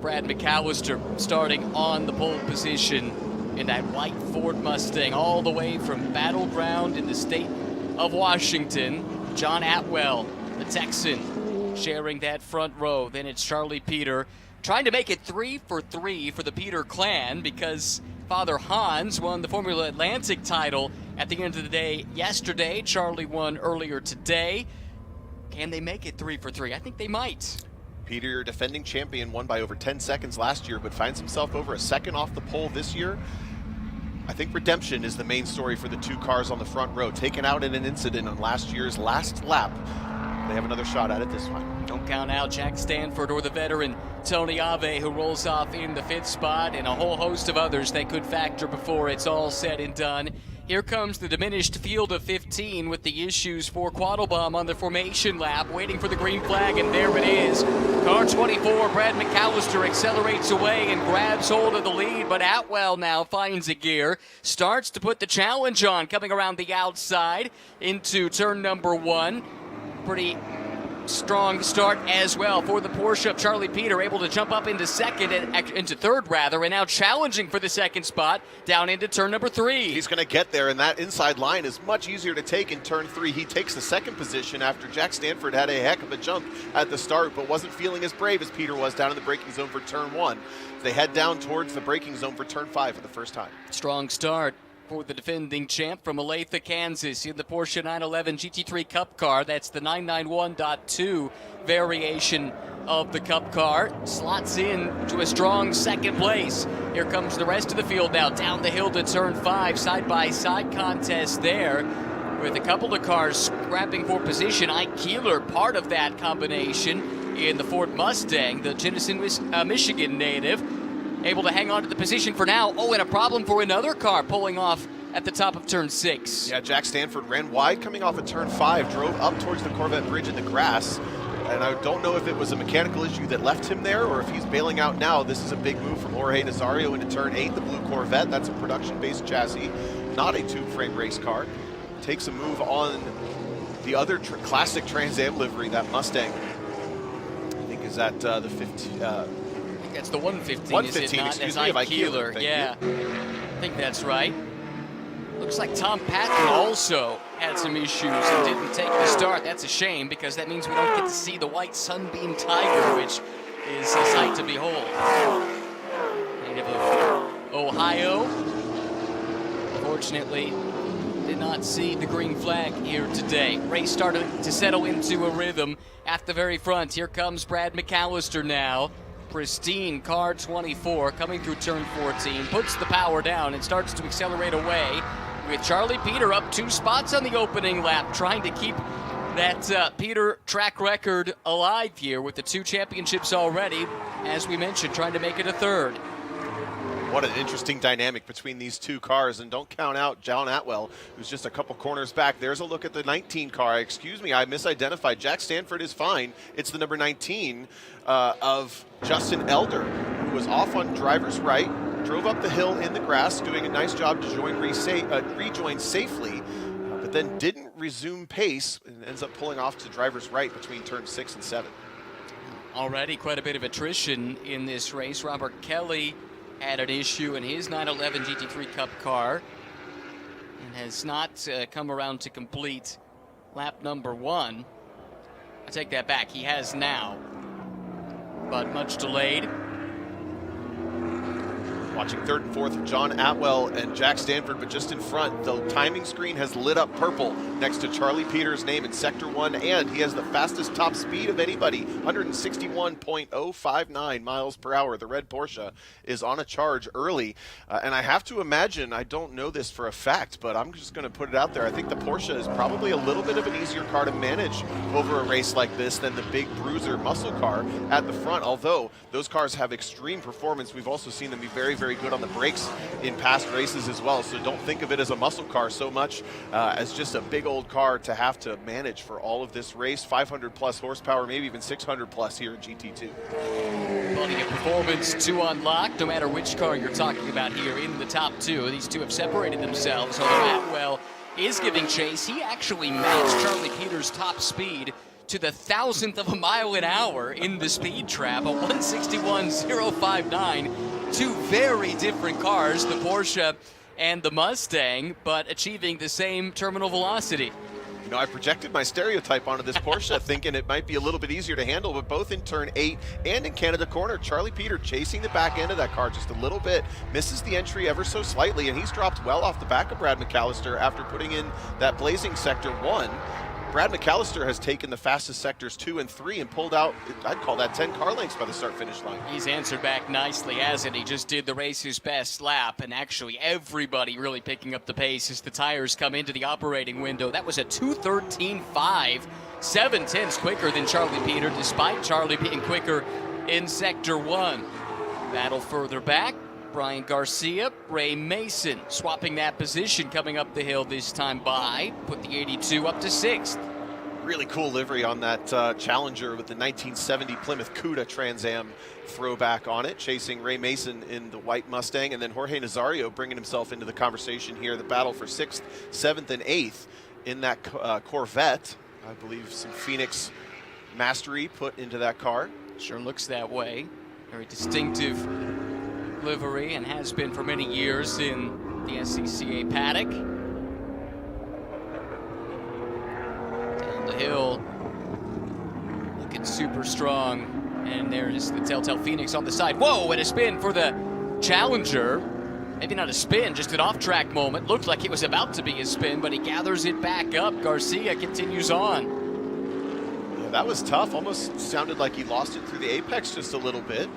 Brad McAllister starting on the pole position in that white Ford Mustang, all the way from Battleground in the state of Washington. John Atwell, the Texan, sharing that front row. Then it's Charlie Peter, trying to make it 3 for 3 for the Peter clan, because Father Hans won the Formula Atlantic title at the end of the day yesterday. Charlie won earlier today. Can they make it 3 for 3? I think they might. Peter, your defending champion, won by over 10 seconds last year, but finds himself over a second off the pole this year. I think redemption is the main story for the two cars on the front row. Taken out in an incident on last year's last lap. They have another shot at it this time. Don't count out Jack Stanford or the veteran Tony Ave, who rolls off in the 5th spot, and a whole host of others that could factor before it's all said and done. Here comes the diminished field of 15 with the issues for Quattlebaum on the formation lap, waiting for the green flag, and there it is. Car 24, Brad McAllister, accelerates away and grabs hold of the lead, but Atwell now finds a gear, starts to put the challenge on, coming around the outside into turn number 1. Pretty strong start as well for the Porsche of Charlie Peter, able to jump up into third, and now challenging for the second spot down into turn number 3. He's going to get there, and that inside line is much easier to take in turn 3. He takes the second position after Jack Stanford had a heck of a jump at the start, but wasn't feeling as brave as Peter was down in the braking zone for turn 1. They head down towards the braking zone for turn 5 for the first time. Strong start for the defending champ from Olathe, Kansas, in the Porsche 911 GT3 Cup car. That's the 991.2 variation of the Cup car. Slots in to a strong second place. Here comes the rest of the field now, down the hill to turn 5. Side-by-side contest there, with a couple of cars scrapping for position. Ike Keeler, part of that combination in the Ford Mustang, the Jenison, Michigan native, able to hang on to the position for now. Oh, and a problem for another car pulling off at the top of turn 6. Yeah, Jack Stanford ran wide coming off of turn 5, drove up towards the Corvette bridge in the grass. And I don't know if it was a mechanical issue that left him there or if he's bailing out now. This is a big move from Jorge Nazario into turn 8, the blue Corvette. That's a production-based chassis, not a tube-frame race car. Takes a move on the other classic Trans Am livery, that Mustang. I think is at the 15. That's the 115, 115, is it not? excuse That's me, Ike Keeler. Yeah, I think that's right. Looks like Tom Patton also had some issues and didn't take the start. That's a shame, because that means we don't get to see the white Sunbeam Tiger, which is a sight to behold. Native of Ohio. Fortunately, did not see the green flag here today. Race started to settle into a rhythm at the very front. Here comes Brad McAllister now. Pristine car 24 coming through turn 14, puts the power down and starts to accelerate away, with Charlie Peter up 2 spots on the opening lap, trying to keep that Peter track record alive here with the 2 championships already. As we mentioned, trying to make it a 3rd. What an interesting dynamic between these two cars, and don't count out John Atwell, who's just a couple corners back. There's a look at the 19 car. Excuse me, I misidentified. Jack Stanford is fine. It's the number 19 of Justin Elder, who was off on driver's right, drove up the hill in the grass, doing a nice job to rejoin safely, but then didn't resume pace and ends up pulling off to driver's right between turns 6 and 7. Already quite a bit of attrition in this race. Robert Kelly had an issue in his 911 GT3 Cup car and has not come around to complete lap number 1. I take that back, he has now, but much delayed. Watching 3rd and 4th, John Atwell and Jack Stanford, but just in front. The timing screen has lit up purple next to Charlie Peter's name in Sector 1, and he has the fastest top speed of anybody, 161.059 miles per hour. The red Porsche is on a charge early, and I have to imagine, I don't know this for a fact, but I'm just going to put it out there. I think the Porsche is probably a little bit of an easier car to manage over a race like this than the big bruiser muscle car at the front, although those cars have extreme performance. We've also seen them be very, very good on the brakes in past races as well, so don't think of it as a muscle car so much as just a big old car to have to manage for all of this race. 500 plus horsepower, maybe even 600 plus here in GT2. Plenty of performance to unlock, no matter which car you're talking about here in the top 2. These two have separated themselves, although Atwell is giving chase. He actually matched Charlie Peter's top speed to the 1,000th of a mile an hour in the speed trap, a 161.059. 2 very different cars, the Porsche and the Mustang, but achieving the same terminal velocity. You know, I projected my stereotype onto this Porsche thinking it might be a little bit easier to handle, but both in turn 8 and in Canada corner, Charlie Peter chasing the back end of that car just a little bit, misses the entry ever so slightly, and he's dropped well off the back of Brad McAllister after putting in that blazing sector 1. Brad McAllister has taken the fastest sectors 2 and 3 and pulled out, I'd call that 10 car lengths by the start-finish line. He's answered back nicely, hasn't he? Just did the race's best lap, and actually everybody really picking up the pace as the tires come into the operating window. That was a 2:13.5, 7/10 quicker than Charlie Peter, despite Charlie being quicker in Sector 1. Battle further back. Brian Garcia, Ray Mason swapping that position coming up the hill this time by. Put the 82 up to 6th. Really cool livery on that Challenger with the 1970 Plymouth Cuda Trans Am throwback on it, chasing Ray Mason in the white Mustang, and then Jorge Nazario bringing himself into the conversation here. The battle for 6th, 7th, and 8th in that Corvette. I believe some Phoenix mastery put into that car. Sure looks that way. Very distinctive livery, and has been for many years in the SCCA paddock. Down the hill, looking super strong, and there's the Telltale Phoenix on the side. Whoa, and a spin for the Challenger. Maybe not a spin, just an off-track moment. Looked like it was about to be a spin, but he gathers it back up. Garcia continues on. Yeah, that was tough. Almost sounded like he lost it through the apex just a little bit.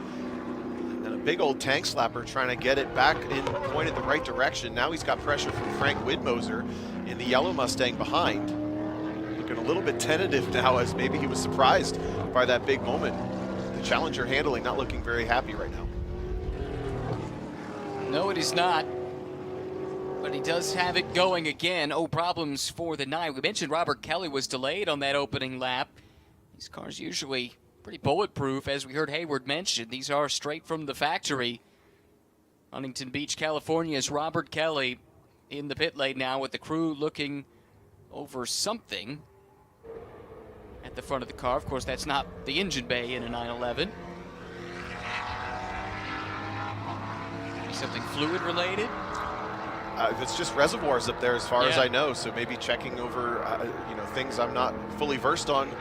Big old tank slapper trying to get it back in pointed the right direction. Now he's got pressure from Frank Widmoser in the yellow Mustang behind. Looking a little bit tentative now, as maybe he was surprised by that big moment. The Challenger handling not looking very happy right now. No, it is not. But he does have it going again. Oh, problems for the night. We mentioned Robert Kelly was delayed on that opening lap. These cars usually pretty bulletproof, as we heard Hayward mention. These are straight from the factory. Huntington Beach, California's Robert Kelly in the pit lane now, with the crew looking over something at the front of the car. Of course, that's not the engine bay in a 911. Something fluid related? It's just reservoirs up there as far as I know, so maybe checking over things I'm not fully versed on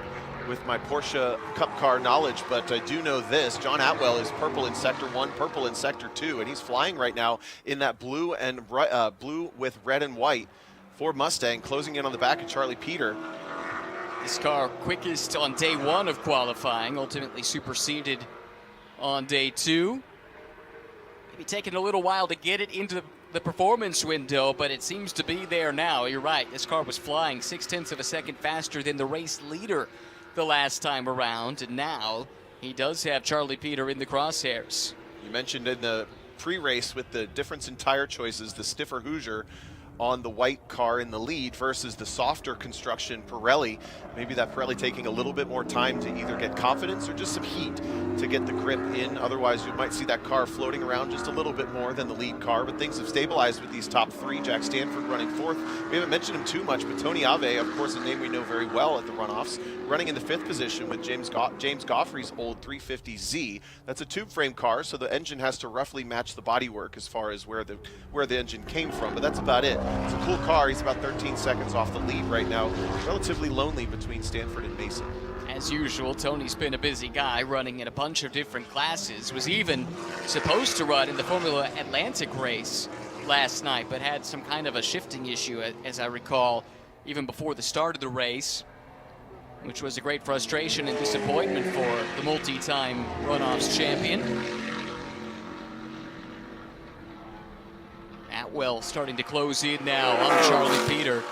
with my Porsche Cup car knowledge, but I do know this. John Atwell is purple in Sector 1, purple in Sector 2, and he's flying right now in that blue and blue with red and white Ford Mustang, closing in on the back of Charlie Peter. This car quickest on day 1 of qualifying, ultimately superseded on day 2. Maybe taking a little while to get it into the performance window, but it seems to be there now. You're right, this car was flying 0.6 of a second faster than the race leader the last time around, and now he does have Charlie Peter in the crosshairs. You mentioned in the pre-race with the difference in tire choices, the stiffer Hoosier on the white car in the lead versus the softer construction Pirelli. Maybe that Pirelli taking a little bit more time to either get confidence or just some heat to get the grip in. Otherwise, you might see that car floating around just a little bit more than the lead car, but things have stabilized with these top 3. Jack Stanford running 4th. We haven't mentioned him too much, but Tony Ave, of course, a name we know very well at the runoffs, running in the 5th position with James Goffrey's old 350Z. That's a tube frame car, so the engine has to roughly match the bodywork as far as where the engine came from, but that's about it. It's a cool car. He's about 13 seconds off the lead right now. Relatively lonely between Stanford and Mason. As usual, Tony's been a busy guy, running in a bunch of different classes. Was even supposed to run in the Formula Atlantic race last night, but had some kind of a shifting issue, as I recall, even before the start of the race, which was a great frustration and disappointment for the multi-time runoffs champion. Atwell starting to close in now on Charlie Peter.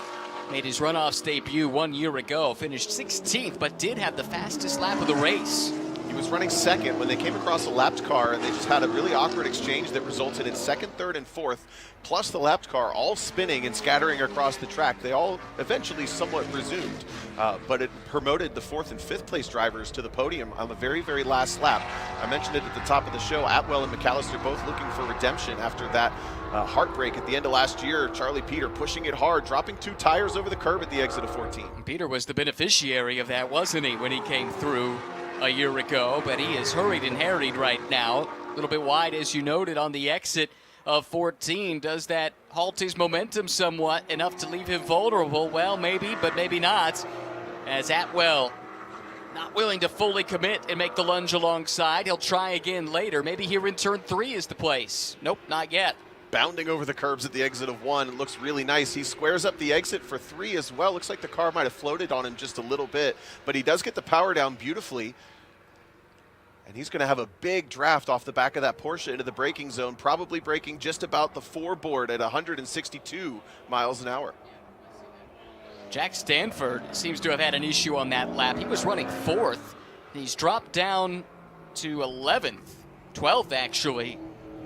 Made his runoffs debut 1 year ago, finished 16th, but did have the fastest lap of the race. He was running 2nd when they came across a lapped car, and they just had a really awkward exchange that resulted in 2nd, 3rd, and 4th, plus the lapped car all spinning and scattering across the track. They all eventually somewhat resumed, but it promoted the 4th and 5th place drivers to the podium on the very, very last lap. I mentioned it at the top of the show. Atwell and McAllister both looking for redemption after that heartbreak at the end of last year. Charlie Peter pushing it hard, dropping 2 tires over the curb at the exit of 14. Peter was the beneficiary of that, wasn't he, when he came through a year ago, but he is hurried and harried right now. A little bit wide, as you noted, on the exit of 14. Does that halt his momentum somewhat, enough to leave him vulnerable? Well, maybe, but maybe not, as Atwell not willing to fully commit and make the lunge alongside. He'll try again later. Maybe here in turn 3 is the place. Nope, not yet. Bounding over the curbs at the exit of 1. It looks really nice. He squares up the exit for 3 as well. Looks like the car might have floated on him just a little bit, but he does get the power down beautifully. And he's going to have a big draft off the back of that Porsche into the braking zone, probably braking just about the 4 board at 162 miles an hour. Jack Stanford seems to have had an issue on that lap. He was running 4th. He's dropped down to 11th, 12th actually,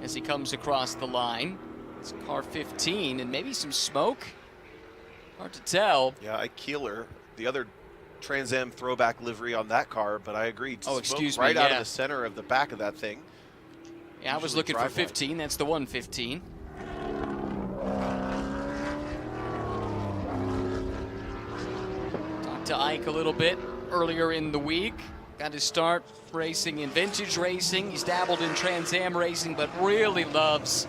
as he comes across the line. It's car 15 and maybe some smoke. Hard to tell. Yeah, Keeler, the other Trans Am throwback livery on that car, but I agree. Oh, excuse me, right out yeah. of the center of the back of that thing. Yeah, I was looking for 15. That's the 115. Talked to Ike a little bit earlier in the week. Got his start racing in vintage racing. He's dabbled in Trans Am racing, but really loves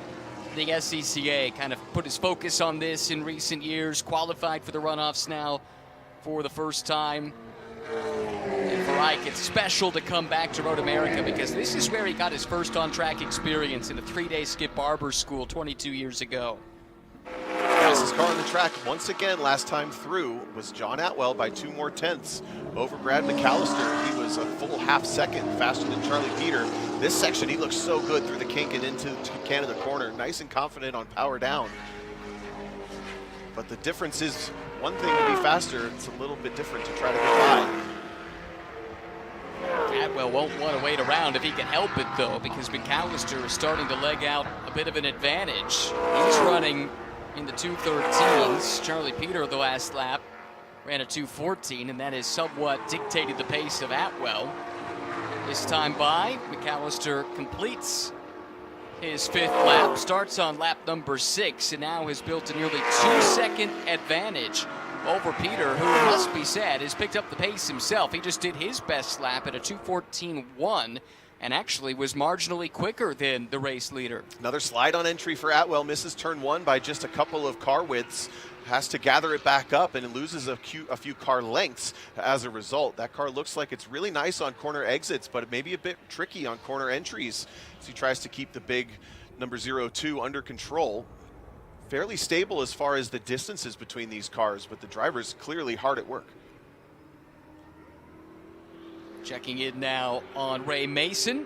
the SCCA. Kind of put his focus on this in recent years. Qualified for the runoffs now for the first time. And for Ike, it's special to come back to Road America because this is where he got his first on-track experience in a 3-day Skip Barber school 22 years ago. Fastest car on the track once again last time through was John Atwell by 2 more tenths over Brad McAllister. He was a full half second faster than Charlie Peter. This section, he looks so good through the kink and into Canada corner. Nice and confident on power down. But the difference is one thing to be faster, it's a little bit different to try to get by. Atwell won't want to wait around if he can help it, though, because McAllister is starting to leg out a bit of an advantage. He's running in the 2:13s. Charlie Peter, the last lap, ran a 2:14, and that has somewhat dictated the pace of Atwell. This time by, McAllister completes his 5th lap, starts on lap number 6, and now has built a nearly 2-second advantage over Peter, who, it must be said, has picked up the pace himself. He just did his best lap at a 2:14.1 and actually was marginally quicker than the race leader. Another slide on entry for Atwell, misses turn 1 by just a couple of car widths, has to gather it back up and loses a few car lengths as a result. That car looks like it's really nice on corner exits, but it may be a bit tricky on corner entries as he tries to keep the big number 02 under control. Fairly stable as far as the distances between these cars, but the driver's clearly hard at work. Checking in now on Ray Mason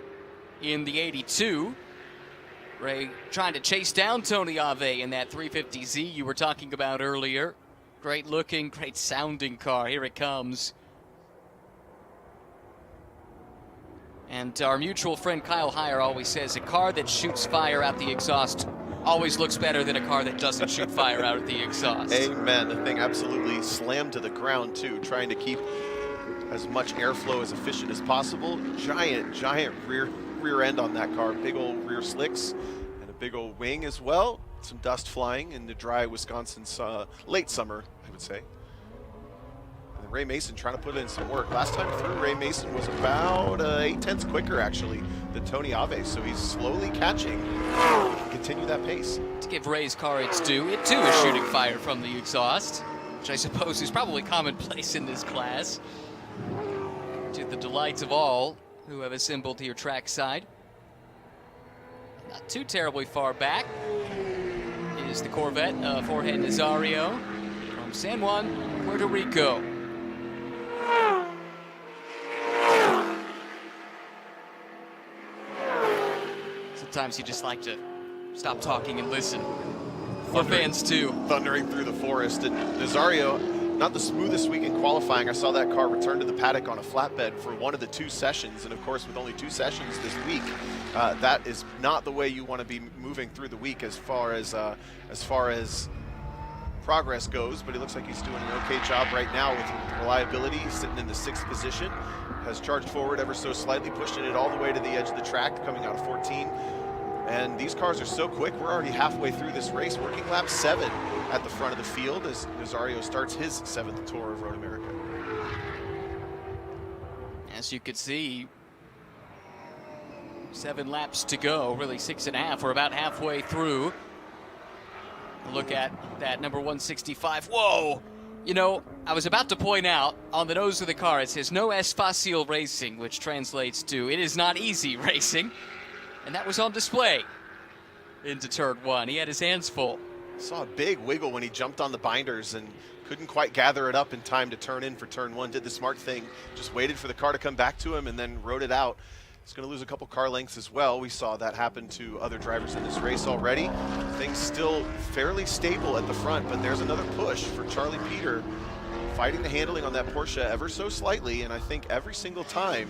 in the 82. Ray trying to chase down Tony Ave in that 350Z you were talking about earlier. Great looking, great sounding car. Here it comes. And our mutual friend Kyle Heyer always says a car that shoots fire out the exhaust always looks better than a car that doesn't shoot fire out at the exhaust. Amen. The thing absolutely slammed to the ground too, trying to keep as much airflow as efficient as possible. Giant rear end on that car. Big old rear slicks and a big old wing as well. Some dust flying in the dry Wisconsin late summer, I would say. And Ray Mason trying to put in some work. Last time through, Ray Mason was about 8 tenths quicker actually than Tony Ave, so he's slowly catching. He can continue that pace. To give Ray's car its due, it too is shooting fire from the exhaust, which I suppose is probably commonplace in this class, to the delights of all who have assembled here trackside. Not too terribly far back is the Corvette of Jorge Nazario from San Juan, Puerto Rico. Sometimes you just like to stop talking and listen. Our fans too. Thundering through the forest. And Nazario, not the smoothest week in qualifying. I saw that car return to the paddock on a flatbed for one of the 2 sessions. And of course, with only 2 sessions this week, that is not the way you want to be moving through the week as far as progress goes. But it looks like he's doing an okay job right now with reliability. He's sitting in the 6th position, has charged forward ever so slightly, pushing it all the way to the edge of the track, coming out of 14. And these cars are so quick, we're already halfway through this race, working lap 7 at the front of the field as Nazario starts his 7th tour of Road America. As you could see, 7 laps to go, really 6.5. We're about halfway through. Look at that number 165. Whoa! You know, I was about to point out on the nose of the car, it says no es fácil racing, which translates to it is not easy racing. And that was on display into turn 1. He had his hands full. Saw a big wiggle when he jumped on the binders and couldn't quite gather it up in time to turn in for turn 1. Did the smart thing, just waited for the car to come back to him and then rode it out. He's going to lose a couple car lengths as well. We saw that happen to other drivers in this race already. Things still fairly stable at the front, but there's another push for Charlie Peter, fighting the handling on that Porsche ever so slightly, and I think every single time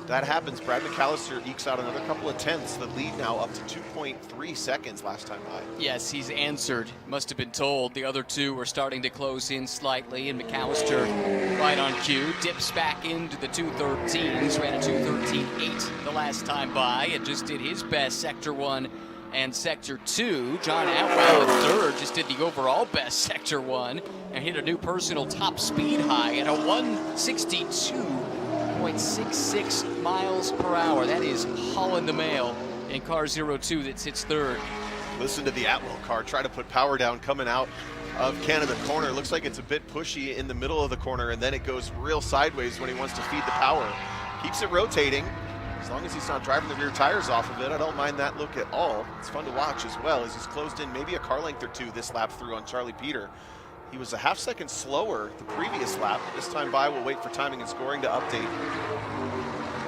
that happens, Brad McAllister ekes out another couple of tenths. The lead now up to 2.3 seconds last time by. Yes, he's answered. Must have been told. The other two were starting to close in slightly, and McAllister, right on cue, dips back into the 213s. Ran a 213.8 the last time by, and just did his best Sector 1 and Sector 2. John Atwell at third just did the overall best Sector 1 and hit a new personal top speed high at a 162.66 miles per hour. That is hauling the mail in car 02 that sits third. Listen to the Atwell car try to put power down coming out of Canada corner. Looks like it's a bit pushy in the middle of the corner, and then it goes real sideways when he wants to feed the power. Keeps it rotating. As long as he's not driving the rear tires off of it, I don't mind that look at all. It's fun to watch as well as he's closed in maybe a car length or two this lap through on Charlie Peter. He was a half second slower the previous lap. This time by, we'll wait for timing and scoring to update.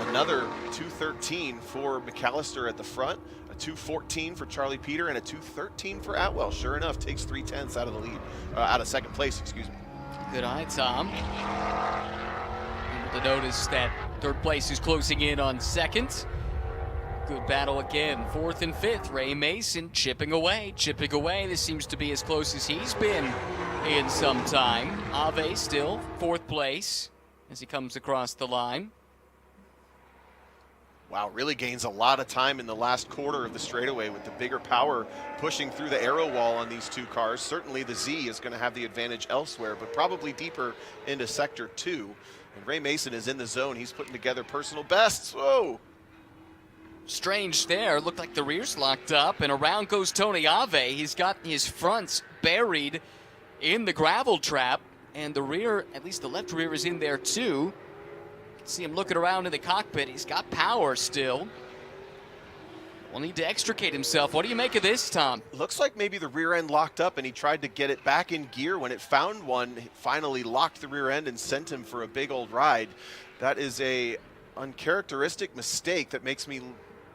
Another 213 for McAllister at the front, a 214 for Charlie Peter, and a 213 for Atwell. Sure enough, takes 3/10 out of the lead, out of second place, excuse me. Good eye, Tom. Able to notice that third place is closing in on second. Good battle again. Fourth and fifth, Ray Mason chipping away, chipping away. This seems to be as close as he's been in some time. Ave still fourth place as he comes across the line. Wow, really gains a lot of time in the last quarter of the straightaway with the bigger power pushing through the aero wall on these two cars. Certainly the Z is going to have the advantage elsewhere, but probably deeper into Sector 2. And Ray Mason is in the zone. He's putting together personal bests. Whoa! Strange there. Looked like the rear's locked up, and around goes Tony Ave. He's got his fronts buried in the gravel trap, and the rear, at least the left rear, is in there too. See him looking around in the cockpit. He's got power still. Will need to extricate himself. What do you make of this, Tom? Looks like maybe the rear end locked up and he tried to get it back in gear. When it found one, it finally locked the rear end and sent him for a big old ride. That is a uncharacteristic mistake that makes me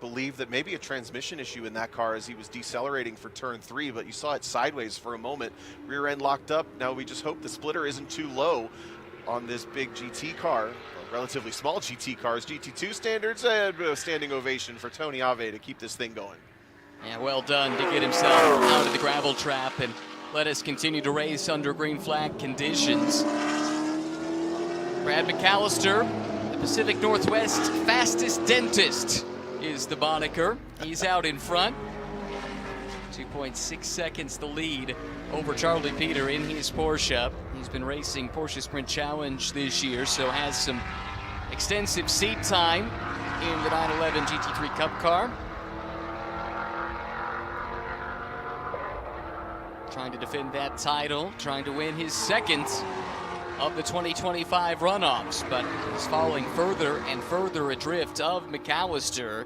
believe that maybe a transmission issue in that car as he was decelerating for turn 3, but you saw it sideways for a moment. Rear end locked up. Now we just hope the splitter isn't too low on this big GT car. Relatively small GT cars, GT2 standards, and a standing ovation for Tony Ave to keep this thing going. Yeah, well done to get himself out of the gravel trap and let us continue to race under green flag conditions. Brad McAllister, the Pacific Northwest fastest dentist is the moniker. He's out in front. 2.6 seconds the lead over Charlie Peter in his Porsche. He's been racing Porsche Sprint Challenge this year, so has some extensive seat time in the 911 GT3 Cup car. Trying to defend that title, trying to win his second of the 2025 runoffs, but he's falling further and further adrift of McAllister,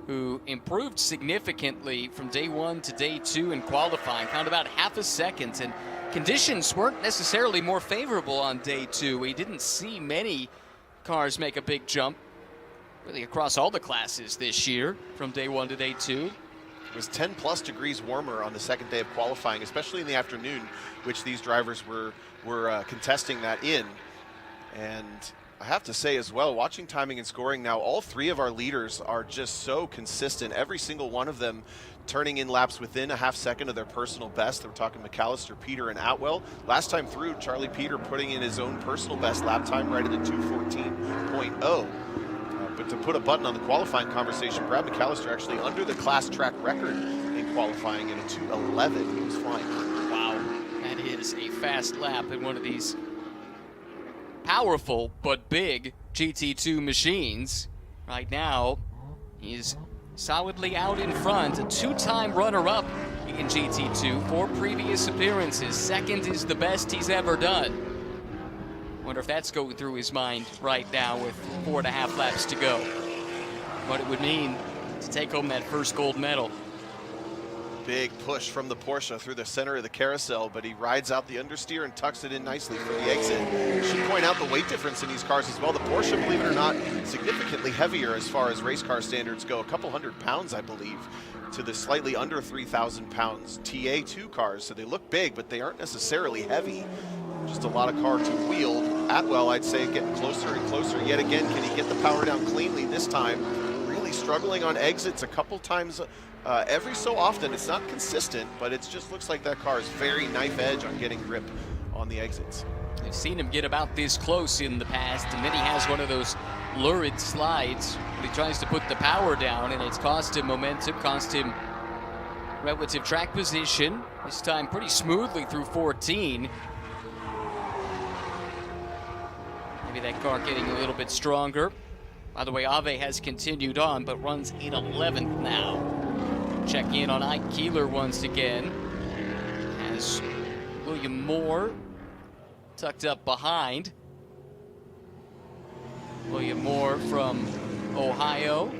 who improved significantly from day 1 to day 2 in qualifying, found about half a second, and conditions weren't necessarily more favorable on day 2. We didn't see many cars make a big jump, really across all the classes this year, from day 1 to day 2. It was 10 plus degrees warmer on the second day of qualifying, especially in the afternoon, which these drivers were contesting that in. And I have to say as well, watching timing and scoring now, all three of our leaders are just so consistent. Every single one of them turning in laps within a half second of their personal best. We're talking McAllister, Peter, and Atwell. Last time through, Charlie Peter putting in his own personal best lap time right at a 2:14.0. But to put a button on the qualifying conversation, Brad McAllister actually under the class track record in qualifying in a 2:11. He was flying. Wow, that is a fast lap in one of these powerful but big GT2 machines. Right now, He's solidly out in front, a two-time runner-up in GT2, 4 previous appearances. Second is the best he's ever done. Wonder if that's going through his mind right now with 4.5 laps to go. What it would mean to take home that first gold medal. Big push from the Porsche through the center of the carousel, but he rides out the understeer and tucks it in nicely for the exit. Should point out the weight difference in these cars as well. The Porsche, believe it or not, significantly heavier as far as race car standards go. A couple hundred pounds, I believe, to the slightly under 3,000 pounds TA2 cars. So they look big, but they aren't necessarily heavy. Just a lot of car to wield. Atwell, I'd say, getting closer and closer. Yet again, can he get the power down cleanly this time? Really struggling on exits a couple times every so often. It's not consistent, but it just looks like that car is very knife edge on getting grip on the exits. I've seen him get about this close in the past, and then he has one of those lurid slides when he tries to put the power down, and it's cost him momentum, cost him relative track position. This time pretty smoothly through 14. Maybe that car getting a little bit stronger. By the way, Ave has continued on, but runs in 11th now. Check in on Ike Keeler once again, as William Moore tucked up behind. William Moore from Ohio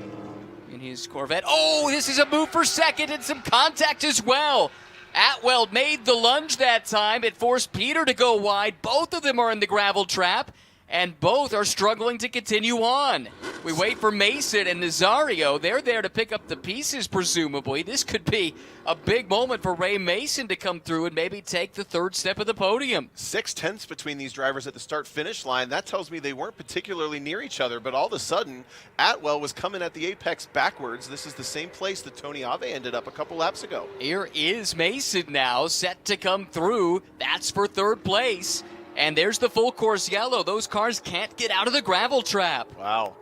in his Corvette. Oh, this is a move for second and some contact as well. Atwell made the lunge that time. It forced Peter to go wide. Both of them are in the gravel trap, and both are struggling to continue on. We wait for Mason and Nazario. They're there to pick up the pieces, presumably. This could be a big moment for Ray Mason to come through and maybe take the third step of the podium. 6/10 between these drivers at the start-finish line. That tells me they weren't particularly near each other, but all of a sudden, Atwell was coming at the apex backwards. This is the same place that Tony Ave ended up a couple laps ago. Here is Mason now, set to come through. That's for third place. And there's the full course yellow. Those cars can't get out of the gravel trap. Wow.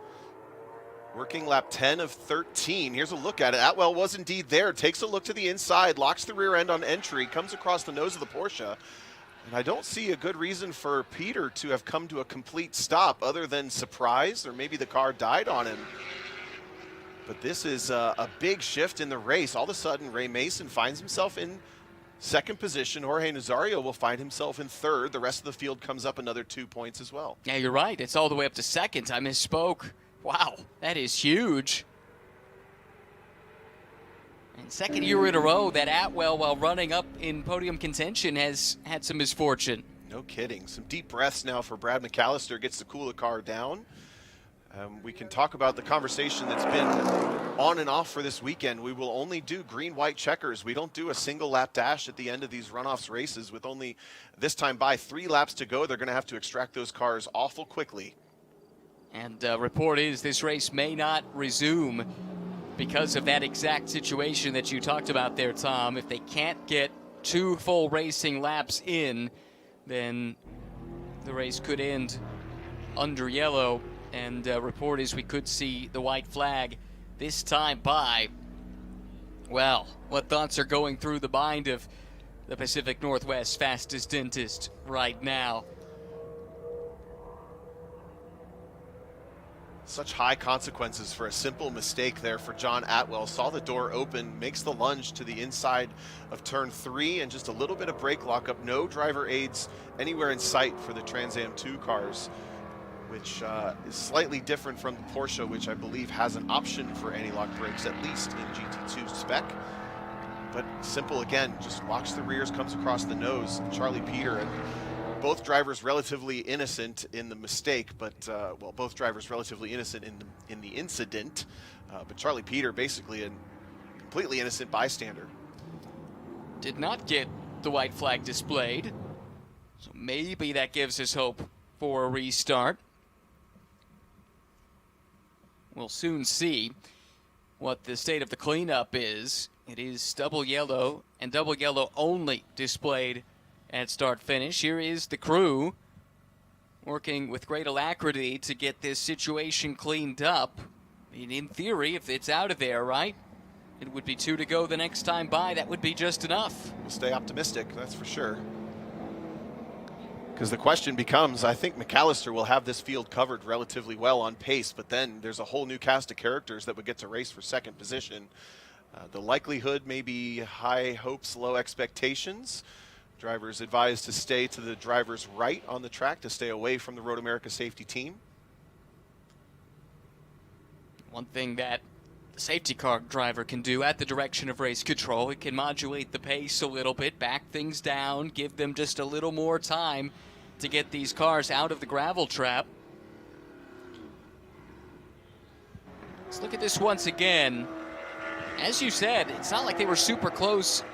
Working lap 10 of 13. Here's a look at it. Atwell was indeed there. Takes a look to the inside, locks the rear end on entry, comes across the nose of the Porsche. And I don't see a good reason for Peter to have come to a complete stop other than surprise, or maybe the car died on him. But this is a big shift in the race. All of a sudden, Ray Mason finds himself in second position. Jorge Nazario will find himself in third. The rest of the field comes up another 2 points as well. Yeah, you're right. It's all the way up to second. I misspoke. Wow, that is huge. And second year in a row that Atwell, while running up in podium contention, has had some misfortune. No kidding. Some deep breaths now for Brad McAllister. Gets to cool the car down. We can talk about the conversation that's been on and off for this weekend. We will only do green-white checkers. We don't do a single lap dash at the end of these runoffs races. With only, this time by 3 laps to go, they're going to have to extract those cars awful quickly. And report is this race may not resume because of that exact situation that you talked about there, Tom. If they can't get 2 full racing laps in, then the race could end under yellow. And report is we could see the white flag this time by, well, what thoughts are going through the mind of the Pacific Northwest fastest dentist right now? Such high consequences for a simple mistake there for John Atwell. Saw the door open, makes the lunge to the inside of turn 3, and just a little bit of brake lockup. No driver aids anywhere in sight for the Trans Am 2 cars, which is slightly different from the Porsche, which I believe has an option for anti-lock brakes, at least in GT2 spec. But simple again, just locks the rears, comes across the nose. Charlie Peter, and both drivers relatively innocent in the mistake, but well, both drivers relatively innocent in the incident. But Charlie Peter basically a completely innocent bystander. Did not get the white flag displayed, so maybe that gives us hope for a restart. We'll soon see what the state of the cleanup is. It is double yellow and double yellow only displayed at start-finish. Here is the crew working with great alacrity to get this situation cleaned up. And in theory, if it's out of there, right, it would be 2 to go the next time by. That would be just enough. We'll stay optimistic, that's for sure. Because the question becomes, I think McAllister will have this field covered relatively well on pace, but then there's a whole new cast of characters that would get to race for second position. The likelihood may be high hopes, low expectations. Drivers advised to stay to the driver's right on the track to stay away from the Road America safety team. One thing that the safety car driver can do at the direction of race control, it can modulate the pace a little bit, back things down, give them just a little more time to get these cars out of the gravel trap. Let's look at this once again. As you said, it's not like they were super close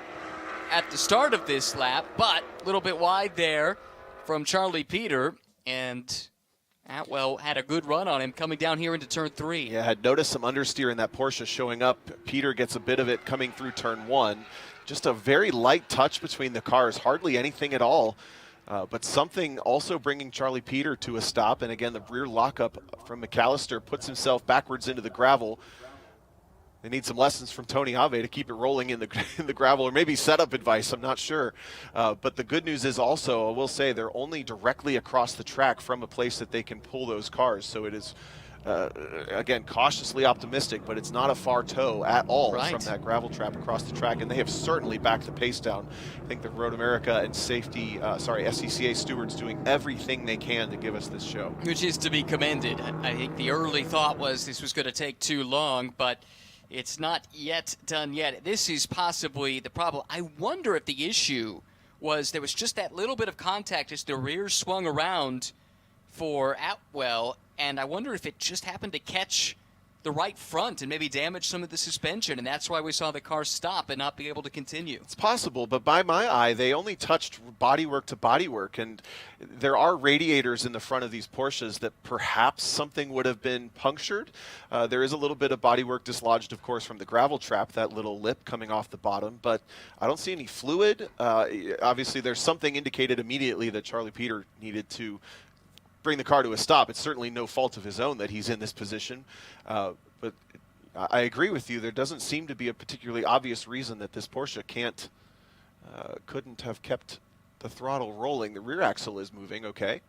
at the start of this lap, but a little bit wide there from Charlie Peter, and Atwell had a good run on him coming down here into turn 3. Yeah, had noticed some understeer in that Porsche showing up. Peter gets a bit of it coming through turn 1. Just a very light touch between the cars, hardly anything at all. But something also bringing Charlie Peter to a stop. And again, the rear lockup from McAllister puts himself backwards into the gravel. They need some lessons from Tony Ave to keep it rolling in the gravel, or maybe setup advice, I'm not sure. But the good news is also, I will say, they're only directly across the track from a place that they can pull those cars. So it is, again, cautiously optimistic, but it's not a far tow at all from that gravel trap across the track. And they have certainly backed the pace down. I think the Road America and SCCA stewards doing everything they can to give us this show. Which is to be commended. I think the early thought was this was going to take too long, but it's not yet done yet. This is possibly the problem. I wonder if the issue was there was just that little bit of contact as the rear swung around for Atwell, and I wonder if it just happened to catch the right front and maybe damage some of the suspension, and that's why we saw the car stop and not be able to continue. It's possible, but by my eye, they only touched bodywork to bodywork, and there are radiators in the front of these Porsches that perhaps something would have been punctured. There is a little bit of bodywork dislodged, of course, from the gravel trap, that little lip coming off the bottom, but I don't see any fluid. Obviously, there's something indicated immediately that Charlie Peter needed to bring the car to a stop. It's certainly no fault of his own that he's in this position. But I agree with you. There doesn't seem to be a particularly obvious reason that this Porsche couldn't have kept the throttle rolling. The rear axle is moving, okay.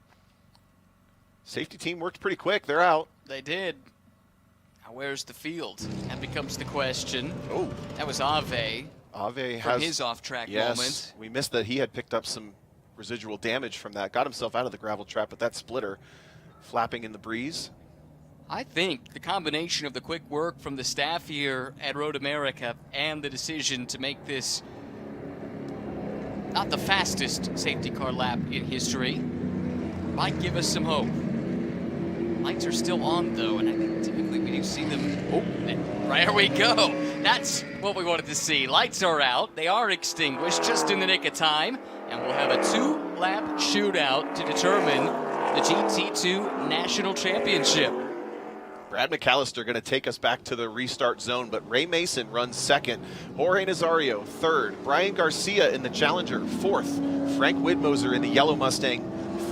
Safety team worked pretty quick. They're out. They did. Now where's the field? That becomes the question. Oh. That was Ave. Ave from has his off-track yes, moment. We missed that he had picked up some residual damage from that. Got himself out of the gravel trap, but that splitter flapping in the breeze. I think the combination of the quick work from the staff here at Road America and the decision to make this not the fastest safety car lap in history might give us some hope. Lights are still on, though, and I think typically we do see them. Oh, there we go. That's what we wanted to see. Lights are out. They are extinguished just in the nick of time, and we'll have a 2-lap shootout to determine the GT2 National Championship. Brad McAllister going to take us back to the restart zone, but Ray Mason runs second. Jorge Nazario third. Brian Garcia in the Challenger fourth. Frank Widmoser in the Yellow Mustang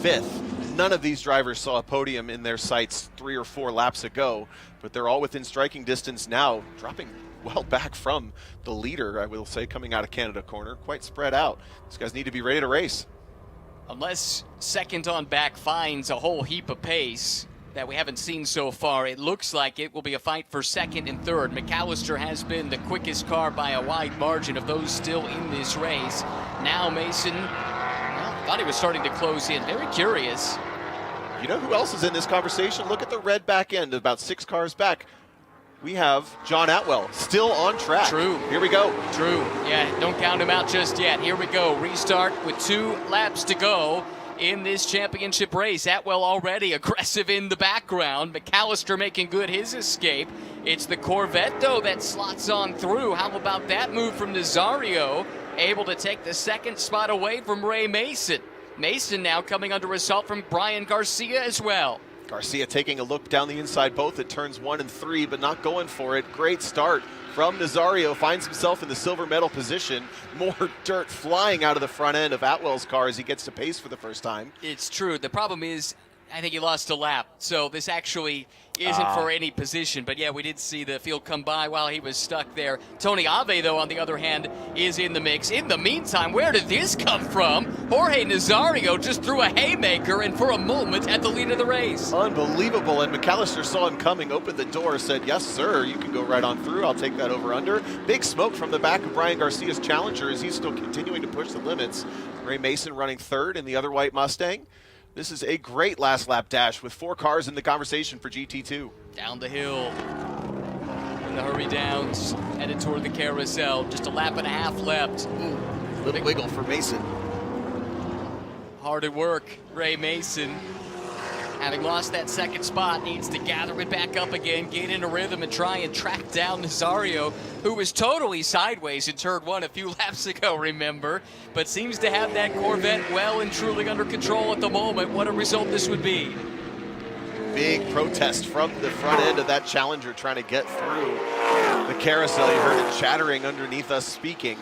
fifth. None of these drivers saw a podium in their sights 3 or 4 laps ago, but they're all within striking distance now, dropping well back from the leader, I will say, coming out of Canada corner. Quite spread out. These guys need to be ready to race. Unless second on back finds a whole heap of pace that we haven't seen so far, it looks like it will be a fight for second and third. McAllister has been the quickest car by a wide margin of those still in this race. Now Mason, thought he was starting to close in. Very curious. You know who else is in this conversation? Look at the red back end, about 6 cars back. We have John Atwell still on track. True. Here we go. True. Yeah, don't count him out just yet. Here we go. Restart with 2 laps to go in this championship race. Atwell already aggressive in the background. McAllister making good his escape. It's the Corvette, though, that slots on through. How about that move from Nazario? Able to take the second spot away from Ray Mason. Mason now coming under assault from Brian Garcia as well. Garcia taking a look down the inside both at turns 1 and 3, but not going for it. Great start from Nazario. Finds himself in the silver medal position. More dirt flying out of the front end of Atwell's car as he gets to pace for the first time. It's true. The problem is I think he lost a lap. So this actually isn't for any position. But yeah, we did see the field come by while he was stuck there. Tony Ave, though, on the other hand, is in the mix. In the meantime, where did this come from? Jorge Nazario just threw a haymaker and for a moment at the lead of the race. Unbelievable. And McAllister saw him coming, opened the door, said, yes, sir, you can go right on through. I'll take that over under. Big smoke from the back of Brian Garcia's Challenger as he's still continuing to push the limits. Ray Mason running third in the other white Mustang. This is a great last lap dash with 4 cars in the conversation for GT2. Down the hill. In the hurry downs, headed toward the carousel. Just a lap and a half left. Little wiggle for Mason. Hard at work, Ray Mason. Having lost that second spot, needs to gather it back up again, get in a rhythm, and try and track down Nazario, who was totally sideways in turn 1 a few laps ago, remember, but seems to have that Corvette well and truly under control at the moment. What a result this would be. Big protest from the front end of that Challenger trying to get through the carousel. You heard it chattering underneath us speaking.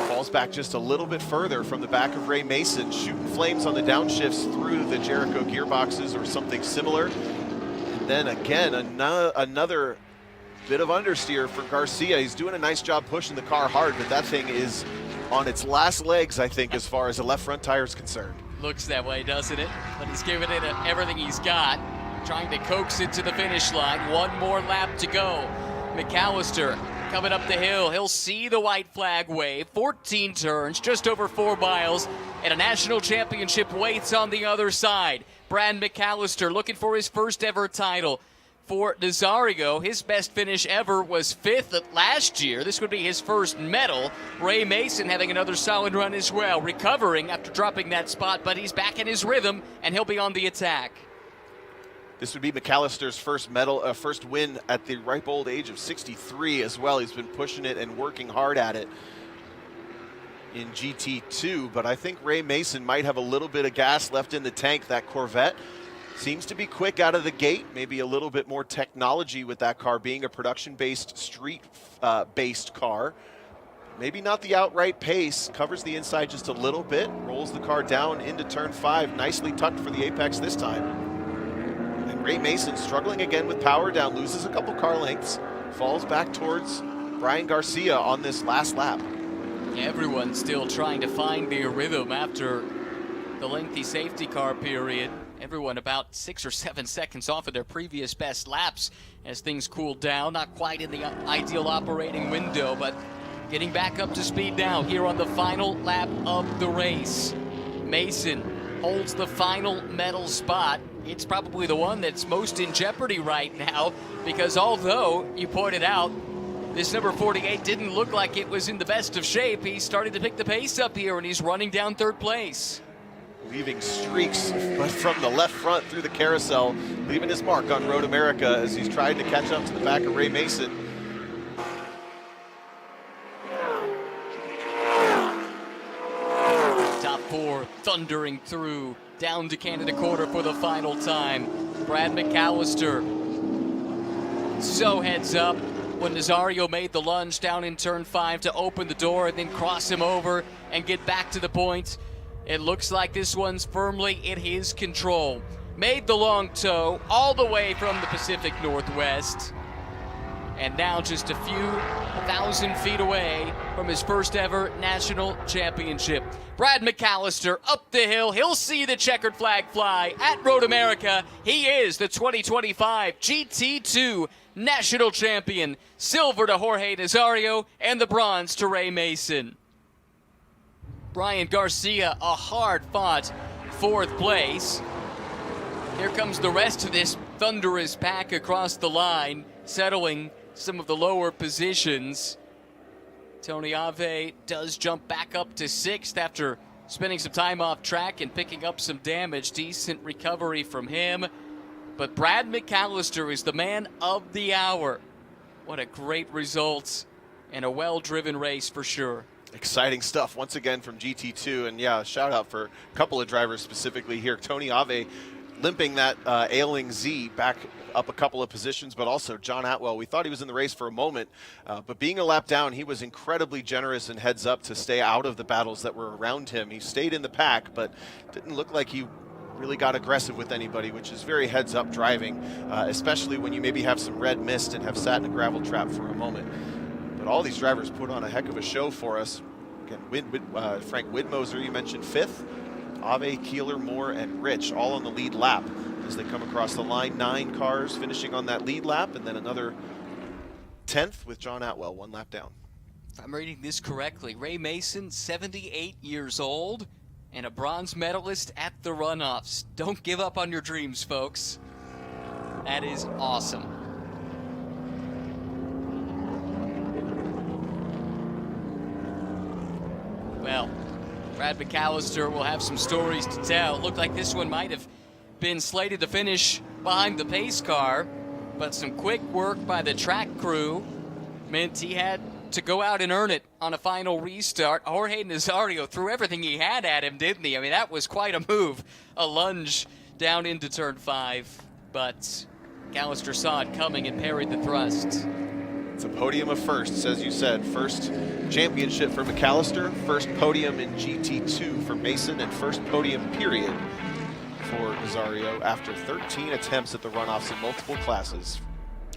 Falls back just a little bit further from the back of Ray Mason, shooting flames on the downshifts through the Jericho gearboxes or something similar. And then again, another bit of understeer for Garcia. He's doing a nice job pushing the car hard, but that thing is on its last legs, I think, as far as the left front tire is concerned. Looks that way, doesn't it? But he's giving it everything he's got, trying to coax it to the finish line. 1 more lap to go. McAllister coming up the hill. He'll see the white flag wave. 14 turns, just over 4 miles, and a national championship waits on the other side. Brad McAllister looking for his first ever title. For Nazario, his best finish ever was 5th last year. This would be his first medal. Ray Mason having another solid run as well, recovering after dropping that spot, but he's back in his rhythm, and he'll be on the attack. This would be McAllister's first win at the ripe old age of 63 as well. He's been pushing it and working hard at it in GT2, but I think Ray Mason might have a little bit of gas left in the tank. That Corvette seems to be quick out of the gate, maybe a little bit more technology with that car being a production-based, street-based car. Maybe not the outright pace, covers the inside just a little bit, rolls the car down into turn 5, nicely tucked for the apex this time. Ray Mason struggling again with power down, loses a couple car lengths, falls back towards Brian Garcia on this last lap. Everyone's still trying to find their rhythm after the lengthy safety car period. Everyone about 6 or 7 seconds off of their previous best laps as things cooled down. Not quite in the ideal operating window, but getting back up to speed now here on the final lap of the race. Mason holds the final medal spot. It's probably the one that's most in jeopardy right now, because although you pointed out this number 48 didn't look like it was in the best of shape, he started to pick the pace up here and he's running down 3rd place. Leaving streaks but from the left front through the carousel, leaving his mark on Road America as he's trying to catch up to the back of Ray Mason. Top 4 thundering through down to Canada Quarter for the final time. Brad McAllister so heads up when Nazario made the lunge down in turn 5 to open the door and then cross him over and get back to the point. It looks like this one's firmly in his control. Made the long tow all the way from the Pacific Northwest. And now just a few 1,000 feet away from his first ever national championship. Brad McAllister up the hill. He'll see the checkered flag fly at Road America. He is the 2025 GT2 national champion. Silver to Jorge Nazario and the bronze to Ray Mason. Brian Garcia, a hard-fought 4th place. Here comes the rest of this thunderous pack across the line, settling some of the lower positions. Tony Ave does jump back up to 6th after spending some time off track and picking up some damage. Decent recovery from him. But Brad McAllister is the man of the hour. What a great result and a well-driven race for sure. Exciting stuff once again from GT2, and yeah, shout out for a couple of drivers specifically here. Tony Ave limping that ailing Z back up a couple of positions, but also John Atwell. We thought he was in the race for a moment, but being a lap down, he was incredibly generous and heads up to stay out of the battles that were around him. He stayed in the pack, but didn't look like he really got aggressive with anybody, which is very heads-up driving, especially when you maybe have some red mist and have sat in a gravel trap for a moment. But all these drivers put on a heck of a show for us. Again, Frank Widmoser, you mentioned 5th. Ave, Keeler, Moore, and Rich all on the lead lap as they come across the line. 9 cars finishing on that lead lap, and then another 10th with John Atwell, 1 lap down. If I'm reading this correctly, Ray Mason, 78 years old, and a bronze medalist at the runoffs. Don't give up on your dreams, folks. That is awesome. Well, Brad McAllister will have some stories to tell. It looked like this one might have been slated to finish behind the pace car, but some quick work by the track crew meant he had to go out and earn it on a final restart. Jorge Nazario threw everything he had at him, didn't he? I mean, that was quite a move. A lunge down into turn 5, but McAllister saw it coming and parried the thrust. It's a podium of firsts, as you said. First championship for McAllister, first podium in GT2 for Mason, and first podium period for Nazario after 13 attempts at the runoffs in multiple classes.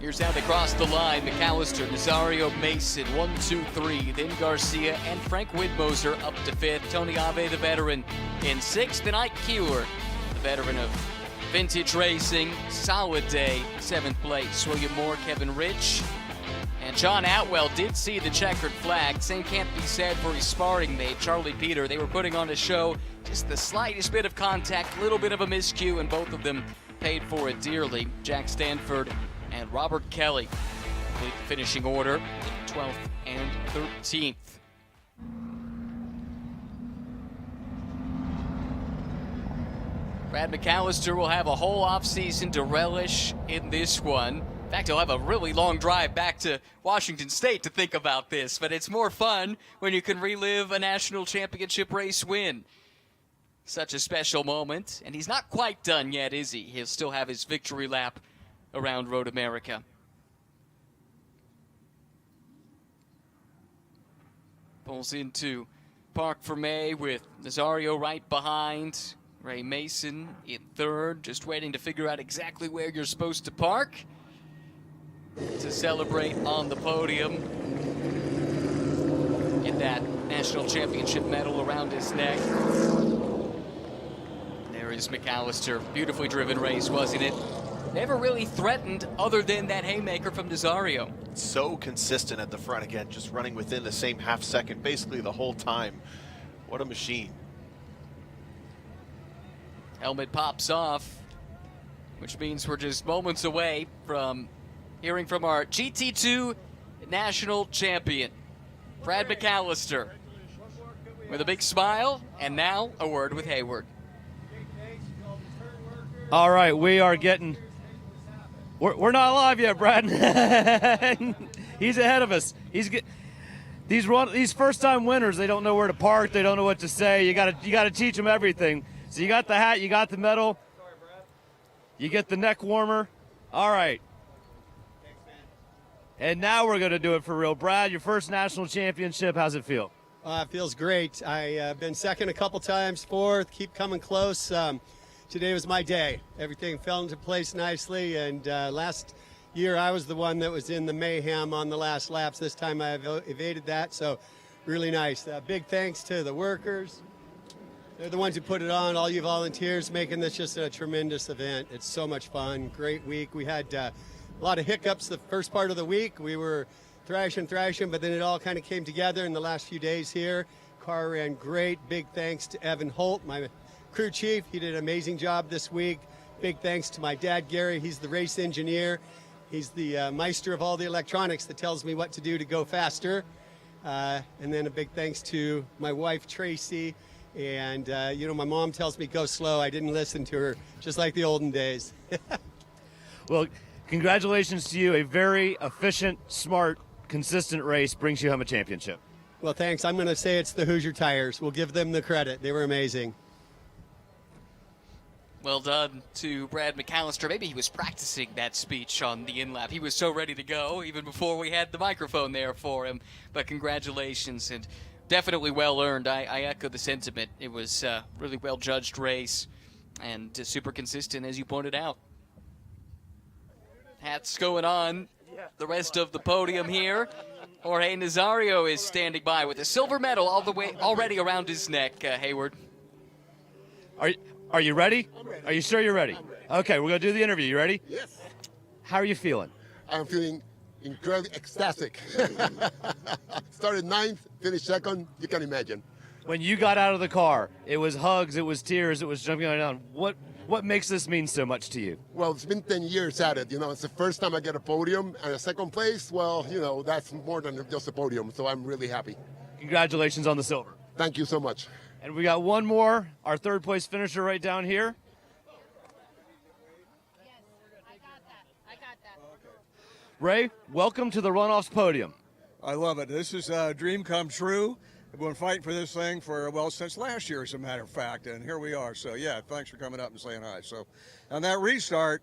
Here's how they crossed the line. McAllister, Nazario, Mason, 1, 2, 3. Then Garcia and Frank Widmoser up to 5th. Tony Ave, the veteran, in 6th. And Ike Keeler, the veteran of vintage racing. Solid day, 7th place. William Moore, Kevin Rich, and John Atwell did see the checkered flag. Same can't be said for his sparring mate, Charlie Peter. They were putting on a show. Just the slightest bit of contact, little bit of a miscue, and both of them paid for it dearly. Jack Stanford and Robert Kelly complete the finishing order in 12th and 13th. Brad McAllister will have a whole offseason to relish in this one. In fact, he'll have a really long drive back to Washington State to think about this, but it's more fun when you can relive a national championship race win. Such a special moment, and he's not quite done yet, is he? He'll still have his victory lap around Road America. Pulls into Park for May with Nazario right behind. Ray Mason in 3rd, just waiting to figure out exactly where you're supposed to park to celebrate on the podium. Get that national championship medal around his neck. There is McAllister. Beautifully driven race, wasn't it? Never really threatened other than that haymaker from Nazario. So consistent at the front again, just running within the same half second basically the whole time. What a machine. Helmet pops off, which means we're just moments away from hearing from our GT2 national champion, Brad McAllister, with a big smile, and now a word with Hayward. All right, we are getting... We're not live yet, Brad. He's ahead of us. These first-time winners, they don't know where to park. They don't know what to say. You got to teach them everything. So you got the hat, you got the medal, you get the neck warmer. All right. And now we're going to do it for real. Brad, your first national championship, how's it feel? It feels great. I've been second a couple times, 4th, keep coming close. Today was my day. Everything fell into place nicely, and last year I was the one that was in the mayhem on the last laps. This time I evaded that, so really nice. Big thanks to the workers. They're the ones who put it on, all you volunteers, making this just a tremendous event. It's so much fun, great week. We had a lot of hiccups the first part of the week. We were thrashing, but then it all kind of came together in the last few days here. Car ran great. Big thanks to Evan Holt, my crew chief. He did an amazing job this week. Big thanks to my dad, Gary. He's the race engineer. He's the meister of all the electronics that tells me what to do to go faster. And then a big thanks to my wife, Tracy. And, my mom tells me go slow. I didn't listen to her, just like the olden days. Well, congratulations to you. A very efficient, smart, consistent race brings you home a championship. Well, thanks. I'm going to say it's the Hoosier Tires. We'll give them the credit. They were amazing. Well done to Brad McAllister. Maybe he was practicing that speech on the in-lap. He was so ready to go even before we had the microphone there for him. But congratulations, and definitely well earned. I echo the sentiment. It was a really well-judged race. and super consistent, as you pointed out. Hats going on the rest of the podium here. Jorge Nazario is standing by with a silver medal all the way already around his neck. Hayward. Are you ready? Are you sure you're ready? Okay, we're going to do the interview. You ready? Yes. How are you feeling? I'm feeling incredibly ecstatic. Started 9th, finished 2nd. You can imagine. When you got out of the car, it was hugs, it was tears, it was jumping on and on. What makes this mean so much to you? Well, it's been 10 years at it. You know, it's the first time I get a podium, and a 2nd place, well, you know, that's more than just a podium, so I'm really happy. Congratulations on the silver. Thank you so much. And we got one more, our 3rd place finisher right down here. Ray, welcome to the Runoffs podium. I love it. This is a dream come true. I've been fighting for this thing for, well, since last year, as a matter of fact, and here we are. So, yeah, thanks for coming up and saying hi. So, on that restart,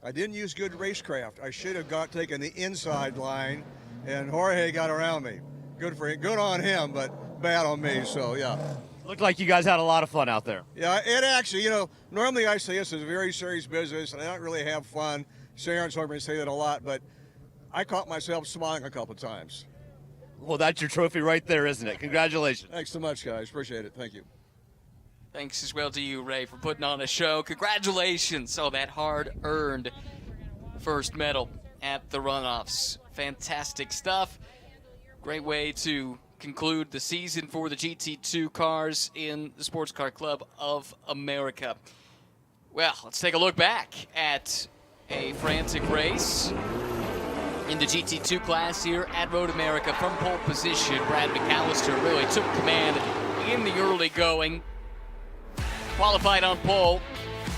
I didn't use good racecraft. I should have taken the inside line, and Jorge got around me. Good for him. Good on him, but bad on me, so, yeah. Looked like you guys had a lot of fun out there. Yeah, it actually, you know, normally I say this is a very serious business, and I don't really have fun. Sharon's heard me say that a lot, but I caught myself smiling a couple times. Well, that's your trophy right there, isn't it? Congratulations. Thanks so much, guys. Appreciate it. Thank you. Thanks as well to you, Ray, for putting on a show. Congratulations on that hard-earned first medal at the Runoffs. Fantastic stuff. Great way to conclude the season for the GT2 cars in the Sports Car Club of America. Well, let's take a look back at a frantic race in the GT2 class here at Road America. From pole position, Brad McAllister really took command in the early going. Qualified on pole,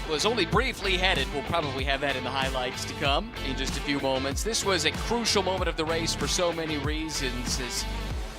was only briefly headed. We'll probably have that in the highlights to come in just a few moments. This was a crucial moment of the race for so many reasons. As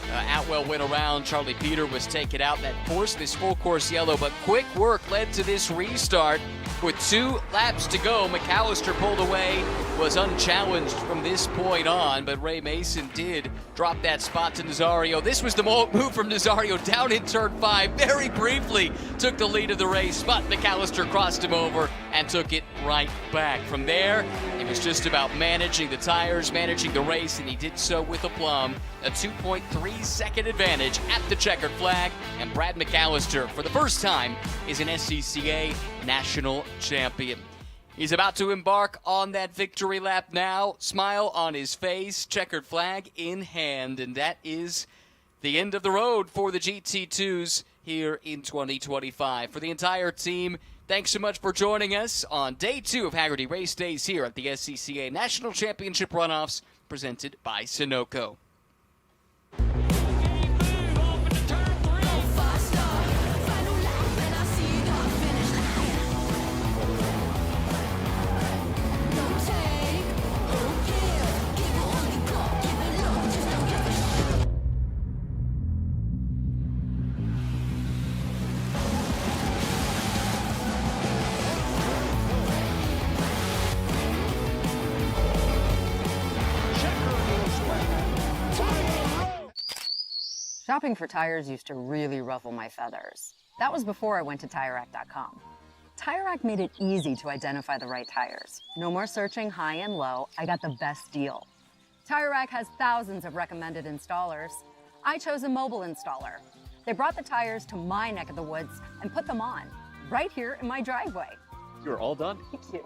Atwell went around, Charlie Peter was taken out. That forced this full course yellow, but quick work led to this restart. With 2 laps to go, McAllister pulled away, was unchallenged from this point on, but Ray Mason did drop that spot to Nazario. This was the move from Nazario down in turn 5, very briefly took the lead of the race, but McAllister crossed him over and took it right back. From there, it was just about managing the tires, managing the race, and he did so with aplomb. A 2.3-second advantage at the checkered flag, and Brad McAllister, for the first time, is an SCCA National Champion. He's about to embark on that victory lap now, smile on his face, checkered flag in hand, and that is the end of the road for the GT2s here in 2025. For the entire team, thanks so much for joining us on day 2 of Hagerty Race Days here at the SCCA National Championship Runoffs, presented by Sunoco. Shopping for tires used to really ruffle my feathers. That was before I went to TireRack.com. TireRack made it easy to identify the right tires. No more searching high and low, I got the best deal. TireRack has thousands of recommended installers. I chose a mobile installer. They brought the tires to my neck of the woods and put them on, right here in my driveway. You're all done? Thank you.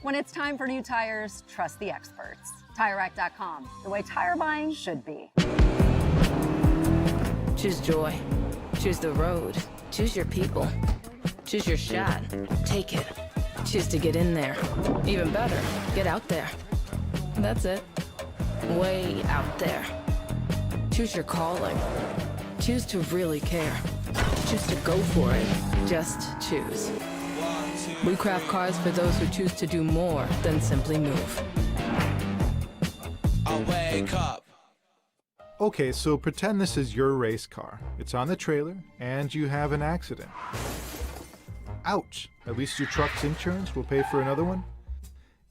When it's time for new tires, trust the experts. TireRack.com, the way tire buying should be. Choose joy. Choose the road. Choose your people. Choose your shot. Take it. Choose to get in there. Even better, get out there. That's it. Way out there. Choose your calling. Choose to really care. Choose to go for it. Just choose. We craft cars for those who choose to do more than simply move. I wake up. Okay, so pretend this is your race car. It's on the trailer, and you have an accident. Ouch! At least your truck's insurance will pay for another one?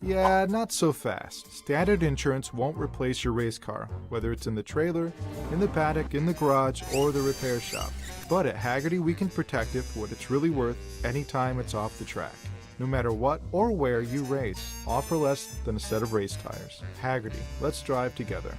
Yeah, not so fast. Standard insurance won't replace your race car, whether it's in the trailer, in the paddock, in the garage, or the repair shop. But at Hagerty, we can protect it for what it's really worth anytime it's off the track. No matter what or where you race, offer less than a set of race tires. Hagerty, let's drive together.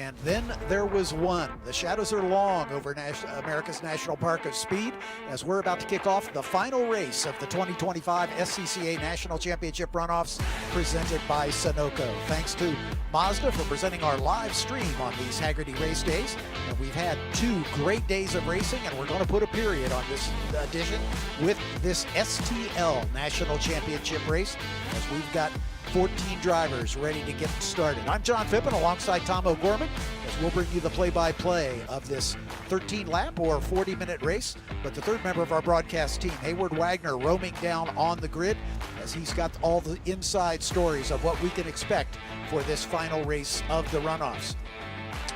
And then there was one. The shadows are long over America's National Park of Speed as we're about to kick off the final race of the 2025 SCCA National Championship Runoffs presented by Sunoco. Thanks to Mazda for presenting our live stream on these Hagerty race days. And we've had 2 great days of racing, and we're going to put a period on this edition with this STL National Championship race as we've got 14 drivers ready to get started. I'm John Phippen alongside Tom O'Gorman as we'll bring you the play-by-play of this 13-lap or 40-minute race. But the third member of our broadcast team, Hayward Wagner, roaming down on the grid as he's got all the inside stories of what we can expect for this final race of the runoffs.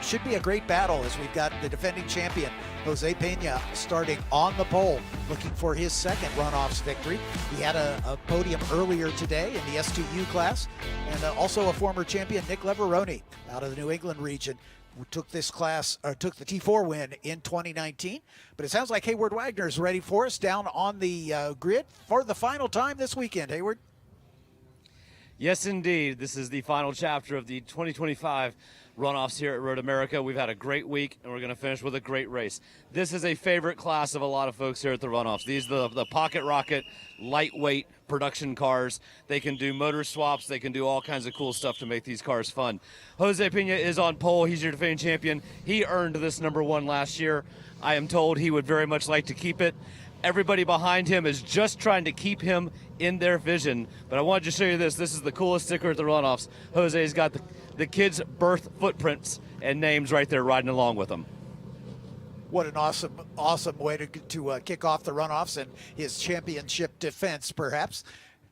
Should be a great battle as we've got the defending champion, Jose Pena, starting on the pole, looking for his second runoffs victory. He had a podium earlier today in the STU class, and also a former champion, Nick Leveroni, out of the New England region, who took this class, took the T4 win in 2019. But it sounds like Hayward Wagner is ready for us down on the grid for the final time this weekend. Hayward? Yes, indeed. This is the final chapter of the 2025 runoffs here at Road America. We've had a great week, and we're going to finish with a great race. This is a favorite class of a lot of folks here at the runoffs. These are the pocket rocket, lightweight production cars. They can do motor swaps. They can do all kinds of cool stuff to make these cars fun. Jose Pena is on pole. He's your defending champion. He earned this #1 last year. I am told he would very much like to keep it. Everybody behind him is just trying to keep him in their vision. But I wanted to show you this. This is the coolest sticker at the runoffs. Jose's got the kids' birth footprints and names right there riding along with them. What an awesome way to kick off the runoffs and his championship defense, perhaps,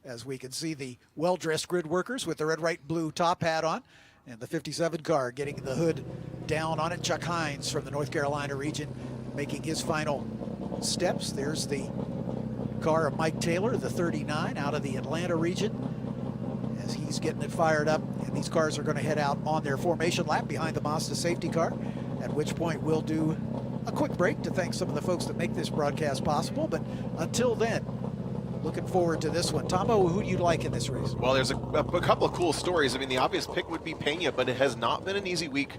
as we can see the well-dressed grid workers with the red, white, blue top hat on, and the 57 car getting the hood down on it. Chuck Hines from the North Carolina region making his final steps. There's the car of Mike Taylor, the 39, out of the Atlanta region, as he's getting it fired up. And these cars are going to head out on their formation lap behind the Mazda safety car, at which point we'll do a quick break to thank some of the folks that make this broadcast possible. But until then, looking forward to this one. Tomo, who do you like in this race? Well, there's a couple of cool stories. I mean, the obvious pick would be Pena, but it has not been an easy week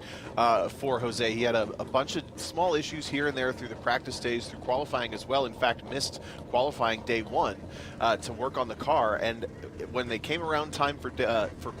for Jose. He had a bunch of small issues here and there through the practice days, through qualifying as well. In fact, missed qualifying day 1 to work on the car. And when they came around time for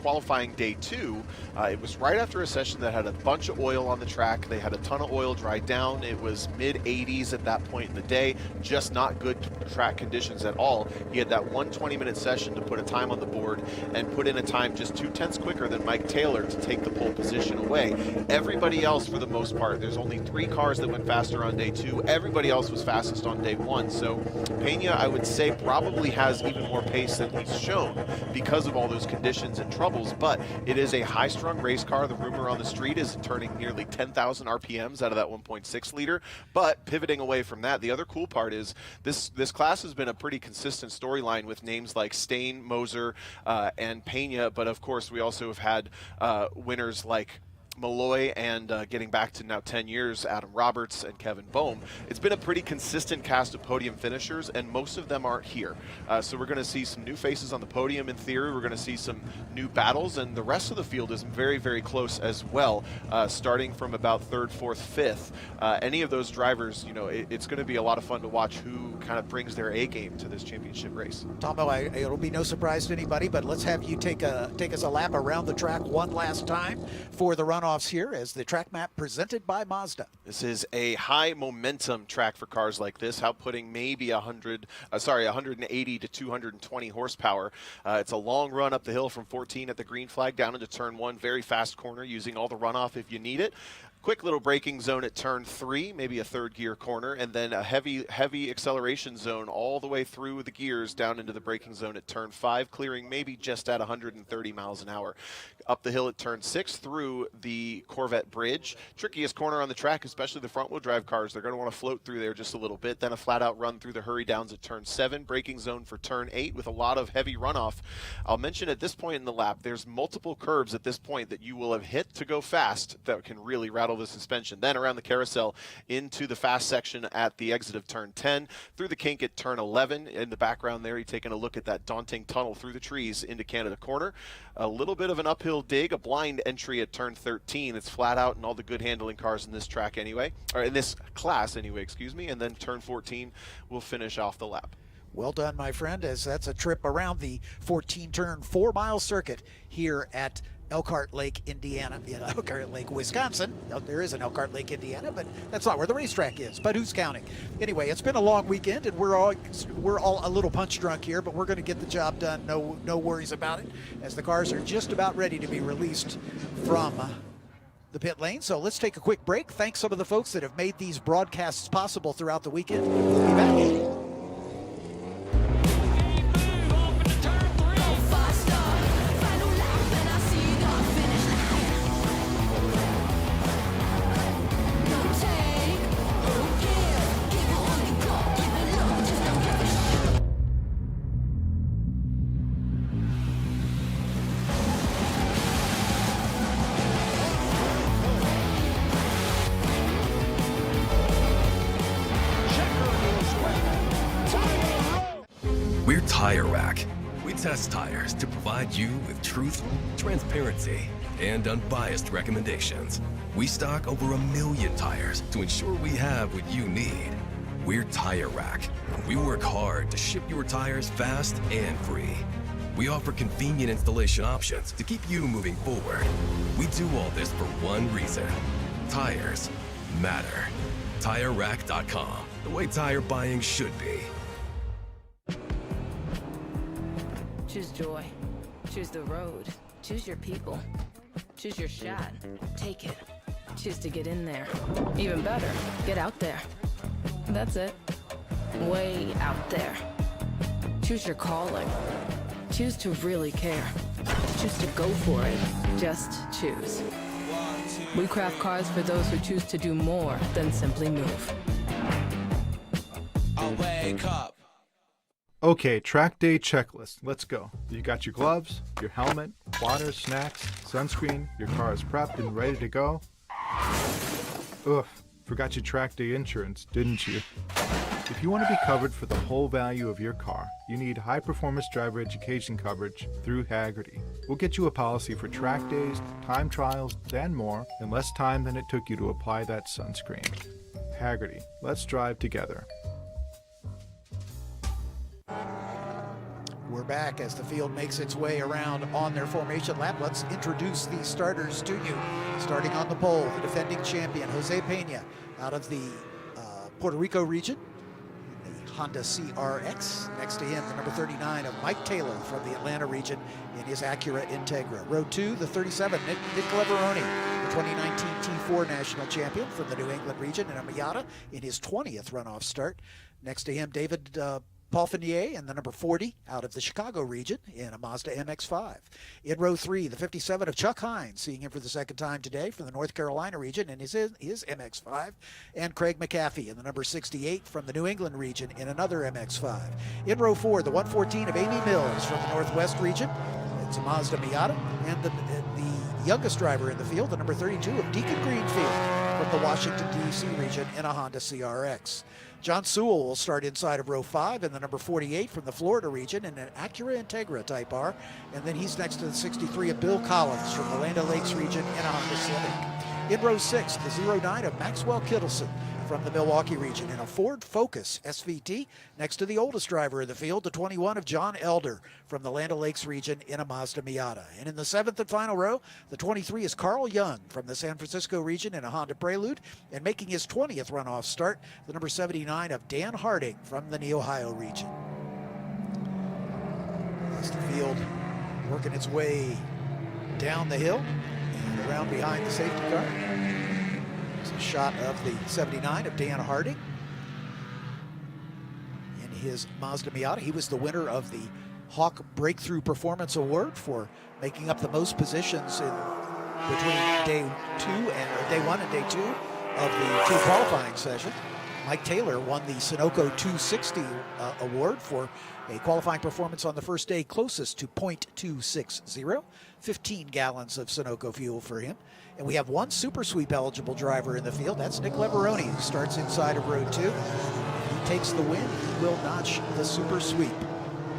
qualifying day 2, it was right after a session that had a bunch of oil on the track. They had a ton of oil dry down. It was mid-80s at that point in the day, just not good track conditions at all. He had that 1 20-minute session to put a time on the board and put in a time just 2/10 quicker than Mike Taylor to take the pole position away. Everybody else, for the most part, there's only 3 cars that went faster on day 2. Everybody else was fastest on day 1. So Pena, I would say, probably has even more pace than he's shown because of all those conditions and troubles. But it is a high-strung race car. The rumor on the street is turning nearly 10,000 RPMs out of that 1.6 liter. But pivoting away from that, the other cool part is this class has been a pretty consistent storyline with names like Stain, Moser, and Pena, but of course we also have had winners like Malloy and getting back to now 10 years, Adam Roberts and Kevin Boehm. It's been a pretty consistent cast of podium finishers, and most of them aren't here. So we're going to see some new faces on the podium in theory. We're going to see some new battles, and the rest of the field is very, very close as well, starting from about 3rd, 4th, 5th. Any of those drivers, you know, it's going to be a lot of fun to watch who kind of brings their A game to this championship race. Tomo, it'll be no surprise to anybody, but let's have you take us a lap around the track one last time for the runoffs here as the track map presented by Mazda. This is a high momentum track for cars like this, outputting maybe 180 to 220 horsepower. It's a long run up the hill from 14 at the green flag down into turn 1, very fast corner using all the runoff if you need it. Quick little braking zone at turn 3, maybe a 3rd gear corner, and then a heavy acceleration zone all the way through the gears down into the braking zone at turn 5, clearing maybe just at 130 miles an hour. Up the hill at turn 6 through the Corvette Bridge. Trickiest corner on the track, especially the front-wheel drive cars. They're going to want to float through there just a little bit. Then a flat-out run through the hurry downs at turn 7. Braking zone for turn 8 with a lot of heavy runoff. I'll mention at this point in the lap, there's multiple curves at this point that you will have hit to go fast that can really rattle battle of the suspension. Then around the carousel into the fast section at the exit of turn 10, through the kink at turn 11. In the background there, you're taking a look at that daunting tunnel through the trees into Canada Corner. A little bit of an uphill dig, a blind entry at turn 13. It's flat out and all the good handling cars in this track anyway, or in this class anyway, excuse me. And then turn 14 will finish off the lap. Well done, my friend, as that's a trip around the 14-turn 4-mile circuit here at Elkhart Lake, Indiana, Elkhart Lake, Wisconsin. There is an Elkhart Lake, Indiana, but that's not where the racetrack is, but who's counting? Anyway, it's been a long weekend, and we're all a little punch drunk here, but we're going to get the job done. No worries about it, as the cars are just about ready to be released from the pit lane. So let's take a quick break. Thanks some of the folks that have made these broadcasts possible throughout the weekend. We'll be back. We're Tire Rack. We test tires to provide you with truth, transparency, and unbiased recommendations. We stock over 1 million tires to ensure we have what you need. We're Tire Rack. We work hard to ship your tires fast and free. We offer convenient installation options to keep you moving forward. We do all this for one reason. Tires matter. TireRack.com, the way tire buying should be. Choose joy. Choose the road. Choose your people. Choose your shot. Take it. Choose to get in there. Even better, get out there. That's it. Way out there. Choose your calling. Choose to really care. Choose to go for it. Just choose. We craft cars for those who choose to do more than simply move. I'll wake up. Okay, track day checklist. Let's go. You got your gloves, your helmet, water, snacks, sunscreen, your car is prepped and ready to go. Oof, forgot your track day insurance, didn't you? If you want to be covered for the whole value of your car, you need high-performance driver education coverage through Hagerty. We'll get you a policy for track days, time trials, and more in less time than it took you to apply that sunscreen. Hagerty, let's drive together. We're back as the field makes its way around on their formation lap. Let's introduce these starters to you. Starting on the pole, the defending champion, Jose Pena, out of the Puerto Rico region, the Honda CRX. Next to him, the number 39 of Mike Taylor from the Atlanta region in his Acura Integra. Row 2, the 37, Nick Cleveroni, the 2019 T4 national champion from the New England region in a Miata in his 20th runoff start. Next to him, David Paul Finier and the number 40 out of the Chicago region in a Mazda MX-5. In row 3, the 57 of Chuck Hines, seeing him for the second time today from the North Carolina region in his MX-5. And Craig McAfee in the number 68 from the New England region in another MX-5. In row 4, the 114 of Amy Mills from the Northwest region. It's a Mazda Miata. And the youngest driver in the field, the number 32 of Deacon Greenfield from the Washington, D.C. region in a Honda CRX. John Sewell will start inside of row 5 and the number 48 from the Florida region in an Acura Integra Type R. And then he's next to the 63 of Bill Collins from the Land O'Lakes region in a Honda Civic. In row 6, the 09 of Maxwell Kittleson from the Milwaukee region in a Ford Focus SVT, next to the oldest driver in the field, the 21 of John Elder from the Land O'Lakes region in a Mazda Miata. And in the 7th and final row, the 23 is Carl Young from the San Francisco region in a Honda Prelude, and making his 20th runoff start, the number 79 of Dan Harding from the Ohio region. As the field working its way down the hill and around behind the safety car. It's a shot of the 79 of Dan Harding in his Mazda Miata. He was the winner of the Hawk Breakthrough Performance Award for making up the most positions in between day 1 and day 2 of the two qualifying session. Mike Taylor won the Sunoco 260 award for a qualifying performance on the first day closest to .260. 15 gallons of Sunoco fuel for him. And we have one super sweep eligible driver in the field. That's Nick Leveroni, who starts inside of row 2. If he takes the win, he will notch the super sweep.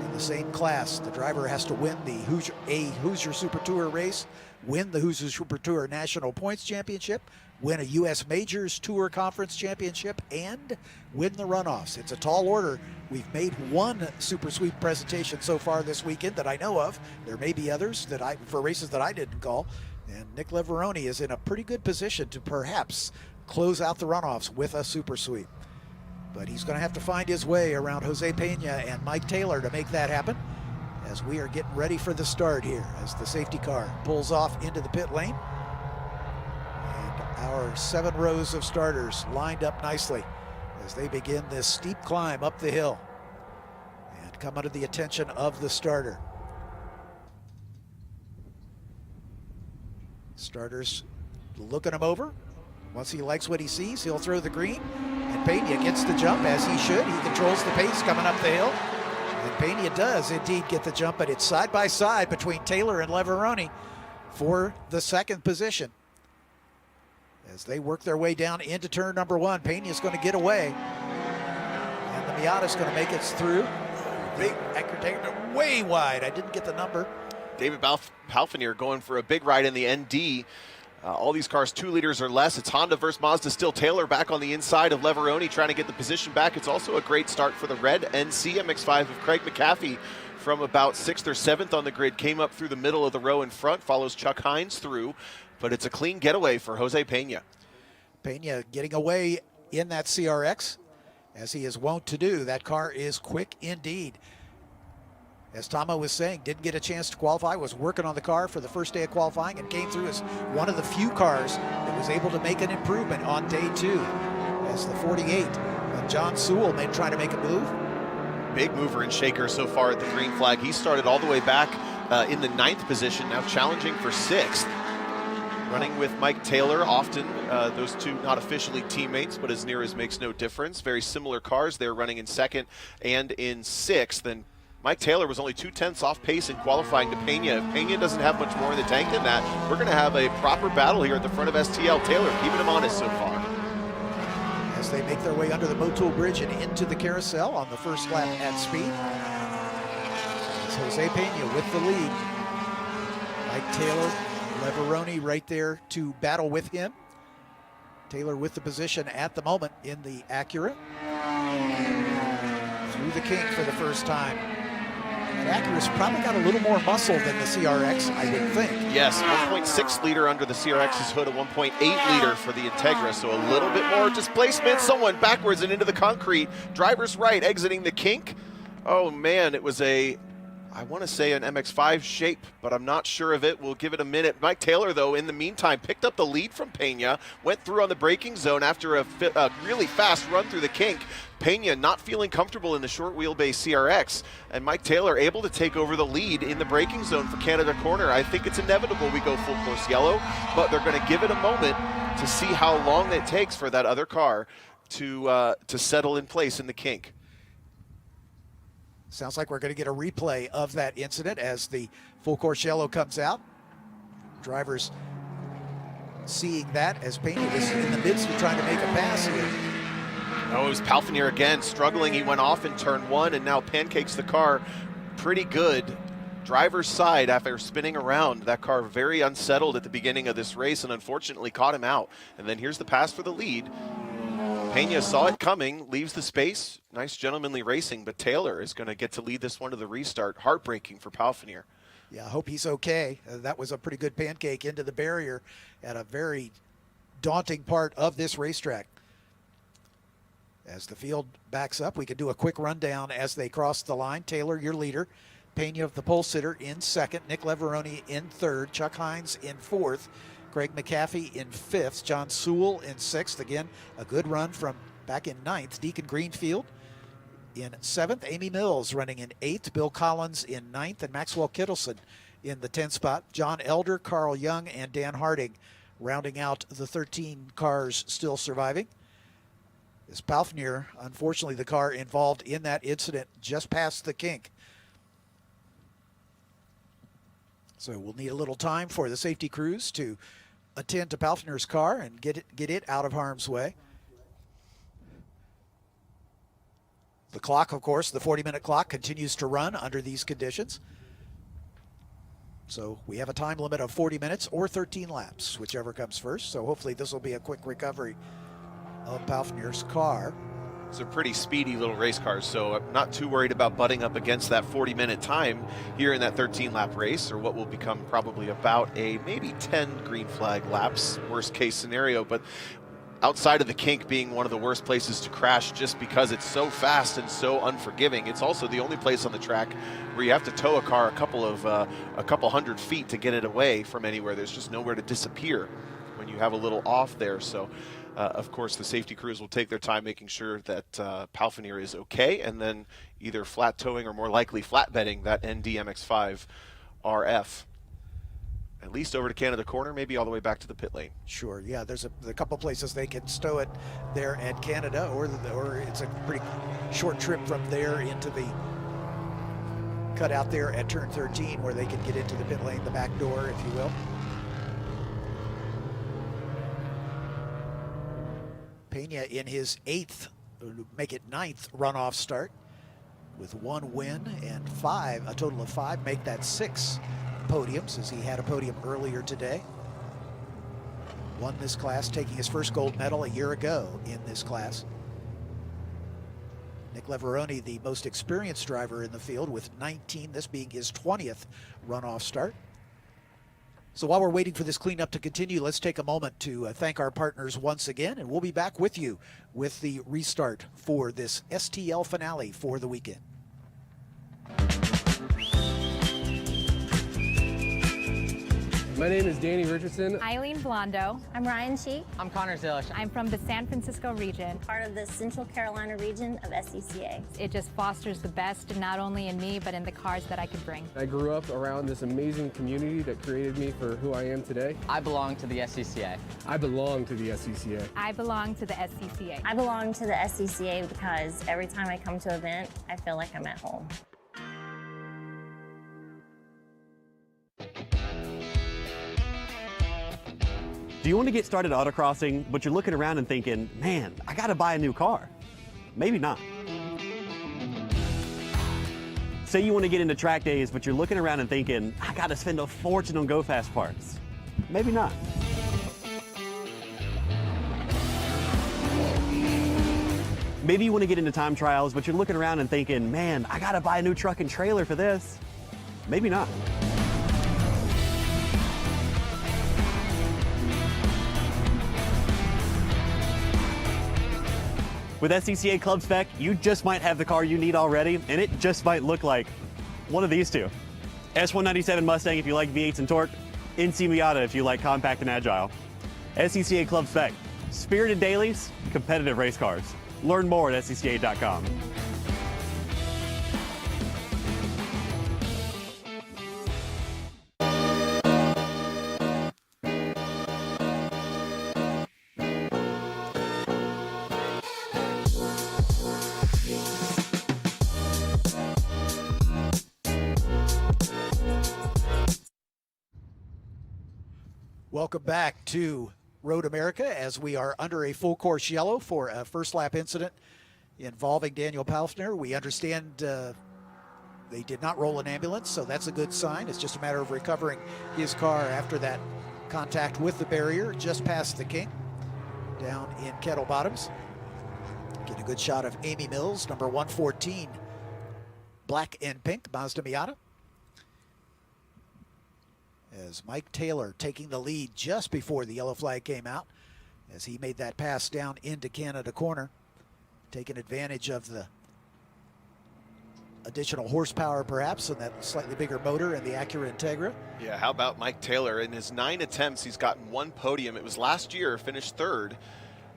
In the same class, the driver has to win the Hoosier Super Tour race, win the Hoosier Super Tour National Points Championship, win a U.S. Majors Tour Conference Championship, and win the runoffs. It's a tall order. We've made one super sweep presentation so far this weekend that I know of. There may be others for races that I didn't call. And Nick Leveroni is in a pretty good position to perhaps close out the runoffs with a super sweep. But he's going to have to find his way around Jose Pena and Mike Taylor to make that happen, as we are getting ready for the start here as the safety car pulls off into the pit lane. And our 7 rows of starters lined up nicely as they begin this steep climb up the hill and come under the attention of the starter. Starters looking him over. Once he likes what he sees, he'll throw the green. And Pena gets the jump, as he should. He controls the pace coming up the hill. And Pena does indeed get the jump, but it's side by side between Taylor and Leveroni for the second position. As they work their way down into turn number 1, Pena's going to get away. And the Miata's going to make it through. Big Hagerty way wide. I didn't get the number. David Palfinier going for a big ride in the ND. All these cars 2 liters or less. It's Honda versus Mazda still. Taylor back on the inside of Leveroni trying to get the position back. It's also a great start for the red NC MX-5 of Craig McAfee from about 6th or 7th on the grid. Came up through the middle of the row in front, follows Chuck Hines through. But it's a clean getaway for Jose Pena. Pena getting away in that CRX, as he is wont to do. That car is quick indeed. As Tama was saying, didn't get a chance to qualify, was working on the car for the first day of qualifying and came through as one of the few cars that was able to make an improvement on day 2. As the 48, John Sewell trying to make a move. Big mover and shaker so far at the green flag. He started all the way back in the 9th position, now challenging for 6th. Running with Mike Taylor, often those two not officially teammates, but as near as makes no difference. Very similar cars. They're running in 2nd and in 6th. And Mike Taylor was only 2/10 off pace in qualifying to Pena. If Pena doesn't have much more in the tank than that, we're going to have a proper battle here at the front of STL. Taylor keeping him honest so far. As they make their way under the Motul Bridge and into the carousel on the first lap at speed. It's Jose Pena with the lead. Mike Taylor, Leveroni right there to battle with him. Taylor with the position at the moment in the Acura. Through the kink for the first time. That Acura's probably got a little more muscle than the CRX, I would think. Yes, 1.6 liter under the CRX's hood, a 1.8 liter for the Integra, so a little bit more displacement. Someone backwards and into the concrete. Driver's right, exiting the kink. Oh man, it was I want to say an MX-5 shape, but I'm not sure of it. We'll give it a minute. Mike Taylor, though, in the meantime, picked up the lead from Pena, went through on the braking zone after a really fast run through the kink. Pena not feeling comfortable in the short wheelbase CRX, and Mike Taylor able to take over the lead in the braking zone for Canada Corner. I think it's inevitable we go full course yellow, but they're going to give it a moment to see how long it takes for that other car to settle in place in the kink. Sounds like we're going to get a replay of that incident as the full course yellow comes out. Drivers seeing that as Pena is in the midst of trying to make a pass here. Oh, it was Palfinier again, struggling. He went off in turn 1 and now pancakes the car pretty good. Driver's side after spinning around. That car very unsettled at the beginning of this race and unfortunately caught him out. And then here's the pass for the lead. Pena saw it coming, leaves the space. Nice gentlemanly racing, but Taylor is going to get to lead this one to the restart. Heartbreaking for Palfinier. Yeah, I hope he's okay. That was a pretty good pancake into the barrier at a very daunting part of this racetrack. As the field backs up, we can do a quick rundown as they cross the line. Taylor, your leader. Pena, the pole sitter, in 2nd. Nick Leveroni in 3rd. Chuck Hines in 4th. Craig McAfee in 5th. John Sewell in 6th. Again, a good run from back in 9th. Deacon Greenfield in 7th. Amy Mills running in 8th. Bill Collins in 9th. And Maxwell Kittleson in the 10th spot. John Elder, Carl Young, and Dan Harding rounding out the 13 cars still surviving. As Palfnier, unfortunately, the car involved in that incident just passed the kink. So we'll need a little time for the safety crews to attend to Palfnier's car and get it out of harm's way. The clock, of course, the 40-minute clock continues to run under these conditions. So we have a time limit of 40 minutes or 13 laps, whichever comes first. So hopefully this will be a quick recovery of Palfnier's car. It's a pretty speedy little race car, so I'm not too worried about butting up against that 40-minute time here in that 13-lap race, or what will become probably about a maybe 10 green flag laps, worst case scenario. But outside of the kink being one of the worst places to crash just because it's so fast and so unforgiving, it's also the only place on the track where you have to tow a car a couple hundred feet to get it away from anywhere. There's just nowhere to disappear when you have a little off there. So of course the safety crews will take their time making sure that Palfnier is okay, and then either flat towing or more likely flatbedding that NDMX5 RF at least over to Canada Corner, maybe all the way back to the pit lane. Sure, yeah, there's a couple places they can stow it there at Canada, or it's a pretty short trip from there into the cutout there at turn 13 where they can get into the pit lane, the back door, if you will. Pena in his make it ninth runoff start with 1 win and a total of 5, make that 6 podiums, as he had a podium earlier today. Won this class, taking his first gold medal a year ago in this class. Nick Leveroni, the most experienced driver in the field, with 19, this being his 20th runoff start. So while we're waiting for this cleanup to continue, let's take a moment to thank our partners once again, and we'll be back with you with the restart for this STL finale for the weekend. My name is Danny Richardson. Eileen Blondo. I'm Ryan Cheek. I'm Connor Zilish. I'm from the San Francisco region. Part of the Central Carolina region of SCCA. It just fosters the best, not only in me, but in the cars that I could bring. I grew up around this amazing community that created me for who I am today. I belong to the SCCA. I belong to the SCCA. I belong to the SCCA. I belong to the SCCA because every time I come to an event, I feel like I'm at home. Do you want to get started autocrossing, but you're looking around and thinking, man, I got to buy a new car? Maybe not. Say you want to get into track days, but you're looking around and thinking, I got to spend a fortune on Go Fast parts. Maybe not. Maybe you want to get into time trials, but you're looking around and thinking, man, I got to buy a new truck and trailer for this. Maybe not. With SCCA Club Spec, you just might have the car you need already, and it just might look like one of these two. S197 Mustang if you like V8s and torque, NC Miata if you like compact and agile. SCCA Club Spec, spirited dailies, competitive race cars. Learn more at scca.com. Welcome back to Road America as we are under a full course yellow for a first lap incident involving Daniel Palfnier. We understand they did not roll an ambulance, so that's a good sign. It's just a matter of recovering his car after that contact with the barrier just past the kink down in Kettle Bottoms. Get a good shot of Amy Mills, number 114, black and pink Mazda Miata. As Mike Taylor taking the lead just before the yellow flag came out, as he made that pass down into Canada Corner, taking advantage of the additional horsepower perhaps and that slightly bigger motor and the Acura Integra. Yeah, how about Mike Taylor? In his 9 attempts, he's gotten 1 podium. It was last year, finished 3rd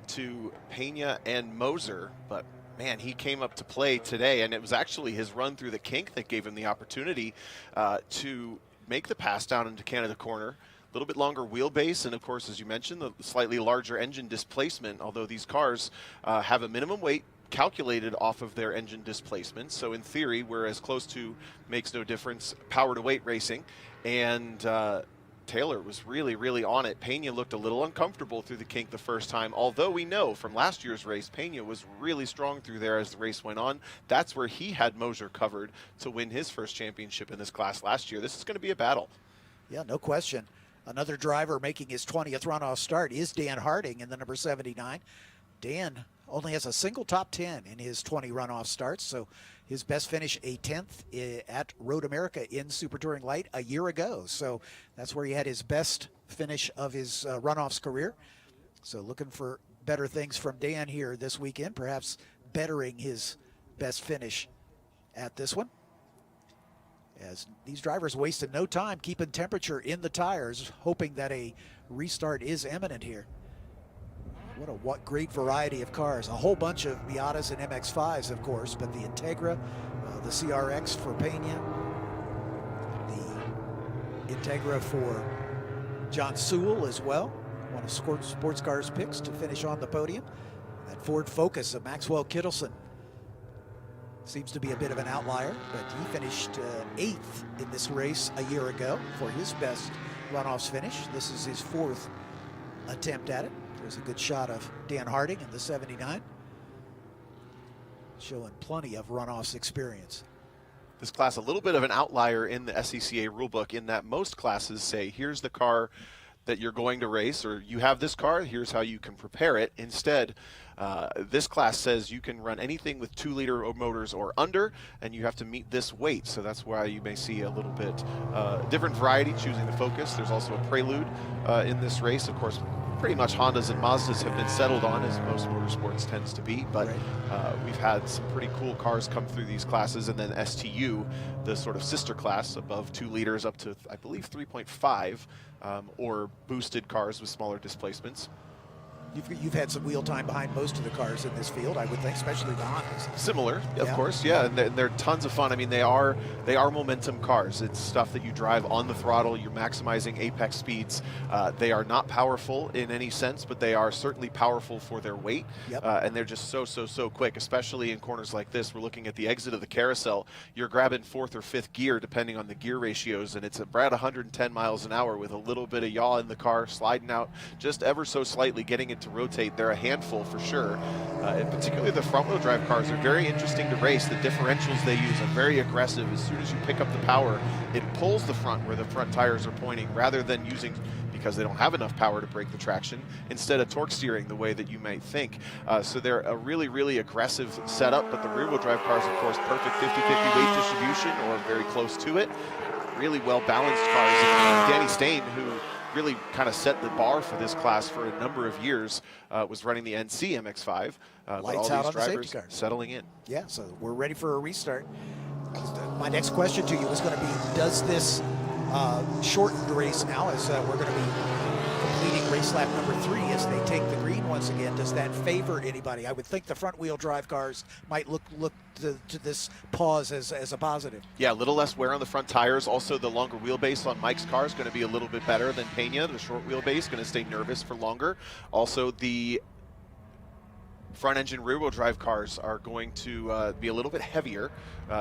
to Pena and Moser, but man, he came up to play today, and it was actually his run through the kink that gave him the opportunity to make the pass down into Canada Corner, little bit longer wheelbase, and of course, as you mentioned, the slightly larger engine displacement, although these cars have a minimum weight calculated off of their engine displacement. So in theory, we're as close to makes no difference power to weight racing. And Taylor was really, really on it. Pena looked a little uncomfortable through the kink the first time, although we know from last year's race, Pena was really strong through there as the race went on. That's where he had Mosier covered to win his first championship in this class last year. This is going to be a battle. Yeah, no question. Another driver making his 20th runoff start is Dan Harding in the number 79. Dan only has a single top 10 in his 20 runoff starts, so his best finish a 10th at Road America in Super Touring Light a year ago. So that's where he had his best finish of his runoffs career. So looking for better things from Dan here this weekend, perhaps bettering his best finish at this one. As these drivers wasted no time keeping temperature in the tires, hoping that a restart is imminent here. What great variety of cars. A whole bunch of Miatas and MX-5s, of course, but the Integra, the CRX for Pena, the Integra for John Sewell as well, one of Sports Cars picks to finish on the podium. That Ford Focus of Maxwell Kittleson seems to be a bit of an outlier, but he finished 8th in this race a year ago for his best runoffs finish. This is his 4th attempt at it. There's a good shot of Dan Harding in the 79, showing plenty of runoffs experience. This class a little bit of an outlier in the SCCA rulebook in that most classes say, here's the car that you're going to race, or you have this car, here's how you can prepare it. Instead, this class says you can run anything with 2-liter motors or under, and you have to meet this weight. So that's why you may see a little bit different variety choosing the Focus. There's also a Prelude in this race. Of course, pretty much Hondas and Mazdas have been settled on, as most motorsports tends to be, but we've had some pretty cool cars come through these classes, and then STU, the sort of sister class above 2 liters up to, I believe, 3.5, or boosted cars with smaller displacements. You've had some wheel time behind most of the cars in this field, I would think, especially the Hondas. Similar, of course, yeah, and they're tons of fun. I mean, they are momentum cars. It's stuff that you drive on the throttle. You're maximizing apex speeds. They are not powerful in any sense, but they are certainly powerful for their weight, and they're just so quick, especially in corners like this. We're looking at the exit of the carousel. You're grabbing 4th or 5th gear, depending on the gear ratios, and it's at 110 miles an hour with a little bit of yaw in the car, sliding out just ever so slightly, getting it to rotate. They're a handful for sure, and particularly the front-wheel drive cars are very interesting to race. The differentials they use are very aggressive. As soon as you pick up the power, it pulls the front where the front tires are pointing, rather than using, because they don't have enough power to break the traction, instead of torque steering the way that you might think. So they're a really, really aggressive setup, but the rear-wheel drive cars, of course, perfect 50-50 weight distribution or very close to it. Really well-balanced cars. And Danny Stain, who really kind of set the bar for this class for a number of years, was running the NC MX-5. But all these drivers settling in. Yeah, so we're ready for a restart. My next question to you was going to be, does this shortened race now, as we're going to be completing race lap number 3 as they take the green once again, does that favor anybody? I would think the front wheel drive cars might look to this pause as a positive. Yeah, a little less wear on the front tires. Also, the longer wheelbase on Mike's car is going to be a little bit better than Pena. The short wheelbase going to stay nervous for longer. Also, the front engine rear wheel drive cars are going to be a little bit heavier,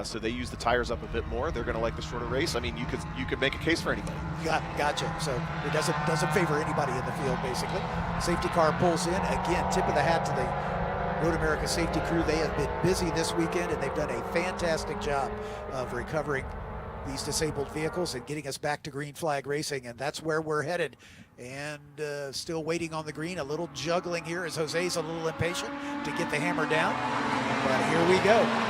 so they use the tires up a bit more. They're going to like the shorter race. I mean, you could make a case for anybody. Gotcha. So it doesn't favor anybody in the field, basically. Safety car pulls in again. Tip of the hat to the Road America safety crew. They have been busy this weekend, and they've done a fantastic job of recovering these disabled vehicles and getting us back to green flag racing, and that's where we're headed. And still waiting on the green, a little juggling here as Jose's a little impatient to get the hammer down, but here we go.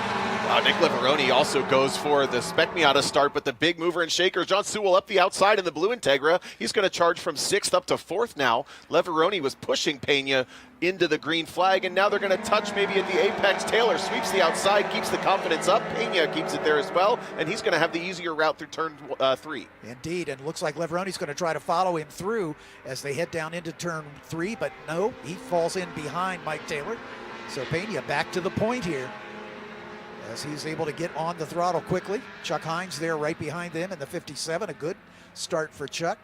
Nick Leveroni also goes for the Spec Miata start, but the big mover and shaker, John Sewell up the outside in the blue Integra. He's going to charge from 6th up to 4th now. Leveroni was pushing Pena into the green flag, and now they're going to touch maybe at the apex. Taylor sweeps the outside, keeps the confidence up. Pena keeps it there as well, and he's going to have the easier route through turn 3. Indeed, and looks like Leveroni's going to try to follow him through as they head down into turn 3, but no, he falls in behind Mike Taylor. So Pena back to the point here, as he's able to get on the throttle quickly. Chuck Hines there right behind them in the 57. A good start for Chuck.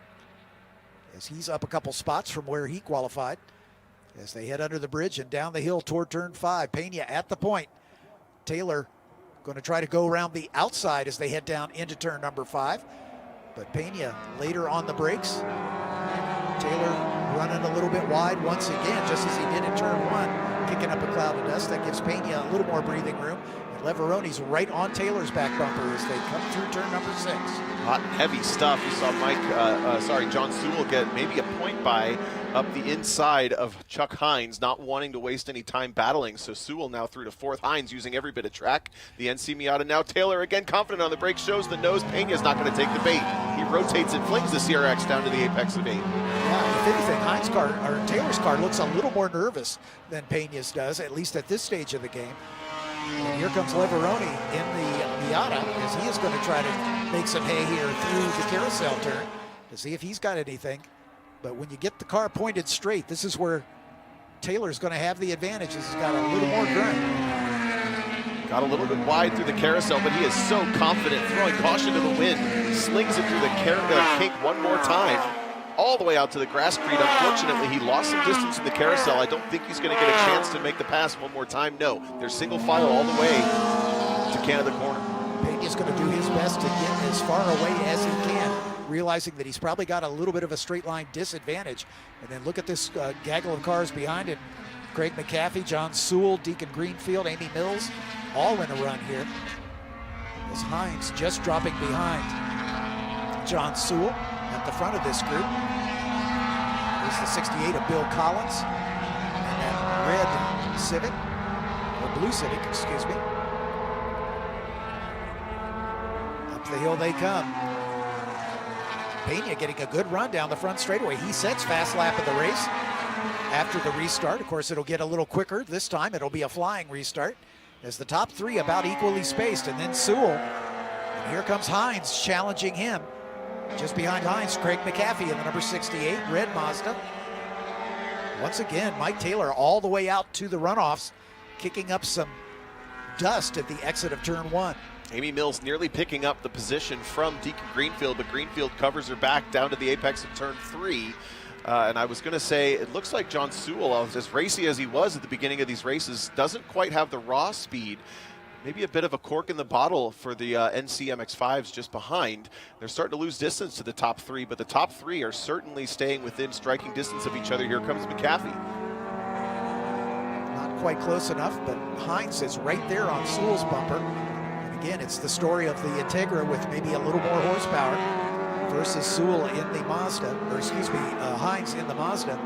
as he's up a couple spots from where he qualified. As they head under the bridge and down the hill toward turn 5. Pena at the point. Taylor going to try to go around the outside as they head down into turn number 5. But Pena later on the brakes. Taylor running a little bit wide once again, just as he did in turn 1, kicking up a cloud of dust. That gives Pena a little more breathing room. And Leveroni's right on Taylor's back bumper as they come through turn number 6. Hot and heavy stuff. You saw John Sewell get maybe a point by up the inside of Chuck Hines, not wanting to waste any time battling. So Sewell now through to 4th. Hines using every bit of track. The NC Miata now. Taylor again confident on the brake, shows the nose. Pena's not going to take the bait. He rotates and flings the CRX down to the apex of 8. Yeah, if anything, Taylor's car looks a little more nervous than Pena's does, at least at this stage of the game. And here comes Leveroni in the Miata as he is going to try to make some hay here through the carousel turn to see if he's got anything. But when you get the car pointed straight, this is where Taylor's going to have the advantage. He's got a little more grunt. Got a little bit wide through the carousel, but he is so confident, throwing caution to the wind. Slings it through the kink one more time, all the way out to the grasscrete. Unfortunately, he lost some distance in the carousel. I don't think he's going to get a chance to make the pass one more time. No, they're single file all the way to Canada Corner. Pena's going to do his best to get as far away as he can, realizing that he's probably got a little bit of a straight line disadvantage. And then look at this gaggle of cars behind him. Craig McCaffey, John Sewell, Deacon Greenfield, Amy Mills, all in a run here. As Hines just dropping behind John Sewell at the front of this group. Here's the 68 of Bill Collins. And that red Civic, or blue Civic, excuse me. Up the hill they come. Pena getting a good run down the front straightaway. He sets fast lap of the race after the restart. Of course, it'll get a little quicker. This time it'll be a flying restart as the top 3 about equally spaced. And then Sewell. And here comes Hines challenging him. Just behind Hines, Craig McCaffey in the number 68 red Mazda. Once again, Mike Taylor all the way out to the runoffs, kicking up some dust at the exit of turn 1. Amy Mills nearly picking up the position from Deacon Greenfield, but Greenfield covers her back down to the apex of turn 3. And I was going to say, it looks like John Sewell, as racy as he was at the beginning of these races, doesn't quite have the raw speed. Maybe a bit of a cork in the bottle for the NC MX-5s just behind. They're starting to lose distance to the top 3, but the top 3 are certainly staying within striking distance of each other. Here comes McCaffey. Not quite close enough, but Hines is right there on Sewell's bumper. And again, it's the story of the Integra with maybe a little more horsepower versus Sewell in the Mazda, or excuse me, Hines in the Mazda.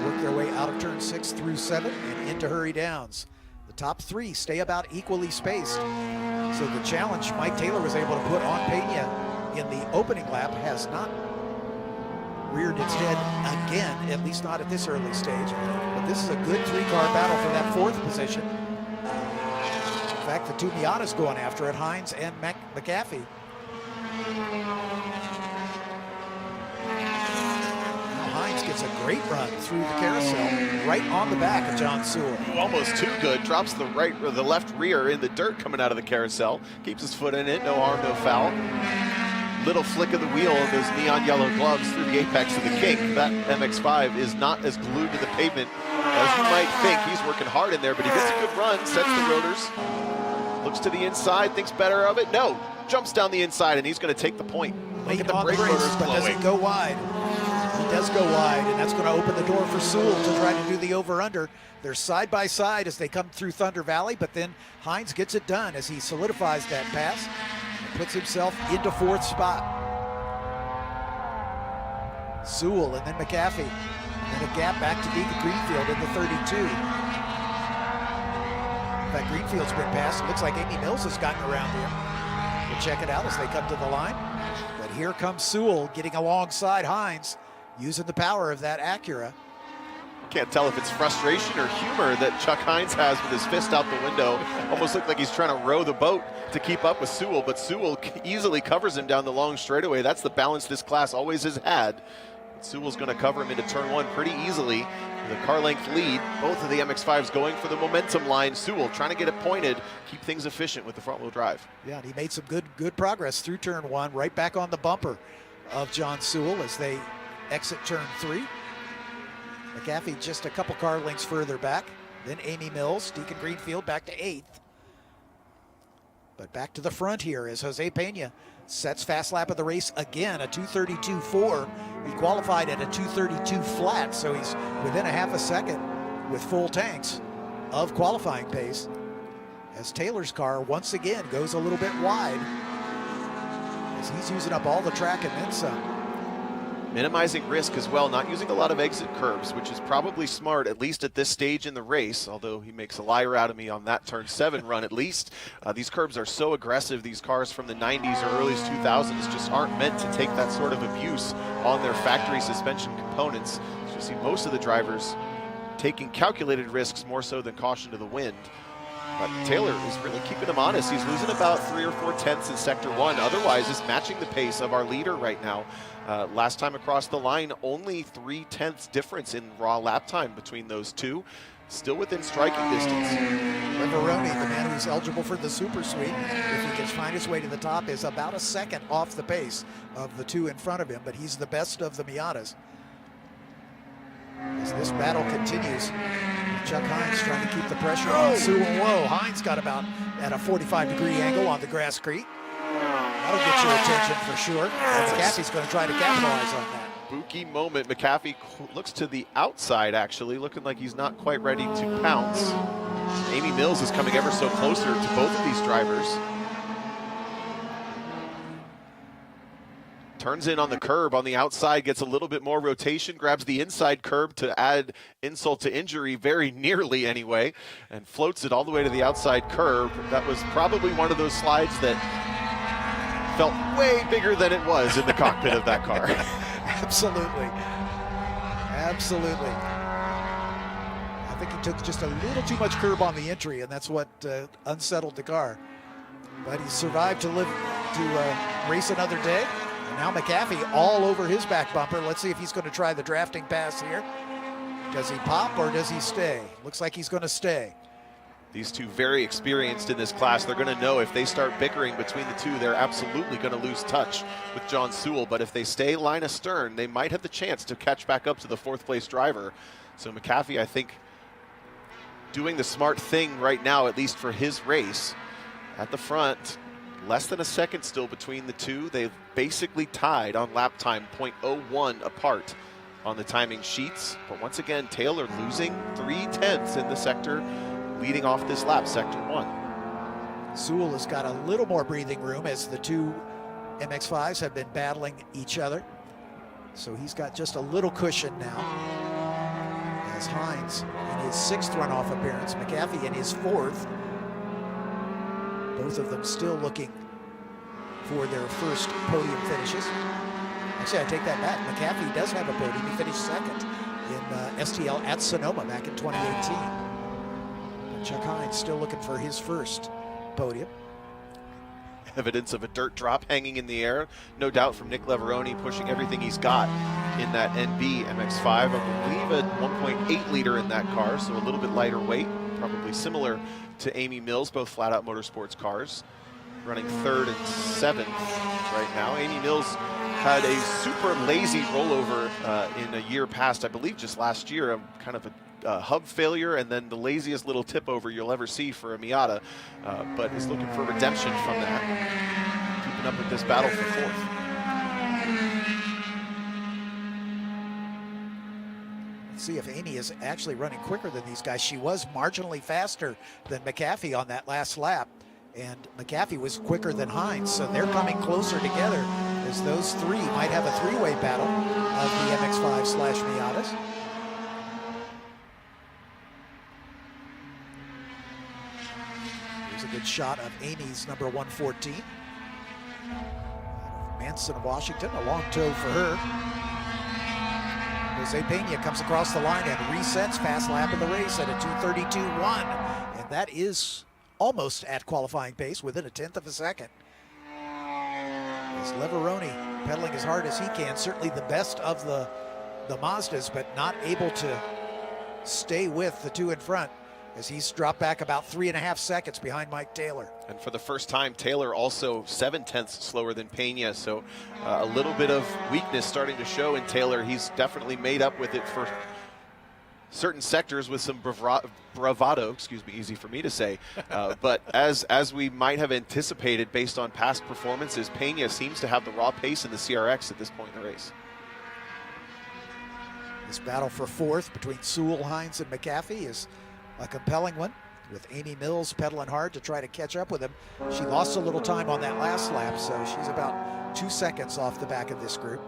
Work their way out of turn 6 through 7 and into Hurry Downs. The top 3 stay about equally spaced. So the challenge Mike Taylor was able to put on Pena in the opening lap has not reared its head again, at least not at this early stage. But this is a good 3-car battle for that 4th position. In fact, the 2 Miatas going after it, Hines and McAfee. Hines gets a great run through the carousel, right on the back of John Sewell. Almost too good. Drops the right or the left rear in the dirt coming out of the carousel. Keeps his foot in it. No harm, no foul. Little flick of the wheel of those neon yellow gloves through the apex of the kink. That MX-5 is not as glued to the pavement as you might think. He's working hard in there, but he gets a good run, sets the rotors, looks to the inside, thinks better of it. No, jumps down the inside, and he's going to take the point. Look at the brake rotors but doesn't go wide. He does go wide, and that's going to open the door for Sewell to try to do the over-under. They're side by side as they come through Thunder Valley, but then Hines gets it done as he solidifies that pass and puts himself into 4th spot. Sewell and then McAfee, and a gap back to Deacon Greenfield in the 32. In fact, Greenfield's been passed. It looks like Amy Mills has gotten around him. We'll check it out as they come to the line. But here comes Sewell getting alongside Hines, using the power of that Acura. Can't tell if it's frustration or humor that Chuck Hines has with his fist out the window. Almost looked like he's trying to row the boat to keep up with Sewell, but Sewell easily covers him down the long straightaway. That's the balance this class always has had. Sewell's going to cover him into turn 1 pretty easily. The car length lead, both of the MX-5s going for the momentum line. Sewell trying to get it pointed, keep things efficient with the front wheel drive. Yeah, and he made some good progress through turn 1, right back on the bumper of John Sewell as they exit turn 3. McAfee just a couple car lengths further back. Then Amy Mills, Deacon Greenfield back to 8th. But back to the front here as Jose Pena sets fast lap of the race again, a 2:32.4. He qualified at a 2:32 flat, so he's within a half a second with full tanks of qualifying pace. As Taylor's car once again goes a little bit wide as he's using up all the track and then some. Minimizing risk as well, not using a lot of exit curbs, which is probably smart, at least at this stage in the race, although he makes a liar out of me on that turn 7 run at least. These curbs are so aggressive. These cars from the 90s or early 2000s just aren't meant to take that sort of abuse on their factory suspension components. So you see most of the drivers taking calculated risks more so than caution to the wind. But Taylor is really keeping him honest. He's losing about 3 or 4 tenths in sector 1. Otherwise, is matching the pace of our leader right now. Last time across the line, only 3 tenths difference in raw lap time between those two. Still within striking distance. Liveroni, the man who's eligible for the Super Suite, if he can find his way to the top, is about a second off the pace of the two in front of him, but he's the best of the Miatas. As this battle continues, Chuck Hines trying to keep the pressure on Sewell. Whoa, Hines got about at a 45-degree angle on the Grasscrete. That'll get your attention for sure. And McAfee's going to try to capitalize on that. Spooky moment. McAfee looks to the outside, actually, looking like he's not quite ready to pounce. Amy Mills is coming ever so closer to both of these drivers. Turns in on the curb on the outside, gets a little bit more rotation, grabs the inside curb to add insult to injury, very nearly anyway, and floats it all the way to the outside curb. That was probably one of those slides that felt way bigger than it was in the cockpit of that car. Absolutely. Absolutely. I think he took just a little too much curb on the entry, and that's what unsettled the car. But he survived to race another day. And now McAfee all over his back bumper. Let's see if he's going to try the drafting pass here. Does he pop or does he stay? Looks like he's going to stay. These two very experienced in this class. They're going to know if they start bickering between the two, they're absolutely going to lose touch with John Sewell. But if they stay line astern, they might have the chance to catch back up to the 4th place driver. So McAfee, I think, doing the smart thing right now, at least for his race. At the front, less than a second still between the two. They've basically tied on lap time, 0.01 apart on the timing sheets. But once again, Taylor losing 3 tenths in the sector, leading off this lap, sector 1. Sewell has got a little more breathing room as the two MX-5s have been battling each other. So he's got just a little cushion now. As Hines in his 6th runoff appearance, McAfee in his 4th. Both of them still looking for their first podium finishes. Actually, I take that back. McAfee does have a podium. He finished 2nd in STL at Sonoma back in 2018. But Chuck Hines still looking for his first podium. Evidence of a dirt drop hanging in the air. No doubt from Nick Leveroni pushing everything he's got in that NB MX-5. I believe a 1.8 liter in that car, so a little bit lighter weight. Probably similar to Amy Mills, both flat-out motorsports cars. Running 3rd and 7th right now. Amy Mills had a super lazy rollover in a year past, I believe just last year, kind of a hub failure and then the laziest little tip over you'll ever see for a Miata, but is looking for redemption from that. Keeping up with this battle for 4th. See if Amy is actually running quicker than these guys. She was marginally faster than McAfee on that last lap, and McAfee was quicker than Hines, so they're coming closer together as those three might have a 3-way battle of the MX-5/Miatas. Here's a good shot of Amy's number 114. Manson, Washington, a long tow for her. Jose Pena comes across the line and resets fast lap of the race at a 2:32.1, and that is almost at qualifying pace, within a 1/10 of a second. As Leveroni pedaling as hard as he can, certainly the best of the the Mazdas, but not able to stay with the two in front, as he's dropped back about 3.5 seconds behind Mike Taylor. And for the first time, Taylor also 0.7 slower than Pena, so a little bit of weakness starting to show in Taylor. He's definitely made up with it for certain sectors with some bravado, excuse me, easy for me to say. But as we might have anticipated based on past performances, Pena seems to have the raw pace in the CRX at this point in the race. This battle for fourth between Sewell, Hines, and McAfee is a compelling one, with Amy Mills pedaling hard to try to catch up with him. She lost a little time on that last lap, so she's about 2 seconds off the back of this group.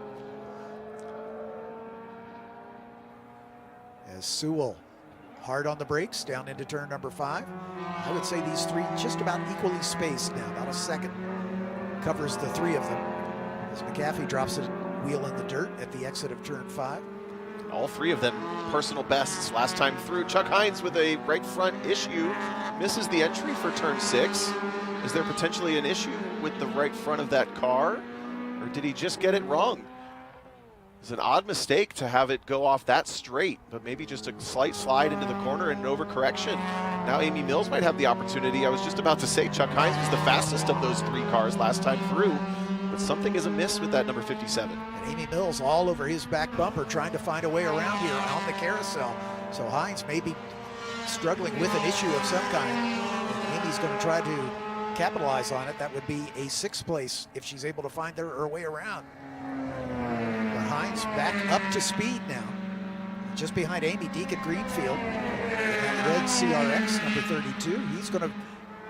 As Sewell hard on the brakes down into turn number 5. I would say these three just about equally spaced now. About a second covers the three of them, as McAfee drops a wheel in the dirt at the exit of turn 5. All three of them personal bests last time through. Chuck Hines with a right front issue, misses the entry for turn 6. Is there potentially an issue with the right front of that car, or did he just get it wrong? It's an odd mistake to have it go off that straight, but maybe just a slight slide into the corner and an overcorrection. Now Amy Mills might have the opportunity. I was just about to say Chuck Hines was the fastest of those 3 cars last time through, but something is amiss with that number 57. And Amy Mills all over his back bumper trying to find a way around here on the carousel. So Hines may be struggling with an issue of some kind, and Amy's going to try to capitalize on it. That would be a 6th place if she's able to find her way around. But Hines back up to speed now, just behind Amy Deacon Greenfield. That red CRX number 32, he's going to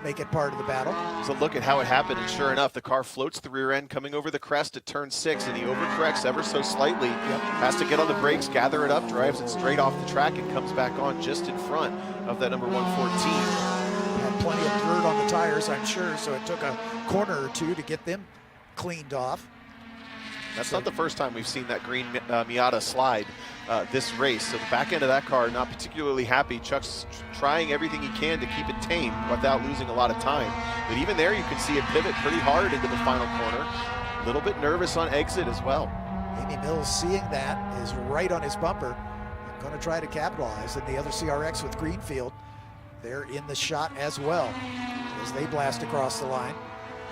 make it part of the battle. So look at how it happened, and sure enough, the car floats the rear end coming over the crest at turn 6, and he overcorrects ever so slightly. Has to get on the brakes, gather it up, drives it straight off the track, and comes back on just in front of that number 114. Had plenty of dirt on the tires, I'm sure, so it took a corner or two to get them cleaned off. That's not the first time we've seen that green Miata slide this race. So the back end of that car not particularly happy. Chuck's trying everything he can to keep it tame without losing a lot of time. But even there you can see it pivot pretty hard into the final corner. A little bit nervous on exit as well. Amy Mills, seeing that, is right on his bumper and going to try to capitalize. And the other CRX with Greenfield, they're in the shot as well as they blast across the line.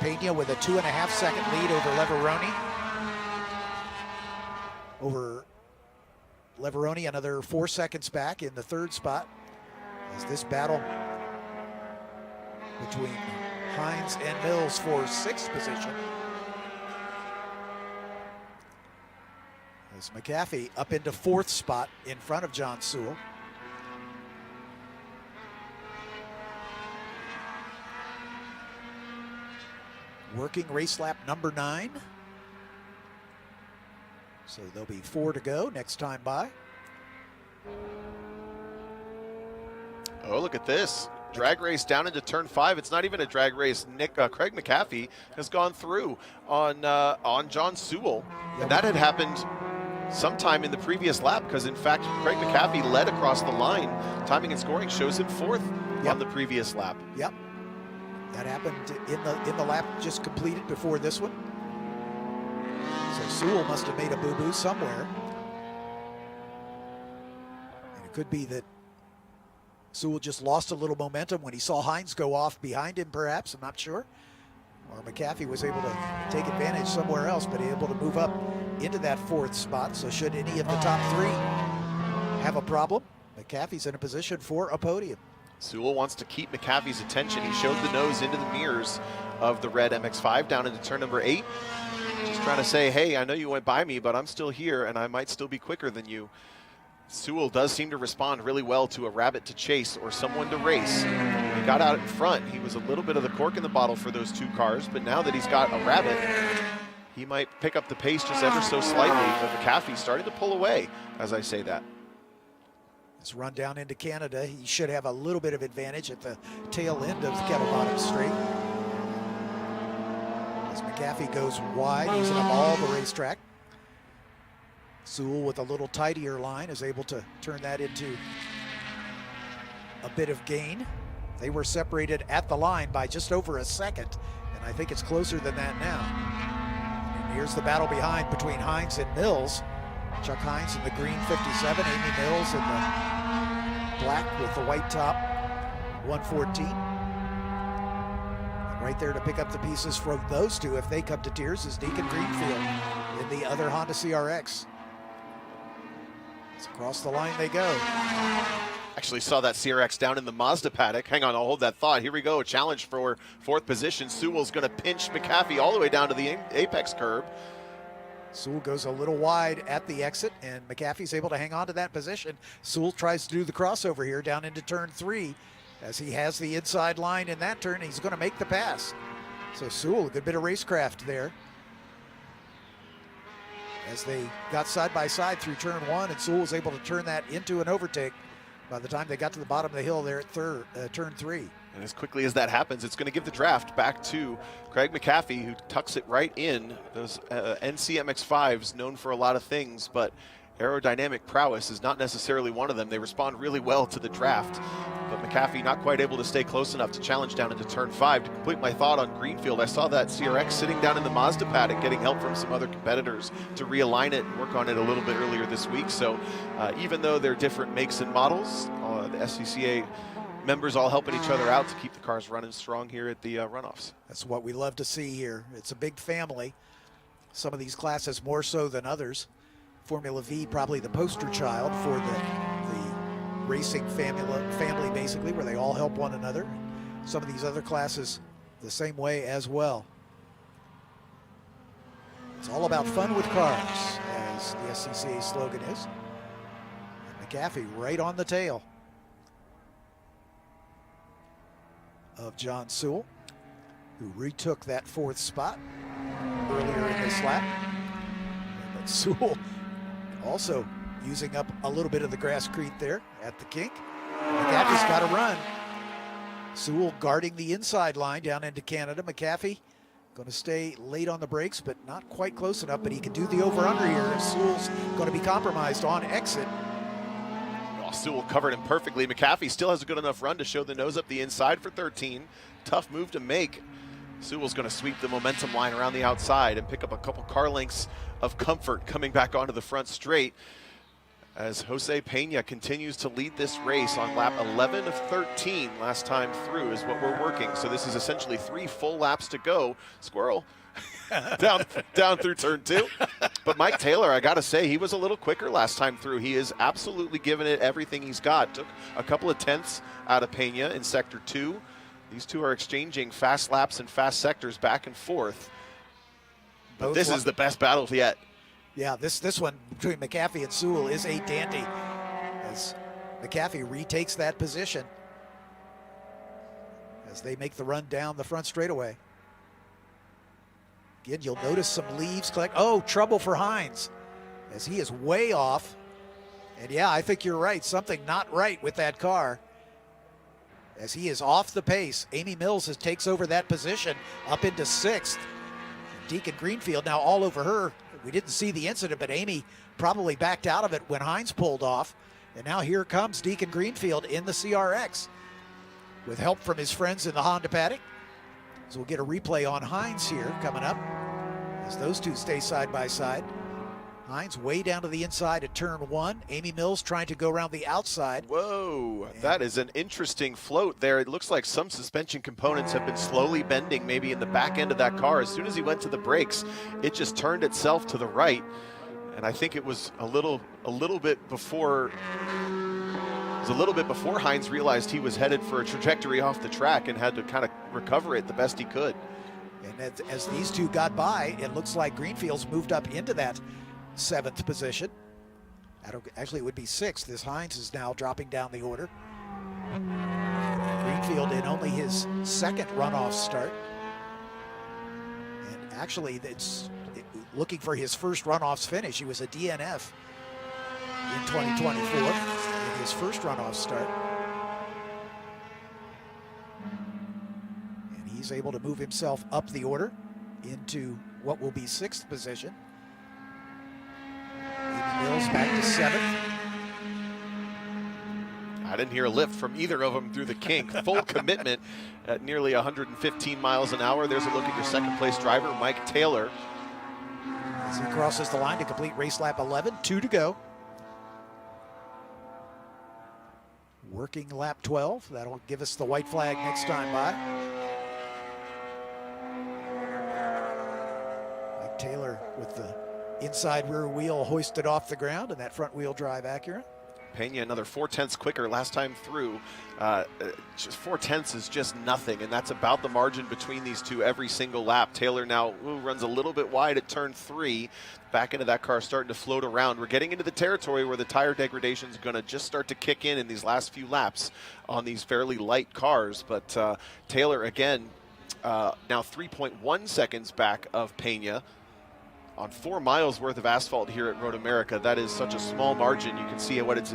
Pena with a 2.5 second lead over Leveroni. Another 4 seconds back in the 3rd spot, as this battle between Hines and Mills for 6th position. As McAfee up into 4th spot in front of John Sewell. Working race lap number 9. So there'll be 4 to go next time by. Oh, look at this. Drag race down into turn 5. It's not even a drag race. Craig McAfee has gone through on John Sewell. And that had happened sometime in the previous lap, because in fact, Craig McAfee led across the line. Timing and scoring shows him 4th on the previous lap. Yep. That happened in the lap just completed before this one. So Sewell must have made a boo-boo somewhere. And it could be that Sewell just lost a little momentum when he saw Hines go off behind him, perhaps. I'm not sure. Or McAfee was able to take advantage somewhere else, but able to move up into that 4th spot. So should any of the top 3 have a problem, McAfee's in a position for a podium. Sewell wants to keep McAfee's attention. He showed the nose into the mirrors of the red MX-5 down into turn number 8. Just trying to say, hey, I know you went by me, but I'm still here, and I might still be quicker than you. Sewell does seem to respond really well to a rabbit to chase or someone to race. When he got out in front, he was a little bit of the cork in the bottle for those 2 cars, but now that he's got a rabbit, he might pick up the pace just ever so slightly, but McAfee's starting to pull away as I say that. Let's run down into Canada. He should have a little bit of advantage at the tail end of the Kettle Bottom Straight. As McAfee goes wide, using up all the racetrack. Sewell with a little tidier line is able to turn that into a bit of gain. They were separated at the line by just over a second, and I think it's closer than that now. And here's the battle behind between Hines and Mills. Chuck Hines in the green 57, Amy Mills in the black with the white top 114. And right there to pick up the pieces from those two if they come to tears is Deacon Greenfield in the other Honda CRX. It's across the line they go. Actually saw that CRX down in the Mazda paddock. Hang on, I'll hold that thought. Here we go, a challenge for 4th position. Sewell's going to pinch McAfee all the way down to the apex curb. Sewell goes a little wide at the exit, and McAfee's able to hang on to that position. Sewell tries to do the crossover here down into turn 3 as he has the inside line in that turn. He's going to make the pass. So Sewell, a good bit of racecraft there as they got side by side through turn 1, and Sewell was able to turn that into an overtake by the time they got to the bottom of the hill there at turn 3. And as quickly as that happens, it's going to give the draft back to Craig McAfee, who tucks it right in. Those NCMX5s, known for a lot of things, but aerodynamic prowess is not necessarily one of them. They respond really well to the draft, but McAfee not quite able to stay close enough to challenge down into turn 5. To complete my thought on Greenfield, I saw that CRX sitting down in the Mazda paddock getting help from some other competitors to realign it and work on it a little bit earlier this week. So even though they're different makes and models, the SCCA members all helping each other out to keep the cars running strong here at the runoffs. That's what we love to see here. It's a big family. Some of these classes more so than others. Formula V probably the poster child for the racing family basically, where they all help one another. Some of these other classes the same way as well. It's all about fun with cars, as the SCCA slogan is. And McAfee right on the tail of John Sewell, who retook that 4th spot earlier in this lap. But Sewell also using up a little bit of the grasscrete there at the kink. McAfee's got to run. Sewell guarding the inside line down into Canada. McAfee going to stay late on the brakes, but not quite close enough, but he can do the over-under here, and Sewell's going to be compromised on exit. Oh, Sewell covered him perfectly. McAfee still has a good enough run to show the nose up the inside for 13. Tough move to make. Sewell's going to sweep the momentum line around the outside and pick up a couple car lengths of comfort coming back onto the front straight as Jose Pena continues to lead this race on lap 11 of 13 last time through is what we're working. So this is essentially 3 full laps to go. Squirrel down through turn 2. But Mike Taylor, I got to say, he was a little quicker last time through. He is absolutely giving it everything he's got. Took a couple of tenths out of Pena in sector 2. These two are exchanging fast laps and fast sectors back and forth. But this is the best battle yet. Yeah, this one between McAfee and Sewell is a dandy as McAfee retakes that position as they make the run down the front straightaway. Again, you'll notice some leaves collect. Oh, trouble for Hines as he is way off. And yeah, I think you're right. Something not right with that car as he is off the pace. Amy Mills takes over that position up into 6th. Deacon Greenfield now all over her. We didn't see the incident, but Amy probably backed out of it when Hines pulled off. And now here comes Deacon Greenfield in the CRX with help from his friends in the Honda paddock. So we'll get a replay on Hines here coming up as those two stay side by side. Hines way down to the inside at turn 1. Amy Mills trying to go around the outside. Whoa, that is an interesting float there. It looks like some suspension components have been slowly bending maybe in the back end of that car. As soon as he went to the brakes, it just turned itself to the right. And I think it was a little bit before Hines realized he was headed for a trajectory off the track and had to kind of recover it the best he could. And as these two got by, it looks like Greenfield's moved up into that 7th position. Actually, it would be 6th as Hines is now dropping down the order. Greenfield in only his 2nd runoff start. And actually, it's looking for his first runoffs finish. He was a DNF in 2024 in his first runoff start. And he's able to move himself up the order into what will be 6th position. Amy Mills back to 7th. I didn't hear a lift from either of them through the kink. Full commitment at nearly 115 miles an hour. There's a look at your 2nd place driver, Mike Taylor. As he crosses the line to complete race lap 11, 2 to go. Working lap 12. That'll give us the white flag next time by. Mike Taylor with the inside rear wheel hoisted off the ground and that front wheel drive Acura. Pena another 0.4 quicker last time through. Just 0.4 is just nothing, and that's about the margin between these two every single lap. Taylor now runs a little bit wide at turn 3. Back into that car starting to float around. We're getting into the territory where the tire degradation is going to just start to kick in these last few laps on these fairly light cars. But Taylor, again, now 3.1 seconds back of Pena. On 4 miles worth of asphalt here at Road America. That is such a small margin. You can see what it's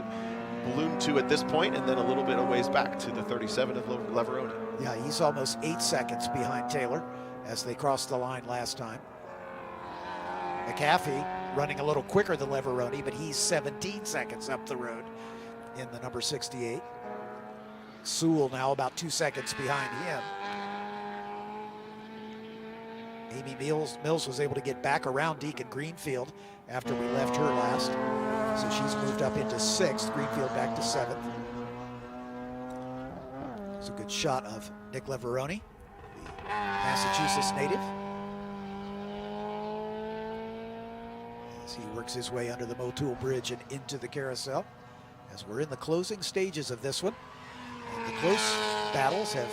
ballooned to at this point, and then a little bit of ways back to the 37 of Leveroni. Yeah, he's almost 8 seconds behind Taylor as they crossed the line last time. McAfee running a little quicker than Leveroni, but he's 17 seconds up the road in the number 68. Sewell now about 2 seconds behind him. Amy Mills was able to get back around Deacon Greenfield after we left her last. So she's moved up into 6th, Greenfield back to 7th. It's a good shot of Nick Leveroni, the Massachusetts native. As he works his way under the Motul Bridge and into the carousel. As we're in the closing stages of this one. And the close battles have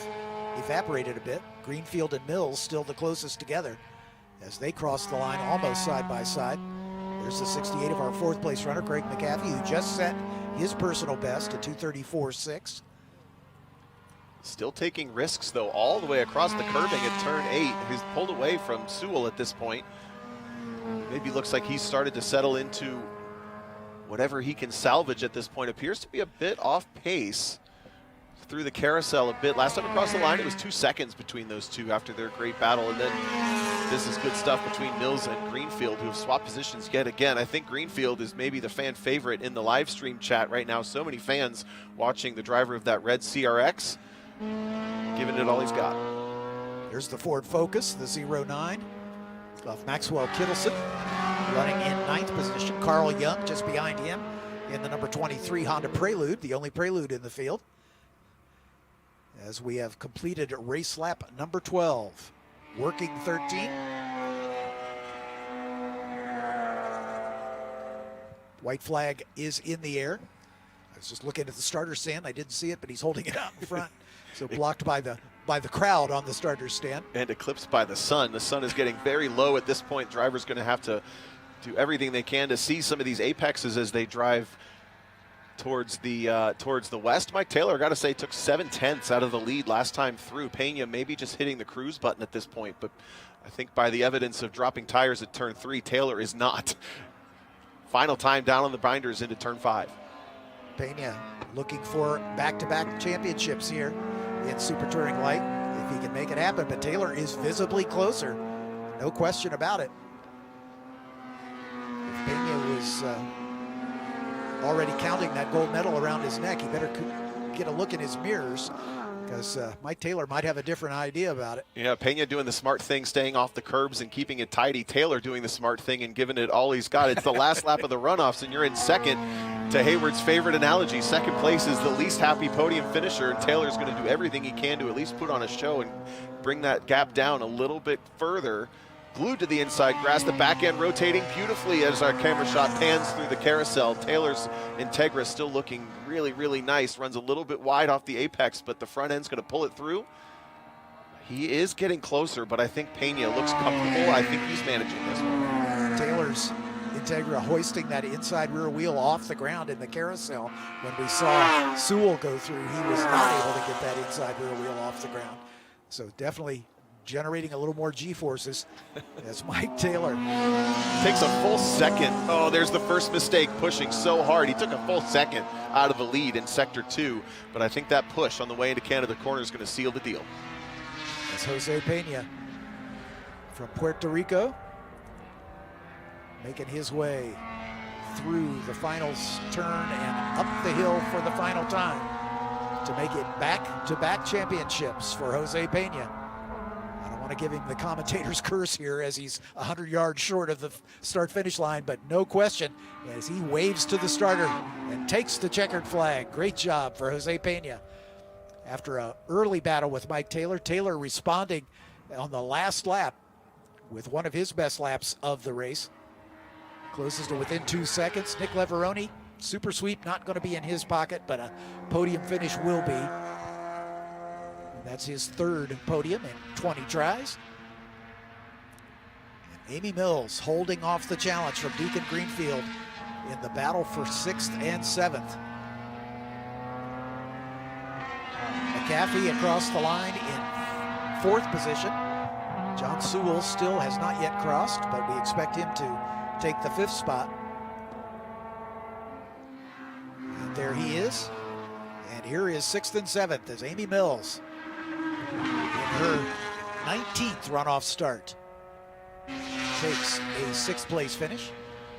evaporated a bit. Greenfield and Mills still the closest together as they cross the line almost side by side. There's the 68 of our 4th place runner, Craig McAfee, who just set his personal best at 2:34.6. Still taking risks, though, all the way across the curbing at turn 8. He's pulled away from Sewell at this point. Maybe looks like he's started to settle into whatever he can salvage at this point. Appears to be a bit off pace through the carousel a bit. Last time across the line, it was 2 seconds between those two after their great battle. And then this is good stuff between Mills and Greenfield, who have swapped positions yet again. I think Greenfield is maybe the fan favorite in the live stream chat right now. So many fans watching the driver of that red CRX, giving it all he's got. There's the Ford Focus, the 09 of Maxwell Kittleson, running in 9th position. Carl Young just behind him in the number 23 Honda Prelude, the only Prelude in the field. As we have completed race lap number 12, working 13. White flag is in the air. I was just looking at the starter stand. I didn't see it, but he's holding it out in front. So blocked by the crowd on the starter stand. And eclipsed by the sun. The sun is getting very low at this point. Drivers going to have to do everything they can to see some of these apexes as they drive towards the west. Mike Taylor, I got to say, took 7/10 out of the lead last time through. Pena maybe just hitting the cruise button at this point, but I think by the evidence of dropping tires at turn 3, Taylor is not. Final time down on the binders into turn 5. Pena looking for back-to-back championships here in Super Touring Light, if he can make it happen, but Taylor is visibly closer, no question about it. If Pena was already counting that gold medal around his neck, he better get a look in his mirrors, because Mike Taylor might have a different idea about it. Yeah, Pena doing the smart thing, staying off the curbs and keeping it tidy. Taylor doing the smart thing and giving it all he's got. It's the last lap of the runoffs, and you're in second. To Hayward's favorite analogy, second place is the least happy podium finisher, and Taylor's going to do everything he can to at least put on a show and bring that gap down a little bit further. Glued to the inside grass, the back end rotating beautifully as our camera shot pans through the carousel. Taylor's Integra still looking really, really nice. Runs a little bit wide off the apex, but the front end's going to pull it through. He is getting closer, but I think Pena looks comfortable. I think he's managing this one. Taylor's Integra hoisting that inside rear wheel off the ground in the carousel. When we saw Sewell go through, he was not able to get that inside rear wheel off the ground. So definitely generating a little more G-forces as Mike Taylor takes a full second. Oh, there's the first mistake, pushing so hard. He took a full second out of the lead in Sector 2, but I think that push on the way into Canada Corner is going to seal the deal. That's Jose Pena from Puerto Rico, making his way through the final turn and up the hill for the final time to make it back-to-back championships for Jose Pena. I don't want to give him the commentator's curse here as he's 100 yards short of the start-finish line, but no question as he waves to the starter and takes the checkered flag. Great job for Jose Pena. After an early battle with Mike Taylor, Taylor responding on the last lap with one of his best laps of the race. Closes to within 2 seconds. Nick Leveroni, super sweep, not going to be in his pocket, but a podium finish will be. That's his third podium in 20 tries. And Amy Mills holding off the challenge from Deacon Greenfield in the battle for 6th and 7th. McAfee across the line in 4th position. John Sewell still has not yet crossed, but we expect him to take the 5th spot. And there he is. And here is 6th and 7th as Amy Mills in her 19th runoff start takes a 6th place finish,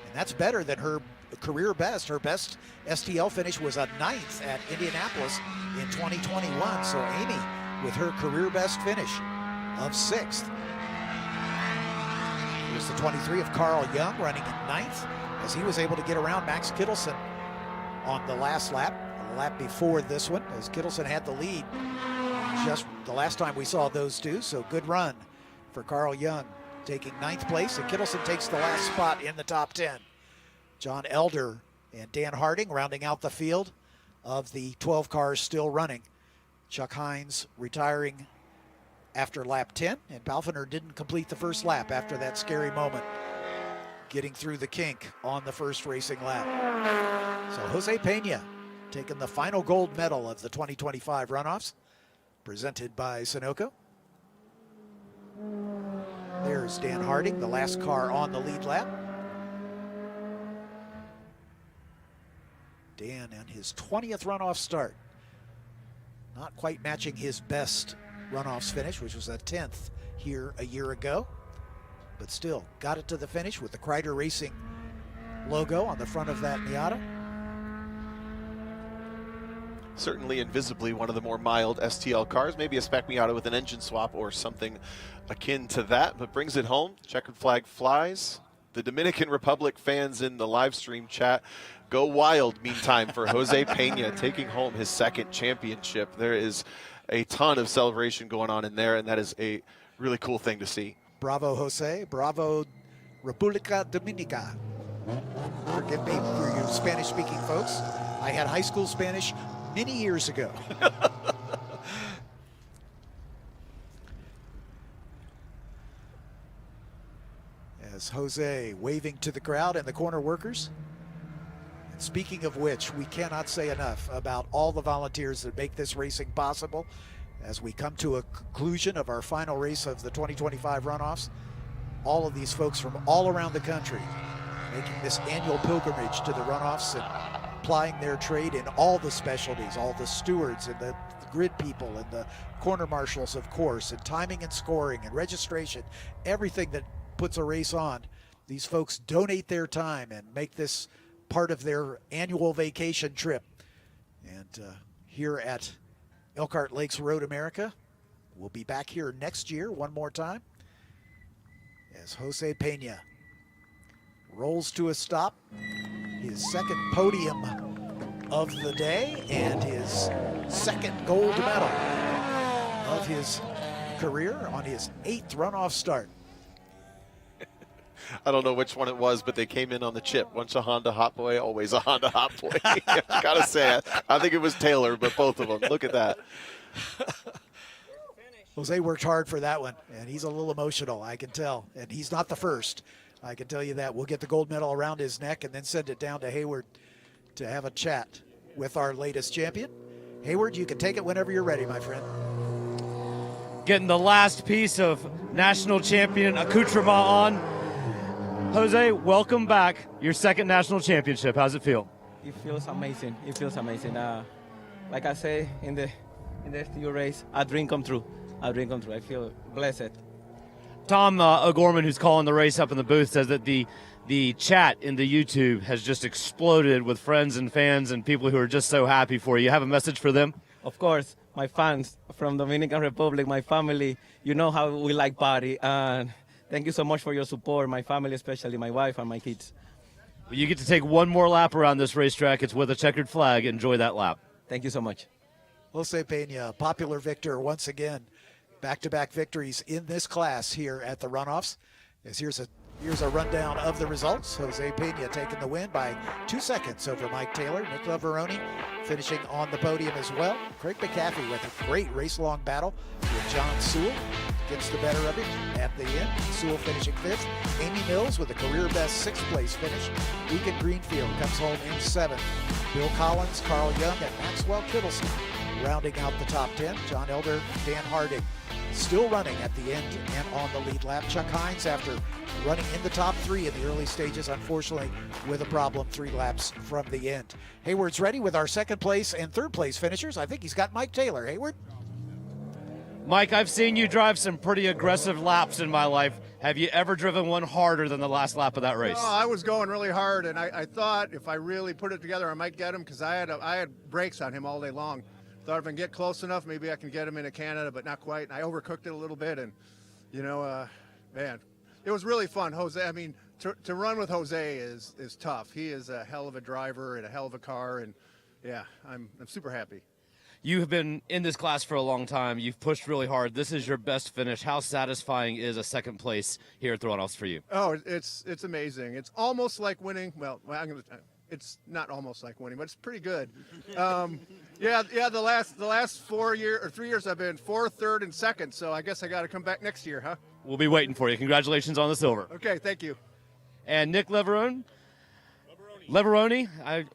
and that's better than her career best. Her best STL finish was a 9th at Indianapolis in 2021, so Amy with her career best finish of 6th. Here's the 23 of Carl Young running in 9th as he was able to get around Max Kittleson on the last lap, the lap before this one, as Kittleson had the lead just the last time we saw those two. So good run for Carl Young, taking 9th place, and Kittleson takes the last spot in the top 10. John Elder and Dan Harding rounding out the field of the 12 cars still running. Chuck Hines retiring after lap 10, and Balfiner didn't complete the first lap after that scary moment, getting through the kink on the first racing lap. So Jose Pena taking the final gold medal of the 2025 runoffs, presented by Sunoco. There's Dan Harding, the last car on the lead lap. Dan and his 20th runoff start. Not quite matching his best runoffs finish, which was a 10th here a year ago. But still, got it to the finish with the Kreider Racing logo on the front of that Miata. Certainly and visibly one of the more mild STL cars, maybe a spec Miata with an engine swap or something akin to that, but brings it home. Checkered flag flies. The Dominican Republic fans in the live stream chat go wild meantime for Jose Pena taking home his 2nd championship. There is a ton of celebration going on in there, and that is a really cool thing to see. Bravo, Jose. Bravo, República Dominica. Forgive me for you Spanish-speaking folks. I had high school Spanish many years ago. As Jose waving to the crowd and the corner workers. And speaking of which, we cannot say enough about all the volunteers that make this racing possible. As we come to a conclusion of our final race of the 2025 runoffs, all of these folks from all around the country making this annual pilgrimage to the runoffs and applying their trade in all the specialties, all the stewards and the grid people and the corner marshals, of course, and timing and scoring and registration, everything that puts a race on. These folks donate their time and make this part of their annual vacation trip. And here at Elkhart Lake's Road America, we'll be back here next year one more time as Jose Pena rolls to a stop. His 2nd podium of the day and his 2nd gold medal of his career on his 8th runoff start. I don't know which one it was, but they came in on the chip. Once a Honda Hot Boy, always a Honda Hot Boy. Gotta say it. I think it was Taylor, but both of them. Look at that. Jose worked hard for that one, and he's a little emotional, I can tell. And he's not the first, I can tell you that. We'll get the gold medal around his neck and then send it down to Hayward to have a chat with our latest champion. Hayward, you can take it whenever you're ready, my friend. Getting the last piece of national champion accoutrement on. Jose, welcome back. Your 2nd national championship. How's it feel? It feels amazing. It feels amazing. Like I say in the STU race, a dream come true. A dream come true. I feel blessed. Tom O'Gorman, who's calling the race up in the booth, says that the chat in the YouTube has just exploded with friends and fans and people who are just so happy for you. You have a message for them? Of course. my fans from Dominican Republic, my family. You know how we like party. And thank you so much for your support, my family, especially my wife and my kids. Well, you get to take one more lap around this racetrack. It's with a checkered flag. Enjoy that lap. Thank you so much. Jose Pena, popular victor once again. Back-to-back victories in this class here at the runoffs. As here's a rundown of the results. Jose Pena taking the win by 2 seconds over Mike Taylor. Nick Lavaroni finishing on the podium as well. Craig McCaffey with a great race-long battle with John Sewell. Gets the better of it at the end. Sewell finishing 5th. Amy Mills with a career-best 6th-place finish. Deacon Greenfield comes home in 7th. Bill Collins, Carl Young, and Maxwell Kittleston rounding out the top 10. John Elder, Dan Harding still running at the end and on the lead lap. Chuck Hines, after running in the top 3 in the early stages, unfortunately with a problem 3 laps from the end. Hayward's ready with our 2nd place and 3rd place finishers. I think he's got Mike Taylor. Hayward? Mike, I've seen you drive some pretty aggressive laps in my life. Have you ever driven one harder than the last lap of that race? Oh, I was going really hard, and I thought if I really put it together, I might get him, because I had brakes on him all day long. Thought if I can get close enough, maybe I can get him into Canada, but not quite. And I overcooked it a little bit, and man, it was really fun. Jose, I mean, to run with Jose is tough. He is a hell of a driver and a hell of a car, and yeah, I'm super happy. You have been in this class for a long time. You've pushed really hard. This is your best finish. How satisfying is a 2nd place here at the runoffs for you? Oh, it's amazing. It's almost like winning. Well, it's not almost like winning, but it's pretty good. The last 4 years or 3 years I've been 4th, 3rd, and 2nd. So I guess I got to come back next year, huh? We'll be waiting for you. Congratulations on the silver. Okay, thank you. And Nick Lavaroni,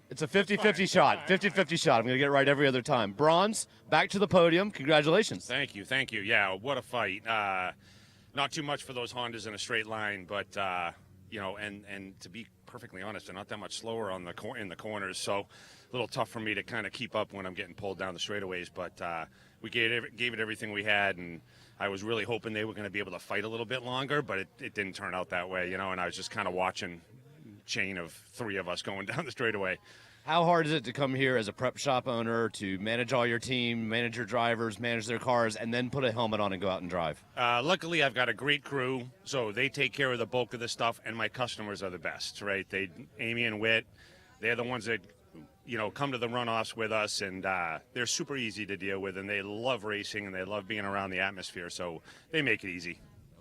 it's a 50-50 shot. 50-50 shot. I'm going to get it right every other time. Bronze, back to the podium. Congratulations. Thank you. Yeah, what a fight. Not too much for those Hondas in a straight line, but and to be perfectly honest, they're not that much slower in the corners, so a little tough for me to kind of keep up when I'm getting pulled down the straightaways. But we gave it everything we had, and I was really hoping they were going to be able to fight a little bit longer, but it didn't turn out that way, and I was just kind of watching chain of 3 of us going down the straightaway. How hard is it to come here as a prep shop owner to manage all your team, manage your drivers, manage their cars, and then put a helmet on and go out and drive? Luckily, I've got a great crew, so they take care of the bulk of the stuff, and my customers are the best, right? Amy and Whit, they're the ones that, come to the runoffs with us, and they're super easy to deal with, and they love racing, and they love being around the atmosphere, so they make it easy.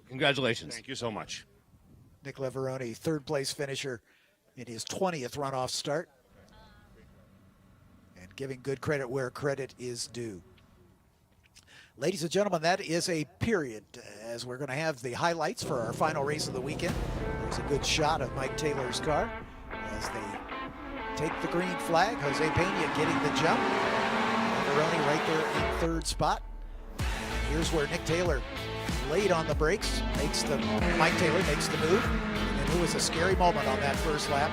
Congratulations. Thank you so much. Nick Lavaroni, 3rd place finisher in his 20th runoff start. And giving good credit where credit is due. Ladies and gentlemen, that is a period, as we're going to have the highlights for our final race of the weekend. There's a good shot of Mike Taylor's car as they take the green flag. Jose Pena getting the jump. Lavaroni right there in 3rd spot. And here's where Nick Taylor laid on the brakes, Mike Taylor makes the move, and then it was a scary moment on that first lap.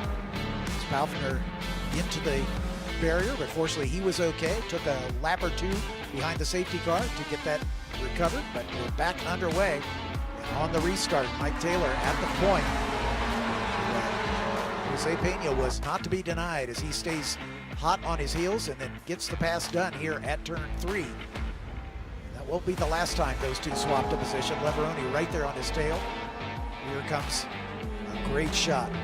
Palfiner into the barrier, but fortunately he was okay. Took a lap or 2 behind the safety car to get that recovered, but we're back underway. And on the restart, Mike Taylor at the point. Jose Pena was not to be denied as he stays hot on his heels and then gets the pass done here at turn 3. Won't be the last time those two swapped a position. Lavaroni right there on his tail. Here comes a great shot of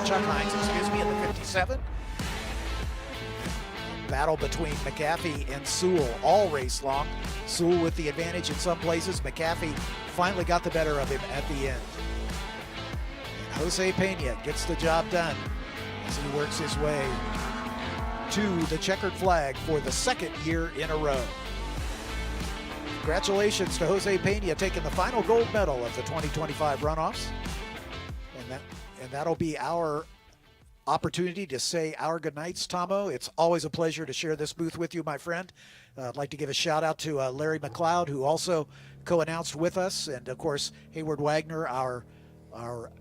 Chuck Hines, in the 57. Battle between McCaffey and Sewell all race long. Sewell with the advantage in some places. McCaffey finally got the better of him at the end. And Jose Pena gets the job done as he works his way to the checkered flag for the 2nd year in a row. Congratulations to Jose Pena taking the final gold medal of the 2025 runoffs. And that'll be our opportunity to say our goodnights. Tomo, it's always a pleasure to share this booth with you, my friend. I'd like to give a shout out to Larry McLeod, who also co-announced with us, and of course Hayward Wagner, our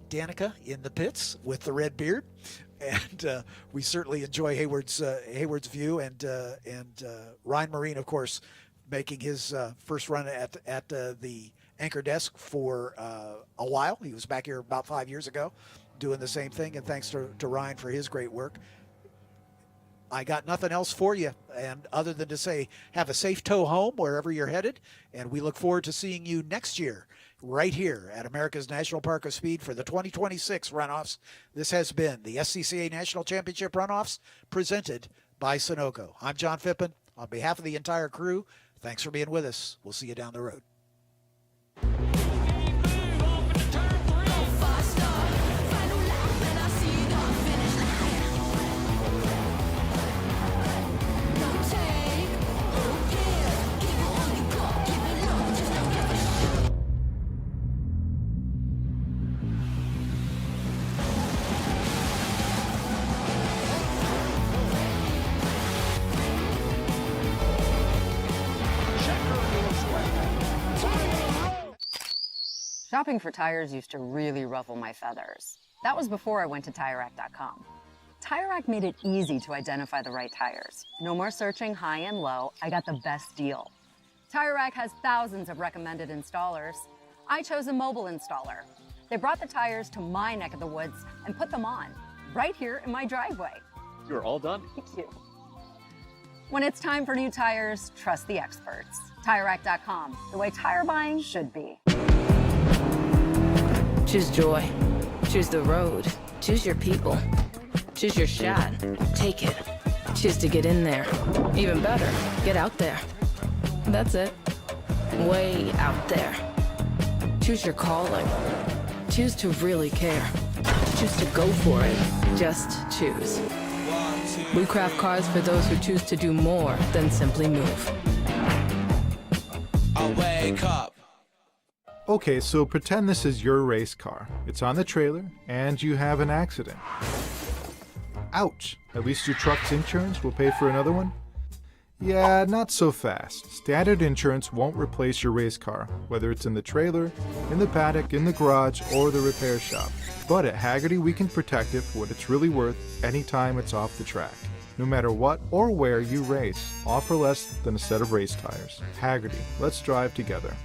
Danica in the pits with the red beard. And we certainly enjoy Hayward's view, and Ryan Marine, of course, making his first run at the anchor desk for a while. He was back here about 5 years ago doing the same thing, and thanks to Ryan for his great work. I got nothing else for you, and other than to say, have a safe tow home wherever you're headed, and we look forward to seeing you next year right here at America's National Park of Speed for the 2026 runoffs. This has been the SCCA National Championship Runoffs presented by Sunoco. I'm John Phippen. On behalf of the entire crew, thanks for being with us. We'll see you down the road. Shopping for tires used to really ruffle my feathers. That was before I went to TireRack.com. TireRack made it easy to identify the right tires. No more searching high and low, I got the best deal. TireRack has thousands of recommended installers. I chose a mobile installer. They brought the tires to my neck of the woods and put them on, right here in my driveway. You're all done. Thank you. When it's time for new tires, trust the experts. TireRack.com, the way tire buying should be. Choose joy. Choose the road. Choose your people. Choose your shot. Take it. Choose to get in there. Even better, get out there. That's it. Way out there. Choose your calling. Choose to really care. Choose to go for it. Just choose. We craft cars for those who choose to do more than simply move. I'll wake up. Okay, so pretend this is your race car. It's on the trailer, and you have an accident. Ouch! At least your truck's insurance will pay for another one? Yeah, not so fast. Standard insurance won't replace your race car, whether it's in the trailer, in the paddock, in the garage, or the repair shop. But at Hagerty, we can protect it for what it's really worth anytime it's off the track. No matter what or where you race, offer less than a set of race tires. Hagerty, let's drive together.